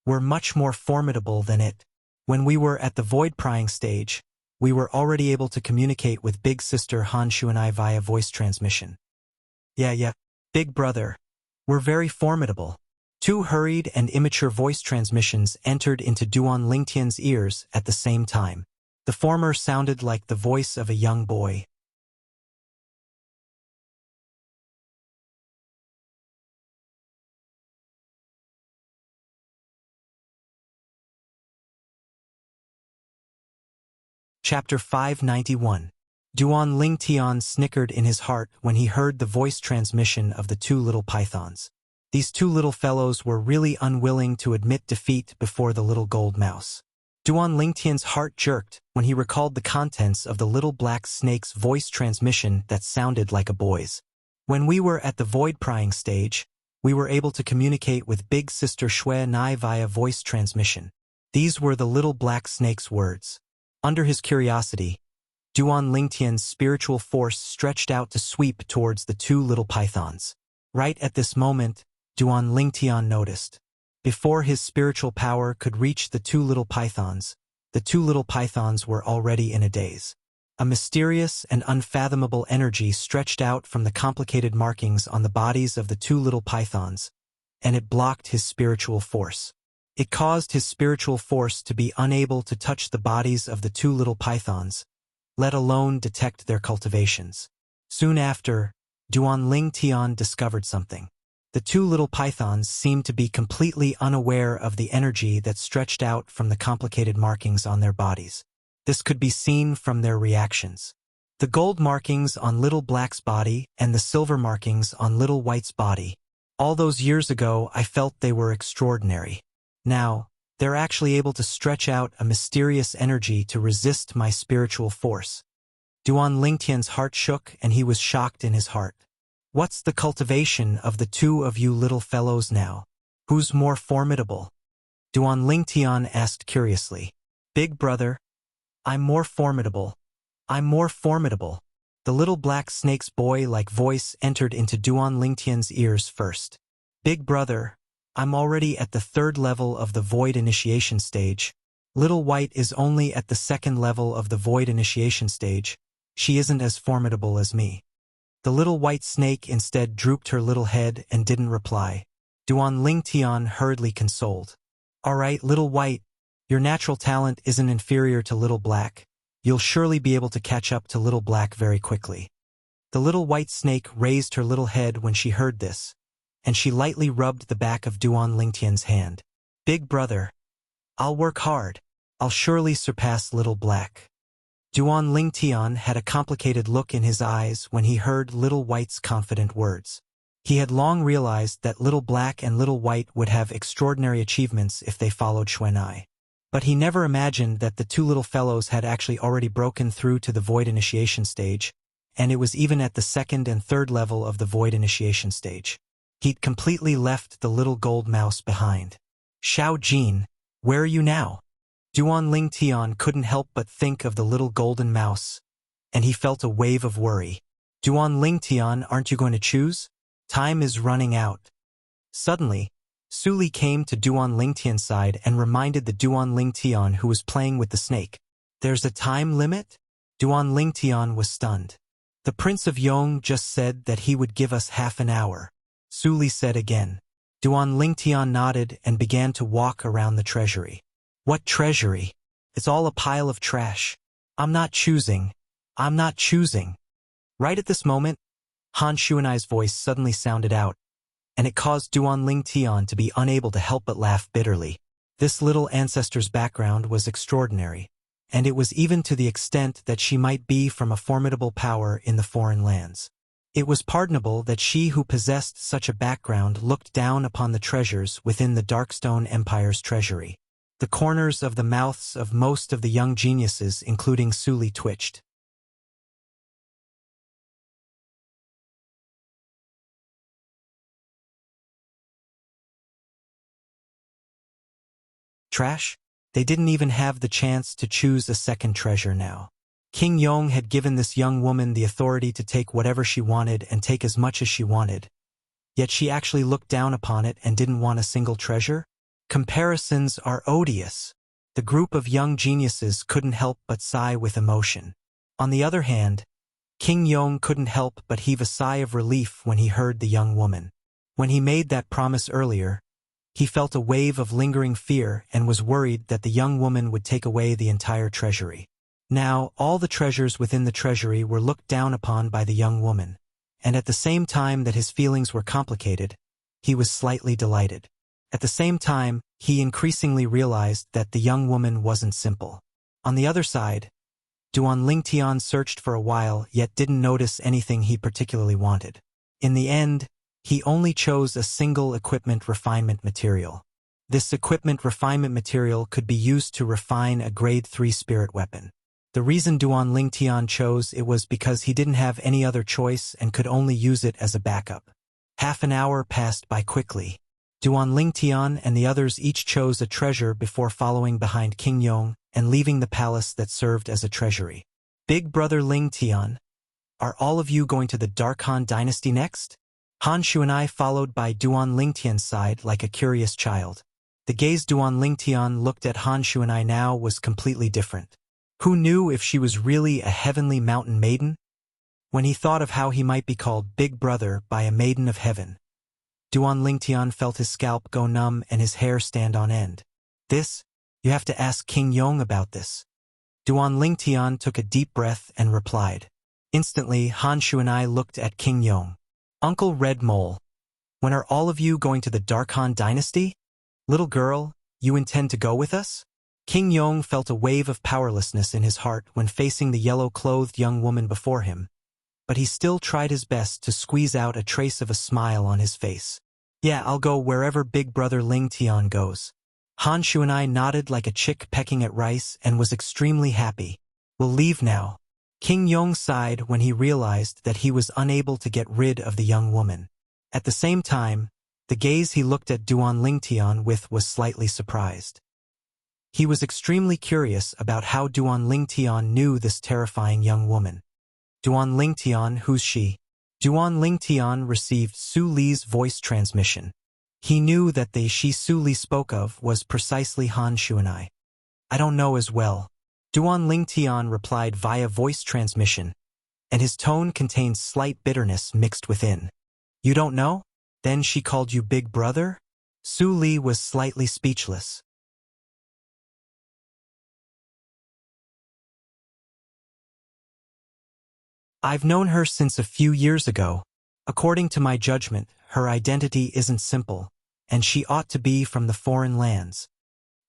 we're much more formidable than it. When we were at the void prying stage, we were already able to communicate with Big Sister Han Xuanai via voice transmission. Yeah, Big Brother, we're very formidable. Two hurried and immature voice transmissions entered into Duan Lingtian's ears at the same time. The former sounded like the voice of a young boy, Chapter 591. Duan Lingtian snickered in his heart when he heard the voice transmission of the two little pythons. These two little fellows were really unwilling to admit defeat before the little gold mouse. Duan Lingtian's heart jerked when he recalled the contents of the little black snake's voice transmission that sounded like a boy's. When we were at the void prying stage, we were able to communicate with Big Sister Shui Nai via voice transmission. These were the little black snake's words. Under his curiosity, Duan Lingtian's spiritual force stretched out to sweep towards the two little pythons. Right at this moment, Duan Lingtian noticed. Before his spiritual power could reach the two little pythons were already in a daze. A mysterious and unfathomable energy stretched out from the complicated markings on the bodies of the two little pythons, and it blocked his spiritual force. It caused his spiritual force to be unable to touch the bodies of the two little pythons, let alone detect their cultivations. Soon after, Duan Lingtian discovered something. The two little pythons seemed to be completely unaware of the energy that stretched out from the complicated markings on their bodies. This could be seen from their reactions. The gold markings on Little Black's body and the silver markings on Little White's body. All those years ago, I felt they were extraordinary. Now, they're actually able to stretch out a mysterious energy to resist my spiritual force. Duan Lingtian's heart shook and he was shocked in his heart. What's the cultivation of the two of you little fellows now? Who's more formidable? Duan Lingtian asked curiously. Big brother, I'm more formidable. I'm more formidable. The little black snake's boy-like voice entered into Duan Lingtian's ears first. Big brother, I'm already at the 3rd level of the void initiation stage. Little White is only at the 2nd level of the void initiation stage. She isn't as formidable as me. The little white snake instead drooped her little head and didn't reply. Duan Lingtian hurriedly consoled. All right, Little White, your natural talent isn't inferior to Little Black. You'll surely be able to catch up to Little Black very quickly. The little white snake raised her little head when she heard this, and she lightly rubbed the back of Duan Lingtian's hand. Big brother, I'll work hard. I'll surely surpass Little Black. Duan Lingtian had a complicated look in his eyes when he heard Little White's confident words. He had long realized that Little Black and Little White would have extraordinary achievements if they followed Xuanai. But he never imagined that the two little fellows had actually already broken through to the void initiation stage, and it was even at the 2nd and 3rd level of the void initiation stage. He'd completely left the little gold mouse behind. Xiao Jin, where are you now? Duan Lingtian couldn't help but think of the little golden mouse, and he felt a wave of worry. Duan Lingtian, aren't you going to choose? Time is running out. Suddenly, Suli came to Duan Lingtian's side and reminded the Duan Lingtian who was playing with the snake. There's a time limit? Duan Lingtian was stunned. The Prince of Yong just said that he would give us half an hour. Suli said again. Duan Lingtian nodded and began to walk around the treasury. What treasury? It's all a pile of trash. I'm not choosing. I'm not choosing. Right at this moment, Han Shuanai's voice suddenly sounded out, and it caused Duan Lingtian to be unable to help but laugh bitterly. This little ancestor's background was extraordinary, and it was even to the extent that she might be from a formidable power in the foreign lands. It was pardonable that she who possessed such a background looked down upon the treasures within the Darkstone Empire's treasury. The corners of the mouths of most of the young geniuses, including Suli, twitched. Trash? They didn't even have the chance to choose a second treasure now. King Yong had given this young woman the authority to take whatever she wanted and take as much as she wanted. Yet she actually looked down upon it and didn't want a single treasure? Comparisons are odious. The group of young geniuses couldn't help but sigh with emotion. On the other hand, King Yong couldn't help but heave a sigh of relief when he heard the young woman. When he made that promise earlier, he felt a wave of lingering fear and was worried that the young woman would take away the entire treasury. Now, all the treasures within the treasury were looked down upon by the young woman, and at the same time that his feelings were complicated, he was slightly delighted. At the same time, he increasingly realized that the young woman wasn't simple. On the other side, Duan Lingtian searched for a while yet didn't notice anything he particularly wanted. In the end, he only chose a single equipment refinement material. This equipment refinement material could be used to refine a grade 3 spirit weapon. The reason Duan Lingtian chose it was because he didn't have any other choice and could only use it as a backup. Half an hour passed by quickly. Duan Lingtian and the others each chose a treasure before following behind King Yong and leaving the palace that served as a treasury. Big brother Lingtian, are all of you going to the Dark Han dynasty next? Han Shuanai followed by Duan Lingtian's side like a curious child. The gaze Duan Lingtian looked at Han Shuanai now was completely different. Who knew if she was really a heavenly mountain maiden? When he thought of how he might be called Big Brother by a maiden of heaven, Duan Lingtian felt his scalp go numb and his hair stand on end. This? You have to ask King Yong about this. Duan Lingtian took a deep breath and replied. Instantly, Han Shuanai looked at King Yong. Uncle Red Mole, when are all of you going to the Dark Han dynasty? Little girl, you intend to go with us? King Yong felt a wave of powerlessness in his heart when facing the yellow-clothed young woman before him, but he still tried his best to squeeze out a trace of a smile on his face. Yeah, I'll go wherever Big Brother Lingtian goes. Han Shuanai nodded like a chick pecking at rice and was extremely happy. We'll leave now. King Yong sighed when he realized that he was unable to get rid of the young woman. At the same time, the gaze he looked at Duan Lingtian with was slightly surprised. He was extremely curious about how Duan Lingtian knew this terrifying young woman. Duan Lingtian, who's she? Duan Lingtian received Su Li's voice transmission. He knew that the she Su Li spoke of was precisely Han Shuanai. I don't know as well. Duan Lingtian replied via voice transmission, and his tone contained slight bitterness mixed within. You don't know? Then she called you Big Brother? Su Li was slightly speechless. I've known her since a few years ago. According to my judgment, her identity isn't simple, and she ought to be from the foreign lands.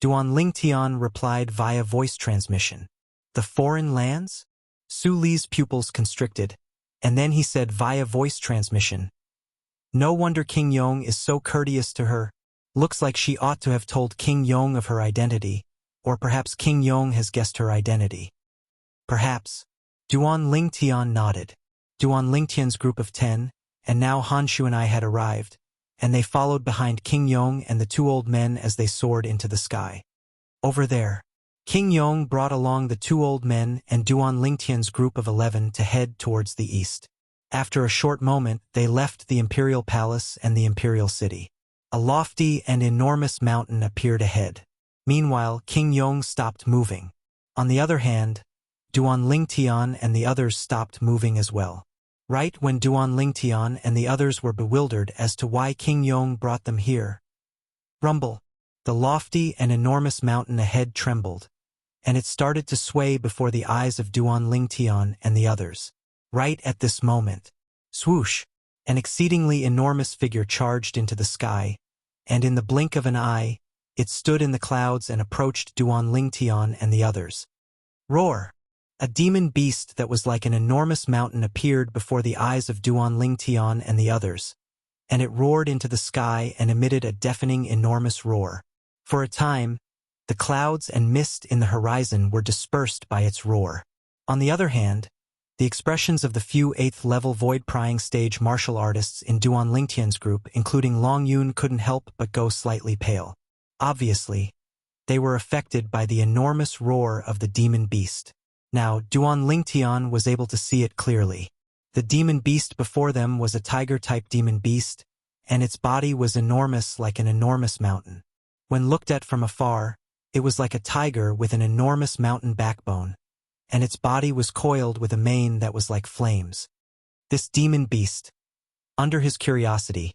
Duan Lingtian replied via voice transmission. The foreign lands? Su Li's pupils constricted, and then he said via voice transmission. No wonder King Yong is so courteous to her. Looks like she ought to have told King Yong of her identity, or perhaps King Yong has guessed her identity. Perhaps. Duan Lingtian nodded. Duan Lingtian's group of 10, and now Han Shuanai had arrived, and they followed behind King Yong and the two old men as they soared into the sky. Over there. King Yong brought along the two old men and Duan Lingtian's group of 11 to head towards the east. After a short moment, they left the imperial palace and the imperial city. A lofty and enormous mountain appeared ahead. Meanwhile, King Yong stopped moving. On the other hand, Duan Lingtian and the others stopped moving as well. Right when Duan Lingtian and the others were bewildered as to why King Yong brought them here. Rumble. The lofty and enormous mountain ahead trembled, and it started to sway before the eyes of Duan Lingtian and the others. Right at this moment, swoosh, an exceedingly enormous figure charged into the sky, and in the blink of an eye, it stood in the clouds and approached Duan Lingtian and the others. Roar! A demon beast that was like an enormous mountain appeared before the eyes of Duan Lingtian and the others, and it roared into the sky and emitted a deafening enormous roar. For a time, the clouds and mist in the horizon were dispersed by its roar. On the other hand, the expressions of the few 8th-level void-prying stage martial artists in Duan Lingtian's group, including Long Yun, couldn't help but go slightly pale. Obviously, they were affected by the enormous roar of the demon beast. Now, Duan Lingtian was able to see it clearly. The demon beast before them was a tiger-type demon beast, and its body was enormous like an enormous mountain. When looked at from afar, it was like a tiger with an enormous mountain backbone, and its body was coiled with a mane that was like flames. This demon beast. Under his curiosity,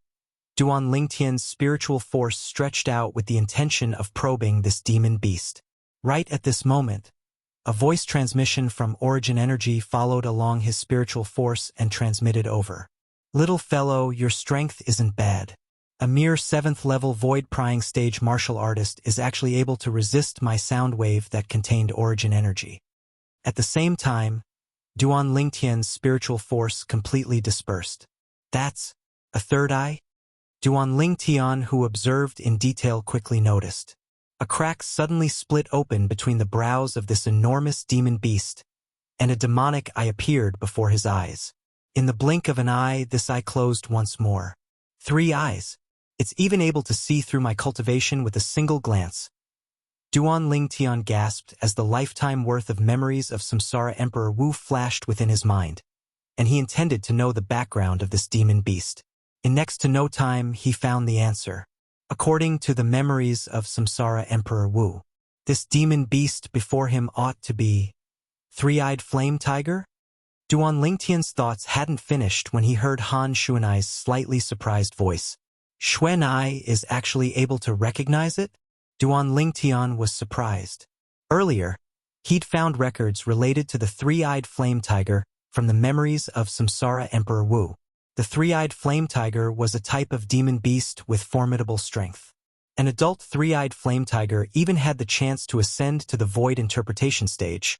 Duan Lingtian's spiritual force stretched out with the intention of probing this demon beast. Right at this moment, a voice transmission from Origin Energy followed along his spiritual force and transmitted over. Little fellow, your strength isn't bad. A mere 7th-level void-prying stage martial artist is actually able to resist my sound wave that contained Origin Energy. At the same time, Duan Lingtian's spiritual force completely dispersed. That's a third eye? Duan Lingtian, who observed in detail, quickly noticed. A crack suddenly split open between the brows of this enormous demon beast, and a demonic eye appeared before his eyes. In the blink of an eye, this eye closed once more. 3 eyes. It's even able to see through my cultivation with a single glance. Duan Lingtian gasped as the lifetime worth of memories of Samsara Emperor Wu flashed within his mind, and he intended to know the background of this demon beast. In next to no time, he found the answer. According to the memories of Samsara Emperor Wu, this demon beast before him ought to be 3-eyed flame tiger? Duan Lingtian's thoughts hadn't finished when he heard Han Shuanai's slightly surprised voice. Xuanai is actually able to recognize it? Duan Lingtian was surprised. Earlier, he'd found records related to the 3-eyed flame tiger from the memories of Samsara Emperor Wu. The 3-eyed flame tiger was a type of demon beast with formidable strength. An adult 3-eyed flame tiger even had the chance to ascend to the void interpretation stage.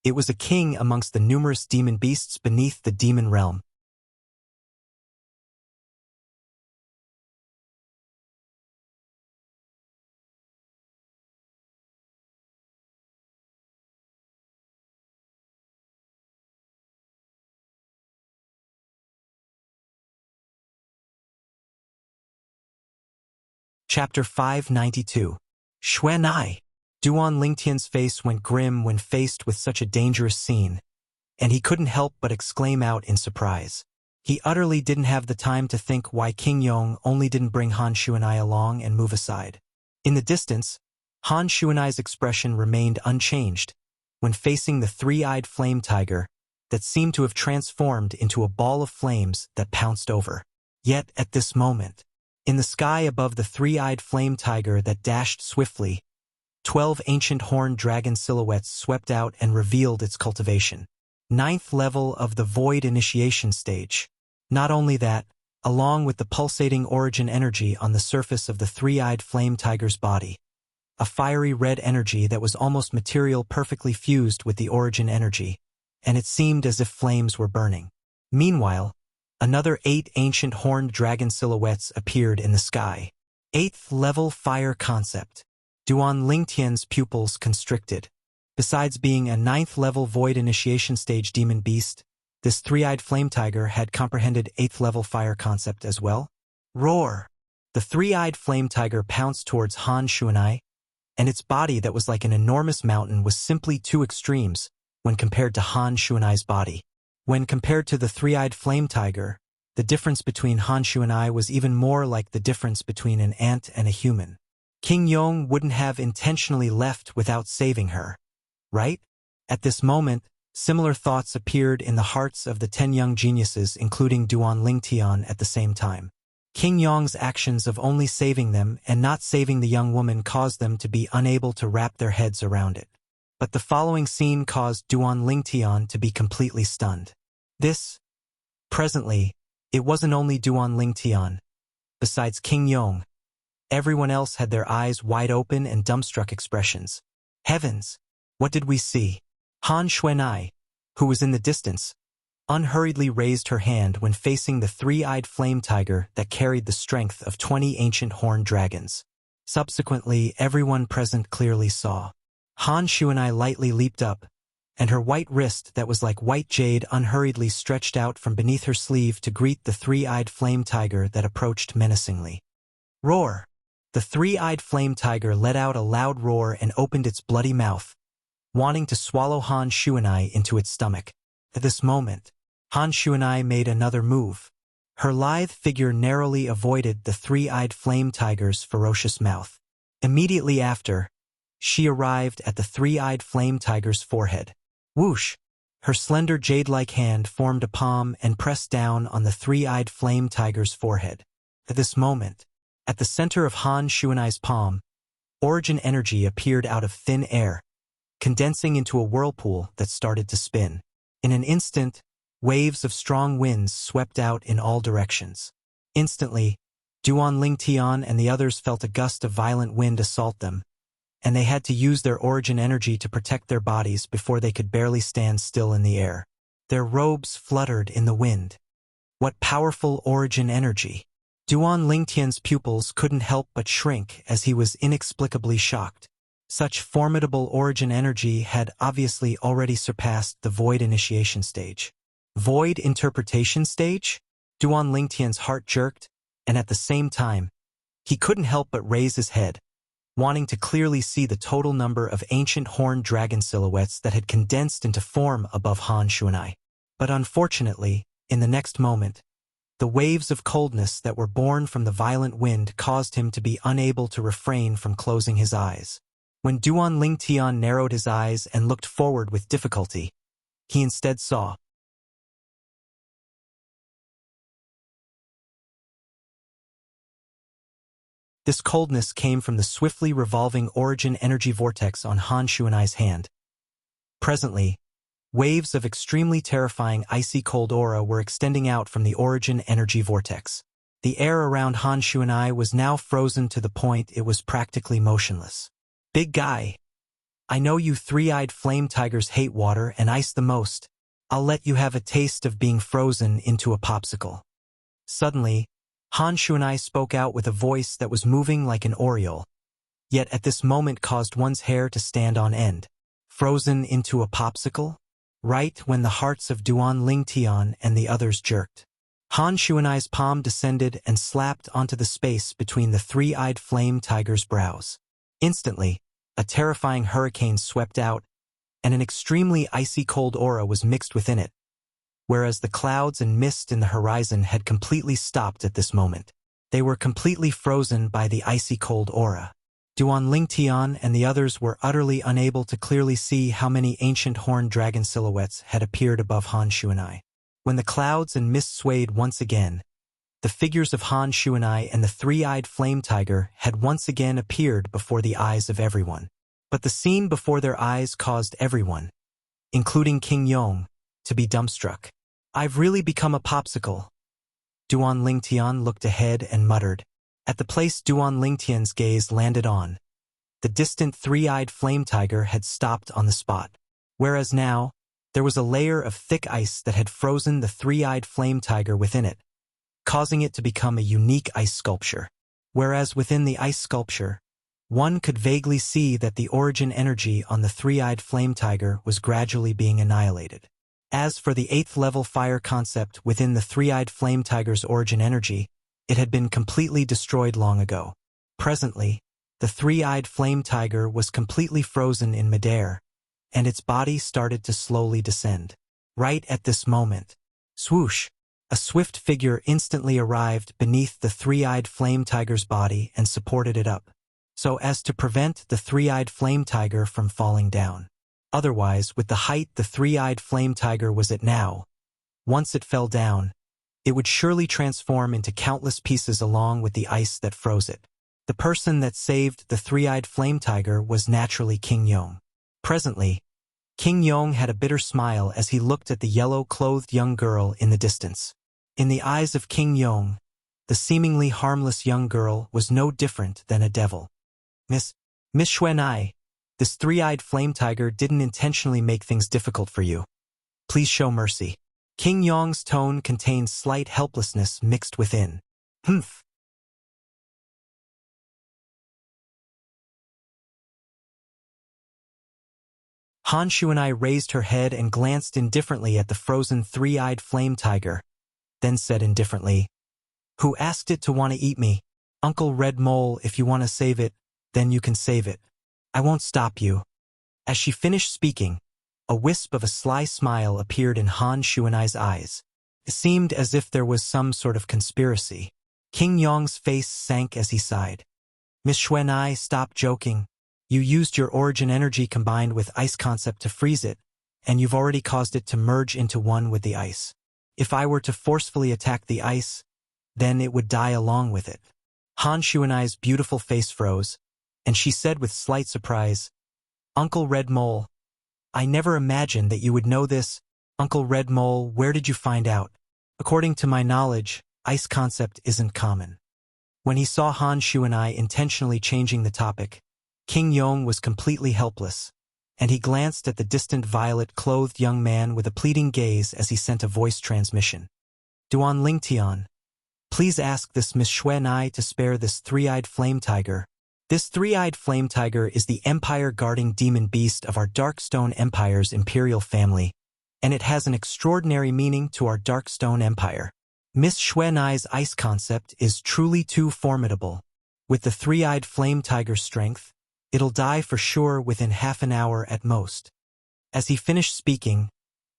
It was a king amongst the numerous demon beasts beneath the demon realm. Chapter 592. Xuanai. Duan Lingtian's face went grim when faced with such a dangerous scene, and he couldn't help but exclaim out in surprise. He utterly didn't have the time to think why King Yong only didn't bring Han Shuanai along and move aside. In the distance, Han Shuanai's expression remained unchanged when facing the 3-eyed flame tiger that seemed to have transformed into a ball of flames that pounced over. Yet at this moment, in the sky above the 3-eyed flame tiger that dashed swiftly, 12 ancient horned dragon silhouettes swept out and revealed its cultivation. 9th level of the void initiation stage. Not only that, along with the pulsating origin energy on the surface of the 3-eyed flame tiger's body, a fiery red energy that was almost material perfectly fused with the origin energy, and it seemed as if flames were burning. Meanwhile, another 8 ancient horned dragon silhouettes appeared in the sky. 8th level fire concept. Duan Lingtian's pupils constricted. Besides being a 9th level void initiation stage demon beast, this 3-eyed flame tiger had comprehended 8th level fire concept as well. Roar! The 3-eyed flame tiger pounced towards Han Shuanai, and its body that was like an enormous mountain was simply 2 extremes when compared to Han Shuanai's body. When compared to the 3-eyed flame tiger, the difference between Han Shuanai was even more like the difference between an ant and a human. King Yong wouldn't have intentionally left without saving her, right? At this moment, similar thoughts appeared in the hearts of the 10 young geniuses, including Duan Lingtian at the same time. King Yong's actions of only saving them and not saving the young woman caused them to be unable to wrap their heads around it. But the following scene caused Duan Lingtian to be completely stunned. Presently, it wasn't only Duan Lingtian. Besides King Yong, everyone else had their eyes wide open and dumbstruck expressions. Heavens! What did we see? Han Shuanai, who was in the distance, unhurriedly raised her hand when facing the 3-eyed flame tiger that carried the strength of 20 ancient horned dragons. Subsequently, everyone present clearly saw. Han Shuanai lightly leaped up, and her white wrist that was like white jade unhurriedly stretched out from beneath her sleeve to greet the 3-eyed flame tiger that approached menacingly. Roar! The 3-eyed flame tiger let out a loud roar and opened its bloody mouth, wanting to swallow Han Shuanai into its stomach. At this moment, Han Shuanai made another move. Her lithe figure narrowly avoided the 3-eyed flame tiger's ferocious mouth. Immediately after, she arrived at the 3-eyed flame tiger's forehead. Whoosh! Her slender jade-like hand formed a palm and pressed down on the 3-eyed flame tiger's forehead. At this moment, at the center of Han Shuanai's palm, origin energy appeared out of thin air, condensing into a whirlpool that started to spin. In an instant, waves of strong winds swept out in all directions. Instantly, Duan Lingtian and the others felt a gust of violent wind assault them, and they had to use their origin energy to protect their bodies before they could barely stand still in the air. Their robes fluttered in the wind. What powerful origin energy! Duan Lingtian's pupils couldn't help but shrink as he was inexplicably shocked. Such formidable origin energy had obviously already surpassed the void initiation stage. Void interpretation stage? Duan Lingtian's heart jerked, and at the same time, he couldn't help but raise his head, wanting to clearly see the total number of ancient horned dragon silhouettes that had condensed into form above Han Shuanai. But unfortunately, in the next moment, the waves of coldness that were born from the violent wind caused him to be unable to refrain from closing his eyes. When Duan Lingtian narrowed his eyes and looked forward with difficulty, he instead saw this coldness came from the swiftly revolving origin energy vortex on Han Shuanai's hand. Presently, waves of extremely terrifying icy cold aura were extending out from the origin energy vortex. The air around Han Shuanai was now frozen to the point it was practically motionless. Big guy, I know you three-eyed flame tigers hate water and ice the most. I'll let you have a taste of being frozen into a popsicle. Suddenly, Han Shuanai spoke out with a voice that was moving like an aureole, yet at this moment caused one's hair to stand on end. Frozen into a popsicle? Right when the hearts of Duan Lingtian and the others jerked. Han Shuanai's palm descended and slapped onto the space between the three-eyed flame tiger's brows. Instantly, a terrifying hurricane swept out, and an extremely icy cold aura was mixed within it, whereas the clouds and mist in the horizon had completely stopped at this moment. They were completely frozen by the icy cold aura. Duan Lingtian and the others were utterly unable to clearly see how many ancient horned dragon silhouettes had appeared above Han Shuanai. When the clouds and mist swayed once again, the figures of Han Shuanai and the three-eyed flame tiger had once again appeared before the eyes of everyone. But the scene before their eyes caused everyone, including King Yong, to be dumbstruck. I've really become a popsicle. Duan Lingtian looked ahead and muttered. At the place Duan Lingtian's gaze landed on, the distant three-eyed flame tiger had stopped on the spot, whereas now, there was a layer of thick ice that had frozen the three-eyed flame tiger within it, causing it to become a unique ice sculpture. Whereas within the ice sculpture, one could vaguely see that the origin energy on the three-eyed flame tiger was gradually being annihilated. As for the 8th level fire concept within the three-eyed flame tiger's origin energy, it had been completely destroyed long ago. Presently, the three-eyed flame tiger was completely frozen in midair, and its body started to slowly descend. Right at this moment, swoosh, a swift figure instantly arrived beneath the three-eyed flame tiger's body and supported it up, so as to prevent the three-eyed flame tiger from falling down. Otherwise, with the height the three-eyed flame tiger was at now, once it fell down, it would surely transform into countless pieces along with the ice that froze it. The person that saved the three-eyed flame tiger was naturally King Yong. Presently, King Yong had a bitter smile as he looked at the yellow-clothed young girl in the distance. In the eyes of King Yong, the seemingly harmless young girl was no different than a devil. Miss Xuanai, this three-eyed flame tiger didn't intentionally make things difficult for you. Please show mercy. King Yong's tone contained slight helplessness mixed within. Humph. Han Shuanai raised her head and glanced indifferently at the frozen three-eyed flame tiger, then said indifferently, "Who asked it to want to eat me? Uncle Red Mole, if you want to save it, then you can save it. I won't stop you." As she finished speaking, a wisp of a sly smile appeared in Han Shuanai's eyes. It seemed as if there was some sort of conspiracy. King Yong's face sank as he sighed. Miss Xuanai, stop joking. You used your origin energy combined with ice concept to freeze it, and you've already caused it to merge into one with the ice. If I were to forcefully attack the ice, then it would die along with it. Han Shuanai's beautiful face froze, and she said with slight surprise, Uncle Red Mole, I never imagined that you would know this. Uncle Red Mole, where did you find out? According to my knowledge, ice concept isn't common. When he saw Han Shuanai intentionally changing the topic, King Yong was completely helpless, and he glanced at the distant violet-clothed young man with a pleading gaze as he sent a voice transmission. Duan Lingtian, please ask this Miss Xuanai to spare this three-eyed flame tiger. This three-eyed flame tiger is the empire-guarding demon beast of our Darkstone Empire's imperial family, and it has an extraordinary meaning to our Darkstone Empire. Miss Xuanai's ice concept is truly too formidable. With the three-eyed flame tiger's strength, it'll die for sure within half an hour at most. As he finished speaking,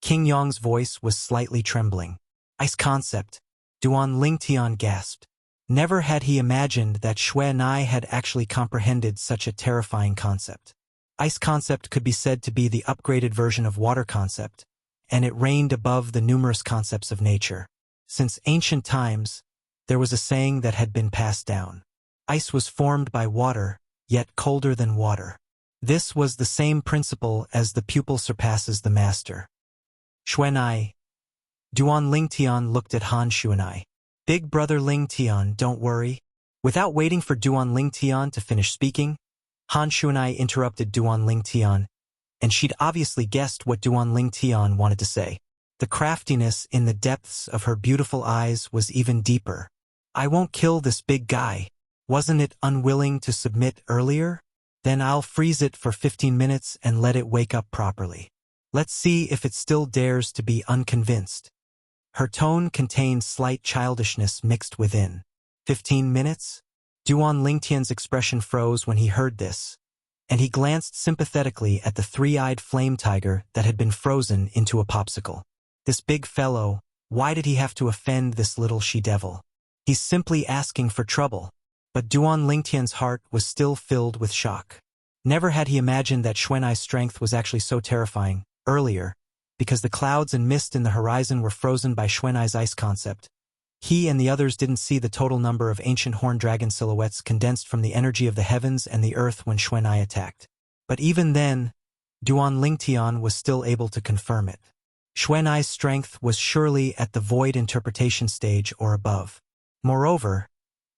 King Yong's voice was slightly trembling. Ice concept, Duan Lingtian gasped. Never had he imagined that Xuanai had actually comprehended such a terrifying concept. Ice concept could be said to be the upgraded version of water concept, and it reigned above the numerous concepts of nature. Since ancient times, there was a saying that had been passed down. Ice was formed by water, yet colder than water. This was the same principle as the pupil surpasses the master. Xuanai. Duan Lingtian looked at Han Xuanai. Big brother Lingtian, don't worry. Without waiting for Duan Lingtian to finish speaking, Han Xuanai interrupted Duan Lingtian, and she'd obviously guessed what Duan Lingtian wanted to say. The craftiness in the depths of her beautiful eyes was even deeper. I won't kill this big guy. Wasn't it unwilling to submit earlier? Then I'll freeze it for 15 minutes and let it wake up properly. Let's see if it still dares to be unconvinced. Her tone contained slight childishness mixed within. 15 minutes? Duan Lingtian's expression froze when he heard this, and he glanced sympathetically at the three-eyed flame tiger that had been frozen into a popsicle. This big fellow, why did he have to offend this little she-devil? He's simply asking for trouble. But Duan Lingtian's heart was still filled with shock. Never had he imagined that Xuanai's strength was actually so terrifying. Earlier, because the clouds and mist in the horizon were frozen by Xuanai's ice concept, he and the others didn't see the total number of ancient horned dragon silhouettes condensed from the energy of the heavens and the earth when Xuanai attacked. But even then, Duan Lingtian was still able to confirm it. Xuanai's strength was surely at the void interpretation stage or above. Moreover,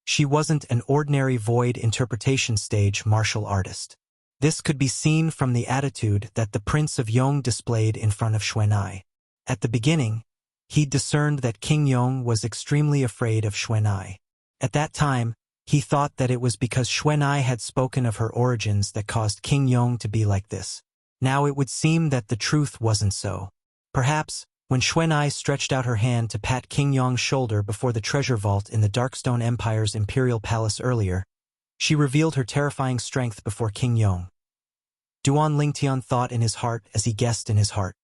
she wasn't an ordinary void interpretation stage martial artist. This could be seen from the attitude that the Prince of Yong displayed in front of Xuanai. At the beginning, he discerned that King Yong was extremely afraid of Xuanai. At that time, he thought that it was because Xuanai had spoken of her origins that caused King Yong to be like this. Now it would seem that the truth wasn't so. Perhaps, when Xuanai stretched out her hand to pat King Yong's shoulder before the treasure vault in the Darkstone Empire's imperial palace earlier, she revealed her terrifying strength before King Yong. Duan Lingtian thought in his heart as he guessed in his heart.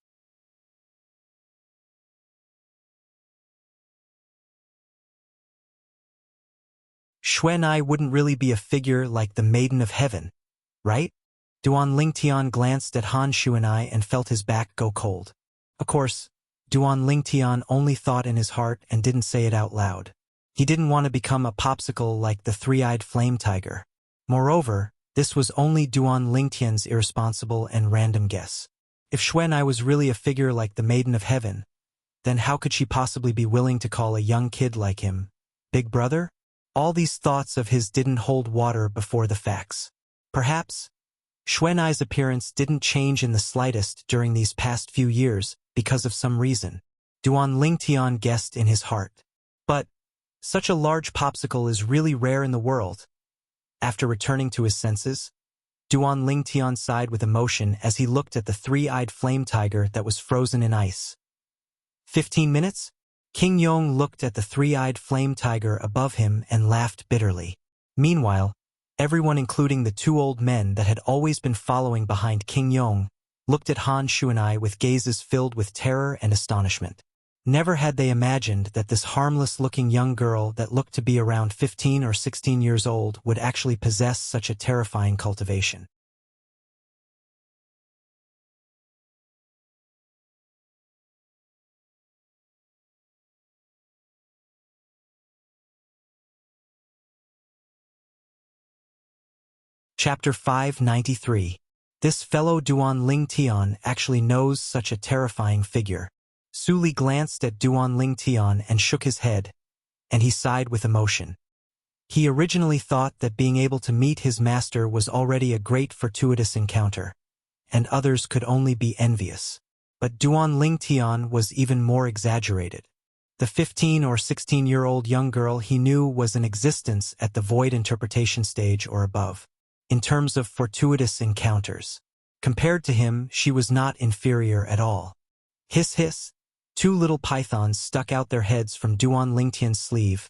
Xuanai wouldn't really be a figure like the Maiden of Heaven, right? Duan Lingtian glanced at Han Xuanai and felt his back go cold. Of course, Duan Lingtian only thought in his heart and didn't say it out loud. He didn't want to become a popsicle like the three-eyed flame tiger. Moreover, this was only Duan Lingtian's irresponsible and random guess. If Xuanai was really a figure like the Maiden of Heaven, then how could she possibly be willing to call a young kid like him Big Brother? All these thoughts of his didn't hold water before the facts. Perhaps, Xuanai's appearance didn't change in the slightest during these past few years because of some reason. Duan Lingtian guessed in his heart. But such a large popsicle is really rare in the world. After returning to his senses, Duan Lingtian sighed with emotion as he looked at the three-eyed flame tiger that was frozen in ice. 15 minutes? King Yong looked at the three-eyed flame tiger above him and laughed bitterly. Meanwhile, everyone including the two old men that had always been following behind King Yong looked at Han Xuanai with gazes filled with terror and astonishment. Never had they imagined that this harmless-looking young girl that looked to be around 15 or 16 years old would actually possess such a terrifying cultivation. Chapter 593. This fellow Duan Lingtian actually knows such a terrifying figure. Su Li glanced at Duan Lingtian and shook his head, and he sighed with emotion. He originally thought that being able to meet his master was already a great fortuitous encounter, and others could only be envious. But Duan Lingtian was even more exaggerated. The 15 or 16-year-old young girl he knew was in existence at the void interpretation stage or above. In terms of fortuitous encounters, compared to him, she was not inferior at all. Hiss hiss, two little pythons stuck out their heads from Duan Lingtian's sleeve,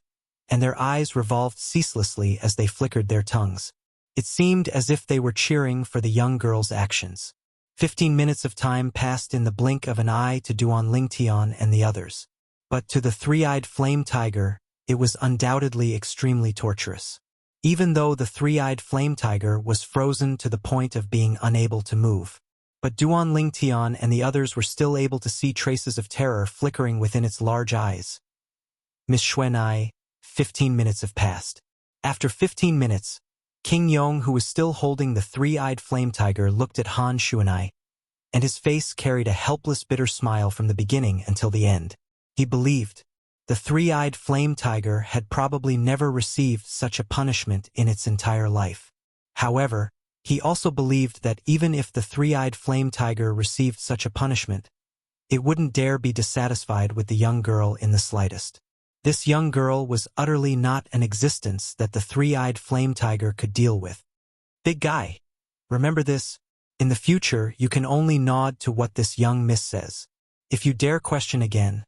and their eyes revolved ceaselessly as they flickered their tongues. It seemed as if they were cheering for the young girl's actions. 15 minutes of time passed in the blink of an eye to Duan Lingtian and the others. But to the three-eyed flame tiger, it was undoubtedly extremely torturous. Even though the three-eyed flame tiger was frozen to the point of being unable to move. But Duan Lingtian and the others were still able to see traces of terror flickering within its large eyes. Miss Xuanai, 15 minutes have passed. After 15 minutes, King Yong, who was still holding the three-eyed flame tiger, looked at Han Xuanai, and his face carried a helpless bitter smile from the beginning until the end. He believed the three-eyed flame tiger had probably never received such a punishment in its entire life. However, he also believed that even if the three-eyed flame tiger received such a punishment, it wouldn't dare be dissatisfied with the young girl in the slightest. This young girl was utterly not an existence that the three-eyed flame tiger could deal with. Big guy, remember this? In the future, you can only nod to what this young miss says. If you dare question again,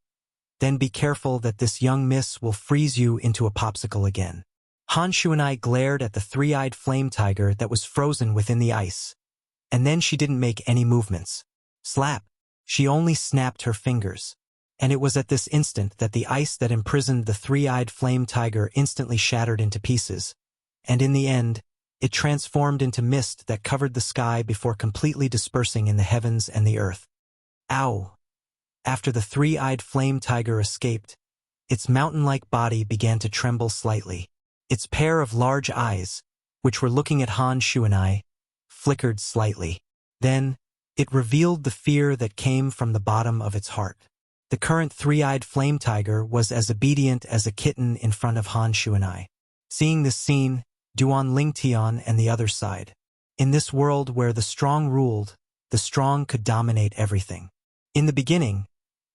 then be careful that this young miss will freeze you into a popsicle again. Han Xuanai glared at the three-eyed flame tiger that was frozen within the ice, and then she didn't make any movements. Slap! She only snapped her fingers. And it was at this instant that the ice that imprisoned the three-eyed flame tiger instantly shattered into pieces, and in the end, it transformed into mist that covered the sky before completely dispersing in the heavens and the earth. Ow! After the three-eyed flame tiger escaped, its mountain-like body began to tremble slightly. Its pair of large eyes, which were looking at Han Xuanai, flickered slightly. Then, it revealed the fear that came from the bottom of its heart. The current three-eyed flame tiger was as obedient as a kitten in front of Han Xuanai. Seeing this scene, Duan Lingtian and the other sighed. In this world where the strong ruled, the strong could dominate everything. In the beginning,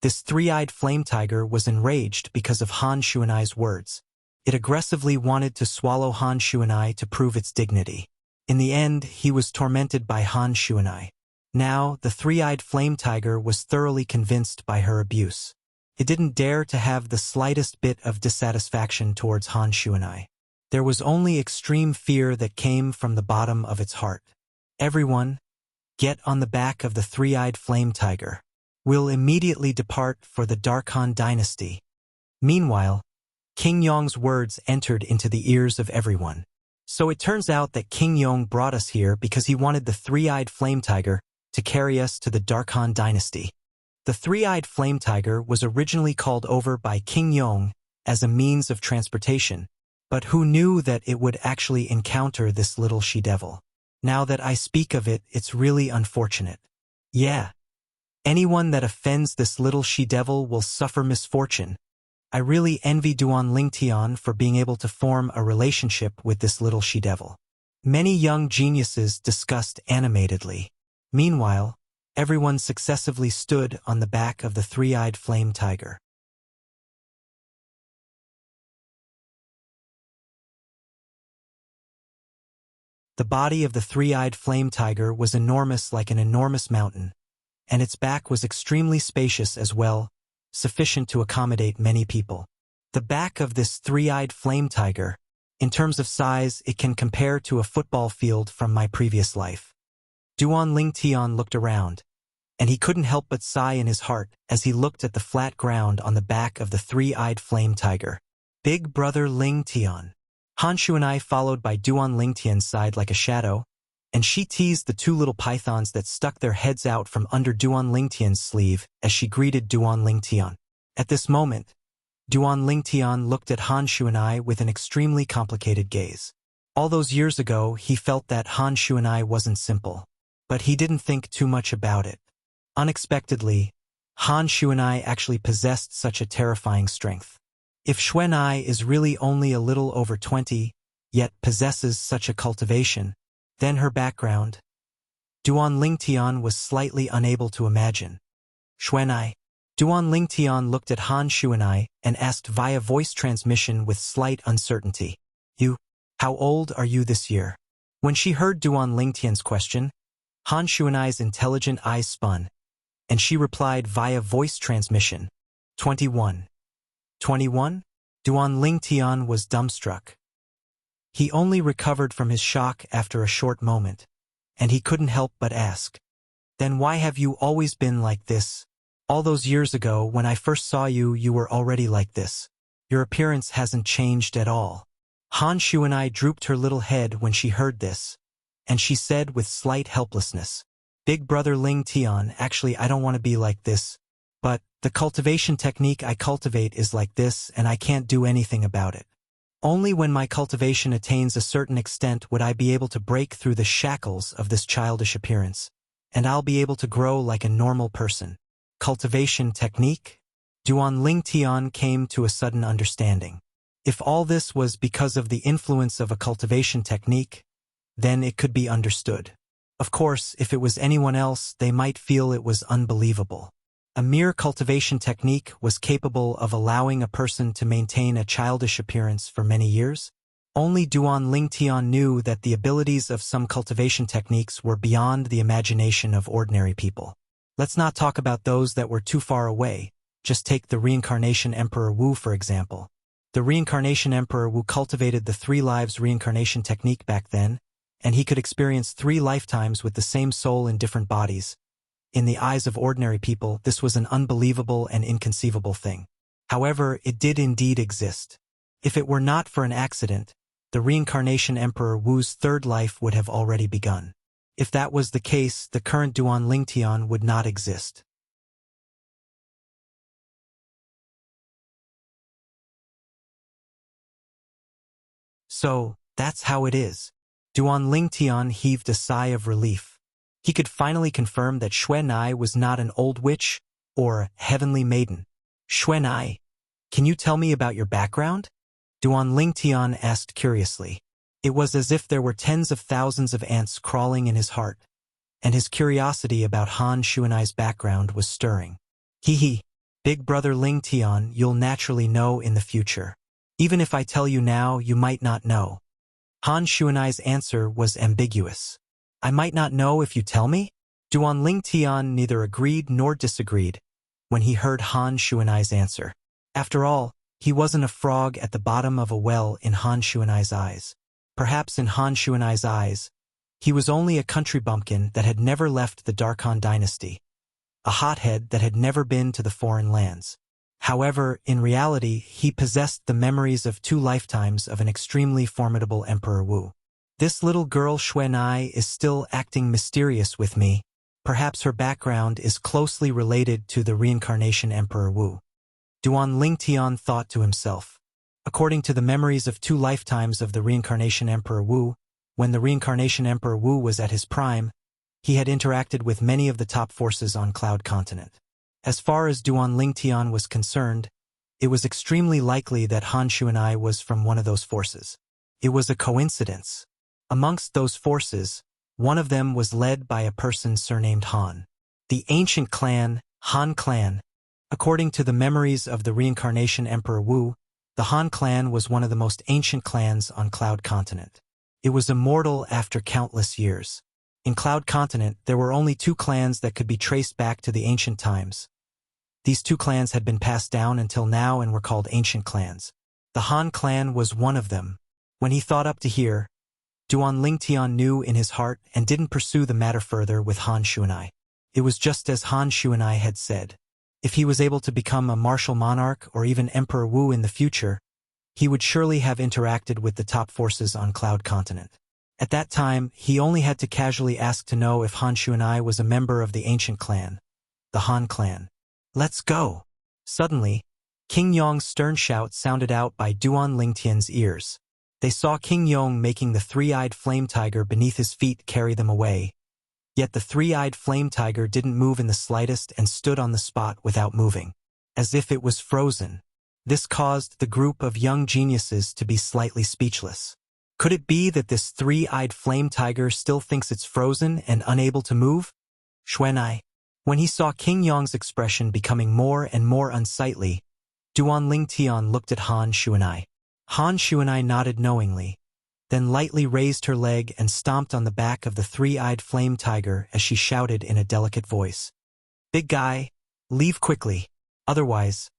this three-eyed flame tiger was enraged because of Han Xuanai's words. It aggressively wanted to swallow Han Xuanai to prove its dignity. In the end, he was tormented by Han Xuanai. Now, the three-eyed flame tiger was thoroughly convinced by her abuse. It didn't dare to have the slightest bit of dissatisfaction towards Han Xuanai. There was only extreme fear that came from the bottom of its heart. Everyone, get on the back of the three-eyed flame tiger. We'll immediately depart for the Darkhan dynasty. Meanwhile, King Yong's words entered into the ears of everyone. So it turns out that King Yong brought us here because he wanted the three-eyed flame tiger to carry us to the Darkhan dynasty. The three-eyed flame tiger was originally called over by King Yong as a means of transportation, but who knew that it would actually encounter this little she-devil? Now that I speak of it, it's really unfortunate. Yeah. Anyone that offends this little she-devil will suffer misfortune. I really envy Duan Lingtian for being able to form a relationship with this little she-devil. Many young geniuses discussed animatedly. Meanwhile, everyone successively stood on the back of the three-eyed flame tiger. The body of the three-eyed flame tiger was enormous, like an enormous mountain, and its back was extremely spacious as well, sufficient to accommodate many people. The back of this three-eyed flame tiger, in terms of size, it can compare to a football field from my previous life. Duan Lingtian looked around, and he couldn't help but sigh in his heart as he looked at the flat ground on the back of the three-eyed flame tiger. Big brother Lingtian. Han Xuanai, followed by Duan Lingtian, sighed like a shadow, and she teased the two little pythons that stuck their heads out from under Duan Lingtian's sleeve as she greeted Duan Lingtian. At this moment, Duan Lingtian looked at Han Xuanai with an extremely complicated gaze. All those years ago, he felt that Han Xuanai wasn't simple, but he didn't think too much about it. Unexpectedly, Han Xuanai actually possessed such a terrifying strength. If Xuanai is really only a little over 20, yet possesses such a cultivation, then her background, Duan Lingtian was slightly unable to imagine. Xuanai. Duan Lingtian looked at Han Xuanai and asked via voice transmission with slight uncertainty. You? How old are you this year? When she heard Duan Lingtian's question, Han Xuanai's intelligent eyes spun, and she replied via voice transmission. 21. 21? Duan Lingtian was dumbstruck. He only recovered from his shock after a short moment, and he couldn't help but ask, "Then why have you always been like this? All those years ago when I first saw you, you were already like this. Your appearance hasn't changed at all." Han Xuanai drooped her little head when she heard this, and she said with slight helplessness, "Big brother Ling Tian, actually I don't want to be like this, but the cultivation technique I cultivate is like this and I can't do anything about it. Only when my cultivation attains a certain extent would I be able to break through the shackles of this childish appearance, and I'll be able to grow like a normal person." Cultivation technique? Duan Lingtian came to a sudden understanding. If all this was because of the influence of a cultivation technique, then it could be understood. Of course, if it was anyone else, they might feel it was unbelievable. A mere cultivation technique was capable of allowing a person to maintain a childish appearance for many years? Only Duan Lingtian knew that the abilities of some cultivation techniques were beyond the imagination of ordinary people. Let's not talk about those that were too far away. Just take the Reincarnation Emperor Wu, for example. The Reincarnation Emperor Wu cultivated the 3 lives reincarnation technique back then, and he could experience 3 lifetimes with the same soul in different bodies. In the eyes of ordinary people, this was an unbelievable and inconceivable thing. However, it did indeed exist. If it were not for an accident, the Reincarnation Emperor Wu's 3rd life would have already begun. If that was the case, the current Duan Lingtian would not exist. So, that's how it is. Duan Lingtian heaved a sigh of relief. He could finally confirm that Xuanai was not an old witch or heavenly maiden. "Xuanai, can you tell me about your background?" Duan Lingtian asked curiously. It was as if there were tens of thousands of ants crawling in his heart, and his curiosity about Han Xuanai's background was stirring. "Hee, big brother Lingtian, you'll naturally know in the future. Even if I tell you now, you might not know." Han Xuanai's answer was ambiguous. "I might not know if you tell me?" Duan Lingtian neither agreed nor disagreed when he heard Han Xuanai's answer. After all, he wasn't a frog at the bottom of a well in Han Xuanai's eyes. Perhaps in Han Xuanai's eyes, he was only a country bumpkin that had never left the Darkhan dynasty, a hothead that had never been to the foreign lands. However, in reality, he possessed the memories of 2 lifetimes of an extremely formidable Emperor Wu. This little girl Xuanai is still acting mysterious with me. Perhaps her background is closely related to the Reincarnation Emperor Wu. Duan Lingtian thought to himself. According to the memories of 2 lifetimes of the Reincarnation Emperor Wu, when the Reincarnation Emperor Wu was at his prime, he had interacted with many of the top forces on Cloud Continent. As far as Duan Lingtian was concerned, it was extremely likely that Han Xuanai was from one of those forces. It was a coincidence. Amongst those forces, one of them was led by a person surnamed Han. The ancient clan, Han clan. According to the memories of the Reincarnation Emperor Wu, the Han clan was one of the most ancient clans on Cloud Continent. It was immortal after countless years. In Cloud Continent, there were only 2 clans that could be traced back to the ancient times. These 2 clans had been passed down until now and were called ancient clans. The Han clan was one of them. When he thought up to here, Duan Lingtian knew in his heart and didn't pursue the matter further with Han Xuanai. It was just as Han Xuanai had said. If he was able to become a martial monarch or even Emperor Wu in the future, he would surely have interacted with the top forces on Cloud Continent. At that time, he only had to casually ask to know if Han Xuanai was a member of the ancient clan, the Han clan. "Let's go!" Suddenly, King Yong's stern shout sounded out by Duan Lingtian's ears. They saw King Yong making the 3-eyed flame tiger beneath his feet carry them away. Yet the 3-eyed flame tiger didn't move in the slightest and stood on the spot without moving, as if it was frozen. This caused the group of young geniuses to be slightly speechless. Could it be that this three-eyed flame tiger still thinks it's frozen and unable to move? Xuanai. When he saw King Yong's expression becoming more and more unsightly, Duan Lingtian looked at Han Xuanai. Han Xuanai nodded knowingly, then lightly raised her leg and stomped on the back of the three-eyed flame tiger as she shouted in a delicate voice. "Big guy, leave quickly, otherwise,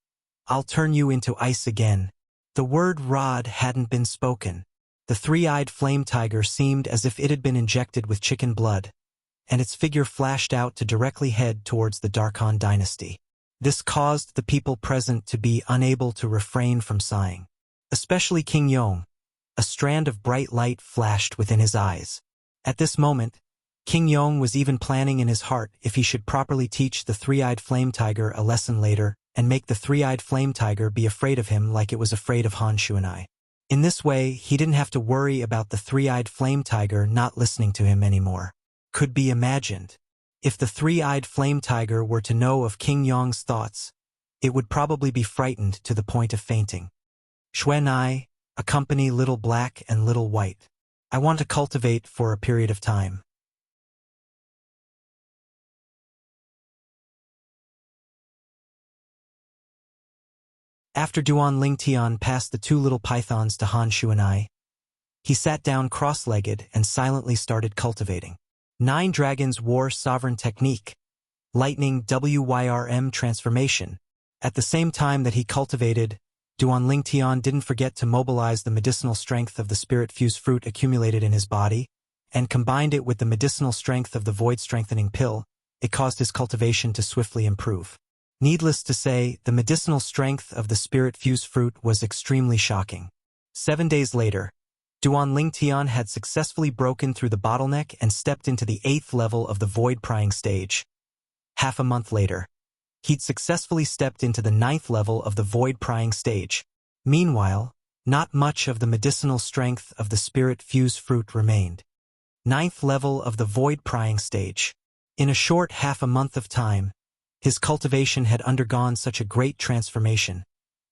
I'll turn you into ice again." The word rod hadn't been spoken. The three-eyed flame tiger seemed as if it had been injected with chicken blood, and its figure flashed out to directly head towards the Darkhan dynasty. This caused the people present to be unable to refrain from sighing. Especially King Yong. A strand of bright light flashed within his eyes. At this moment, King Yong was even planning in his heart if he should properly teach the three-eyed flame tiger a lesson later and make the three-eyed flame tiger be afraid of him like it was afraid of Han Xuanai. In this way, he didn't have to worry about the three-eyed flame tiger not listening to him anymore. Could be imagined. If the three-eyed flame tiger were to know of King Yong's thoughts, it would probably be frightened to the point of fainting. Xuanai, accompany Little Black and Little White. I want to cultivate for a period of time. After Duan Lingtian passed the two little pythons to Han Xuanai, he sat down cross-legged and silently started cultivating. 9 Dragons War Sovereign Technique, Lightning WYRM Transformation. At the same time that he cultivated, Duan Lingtian didn't forget to mobilize the medicinal strength of the spirit-fused fruit accumulated in his body, and combined it with the medicinal strength of the void-strengthening pill. It caused his cultivation to swiftly improve. Needless to say, the medicinal strength of the spirit-fused fruit was extremely shocking. 7 days later, Duan Lingtian had successfully broken through the bottleneck and stepped into the 8th level of the void-prying stage. Half a month later, he'd successfully stepped into the 9th level of the void-prying stage. Meanwhile, not much of the medicinal strength of the spirit-fused fruit remained. 9th level of the void-prying stage. In a short half a month of time, his cultivation had undergone such a great transformation,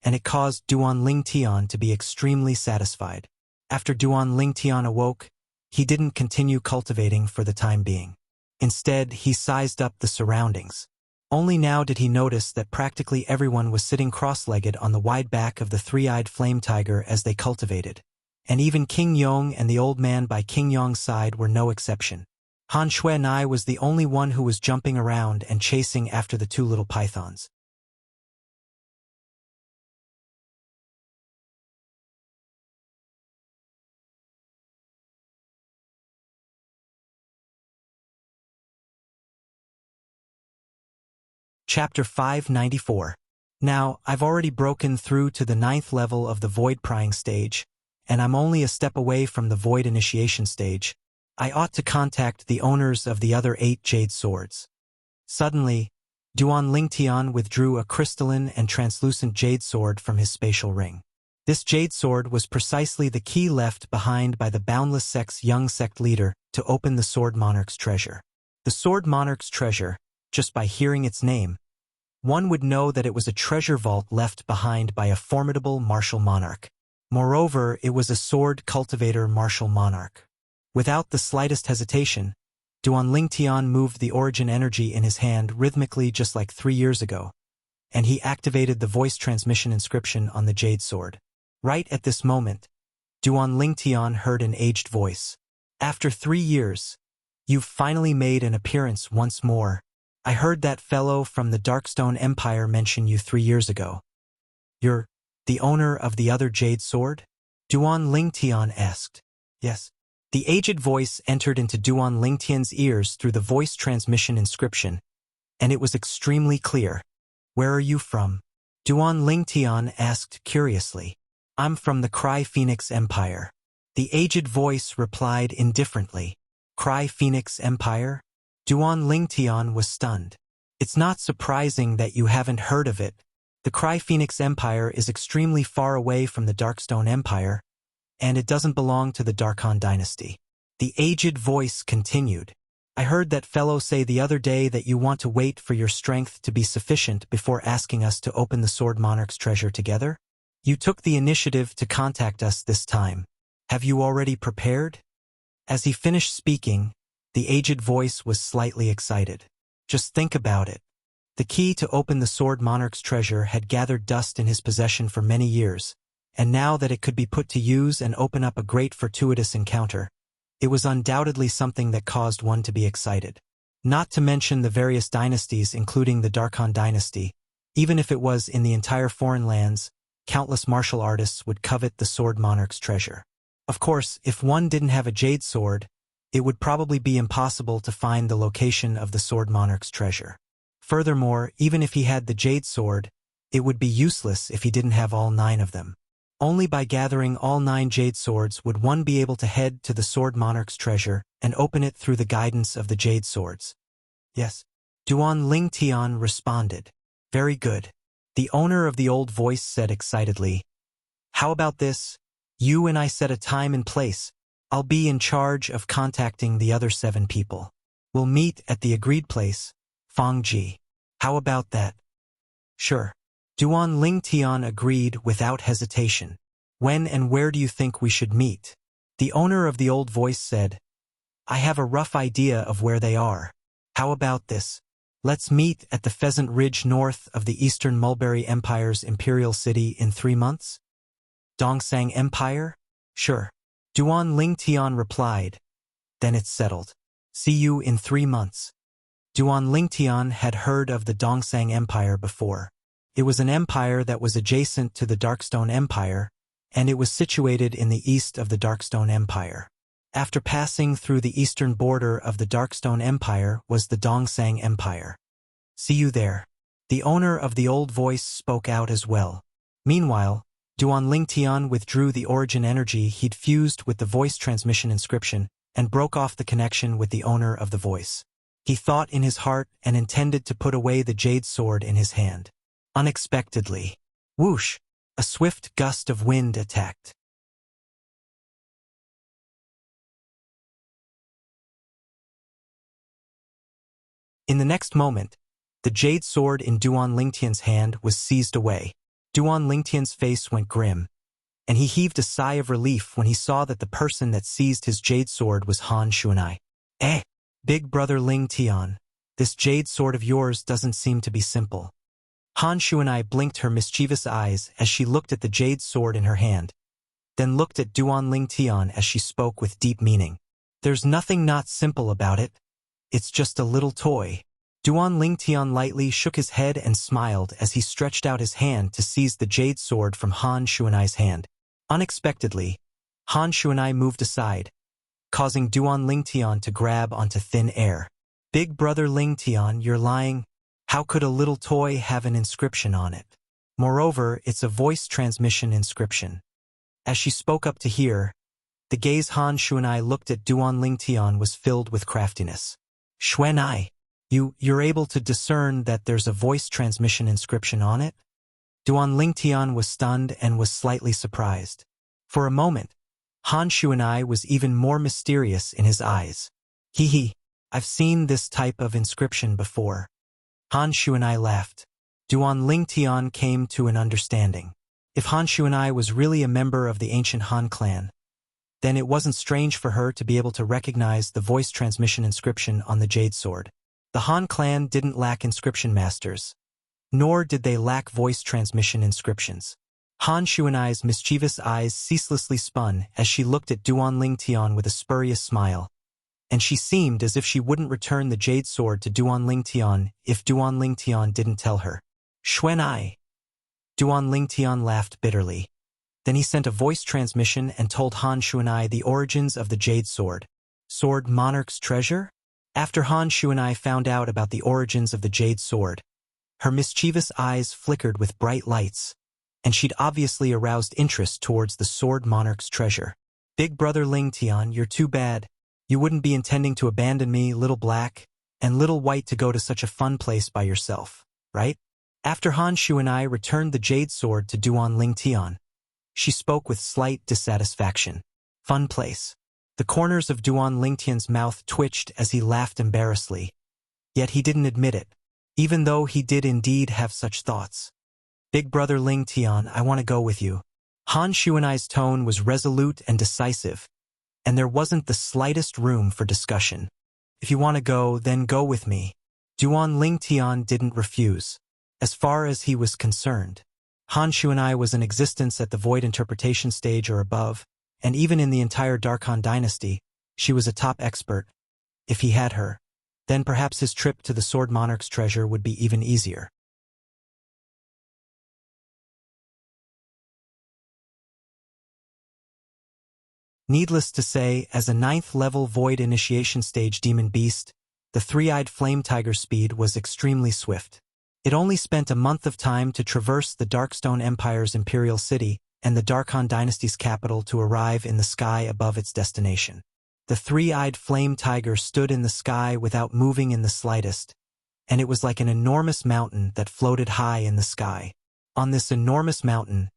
and it caused Duan Lingtian to be extremely satisfied. After Duan Lingtian awoke, he didn't continue cultivating for the time being. Instead, he sized up the surroundings. Only now did he notice that practically everyone was sitting cross-legged on the wide back of the three-eyed flame tiger as they cultivated. And even King Yong and the old man by King Yong's side were no exception. Han Xuanai was the only one who was jumping around and chasing after the two little pythons. Chapter 594. Now, I've already broken through to the 9th level of the void-prying stage, and I'm only a step away from the void initiation stage. I ought to contact the owners of the other 8 jade swords. Suddenly, Duan Lingtian withdrew a crystalline and translucent jade sword from his spatial ring. This jade sword was precisely the key left behind by the Boundless Sect's young sect leader to open the Sword Monarch's treasure. The Sword Monarch's treasure, just by hearing its name, one would know that it was a treasure vault left behind by a formidable martial monarch. Moreover, it was a sword cultivator martial monarch. Without the slightest hesitation, Duan Lingtian moved the origin energy in his hand rhythmically just like 3 years ago, and he activated the voice transmission inscription on the jade sword. Right at this moment, Duan Lingtian heard an aged voice. "After 3 years, you've finally made an appearance once more. I heard that fellow from the Darkstone Empire mention you 3 years ago. You're the owner of the other jade sword?" Duan Lingtian asked. "Yes." The aged voice entered into Duan Lingtian's ears through the voice transmission inscription, and it was extremely clear. "Where are you from?" Duan Lingtian asked curiously. "I'm from the Cry Phoenix Empire." The aged voice replied indifferently. "Cry Phoenix Empire?" Duan Lingtian was stunned. "It's not surprising that you haven't heard of it. The Cry Phoenix Empire is extremely far away from the Darkstone Empire, and it doesn't belong to the Darkhan dynasty." The aged voice continued. "I heard that fellow say the other day that you want to wait for your strength to be sufficient before asking us to open the Sword Monarch's treasure together?" You took the initiative to contact us this time. Have you already prepared? As he finished speaking, the aged voice was slightly excited. Just think about it. The key to open the Sword Monarch's treasure had gathered dust in his possession for many years, and now that it could be put to use and open up a great fortuitous encounter, it was undoubtedly something that caused one to be excited. Not to mention the various dynasties, including the Darkhan dynasty. Even if it was in the entire foreign lands, countless martial artists would covet the Sword Monarch's treasure. Of course, if one didn't have a jade sword, it would probably be impossible to find the location of the Sword Monarch's treasure. Furthermore, even if he had the jade sword, it would be useless if he didn't have all 9 of them. Only by gathering all 9 jade swords would one be able to head to the Sword Monarch's treasure and open it through the guidance of the jade swords. Yes. Duan Ling Tian responded. Very good. The owner of the old voice said excitedly. How about this? You and I set a time and place. I'll be in charge of contacting the other 7 people. We'll meet at the agreed place, Fangji. How about that? Sure. Duan Ling Tian agreed without hesitation. When and where do you think we should meet? The owner of the old voice said. I have a rough idea of where they are. How about this? Let's meet at the Pheasant Ridge north of the Eastern Mulberry Empire's imperial city in 3 months? Dongsang Empire? Sure. Duan Ling Tian replied. Then it's settled. See you in 3 months. Duan Ling Tian had heard of the Dongsang Empire before. It was an empire that was adjacent to the Darkstone Empire, and it was situated in the east of the Darkstone Empire. After passing through the eastern border of the Darkstone Empire was the Dongsang Empire. See you there. The owner of the old voice spoke out as well. Meanwhile, Duan Ling Tian withdrew the origin energy he'd fused with the voice transmission inscription and broke off the connection with the owner of the voice. He thought in his heart and intended to put away the jade sword in his hand. Unexpectedly, whoosh, a swift gust of wind attacked. In the next moment, the jade sword in Duan Lingtian's hand was seized away. Duan Lingtian's face went grim, and he heaved a sigh of relief when he saw that the person that seized his jade sword was Han Xuanai. Big brother Ling Tian, this jade sword of yours doesn't seem to be simple. Han Xuanai blinked her mischievous eyes as she looked at the jade sword in her hand, then looked at Duan Ling Tian as she spoke with deep meaning. There's nothing not simple about it. It's just a little toy. Duan Ling Tian lightly shook his head and smiled as he stretched out his hand to seize the jade sword from Han Xuanai's hand. Unexpectedly, Han Xuanai moved aside, causing Duan Ling Tian to grab onto thin air. Big brother Ling Tian, you're lying. How could a little toy have an inscription on it? Moreover, it's a voice transmission inscription. As she spoke up to hear, the gaze Han Xuanai looked at Duan Ling Tian was filled with craftiness. Xuanai, you're able to discern that there's a voice transmission inscription on it? Duan Ling Tian was stunned and was slightly surprised. For a moment, Han Xuanai was even more mysterious in his eyes. I've seen this type of inscription before. Han Xuanai laughed. Duan Ling Tian came to an understanding. If Han Xuanai was really a member of the ancient Han clan, then it wasn't strange for her to be able to recognize the voice transmission inscription on the jade sword. The Han clan didn't lack inscription masters, nor did they lack voice transmission inscriptions. Han Xuanai's mischievous eyes ceaselessly spun as she looked at Duan Ling Tian with a spurious smile, and she seemed as if she wouldn't return the jade sword to Duan Ling Tian if Duan Ling Tian didn't tell her. Xuanai. Duan Ling Tian laughed bitterly. Then he sent a voice transmission and told Han Xuanai the origins of the jade sword. Sword Monarch's treasure? After Han Xuanai found out about the origins of the jade sword, her mischievous eyes flickered with bright lights, and she'd obviously aroused interest towards the Sword Monarch's treasure. Big brother Ling Tian, you're too bad. You wouldn't be intending to abandon me, Little Black, and Little White to go to such a fun place by yourself, right? After Han Xuanai returned the jade sword to Duan Ling Tian, she spoke with slight dissatisfaction. Fun place. The corners of Duan Ling Tian's mouth twitched as he laughed embarrassedly. Yet he didn't admit it, even though he did indeed have such thoughts. Big brother Ling Tian, I want to go with you. Han Shuanai's tone was resolute and decisive, and there wasn't the slightest room for discussion. If you want to go, then go with me. Duan Ling Tian didn't refuse. As far as he was concerned, Han Shuanai was in existence at the void interpretation stage or above, and even in the entire Darkhan dynasty, she was a top expert. If he had her, then perhaps his trip to the Sword Monarch's treasure would be even easier. Needless to say, as a 9th-level void initiation stage demon beast, the three-eyed flame tiger's speed was extremely swift. It only spent a month of time to traverse the Darkstone Empire's imperial city and the Darkhan dynasty's capital to arrive in the sky above its destination. The three-eyed flame tiger stood in the sky without moving in the slightest, and it was like an enormous mountain that floated high in the sky. On this enormous mountain,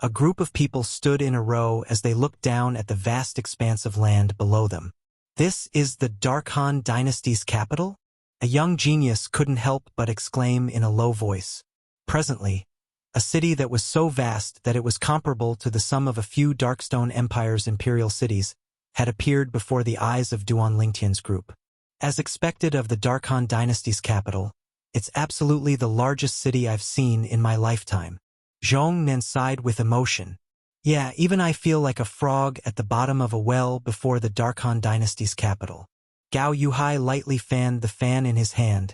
a group of people stood in a row as they looked down at the vast expanse of land below them. This is the Darkhan dynasty's capital? A young genius couldn't help but exclaim in a low voice. Presently, a city that was so vast that it was comparable to the sum of a few Darkstone Empire's imperial cities had appeared before the eyes of Duan Lingtian's group. As expected of the Darkhan dynasty's capital, it's absolutely the largest city I've seen in my lifetime. Zhong Nan sighed with emotion. Yeah, even I feel like a frog at the bottom of a well before the Darkhan dynasty's capital. Gao Yuhai lightly fanned the fan in his hand,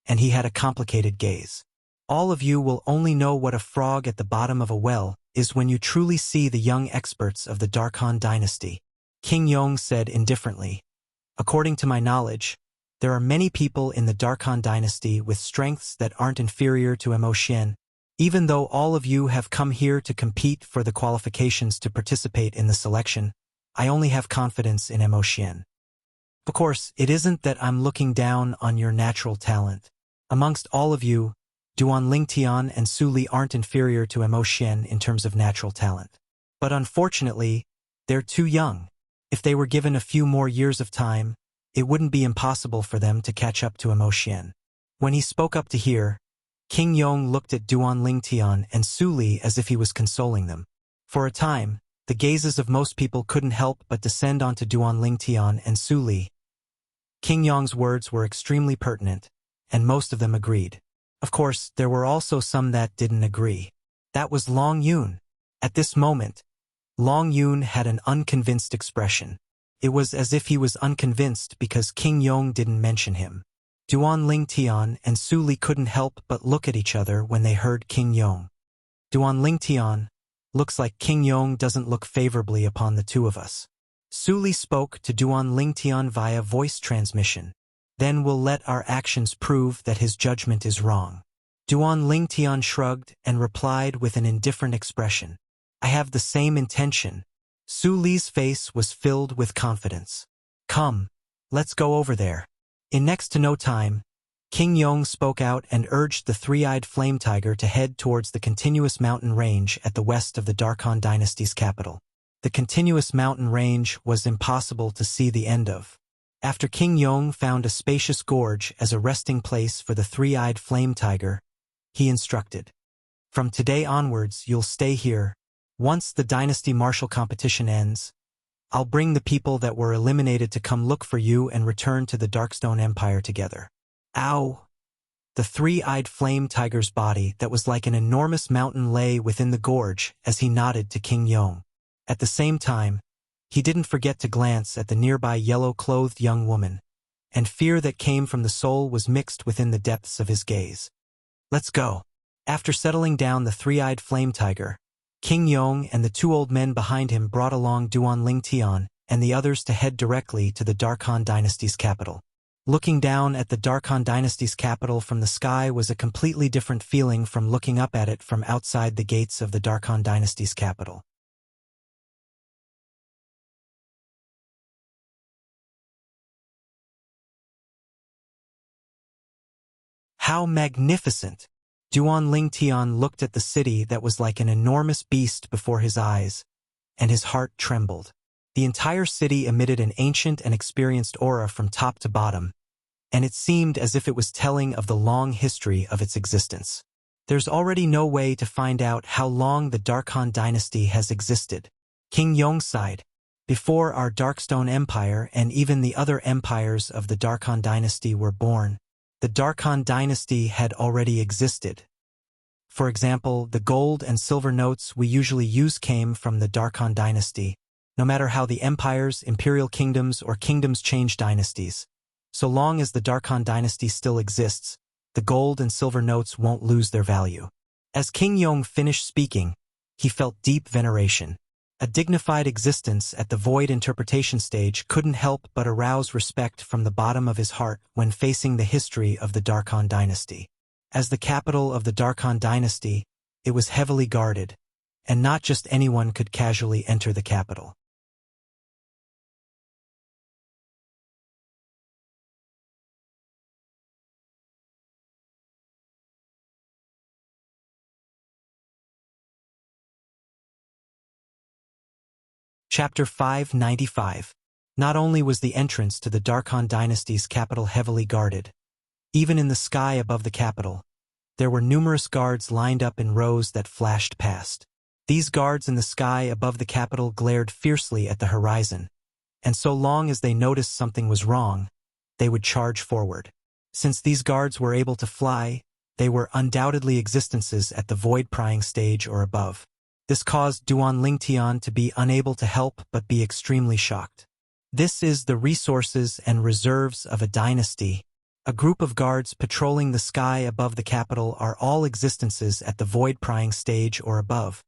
and he had a complicated gaze. All of you will only know what a frog at the bottom of a well is when you truly see the young experts of the Darkhan dynasty. King Yong said indifferently. According to my knowledge, there are many people in the Darkhan dynasty with strengths that aren't inferior to Mo Xian. Even though all of you have come here to compete for the qualifications to participate in the selection, I only have confidence in Mo Xian. Of course, it isn't that I'm looking down on your natural talent. Amongst all of you, Duan Lingtian and Su Li aren't inferior to Mo Xian in terms of natural talent. But unfortunately, they're too young. If they were given a few more years of time, it wouldn't be impossible for them to catch up to Mo Xian. When he spoke up to hear, King Yong looked at Duan Lingtian and Su Li as if he was consoling them. For a time, the gazes of most people couldn't help but descend onto Duan Lingtian and Su Li. King Yong's words were extremely pertinent, and most of them agreed. Of course, there were also some that didn't agree. That was Long Yun. At this moment, Long Yun had an unconvinced expression. It was as if he was unconvinced because King Yong didn't mention him. Duan Lingtian and Su Li couldn't help but look at each other when they heard King Yong. Duan Lingtian, looks like King Yong doesn't look favorably upon the two of us. Su Li spoke to Duan Lingtian via voice transmission. Then we'll let our actions prove that his judgment is wrong. Duan Lingtian shrugged and replied with an indifferent expression. I have the same intention. Su Li's face was filled with confidence. Come, let's go over there. In next to no time, King Yong spoke out and urged the three-eyed flame tiger to head towards the continuous mountain range at the west of the Darkhan dynasty's capital. The continuous mountain range was impossible to see the end of. After King Yong found a spacious gorge as a resting place for the three-eyed flame tiger, he instructed, from today onwards you'll stay here. Once the dynasty martial competition ends, I'll bring the people that were eliminated to come look for you and return to the Darkstone Empire together. Ow! The three-eyed flame tiger's body that was like an enormous mountain lay within the gorge as he nodded to King Yong. At the same time, he didn't forget to glance at the nearby yellow-clothed young woman, and fear that came from the soul was mixed within the depths of his gaze. Let's go. After settling down the three-eyed flame tiger, King Yong and the two old men behind him brought along Duan Lingtian and the others to head directly to the Darkhan dynasty's capital. Looking down at the Darkhan dynasty's capital from the sky was a completely different feeling from looking up at it from outside the gates of the Darkhan dynasty's capital. How magnificent! Duan Lingtian looked at the city that was like an enormous beast before his eyes, and his heart trembled. The entire city emitted an ancient and experienced aura from top to bottom, and it seemed as if it was telling of the long history of its existence. There's already no way to find out how long the Dark dynasty has existed. King Yong sighed. Before our Darkstone Empire and even the other empires of the Dark dynasty were born, the Dark dynasty had already existed. For example, the gold and silver notes we usually use came from the Dark dynasty, no matter how the empires, imperial kingdoms, or kingdoms change dynasties. So long as the Dark dynasty still exists, the gold and silver notes won't lose their value. As King Yong finished speaking, he felt deep veneration. A dignified existence at the void interpretation stage couldn't help but arouse respect from the bottom of his heart when facing the history of the Dark dynasty. As the capital of the Dark dynasty, it was heavily guarded, and not just anyone could casually enter the capital. Chapter 595. Not only was the entrance to the Dark dynasty's capital heavily guarded, even in the sky above the capital, there were numerous guards lined up in rows that flashed past. These guards in the sky above the capital glared fiercely at the horizon, and so long as they noticed something was wrong, they would charge forward. Since these guards were able to fly, they were undoubtedly existences at the void-prying stage or above. This caused Duan Lingtian to be unable to help but be extremely shocked. This is the resources and reserves of a dynasty. A group of guards patrolling the sky above the capital are all existences at the void-prying stage or above.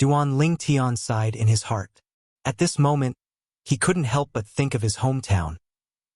Duan Lingtian sighed in his heart. At this moment, he couldn't help but think of his hometown,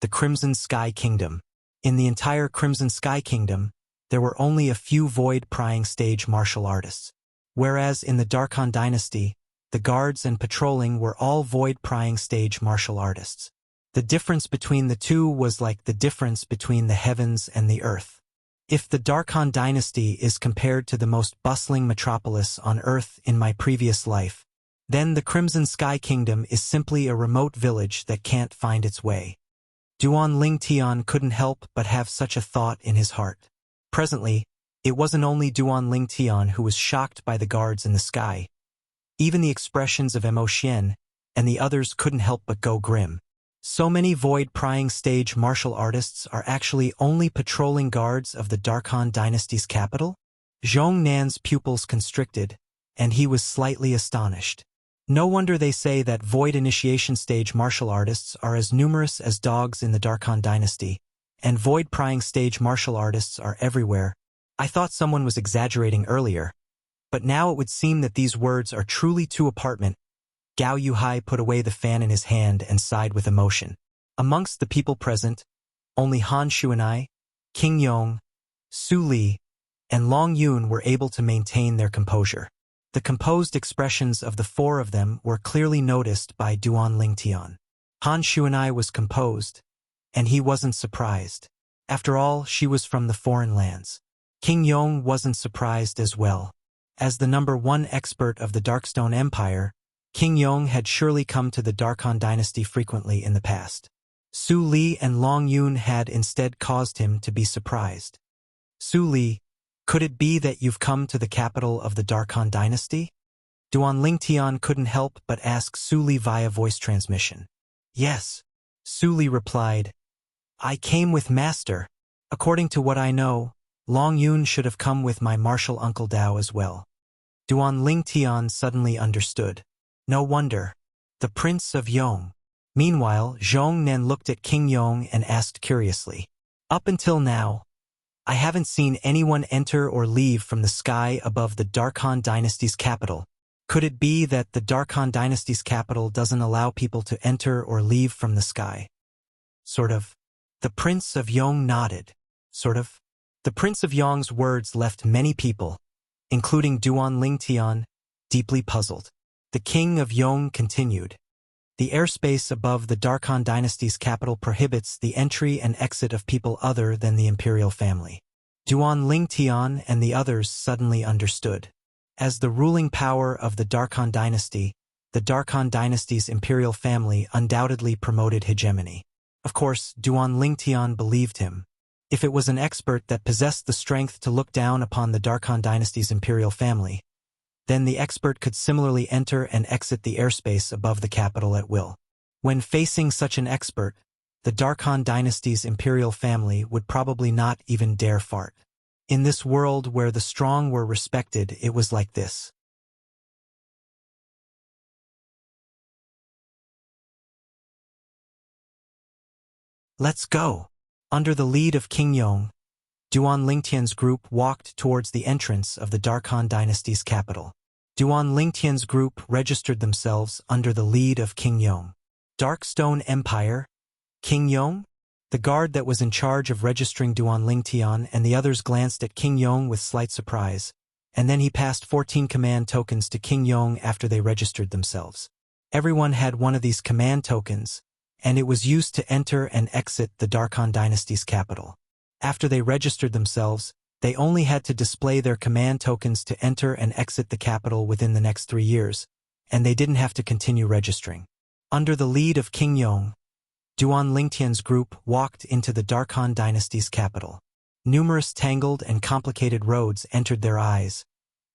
the Crimson Sky Kingdom. In the entire Crimson Sky Kingdom, there were only a few void-prying stage martial artists. Whereas in the Dark dynasty, the guards and patrolling were all void-prying stage martial artists. The difference between the two was like the difference between the heavens and the earth. If the Dark dynasty is compared to the most bustling metropolis on earth in my previous life, then the Crimson Sky Kingdom is simply a remote village that can't find its way. Duan Lingtian couldn't help but have such a thought in his heart. Presently, it wasn't only Duan Lingtian who was shocked by the guards in the sky. Even the expressions of Mo Xian and the others couldn't help but go grim. So many void-prying stage martial artists are actually only patrolling guards of the Dark dynasty's capital? Zhong Nan's pupils constricted, and he was slightly astonished. No wonder they say that void initiation stage martial artists are as numerous as dogs in the Dark dynasty, and void-prying stage martial artists are everywhere. I thought someone was exaggerating earlier, but now it would seem that these words are truly too apparent. Gao Yuhai put away the fan in his hand and sighed with emotion. Amongst the people present, only Han Shuanai, King Yong, Su Li, and Long Yun were able to maintain their composure. The composed expressions of the four of them were clearly noticed by Duan Lingtian. Han Shuanai was composed, and he wasn't surprised. After all, she was from the foreign lands. King Yong wasn't surprised as well. As the #1 expert of the Darkstone Empire, King Yong had surely come to the Dark dynasty frequently in the past. Su Li and Long Yun had instead caused him to be surprised. Su Li, could it be that you've come to the capital of the Dark dynasty? Duan Lingtian couldn't help but ask Su Li via voice transmission. Yes, Su Li replied. I came with Master. According to what I know, Long Yun should have come with my martial uncle Dao as well. Duan Lingtian suddenly understood. No wonder. The Prince of Yong. Meanwhile, Zhong Nan looked at King Yong and asked curiously. Up until now, I haven't seen anyone enter or leave from the sky above the Dark dynasty's capital. Could it be that the Dark dynasty's capital doesn't allow people to enter or leave from the sky? Sort of. The Prince of Yong nodded. Sort of. The Prince of Yong's words left many people, including Duan Lingtian, deeply puzzled. The King of Yong continued. The airspace above the Dark dynasty's capital prohibits the entry and exit of people other than the imperial family. Duan Lingtian and the others suddenly understood. As the ruling power of the Dark dynasty, the Dark dynasty's imperial family undoubtedly promoted hegemony. Of course, Duan Lingtian believed him. If it was an expert that possessed the strength to look down upon the Darkhan dynasty's imperial family, then the expert could similarly enter and exit the airspace above the capital at will. When facing such an expert, the Darkhan dynasty's imperial family would probably not even dare fart. In this world where the strong were respected, it was like this. Let's go! Under the lead of King Yong, Duan Lingtian's group walked towards the entrance of the Darkhan dynasty's capital. Duan Lingtian's group registered themselves under the lead of King Yong. Darkstone Empire? King Yong? The guard that was in charge of registering Duan Lingtian and the others glanced at King Yong with slight surprise, and then he passed 14 command tokens to King Yong after they registered themselves. Everyone had one of these command tokens, and it was used to enter and exit the Darkhan dynasty's capital. After they registered themselves, they only had to display their command tokens to enter and exit the capital within the next 3 years, and they didn't have to continue registering. Under the lead of King Yong, Duan Lingtian's group walked into the Darkhan dynasty's capital. Numerous tangled and complicated roads entered their eyes,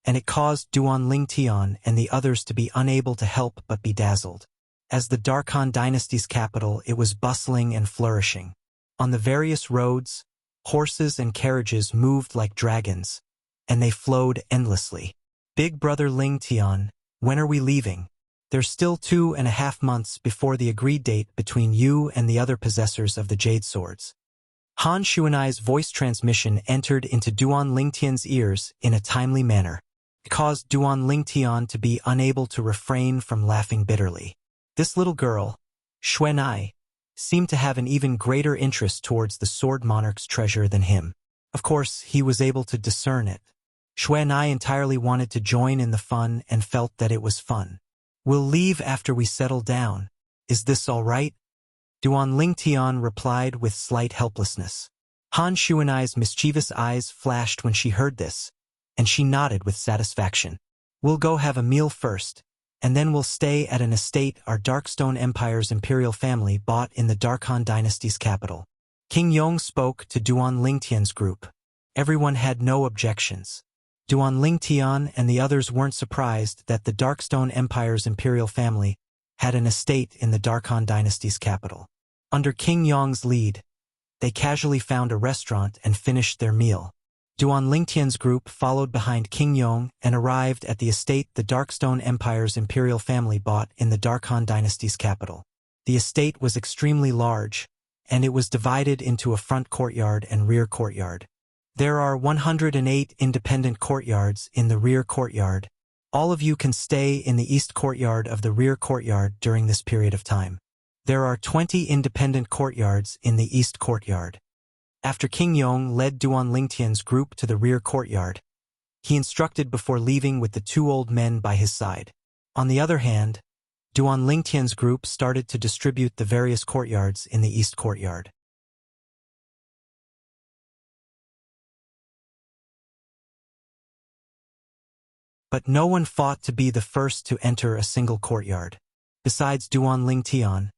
and it caused Duan Lingtian and the others to be unable to help but be dazzled. As the Darkhan dynasty's capital, it was bustling and flourishing. On the various roads, horses and carriages moved like dragons, and they flowed endlessly. Big brother Lingtian, when are we leaving? There's still 2.5 months before the agreed date between you and the other possessors of the Jade Swords. Han Shuanai's voice transmission entered into Duan Lingtian's ears in a timely manner. It caused Duan Lingtian to be unable to refrain from laughing bitterly. This little girl, Xuanai, seemed to have an even greater interest towards the Sword Monarch's treasure than him. Of course, he was able to discern it. Xuanai entirely wanted to join in the fun and felt that it was fun. We'll leave after we settle down. Is this all right? Duan Lingtian replied with slight helplessness. Han Shuanai's mischievous eyes flashed when she heard this, and she nodded with satisfaction. We'll go have a meal first, and then we'll stay at an estate our Darkstone Empire's imperial family bought in the Darkhan dynasty's capital. King Yong spoke to Duan Lingtian's group. Everyone had no objections. Duan Lingtian and the others weren't surprised that the Darkstone Empire's imperial family had an estate in the Darkhan dynasty's capital. Under King Yong's lead, they casually found a restaurant and finished their meal. Duan Lingtian's group followed behind King Yong and arrived at the estate the Darkstone Empire's imperial family bought in the Darkhan dynasty's capital. The estate was extremely large, and it was divided into a front courtyard and rear courtyard. There are 108 independent courtyards in the rear courtyard. All of you can stay in the east courtyard of the rear courtyard during this period of time. There are 20 independent courtyards in the east courtyard. After King Yong led Duan Lingtian's group to the rear courtyard, he instructed before leaving with the 2 old men by his side. On the other hand, Duan Lingtian's group started to distribute the various courtyards in the east courtyard. But no one fought to be the first to enter a single courtyard. Besides Duan Lingtian,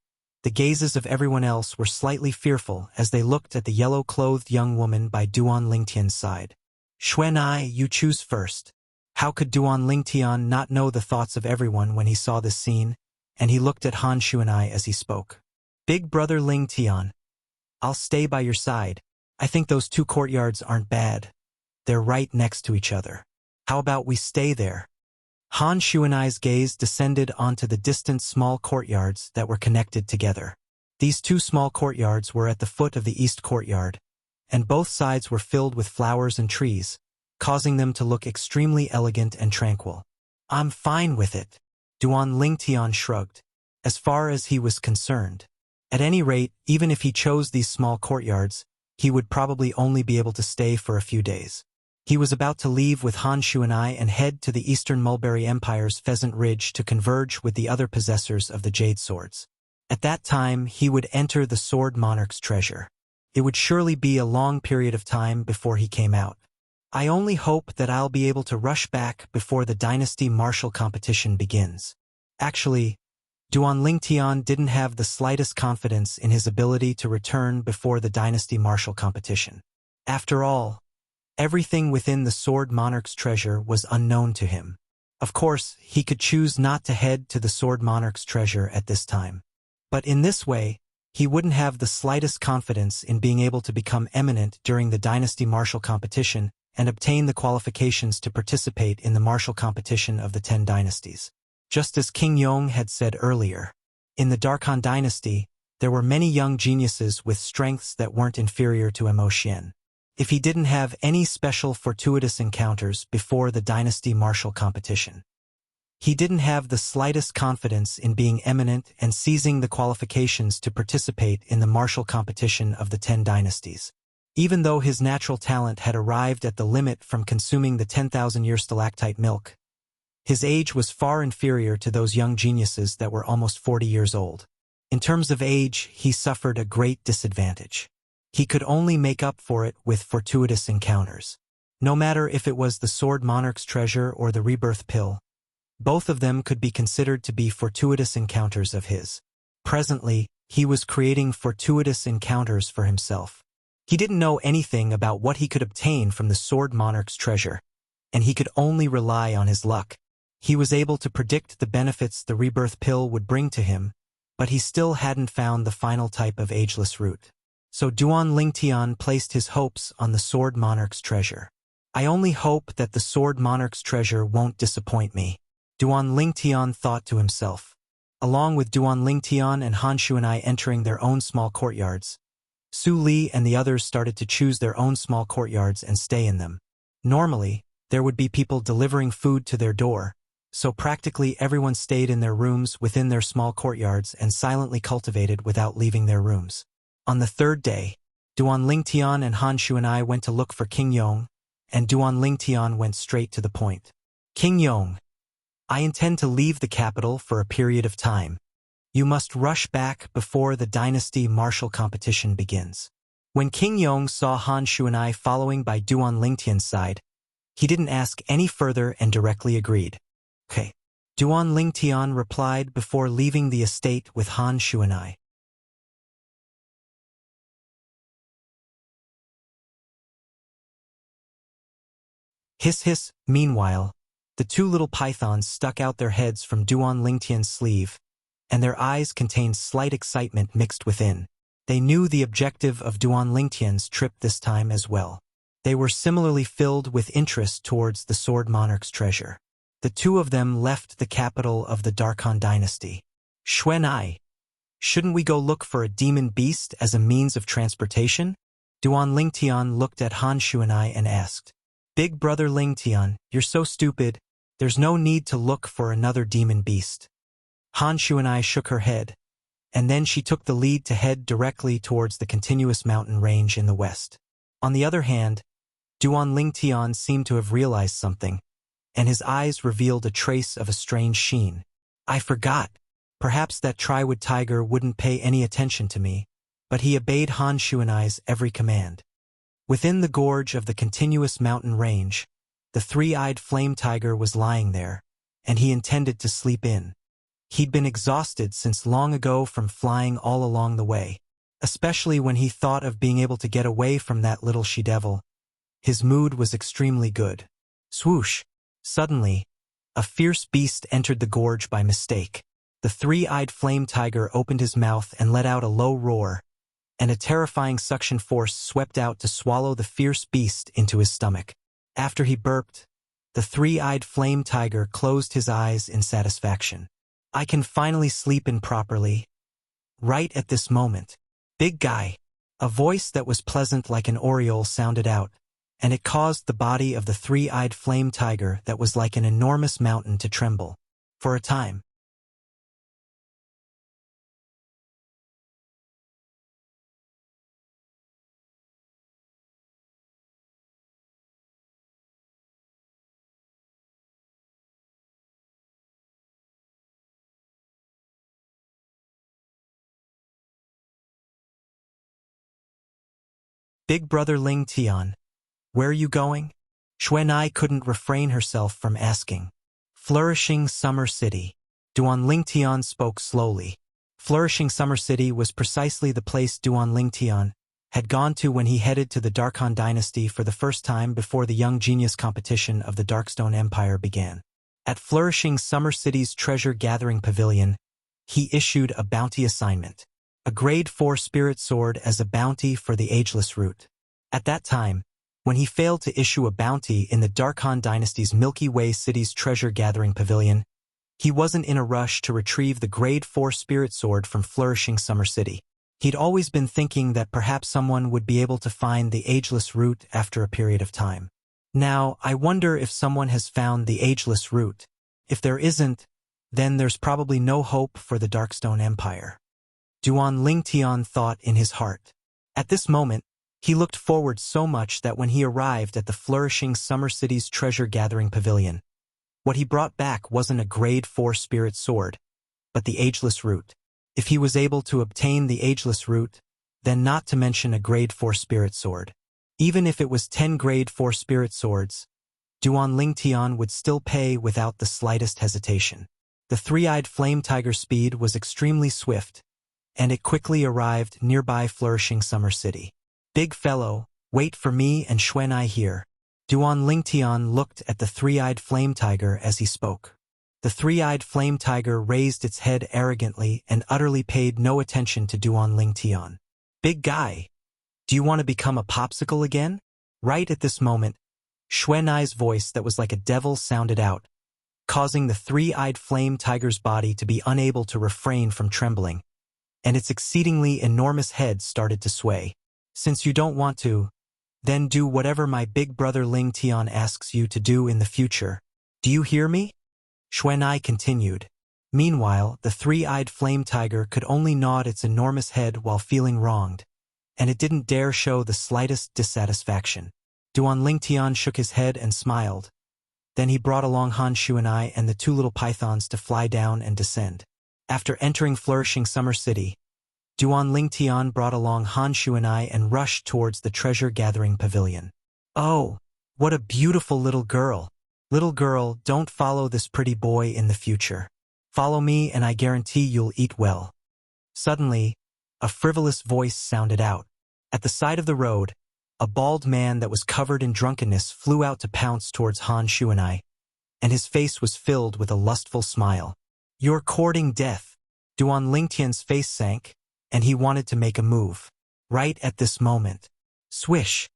the gazes of everyone else were slightly fearful as they looked at the yellow-clothed young woman by Duan Lingtian's side. Xuanai, you choose first. How could Duan Lingtian not know the thoughts of everyone when he saw this scene? And he looked at Han Xuanai as he spoke. Big brother Lingtian, I'll stay by your side. I think those 2 courtyards aren't bad. They're right next to each other. How about we stay there? Han Xuanai's gaze descended onto the distant small courtyards that were connected together. These 2 small courtyards were at the foot of the east courtyard, and both sides were filled with flowers and trees, causing them to look extremely elegant and tranquil. I'm fine with it, Duan Lingtian shrugged, as far as he was concerned. At any rate, even if he chose these small courtyards, he would probably only be able to stay for a few days. He was about to leave with Han Xuanai and head to the Eastern Mulberry Empire's Pheasant Ridge to converge with the other possessors of the Jade Swords. At that time, he would enter the Sword Monarch's treasure. It would surely be a long period of time before he came out. I only hope that I'll be able to rush back before the Dynasty Martial competition begins. Actually, Duan Lingtian didn't have the slightest confidence in his ability to return before the dynasty martial competition. After all, everything within the Sword Monarch's treasure was unknown to him. Of course, he could choose not to head to the Sword Monarch's treasure at this time. But in this way, he wouldn't have the slightest confidence in being able to become eminent during the dynasty martial competition and obtain the qualifications to participate in the martial competition of the 10 dynasties. Just as King Yong had said earlier, in the Darkhan dynasty, there were many young geniuses with strengths that weren't inferior to Mo Xian. If he didn't have any special fortuitous encounters before the dynasty martial competition, he didn't have the slightest confidence in being eminent and seizing the qualifications to participate in the martial competition of the 10 dynasties. Even though his natural talent had arrived at the limit from consuming the 10,000-year stalactite milk, his age was far inferior to those young geniuses that were almost 40 years old. In terms of age, he suffered a great disadvantage. He could only make up for it with fortuitous encounters. No matter if it was the Sword Monarch's treasure or the rebirth pill, both of them could be considered to be fortuitous encounters of his. Presently, he was creating fortuitous encounters for himself. He didn't know anything about what he could obtain from the Sword Monarch's treasure, and he could only rely on his luck. He was able to predict the benefits the rebirth pill would bring to him, but he still hadn't found the final type of ageless root. So Duan Lingtian placed his hopes on the Sword Monarch's treasure. I only hope that the Sword Monarch's treasure won't disappoint me, Duan Lingtian thought to himself. Along with Duan Lingtian and Han Shuanai entering their own small courtyards, Su Li and the others started to choose their own small courtyards and stay in them. Normally, there would be people delivering food to their door, so practically everyone stayed in their rooms within their small courtyards and silently cultivated without leaving their rooms. On the third day, Duan Lingtian and Han Shuanai went to look for King Yong, and Duan Lingtian went straight to the point. King Yong, I intend to leave the capital for a period of time. You must rush back before the dynasty martial competition begins. When King Yong saw Han Shuanai following by Duan Lingtian's side, he didn't ask any further and directly agreed. Okay. Duan Lingtian replied before leaving the estate with Han Shuanai. Hiss hiss. Meanwhile, the two little pythons stuck out their heads from Duan Lingtian's sleeve, and their eyes contained slight excitement mixed within. They knew the objective of Duan Lingtian's trip this time as well. They were similarly filled with interest towards the Sword Monarch's treasure. The two of them left the capital of the Darkhan dynasty. Xuanai, shouldn't we go look for a demon beast as a means of transportation? Duan Lingtian looked at Han Shuanai and asked. Big brother Lingtian, you're so stupid. There's no need to look for another demon beast. Han Shuanai shook her head, and then she took the lead to head directly towards the continuous mountain range in the west. On the other hand, Duan Lingtian seemed to have realized something, and his eyes revealed a trace of a strange sheen. I forgot. Perhaps that Triwood tiger wouldn't pay any attention to me, but he obeyed Han Shuanai's every command. Within the gorge of the continuous mountain range, the three-eyed flame tiger was lying there, and he intended to sleep in. He'd been exhausted since long ago from flying all along the way, especially when he thought of being able to get away from that little she-devil. His mood was extremely good. Swoosh! Suddenly, a fierce beast entered the gorge by mistake. The three-eyed flame tiger opened his mouth and let out a low roar, and a terrifying suction force swept out to swallow the fierce beast into his stomach. After he burped, the three-eyed flame tiger closed his eyes in satisfaction. I can finally sleep in properly. Right at this moment. Big guy. A voice that was pleasant like an oriole sounded out, and it caused the body of the three-eyed flame tiger that was like an enormous mountain to tremble. For a time. Big brother Lingtian, where are you going? Xuanai couldn't refrain herself from asking. Flourishing Summer City. Duan Lingtian spoke slowly. Flourishing Summer City was precisely the place Duan Lingtian had gone to when he headed to the Darkhan dynasty for the first time before the Young Genius competition of the Darkstone Empire began. At Flourishing Summer City's treasure-gathering pavilion, he issued a bounty assignment, a grade 4 spirit sword as a bounty for the ageless root. At that time, when he failed to issue a bounty in the Darkhan dynasty's Milky Way City's treasure-gathering pavilion, he wasn't in a rush to retrieve the grade 4 spirit sword from Flourishing Summer City. He'd always been thinking that perhaps someone would be able to find the ageless root after a period of time. Now, I wonder if someone has found the ageless root. If there isn't, then there's probably no hope for the Darkstone Empire. Duan Lingtian thought in his heart. At this moment, he looked forward so much that when he arrived at the Flourishing Summer City's treasure-gathering pavilion, what he brought back wasn't a grade 4 spirit sword, but the ageless root. If he was able to obtain the ageless root, then not to mention a grade 4 spirit sword. Even if it was 10 grade 4 spirit swords, Duan Lingtian would still pay without the slightest hesitation. The three-eyed flame tiger's speed was extremely swift, and it quickly arrived nearby Flourishing Summer City. Big fellow, wait for me and Xuanai here. Duan Lingtian looked at the three-eyed flame tiger as he spoke. The three-eyed flame tiger raised its head arrogantly and utterly paid no attention to Duan Lingtian. Big guy, do you want to become a popsicle again? Right at this moment, Xuanai's voice that was like a devil sounded out, causing the three-eyed flame tiger's body to be unable to refrain from trembling, and its exceedingly enormous head started to sway. Since you don't want to, then do whatever my big brother Lingtian asks you to do in the future. Do you hear me? Xuanai continued. Meanwhile, the three-eyed flame tiger could only nod its enormous head while feeling wronged, and it didn't dare show the slightest dissatisfaction. Duan Lingtian shook his head and smiled. Then he brought along Han Xuanai and the two little pythons to fly down and descend. After entering Flourishing Summer City, Duan Lingtian brought along Han Xuanai and rushed towards the treasure-gathering pavilion. Oh, what a beautiful little girl! Little girl, don't follow this pretty boy in the future. Follow me and I guarantee you'll eat well. Suddenly, a frivolous voice sounded out. At the side of the road, a bald man that was covered in drunkenness flew out to pounce towards Han Xuanai, and his face was filled with a lustful smile. You're courting death. Duan Lingtian's face sank, and he wanted to make a move. Right at this moment. Swish!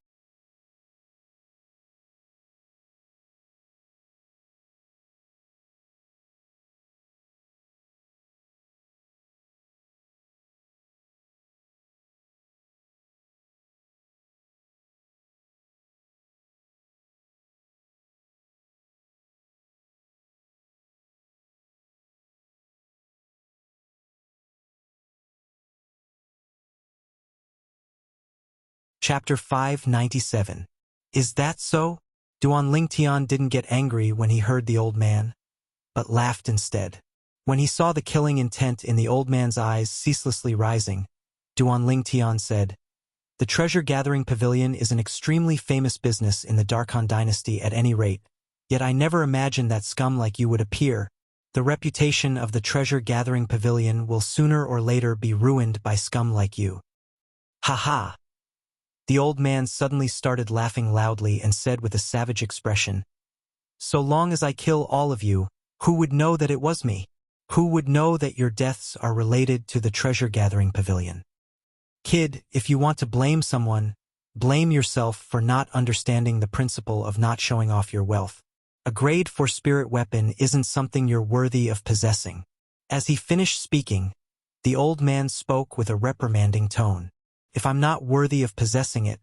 Chapter 597. Is that so? Duan Lingtian didn't get angry when he heard the old man, but laughed instead. When he saw the killing intent in the old man's eyes ceaselessly rising, Duan Lingtian said, The treasure-gathering pavilion is an extremely famous business in the Darkhan dynasty at any rate, yet I never imagined that scum like you would appear. The reputation of the treasure-gathering pavilion will sooner or later be ruined by scum like you. Ha ha! The old man suddenly started laughing loudly and said with a savage expression, So long as I kill all of you, who would know that it was me? Who would know that your deaths are related to the treasure-gathering pavilion? Kid, if you want to blame someone, blame yourself for not understanding the principle of not showing off your wealth. A grade 4 spirit weapon isn't something you're worthy of possessing. As he finished speaking, the old man spoke with a reprimanding tone. If I'm not worthy of possessing it,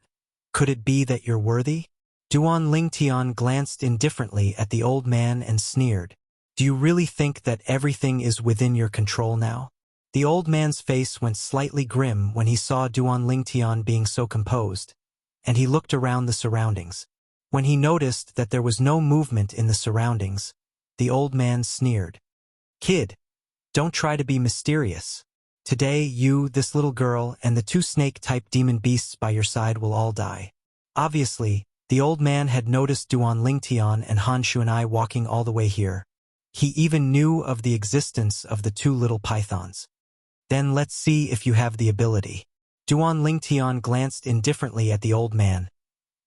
could it be that you're worthy? Duan Lingtian glanced indifferently at the old man and sneered. Do you really think that everything is within your control now? The old man's face went slightly grim when he saw Duan Lingtian being so composed, and he looked around the surroundings. When he noticed that there was no movement in the surroundings, the old man sneered. Kid, don't try to be mysterious. Today you, this little girl, and the two snake-type demon beasts by your side will all die. Obviously, the old man had noticed Duan Lingtian and Han Xuanai walking all the way here. He even knew of the existence of the two little pythons. Then let's see if you have the ability. Duan Lingtian glanced indifferently at the old man,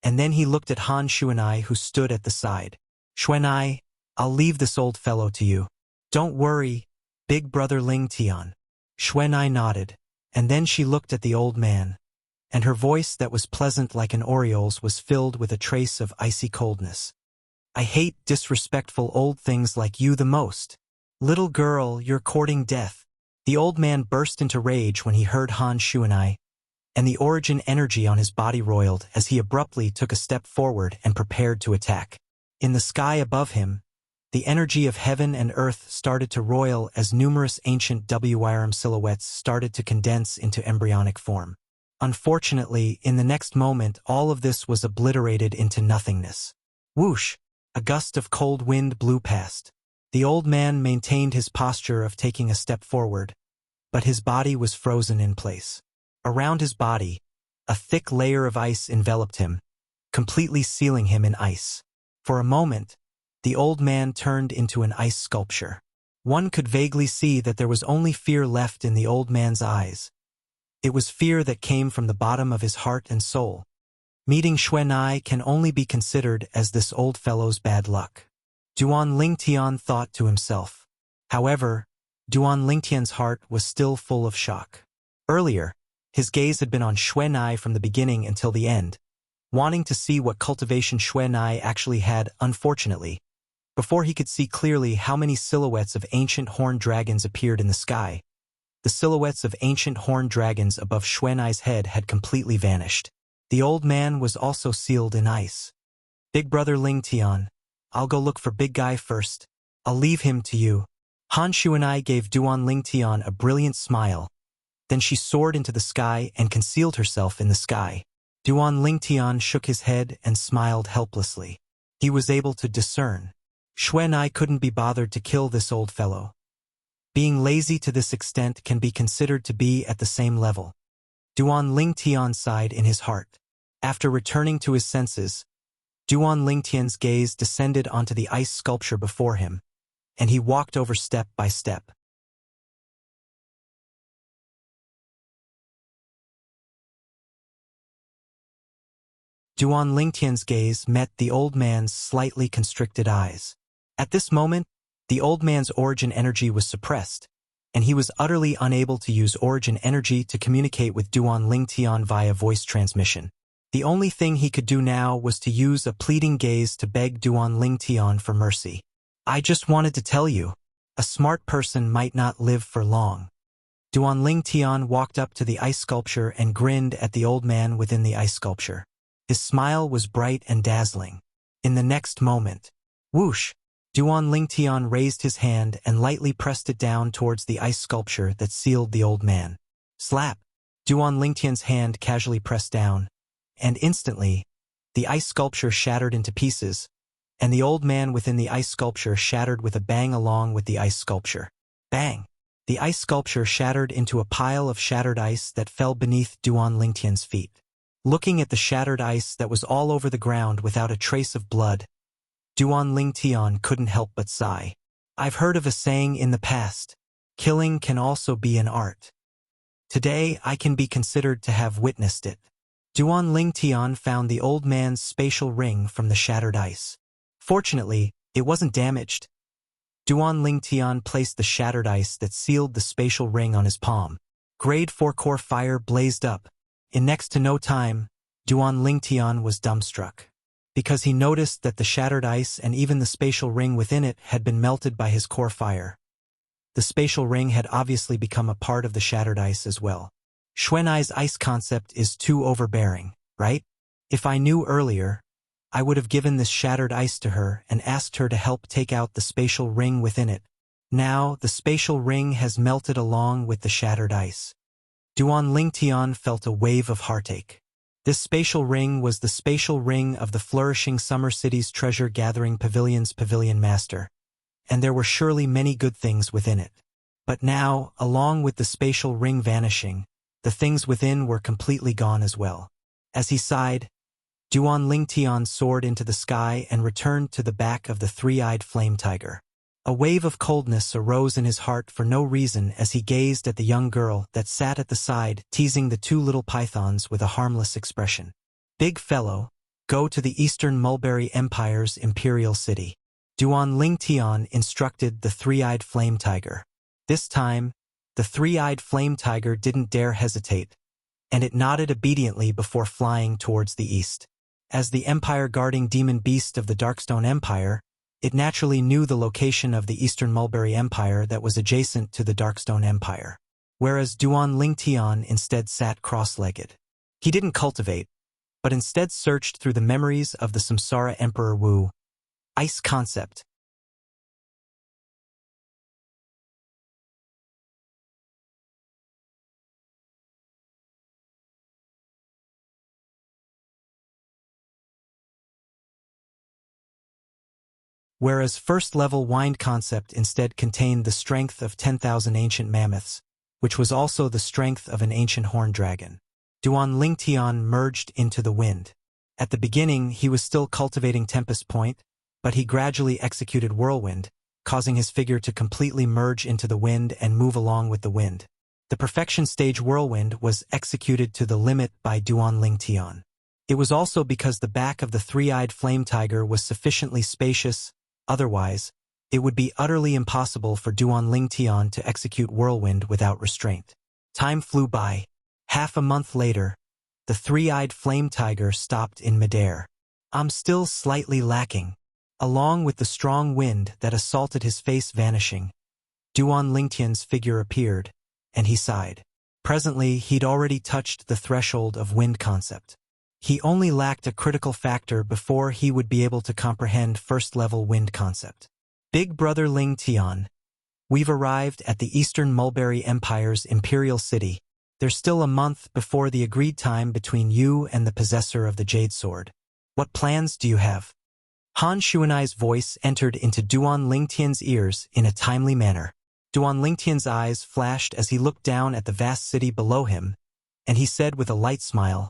and then he looked at Han Xuanai who stood at the side. Xuanai, I'll leave this old fellow to you. Don't worry, big brother Lingtian. Xuanai nodded, and then she looked at the old man, and her voice that was pleasant like an oriole's was filled with a trace of icy coldness. I hate disrespectful old things like you the most. Little girl, you're courting death. The old man burst into rage when he heard Han Xuanai, and the origin energy on his body roiled as he abruptly took a step forward and prepared to attack. In the sky above him, the energy of heaven and earth started to roil as numerous ancient WIRM silhouettes started to condense into embryonic form. Unfortunately, in the next moment, all of this was obliterated into nothingness. Whoosh! A gust of cold wind blew past. The old man maintained his posture of taking a step forward, but his body was frozen in place. Around his body, a thick layer of ice enveloped him, completely sealing him in ice. For a moment, the old man turned into an ice sculpture. One could vaguely see that there was only fear left in the old man's eyes. It was fear that came from the bottom of his heart and soul. Meeting Xuanai can only be considered as this old fellow's bad luck. Duan Lingtian thought to himself. However, Duan Lingtian's heart was still full of shock. Earlier, his gaze had been on Xuanai from the beginning until the end, wanting to see what cultivation Xuanai actually had. Unfortunately, before he could see clearly how many silhouettes of ancient horned dragons appeared in the sky, the silhouettes of ancient horned dragons above Xuanai's head had completely vanished. The old man was also sealed in ice. Big brother Lingtian, I'll go look for big guy first. I'll leave him to you. Han Xuanai gave Duan Lingtian a brilliant smile. Then she soared into the sky and concealed herself in the sky. Duan Lingtian shook his head and smiled helplessly. He was able to discern. Xuanai couldn't be bothered to kill this old fellow. Being lazy to this extent can be considered to be at the same level. Duan Lingtian sighed in his heart. After returning to his senses, Duan Lingtian's gaze descended onto the ice sculpture before him, and he walked over step by step. Duan Lingtian's gaze met the old man's slightly constricted eyes. At this moment, the old man's origin energy was suppressed, and he was utterly unable to use origin energy to communicate with Duan Lingtian via voice transmission. The only thing he could do now was to use a pleading gaze to beg Duan Lingtian for mercy. I just wanted to tell you, a smart person might not live for long. Duan Lingtian walked up to the ice sculpture and grinned at the old man within the ice sculpture. His smile was bright and dazzling. In the next moment, whoosh! Duan Lingtian raised his hand and lightly pressed it down towards the ice sculpture that sealed the old man. Slap! Duan Lingtian's hand casually pressed down, and instantly, the ice sculpture shattered into pieces, and the old man within the ice sculpture shattered with a bang along with the ice sculpture. Bang! The ice sculpture shattered into a pile of shattered ice that fell beneath Duan Lingtian's feet. Looking at the shattered ice that was all over the ground without a trace of blood, Duan Lingtian couldn't help but sigh. I've heard of a saying in the past, killing can also be an art. Today I can be considered to have witnessed it. Duan Lingtian found the old man's spatial ring from the shattered ice. Fortunately, it wasn't damaged. Duan Lingtian placed the shattered ice that sealed the spatial ring on his palm. Grade 4 core fire blazed up. In next to no time, Duan Lingtian was dumbstruck, because he noticed that the shattered ice and even the spatial ring within it had been melted by his core fire. The spatial ring had obviously become a part of the shattered ice as well. Xuanai's ice concept is too overbearing, right? If I knew earlier, I would have given this shattered ice to her and asked her to help take out the spatial ring within it. Now, the spatial ring has melted along with the shattered ice. Duan Lingtian felt a wave of heartache. This spatial ring was the spatial ring of the flourishing Summer City's treasure-gathering pavilion's pavilion master, and there were surely many good things within it. But now, along with the spatial ring vanishing, the things within were completely gone as well. As he sighed, Duan Lingtian soared into the sky and returned to the back of the three-eyed flame tiger. A wave of coldness arose in his heart for no reason as he gazed at the young girl that sat at the side, teasing the two little pythons with a harmless expression. Big fellow, go to the Eastern Mulberry Empire's imperial city. Duan Lingtian instructed the three-eyed flame tiger. This time, the three-eyed flame tiger didn't dare hesitate, and it nodded obediently before flying towards the east. As the empire-guarding demon beast of the Darkstone Empire, it naturally knew the location of the Eastern Mulberry Empire that was adjacent to the Darkstone Empire, whereas Duan Lingtian instead sat cross-legged. He didn't cultivate, but instead searched through the memories of the Samsara Emperor Wu. Ice concept. Whereas first-level wind concept instead contained the strength of 10,000 ancient mammoths, which was also the strength of an ancient horned dragon. Duan Lingtian merged into the wind. At the beginning, he was still cultivating Tempest Point, but he gradually executed Whirlwind, causing his figure to completely merge into the wind and move along with the wind. The perfection stage Whirlwind was executed to the limit by Duan Lingtian. It was also because the back of the three-eyed flame tiger was sufficiently spacious. Otherwise, it would be utterly impossible for Duan Lingtian to execute Whirlwind without restraint. Time flew by. Half a month later, the three-eyed flame tiger stopped in midair. I'm still slightly lacking. Along with the strong wind that assaulted his face vanishing, Duan Lingtian's figure appeared, and he sighed. Presently, he'd already touched the threshold of wind concept. He only lacked a critical factor before he would be able to comprehend first-level wind concept. Big Brother Lingtian, we've arrived at the Eastern Mulberry Empire's imperial city. There's still a month before the agreed time between you and the possessor of the Jade Sword. What plans do you have? Han Shuanai's voice entered into Duan Lingtian's ears in a timely manner. Duan Lingtian's eyes flashed as he looked down at the vast city below him, and he said with a light smile,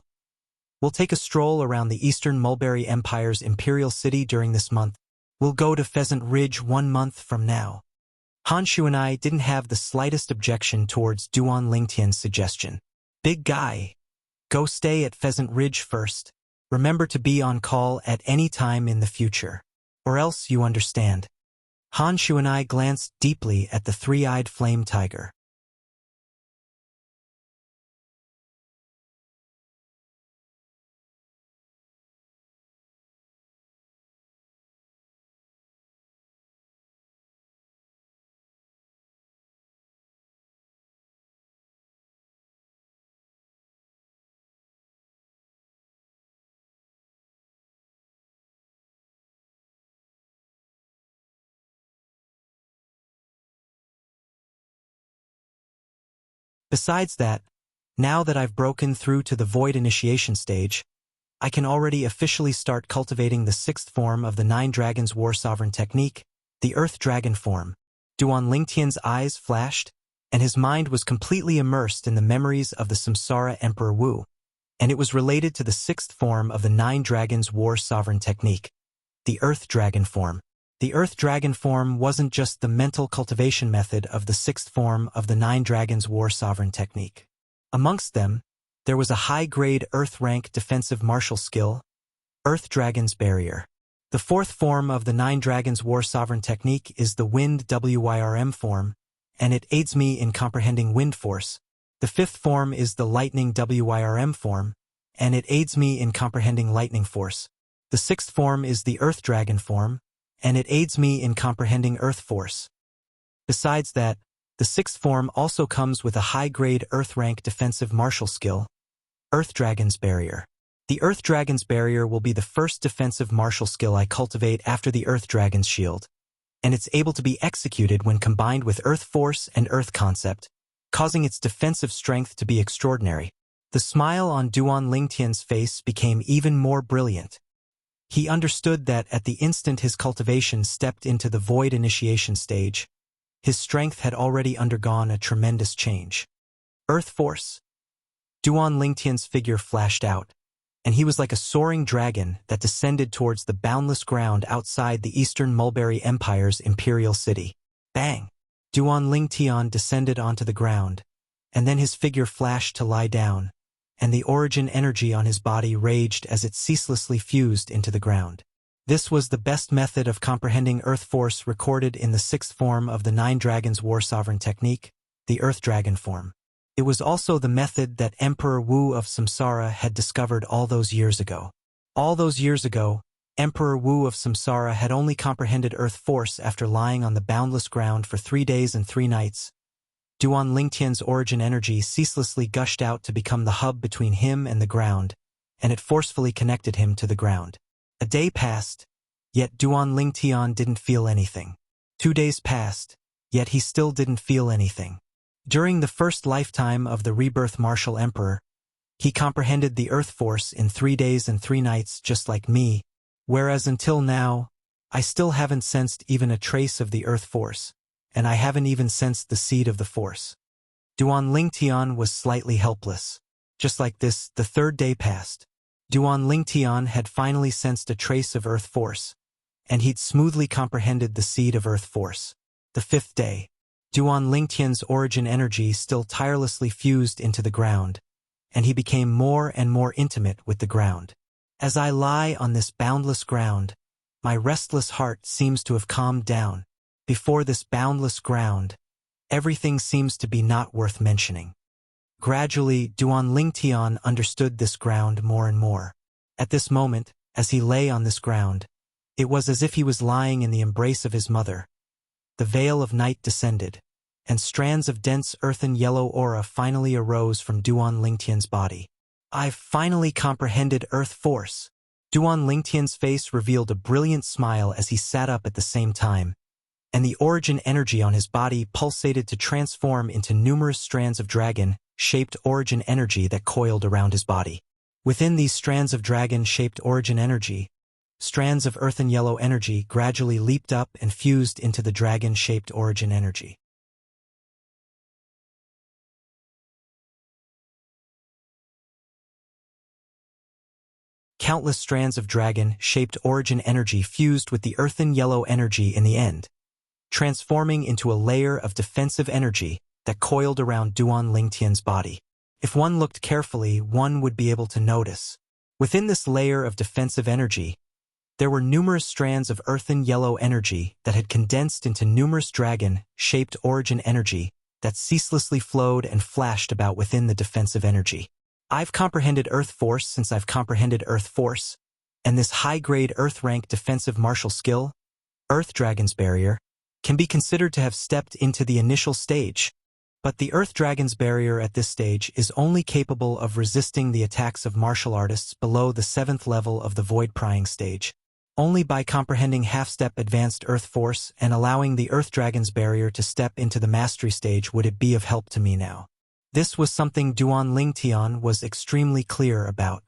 "We'll take a stroll around the Eastern Mulberry Empire's imperial city during this month. We'll go to Pheasant Ridge 1 month from now." Han Shuanai didn't have the slightest objection towards Duan Lingtian's suggestion. "Big guy, go stay at Pheasant Ridge first. Remember to be on call at any time in the future. Or else you understand." Han Shuanai glanced deeply at the three-eyed flame tiger. Besides that, now that I've broken through to the Void Initiation stage, I can already officially start cultivating the 6th form of the 9 Dragons War Sovereign technique, the Earth Dragon form. Duan Lingtian's eyes flashed, and his mind was completely immersed in the memories of the Samsara Emperor Wu, and it was related to the 6th form of the 9 Dragons War Sovereign technique, the Earth Dragon form. The Earth Dragon form wasn't just the mental cultivation method of the 6th form of the 9 Dragons War Sovereign technique. Amongst them, there was a high-grade Earth rank defensive martial skill, Earth Dragon's Barrier. The 4th form of the 9 Dragons War Sovereign technique is the Wind WYRM form, and it aids me in comprehending wind force. The 5th form is the Lightning WYRM form, and it aids me in comprehending lightning force. The 6th form is the Earth Dragon form, and it aids me in comprehending earth force. Besides that, the 6th form also comes with a high-grade Earth rank defensive martial skill, Earth Dragon's Barrier. The Earth Dragon's Barrier will be the first defensive martial skill I cultivate after the Earth Dragon's Shield, and it's able to be executed when combined with Earth Force and Earth Concept, causing its defensive strength to be extraordinary. The smile on Duan Lingtian's face became even more brilliant. He understood that at the instant his cultivation stepped into the Void Initiation stage, his strength had already undergone a tremendous change. Earth Force. Duan Lingtian's figure flashed out, and he was like a soaring dragon that descended towards the boundless ground outside the Eastern Mulberry Empire's imperial city. Bang! Duan Lingtian descended onto the ground, and then his figure flashed to lie down, and the origin energy on his body raged as it ceaselessly fused into the ground. This was the best method of comprehending Earth Force recorded in the sixth form of the Nine Dragons War Sovereign technique, the Earth Dragon form. It was also the method that Emperor Wu of Samsara had discovered all those years ago. All those years ago, Emperor Wu of Samsara had only comprehended Earth Force after lying on the boundless ground for 3 days and 3 nights. Duan Lingtian's origin energy ceaselessly gushed out to become the hub between him and the ground, and it forcefully connected him to the ground. A day passed, yet Duan Lingtian didn't feel anything. 2 days passed, yet he still didn't feel anything. During the first lifetime of the rebirth Martial Emperor, he comprehended the Earth Force in 3 days and 3 nights just like me, whereas until now, I still haven't sensed even a trace of the Earth Force, and I haven't even sensed the seed of the Force. Duan Lingtian was slightly helpless. Just like this, the 3rd day passed. Duan Lingtian had finally sensed a trace of Earth Force, and he'd smoothly comprehended the seed of Earth Force. The 5th day, Duan Lingtian's origin energy still tirelessly fused into the ground, and he became more and more intimate with the ground. As I lie on this boundless ground, my restless heart seems to have calmed down. Before this boundless ground, everything seems to be not worth mentioning. Gradually, Duan Lingtian understood this ground more and more. At this moment, as he lay on this ground, it was as if he was lying in the embrace of his mother. The veil of night descended, and strands of dense earthen yellow aura finally arose from Duan Lingtian's body. I've finally comprehended Earth Force. Duan Lingtian's face revealed a brilliant smile as he sat up at the same time, and the origin energy on his body pulsated to transform into numerous strands of dragon-shaped origin energy that coiled around his body. Within these strands of dragon-shaped origin energy, strands of earthen yellow energy gradually leaped up and fused into the dragon-shaped origin energy. Countless strands of dragon-shaped origin energy fused with the earthen yellow energy in the end, transforming into a layer of defensive energy that coiled around Duan Lingtian's body. If one looked carefully, one would be able to notice. Within this layer of defensive energy, there were numerous strands of earthen yellow energy that had condensed into numerous dragon-shaped origin energy that ceaselessly flowed and flashed about within the defensive energy. I've comprehended Earth Force since I've comprehended Earth Force, and this high-grade Earth-rank defensive martial skill, Earth Dragon's Barrier, can be considered to have stepped into the initial stage. But the Earth Dragon's Barrier at this stage is only capable of resisting the attacks of martial artists below the 7th level of the Void Prying stage. Only by comprehending half-step advanced Earth Force and allowing the Earth Dragon's Barrier to step into the Mastery stage would it be of help to me now. This was something Duan Lingtian was extremely clear about.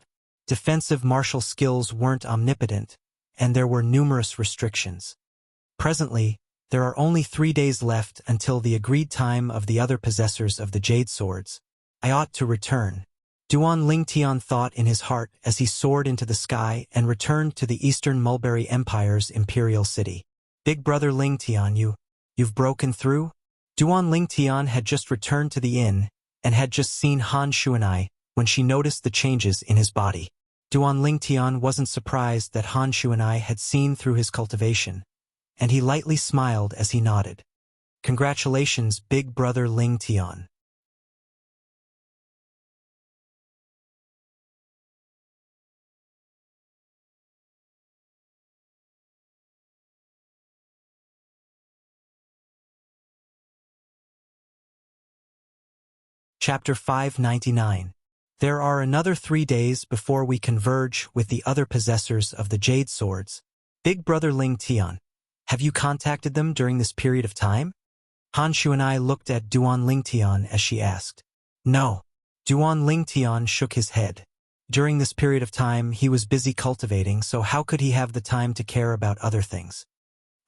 Defensive martial skills weren't omnipotent, and there were numerous restrictions. Presently, there are only 3 days left until the agreed time of the other possessors of the Jade Swords. I ought to return. Duan Lingtian thought in his heart as he soared into the sky and returned to the Eastern Mulberry Empire's imperial city. Big brother Lingtian, you've broken through? Duan Lingtian had just returned to the inn and had just seen Han Shuanai when she noticed the changes in his body. Duan Lingtian wasn't surprised that Han Shuanai had seen through his cultivation, and he lightly smiled as he nodded. Congratulations, big brother Lingtian. Chapter 599. There are another 3 days before we converge with the other possessors of the Jade Swords. Big brother Lingtian, have you contacted them during this period of time? Han Shuanai looked at Duan Lingtian as she asked. No. Duan Lingtian shook his head. During this period of time, he was busy cultivating, so how could he have the time to care about other things?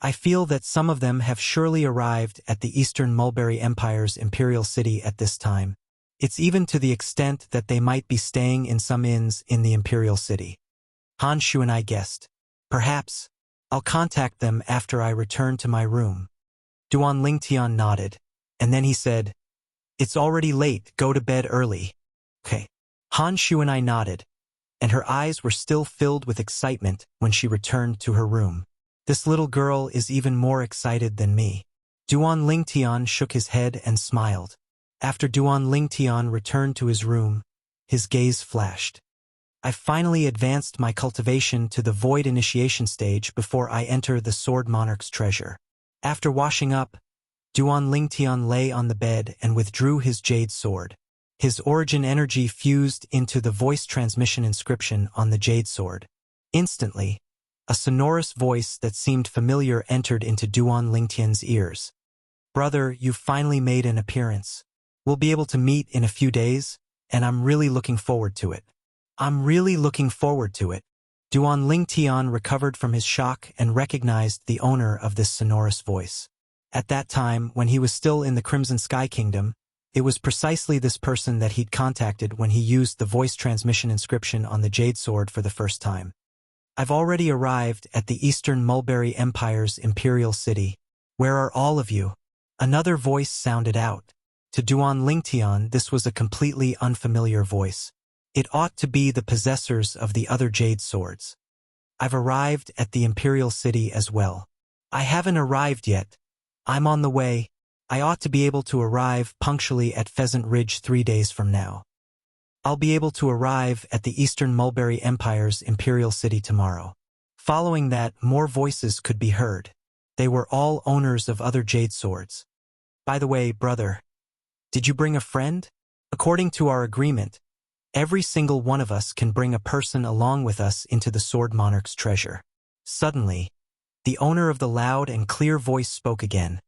I feel that some of them have surely arrived at the Eastern Mulberry Empire's imperial city at this time. It's even to the extent that they might be staying in some inns in the Imperial City. Han Shu and I guessed. Perhaps. I'll contact them after I return to my room. Duan Lingtian nodded, and then he said, "It's already late, go to bed early." Okay. Han Shu and I nodded, and her eyes were still filled with excitement when she returned to her room. This little girl is even more excited than me. Duan Lingtian shook his head and smiled. After Duan Lingtian returned to his room, his gaze flashed. I finally advanced my cultivation to the void initiation stage before I enter the Sword Monarch's treasure. After washing up, Duan Lingtian lay on the bed and withdrew his jade sword. His origin energy fused into the voice transmission inscription on the jade sword. Instantly, a sonorous voice that seemed familiar entered into Duan Lingtian's ears. "Brother, you've finally made an appearance. We'll be able to meet in a few days, and I'm really looking forward to it." "I'm really looking forward to it." Duan Lingtian recovered from his shock and recognized the owner of this sonorous voice. At that time, when he was still in the Crimson Sky Kingdom, it was precisely this person that he'd contacted when he used the voice transmission inscription on the Jade Sword for the first time. "I've already arrived at the Eastern Mulberry Empire's Imperial City. Where are all of you?" Another voice sounded out. To Duan Lingtian, this was a completely unfamiliar voice. It ought to be the possessors of the other jade swords. "I've arrived at the Imperial City as well." "I haven't arrived yet. I'm on the way. I ought to be able to arrive punctually at Pheasant Ridge 3 days from now. I'll be able to arrive at the Eastern Mulberry Empire's Imperial City tomorrow." Following that, more voices could be heard. They were all owners of other jade swords. "By the way, brother, did you bring a friend? According to our agreement, every single one of us can bring a person along with us into the Sword Monarch's treasure." Suddenly, the owner of the loud and clear voice spoke again,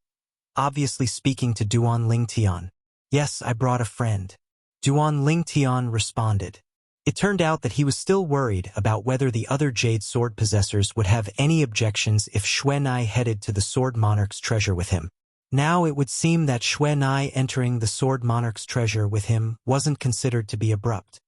obviously speaking to Duan Lingtian. "Yes, I brought a friend." Duan Lingtian responded. It turned out that he was still worried about whether the other jade sword possessors would have any objections if Xuenai headed to the Sword Monarch's treasure with him. Now it would seem that Xuenai entering the Sword Monarch's treasure with him wasn't considered to be abrupt.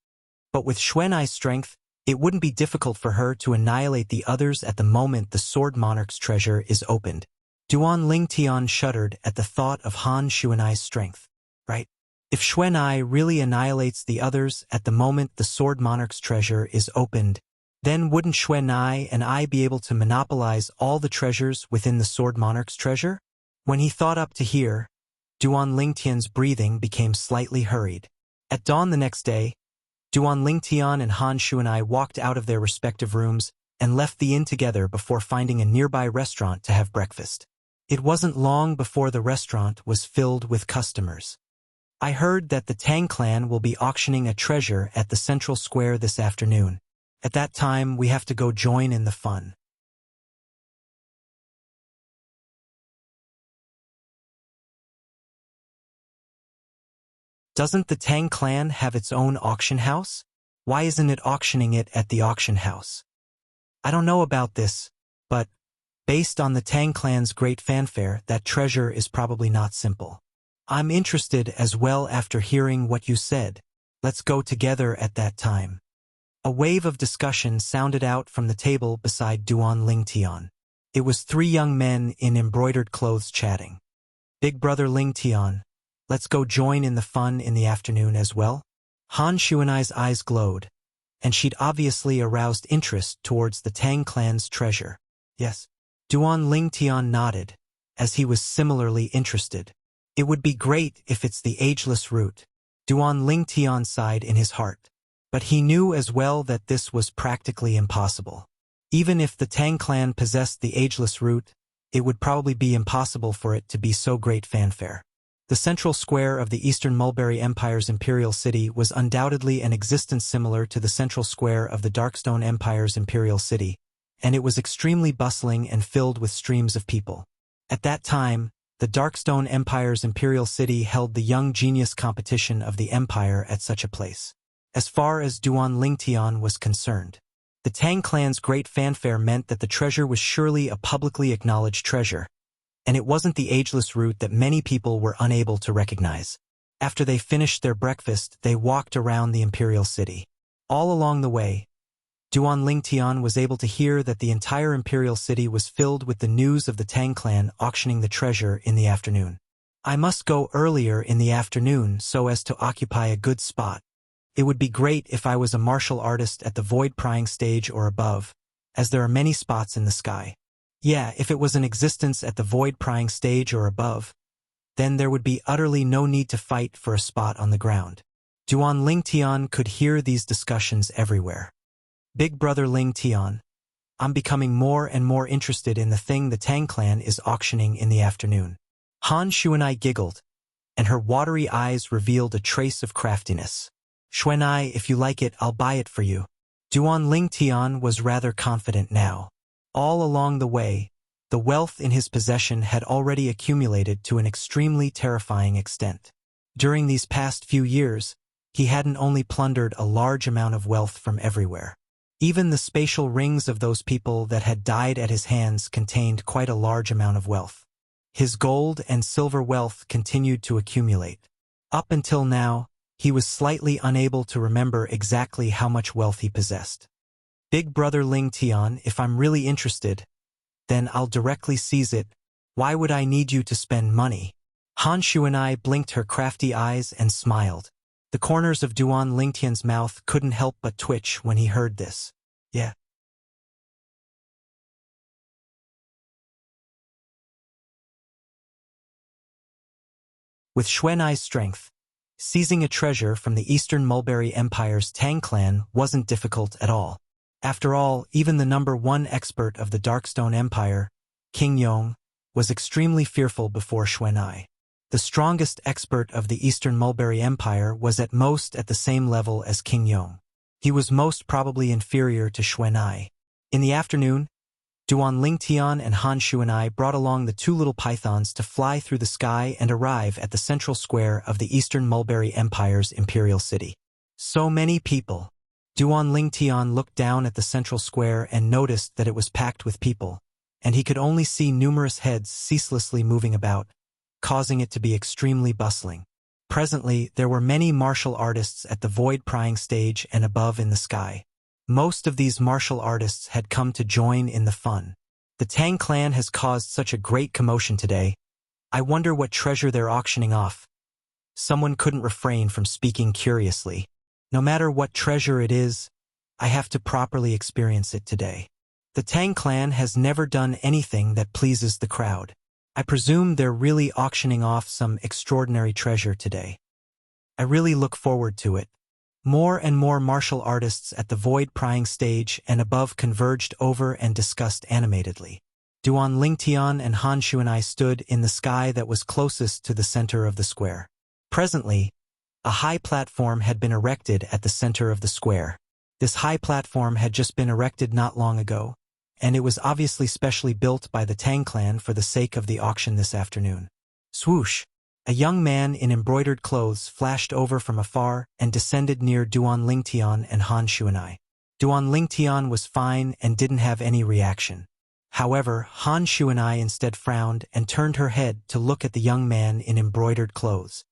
But with Xuenai's strength, it wouldn't be difficult for her to annihilate the others at the moment the Sword Monarch's treasure is opened. Duan Lingtian shuddered at the thought of Han Xuenai's strength. Right? If Xuenai really annihilates the others at the moment the Sword Monarch's treasure is opened, then wouldn't Xuenai and I be able to monopolize all the treasures within the Sword Monarch's treasure? When he thought up to here, Duan Lingtian's breathing became slightly hurried. At dawn the next day, Duan Lingtian and Han Xuenai walked out of their respective rooms and left the inn together before finding a nearby restaurant to have breakfast. It wasn't long before the restaurant was filled with customers. "I heard that the Tang clan will be auctioning a treasure at the central square this afternoon. At that time, we have to go join in the fun." "Doesn't the Tang clan have its own auction house? Why isn't it auctioning it at the auction house?" "I don't know about this, but based on the Tang clan's great fanfare, that treasure is probably not simple. I'm interested as well after hearing what you said. Let's go together at that time." A wave of discussion sounded out from the table beside Duan Lingtian. It was 3 young men in embroidered clothes chatting. "Big brother Lingtian, let's go join in the fun in the afternoon as well?" Han Xuenai's eyes glowed, and she'd obviously aroused interest towards the Tang clan's treasure. "Yes." Duan Lingtian nodded, as he was similarly interested. "It would be great if it's the ageless root." Duan Lingtian sighed in his heart. But he knew as well that this was practically impossible. Even if the Tang clan possessed the ageless root, it would probably be impossible for it to be so great fanfare. The central square of the Eastern Mulberry Empire's Imperial City was undoubtedly an existence similar to the central square of the Darkstone Empire's Imperial City, and it was extremely bustling and filled with streams of people. At that time, the Darkstone Empire's Imperial City held the young genius competition of the Empire at such a place. As far as Duan Lingtian was concerned, the Tang clan's great fanfare meant that the treasure was surely a publicly acknowledged treasure, and it wasn't the ageless root that many people were unable to recognize. After they finished their breakfast, they walked around the imperial city. All along the way, Duan Lingtian was able to hear that the entire imperial city was filled with the news of the Tang clan auctioning the treasure in the afternoon. I must go earlier in the afternoon so as to occupy a good spot. It would be great if I was a martial artist at the void prying stage or above, as there are many spots in the sky. Yeah, if it was in existence at the void prying stage or above, then there would be utterly no need to fight for a spot on the ground. Duan Lingtian could hear these discussions everywhere. Big brother Lingtian, I'm becoming more and more interested in the thing the Tang clan is auctioning in the afternoon. Han Shuanai giggled, and her watery eyes revealed a trace of craftiness. Xuanai, if you like it, I'll buy it for you. Duan Lingtian was rather confident now. All along the way, the wealth in his possession had already accumulated to an extremely terrifying extent. During these past few years, he hadn't only plundered a large amount of wealth from everywhere. Even the spatial rings of those people that had died at his hands contained quite a large amount of wealth. His gold and silver wealth continued to accumulate. Up until now, he was slightly unable to remember exactly how much wealth he possessed. Big brother Lingtian, if I'm really interested, then I'll directly seize it. Why would I need you to spend money? Han Shuanai blinked her crafty eyes and smiled. The corners of Duan Lingtian's mouth couldn't help but twitch when he heard this. Yeah. With Xuanai's strength, seizing a treasure from the Eastern Mulberry Empire's Tang clan wasn't difficult at all. After all, even the #1 expert of the Darkstone Empire, King Yong, was extremely fearful before Xuanai. The strongest expert of the Eastern Mulberry Empire was at most at the same level as King Yong. He was most probably inferior to Xuanai. In the afternoon, Duan Lingtian and Han Shuanai brought along the two little pythons to fly through the sky and arrive at the central square of the Eastern Mulberry Empire's imperial city. So many people. Duan Lingtian looked down at the central square and noticed that it was packed with people, and he could only see numerous heads ceaselessly moving about, causing it to be extremely bustling. Presently, there were many martial artists at the void prying stage and above in the sky. Most of these martial artists had come to join in the fun. The Tang clan has caused such a great commotion today. I wonder what treasure they're auctioning off. Someone couldn't refrain from speaking curiously. No matter what treasure it is, I have to properly experience it today. The Tang clan has never done anything that pleases the crowd. I presume they're really auctioning off some extraordinary treasure today. I really look forward to it. More and more martial artists at the void prying stage and above converged over and discussed animatedly. Duan Lingtian and Han Shuanai stood in the sky that was closest to the center of the square. Presently, a high platform had been erected at the center of the square. This high platform had just been erected not long ago, and it was obviously specially built by the Tang clan for the sake of the auction this afternoon. Swoosh! A young man in embroidered clothes flashed over from afar and descended near Duan Lingtian and Han Shuanai. Duan Lingtian was fine and didn't have any reaction. However, Han Shuanai instead frowned and turned her head to look at the young man in embroidered clothes.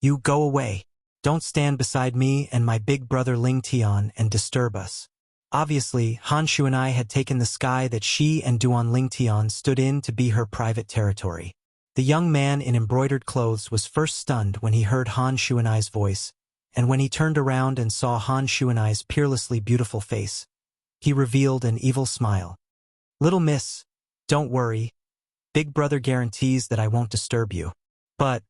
You go away. Don't stand beside me and my big brother Lingtian and disturb us. Obviously, Han Shuanai had taken the sky that she and Duan Lingtian stood in to be her private territory. The young man in embroidered clothes was first stunned when he heard Han Shuanai's voice, and when he turned around and saw Han Shuanai's peerlessly beautiful face, he revealed an evil smile. Little miss, don't worry. Big brother guarantees that I won't disturb you. But,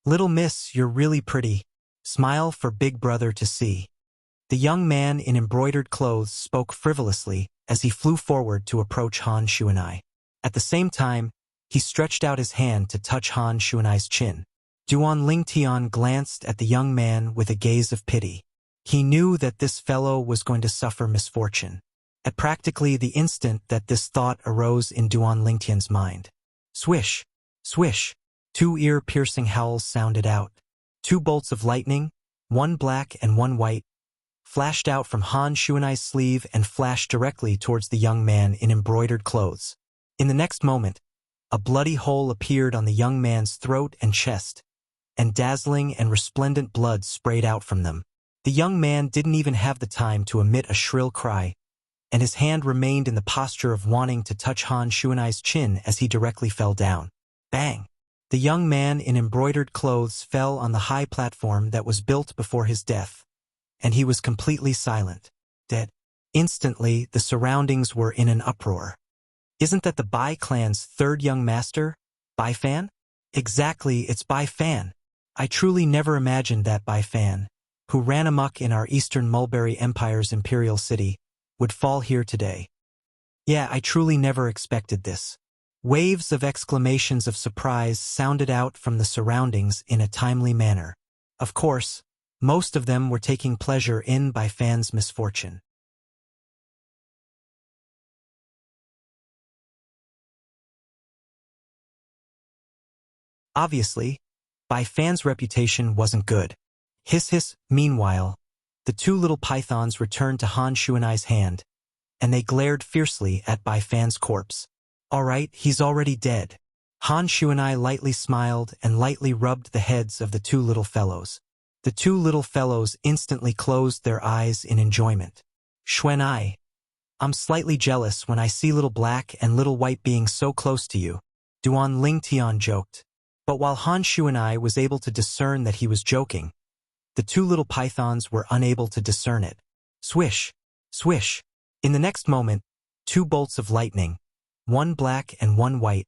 little miss, you're really pretty. Smile for big brother to see. The young man in embroidered clothes spoke frivolously as he flew forward to approach Han Shuanai. At the same time, he stretched out his hand to touch Han Shuanai's chin. Duan Lingtian glanced at the young man with a gaze of pity. He knew that this fellow was going to suffer misfortune. At practically the instant that this thought arose in Duan Lingtian's mind. Swish! Swish! Two ear-piercing howls sounded out. Two bolts of lightning, one black and one white, flashed out from Han Shuanai's sleeve and flashed directly towards the young man in embroidered clothes. In the next moment, a bloody hole appeared on the young man's throat and chest, and dazzling and resplendent blood sprayed out from them. The young man didn't even have the time to emit a shrill cry, and his hand remained in the posture of wanting to touch Han Shuanai's chin as he directly fell down. Bang! The young man in embroidered clothes fell on the high platform that was built before his death, and he was completely silent, dead. Instantly, the surroundings were in an uproar. Isn't that the Bai clan's third young master, Bai Fan? Exactly, it's Bai Fan. I truly never imagined that Bai Fan, who ran amok in our Eastern Mulberry Empire's imperial city, would fall here today. Yeah, I truly never expected this. Waves of exclamations of surprise sounded out from the surroundings in a timely manner. Of course, most of them were taking pleasure in Bai Fan's misfortune. Obviously, Bai Fan's reputation wasn't good. Hiss hiss. Meanwhile, the two little pythons returned to Han Shuanai's hand, and they glared fiercely at Bai Fan's corpse. All right, he's already dead. Han Shuanai lightly smiled and lightly rubbed the heads of the two little fellows. The two little fellows instantly closed their eyes in enjoyment. Shuanai, I'm slightly jealous when I see little black and little white being so close to you, Duan Ling Tian joked. But while Han Shuanai was able to discern that he was joking, the two little pythons were unable to discern it. Swish! Swish! In the next moment, two bolts of lightning, one black and one white,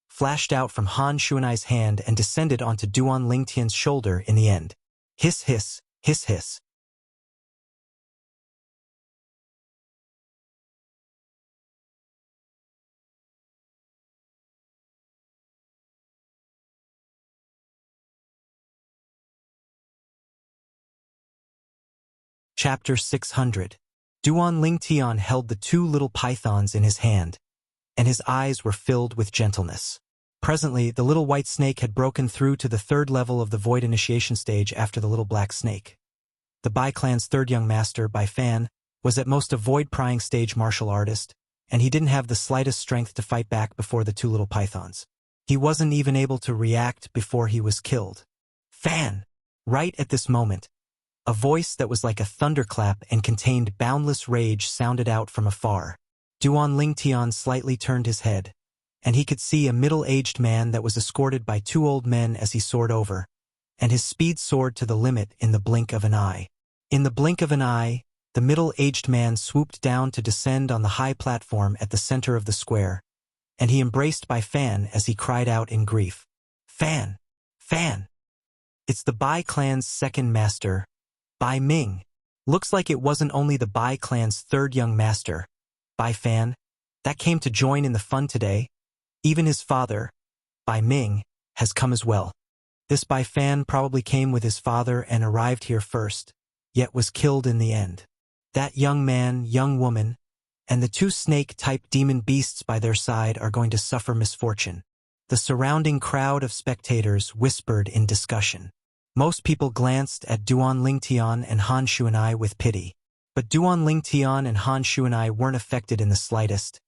flashed out from Han Shuanai's hand and descended onto Duan Lingtian's shoulder in the end. Hiss hiss, hiss hiss. Chapter 600. Duan Lingtian held the two little pythons in his hand, and his eyes were filled with gentleness. Presently, the little white snake had broken through to the third level of the void initiation stage after the little black snake. The Bai clan's third young master, Bai Fan, was at most a void-prying stage martial artist, and he didn't have the slightest strength to fight back before the two little pythons. He wasn't even able to react before he was killed. Fan! Right at this moment, a voice that was like a thunderclap and contained boundless rage sounded out from afar. Duan Lingtian slightly turned his head, and he could see a middle-aged man that was escorted by two old men as he soared over, and his speed soared to the limit in the blink of an eye. In the blink of an eye, the middle-aged man swooped down to descend on the high platform at the center of the square, and he embraced Bai Fan as he cried out in grief. Fan! Fan! It's the Bai clan's second master, Bai Ming. Looks like it wasn't only the Bai clan's third young master, Bai Fan, that came to join in the fun today. Even his father, Bai Ming, has come as well. This Bai Fan probably came with his father and arrived here first, yet was killed in the end. That young man, young woman, and the two snake-type demon beasts by their side are going to suffer misfortune. The surrounding crowd of spectators whispered in discussion. Most people glanced at Duan Lingtian and Han Shuanai with pity. But Duan Lingtian and Han Shuanai weren't affected in the slightest,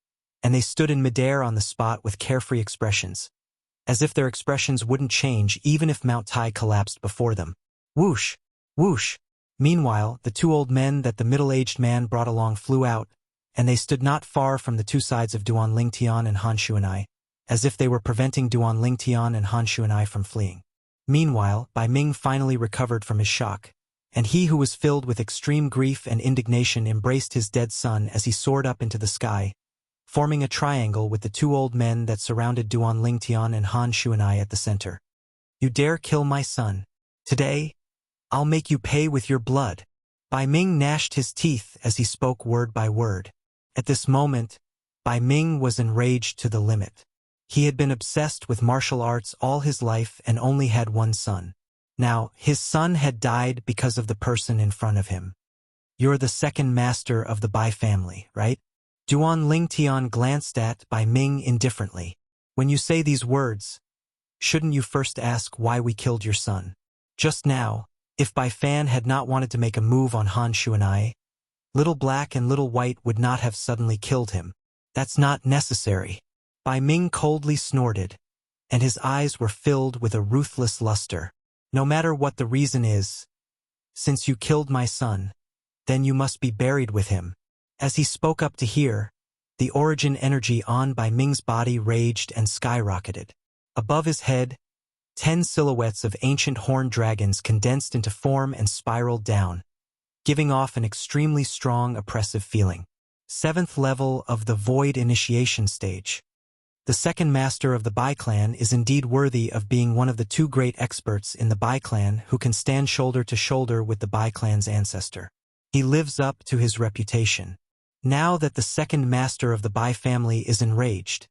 and they stood in midair on the spot with carefree expressions, as if their expressions wouldn't change even if Mount Tai collapsed before them. Whoosh! Whoosh! Meanwhile, the two old men that the middle-aged man brought along flew out, and they stood not far from the two sides of Duan Lingtian and Han Shuanai, as if they were preventing Duan Lingtian and Han Shuanai from fleeing. Meanwhile, Bai Ming finally recovered from his shock, and he who was filled with extreme grief and indignation embraced his dead son as he soared up into the sky, forming a triangle with the two old men that surrounded Duan Lingtian and Han Shuanai at the center. You dare kill my son? Today, I'll make you pay with your blood. Bai Ming gnashed his teeth as he spoke word by word. At this moment, Bai Ming was enraged to the limit. He had been obsessed with martial arts all his life and only had one son. Now, his son had died because of the person in front of him. You're the second master of the Bai family, right? Duan Lingtian glanced at Bai Ming indifferently. When you say these words, shouldn't you first ask why we killed your son? Just now, if Bai Fan had not wanted to make a move on Han Shuanai, Little Black and Little White would not have suddenly killed him. That's not necessary. Bai Ming coldly snorted, and his eyes were filled with a ruthless luster. No matter what the reason is, since you killed my son, then you must be buried with him. As he spoke up to hear, the origin energy on Bai Ming's body raged and skyrocketed. Above his head, 10 silhouettes of ancient horned dragons condensed into form and spiraled down, giving off an extremely strong oppressive feeling. 7th level of the Void Initiation stage. The second master of the Bai clan is indeed worthy of being one of the 2 great experts in the Bai clan who can stand shoulder to shoulder with the Bai clan's ancestor. He lives up to his reputation. Now that the second master of the Bai family is enraged,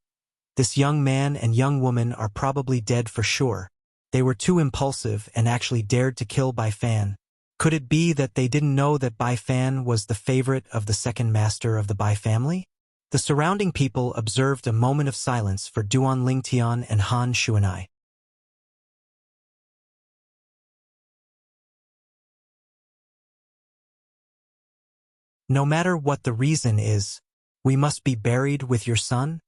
this young man and young woman are probably dead for sure. They were too impulsive and actually dared to kill Bai Fan. Could it be that they didn't know that Bai Fan was the favorite of the second master of the Bai family? The surrounding people observed a moment of silence for Duan Lingtian and Han Xuanai. No matter what the reason is, we must be buried with your son?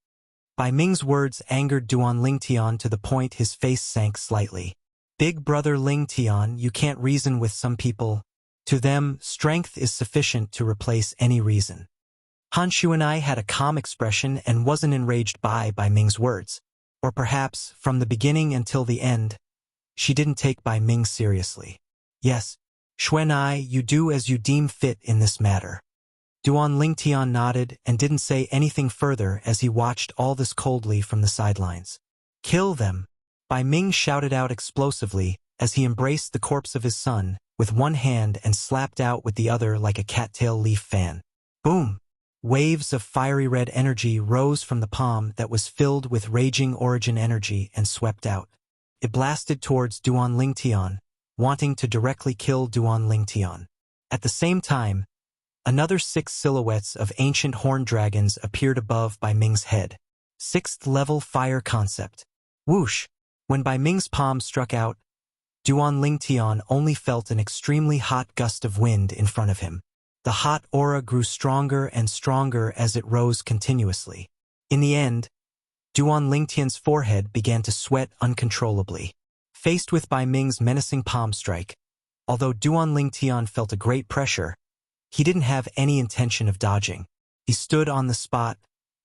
Bai Ming's words angered Duan Lingtian to the point his face sank slightly. Big brother Lingtian, you can't reason with some people. To them, strength is sufficient to replace any reason. Han Xuanai had a calm expression and wasn't enraged by Bai Ming's words. Or perhaps, from the beginning until the end, she didn't take Bai Ming seriously. Yes, Xuanai, you do as you deem fit in this matter. Duan Lingtian nodded and didn't say anything further as he watched all this coldly from the sidelines. Kill them! Bai Ming shouted out explosively as he embraced the corpse of his son with one hand and slapped out with the other like a cattail leaf fan. Boom! Waves of fiery red energy rose from the palm that was filled with raging origin energy and swept out. It blasted towards Duan Lingtian, wanting to directly kill Duan Lingtian. At the same time, another 6 silhouettes of ancient horned dragons appeared above Bai Ming's head. 6th level fire concept. Whoosh! When Bai Ming's palm struck out, Duan Lingtian only felt an extremely hot gust of wind in front of him. The hot aura grew stronger and stronger as it rose continuously. In the end, Duan Lingtian's forehead began to sweat uncontrollably. Faced with Bai Ming's menacing palm strike, although Duan Lingtian felt a great pressure, he didn't have any intention of dodging. He stood on the spot,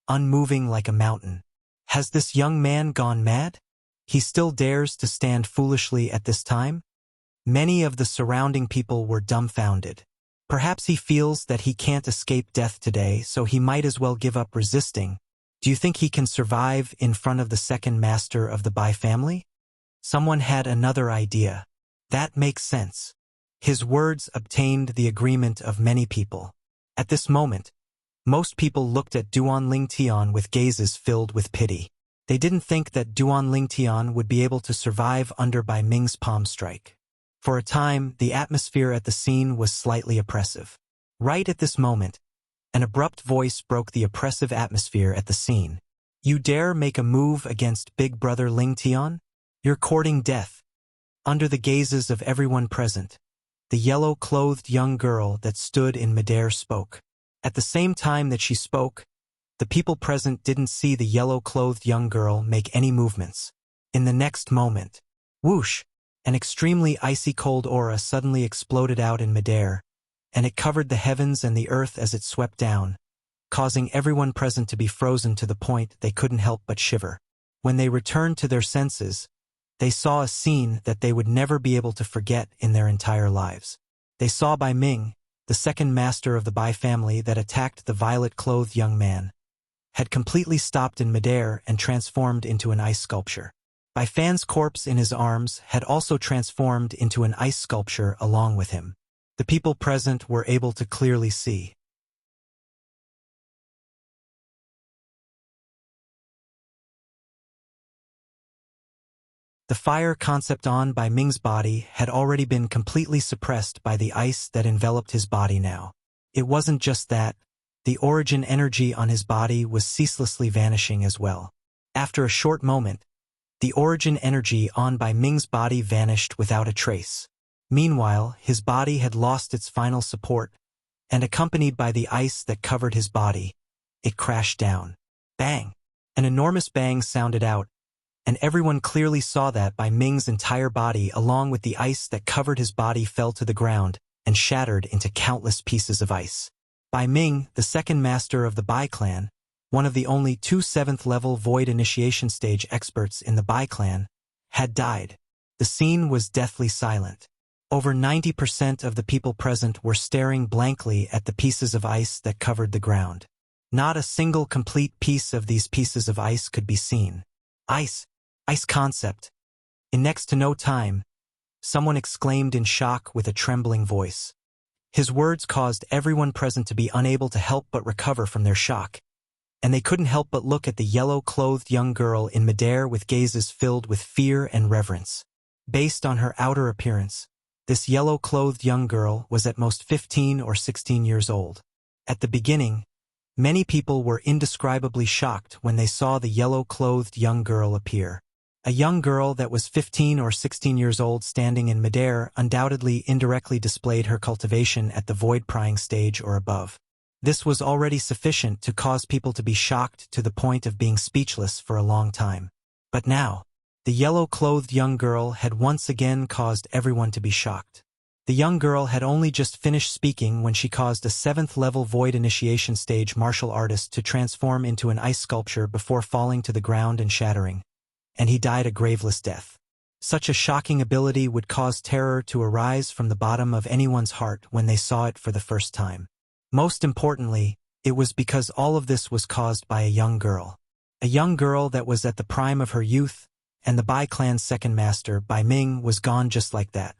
unmoving like a mountain. Has this young man gone mad? He still dares to stand foolishly at this time? Many of the surrounding people were dumbfounded. Perhaps he feels that he can't escape death today, so he might as well give up resisting. Do you think he can survive in front of the second master of the Bai family? Someone had another idea. That makes sense. His words obtained the agreement of many people. At this moment, most people looked at Duan Lingtian with gazes filled with pity. They didn't think that Duan Lingtian would be able to survive under Bai Ming's palm strike. For a time, the atmosphere at the scene was slightly oppressive. Right at this moment, an abrupt voice broke the oppressive atmosphere at the scene. You dare make a move against Big Brother Lingtian? You're courting death. Under the gazes of everyone present, the yellow-clothed young girl that stood in midair spoke. At the same time that she spoke, the people present didn't see the yellow-clothed young girl make any movements. In the next moment, whoosh! An extremely icy-cold aura suddenly exploded out in midair, and it covered the heavens and the earth as it swept down, causing everyone present to be frozen to the point they couldn't help but shiver. When they returned to their senses, they saw a scene that they would never be able to forget in their entire lives. They saw Bai Ming, the second master of the Bai family that attacked the violet-clothed young man, had completely stopped in midair and transformed into an ice sculpture. Bai Fan's corpse in his arms had also transformed into an ice sculpture along with him. The people present were able to clearly see. The fire concept on Bai Ming's body had already been completely suppressed by the ice that enveloped his body now. It wasn't just that, the origin energy on his body was ceaselessly vanishing as well. After a short moment, the origin energy on Bai Ming's body vanished without a trace. Meanwhile, his body had lost its final support, and accompanied by the ice that covered his body, it crashed down. Bang! An enormous bang sounded out, And everyone clearly saw that Bai Ming's entire body along with the ice that covered his body fell to the ground and shattered into countless pieces of ice. Bai Ming, the second master of the Bai clan, one of the only two 7th-level Void Initiation Stage experts in the Bai clan, had died. The scene was deathly silent. Over 90% of the people present were staring blankly at the pieces of ice that covered the ground. Not a single complete piece of these pieces of ice could be seen. Ice concept. In next to no time, someone exclaimed in shock with a trembling voice. His words caused everyone present to be unable to help but recover from their shock, and they couldn't help but look at the yellow-clothed young girl in midair with gazes filled with fear and reverence. Based on her outer appearance, this yellow-clothed young girl was at most 15 or 16 years old. At the beginning, many people were indescribably shocked when they saw the yellow-clothed young girl appear. A young girl that was 15 or 16 years old standing in midair undoubtedly indirectly displayed her cultivation at the void-prying stage or above. This was already sufficient to cause people to be shocked to the point of being speechless for a long time. But now, the yellow-clothed young girl had once again caused everyone to be shocked. The young girl had only just finished speaking when she caused a 7th-level Void Initiation Stage martial artist to transform into an ice sculpture before falling to the ground and shattering. And he died a graveless death. Such a shocking ability would cause terror to arise from the bottom of anyone's heart when they saw it for the first time. Most importantly, it was because all of this was caused by a young girl. A young girl that was at the prime of her youth, and the Bai clan's second master, Bai Ming, was gone just like that.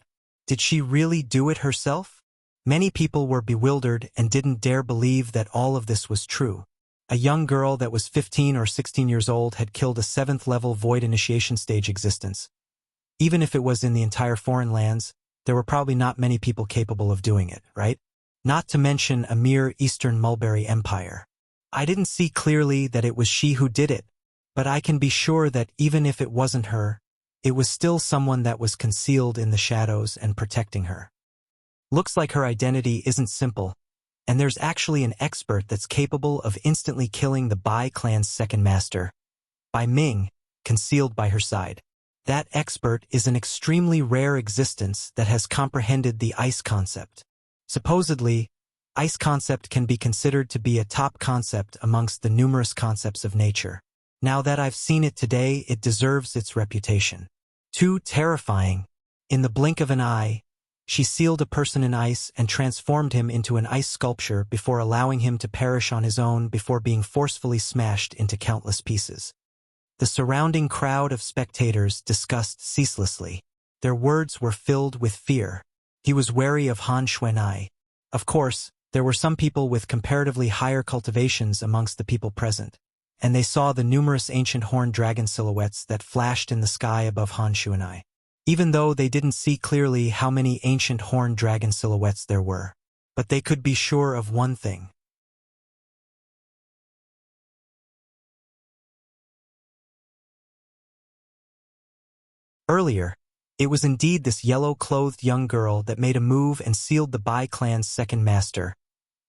Did she really do it herself? Many people were bewildered and didn't dare believe that all of this was true. A young girl that was 15 or 16 years old had killed a 7th-level Void Initiation Stage existence. Even if it was in the entire foreign lands, there were probably not many people capable of doing it, right? Not to mention a mere Eastern Mulberry Empire. I didn't see clearly that it was she who did it, but I can be sure that even if it wasn't her, it was still someone that was concealed in the shadows and protecting her. Looks like her identity isn't simple, and there's actually an expert that's capable of instantly killing the Bai clan's second master, Bai Ming, concealed by her side. That expert is an extremely rare existence that has comprehended the ice concept. Supposedly, ice concept can be considered to be a top concept amongst the numerous concepts of nature. Now that I've seen it today, it deserves its reputation. Too terrifying. In the blink of an eye, she sealed a person in ice and transformed him into an ice sculpture before allowing him to perish on his own before being forcefully smashed into countless pieces. The surrounding crowd of spectators discussed ceaselessly. Their words were filled with fear. He was wary of Han Xuanai. Of course, there were some people with comparatively higher cultivations amongst the people present, and they saw the numerous ancient horned dragon silhouettes that flashed in the sky above Han Xuanai. Even though they didn't see clearly how many ancient horned dragon silhouettes there were. But they could be sure of one thing. Earlier, it was indeed this yellow-clothed young girl that made a move and sealed the Bai clan's second master,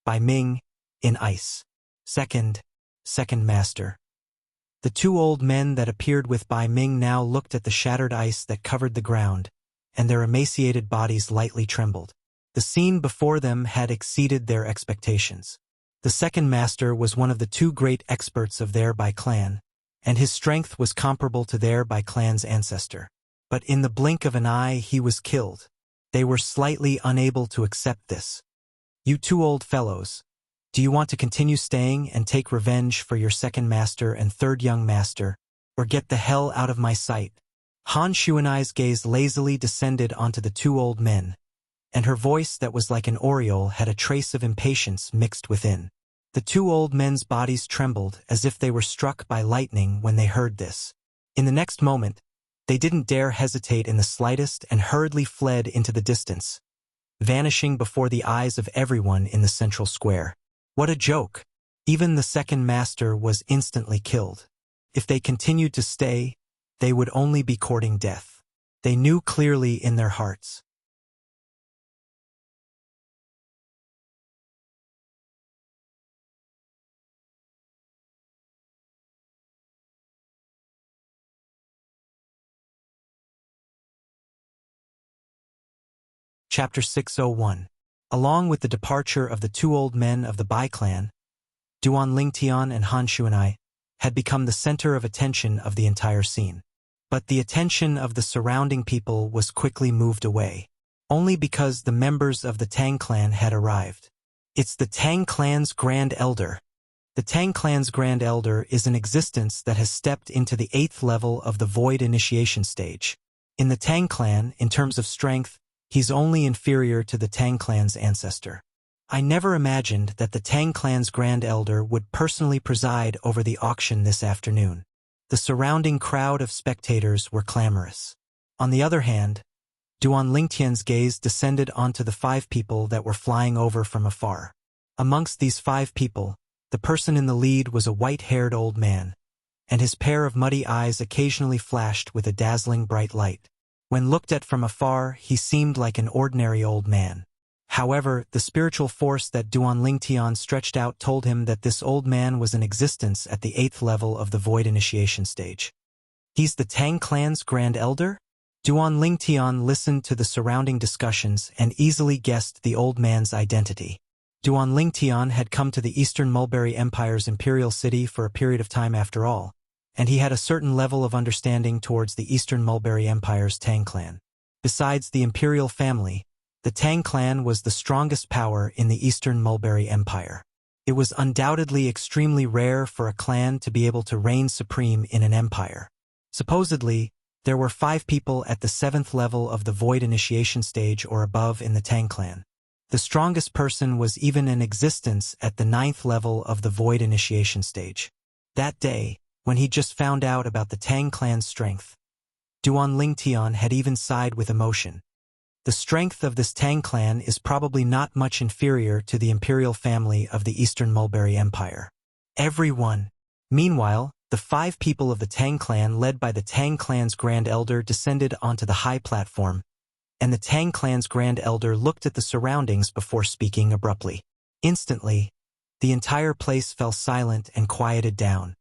Bai Ming, in ice. Second master. The two old men that appeared with Bai Ming now looked at the shattered ice that covered the ground, and their emaciated bodies lightly trembled. The scene before them had exceeded their expectations. The second master was one of the two great experts of their Bai clan, and his strength was comparable to their Bai clan's ancestor. But in the blink of an eye he was killed. They were slightly unable to accept this. You two old fellows, do you want to continue staying and take revenge for your second master and third young master, or get the hell out of my sight? Han Xuanai's gaze lazily descended onto the two old men, and her voice that was like an aureole had a trace of impatience mixed within. The two old men's bodies trembled as if they were struck by lightning when they heard this. In the next moment, they didn't dare hesitate in the slightest and hurriedly fled into the distance, vanishing before the eyes of everyone in the central square. What a joke! Even the second master was instantly killed. If they continued to stay, they would only be courting death. They knew clearly in their hearts. Chapter 601. Along with the departure of the two old men of the Bai clan, Duan Lingtian and Han Shuanai had become the center of attention of the entire scene. But the attention of the surrounding people was quickly moved away, only because the members of the Tang clan had arrived. It's the Tang clan's Grand Elder. The Tang clan's Grand Elder is an existence that has stepped into the 8th level of the Void initiation stage. In the Tang clan, in terms of strength, he's only inferior to the Tang clan's ancestor. I never imagined that the Tang clan's Grand Elder would personally preside over the auction this afternoon. The surrounding crowd of spectators were clamorous. On the other hand, Duan Lingtian's gaze descended onto the 5 people that were flying over from afar. Amongst these 5 people, the person in the lead was a white-haired old man, and his pair of muddy eyes occasionally flashed with a dazzling bright light. When looked at from afar, he seemed like an ordinary old man. However, the spiritual force that Duan Lingtian stretched out told him that this old man was in existence at the 8th level of the Void initiation stage. He's the Tang clan's Grand Elder? Duan Lingtian listened to the surrounding discussions and easily guessed the old man's identity. Duan Lingtian had come to the Eastern Mulberry Empire's imperial city for a period of time after all, and he had a certain level of understanding towards the Eastern Mulberry Empire's Tang clan. Besides the imperial family, the Tang clan was the strongest power in the Eastern Mulberry Empire. It was undoubtedly extremely rare for a clan to be able to reign supreme in an empire. Supposedly, there were 5 people at the 7th level of the Void initiation stage or above in the Tang clan. The strongest person was even in existence at the 9th level of the Void initiation stage. That day, when he just found out about the Tang clan's strength, Duan Lingtian had even sighed with emotion. The strength of this Tang clan is probably not much inferior to the imperial family of the Eastern Mulberry Empire. Everyone. Meanwhile, the 5 people of the Tang clan led by the Tang clan's Grand Elder descended onto the high platform, and the Tang clan's Grand Elder looked at the surroundings before speaking abruptly. Instantly, the entire place fell silent and quieted down.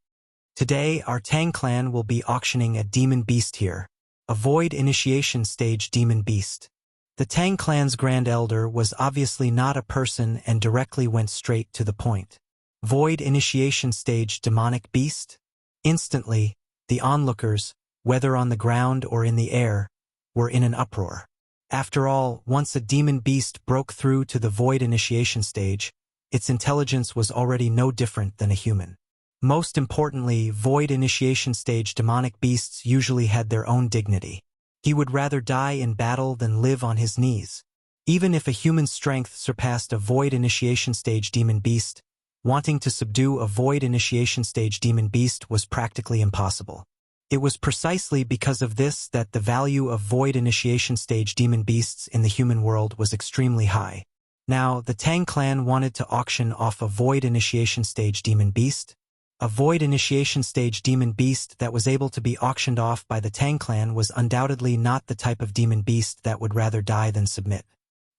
Today, our Tang clan will be auctioning a demon beast here, a Void initiation stage demon beast. The Tang clan's Grand Elder was obviously not a person and directly went straight to the point. Void initiation stage demonic beast? Instantly, the onlookers, whether on the ground or in the air, were in an uproar. After all, once a demon beast broke through to the Void initiation stage, its intelligence was already no different than a human. Most importantly, Void initiation stage demonic beasts usually had their own dignity. He would rather die in battle than live on his knees. Even if a human's strength surpassed a Void initiation stage demon beast, wanting to subdue a Void initiation stage demon beast was practically impossible. It was precisely because of this that the value of Void initiation stage demon beasts in the human world was extremely high. Now, the Tang clan wanted to auction off a Void initiation stage demon beast. A Void initiation stage demon beast that was able to be auctioned off by the Tang clan was undoubtedly not the type of demon beast that would rather die than submit.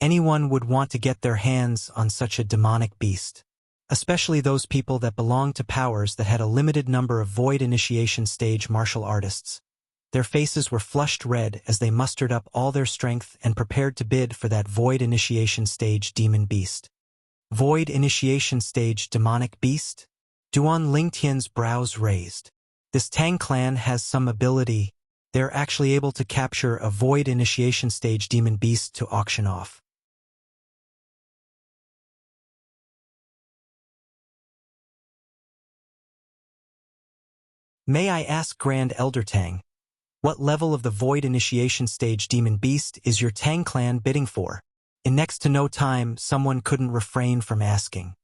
Anyone would want to get their hands on such a demonic beast, especially those people that belonged to powers that had a limited number of Void initiation stage martial artists. Their faces were flushed red as they mustered up all their strength and prepared to bid for that Void initiation stage demon beast. Void initiation stage demonic beast? Duan Lingtian's brows raised. This Tang clan has some ability. They're actually able to capture a Void initiation stage demon beast to auction off. May I ask Grand Elder Tang, what level of the Void initiation stage demon beast is your Tang clan bidding for? In next to no time, someone couldn't refrain from asking.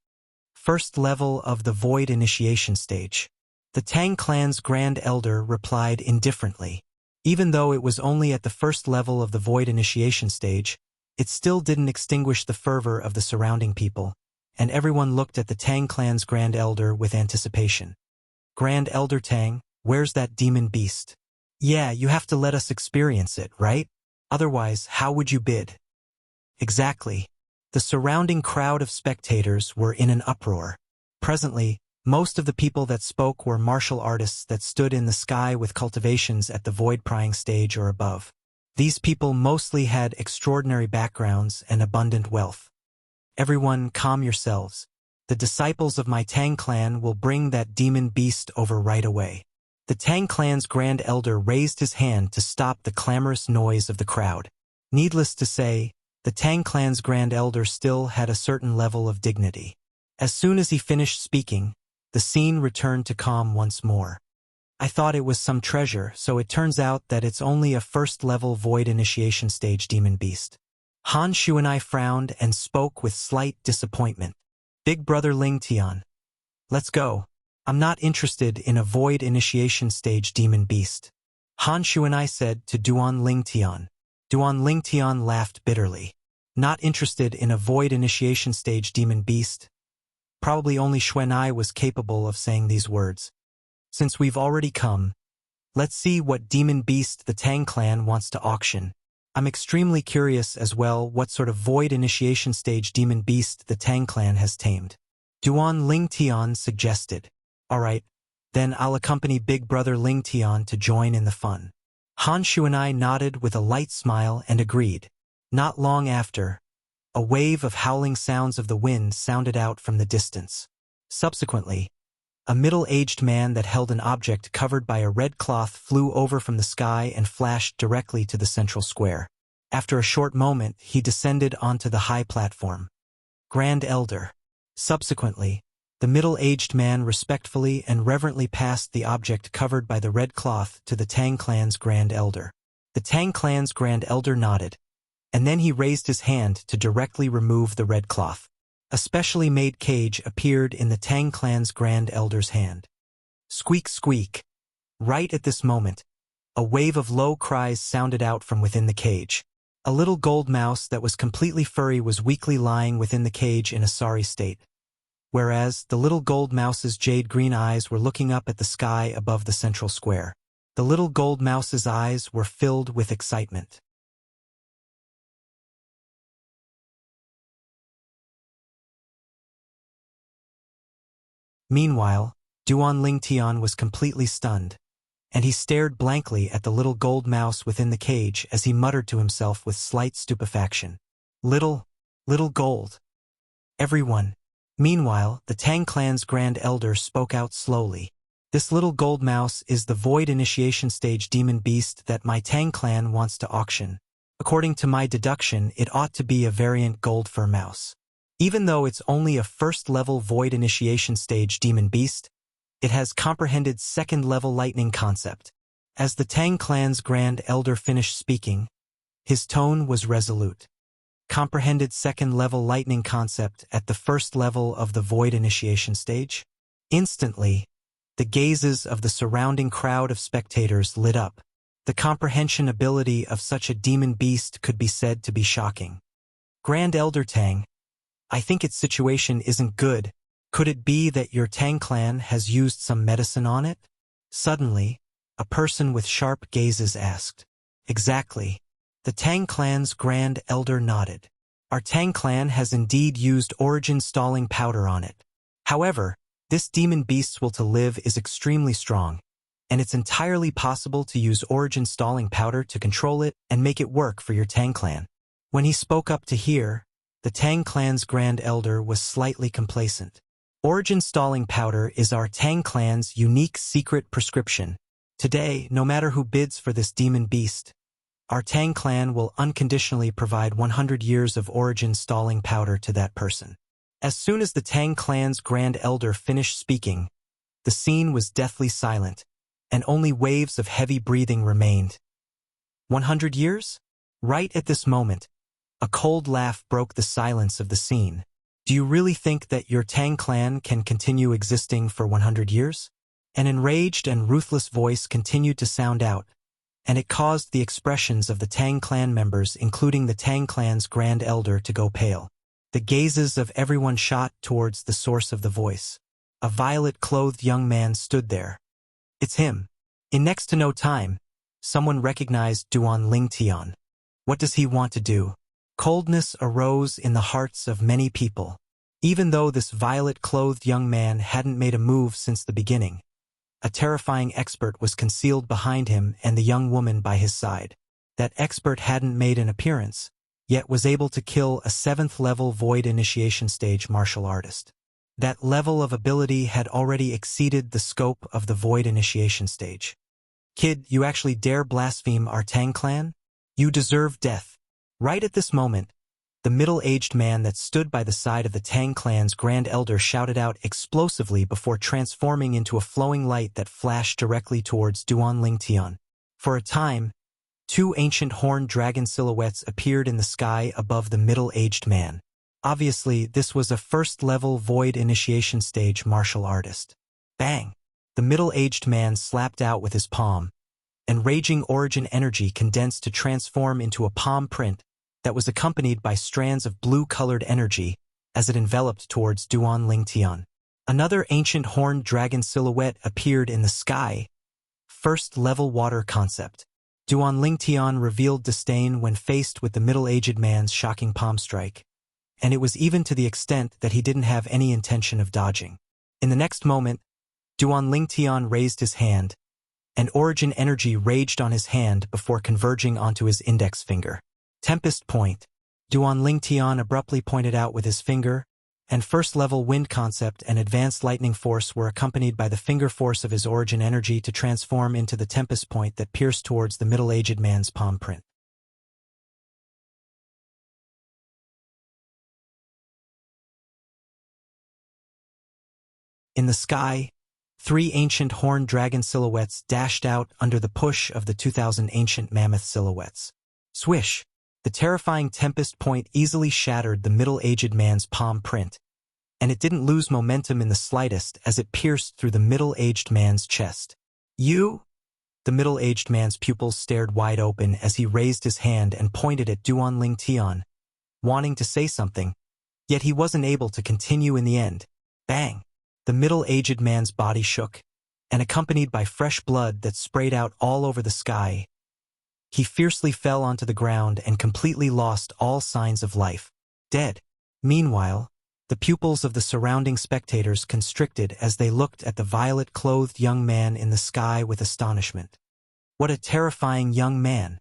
First level of the Void initiation stage. The Tang clan's Grand Elder replied indifferently. Even though it was only at the first level of the Void initiation stage, it still didn't extinguish the fervor of the surrounding people, and everyone looked at the Tang clan's Grand Elder with anticipation. Grand Elder Tang, where's that demon beast? Yeah, you have to let us experience it, right? Otherwise, how would you bid? Exactly. The surrounding crowd of spectators were in an uproar. Presently, most of the people that spoke were martial artists that stood in the sky with cultivations at the void prying stage or above. These people mostly had extraordinary backgrounds and abundant wealth. Everyone, calm yourselves. The disciples of my Tang clan will bring that demon beast over right away. The Tang clan's grand elder raised his hand to stop the clamorous noise of the crowd. Needless to say, the Tang clan's grand elder still had a certain level of dignity. As soon as he finished speaking, the scene returned to calm once more. I thought it was some treasure, so it turns out that it's only a first-level void initiation stage demon beast. Han Shu and I frowned and spoke with slight disappointment. Big brother Ling Tian. Let's go. I'm not interested in a void initiation stage demon beast. Han Shu and I said to Duan Ling Tian. Duan Ling Tian laughed bitterly. Not interested in a void initiation stage demon beast? Probably only Xuanai was capable of saying these words. Since we've already come, let's see what demon beast the Tang clan wants to auction. I'm extremely curious as well what sort of void initiation stage demon beast the Tang clan has tamed. Duan Ling Tian suggested. Alright, then I'll accompany big brother Ling Tian to join in the fun. Han Shu and I nodded with a light smile and agreed. Not long after, a wave of howling sounds of the wind sounded out from the distance. Subsequently, a middle-aged man that held an object covered by a red cloth flew over from the sky and flashed directly to the central square. After a short moment, he descended onto the high platform. Grand Elder. Subsequently, the middle-aged man respectfully and reverently passed the object covered by the red cloth to the Tang clan's Grand Elder. The Tang clan's Grand Elder nodded, and then he raised his hand to directly remove the red cloth. A specially made cage appeared in the Tang clan's Grand Elder's hand. Squeak, squeak. Right at this moment, a wave of low cries sounded out from within the cage. A little gold mouse that was completely furry was weakly lying within the cage in a sorry state, whereas the little gold mouse's jade-green eyes were looking up at the sky above the central square. The little gold mouse's eyes were filled with excitement. Meanwhile, Duan Ling Tian was completely stunned, and he stared blankly at the little gold mouse within the cage as he muttered to himself with slight stupefaction. Little gold. Everyone. Meanwhile, the Tang clan's Grand Elder spoke out slowly. This little gold mouse is the void initiation stage demon beast that my Tang clan wants to auction. According to my deduction, it ought to be a variant gold fur mouse. Even though it's only a first-level void initiation stage demon beast, it has comprehended second-level lightning concept. As the Tang clan's Grand Elder finished speaking, his tone was resolute. Comprehended second-level lightning concept at the first level of the void initiation stage? Instantly, the gazes of the surrounding crowd of spectators lit up. The comprehension ability of such a demon beast could be said to be shocking. Grand Elder Tang, I think its situation isn't good. Could it be that your Tang clan has used some medicine on it? Suddenly, a person with sharp gazes asked. Exactly. The Tang clan's Grand Elder nodded. Our Tang clan has indeed used origin stalling powder on it. However, this demon beast's will to live is extremely strong, and it's entirely possible to use origin stalling powder to control it and make it work for your Tang clan. When he spoke up to hear, the Tang clan's Grand Elder was slightly complacent. Origin stalling powder is our Tang clan's unique secret prescription. Today, no matter who bids for this demon beast, our Tang clan will unconditionally provide 100 years of origin stalling powder to that person. As soon as the Tang clan's Grand Elder finished speaking, the scene was deathly silent, and only waves of heavy breathing remained. 100 years? Right at this moment, a cold laugh broke the silence of the scene. Do you really think that your Tang clan can continue existing for 100 years? An enraged and ruthless voice continued to sound out, and it caused the expressions of the Tang clan members, including the Tang clan's Grand Elder, to go pale. The gazes of everyone shot towards the source of the voice. A violet-clothed young man stood there. It's him. In next to no time, someone recognized Duan Ling Tian. What does he want to do? Coldness arose in the hearts of many people. Even though this violet-clothed young man hadn't made a move since the beginning, a terrifying expert was concealed behind him and the young woman by his side. That expert hadn't made an appearance, yet was able to kill a 7th-level Void Initiation Stage martial artist. That level of ability had already exceeded the scope of the Void Initiation Stage. Kid, you actually dare blaspheme our Tang clan? You deserve death. Right at this moment, the middle-aged man that stood by the side of the Tang clan's Grand Elder shouted out explosively before transforming into a flowing light that flashed directly towards Duan Lingtian. For a time, 2 ancient horned dragon silhouettes appeared in the sky above the middle-aged man. Obviously, this was a 1st-level Void Initiation Stage martial artist. Bang! The middle-aged man slapped out with his palm, and raging origin energy condensed to transform into a palm print that was accompanied by strands of blue-colored energy as it enveloped towards Duan Lingtian. Another ancient horned dragon silhouette appeared in the sky. 1st-level water concept. Duan Lingtian revealed disdain when faced with the middle-aged man's shocking palm strike, and it was even to the extent that he didn't have any intention of dodging. In the next moment, Duan Lingtian raised his hand, and origin energy raged on his hand before converging onto his index finger. Tempest Point. Duan Lingtian abruptly pointed out with his finger, and 1st-level wind concept and advanced lightning force were accompanied by the finger force of his origin energy to transform into the Tempest Point that pierced towards the middle-aged man's palm print. In the sky, 3 ancient horned dragon silhouettes dashed out under the push of the 2,000 ancient mammoth silhouettes. Swish! The terrifying Tempest Point easily shattered the middle-aged man's palm print, and it didn't lose momentum in the slightest as it pierced through the middle-aged man's chest. You? The middle-aged man's pupils stared wide open as he raised his hand and pointed at Duan Lingtian, wanting to say something, yet he wasn't able to continue in the end. Bang! The middle-aged man's body shook, and accompanied by fresh blood that sprayed out all over the sky, he fiercely fell onto the ground and completely lost all signs of life. Dead. Meanwhile, the pupils of the surrounding spectators constricted as they looked at the violet-clothed young man in the sky with astonishment. What a terrifying young man.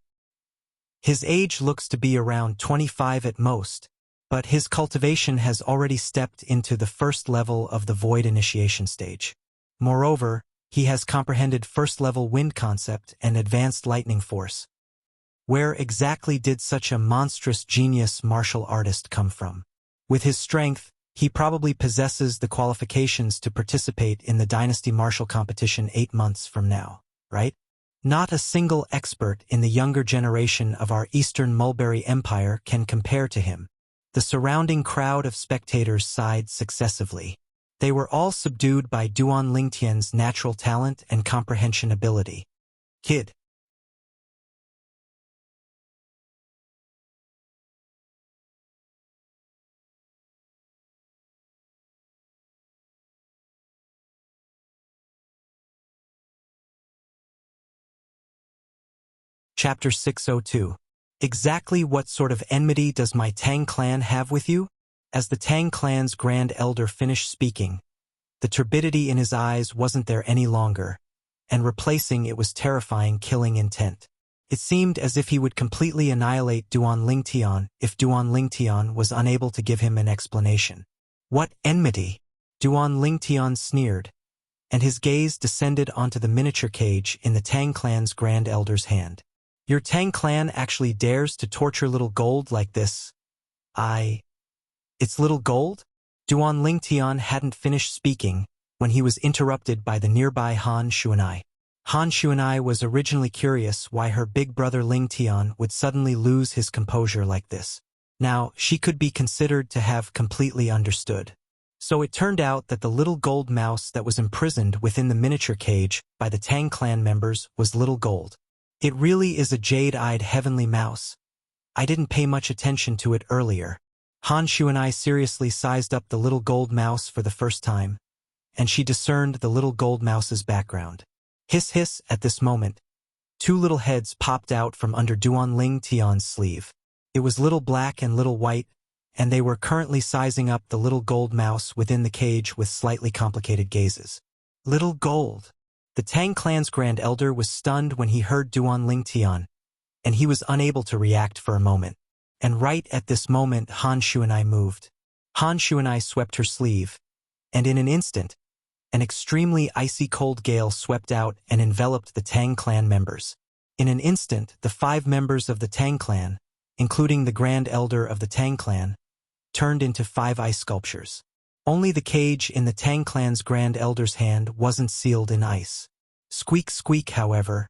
His age looks to be around 25 at most, but his cultivation has already stepped into the 1st level of the Void Initiation Stage. Moreover, he has comprehended 1st-level wind concept and advanced lightning force. Where exactly did such a monstrous genius martial artist come from? With his strength, he probably possesses the qualifications to participate in the Dynasty Martial Competition 8 months from now, right? Not a single expert in the younger generation of our Eastern Mulberry Empire can compare to him. The surrounding crowd of spectators sighed successively. They were all subdued by Duan Lingtian's natural talent and comprehension ability. Kid. Chapter 602. Exactly what sort of enmity does my Tang clan have with you? As the Tang clan's Grand Elder finished speaking, the turbidity in his eyes wasn't there any longer, and replacing it was terrifying killing intent. It seemed as if he would completely annihilate Duan Lingtian if Duan Lingtian was unable to give him an explanation. What enmity? Duan Lingtian sneered, and his gaze descended onto the miniature cage in the Tang clan's Grand Elder's hand. Your Tang clan actually dares to torture little gold like this? It's little gold? Duan Lingtian hadn't finished speaking when he was interrupted by the nearby Han Xuanai. Han Xuanai was originally curious why her big brother Lingtian would suddenly lose his composure like this. Now, she could be considered to have completely understood. So it turned out that the little gold mouse that was imprisoned within the miniature cage by the Tang clan members was little gold. It really is a jade-eyed heavenly mouse. I didn't pay much attention to it earlier. Han Xuanai seriously sized up the little gold mouse for the first time, and she discerned the little gold mouse's background. Hiss hiss at this moment. 2 little heads popped out from under Duan Lingtian's sleeve. It was little black and little white, and they were currently sizing up the little gold mouse within the cage with slightly complicated gazes. Little gold. The Tang clan's Grand Elder was stunned when he heard Duan Lingtian, and he was unable to react for a moment. And right at this moment, Han Shuanai moved. Han Shuanai swept her sleeve, and in an instant, an extremely icy cold gale swept out and enveloped the Tang clan members. In an instant, the 5 members of the Tang clan, including the Grand Elder of the Tang clan, turned into 5 ice sculptures. Only the cage in the Tang clan's Grand Elder's hand wasn't sealed in ice. Squeak squeak, however,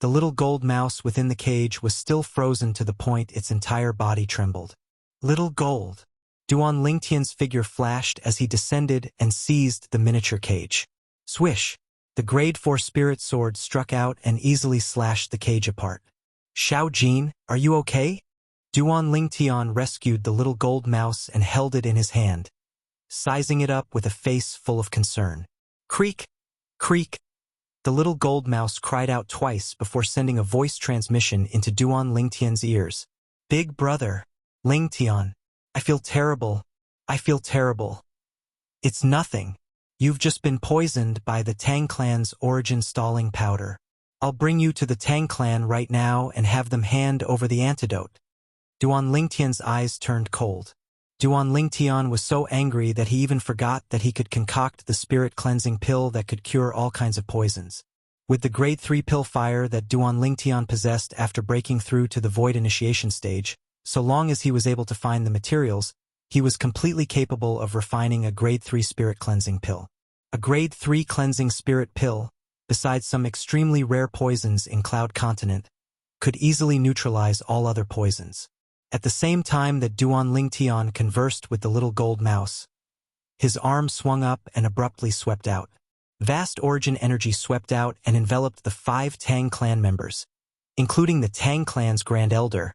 the little gold mouse within the cage was still frozen to the point its entire body trembled. Little Gold. Duan Lingtian's figure flashed as he descended and seized the miniature cage. Swish! The grade 4 spirit sword struck out and easily slashed the cage apart. Xiao Jin, are you okay? Duan Lingtian rescued the little gold mouse and held it in his hand, sizing it up with a face full of concern. Creak! Creak! The little gold mouse cried out twice before sending a voice transmission into Duan Lingtian's ears. Big brother, Lingtian, I feel terrible. I feel terrible. It's nothing. You've just been poisoned by the Tang clan's origin stalling powder. I'll bring you to the Tang clan right now and have them hand over the antidote. Duan Lingtian's eyes turned cold. Duan Lingtian was so angry that he even forgot that he could concoct the spirit cleansing pill that could cure all kinds of poisons. With the grade 3 pill fire that Duan Lingtian possessed after breaking through to the void initiation stage, so long as he was able to find the materials, he was completely capable of refining a grade 3 spirit cleansing pill. A grade 3 cleansing spirit pill, besides some extremely rare poisons in Cloud Continent, could easily neutralize all other poisons. At the same time that Duan Lingtian conversed with the little gold mouse, his arm swung up and abruptly swept out. Vast origin energy swept out and enveloped the 5 Tang clan members, including the Tang clan's Grand Elder,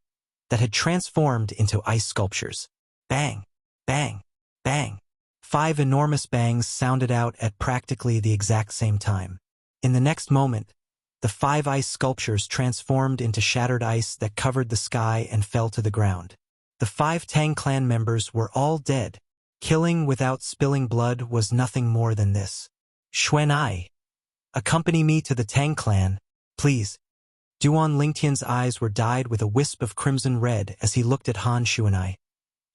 that had transformed into ice sculptures. Bang! Bang! Bang! 5 enormous bangs sounded out at practically the exact same time. In the next moment, the 5 ice sculptures transformed into shattered ice that covered the sky and fell to the ground. The 5 Tang clan members were all dead. Killing without spilling blood was nothing more than this. Xuanai, accompany me to the Tang clan, please. Duan Lingtian's eyes were dyed with a wisp of crimson red as he looked at Han Xuanai,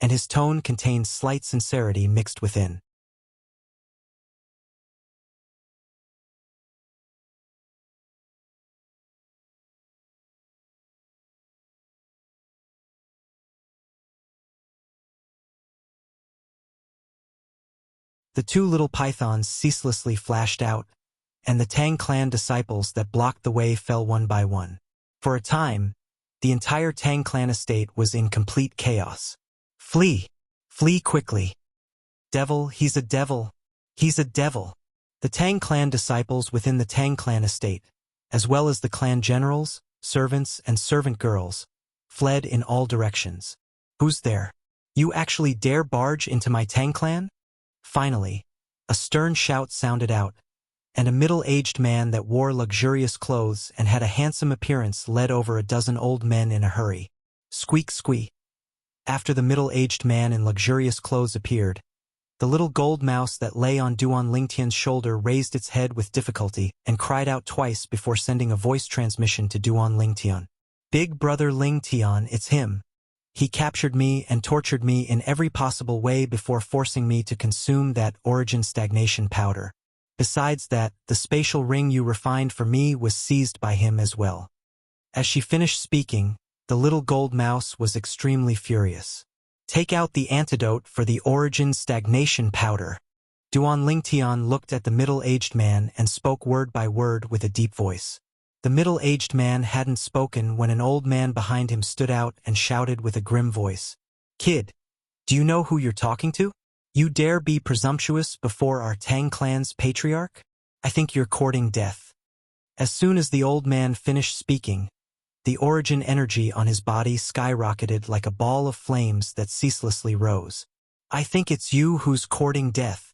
and his tone contained slight sincerity mixed within. The 2 little pythons ceaselessly flashed out, and the Tang clan disciples that blocked the way fell one by one. For a time, the entire Tang clan estate was in complete chaos. Flee! Flee quickly! Devil, he's a devil! He's a devil! The Tang clan disciples within the Tang clan estate, as well as the clan generals, servants, and servant girls, fled in all directions. Who's there? You actually dare barge into my Tang clan? Finally, a stern shout sounded out, and a middle-aged man that wore luxurious clothes and had a handsome appearance led over a dozen old men in a hurry. Squeak squeak. After the middle-aged man in luxurious clothes appeared, the little gold mouse that lay on Duan Lingtian's shoulder raised its head with difficulty and cried out twice before sending a voice transmission to Duan Lingtian. Big brother Lingtian, it's him. He captured me and tortured me in every possible way before forcing me to consume that origin stagnation powder. Besides that, the spatial ring you refined for me was seized by him as well. As she finished speaking, the little gold mouse was extremely furious. Take out the antidote for the origin stagnation powder. Duan Lingtian looked at the middle-aged man and spoke word by word with a deep voice. The middle-aged man hadn't spoken when an old man behind him stood out and shouted with a grim voice. Kid, do you know who you're talking to? You dare be presumptuous before our Tang clan's patriarch? I think you're courting death. As soon as the old man finished speaking, the origin energy on his body skyrocketed like a ball of flames that ceaselessly rose. I think it's you who's courting death.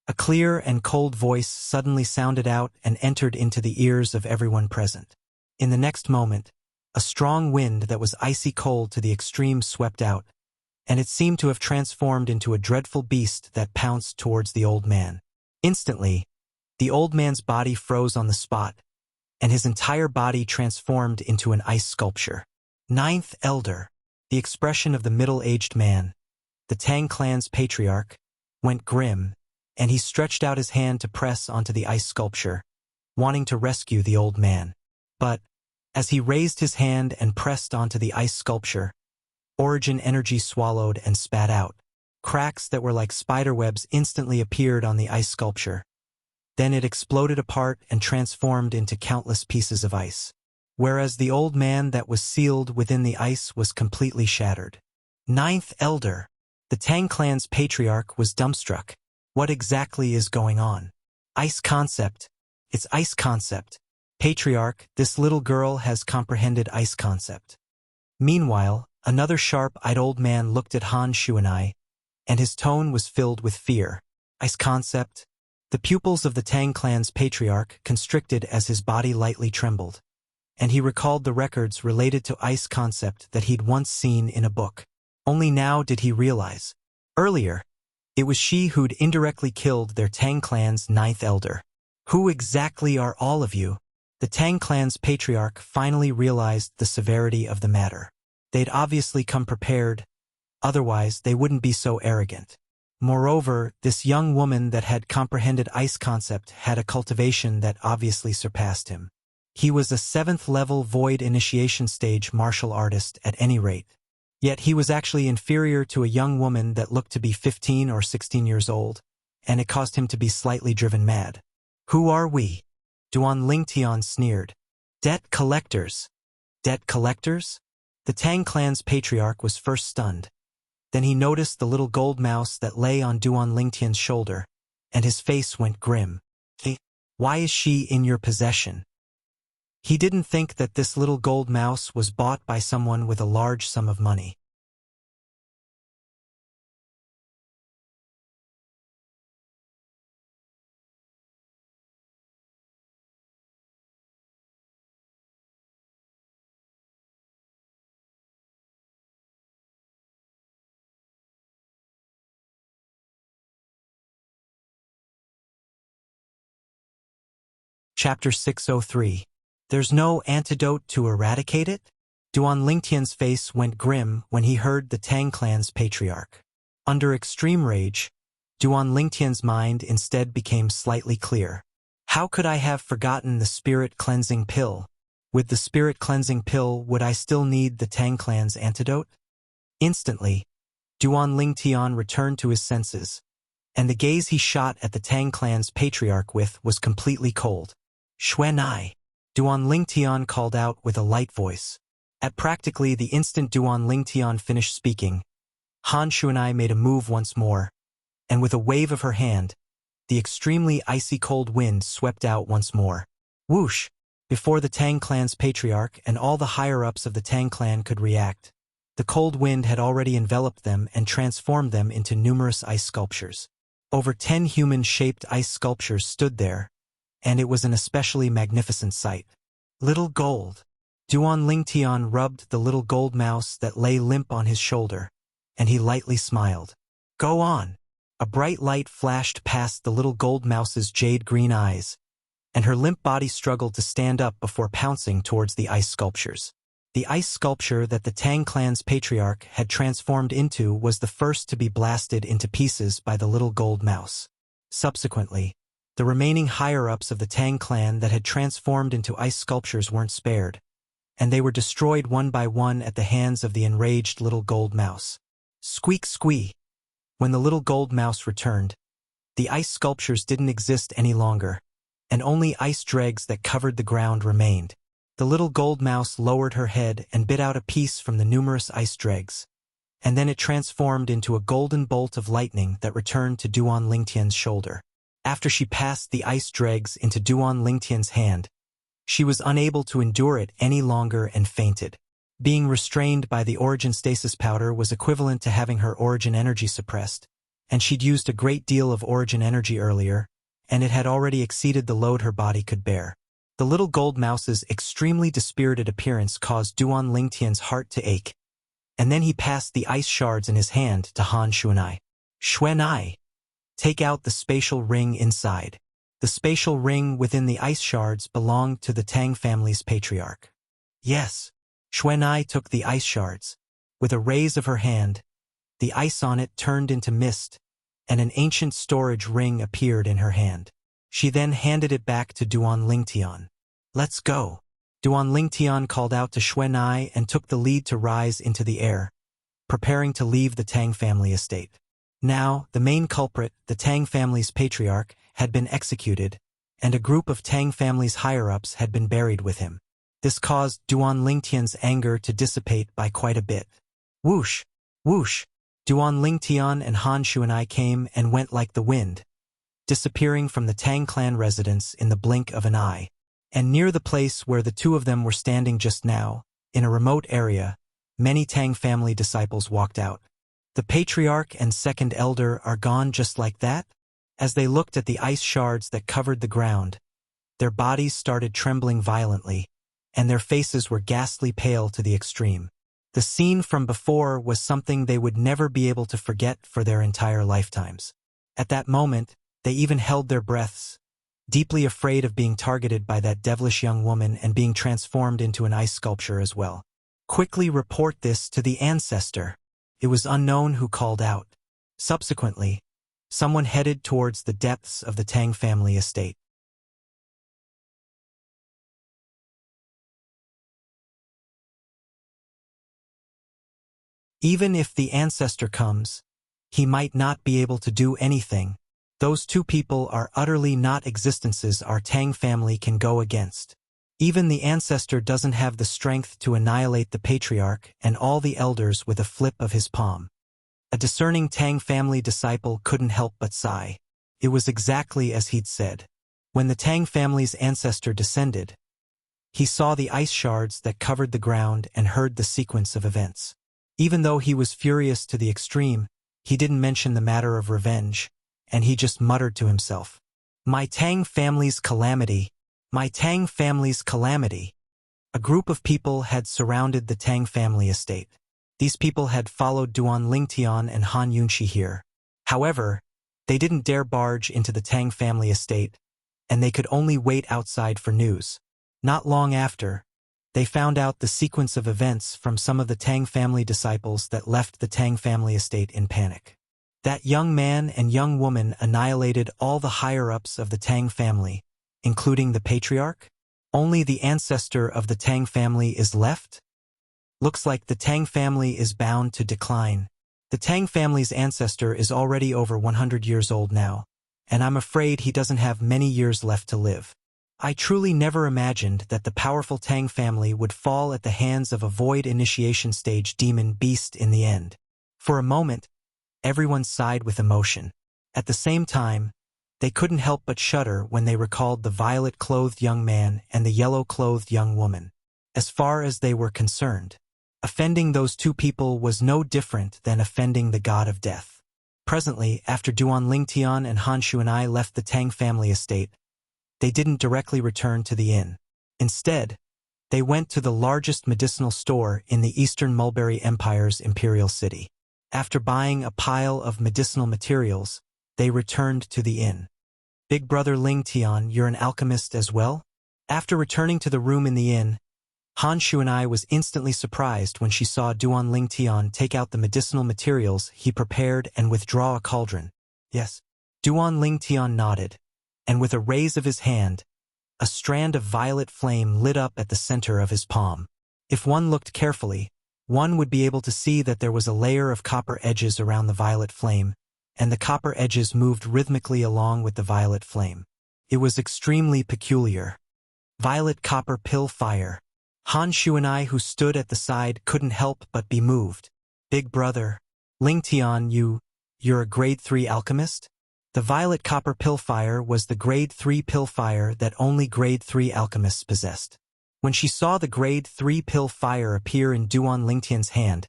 A clear and cold voice suddenly sounded out and entered into the ears of everyone present. In the next moment, a strong wind that was icy cold to the extreme swept out, and it seemed to have transformed into a dreadful beast that pounced towards the old man. Instantly, the old man's body froze on the spot, and his entire body transformed into an ice sculpture. Ninth Elder. The expression of the middle-aged man, the Tang clan's patriarch, went grim, and he stretched out his hand to press onto the ice sculpture, wanting to rescue the old man. But, as he raised his hand and pressed onto the ice sculpture, origin energy swallowed and spat out. Cracks that were like spiderwebs instantly appeared on the ice sculpture. Then it exploded apart and transformed into countless pieces of ice. Whereas the old man that was sealed within the ice was completely shattered. Ninth Elder. The Tang clan's patriarch was dumbstruck. What exactly is going on? Ice concept. It's ice concept. Patriarch, this little girl has comprehended ice concept. Meanwhile, another sharp-eyed old man looked at Han Shuanai, and his tone was filled with fear. Ice concept. The pupils of the Tang clan's patriarch constricted as his body lightly trembled, and he recalled the records related to ice concept that he'd once seen in a book. Only now did he realize. Earlier, it was she who'd indirectly killed their Tang clan's ninth elder. Who exactly are all of you? The Tang clan's patriarch finally realized the severity of the matter. They'd obviously come prepared, otherwise they wouldn't be so arrogant. Moreover, this young woman that had comprehended ice concept had a cultivation that obviously surpassed him. He was a 7th-level void initiation stage martial artist at any rate. Yet he was actually inferior to a young woman that looked to be 15 or 16 years old, and it caused him to be slightly driven mad. Who are we? Duan Lingtian sneered. Debt collectors. Debt collectors? The Tang clan's patriarch was first stunned. Then he noticed the little gold mouse that lay on Duan Lingtian's shoulder, and his face went grim. Why is she in your possession? He didn't think that this little gold mouse was bought by someone with a large sum of money. Chapter 603. There's no antidote to eradicate it? Duan Lingtian's face went grim when he heard the Tang clan's patriarch. Under extreme rage, Duan Lingtian's mind instead became slightly clear. How could I have forgotten the spirit cleansing pill? With the spirit cleansing pill, would I still need the Tang clan's antidote? Instantly, Duan Lingtian returned to his senses, and the gaze he shot at the Tang clan's patriarch with was completely cold. Xuanai. Duan Lingtian called out with a light voice. At practically the instant Duan Lingtian finished speaking, Han Xuanai made a move once more, and with a wave of her hand, the extremely icy cold wind swept out once more. Whoosh! Before the Tang clan's patriarch and all the higher-ups of the Tang clan could react, the cold wind had already enveloped them and transformed them into numerous ice sculptures. Over 10 human-shaped ice sculptures stood there, and it was an especially magnificent sight. Little gold. Duan Lingtian rubbed the little gold mouse that lay limp on his shoulder, and he lightly smiled. Go on. A bright light flashed past the little gold mouse's jade-green eyes, and her limp body struggled to stand up before pouncing towards the ice sculptures. The ice sculpture that the Tang clan's patriarch had transformed into was the first to be blasted into pieces by the little gold mouse. Subsequently, the remaining higher-ups of the Tang clan that had transformed into ice sculptures weren't spared, and they were destroyed one by one at the hands of the enraged little gold mouse. Squeak squee! When the little gold mouse returned, the ice sculptures didn't exist any longer, and only ice dregs that covered the ground remained. The little gold mouse lowered her head and bit out a piece from the numerous ice dregs, and then it transformed into a golden bolt of lightning that returned to Duan Lingtian's shoulder. After she passed the ice dregs into Duan Lingtian's hand, she was unable to endure it any longer and fainted. Being restrained by the origin stasis powder was equivalent to having her origin energy suppressed, and she'd used a great deal of origin energy earlier, and it had already exceeded the load her body could bear. The little gold mouse's extremely dispirited appearance caused Duan Lingtian's heart to ache, and then he passed the ice shards in his hand to Han Xuanai. Xuanai! Take out the spatial ring inside. The spatial ring within the ice shards belonged to the Tang family's patriarch. Yes. Xuanai took the ice shards. With a raise of her hand, the ice on it turned into mist, and an ancient storage ring appeared in her hand. She then handed it back to Duan Lingtian. "Let's go." Duan Lingtian called out to Xuanai and took the lead to rise into the air, preparing to leave the Tang family estate. Now, the main culprit, the Tang family's patriarch, had been executed, and a group of Tang family's higher-ups had been buried with him. This caused Duan Lingtian's anger to dissipate by quite a bit. Whoosh! Whoosh! Duan Lingtian and Han Xuanai came and went like the wind, disappearing from the Tang clan residence in the blink of an eye. And near the place where the two of them were standing just now, in a remote area, many Tang family disciples walked out. The patriarch and second elder are gone just like that? As they looked at the ice shards that covered the ground, their bodies started trembling violently, and their faces were ghastly pale to the extreme. The scene from before was something they would never be able to forget for their entire lifetimes. At that moment, they even held their breaths, deeply afraid of being targeted by that devilish young woman and being transformed into an ice sculpture as well. "Quickly report this to the ancestor." It was unknown who called out. Subsequently, someone headed towards the depths of the Tang family estate. Even if the ancestor comes, he might not be able to do anything. Those two people are utterly not existences our Tang family can go against. Even the ancestor doesn't have the strength to annihilate the patriarch and all the elders with a flip of his palm. A discerning Tang family disciple couldn't help but sigh. It was exactly as he'd said. When the Tang family's ancestor descended, he saw the ice shards that covered the ground and heard the sequence of events. Even though he was furious to the extreme, he didn't mention the matter of revenge, and he just muttered to himself, "My Tang family's calamity! My Tang family's calamity!" A group of people had surrounded the Tang family estate. These people had followed Duan Lingtian and Han Yunxi here. However, they didn't dare barge into the Tang family estate, and they could only wait outside for news. Not long after, they found out the sequence of events from some of the Tang family disciples that left the Tang family estate in panic. That young man and young woman annihilated all the higher-ups of the Tang family, including the patriarch? Only the ancestor of the Tang family is left? Looks like the Tang family is bound to decline. The Tang family's ancestor is already over 100 years old now, and I'm afraid he doesn't have many years left to live. I truly never imagined that the powerful Tang family would fall at the hands of a void initiation stage demon beast in the end. For a moment, everyone sighed with emotion. At the same time, they couldn't help but shudder when they recalled the violet-clothed young man and the yellow-clothed young woman. As far as they were concerned, offending those two people was no different than offending the god of death. Presently, after Duan Lingtian and Han Xuanai left the Tang family estate, they didn't directly return to the inn. Instead, they went to the largest medicinal store in the Eastern Mulberry Empire's imperial city. After buying a pile of medicinal materials, they returned to the inn. "Big brother Lingtian, you're an alchemist as well?" After returning to the room in the inn, Han Xuanai was instantly surprised when she saw Duan Lingtian take out the medicinal materials he prepared and withdraw a cauldron. "Yes." Duan Lingtian nodded, and with a raise of his hand, a strand of violet flame lit up at the center of his palm. If one looked carefully, one would be able to see that there was a layer of copper edges around the violet flame, and the copper edges moved rhythmically along with the violet flame. It was extremely peculiar. Violet copper pill fire. Han Xuanai, who stood at the side, couldn't help but be moved. "Big brother, Lingtian, you're a grade 3 alchemist?" The violet copper pill fire was the grade 3 pill fire that only grade 3 alchemists possessed. When she saw the grade 3 pill fire appear in Duan Lingtian's hand,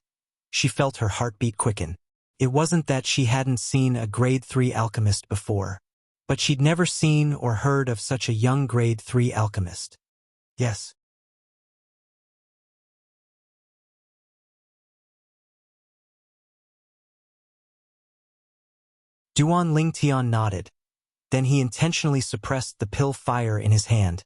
she felt her heartbeat quicken. It wasn't that she hadn't seen a grade 3 alchemist before, but she'd never seen or heard of such a young grade 3 alchemist. "Yes." Duan Lingtian nodded. Then he intentionally suppressed the pill fire in his hand,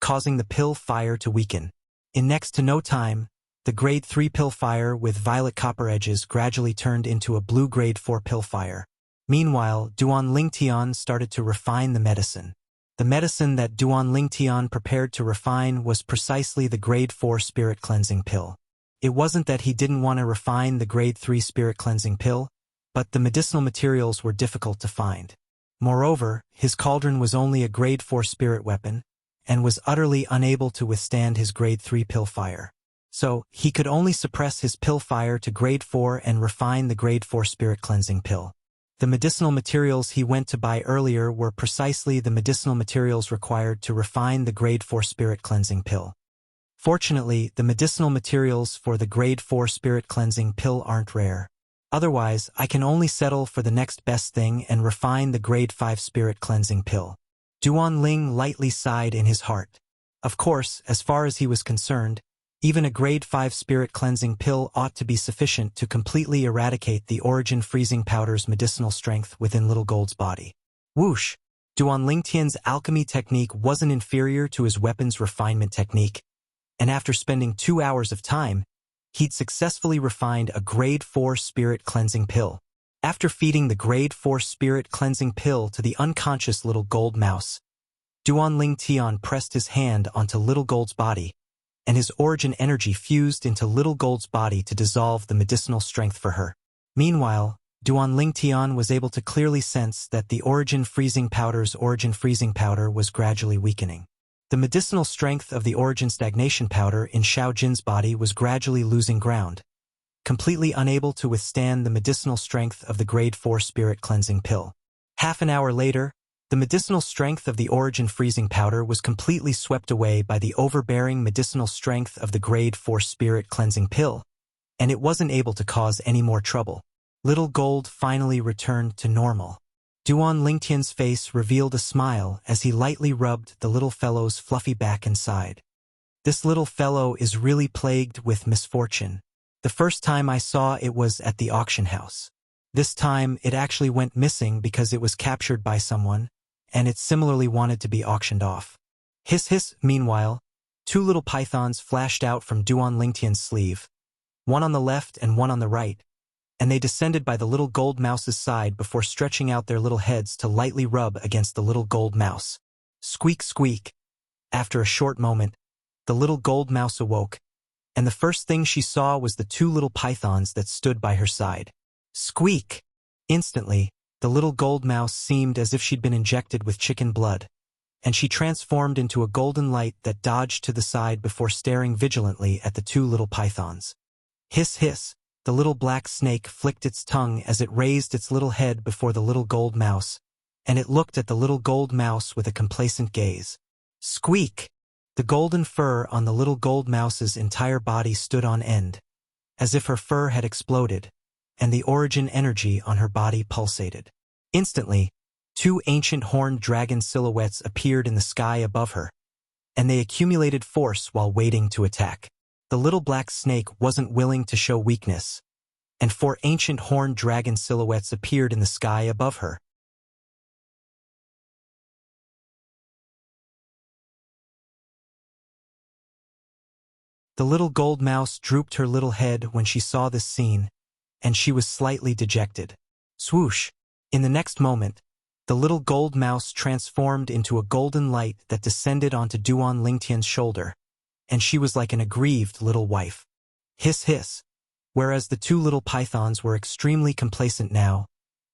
causing the pill fire to weaken. In next to no time, The grade 3 pill fire with violet copper edges gradually turned into a blue grade 4 pill fire. Meanwhile, Duan Lingtian started to refine the medicine. The medicine that Duan Lingtian prepared to refine was precisely the grade 4 spirit cleansing pill. It wasn't that he didn't want to refine the grade 3 spirit cleansing pill, but the medicinal materials were difficult to find. Moreover, his cauldron was only a grade 4 spirit weapon, and was utterly unable to withstand his grade 3 pill fire. So, he could only suppress his pill fire to grade 4 and refine the grade 4 spirit cleansing pill. The medicinal materials he went to buy earlier were precisely the medicinal materials required to refine the grade 4 spirit cleansing pill. Fortunately, the medicinal materials for the grade 4 spirit cleansing pill aren't rare. Otherwise, I can only settle for the next best thing and refine the grade 5 spirit cleansing pill. Duan Ling lightly sighed in his heart. Of course, as far as he was concerned, even a grade 5 spirit cleansing pill ought to be sufficient to completely eradicate the origin freezing powder's medicinal strength within Little Gold's body. Whoosh! Duan Lingtian's alchemy technique wasn't inferior to his weapon's refinement technique, and after spending 2 hours of time, he'd successfully refined a grade 4 spirit cleansing pill. After feeding the grade 4 spirit cleansing pill to the unconscious Little Gold Mouse, Duan Lingtian pressed his hand onto Little Gold's body, and his origin energy fused into Little Gold's body to dissolve the medicinal strength for her. Meanwhile, Duan Lingtian was able to clearly sense that the origin freezing powder's origin freezing powder was gradually weakening. The medicinal strength of the origin stagnation powder in Xiao Jin's body was gradually losing ground, completely unable to withstand the medicinal strength of the grade 4 spirit cleansing pill. Half an hour later, the medicinal strength of the origin freezing powder was completely swept away by the overbearing medicinal strength of the grade 4 spirit cleansing pill, and it wasn't able to cause any more trouble. Little Gold finally returned to normal. Duan Lingtian's face revealed a smile as he lightly rubbed the little fellow's fluffy back and side. This little fellow is really plagued with misfortune. The first time I saw it was at the auction house. This time it actually went missing because it was captured by someone, and it similarly wanted to be auctioned off. Hiss hiss. Meanwhile, 2 little pythons flashed out from Duan Lingtian's sleeve, one on the left and one on the right, and they descended by the Little Gold Mouse's side before stretching out their little heads to lightly rub against the Little Gold Mouse. Squeak squeak. After a short moment, the Little Gold Mouse awoke, and the first thing she saw was the 2 little pythons that stood by her side. Squeak! Instantly, the Little Gold Mouse seemed as if she'd been injected with chicken blood, and she transformed into a golden light that dodged to the side before staring vigilantly at the 2 little pythons. Hiss hiss! The little black snake flicked its tongue as it raised its little head before the Little Gold Mouse, and it looked at the Little Gold Mouse with a complacent gaze. Squeak! The golden fur on the Little Gold Mouse's entire body stood on end, as if her fur had exploded, and the origin energy on her body pulsated. Instantly, 2 ancient horned dragon silhouettes appeared in the sky above her, and they accumulated force while waiting to attack. The little black snake wasn't willing to show weakness, and 4 ancient horned dragon silhouettes appeared in the sky above her. The Little Gold Mouse drooped her little head when she saw this scene, and she was slightly dejected. Swoosh! In the next moment, the Little Gold Mouse transformed into a golden light that descended onto Duan Lingtian's shoulder, and she was like an aggrieved little wife. Hiss hiss! Whereas the 2 little pythons were extremely complacent now,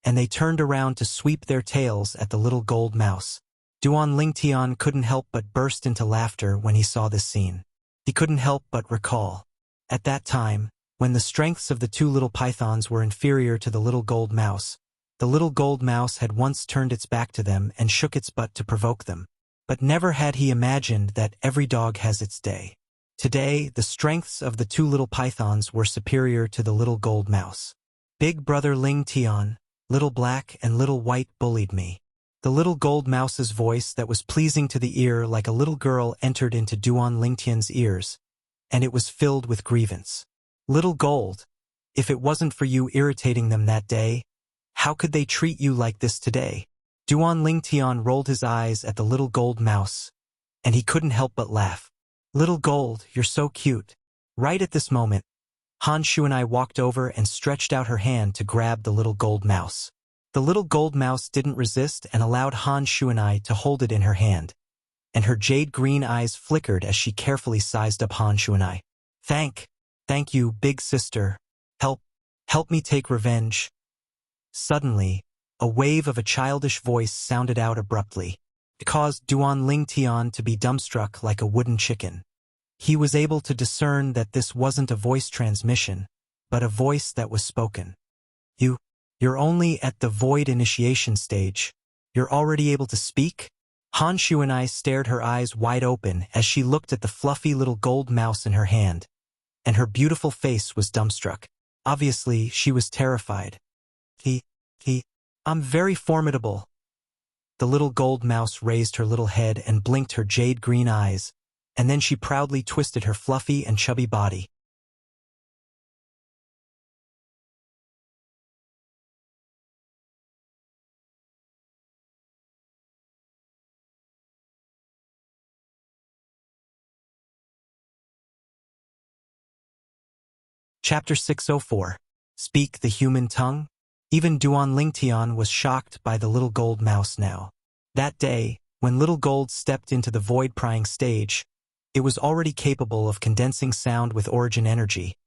and they turned around to sweep their tails at the Little Gold Mouse. Duan Lingtian couldn't help but burst into laughter when he saw this scene. He couldn't help but recall. At that time, when the strengths of the 2 little pythons were inferior to the Little Gold Mouse, the Little Gold Mouse had once turned its back to them and shook its butt to provoke them. But never had he imagined that every dog has its day. Today, the strengths of the 2 little pythons were superior to the Little Gold Mouse. Big brother Ling Tian, Little Black and Little White bullied me. The Little Gold Mouse's voice that was pleasing to the ear like a little girl entered into Duan Lingtian's ears, and it was filled with grievance. Little Gold, if it wasn't for you irritating them that day, how could they treat you like this today? Duan Lingtian rolled his eyes at the Little Gold Mouse, and he couldn't help but laugh. Little Gold, you're so cute. Right at this moment, Han Shu and I walked over and stretched out her hand to grab the little gold mouse. The little gold mouse didn't resist and allowed Han Shu and I to hold it in her hand, and her jade green eyes flickered as she carefully sized up Han Shu and I. Thank you, big sister. Help me take revenge. Suddenly, a wave of a childish voice sounded out abruptly. It caused Duan Lingtian to be dumbstruck like a wooden chicken. He was able to discern that this wasn't a voice transmission, but a voice that was spoken. You're only at the void initiation stage. You're already able to speak? Han Shu and I stared, her eyes wide open as she looked at the fluffy little gold mouse in her hand, and her beautiful face was dumbstruck. Obviously, she was terrified. I'm very formidable. The little gold mouse raised her little head and blinked her jade green eyes, and then she proudly twisted her fluffy and chubby body. Chapter 604. Speak the Human Tongue? Even Duan Lingtian was shocked by the little gold mouse now. That day, when little gold stepped into the void prying stage, it was already capable of condensing sound with origin energy,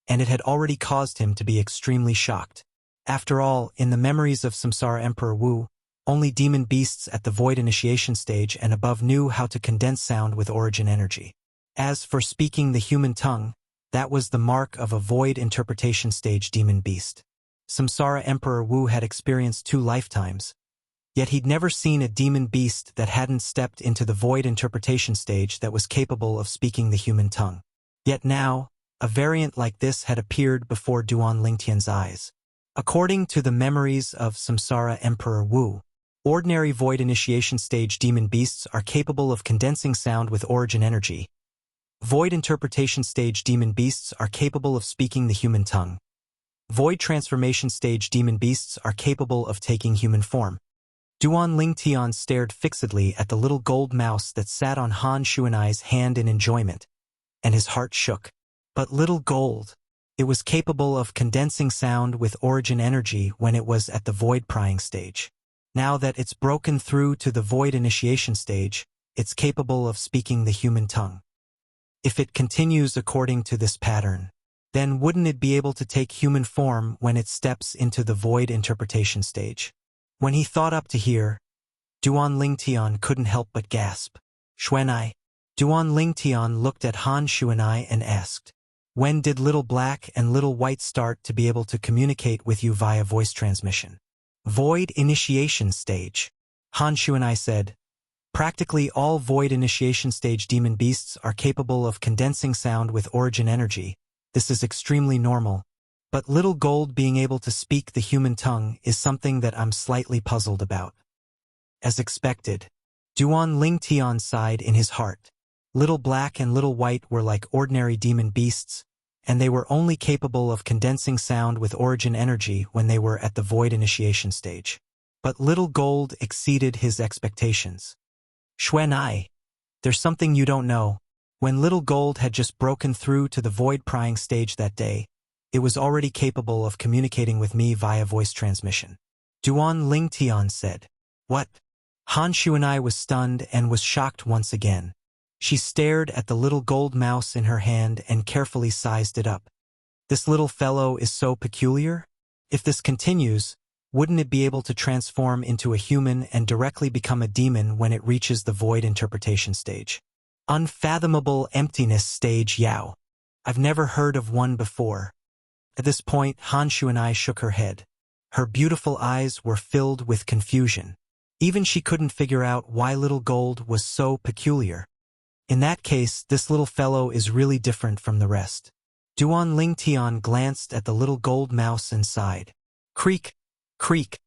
and it had already caused him to be extremely shocked. After all, in the memories of Samsara Emperor Wu, only demon beasts at the void initiation stage and above knew how to condense sound with origin energy. As for speaking the human tongue, that was the mark of a void interpretation stage demon beast. Samsara Emperor Wu had experienced 2 lifetimes, yet he'd never seen a demon beast that hadn't stepped into the void interpretation stage that was capable of speaking the human tongue. Yet now, a variant like this had appeared before Duan Lingtian's eyes. According to the memories of Samsara Emperor Wu, ordinary void initiation stage demon beasts are capable of condensing sound with origin energy. Void interpretation stage demon beasts are capable of speaking the human tongue. Void transformation stage demon beasts are capable of taking human form. Duan Lingtian stared fixedly at the little gold mouse that sat on Han Shu and I's hand in enjoyment, and his heart shook. But little gold, it was capable of condensing sound with origin energy when it was at the void prying stage. Now that it's broken through to the void initiation stage, it's capable of speaking the human tongue. If it continues according to this pattern, then wouldn't it be able to take human form when it steps into the void interpretation stage? When he thought up to here, Duan Lingtian couldn't help but gasp. Xuanai. Duan Lingtian looked at Han Shu and I and asked, when did little black and little white start to be able to communicate with you via voice transmission? Void initiation stage. Han Shu and I said, practically all void initiation stage demon beasts are capable of condensing sound with origin energy. This is extremely normal, but little gold being able to speak the human tongue is something that I'm slightly puzzled about. As expected, Duan Lingtian sighed in his heart. Little black and little white were like ordinary demon beasts, and they were only capable of condensing sound with origin energy when they were at the void initiation stage. But little gold exceeded his expectations. Xuanai, there's something you don't know. When little gold had just broken through to the void prying stage that day, it was already capable of communicating with me via voice transmission. Duan Lingtian said. What? Han Shu and I was stunned and was shocked once again. She stared at the little gold mouse in her hand and carefully sized it up. This little fellow is so peculiar? If this continues, wouldn't it be able to transform into a human and directly become a demon when it reaches the void interpretation stage? Unfathomable emptiness stage Yao. I've never heard of one before. At this point, Han Shu and I shook her head. Her beautiful eyes were filled with confusion. Even she couldn't figure out why little gold was so peculiar. In that case, this little fellow is really different from the rest. Duan Lingtian glanced at the little gold mouse and sighed. Creak, creak.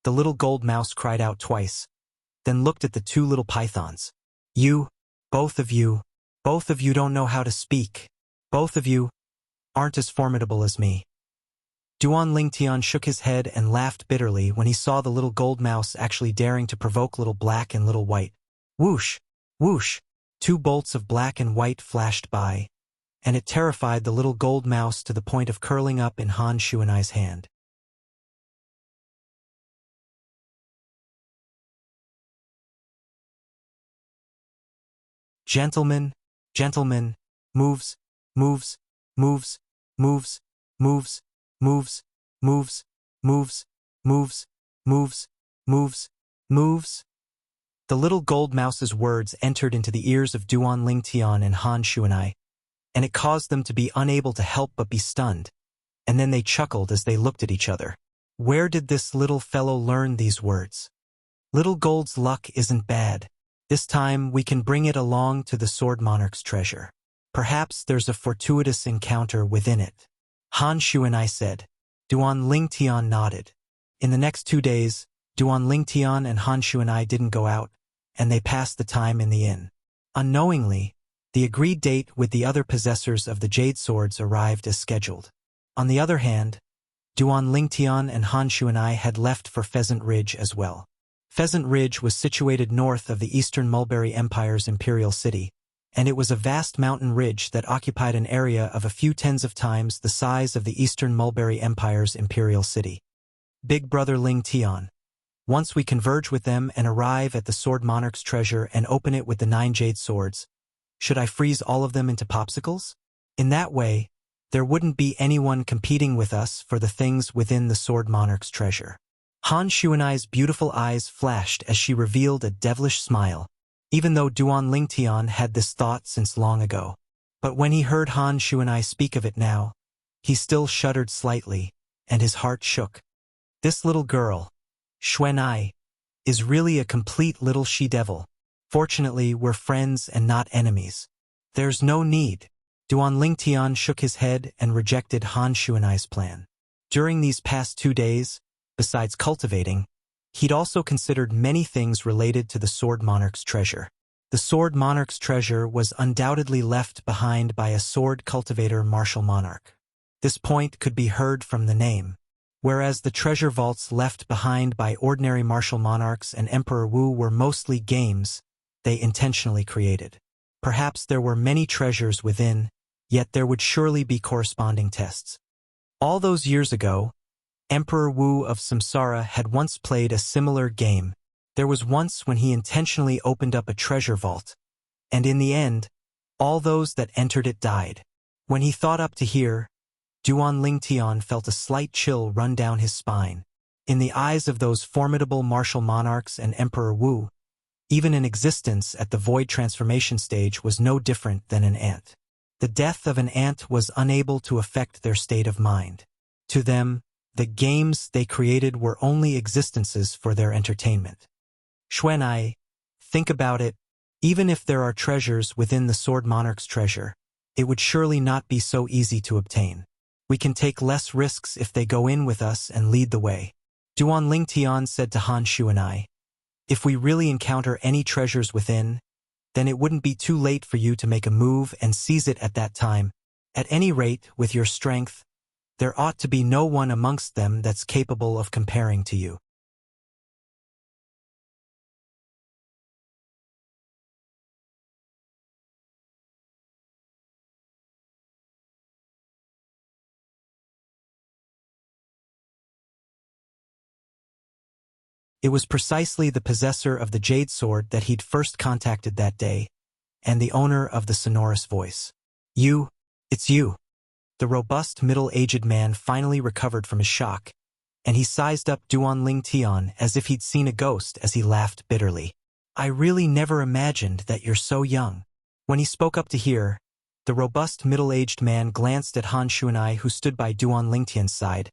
The little gold mouse cried out twice, then looked at the 2 little pythons. Both of you don't know how to speak. Both of you aren't as formidable as me. Duan Lingtian shook his head and laughed bitterly when he saw the little gold mouse actually daring to provoke little black and little white. Whoosh, whoosh, 2 bolts of black and white flashed by, and it terrified the little gold mouse to the point of curling up in Han Shuanai's hand. Gentlemen, gentlemen, moves, moves, moves, moves, moves, moves, moves, moves, moves, moves, moves, moves. The little gold mouse's words entered into the ears of Duan Lingtian and Han Shuanai, and it caused them to be unable to help but be stunned, and then they chuckled as they looked at each other. Where did this little fellow learn these words? Little Gold's luck isn't bad. This time we can bring it along to the Sword Monarch's treasure. Perhaps there's a fortuitous encounter within it. Han Shuanai said. Duan Lingtian nodded. In the next 2 days, Duan Lingtian and Han Shuanai didn't go out, and they passed the time in the inn. Unknowingly, the agreed date with the other possessors of the jade swords arrived as scheduled. On the other hand, Duan Lingtian and Han Shuanai had left for Pheasant Ridge as well. Pheasant Ridge was situated north of the Eastern Mulberry Empire's imperial city, and it was a vast mountain ridge that occupied an area of a few tens of times the size of the Eastern Mulberry Empire's imperial city. Big Brother Lingtian. Once we converge with them and arrive at the Sword Monarch's treasure and open it with the 9 jade swords, should I freeze all of them into popsicles? In that way, there wouldn't be anyone competing with us for the things within the Sword Monarch's treasure. Han Shuanai's beautiful eyes flashed as she revealed a devilish smile, even though Duan Lingtian had this thought since long ago. But when he heard Han Shuanai speak of it now, he still shuddered slightly, and his heart shook. This little girl, Shuanai, is really a complete little she-devil. Fortunately, we're friends and not enemies. There's no need. Duan Lingtian shook his head and rejected Han Shuanai's plan. During these past 2 days, besides cultivating, he'd also considered many things related to the Sword Monarch's treasure. The Sword Monarch's treasure was undoubtedly left behind by a sword cultivator martial monarch. This point could be heard from the name. Whereas the treasure vaults left behind by ordinary martial monarchs and Emperor Wu were mostly games they intentionally created. Perhaps there were many treasures within, yet there would surely be corresponding tests. All those years ago, Emperor Wu of Samsara had once played a similar game. There was once when he intentionally opened up a treasure vault, and in the end, all those that entered it died. When he thought up to here, Duan Lingtian felt a slight chill run down his spine. In the eyes of those formidable martial monarchs and Emperor Wu, even an existence at the void transformation stage was no different than an ant. The death of an ant was unable to affect their state of mind. To them, the games they created were only existences for their entertainment. Shuanai, think about it. Even if there are treasures within the Sword Monarch's treasure, it would surely not be so easy to obtain. We can take less risks if they go in with us and lead the way. Duan Lingtian said to Han Shuanai, if we really encounter any treasures within, then it wouldn't be too late for you to make a move and seize it at that time. At any rate, with your strength, there ought to be no one amongst them that's capable of comparing to you. It was precisely the possessor of the jade sword that he'd first contacted that day, and the owner of the sonorous voice. You, it's you. The robust, middle-aged man finally recovered from his shock, and he sized up Duan Lingtian as if he'd seen a ghost as he laughed bitterly. I really never imagined that you're so young. When he spoke up to hear, the robust, middle-aged man glanced at Han Shuanai who stood by Duan Lingtian's side,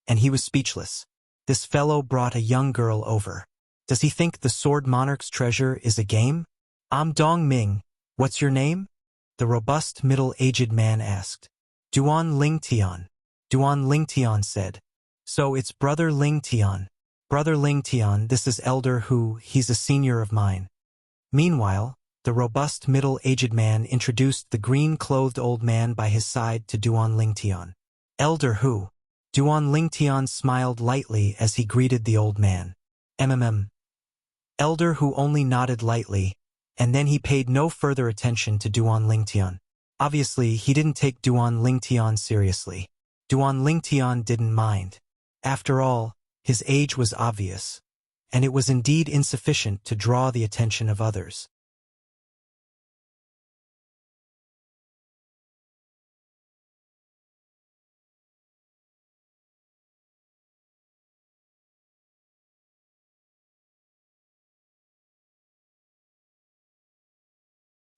and he was speechless. This fellow brought a young girl over. Does he think the Sword Monarch's treasure is a game? I'm Dong Ming. What's your name? The robust, middle-aged man asked. Duan Lingtian. Duan Lingtian said. So it's Brother Lingtian. Brother Lingtian, this is Elder Hu, he's a senior of mine. Meanwhile, the robust, middle-aged man introduced the green-clothed old man by his side to Duan Lingtian. Elder Hu. Duan Lingtian smiled lightly as he greeted the old man. Elder Hu only nodded lightly, and then he paid no further attention to Duan Lingtian. Obviously, he didn't take Duan Lingtian seriously. Duan Lingtian didn't mind. After all, his age was obvious, and it was indeed insufficient to draw the attention of others.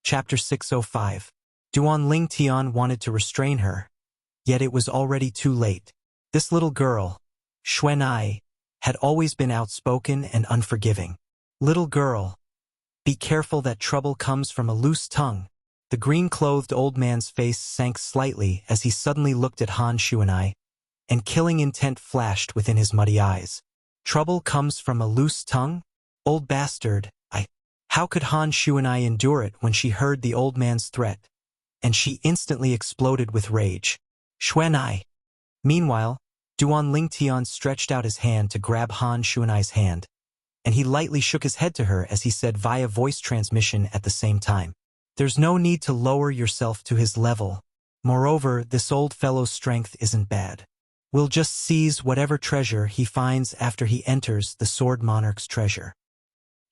Chapter 605. Duan Lingtian wanted to restrain her, yet it was already too late. This little girl, Xuanai, had always been outspoken and unforgiving. Little girl, be careful that trouble comes from a loose tongue. The green-clothed old man's face sank slightly as he suddenly looked at Han Xuanai, and killing intent flashed within his muddy eyes. Trouble comes from a loose tongue? Old bastard, How could Han Xuanai endure it when she heard the old man's threat? And she instantly exploded with rage. Xuanai! Meanwhile, Duan Lingtian stretched out his hand to grab Han Xuanai's hand, and he lightly shook his head to her as he said via voice transmission at the same time. There's no need to lower yourself to his level. Moreover, this old fellow's strength isn't bad. We'll just seize whatever treasure he finds after he enters the Sword Monarch's treasure.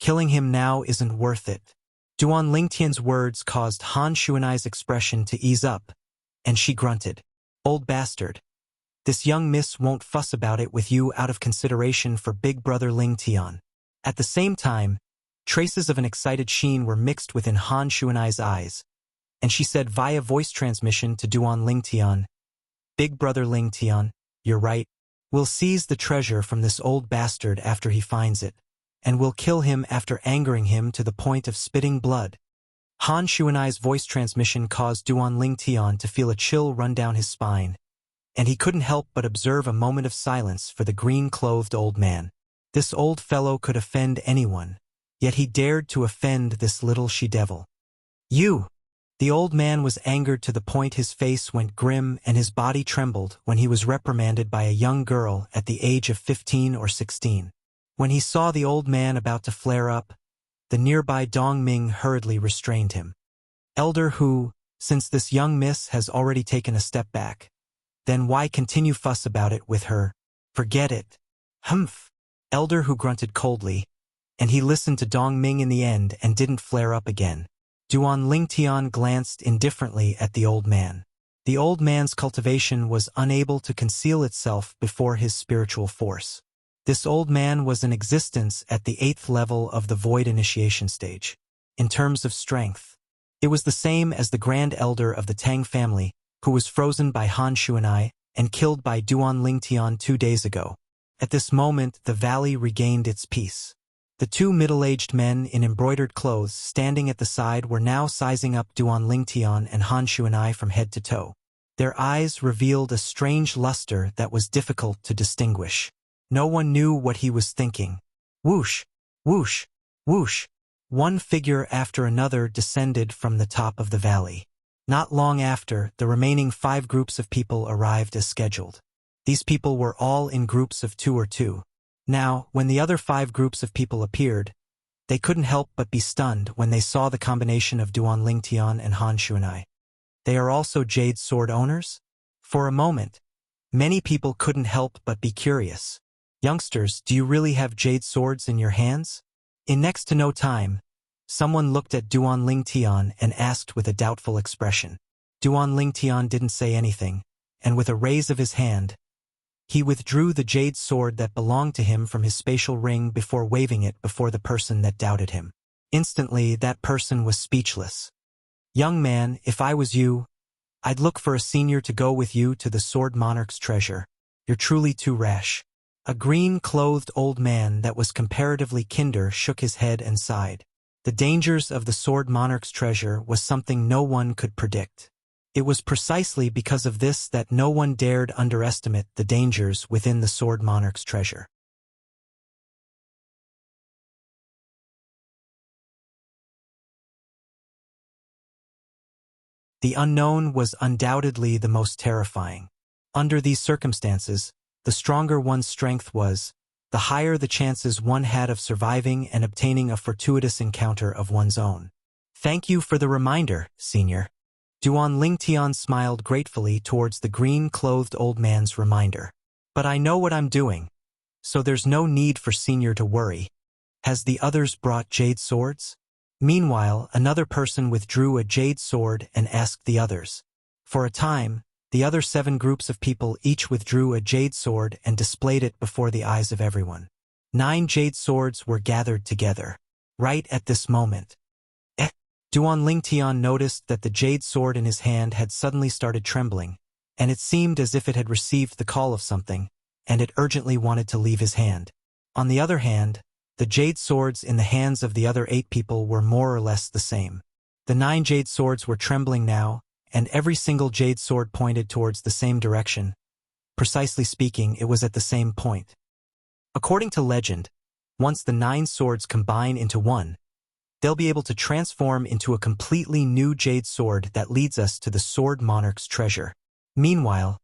Killing him now isn't worth it. Duan Lingtian's words caused Han Xuanai's expression to ease up, and she grunted. Old bastard. This young miss won't fuss about it with you out of consideration for big brother Lingtian. At the same time, traces of an excited sheen were mixed within Han Xuanai's eyes, and she said via voice transmission to Duan Lingtian, Big brother Lingtian, you're right. We'll seize the treasure from this old bastard after he finds it, and we'll kill him after angering him to the point of spitting blood. Han Xuanai's voice transmission caused Duan Lingtian to feel a chill run down his spine, and he couldn't help but observe a moment of silence for the green-clothed old man. This old fellow could offend anyone, yet he dared to offend this little she-devil. You! The old man was angered to the point his face went grim and his body trembled when he was reprimanded by a young girl at the age of 15 or 16. When he saw the old man about to flare up, the nearby Dong Ming hurriedly restrained him. Elder Hu, since this young miss has already taken a step back, then why continue fuss about it with her? Forget it. Humph. Elder Hu grunted coldly, and he listened to Dong Ming in the end and didn't flare up again. Duan Lingtian glanced indifferently at the old man. The old man's cultivation was unable to conceal itself before his spiritual force. This old man was in existence at the 8th level of the Void Initiation stage. In terms of strength, it was the same as the Grand Elder of the Tang family, who was frozen by Han Xuanai and killed by Duan Lingtian 2 days ago. At this moment, the valley regained its peace. The two middle-aged men in embroidered clothes standing at the side were now sizing up Duan Lingtian and Han Xuanai from head to toe. Their eyes revealed a strange luster that was difficult to distinguish. No one knew what he was thinking. Whoosh, whoosh, whoosh. One figure after another descended from the top of the valley. Not long after, the remaining 5 groups of people arrived as scheduled. These people were all in groups of 2 or 2. Now, when the other 5 groups of people appeared, they couldn't help but be stunned when they saw the combination of Duan Lingtian and Han Xuanai. They are also Jade Sword owners? For a moment, many people couldn't help but be curious. Youngsters, do you really have jade swords in your hands? In next to no time, someone looked at Duan Lingtian and asked with a doubtful expression. Duan Lingtian didn't say anything, and with a raise of his hand, he withdrew the jade sword that belonged to him from his spatial ring before waving it before the person that doubted him. Instantly, that person was speechless. Young man, if I was you, I'd look for a senior to go with you to the Sword Monarch's treasure. You're truly too rash. A green-clothed old man that was comparatively kinder shook his head and sighed. The dangers of the Sword Monarch's treasure was something no one could predict. It was precisely because of this that no one dared underestimate the dangers within the Sword Monarch's treasure. The unknown was undoubtedly the most terrifying. Under these circumstances, the stronger one's strength was, the higher the chances one had of surviving and obtaining a fortuitous encounter of one's own. Thank you for the reminder, Senior. Duan Lingtian smiled gratefully towards the green-clothed old man's reminder. But I know what I'm doing, so there's no need for Senior to worry. Has the others brought jade swords? Meanwhile, another person withdrew a jade sword and asked the others. For a time, the other 7 groups of people each withdrew a jade sword and displayed it before the eyes of everyone. 9 jade swords were gathered together. Right at this moment. Duan Lingtian noticed that the jade sword in his hand had suddenly started trembling, and it seemed as if it had received the call of something, and it urgently wanted to leave his hand. On the other hand, the jade swords in the hands of the other 8 people were more or less the same. The 9 jade swords were trembling now, and every single jade sword pointed towards the same direction. Precisely speaking, it was at the same point. According to legend, once the 9 swords combine into one, they'll be able to transform into a completely new jade sword that leads us to the Sword Monarch's treasure. Meanwhile,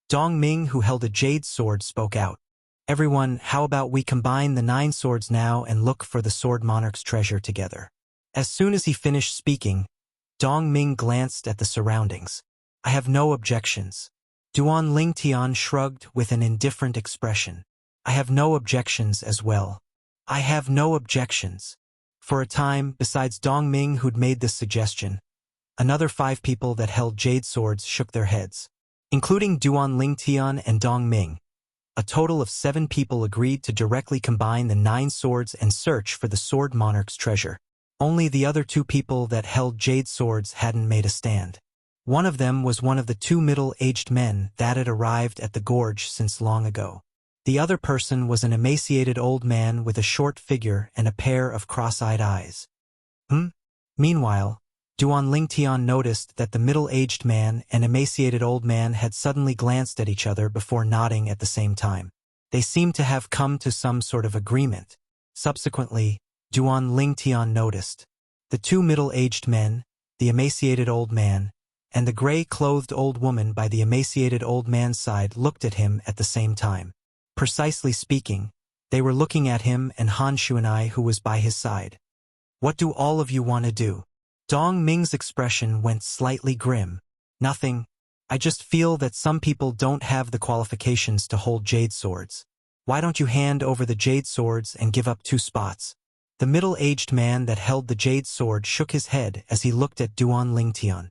Dong Ming, who held a jade sword, spoke out. Everyone, how about we combine the 9 swords now and look for the Sword Monarch's treasure together? As soon as he finished speaking, Dong Ming glanced at the surroundings. I have no objections. Duan Lingtian shrugged with an indifferent expression. I have no objections as well. I have no objections. For a time, besides Dong Ming, who'd made this suggestion, another 5 people that held jade swords shook their heads. Including Duan Lingtian and Dong Ming, a total of 7 people agreed to directly combine the 9 swords and search for the Sword Monarch's treasure. Only the other 2 people that held jade swords hadn't made a stand. One of them was one of the 2 middle-aged men that had arrived at the gorge since long ago. The other person was an emaciated old man with a short figure and a pair of cross-eyed eyes. Meanwhile, Duan Lingtian noticed that the middle-aged man and emaciated old man had suddenly glanced at each other before nodding at the same time. They seemed to have come to some sort of agreement. Subsequently, Duan Lingtian noticed the 2 middle-aged men, the emaciated old man, and the gray-clothed old woman by the emaciated old man's side looked at him at the same time. Precisely speaking, they were looking at him and Han Shuanai, who was by his side. What do all of you want to do? Dong Ming's expression went slightly grim. Nothing. I just feel that some people don't have the qualifications to hold jade swords. Why don't you hand over the jade swords and give up 2 spots? The middle-aged man that held the jade sword shook his head as he looked at Duan Lingtian.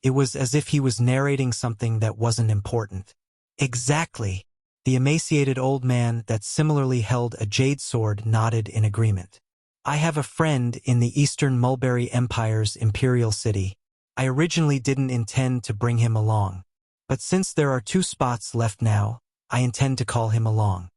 It was as if he was narrating something that wasn't important. Exactly. The emaciated old man that similarly held a jade sword nodded in agreement. I have a friend in the Eastern Mulberry Empire's imperial city. I originally didn't intend to bring him along, but since there are 2 spots left now, I intend to call him along.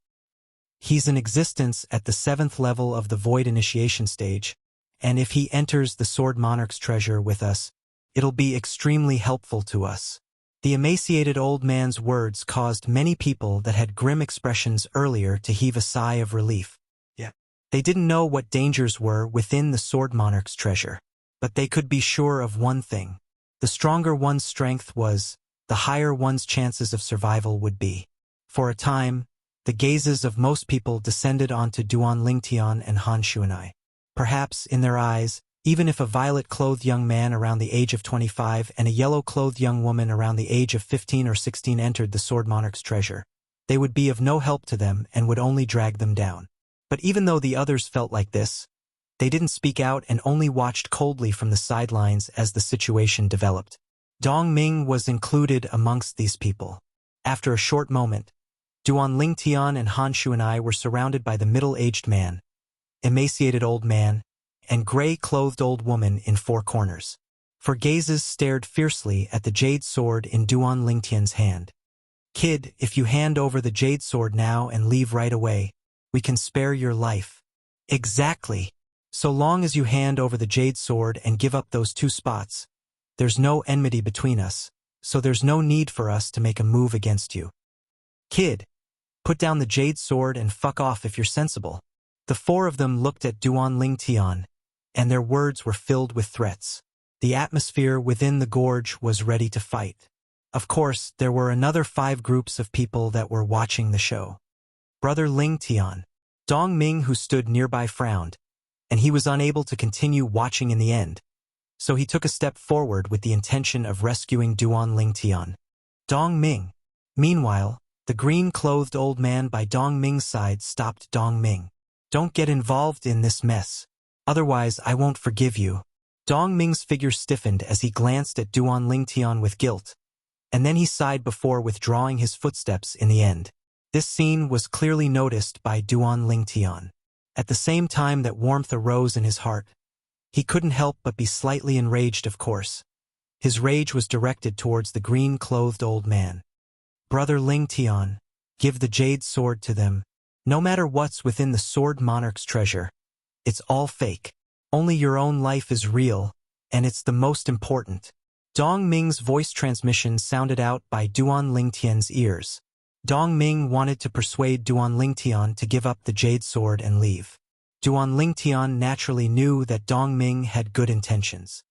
He's in existence at the 7th level of the Void Initiation stage, and if he enters the Sword Monarch's treasure with us, it'll be extremely helpful to us. The emaciated old man's words caused many people that had grim expressions earlier to heave a sigh of relief. They didn't know what dangers were within the Sword Monarch's treasure, but they could be sure of one thing. The stronger one's strength was, the higher one's chances of survival would be. For a time, the gazes of most people descended onto Duan Lingtian and Han Shuanai. Perhaps, in their eyes, even if a violet-clothed young man around the age of 25 and a yellow-clothed young woman around the age of 15 or 16 entered the Sword Monarch's treasure, they would be of no help to them and would only drag them down. But even though the others felt like this, they didn't speak out and only watched coldly from the sidelines as the situation developed. Dong Ming was included amongst these people. After a short moment, Duan Lingtian and Han Shuanai were surrounded by the middle-aged man, emaciated old man, and gray-clothed old woman in 4 corners. For gazes stared fiercely at the jade sword in Duan Lingtian's hand. Kid, if you hand over the jade sword now and leave right away, we can spare your life. Exactly. So long as you hand over the jade sword and give up those 2 spots, there's no enmity between us, so there's no need for us to make a move against you. Kid, put down the jade sword and fuck off if you're sensible. The 4 of them looked at Duan Lingtian, and their words were filled with threats. The atmosphere within the gorge was ready to fight. Of course, there were another 5 groups of people that were watching the show. Brother Lingtian, Dong Ming, who stood nearby, frowned, and he was unable to continue watching in the end. So he took a step forward with the intention of rescuing Duan Lingtian. Dong Ming. Meanwhile, the green-clothed old man by Dong Ming's side stopped Dong Ming. Don't get involved in this mess. Otherwise, I won't forgive you. Dong Ming's figure stiffened as he glanced at Duan Lingtian with guilt, and then he sighed before withdrawing his footsteps in the end. This scene was clearly noticed by Duan Lingtian. At the same time that warmth arose in his heart, he couldn't help but be slightly enraged, of course. His rage was directed towards the green-clothed old man. Brother Lingtian, give the jade sword to them. No matter what's within the sword monarch's treasure, it's all fake. Only your own life is real, and it's the most important. Dong Ming's voice transmission sounded out by Duan Lingtian's ears. Dong Ming wanted to persuade Duan Lingtian to give up the jade sword and leave. Duan Lingtian naturally knew that Dong Ming had good intentions.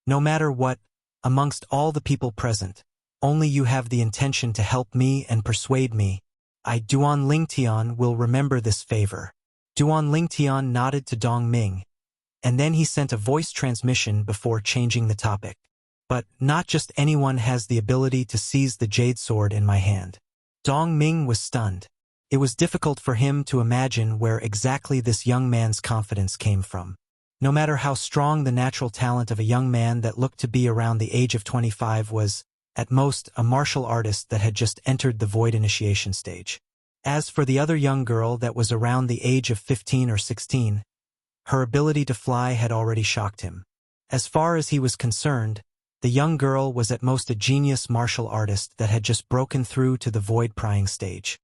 No matter what, amongst all the people present, only you have the intention to help me and persuade me. I, Duan Lingtian, will remember this favor. Duan Lingtian nodded to Dong Ming, and then he sent a voice transmission before changing the topic. But not just anyone has the ability to seize the jade sword in my hand. Dong Ming was stunned. It was difficult for him to imagine where exactly this young man's confidence came from. No matter how strong the natural talent of a young man that looked to be around the age of 25 was, at most, a martial artist that had just entered the void initiation stage. As for the other young girl that was around the age of 15 or 16, her ability to fly had already shocked him. As far as he was concerned, the young girl was at most a genius martial artist that had just broken through to the void prying stage.